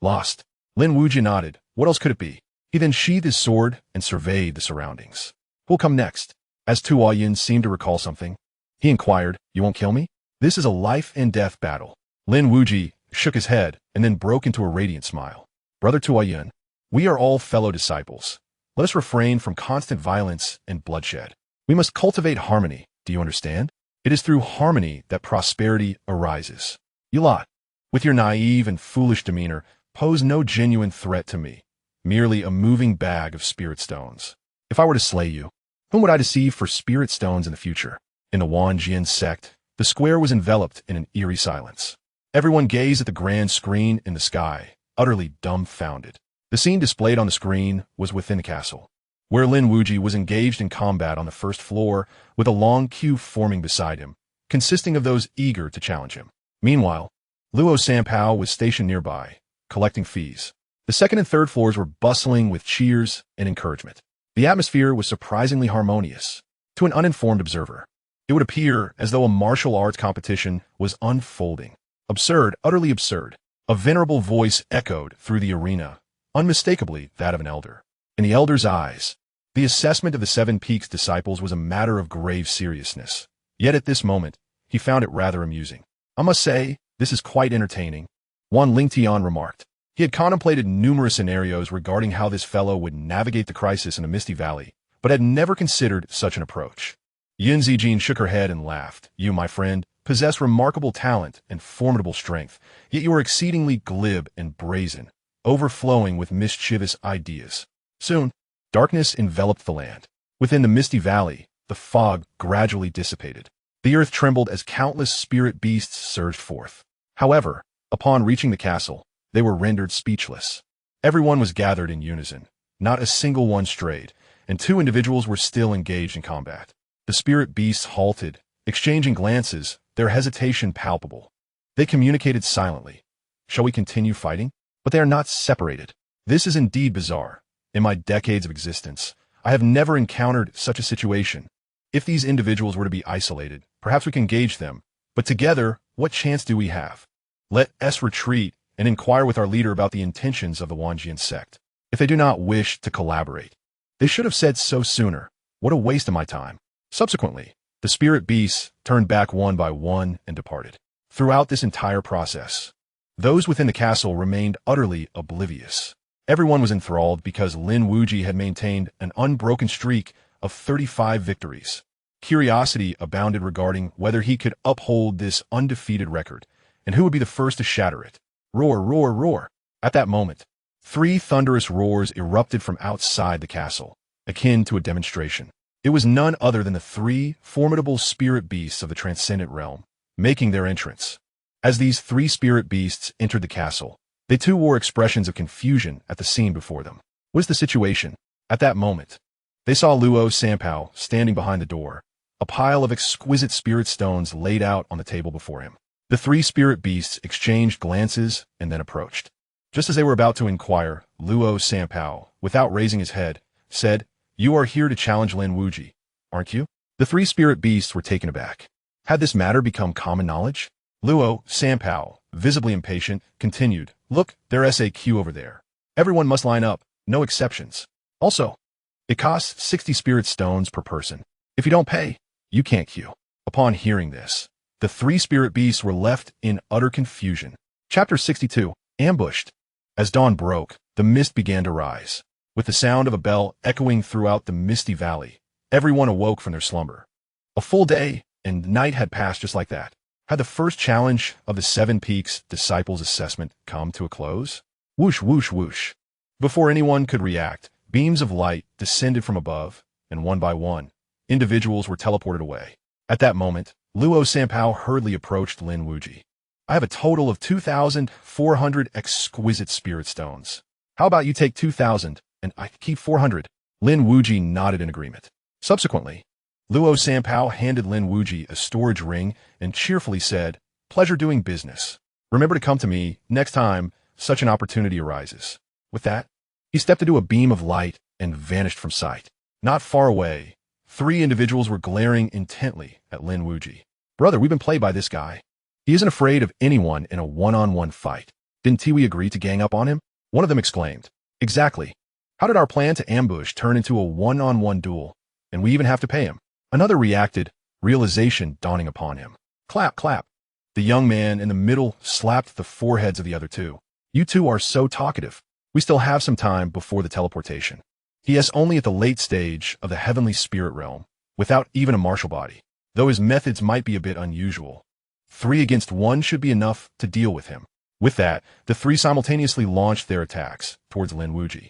lost?" Lin Wuyi nodded. What else could it be? He then sheathed his sword and surveyed the surroundings. "Who'll come next?" As Tuoyun seemed to recall something, he inquired, "You won't kill me? This is a life-and-death battle." Lin Wuyi shook his head and then broke into a radiant smile. "Brother Tuoyun, we are all fellow disciples. Let us refrain from constant violence and bloodshed. We must cultivate harmony, do you understand? It is through harmony that prosperity arises. You lot, with your naive and foolish demeanor, pose no genuine threat to me, merely a moving bag of spirit stones. If I were to slay you, whom would I deceive for spirit stones in the future?" In the Wenxian sect, the square was enveloped in an eerie silence. Everyone gazed at the grand screen in the sky, utterly dumbfounded. The scene displayed on the screen was within the castle, where Lin Wuyi was engaged in combat on the first floor, with a long queue forming beside him, consisting of those eager to challenge him. Meanwhile, Luo Sanpao was stationed nearby, collecting fees. The second and third floors were bustling with cheers and encouragement. The atmosphere was surprisingly harmonious. To an uninformed observer, it would appear as though a martial arts competition was unfolding. Absurd, utterly absurd. A venerable voice echoed through the arena, unmistakably that of an elder. In the elder's eyes, the assessment of the Seven Peaks disciples was a matter of grave seriousness. Yet at this moment, he found it rather amusing. "I must say, this is quite entertaining," one Lingtian remarked. He had contemplated numerous scenarios regarding how this fellow would navigate the crisis in a misty valley, but had never considered such an approach. Yin Zijin shook her head and laughed. "You, my friend, possess remarkable talent and formidable strength, yet you are exceedingly glib and brazen, overflowing with mischievous ideas." Soon, darkness enveloped the land. Within the misty valley, the fog gradually dissipated. The earth trembled as countless spirit beasts surged forth. However, upon reaching the castle, they were rendered speechless. Everyone was gathered in unison. Not a single one strayed, and two individuals were still engaged in combat. The spirit beasts halted, exchanging glances, their hesitation palpable. They communicated silently. "Shall we continue fighting?" But they are not separated. This is indeed bizarre. In my decades of existence, I have never encountered such a situation. If these individuals were to be isolated, perhaps we can engage them. But together, what chance do we have? Let us retreat and inquire with our leader about the intentions of the Wenxian sect. If they do not wish to collaborate, they should have said so sooner. What a waste of my time. Subsequently, the spirit beasts turned back one by one and departed. Throughout this entire process, those within the castle remained utterly oblivious. Everyone was enthralled because Lin Wuyi had maintained an unbroken streak of 35 victories. Curiosity abounded regarding whether he could uphold this undefeated record, and who would be the first to shatter it. Roar, roar, roar. At that moment, 3 thunderous roars erupted from outside the castle, akin to a demonstration. It was none other than the 3 formidable spirit beasts of the transcendent realm, making their entrance. As these 3 spirit beasts entered the castle, they too wore expressions of confusion at the scene before them. What is the situation? At that moment, they saw Luo Sanpao standing behind the door, a pile of exquisite spirit stones laid out on the table before him. The 3 spirit beasts exchanged glances and then approached. Just as they were about to inquire, Luo Sanpao, without raising his head, said, "You are here to challenge Lin Wuyi, aren't you?" The 3 spirit beasts were taken aback. Had this matter become common knowledge? Luo Sanpao, visibly impatient, continued, "Look, their SAQ over there. Everyone must line up, no exceptions. Also, it costs 60 spirit stones per person. If you don't pay, you can't queue." Upon hearing this, the 3 spirit beasts were left in utter confusion. Chapter 62, Ambushed. As dawn broke, the mist began to rise. With the sound of a bell echoing throughout the misty valley, everyone awoke from their slumber. A full day and night had passed just like that. Had the first challenge of the 7 Peaks Disciples Assessment come to a close? Whoosh, whoosh, whoosh. Before anyone could react, beams of light descended from above, and one by one, individuals were teleported away. At that moment, Luo Sanpao hurriedly approached Lin Wuyi. "I have a total of 2,400 exquisite spirit stones. How about you take 2,000, and I keep 400? Lin Wuyi nodded in agreement. Subsequently, Luo Sanpao handed Lin Wuyi a storage ring and cheerfully said, "Pleasure doing business. Remember to come to me next time such an opportunity arises." With that, he stepped into a beam of light and vanished from sight. Not far away, 3 individuals were glaring intently at Lin Wuyi. "Brother, we've been played by this guy. He isn't afraid of anyone in a one-on-one fight. Didn't Tiwi agree to gang up on him?" One of them exclaimed. "Exactly. How did our plan to ambush turn into a one-on-one duel, and we even have to pay him?" Another reacted, realization dawning upon him. Clap, clap. The young man in the middle slapped the foreheads of the other 2. "You 2 are so talkative. We still have some time before the teleportation." He is only at the late stage of the heavenly spirit realm, without even a martial body, though his methods might be a bit unusual. 3 against 1 should be enough to deal with him. With that, the 3 simultaneously launched their attacks towards Lin Wuyi.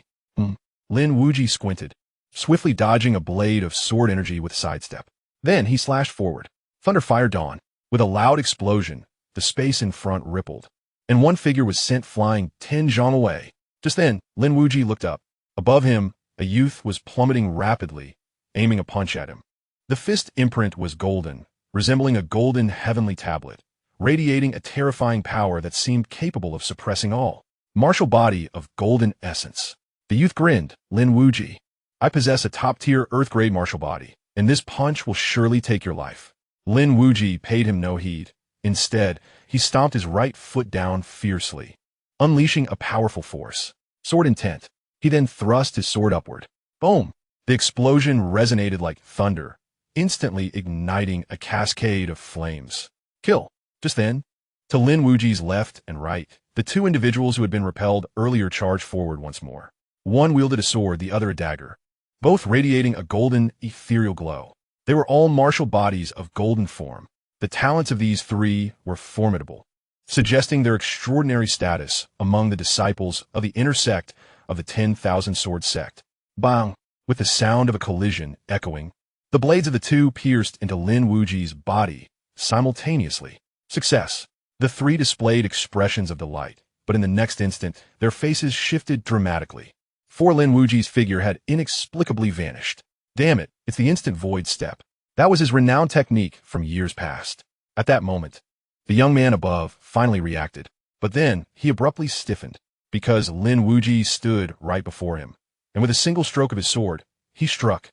Lin Wuyi squinted, swiftly dodging a blade of sword energy with sidestep. Then he slashed forward. Thunderfire dawned. With a loud explosion, the space in front rippled, and one figure was sent flying 10 zhang away. Just then, Lin Wuyi looked up. Above him, a youth was plummeting rapidly, aiming a punch at him. The fist imprint was golden, resembling a golden heavenly tablet, radiating a terrifying power that seemed capable of suppressing all. Martial body of golden essence. The youth grinned. "Lin Wuyi, I possess a top-tier Earth-grade martial body, and this punch will surely take your life." Lin Wuyi paid him no heed. Instead, he stomped his right foot down fiercely, unleashing a powerful force. Sword intent. He then thrust his sword upward. Boom! The explosion resonated like thunder, instantly igniting a cascade of flames. Kill. Just then, to Lin Wuyi's left and right, the 2 individuals who had been repelled earlier charged forward once more. One wielded a sword, the other a dagger, both radiating a golden, ethereal glow. They were all martial bodies of golden form. The talents of these 3 were formidable, suggesting their extraordinary status among the disciples of the inner sect of the 10,000 Sword Sect. Bang! With the sound of a collision echoing, the blades of the 2 pierced into Lin Wuyi's body simultaneously. Success! The 3 displayed expressions of delight, but in the next instant, their faces shifted dramatically. For Lin Wuyi's figure had inexplicably vanished. Damn it, it's the instant void step. That was his renowned technique from years past. At that moment, the young man above finally reacted, but then he abruptly stiffened, because Lin Wuyi stood right before him, and with a single stroke of his sword, He struck.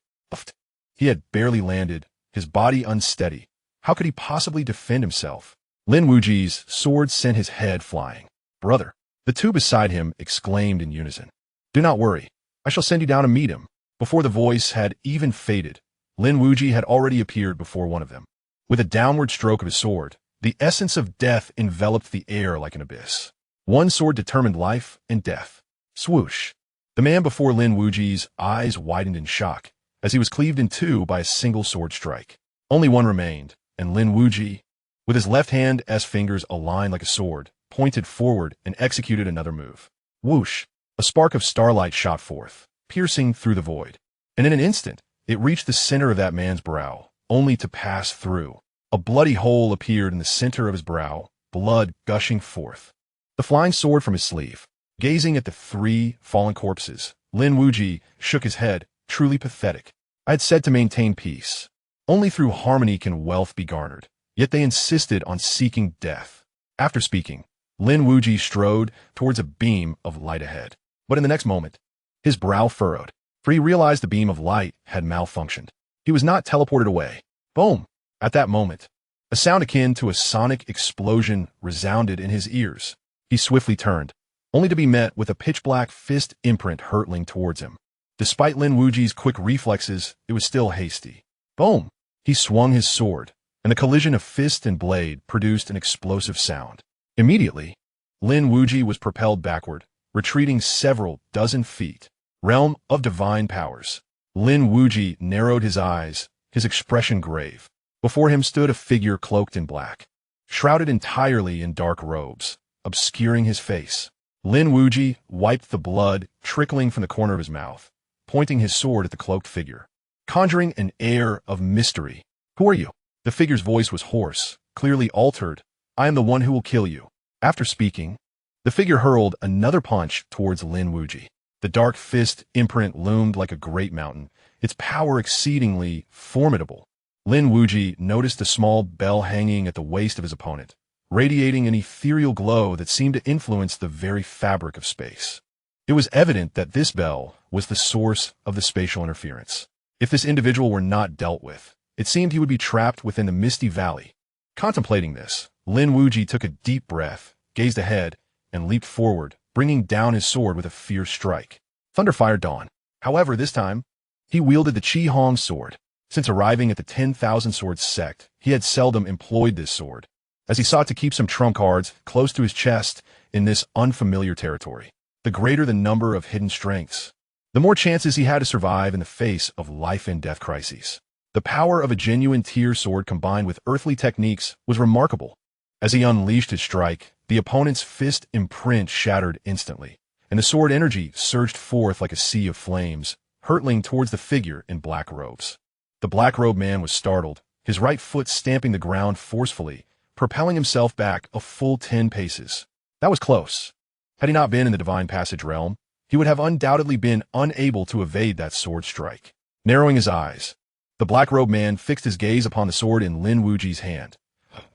He had barely landed, his body unsteady. How could he possibly defend himself? Lin Wuyi's sword sent his head flying. Brother, the two beside him exclaimed in unison. Do not worry, I shall send you down to meet him. Before the voice had even faded, Lin Wuyi had already appeared before one of them. With a downward stroke of his sword, the essence of death enveloped the air like an abyss. One sword determined life and death. Swoosh. The man before Lin Wuyi's eyes widened in shock, as he was cleaved in two by a single sword strike. Only one remained, and Lin Wuyi, with his left hand as fingers aligned like a sword, pointed forward and executed another move. Whoosh! A spark of starlight shot forth, piercing through the void. And in an instant, it reached the center of that man's brow, only to pass through. A bloody hole appeared in the center of his brow, blood gushing forth. The flying sword from his sleeve. Gazing at the three fallen corpses, Lin Wuyi shook his head, truly pathetic. I had said to maintain peace. Only through harmony can wealth be garnered, yet they insisted on seeking death. After speaking, Lin Wuyi strode towards a beam of light ahead. But in the next moment, his brow furrowed, for he realized the beam of light had malfunctioned. He was not teleported away. Boom! At that moment, a sound akin to a sonic explosion resounded in his ears. He swiftly turned, only to be met with a pitch-black fist imprint hurtling towards him. Despite Lin Wuyi's quick reflexes, it was still hasty. Boom! He swung his sword, and the collision of fist and blade produced an explosive sound. Immediately, Lin Wuyi was propelled backward, retreating several dozen feet. Realm of divine powers. Lin Wuyi narrowed his eyes, his expression grave. Before him stood a figure cloaked in black, shrouded entirely in dark robes, obscuring his face. Lin Wuyi wiped the blood trickling from the corner of his mouth, pointing his sword at the cloaked figure, conjuring an air of mystery. Who are you? The figure's voice was hoarse, clearly altered. I am the one who will kill you. After speaking, the figure hurled another punch towards Lin Wuyi. The dark fist imprint loomed like a great mountain, its power exceedingly formidable. Lin Wuyi noticed a small bell hanging at the waist of his opponent, radiating an ethereal glow that seemed to influence the very fabric of space. It was evident that this bell was the source of the spatial interference. If this individual were not dealt with, it seemed he would be trapped within the misty valley. Contemplating this, Lin Wuyi took a deep breath, gazed ahead, and leaped forward, bringing down his sword with a fierce strike. Thunderfire dawn. However, this time, he wielded the Qihong sword. Since arriving at the 10,000 Swords sect, he had seldom employed this sword, as he sought to keep some trump cards close to his chest in this unfamiliar territory. The greater the number of hidden strengths, the more chances he had to survive in the face of life and death crises. The power of a genuine tier sword combined with earthly techniques was remarkable. As he unleashed his strike, the opponent's fist imprint shattered instantly, and the sword energy surged forth like a sea of flames, hurtling towards the figure in black robes. The black-robed man was startled, his right foot stamping the ground forcefully, propelling himself back a full 10 paces. That was close. Had he not been in the Divine Passage realm, he would have undoubtedly been unable to evade that sword strike. Narrowing his eyes, the black-robed man fixed his gaze upon the sword in Lin Wuyi's hand.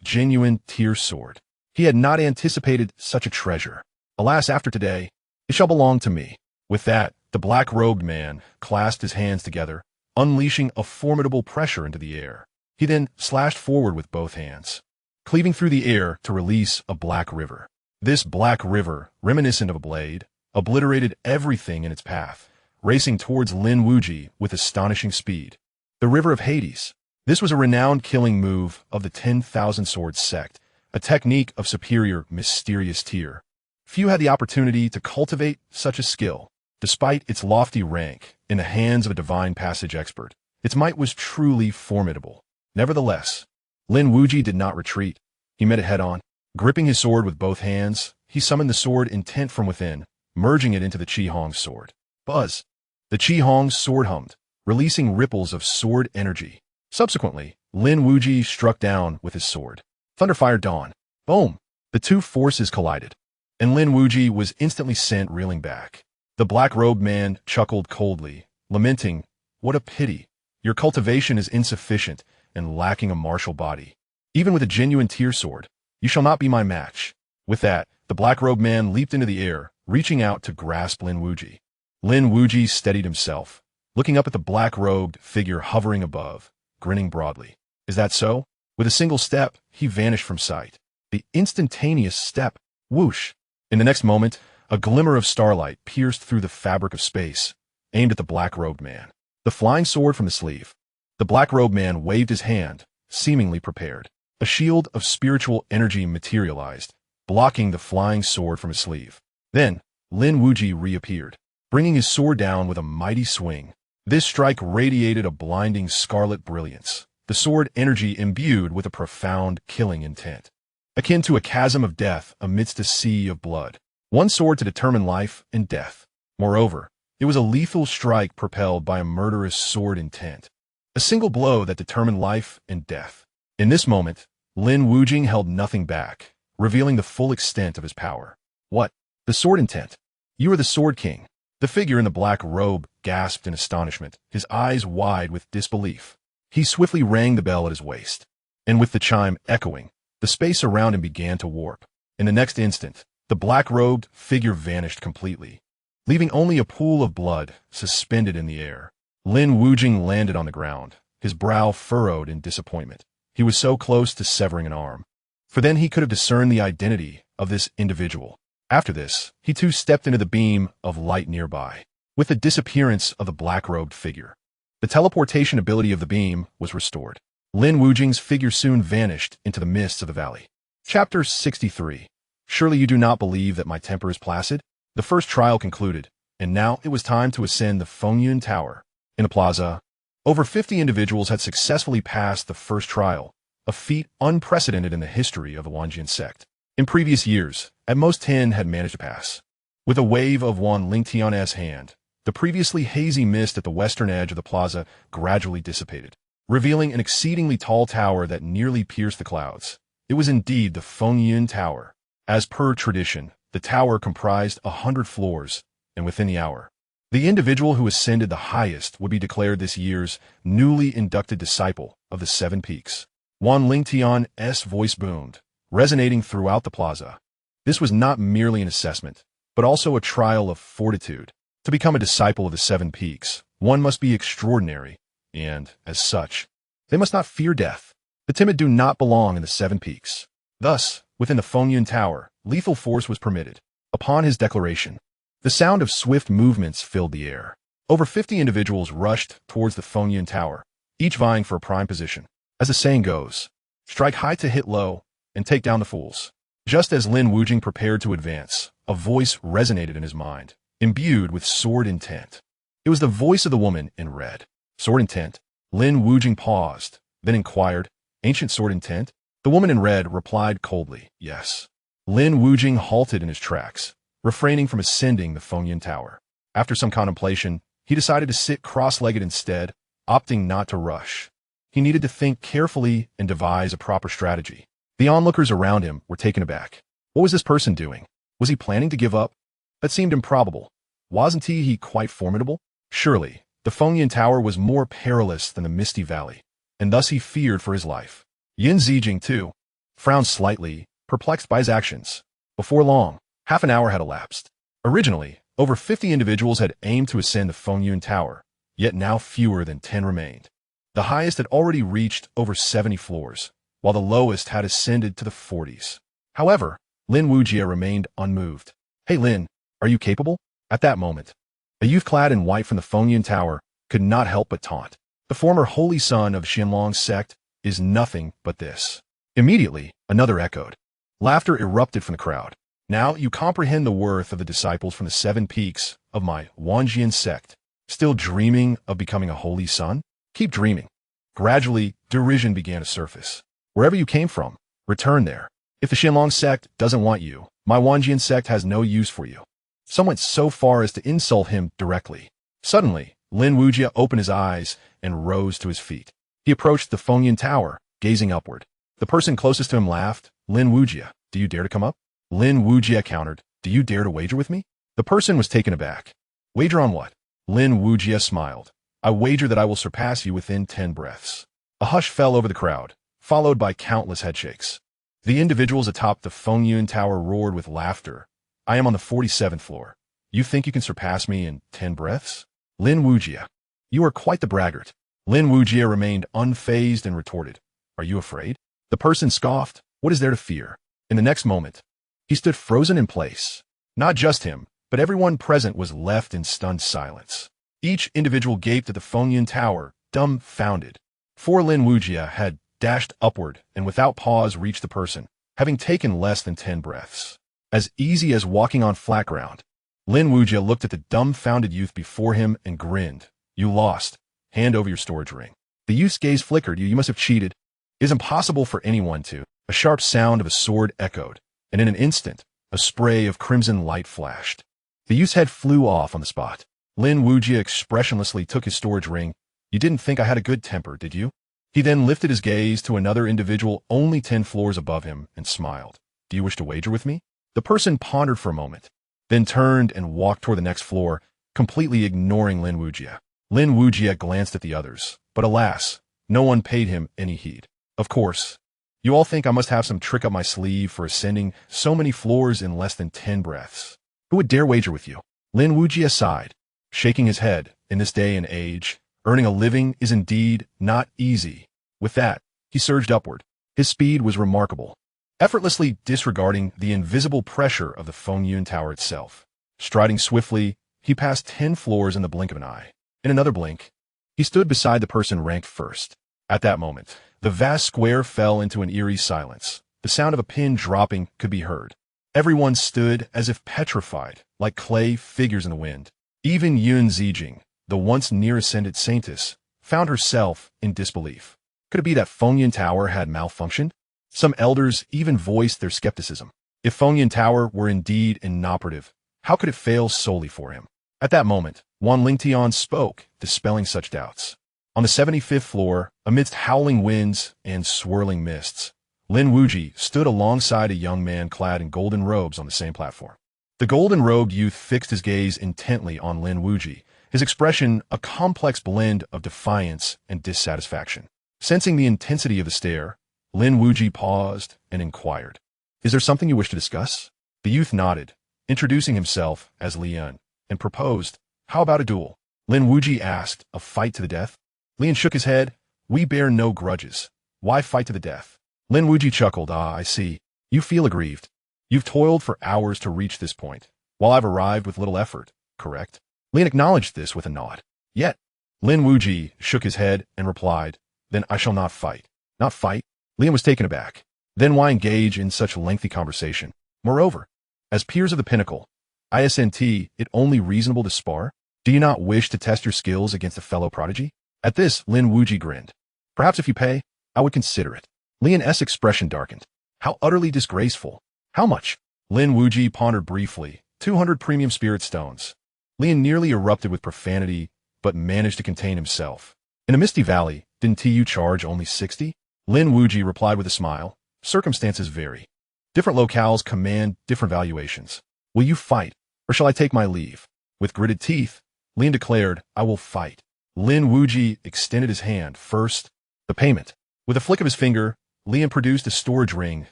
Genuine tier sword. He had not anticipated such a treasure. Alas, after today, it shall belong to me. With that, the black-robed man clasped his hands together, unleashing a formidable pressure into the air. He then slashed forward with both hands, cleaving through the air to release a black river. This black river, reminiscent of a blade, obliterated everything in its path, racing towards Lin Wuyi with astonishing speed. The River of Hades. This was a renowned killing move of the 10,000 Swords sect, a technique of superior, mysterious tier. Few had the opportunity to cultivate such a skill. Despite its lofty rank in the hands of a Divine Passage expert, its might was truly formidable. Nevertheless, Lin Wuyi did not retreat. He met it head-on. Gripping his sword with both hands, he summoned the sword intent from within, merging it into the Qihong sword. Buzz! The Qihong sword hummed, releasing ripples of sword energy. Subsequently, Lin Wuyi struck down with his sword. Thunderfire dawn. Boom! The two forces collided, and Lin Wuyi was instantly sent reeling back. The black-robed man chuckled coldly, lamenting, "What a pity. Your cultivation is insufficient and lacking a martial body. Even with a genuine tier sword, you shall not be my match." With that, the black-robed man leaped into the air, reaching out to grasp Lin Wuyi. Lin Wuyi steadied himself, looking up at the black-robed figure hovering above, grinning broadly. Is that so? With a single step, he vanished from sight. The instantaneous step, whoosh. In the next moment, a glimmer of starlight pierced through the fabric of space, aimed at the black-robed man. The flying sword from his sleeve. The black-robed man waved his hand, seemingly prepared. A shield of spiritual energy materialized, blocking the flying sword from his sleeve. Then, Lin Wuyi reappeared, bringing his sword down with a mighty swing. This strike radiated a blinding scarlet brilliance, the sword energy imbued with a profound killing intent, akin to a chasm of death amidst a sea of blood. One sword to determine life and death. Moreover, it was a lethal strike propelled by a murderous sword intent. A single blow that determined life and death. In this moment, Lin Wuyi held nothing back, revealing the full extent of his power. What? The sword intent? You are the Sword King. The figure in the black robe gasped in astonishment, his eyes wide with disbelief. He swiftly rang the bell at his waist, and with the chime echoing, the space around him began to warp. In the next instant, the black-robed figure vanished completely, leaving only a pool of blood suspended in the air. Lin Wuyi landed on the ground, his brow furrowed in disappointment. He was so close to severing an arm. For then he could have discerned the identity of this individual. After this, he too stepped into the beam of light nearby. With the disappearance of the black-robed figure, the teleportation ability of the beam was restored. Lin Wuyi's figure soon vanished into the mists of the valley. Chapter 63. Surely you do not believe that my temper is placid? The first trial concluded, and now it was time to ascend the Wenxian Tower. In the plaza, over 50 individuals had successfully passed the first trial, a feat unprecedented in the history of the Wenxian sect. In previous years, at most 10 had managed to pass. With a wave of Wenxian's hand, the previously hazy mist at the western edge of the plaza gradually dissipated, revealing an exceedingly tall tower that nearly pierced the clouds. It was indeed the Wenxian Tower. As per tradition, the tower comprised 100 floors, and within the hour, the individual who ascended the highest would be declared this year's newly inducted disciple of the Seven Peaks. Wenxian's voice boomed, resonating throughout the plaza. This was not merely an assessment, but also a trial of fortitude. To become a disciple of the Seven Peaks, one must be extraordinary, and, as such, they must not fear death. The timid do not belong in the Seven Peaks. Thus, within the Wenxian Tower, lethal force was permitted. Upon his declaration, the sound of swift movements filled the air. Over 50 individuals rushed towards the Wenxian Tower, each vying for a prime position. As the saying goes, strike high to hit low, and take down the fools. Just as Lin Wuyi prepared to advance, a voice resonated in his mind, imbued with sword intent. It was the voice of the woman in red. Sword intent? Lin Wuyi paused, then inquired, ancient sword intent? The woman in red replied coldly, yes. Lin Wuyi halted in his tracks, refraining from ascending the Wenxian Tower. After some contemplation, he decided to sit cross-legged instead, opting not to rush. He needed to think carefully and devise a proper strategy. The onlookers around him were taken aback. What was this person doing? Was he planning to give up? That seemed improbable. Wasn't he quite formidable? Surely, the Wenxian Tower was more perilous than the Misty Valley, and thus he feared for his life. Yin Zijing, too, frowned slightly, perplexed by his actions. Before long, half an hour had elapsed. Originally, over 50 individuals had aimed to ascend the Wenxian Tower, yet now fewer than 10 remained. The highest had already reached over 70 floors, while the lowest had ascended to the 40s. However, Lin Wuyi remained unmoved. Hey Lin, are you capable? At that moment, a youth clad in white from the Wenxian Tower could not help but taunt. The former holy son of Xianxia sect is nothing but this. Immediately, another echoed. Laughter erupted from the crowd. Now you comprehend the worth of the disciples from the Seven Peaks of my Wenxian sect. Still dreaming of becoming a holy son? Keep dreaming. Gradually, derision began to surface. Wherever you came from, return there. If the Xianxia sect doesn't want you, my Wenxian sect has no use for you. Some went so far as to insult him directly. Suddenly, Lin Wuyi opened his eyes and rose to his feet. He approached the Wenxian Tower, gazing upward. The person closest to him laughed. Lin Wuyi, do you dare to come up? Lin Wuyi countered, do you dare to wager with me? The person was taken aback. Wager on what? Lin Wuyi smiled. I wager that I will surpass you within 10 breaths. A hush fell over the crowd, followed by countless headshakes. The individuals atop the Wenxian Tower roared with laughter. I am on the 47th floor. You think you can surpass me in 10 breaths? Lin Wuyi. You are quite the braggart. Lin Wuyi remained unfazed and retorted, Are you afraid? The person scoffed, What is there to fear? In the next moment, he stood frozen in place. Not just him, but everyone present was left in stunned silence. Each individual gaped at the Fengyun Tower, dumbfounded. For Lin Wuyi had dashed upward and without pause reached the person, having taken less than 10 breaths. As easy as walking on flat ground. Lin Wuyi looked at the dumbfounded youth before him and grinned. You lost. Hand over your storage ring. The youth's gaze flickered. You must have cheated. It is impossible for anyone to. A sharp sound of a sword echoed, and in an instant, a spray of crimson light flashed. The youth's head flew off on the spot. Lin Wuyi expressionlessly took his storage ring. You didn't think I had a good temper, did you? He then lifted his gaze to another individual only 10 floors above him and smiled. Do you wish to wager with me? The person pondered for a moment, then turned and walked toward the next floor, completely ignoring Lin Wuyi. Lin Wuyi glanced at the others, but alas, no one paid him any heed. Of course, you all think I must have some trick up my sleeve for ascending so many floors in less than 10 breaths. Who would dare wager with you? Lin Wuyi sighed, shaking his head. In this day and age, earning a living is indeed not easy. With that, he surged upward. His speed was remarkable, effortlessly disregarding the invisible pressure of the Fengyun Tower itself. Striding swiftly, he passed 10 floors in the blink of an eye. In another blink, he stood beside the person ranked first. At that moment, the vast square fell into an eerie silence. The sound of a pin dropping could be heard. Everyone stood as if petrified, like clay figures in the wind. Even Yun Zijing, the once near-ascended saintess, found herself in disbelief. Could it be that Fengyun Tower had malfunctioned? Some elders even voiced their skepticism. If Fengyun Tower were indeed inoperative, how could it fail solely for him? At that moment, Wan Lingtian spoke, dispelling such doubts. On the 75th floor, amidst howling winds and swirling mists, Lin Wuyi stood alongside a young man clad in golden robes on the same platform. The golden-robed youth fixed his gaze intently on Lin Wuyi, his expression a complex blend of defiance and dissatisfaction. Sensing the intensity of the stare, Lin Wuyi paused and inquired, Is there something you wish to discuss? The youth nodded, introducing himself as Lian, and proposed, How about a duel? Lin Wuyi asked, A fight to the death? Lian shook his head. We bear no grudges. Why fight to the death? Lin Wuyi chuckled. I see. You feel aggrieved. You've toiled for hours to reach this point, while I've arrived with little effort, correct? Lian acknowledged this with a nod. Yet, Lin Wuyi shook his head and replied, Then I shall not fight. Not fight? Lian was taken aback. Then why engage in such lengthy conversation? Moreover, as peers of the pinnacle, isn't it only reasonable to spar? Do you not wish to test your skills against a fellow prodigy? At this, Lin Wuyi grinned. Perhaps if you pay, I would consider it. Lian's expression darkened. How utterly disgraceful. How much? Lin Wuyi pondered briefly. 200 premium spirit stones. Lian nearly erupted with profanity, but managed to contain himself. In a misty valley, didn't you charge only 60? Lin Wuyi replied with a smile. Circumstances vary. Different locales command different valuations. Will you fight, or shall I take my leave? With gritted teeth, Lian declared, I will fight. Lin Wuyi extended his hand. First, the payment. With a flick of his finger, Lian produced a storage ring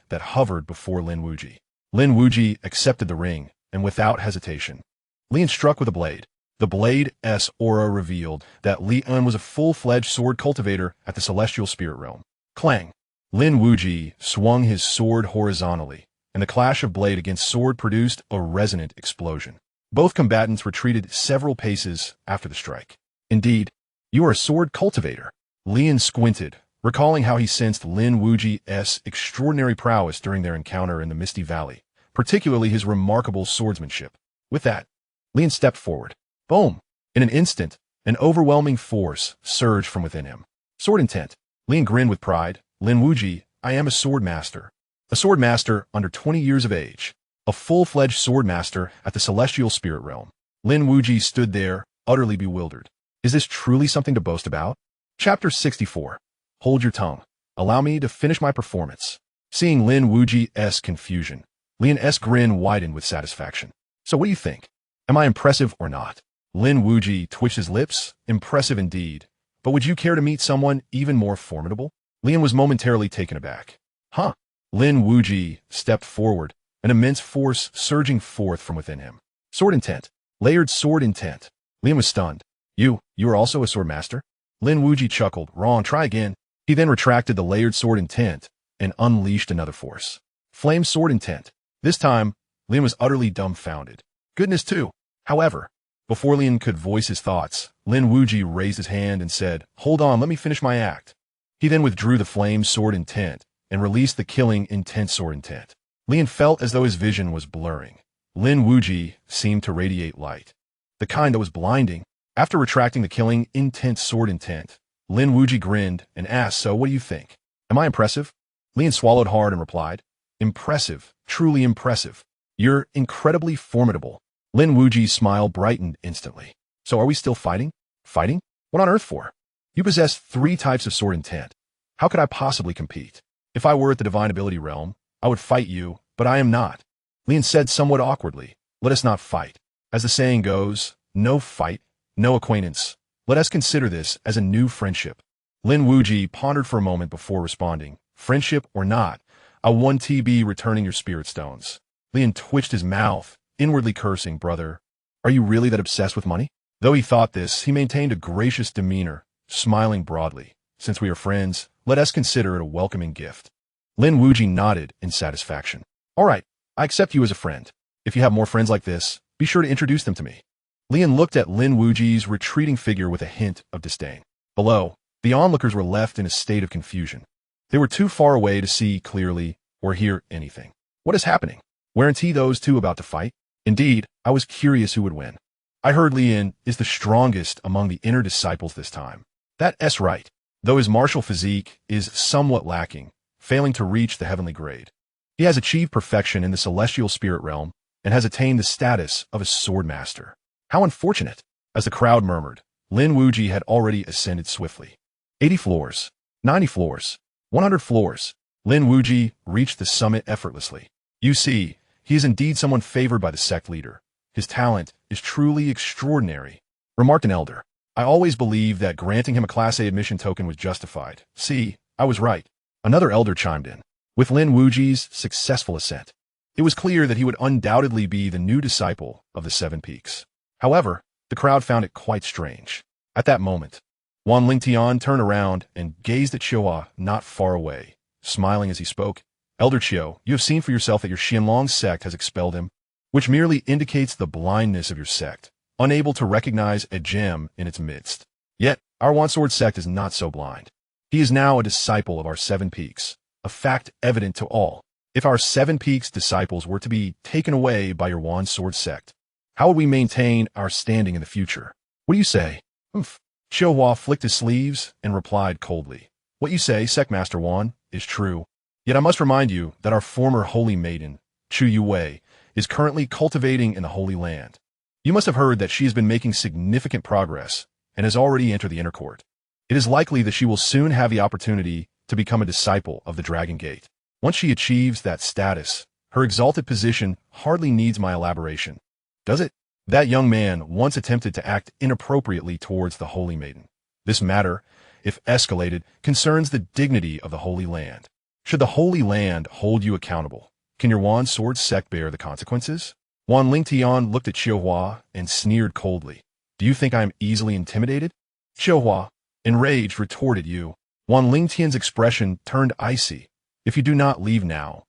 that hovered before Lin Wuyi. Lin Wuyi accepted the ring, and without hesitation, Lian struck with a blade. The blade's aura revealed that Lian was a full-fledged sword cultivator at the celestial spirit realm. Clang! Lin Wuyi swung his sword horizontally, and the clash of blade against sword produced a resonant explosion. Both combatants retreated several paces after the strike. Indeed, you are a sword cultivator. Lian squinted, recalling how he sensed Lin Wuyi's extraordinary prowess during their encounter in the Misty Valley, particularly his remarkable swordsmanship. With that, Lian stepped forward. Boom! In an instant, an overwhelming force surged from within him. Sword intent. Lian grinned with pride. Lin Wuyi, I am a sword master. A sword master under 20 years of age. A full-fledged sword master at the celestial spirit realm. Lin Wuyi stood there, utterly bewildered. Is this truly something to boast about? Chapter 64. Hold your tongue. Allow me to finish my performance. Seeing Lin Wuyi's confusion, Lian's grin widened with satisfaction. So what do you think? Am I impressive or not? Lin Wuyi twitched his lips. Impressive indeed. But would you care to meet someone even more formidable? Lian was momentarily taken aback. Huh? Lin Wuyi stepped forward, an immense force surging forth from within him. Sword intent. Layered sword intent. Lian was stunned. You are also a sword master? Lin Wuyi chuckled. Wrong, try again. He then retracted the layered sword intent and unleashed another force. Flame sword intent. This time, Lin was utterly dumbfounded. Goodness too. However, before Lin could voice his thoughts, Lin Wuyi raised his hand and said, Hold on, let me finish my act. He then withdrew the flame sword intent and released the killing intent sword intent. Lin felt as though his vision was blurring. Lin Wuyi seemed to radiate light, the kind that was blinding. After retracting the killing intent sword intent, Lin Wuyi grinned and asked, So what do you think? Am I impressive? Lin swallowed hard and replied, Impressive, truly impressive. You're incredibly formidable. Lin Wuyi's smile brightened instantly. So are we still fighting? Fighting? What on earth for? You possess 3 types of sword intent. How could I possibly compete? If I were at the divine ability realm, I would fight you, but I am not. Lin said somewhat awkwardly, Let us not fight. As the saying goes, no fight, no acquaintance. Let us consider this as a new friendship. Lin Wuyi pondered for a moment before responding, Friendship or not, I want to be returning your spirit stones. Lin twitched his mouth, inwardly cursing, Brother, are you really that obsessed with money? Though he thought this, he maintained a gracious demeanor, smiling broadly. Since we are friends, let us consider it a welcoming gift. Lin Wuyi nodded in satisfaction. All right, I accept you as a friend. If you have more friends like this, be sure to introduce them to me. Lin looked at Lin Wuyi's retreating figure with a hint of disdain. Below, the onlookers were left in a state of confusion. They were too far away to see clearly or hear anything. What is happening? Weren't those two about to fight? Indeed, I was curious who would win. I heard Lin is the strongest among the inner disciples this time. That's right, though his martial physique is somewhat lacking, failing to reach the heavenly grade. He has achieved perfection in the celestial spirit realm and has attained the status of a sword master. How unfortunate! As the crowd murmured, Lin Wuyi had already ascended swiftly. 80 floors, 90 floors, 100 floors. Lin Wuyi reached the summit effortlessly. You see, he is indeed someone favored by the sect leader. His talent is truly extraordinary, remarked an elder. I always believed that granting him a Class A admission token was justified. See, I was right. Another elder chimed in. With Lin Wuyi's successful ascent, it was clear that he would undoubtedly be the new disciple of the 7 Peaks. However, the crowd found it quite strange. At that moment, Wan Lingtian turned around and gazed at Xianxia not far away, smiling as he spoke. Elder Qiu, you have seen for yourself that your Xianlong sect has expelled him, which merely indicates the blindness of your sect, unable to recognize a gem in its midst. Yet, our Wan Sword sect is not so blind. He is now a disciple of our 7 Peaks, a fact evident to all. If our 7 Peaks disciples were to be taken away by your Wan Sword sect, how would we maintain our standing in the future? What do you say? Xianxia flicked his sleeves and replied coldly. What you say, Sectmaster Wan, is true. Yet I must remind you that our former holy maiden, Chu Yuwei, is currently cultivating in the Holy Land. You must have heard that she has been making significant progress and has already entered the inner court. It is likely that she will soon have the opportunity to become a disciple of the Dragon Gate. Once she achieves that status, her exalted position hardly needs my elaboration. Does it? That young man once attempted to act inappropriately towards the Holy Maiden. This matter, if escalated, concerns the dignity of the Holy Land. Should the Holy Land hold you accountable, can your Wan Sword sect bear the consequences? Wan Lingtian looked at Xianxia and sneered coldly. Do you think I am easily intimidated? Xianxia, enraged, retorted you. Wan Lingtian's expression turned icy. If you do not leave now,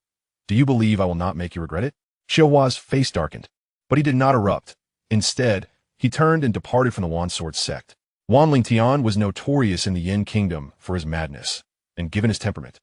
do you believe I will not make you regret it? Xianxia's face darkened, but he did not erupt. Instead, he turned and departed from the Wan Sword sect. Wan Lingtian was notorious in the Yin Kingdom for his madness, and given his temperament,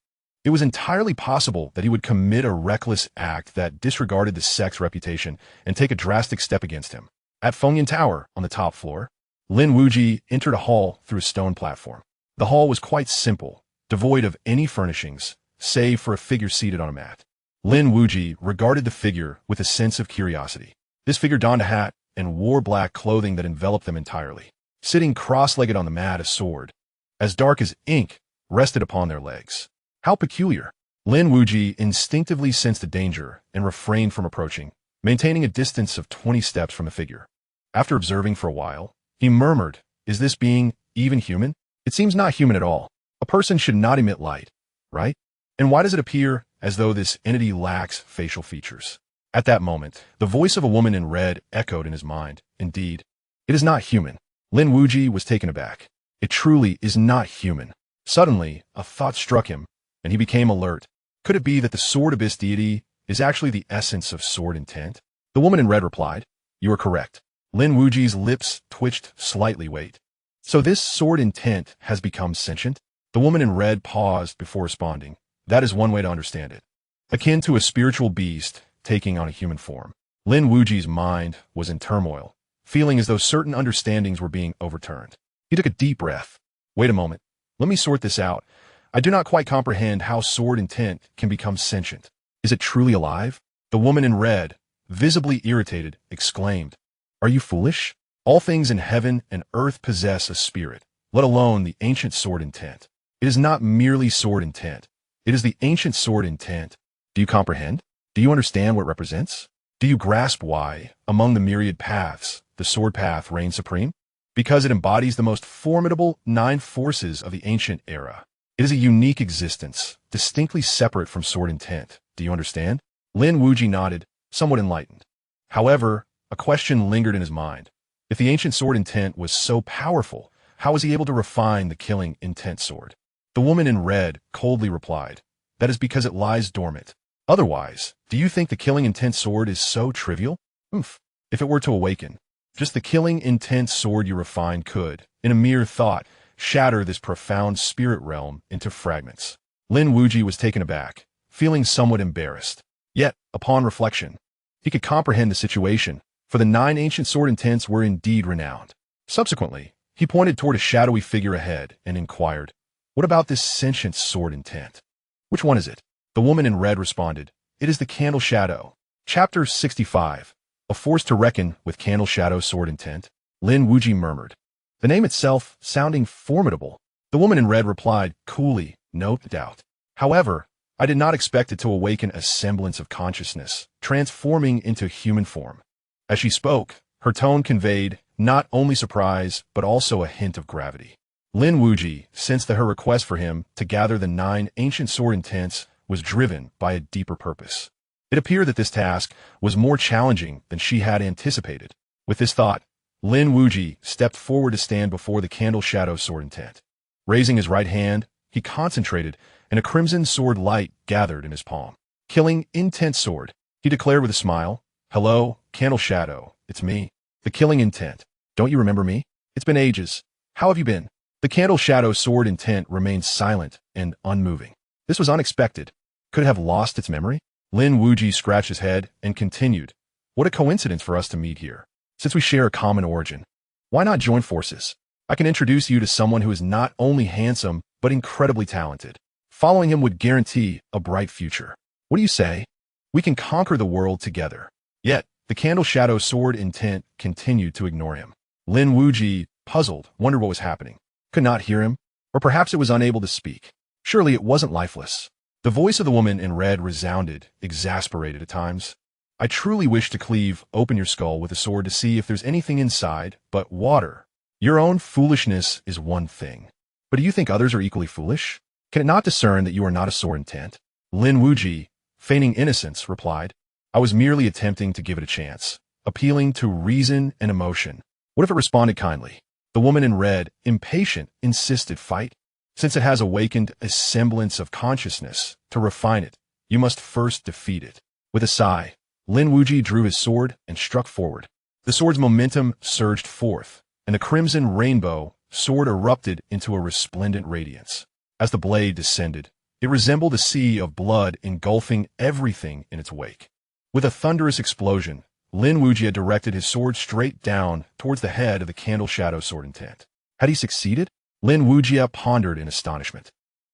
it was entirely possible that he would commit a reckless act that disregarded the sect's reputation and take a drastic step against him. At Fengyan Tower, on the top floor, Lin Wuyi entered a hall through a stone platform. The hall was quite simple, devoid of any furnishings, save for a figure seated on a mat. Lin Wuyi regarded the figure with a sense of curiosity. This figure donned a hat and wore black clothing that enveloped them entirely. Sitting cross-legged on the mat, a sword, as dark as ink, rested upon their legs. How peculiar! Lin Wuyi instinctively sensed the danger and refrained from approaching, maintaining a distance of 20 steps from the figure. After observing for a while, he murmured, Is this being even human? It seems not human at all. A person should not emit light, right? And why does it appear as though this entity lacks facial features? At that moment, the voice of a woman in red echoed in his mind. Indeed, it is not human. Lin Wuyi was taken aback. It truly is not human. Suddenly, a thought struck him, and he became alert. Could it be that the Sword Abyss deity is actually the essence of sword intent? The woman in red replied, "You are correct." Lin Wuji's lips twitched slightly. Wait. So this sword intent has become sentient? The woman in red paused before responding. That is one way to understand it. Akin to a spiritual beast taking on a human form. Lin Wuji's mind was in turmoil, feeling as though certain understandings were being overturned. He took a deep breath. Wait a moment. Let me sort this out. I do not quite comprehend how sword intent can become sentient. Is it truly alive? The woman in red, visibly irritated, exclaimed, "Are you foolish? All things in heaven and earth possess a spirit, let alone the ancient sword intent. It is not merely sword intent. It is the ancient sword intent. Do you comprehend? Do you understand what it represents? Do you grasp why, among the myriad paths, the sword path reigns supreme? Because it embodies the most formidable 9 forces of the ancient era. It is a unique existence, distinctly separate from sword intent. Do you understand?" Lin Wuyi nodded, somewhat enlightened. However, a question lingered in his mind. If the ancient sword intent was so powerful, how was he able to refine the killing intent sword? The woman in red coldly replied, "That is because it lies dormant. Otherwise, do you think the killing intent sword is so trivial? Oof. If it were to awaken, just the killing intent sword you refined could, in a mere thought, shatter this profound spirit realm into fragments." Lin Wuyi was taken aback, feeling somewhat embarrassed. Yet, upon reflection, he could comprehend the situation, for the 9 ancient sword intents were indeed renowned. Subsequently, he pointed toward a shadowy figure ahead and inquired, "What about this sentient sword intent?" "Which one is it?" The woman in red responded, "It is the Candle Shadow." Chapter 65. A force to reckon with Candle Shadow sword intent. Lin Wuyi murmured, the name itself sounding formidable. The woman in red replied coolly, "No doubt. However, I did not expect it to awaken a semblance of consciousness, transforming into human form." As she spoke, her tone conveyed not only surprise, but also a hint of gravity. Lin Wuyi sensed that her request for him to gather the 9 ancient sword intents was driven by a deeper purpose. It appeared that this task was more challenging than she had anticipated. With this thought, Lin Wuyi stepped forward to stand before the Candle Shadow sword intent. Raising his right hand, he concentrated, and a crimson sword light gathered in his palm. "Killing intent sword," he declared with a smile. "Hello, Candle Shadow, it's me. The killing intent. Don't you remember me? It's been ages. How have you been?" The Candle Shadow sword intent remained silent and unmoving. This was unexpected. Could it have lost its memory? Lin Wuyi scratched his head and continued, "What a coincidence for us to meet here. Since we share a common origin, why not join forces? I can introduce you to someone who is not only handsome, but incredibly talented. Following him would guarantee a bright future. What do you say? We can conquer the world together." Yet, the Candle Shadow sword intent continued to ignore him. Lin Wuyi, puzzled, wondered what was happening. Could not hear him, or perhaps it was unable to speak. Surely it wasn't lifeless. The voice of the woman in red resounded, exasperated at times. "I truly wish to cleave open your skull with a sword to see if there's anything inside but water. Your own foolishness is one thing. But do you think others are equally foolish? Can it not discern that you are not a sword intent?" Lin Wuyi, feigning innocence, replied, "I was merely attempting to give it a chance, appealing to reason and emotion. What if it responded kindly?" The woman in red, impatient, insisted, "Fight. Since it has awakened a semblance of consciousness, to refine it, you must first defeat it." With a sigh, Lin Wuyi drew his sword and struck forward. The sword's momentum surged forth, and the crimson rainbow sword erupted into a resplendent radiance. As the blade descended, it resembled a sea of blood engulfing everything in its wake. With a thunderous explosion, Lin Wuyi had directed his sword straight down towards the head of the Candle Shadow sword intent. Had he succeeded? Lin Wuyi pondered in astonishment,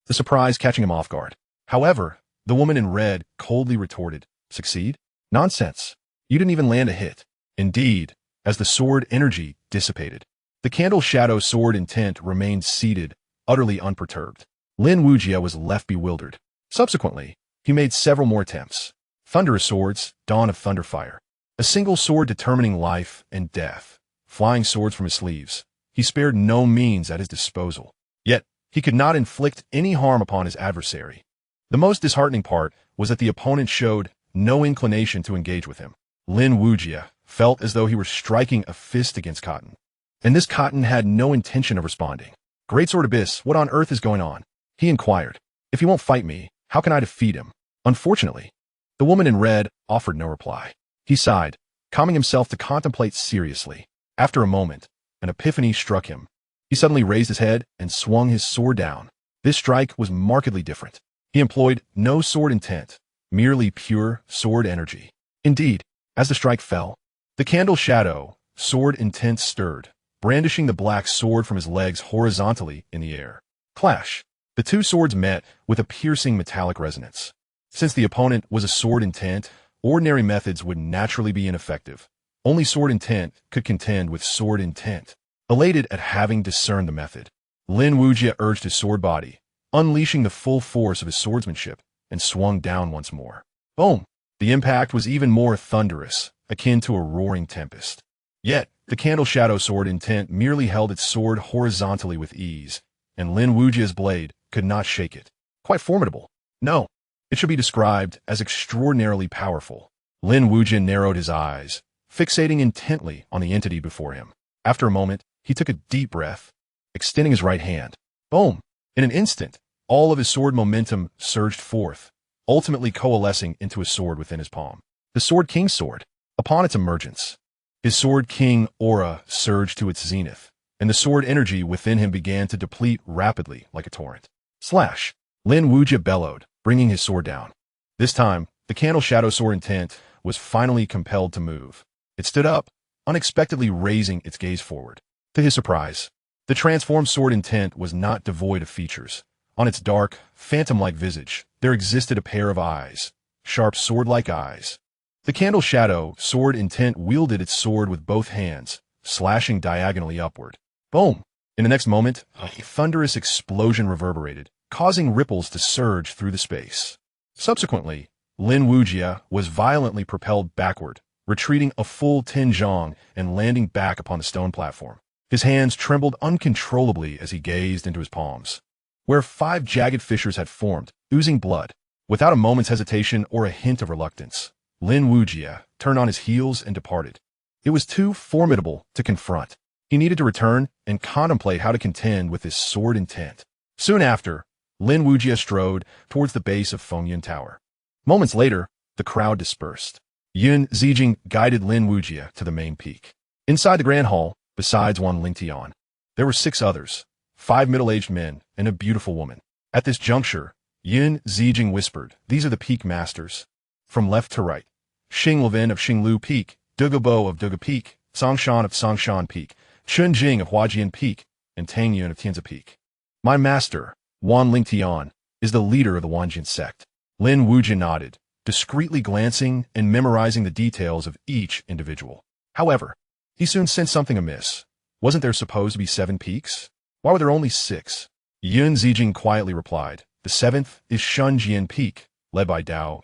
the surprise catching him off guard. However, the woman in red coldly retorted, "Succeed? Nonsense. You didn't even land a hit." Indeed, as the sword energy dissipated, the Candle Shadow sword intent remained seated, utterly unperturbed. Lin Wuyi was left bewildered. Subsequently, he made several more attempts. Thunderous swords, dawn of thunderfire. A single sword determining life and death. Flying swords from his sleeves. He spared no means at his disposal. Yet, he could not inflict any harm upon his adversary. The most disheartening part was that the opponent showed no inclination to engage with him. Lin Wuyi felt as though he were striking a fist against cotton. and this cotton had no intention of responding. Greatsword Abyss, what on earth is going on? He inquired. If he won't fight me, how can I defeat him? Unfortunately, the woman in red offered no reply. He sighed, calming himself to contemplate seriously. After a moment, an epiphany struck him. He suddenly raised his head and swung his sword down. This strike was markedly different. He employed no sword intent, merely pure sword energy. Indeed, as the strike fell, the candle shadow, sword intent stirred, brandishing the black sword from his legs horizontally in the air. Clash! The two swords met with a piercing metallic resonance. Since the opponent was a sword intent, ordinary methods would naturally be ineffective. Only sword intent could contend with sword intent. Elated at having discerned the method, Lin Wuyi urged his sword body, unleashing the full force of his swordsmanship, and swung down once more. Boom! The impact was even more thunderous, akin to a roaring tempest. Yet, the candle shadow sword intent merely held its sword horizontally with ease, and Lin Wuyi's blade could not shake it. Quite formidable. No, it should be described as extraordinarily powerful. Lin Wuyi narrowed his eyes, fixating intently on the entity before him. After a moment, he took a deep breath, extending his right hand. Boom! In an instant, all of his sword momentum surged forth, ultimately coalescing into a sword within his palm. The Sword King's sword. Upon its emergence, his Sword King aura surged to its zenith, and the sword energy within him began to deplete rapidly like a torrent. Slash! Lin Wuyi bellowed, bringing his sword down. This time, the candle shadow sword intent was finally compelled to move. It stood up, unexpectedly raising its gaze forward. To his surprise, the transformed sword intent was not devoid of features. On its dark, phantom-like visage, there existed a pair of eyes, sharp sword-like eyes. The candle shadow sword intent wielded its sword with both hands, slashing diagonally upward. Boom! In the next moment, a thunderous explosion reverberated, causing ripples to surge through the space. Subsequently, Lin Wuyi was violently propelled backward, retreating a full 10 zhang and landing back upon the stone platform. His hands trembled uncontrollably as he gazed into his palms, where 5 jagged fissures had formed, oozing blood. Without a moment's hesitation or a hint of reluctance, Lin Wuyi turned on his heels and departed. It was too formidable to confront. He needed to return and contemplate how to contend with this sword intent. Soon after, Lin Wuyi strode towards the base of Fengyan Tower. Moments later, the crowd dispersed. Yun Zijing guided Lin Wuyi to the main peak. Inside the grand hall, besides Wan Lingtian, there were 6 others, 5 middle-aged men and a beautiful woman. At this juncture, Yun Zijing whispered, "These are the peak masters." From left to right, Xing Levin of Xinglu Peak, Dugabo of Duga Peak, Songshan of Songshan Peak, Chun Jing of Huajian Peak, and Tang Yun of Tianzi Peak. My master, Wan Lingtian, is the leader of the Wenxian sect. Lin Wuyi nodded, discreetly glancing and memorizing the details of each individual. However, he soon sensed something amiss. Wasn't there supposed to be 7 peaks? Why were there only 6? Yun Zijing quietly replied, "The 7th is Shunjian Peak, led by Dao.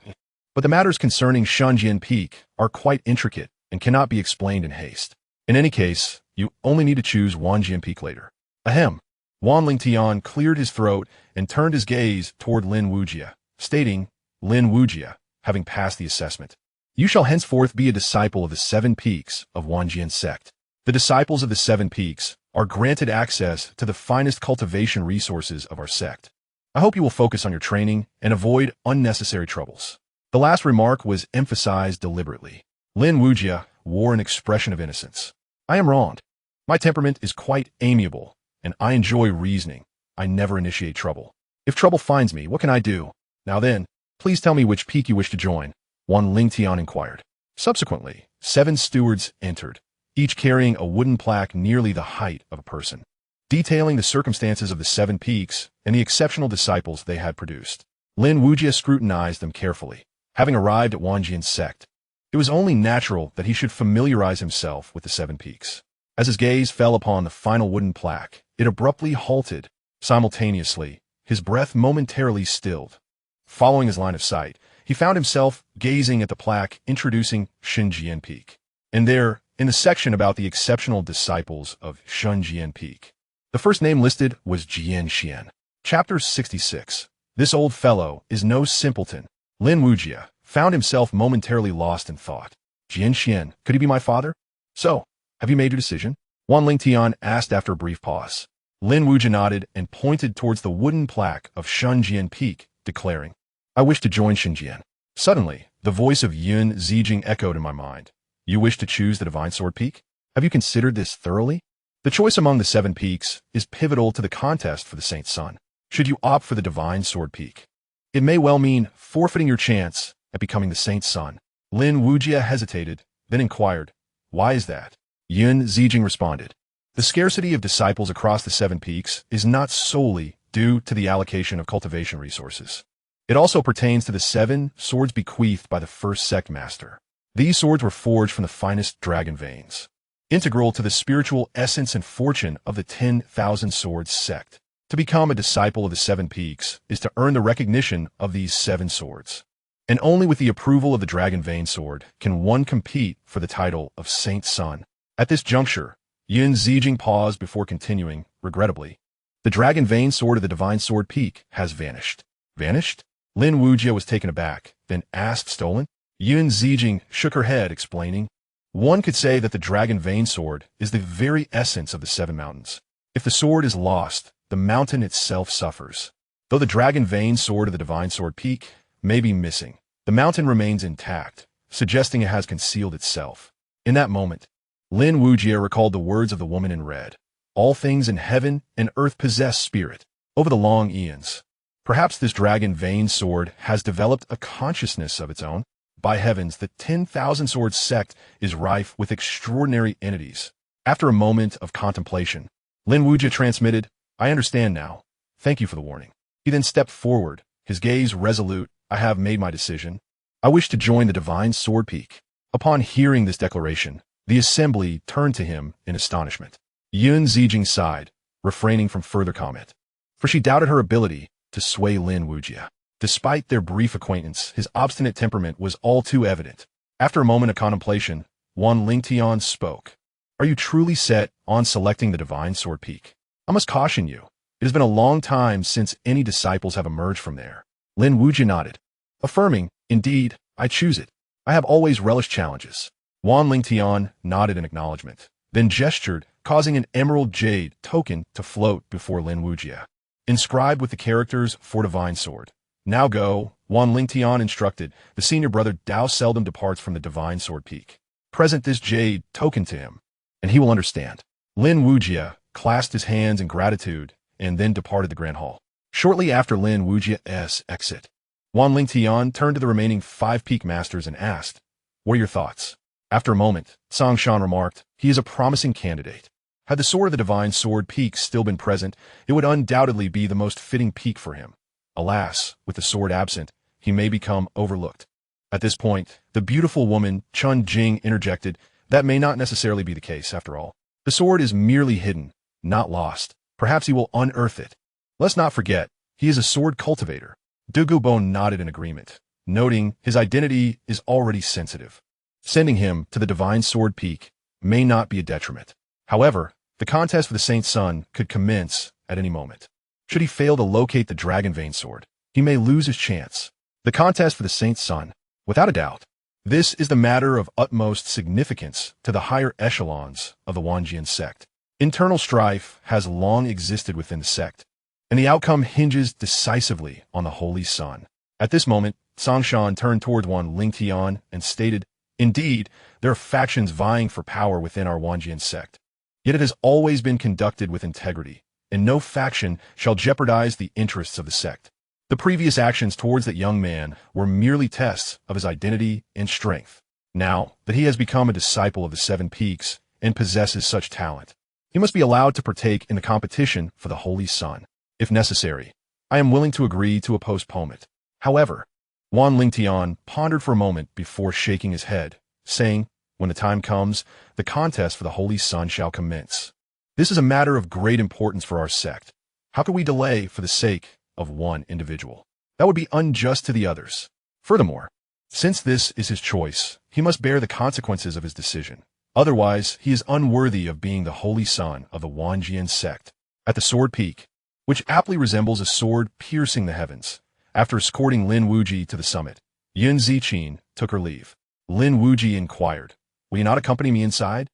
But the matters concerning Shunjian Peak are quite intricate and cannot be explained in haste. In any case, you only need to choose Wanjian Peak later." Ahem. Wan Lingtian cleared his throat and turned his gaze toward Lin Wuyi, stating, "Lin Wuyi, having passed the assessment, you shall henceforth be a disciple of the 7 peaks of Wenxian sect. The disciples of the 7 peaks are granted access to the finest cultivation resources of our sect. I hope you will focus on your training and avoid unnecessary troubles." The last remark was emphasized deliberately. Lin Wuyi wore an expression of innocence. "I am wronged. My temperament is quite amiable, and I enjoy reasoning. I never initiate trouble. If trouble finds me, what can I do? Now then, please tell me which peak you wish to join," Wan Lingtian inquired. Subsequently, 7 stewards entered, each carrying a wooden plaque nearly the height of a person, detailing the circumstances of the 7 peaks and the exceptional disciples they had produced. Lin Wuyi scrutinized them carefully. Having arrived at Wenxian sect, it was only natural that he should familiarize himself with the 7 peaks. As his gaze fell upon the final wooden plaque, it abruptly halted. Simultaneously, his breath momentarily stilled. Following his line of sight, he found himself gazing at the plaque introducing Shunjian Peak. And there, in the section about the exceptional disciples of Shunjian Peak, the first name listed was Xianxia. Chapter 66. This old fellow is no simpleton. Lin Wuyi found himself momentarily lost in thought. Xianxia, could he be my father? So, have you made your decision? Wan Lingtian asked after a brief pause. Lin Wuyi nodded and pointed towards the wooden plaque of Shunjian Peak, declaring, I wish to join Xinjian. Suddenly, the voice of Yun Zijing echoed in my mind. You wish to choose the Divine Sword Peak? Have you considered this thoroughly? The choice among the 7 peaks is pivotal to the contest for the Saint's Son. Should you opt for the Divine Sword Peak, it may well mean forfeiting your chance at becoming the Saint's Son. Lin Wuyi hesitated, then inquired, Why is that? Yun Zijing responded, The scarcity of disciples across the 7 peaks is not solely due to the allocation of cultivation resources. It also pertains to the 7 swords bequeathed by the first sect master. These swords were forged from the finest dragon veins, integral to the spiritual essence and fortune of the 10,000 Swords sect. To become a disciple of the 7 peaks is to earn the recognition of these 7 swords. And only with the approval of the Dragon Vein Sword can one compete for the title of Saint's Son. At this juncture, Yun Zijing paused before continuing, regrettably. The Dragon Vein Sword of the Divine Sword Peak has vanished. Vanished? Lin Wuyi was taken aback, then asked, Stolen? Yun Zijing shook her head, explaining, One could say that the Dragon Vein Sword is the very essence of the 7 mountains. If the sword is lost, the mountain itself suffers. Though the Dragon Vein Sword of the Divine Sword Peak may be missing, the mountain remains intact, suggesting it has concealed itself. In that moment, Lin Wuyi recalled the words of the woman in red. All things in heaven and earth possess spirit. Over the long eons, perhaps this Dragon Vein Sword has developed a consciousness of its own. By heavens, the 10,000 Swords sect is rife with extraordinary entities. After a moment of contemplation, Lin Wuyi transmitted, I understand now. Thank you for the warning. He then stepped forward, his gaze resolute. I have made my decision. I wish to join the Divine Sword Peak. Upon hearing this declaration, the assembly turned to him in astonishment. Yun Zijing sighed, refraining from further comment, for she doubted her ability to sway Lin Wuyi. Despite their brief acquaintance, his obstinate temperament was all too evident. After a moment of contemplation, Wan Lingtian spoke. Are you truly set on selecting the Divine Sword Peak? I must caution you. It has been a long time since any disciples have emerged from there. Lin Wuyi nodded, affirming, Indeed, I choose it. I have always relished challenges. Wan Lingtian nodded in acknowledgement, then gestured, causing an emerald jade token to float before Lin Wuyi, inscribed with the characters for Divine Sword. Now go, Wan Lingtian instructed. The senior brother Dao seldom departs from the Divine Sword Peak. Present this jade token to him, and he will understand. Lin Wuyi clasped his hands in gratitude and then departed the Grand Hall. Shortly after Lin Wuyi's exit, Wan Lingtian turned to the remaining 5 peak masters and asked, What are your thoughts? After a moment, Xianxia remarked, He is a promising candidate. Had the sword of the Divine Sword Peak still been present, it would undoubtedly be the most fitting peak for him. Alas, with the sword absent, he may become overlooked. At this point, the beautiful woman Chun Jing interjected, That may not necessarily be the case, after all. The sword is merely hidden, not lost. Perhaps he will unearth it. Let's not forget, he is a sword cultivator. Du Gubo nodded in agreement, noting his identity is already sensitive. Sending him to the Divine Sword Peak may not be a detriment. However, the contest for the Saint's Son could commence at any moment. Should he fail to locate the Dragon Vein Sword, he may lose his chance. The contest for the Saint's Son, without a doubt. This is the matter of utmost significance to the higher echelons of the Wenxian sect. Internal strife has long existed within the sect, and the outcome hinges decisively on the Holy Son. At this moment, Xianxia turned towards Wan Lingtian and stated, Indeed, there are factions vying for power within our Wenxian sect. Yet it has always been conducted with integrity, and no faction shall jeopardize the interests of the sect. The previous actions towards that young man were merely tests of his identity and strength. Now that he has become a disciple of the 7 peaks and possesses such talent, he must be allowed to partake in the competition for the Holy Son. If necessary, I am willing to agree to a postponement. However, Wan Lingtian pondered for a moment before shaking his head, saying, When the time comes, the contest for the Holy Son shall commence. This is a matter of great importance for our sect. How could we delay for the sake of one individual? That would be unjust to the others. Furthermore, since this is his choice, he must bear the consequences of his decision. Otherwise, he is unworthy of being the Holy Son of the Wenxian sect. At the Sword Peak, which aptly resembles a sword piercing the heavens, after escorting Lin Wuyi to the summit, Yun Zijing took her leave. Lin Wuyi inquired, Will you not accompany me inside?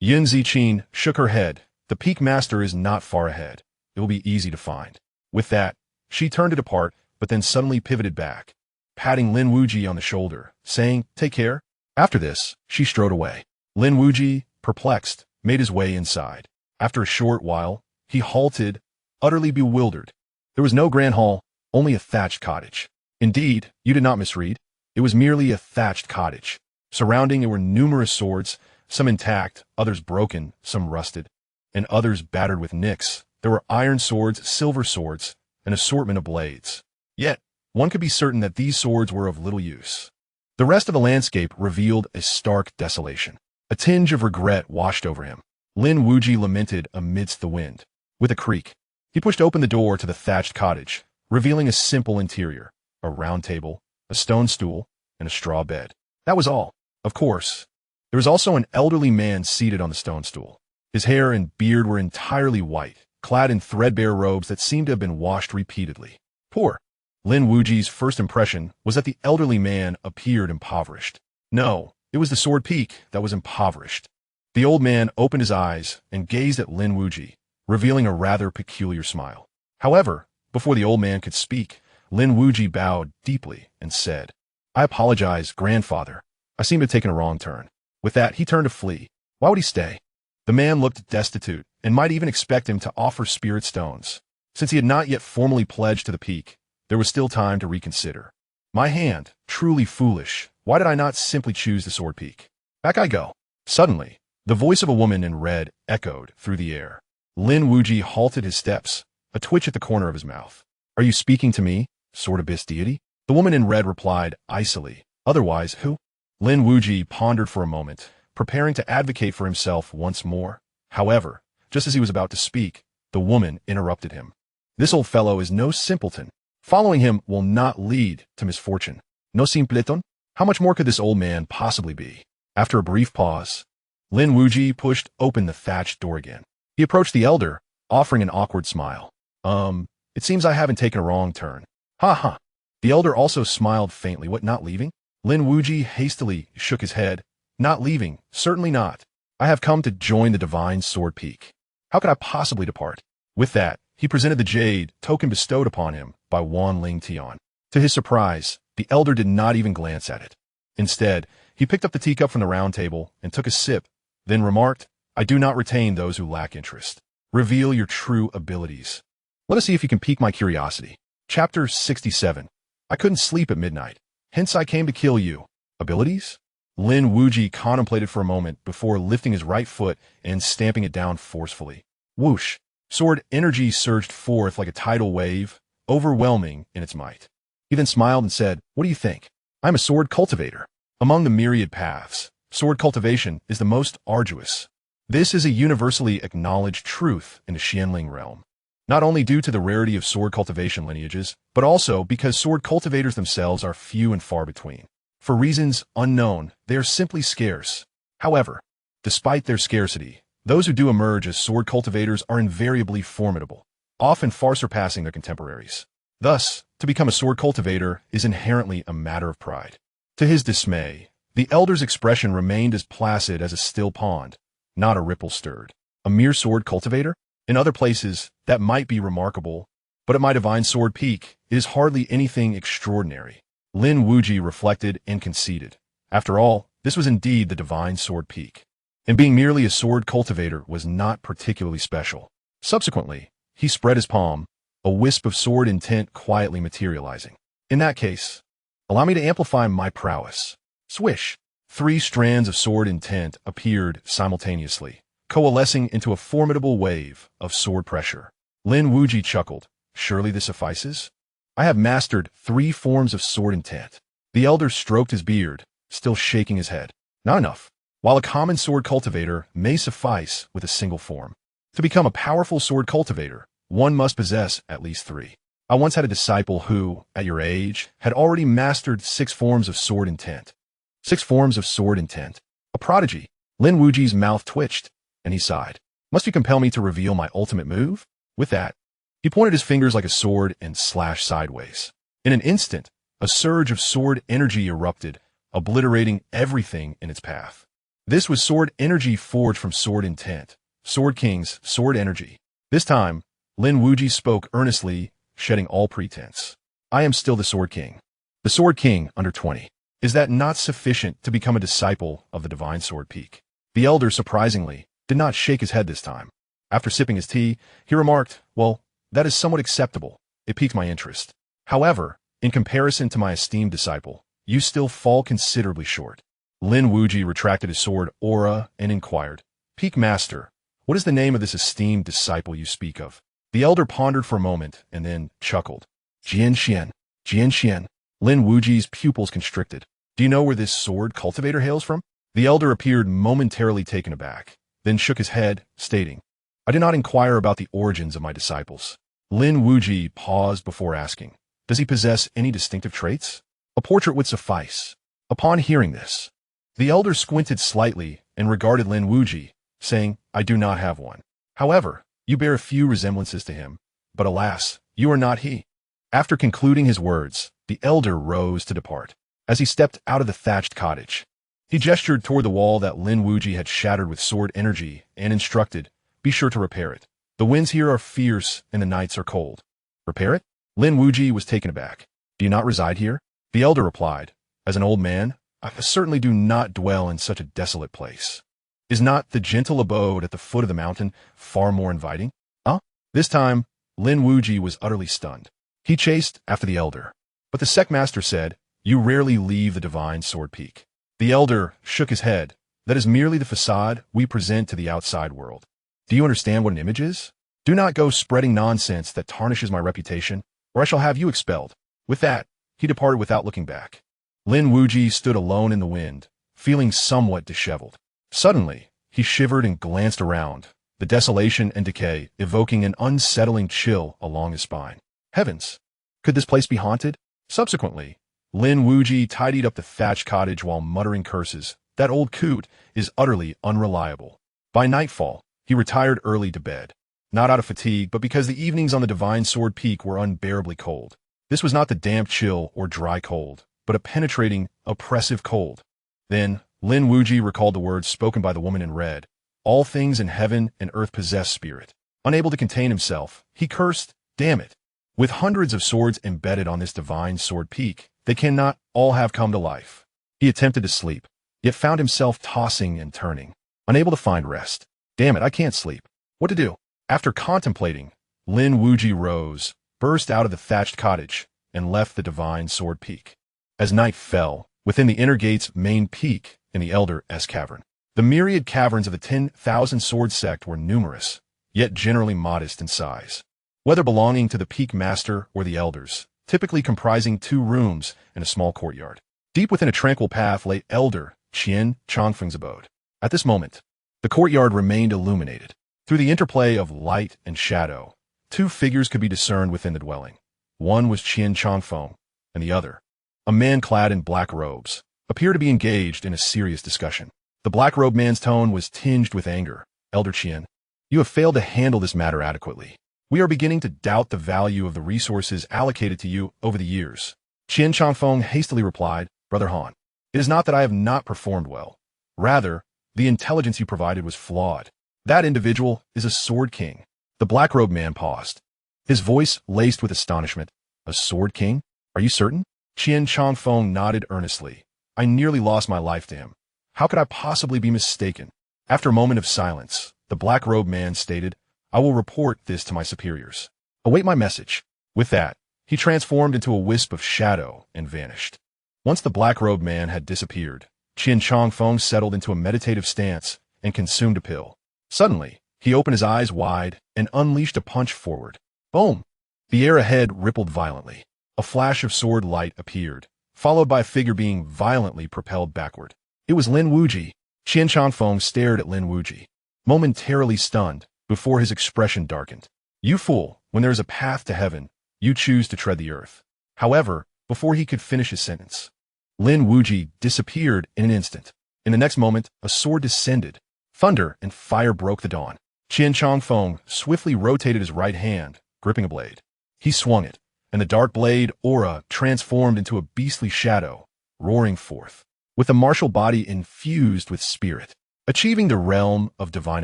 Yin Ziqin shook her head. The peak master is not far ahead. It will be easy to find. With that, she turned to depart, but then suddenly pivoted back, patting Lin Wuyi on the shoulder, saying, "Take care." After this, she strode away. Lin Wuyi, perplexed, made his way inside. After a short while, he halted, utterly bewildered. There was no grand hall, only a thatched cottage. Indeed, you did not misread. It was merely a thatched cottage. Surrounding it were numerous swords, some intact, others broken, some rusted, and others battered with nicks. There were iron swords, silver swords, an assortment of blades. Yet, one could be certain that these swords were of little use. The rest of the landscape revealed a stark desolation. A tinge of regret washed over him. Lin Wuyi lamented amidst the wind. With a creak, he pushed open the door to the thatched cottage, revealing a simple interior, a round table, a stone stool, and a straw bed. That was all. Of course, there was also an elderly man seated on the stone stool. His hair and beard were entirely white, clad in threadbare robes that seemed to have been washed repeatedly. Poor. Lin Wuyi's first impression was that the elderly man appeared impoverished. No, it was the sword peak that was impoverished. The old man opened his eyes and gazed at Lin Wuyi, revealing a rather peculiar smile. However, before the old man could speak, Lin Wuyi bowed deeply and said, "I apologize, grandfather. I seem to have taken a wrong turn." With that, he turned to flee. Why would he stay? The man looked destitute and might even expect him to offer spirit stones. Since he had not yet formally pledged to the peak, there was still time to reconsider. My hand, truly foolish. Why did I not simply choose the sword peak? Back I go. Suddenly, the voice of a woman in red echoed through the air. Lin Wuyi halted his steps, a twitch at the corner of his mouth. "Are you speaking to me, sword abyss deity?" The woman in red replied icily. "Otherwise, who?" Lin Wuyi pondered for a moment, preparing to advocate for himself once more. However, just as he was about to speak, the woman interrupted him. "This old fellow is no simpleton. Following him will not lead to misfortune. No simpleton? How much more could this old man possibly be?" After a brief pause, Lin Wuyi pushed open the thatched door again. He approached the elder, offering an awkward smile. It seems I haven't taken a wrong turn." "Ha ha." The elder also smiled faintly. "What, not leaving?" Lin Wuyi hastily shook his head. "Not leaving, certainly not. I have come to join the divine sword peak. How could I possibly depart?" With that, he presented the jade token bestowed upon him by Wan Ling Tian. To his surprise, the elder did not even glance at it. Instead, he picked up the teacup from the round table and took a sip, then remarked, "I do not retain those who lack interest. Reveal your true abilities. Let us see if you can pique my curiosity." Chapter 67. I couldn't sleep at midnight. Hence I came to kill you. Abilities? Lin Wuyi contemplated for a moment before lifting his right foot and stamping it down forcefully. Whoosh! Sword energy surged forth like a tidal wave, overwhelming in its might. He then smiled and said, "What do you think? I'm a sword cultivator. Among the myriad paths, sword cultivation is the most arduous. This is a universally acknowledged truth in the Xianling realm. Not only due to the rarity of sword cultivation lineages, but also because sword cultivators themselves are few and far between. For reasons unknown, they are simply scarce. However, despite their scarcity, those who do emerge as sword cultivators are invariably formidable, often far surpassing their contemporaries. Thus, to become a sword cultivator is inherently a matter of pride." To his dismay, the elder's expression remained as placid as a still pond, not a ripple stirred. A mere sword cultivator? In other places, that might be remarkable, but at my divine sword peak, it is hardly anything extraordinary. Lin Wuyi reflected and conceded. After all, this was indeed the divine sword peak, and being merely a sword cultivator was not particularly special. Subsequently, he spread his palm, a wisp of sword intent quietly materializing. "In that case, allow me to amplify my prowess." Swish! 3 strands of sword intent appeared simultaneously, coalescing into a formidable wave of sword pressure. Lin Wuyi chuckled. "Surely this suffices? I have mastered 3 forms of sword intent." The elder stroked his beard, still shaking his head. "Not enough. While a common sword cultivator may suffice with a single form, to become a powerful sword cultivator, one must possess at least 3. I once had a disciple who, at your age, had already mastered 6 forms of sword intent." 6 forms of sword intent. A prodigy. Lin Wuyi's mouth twitched, and he sighed. "Must you compel me to reveal my ultimate move?" With that, he pointed his fingers like a sword and slashed sideways. In an instant, a surge of sword energy erupted, obliterating everything in its path. This was sword energy forged from sword intent. Sword King's sword energy. This time, Lin Wuyi spoke earnestly, shedding all pretense. I am still the Sword King. The Sword King, under 20. Is that not sufficient to become a disciple of the Divine Sword Peak? The elder, surprisingly, did not shake his head this time. After sipping his tea, he remarked, well, that is somewhat acceptable. It piqued my interest. However, in comparison to my esteemed disciple, you still fall considerably short. Lin Wuyi retracted his sword aura and inquired, Peak Master, what is the name of this esteemed disciple you speak of? The elder pondered for a moment and then chuckled. Xianxia. Xianxia. Lin Wuyi's pupils constricted. Do you know where this sword cultivator hails from? The elder appeared momentarily taken aback, then shook his head, stating, I did not inquire about the origins of my disciples. Lin Wuyi paused before asking, does he possess any distinctive traits? A portrait would suffice. Upon hearing this, the elder squinted slightly and regarded Lin Wuyi, saying, I do not have one. However, you bear a few resemblances to him, but alas, you are not he. After concluding his words, the elder rose to depart. As he stepped out of the thatched cottage, he gestured toward the wall that Lin Wuyi had shattered with sword energy and instructed, be sure to repair it. The winds here are fierce and the nights are cold. Repair it? Lin Wuyi was taken aback. Do you not reside here? The elder replied, as an old man, I certainly do not dwell in such a desolate place. Is not the gentle abode at the foot of the mountain far more inviting? Huh? This time, Lin Wuyi was utterly stunned. He chased after the elder. But the sect-master said, you rarely leave the Divine Sword Peak. The elder shook his head. That is merely the facade we present to the outside world. Do you understand what an image is? Do not go spreading nonsense that tarnishes my reputation, or I shall have you expelled. With that, he departed without looking back. Lin Wuyi stood alone in the wind, feeling somewhat disheveled. Suddenly, he shivered and glanced around, the desolation and decay evoking an unsettling chill along his spine. Heavens! Could this place be haunted? Subsequently, Lin Wuyi tidied up the thatched cottage while muttering curses. That old coot is utterly unreliable. By nightfall, he retired early to bed, not out of fatigue, but because the evenings on the Divine Sword Peak were unbearably cold. This was not the damp chill or dry cold, but a penetrating, oppressive cold. Then, Lin Wuyi recalled the words spoken by the woman in red. All things in heaven and earth possess spirit. Unable to contain himself, he cursed, damn it. With hundreds of swords embedded on this Divine Sword Peak, they cannot all have come to life. He attempted to sleep, yet found himself tossing and turning, unable to find rest. Damn it, I can't sleep. What to do? After contemplating, Lin Wuyi rose, burst out of the thatched cottage, and left the Divine Sword Peak. As night fell, within the inner gate's main peak in the Elder-S Cavern, the myriad caverns of the 10,000 sword sect were numerous, yet generally modest in size. Whether belonging to the Peak Master or the Elders, typically comprising 2 rooms and a small courtyard. Deep within a tranquil path lay Elder Qian Chongfeng's abode. At this moment, the courtyard remained illuminated. Through the interplay of light and shadow, 2 figures could be discerned within the dwelling. One was Qian Chongfeng, and the other, a man clad in black robes, appeared to be engaged in a serious discussion. The black-robed man's tone was tinged with anger. Elder Qian, you have failed to handle this matter adequately. We are beginning to doubt the value of the resources allocated to you over the years. Qian Chongfeng hastily replied, Brother Han, it is not that I have not performed well. Rather, the intelligence you provided was flawed. That individual is a Sword King. The black-robed man paused, his voice laced with astonishment. A Sword King? Are you certain? Qian Chongfeng nodded earnestly. I nearly lost my life to him. How could I possibly be mistaken? After a moment of silence, the black-robed man stated, I will report this to my superiors. Await my message. With that, he transformed into a wisp of shadow and vanished. Once the black-robed man had disappeared, Qian Chongfeng settled into a meditative stance and consumed a pill. Suddenly, he opened his eyes wide and unleashed a punch forward. Boom! The air ahead rippled violently. A flash of sword light appeared, followed by a figure being violently propelled backward. It was Lin Wuyi. Qian Chongfeng stared at Lin Wuyi, momentarily stunned, before his expression darkened. You fool, when there is a path to heaven, you choose to tread the earth. However, before he could finish his sentence, Lin Wuyi disappeared in an instant. In the next moment, a sword descended. Thunder and fire broke the dawn. Qian Chongfeng swiftly rotated his right hand, gripping a blade. He swung it, and the dark blade aura transformed into a beastly shadow, roaring forth. with the martial body infused with spirit, achieving the realm of divine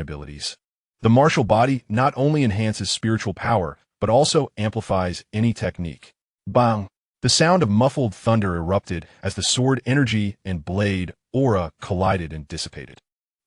abilities. The martial body not only enhances spiritual power, but also amplifies any technique. Bang! The sound of muffled thunder erupted as the sword energy and blade aura collided and dissipated.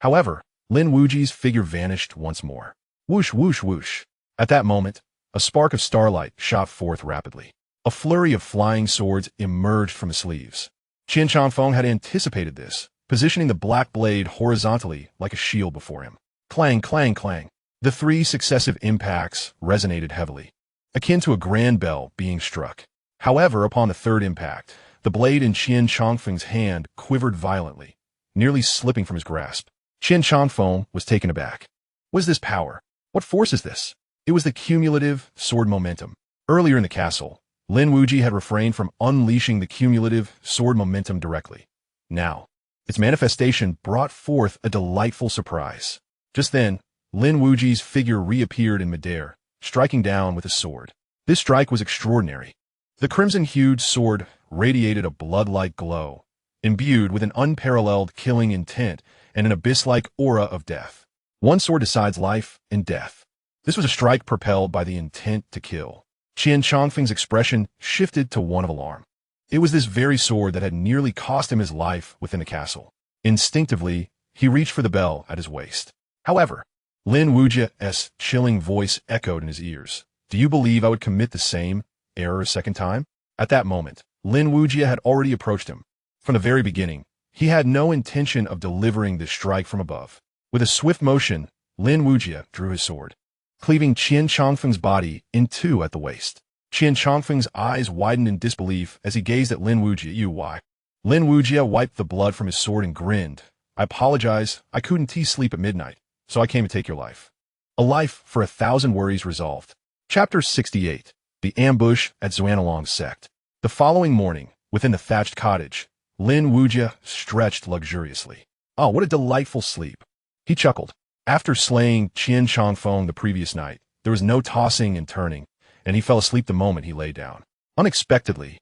However, Lin Wuyi's figure vanished once more. Whoosh, whoosh, whoosh. At that moment, a spark of starlight shot forth rapidly. A flurry of flying swords emerged from his sleeves. Qian Changfeng had anticipated this, positioning the black blade horizontally like a shield before him. Clang, clang, clang. The three successive impacts resonated heavily, akin to a grand bell being struck. However, upon the third impact, the blade in Qian Changfeng's hand quivered violently, nearly slipping from his grasp. Qian Changfeng was taken aback. What is this power? What force is this? It was the cumulative sword momentum. Earlier in the castle, Lin Wuyi had refrained from unleashing the cumulative sword momentum directly. Now, its manifestation brought forth a delightful surprise. Just then, Lin Wuyi's figure reappeared in midair, striking down with his sword. This strike was extraordinary. The crimson-hued sword radiated a blood-like glow, imbued with an unparalleled killing intent and an abyss-like aura of death. One sword decides life and death. This was a strike propelled by the intent to kill. Qian Changfeng's expression shifted to one of alarm. It was this very sword that had nearly cost him his life within the castle. Instinctively, he reached for the bell at his waist. However, Lin Wuyi's chilling voice echoed in his ears. Do you believe I would commit the same error a second time? At that moment, Lin Wuyi had already approached him. From the very beginning, he had no intention of delivering this strike from above. With a swift motion, Lin Wuyi drew his sword, cleaving Qian Changfeng's body in two at the waist. Qian Changfeng's eyes widened in disbelief as he gazed at Lin Wuyi. Lin Wuyi wiped the blood from his sword and grinned. I apologize, I couldn't sleep at midnight, so I came to take your life. A life for 1,000 worries resolved. Chapter 68. The Ambush at Xuanlong's Sect. The following morning, within the thatched cottage, Lin Wuyi stretched luxuriously. Oh, what a delightful sleep. He chuckled. After slaying Qian Changfeng the previous night, there was no tossing and turning, and he fell asleep the moment he lay down. Unexpectedly,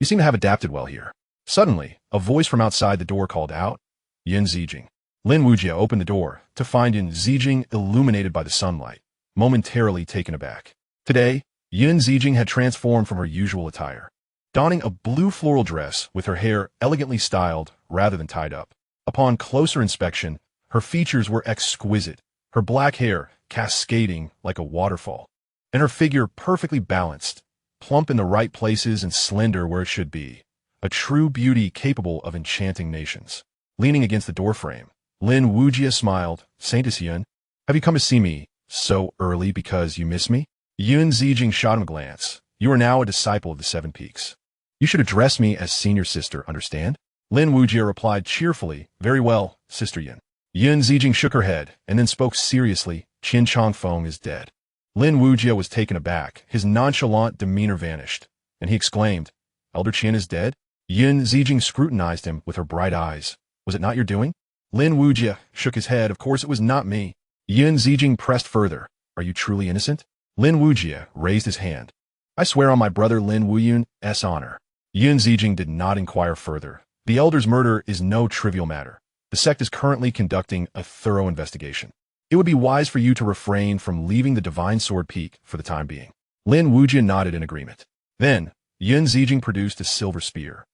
you seem to have adapted well here. Suddenly, a voice from outside the door called out, Yin Zijing. Lin Wuyi opened the door to find Yin Zijing illuminated by the sunlight, momentarily taken aback. Today, Yin Zijing had transformed from her usual attire, donning a blue floral dress with her hair elegantly styled rather than tied up. Upon closer inspection, her features were exquisite, her black hair cascading like a waterfall, and her figure perfectly balanced, plump in the right places and slender where it should be, a true beauty capable of enchanting nations. Leaning against the doorframe, Lin Wuyi smiled. Saint Yin, have you come to see me so early because you miss me? Yin Zijing shot him a glance. You are now a disciple of the Seven Peaks. You should address me as senior sister, understand? Lin Wuyi replied cheerfully, very well, Sister Yin. Yin Zijing shook her head and then spoke seriously. Qian Changfeng is dead. Lin Wuyi was taken aback. His nonchalant demeanor vanished, and he exclaimed, Elder Qian is dead? Yin Zijing scrutinized him with her bright eyes. Was it not your doing? Lin Wuyi shook his head. Of course it was not me. Yin Zijing pressed further. Are you truly innocent? Lin Wuyi raised his hand. I swear on my brother Lin Wuyun's honor. Yin Zijing did not inquire further. The elder's murder is no trivial matter. The sect is currently conducting a thorough investigation. It would be wise for you to refrain from leaving the Divine Sword Peak for the time being. Lin Wuyi nodded in agreement. Then, Yin Zijing produced a silver spear.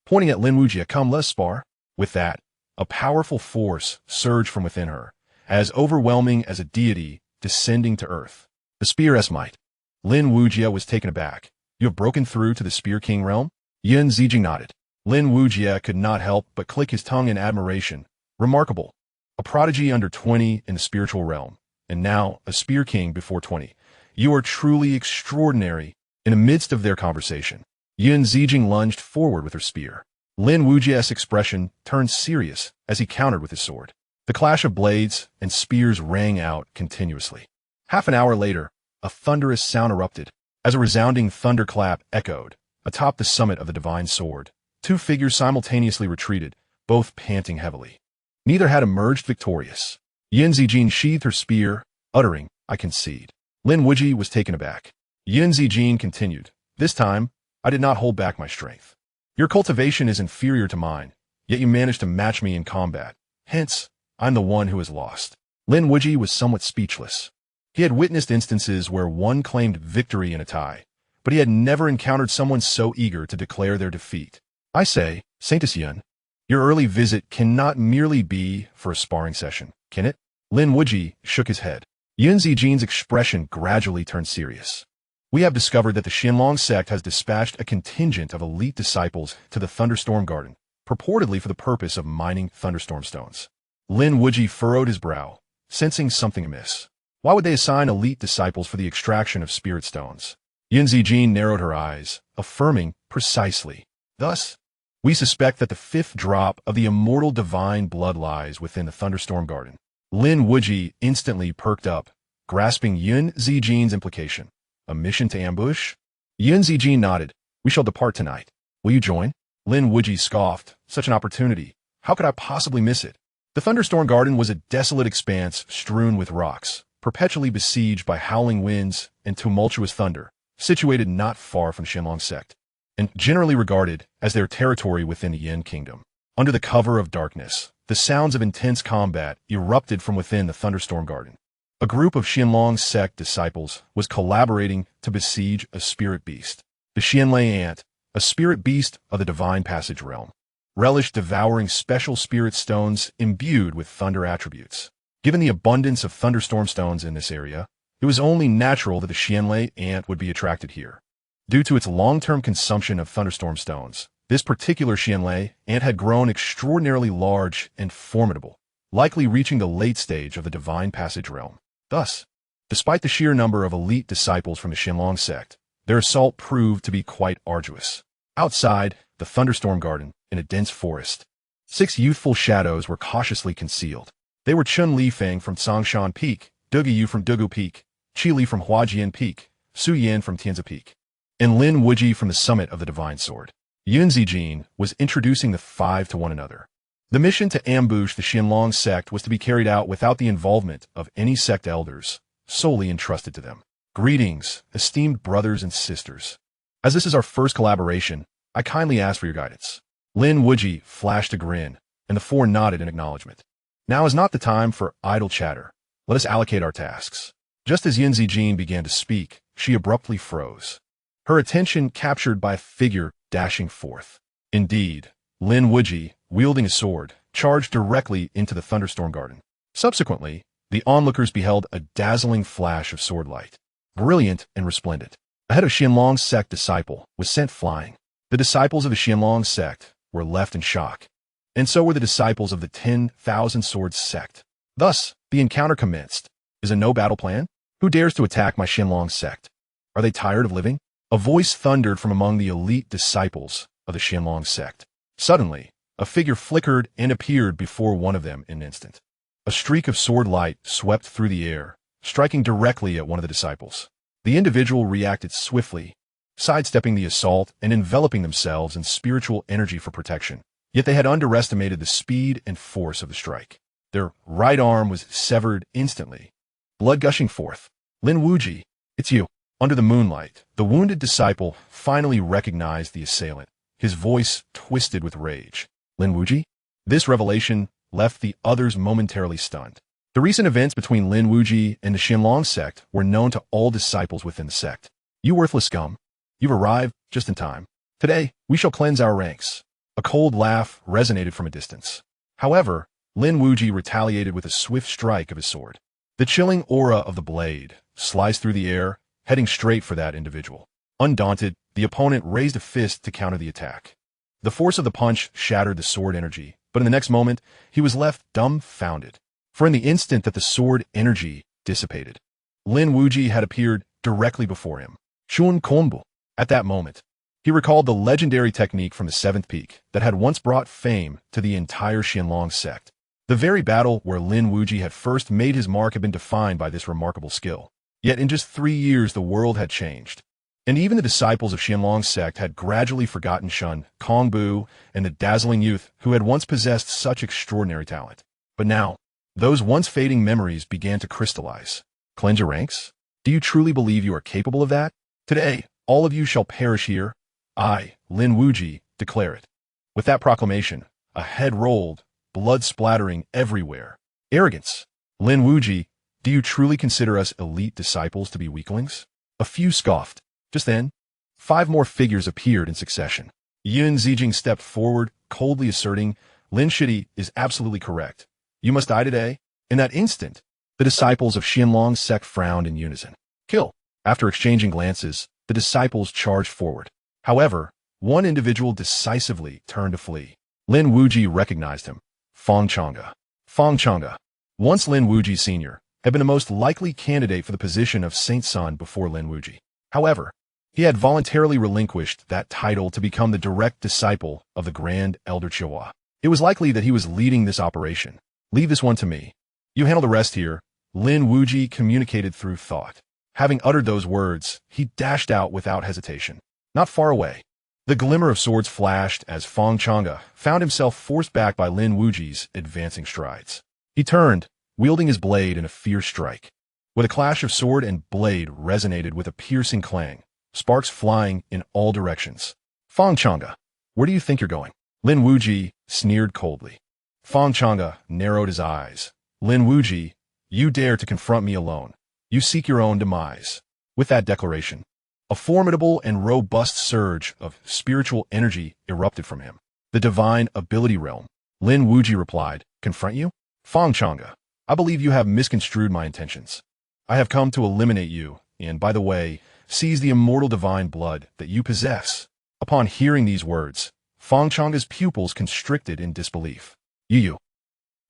Pointing at Lin Wuyi, come, let us spar. With that, a powerful force surged from within her, as overwhelming as a deity descending to earth. The spear's might. Lin Wuyi was taken aback. You have broken through to the Spear King realm? Yin Zijing nodded. Lin Wuyi could not help but click his tongue in admiration. Remarkable. A prodigy under 20 in the spiritual realm, and now a Spear King before 20. You are truly extraordinary. In the midst of their conversation, Yin Zijing lunged forward with her spear. Lin Wuyi's expression turned serious as he countered with his sword. The clash of blades and spears rang out continuously. Half an hour later, a thunderous sound erupted, as a resounding thunderclap echoed atop the summit of the divine sword. Two figures simultaneously retreated, both panting heavily. Neither had emerged victorious. Yin Zijing sheathed her spear, uttering, I concede. Lin Wuyi was taken aback. Yin Zijing continued, this time, I did not hold back my strength. Your cultivation is inferior to mine, yet you managed to match me in combat. Hence, I'm the one who has lost. Lin Wuyi was somewhat speechless. He had witnessed instances where one claimed victory in a tie, but he had never encountered someone so eager to declare their defeat. I say, Saint Xian, your early visit cannot merely be for a sparring session, can it? Lin Wuyi shook his head. Yun Zijin's expression gradually turned serious. We have discovered that the Xianlong sect has dispatched a contingent of elite disciples to the Thunderstorm Garden, purportedly for the purpose of mining thunderstorm stones. Lin Wuyi furrowed his brow, sensing something amiss. Why would they assign elite disciples for the extraction of spirit stones? Yun Zijin narrowed her eyes, affirming precisely. Thus, we suspect that the fifth drop of the immortal divine blood lies within the Thunderstorm Garden. Lin Wuyi instantly perked up, grasping Yun Zijin's implication. A mission to ambush? Yun Zijin nodded. We shall depart tonight. Will you join? Lin Wuyi scoffed. Such an opportunity. How could I possibly miss it? The Thunderstorm Garden was a desolate expanse strewn with rocks, perpetually besieged by howling winds and tumultuous thunder, situated not far from the Xianlong sect, and generally regarded as their territory within the Yin Kingdom. Under the cover of darkness, the sounds of intense combat erupted from within the Thunderstorm Garden. A group of Xianlong sect disciples was collaborating to besiege a spirit beast. The Xianlei ant, a spirit beast of the divine passage realm, relished devouring special spirit stones imbued with thunder attributes. Given the abundance of thunderstorm stones in this area, it was only natural that the Xianlei ant would be attracted here. Due to its long-term consumption of thunderstorm stones, this particular Xianlei ant had grown extraordinarily large and formidable, likely reaching the late stage of the divine passage realm. Thus, despite the sheer number of elite disciples from the Xianlong sect, their assault proved to be quite arduous. Outside the Thunderstorm Garden, in a dense forest, 6 youthful shadows were cautiously concealed. They were Chun Lifeng from Songshan Peak, Dugu Yu from Dugu Peak, Qi Li from Huajian Peak, Su Yan from Tianzi Peak, and Lin Wuyi from the summit of the Divine Sword. Yun Zijin was introducing the 5 to one another. The mission to ambush the Xianlong sect was to be carried out without the involvement of any sect elders, solely entrusted to them. Greetings, esteemed brothers and sisters. As this is our first collaboration, I kindly ask for your guidance. Lin Wuyi flashed a grin, and the 4 nodded in acknowledgement. Now is not the time for idle chatter. Let us allocate our tasks. Just as Yun Zijin began to speak, she abruptly froze, her attention captured by a figure dashing forth. Indeed, Lin Wuyi, wielding a sword, charged directly into the Thunderstorm Garden. Subsequently, the onlookers beheld a dazzling flash of sword light, brilliant and resplendent. A head of Xianlong sect disciple was sent flying. The disciples of the Xianlong sect were left in shock, and so were the disciples of the 10,000 Swords sect. Thus, the encounter commenced. Is a no-battle plan? Who dares to attack my Xianlong sect? Are they tired of living? A voice thundered from among the elite disciples of the Xianlong sect. Suddenly, a figure flickered and appeared before one of them in an instant. A streak of sword light swept through the air, striking directly at one of the disciples. The individual reacted swiftly, sidestepping the assault and enveloping themselves in spiritual energy for protection. Yet they had underestimated the speed and force of the strike. Their right arm was severed instantly, blood gushing forth. Lin Wuyi, it's you. Under the moonlight, the wounded disciple finally recognized the assailant, his voice twisted with rage. Lin Wuyi? This revelation left the others momentarily stunned. The recent events between Lin Wuyi and the Xianlong sect were known to all disciples within the sect. You worthless scum. You've arrived just in time. Today, we shall cleanse our ranks. A cold laugh resonated from a distance. However, Lin Wuyi retaliated with a swift strike of his sword. The chilling aura of the blade sliced through the air, heading straight for that individual. Undaunted, the opponent raised a fist to counter the attack. The force of the punch shattered the sword energy, but in the next moment, he was left dumbfounded. For in the instant that the sword energy dissipated, Lin Wuyi had appeared directly before him. Shun Konbu. At that moment, he recalled the legendary technique from the 7th peak that had once brought fame to the entire Xianlong sect. The very battle where Lin Wuyi had first made his mark had been defined by this remarkable skill. Yet in just 3 years the world had changed, and even the disciples of Xianlong sect had gradually forgotten Shun Kongbu and the dazzling youth who had once possessed such extraordinary talent. But now, those once fading memories began to crystallize. Cleanse your ranks? Do you truly believe you are capable of that? Today, all of you shall perish here. I, Lin Wuyi, declare it. With that proclamation, A head rolled, blood splattering everywhere. Arrogance. Lin Wuyi, do you truly consider us elite disciples to be weaklings? A few scoffed. Just then, 5 more figures appeared in succession. Yun Zijing stepped forward, coldly asserting, Lin Shidi is absolutely correct. You must die today. In that instant, the disciples of Xianlong's sect frowned in unison. Kill. After exchanging glances, the disciples charged forward. However, one individual decisively turned to flee. Lin Wuyi recognized him. Feng Chang'e. Feng Chang'e. Once Lin Wuyi Sr. had been the most likely candidate for the position of Saint Sun before Lin Wuyi. However, he had voluntarily relinquished that title to become the direct disciple of the Grand Elder Chihuahua. It was likely that he was leading this operation. Leave this one to me. You handle the rest here. Lin Wuyi communicated through thought. Having uttered those words, he dashed out without hesitation. Not far away, the glimmer of swords flashed as Feng Chang'e found himself forced back by Lin Wuyi's advancing strides. He turned, wielding his blade in a fierce strike. With a clash of sword and blade resonated with a piercing clang, sparks flying in all directions. Feng Chang'e, where do you think you're going? Lin Wuyi sneered coldly. Feng Chang'e narrowed his eyes. Lin Wuyi, you dare to confront me alone. You seek your own demise. With that declaration, a formidable and robust surge of spiritual energy erupted from him. The divine ability realm. Lin Wuyi replied, confront you? Feng Chang'e, I believe you have misconstrued my intentions. I have come to eliminate you, and, by the way, seize the immortal divine blood that you possess. Upon hearing these words, Feng Chang'e's pupils constricted in disbelief. You.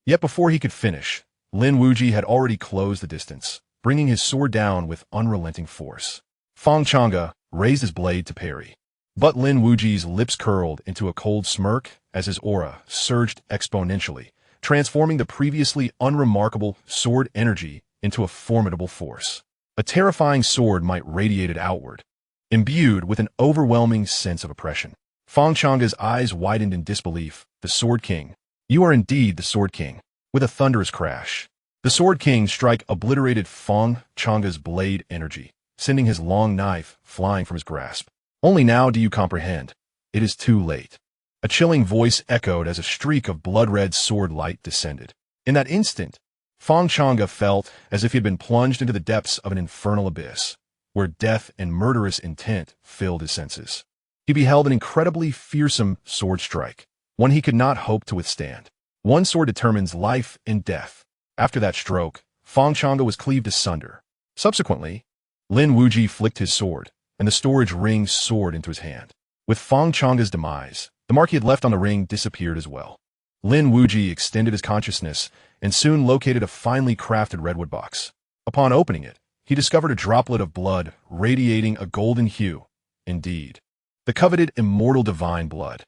Yet before he could finish, Lin Wuyi had already closed the distance, bringing his sword down with unrelenting force. Feng Chang'e raised his blade to parry. But Lin Wuyi's lips curled into a cold smirk as his aura surged exponentially, transforming the previously unremarkable sword energy into a formidable force. A terrifying sword might radiate outward, imbued with an overwhelming sense of oppression. Feng Chang'e's eyes widened in disbelief. The Sword King. You are indeed the Sword King. With a thunderous crash, the Sword King's strike obliterated Feng Chang'e's blade energy, sending his long knife flying from his grasp. Only now do you comprehend. It is too late. A chilling voice echoed as a streak of blood-red sword light descended. In that instant, Feng Chang'e felt as if he had been plunged into the depths of an infernal abyss, where death and murderous intent filled his senses. He beheld an incredibly fearsome sword strike, one he could not hope to withstand. One sword determines life and death. After that stroke, Feng Chang'e was cleaved asunder. Subsequently, Lin Wuyi flicked his sword, and the storage ring soared into his hand. With Feng Chang'e's demise, the mark he had left on the ring disappeared as well. Lin Wuyi extended his consciousness and soon located a finely crafted redwood box. Upon opening it, he discovered a droplet of blood radiating a golden hue. Indeed, the coveted immortal divine blood.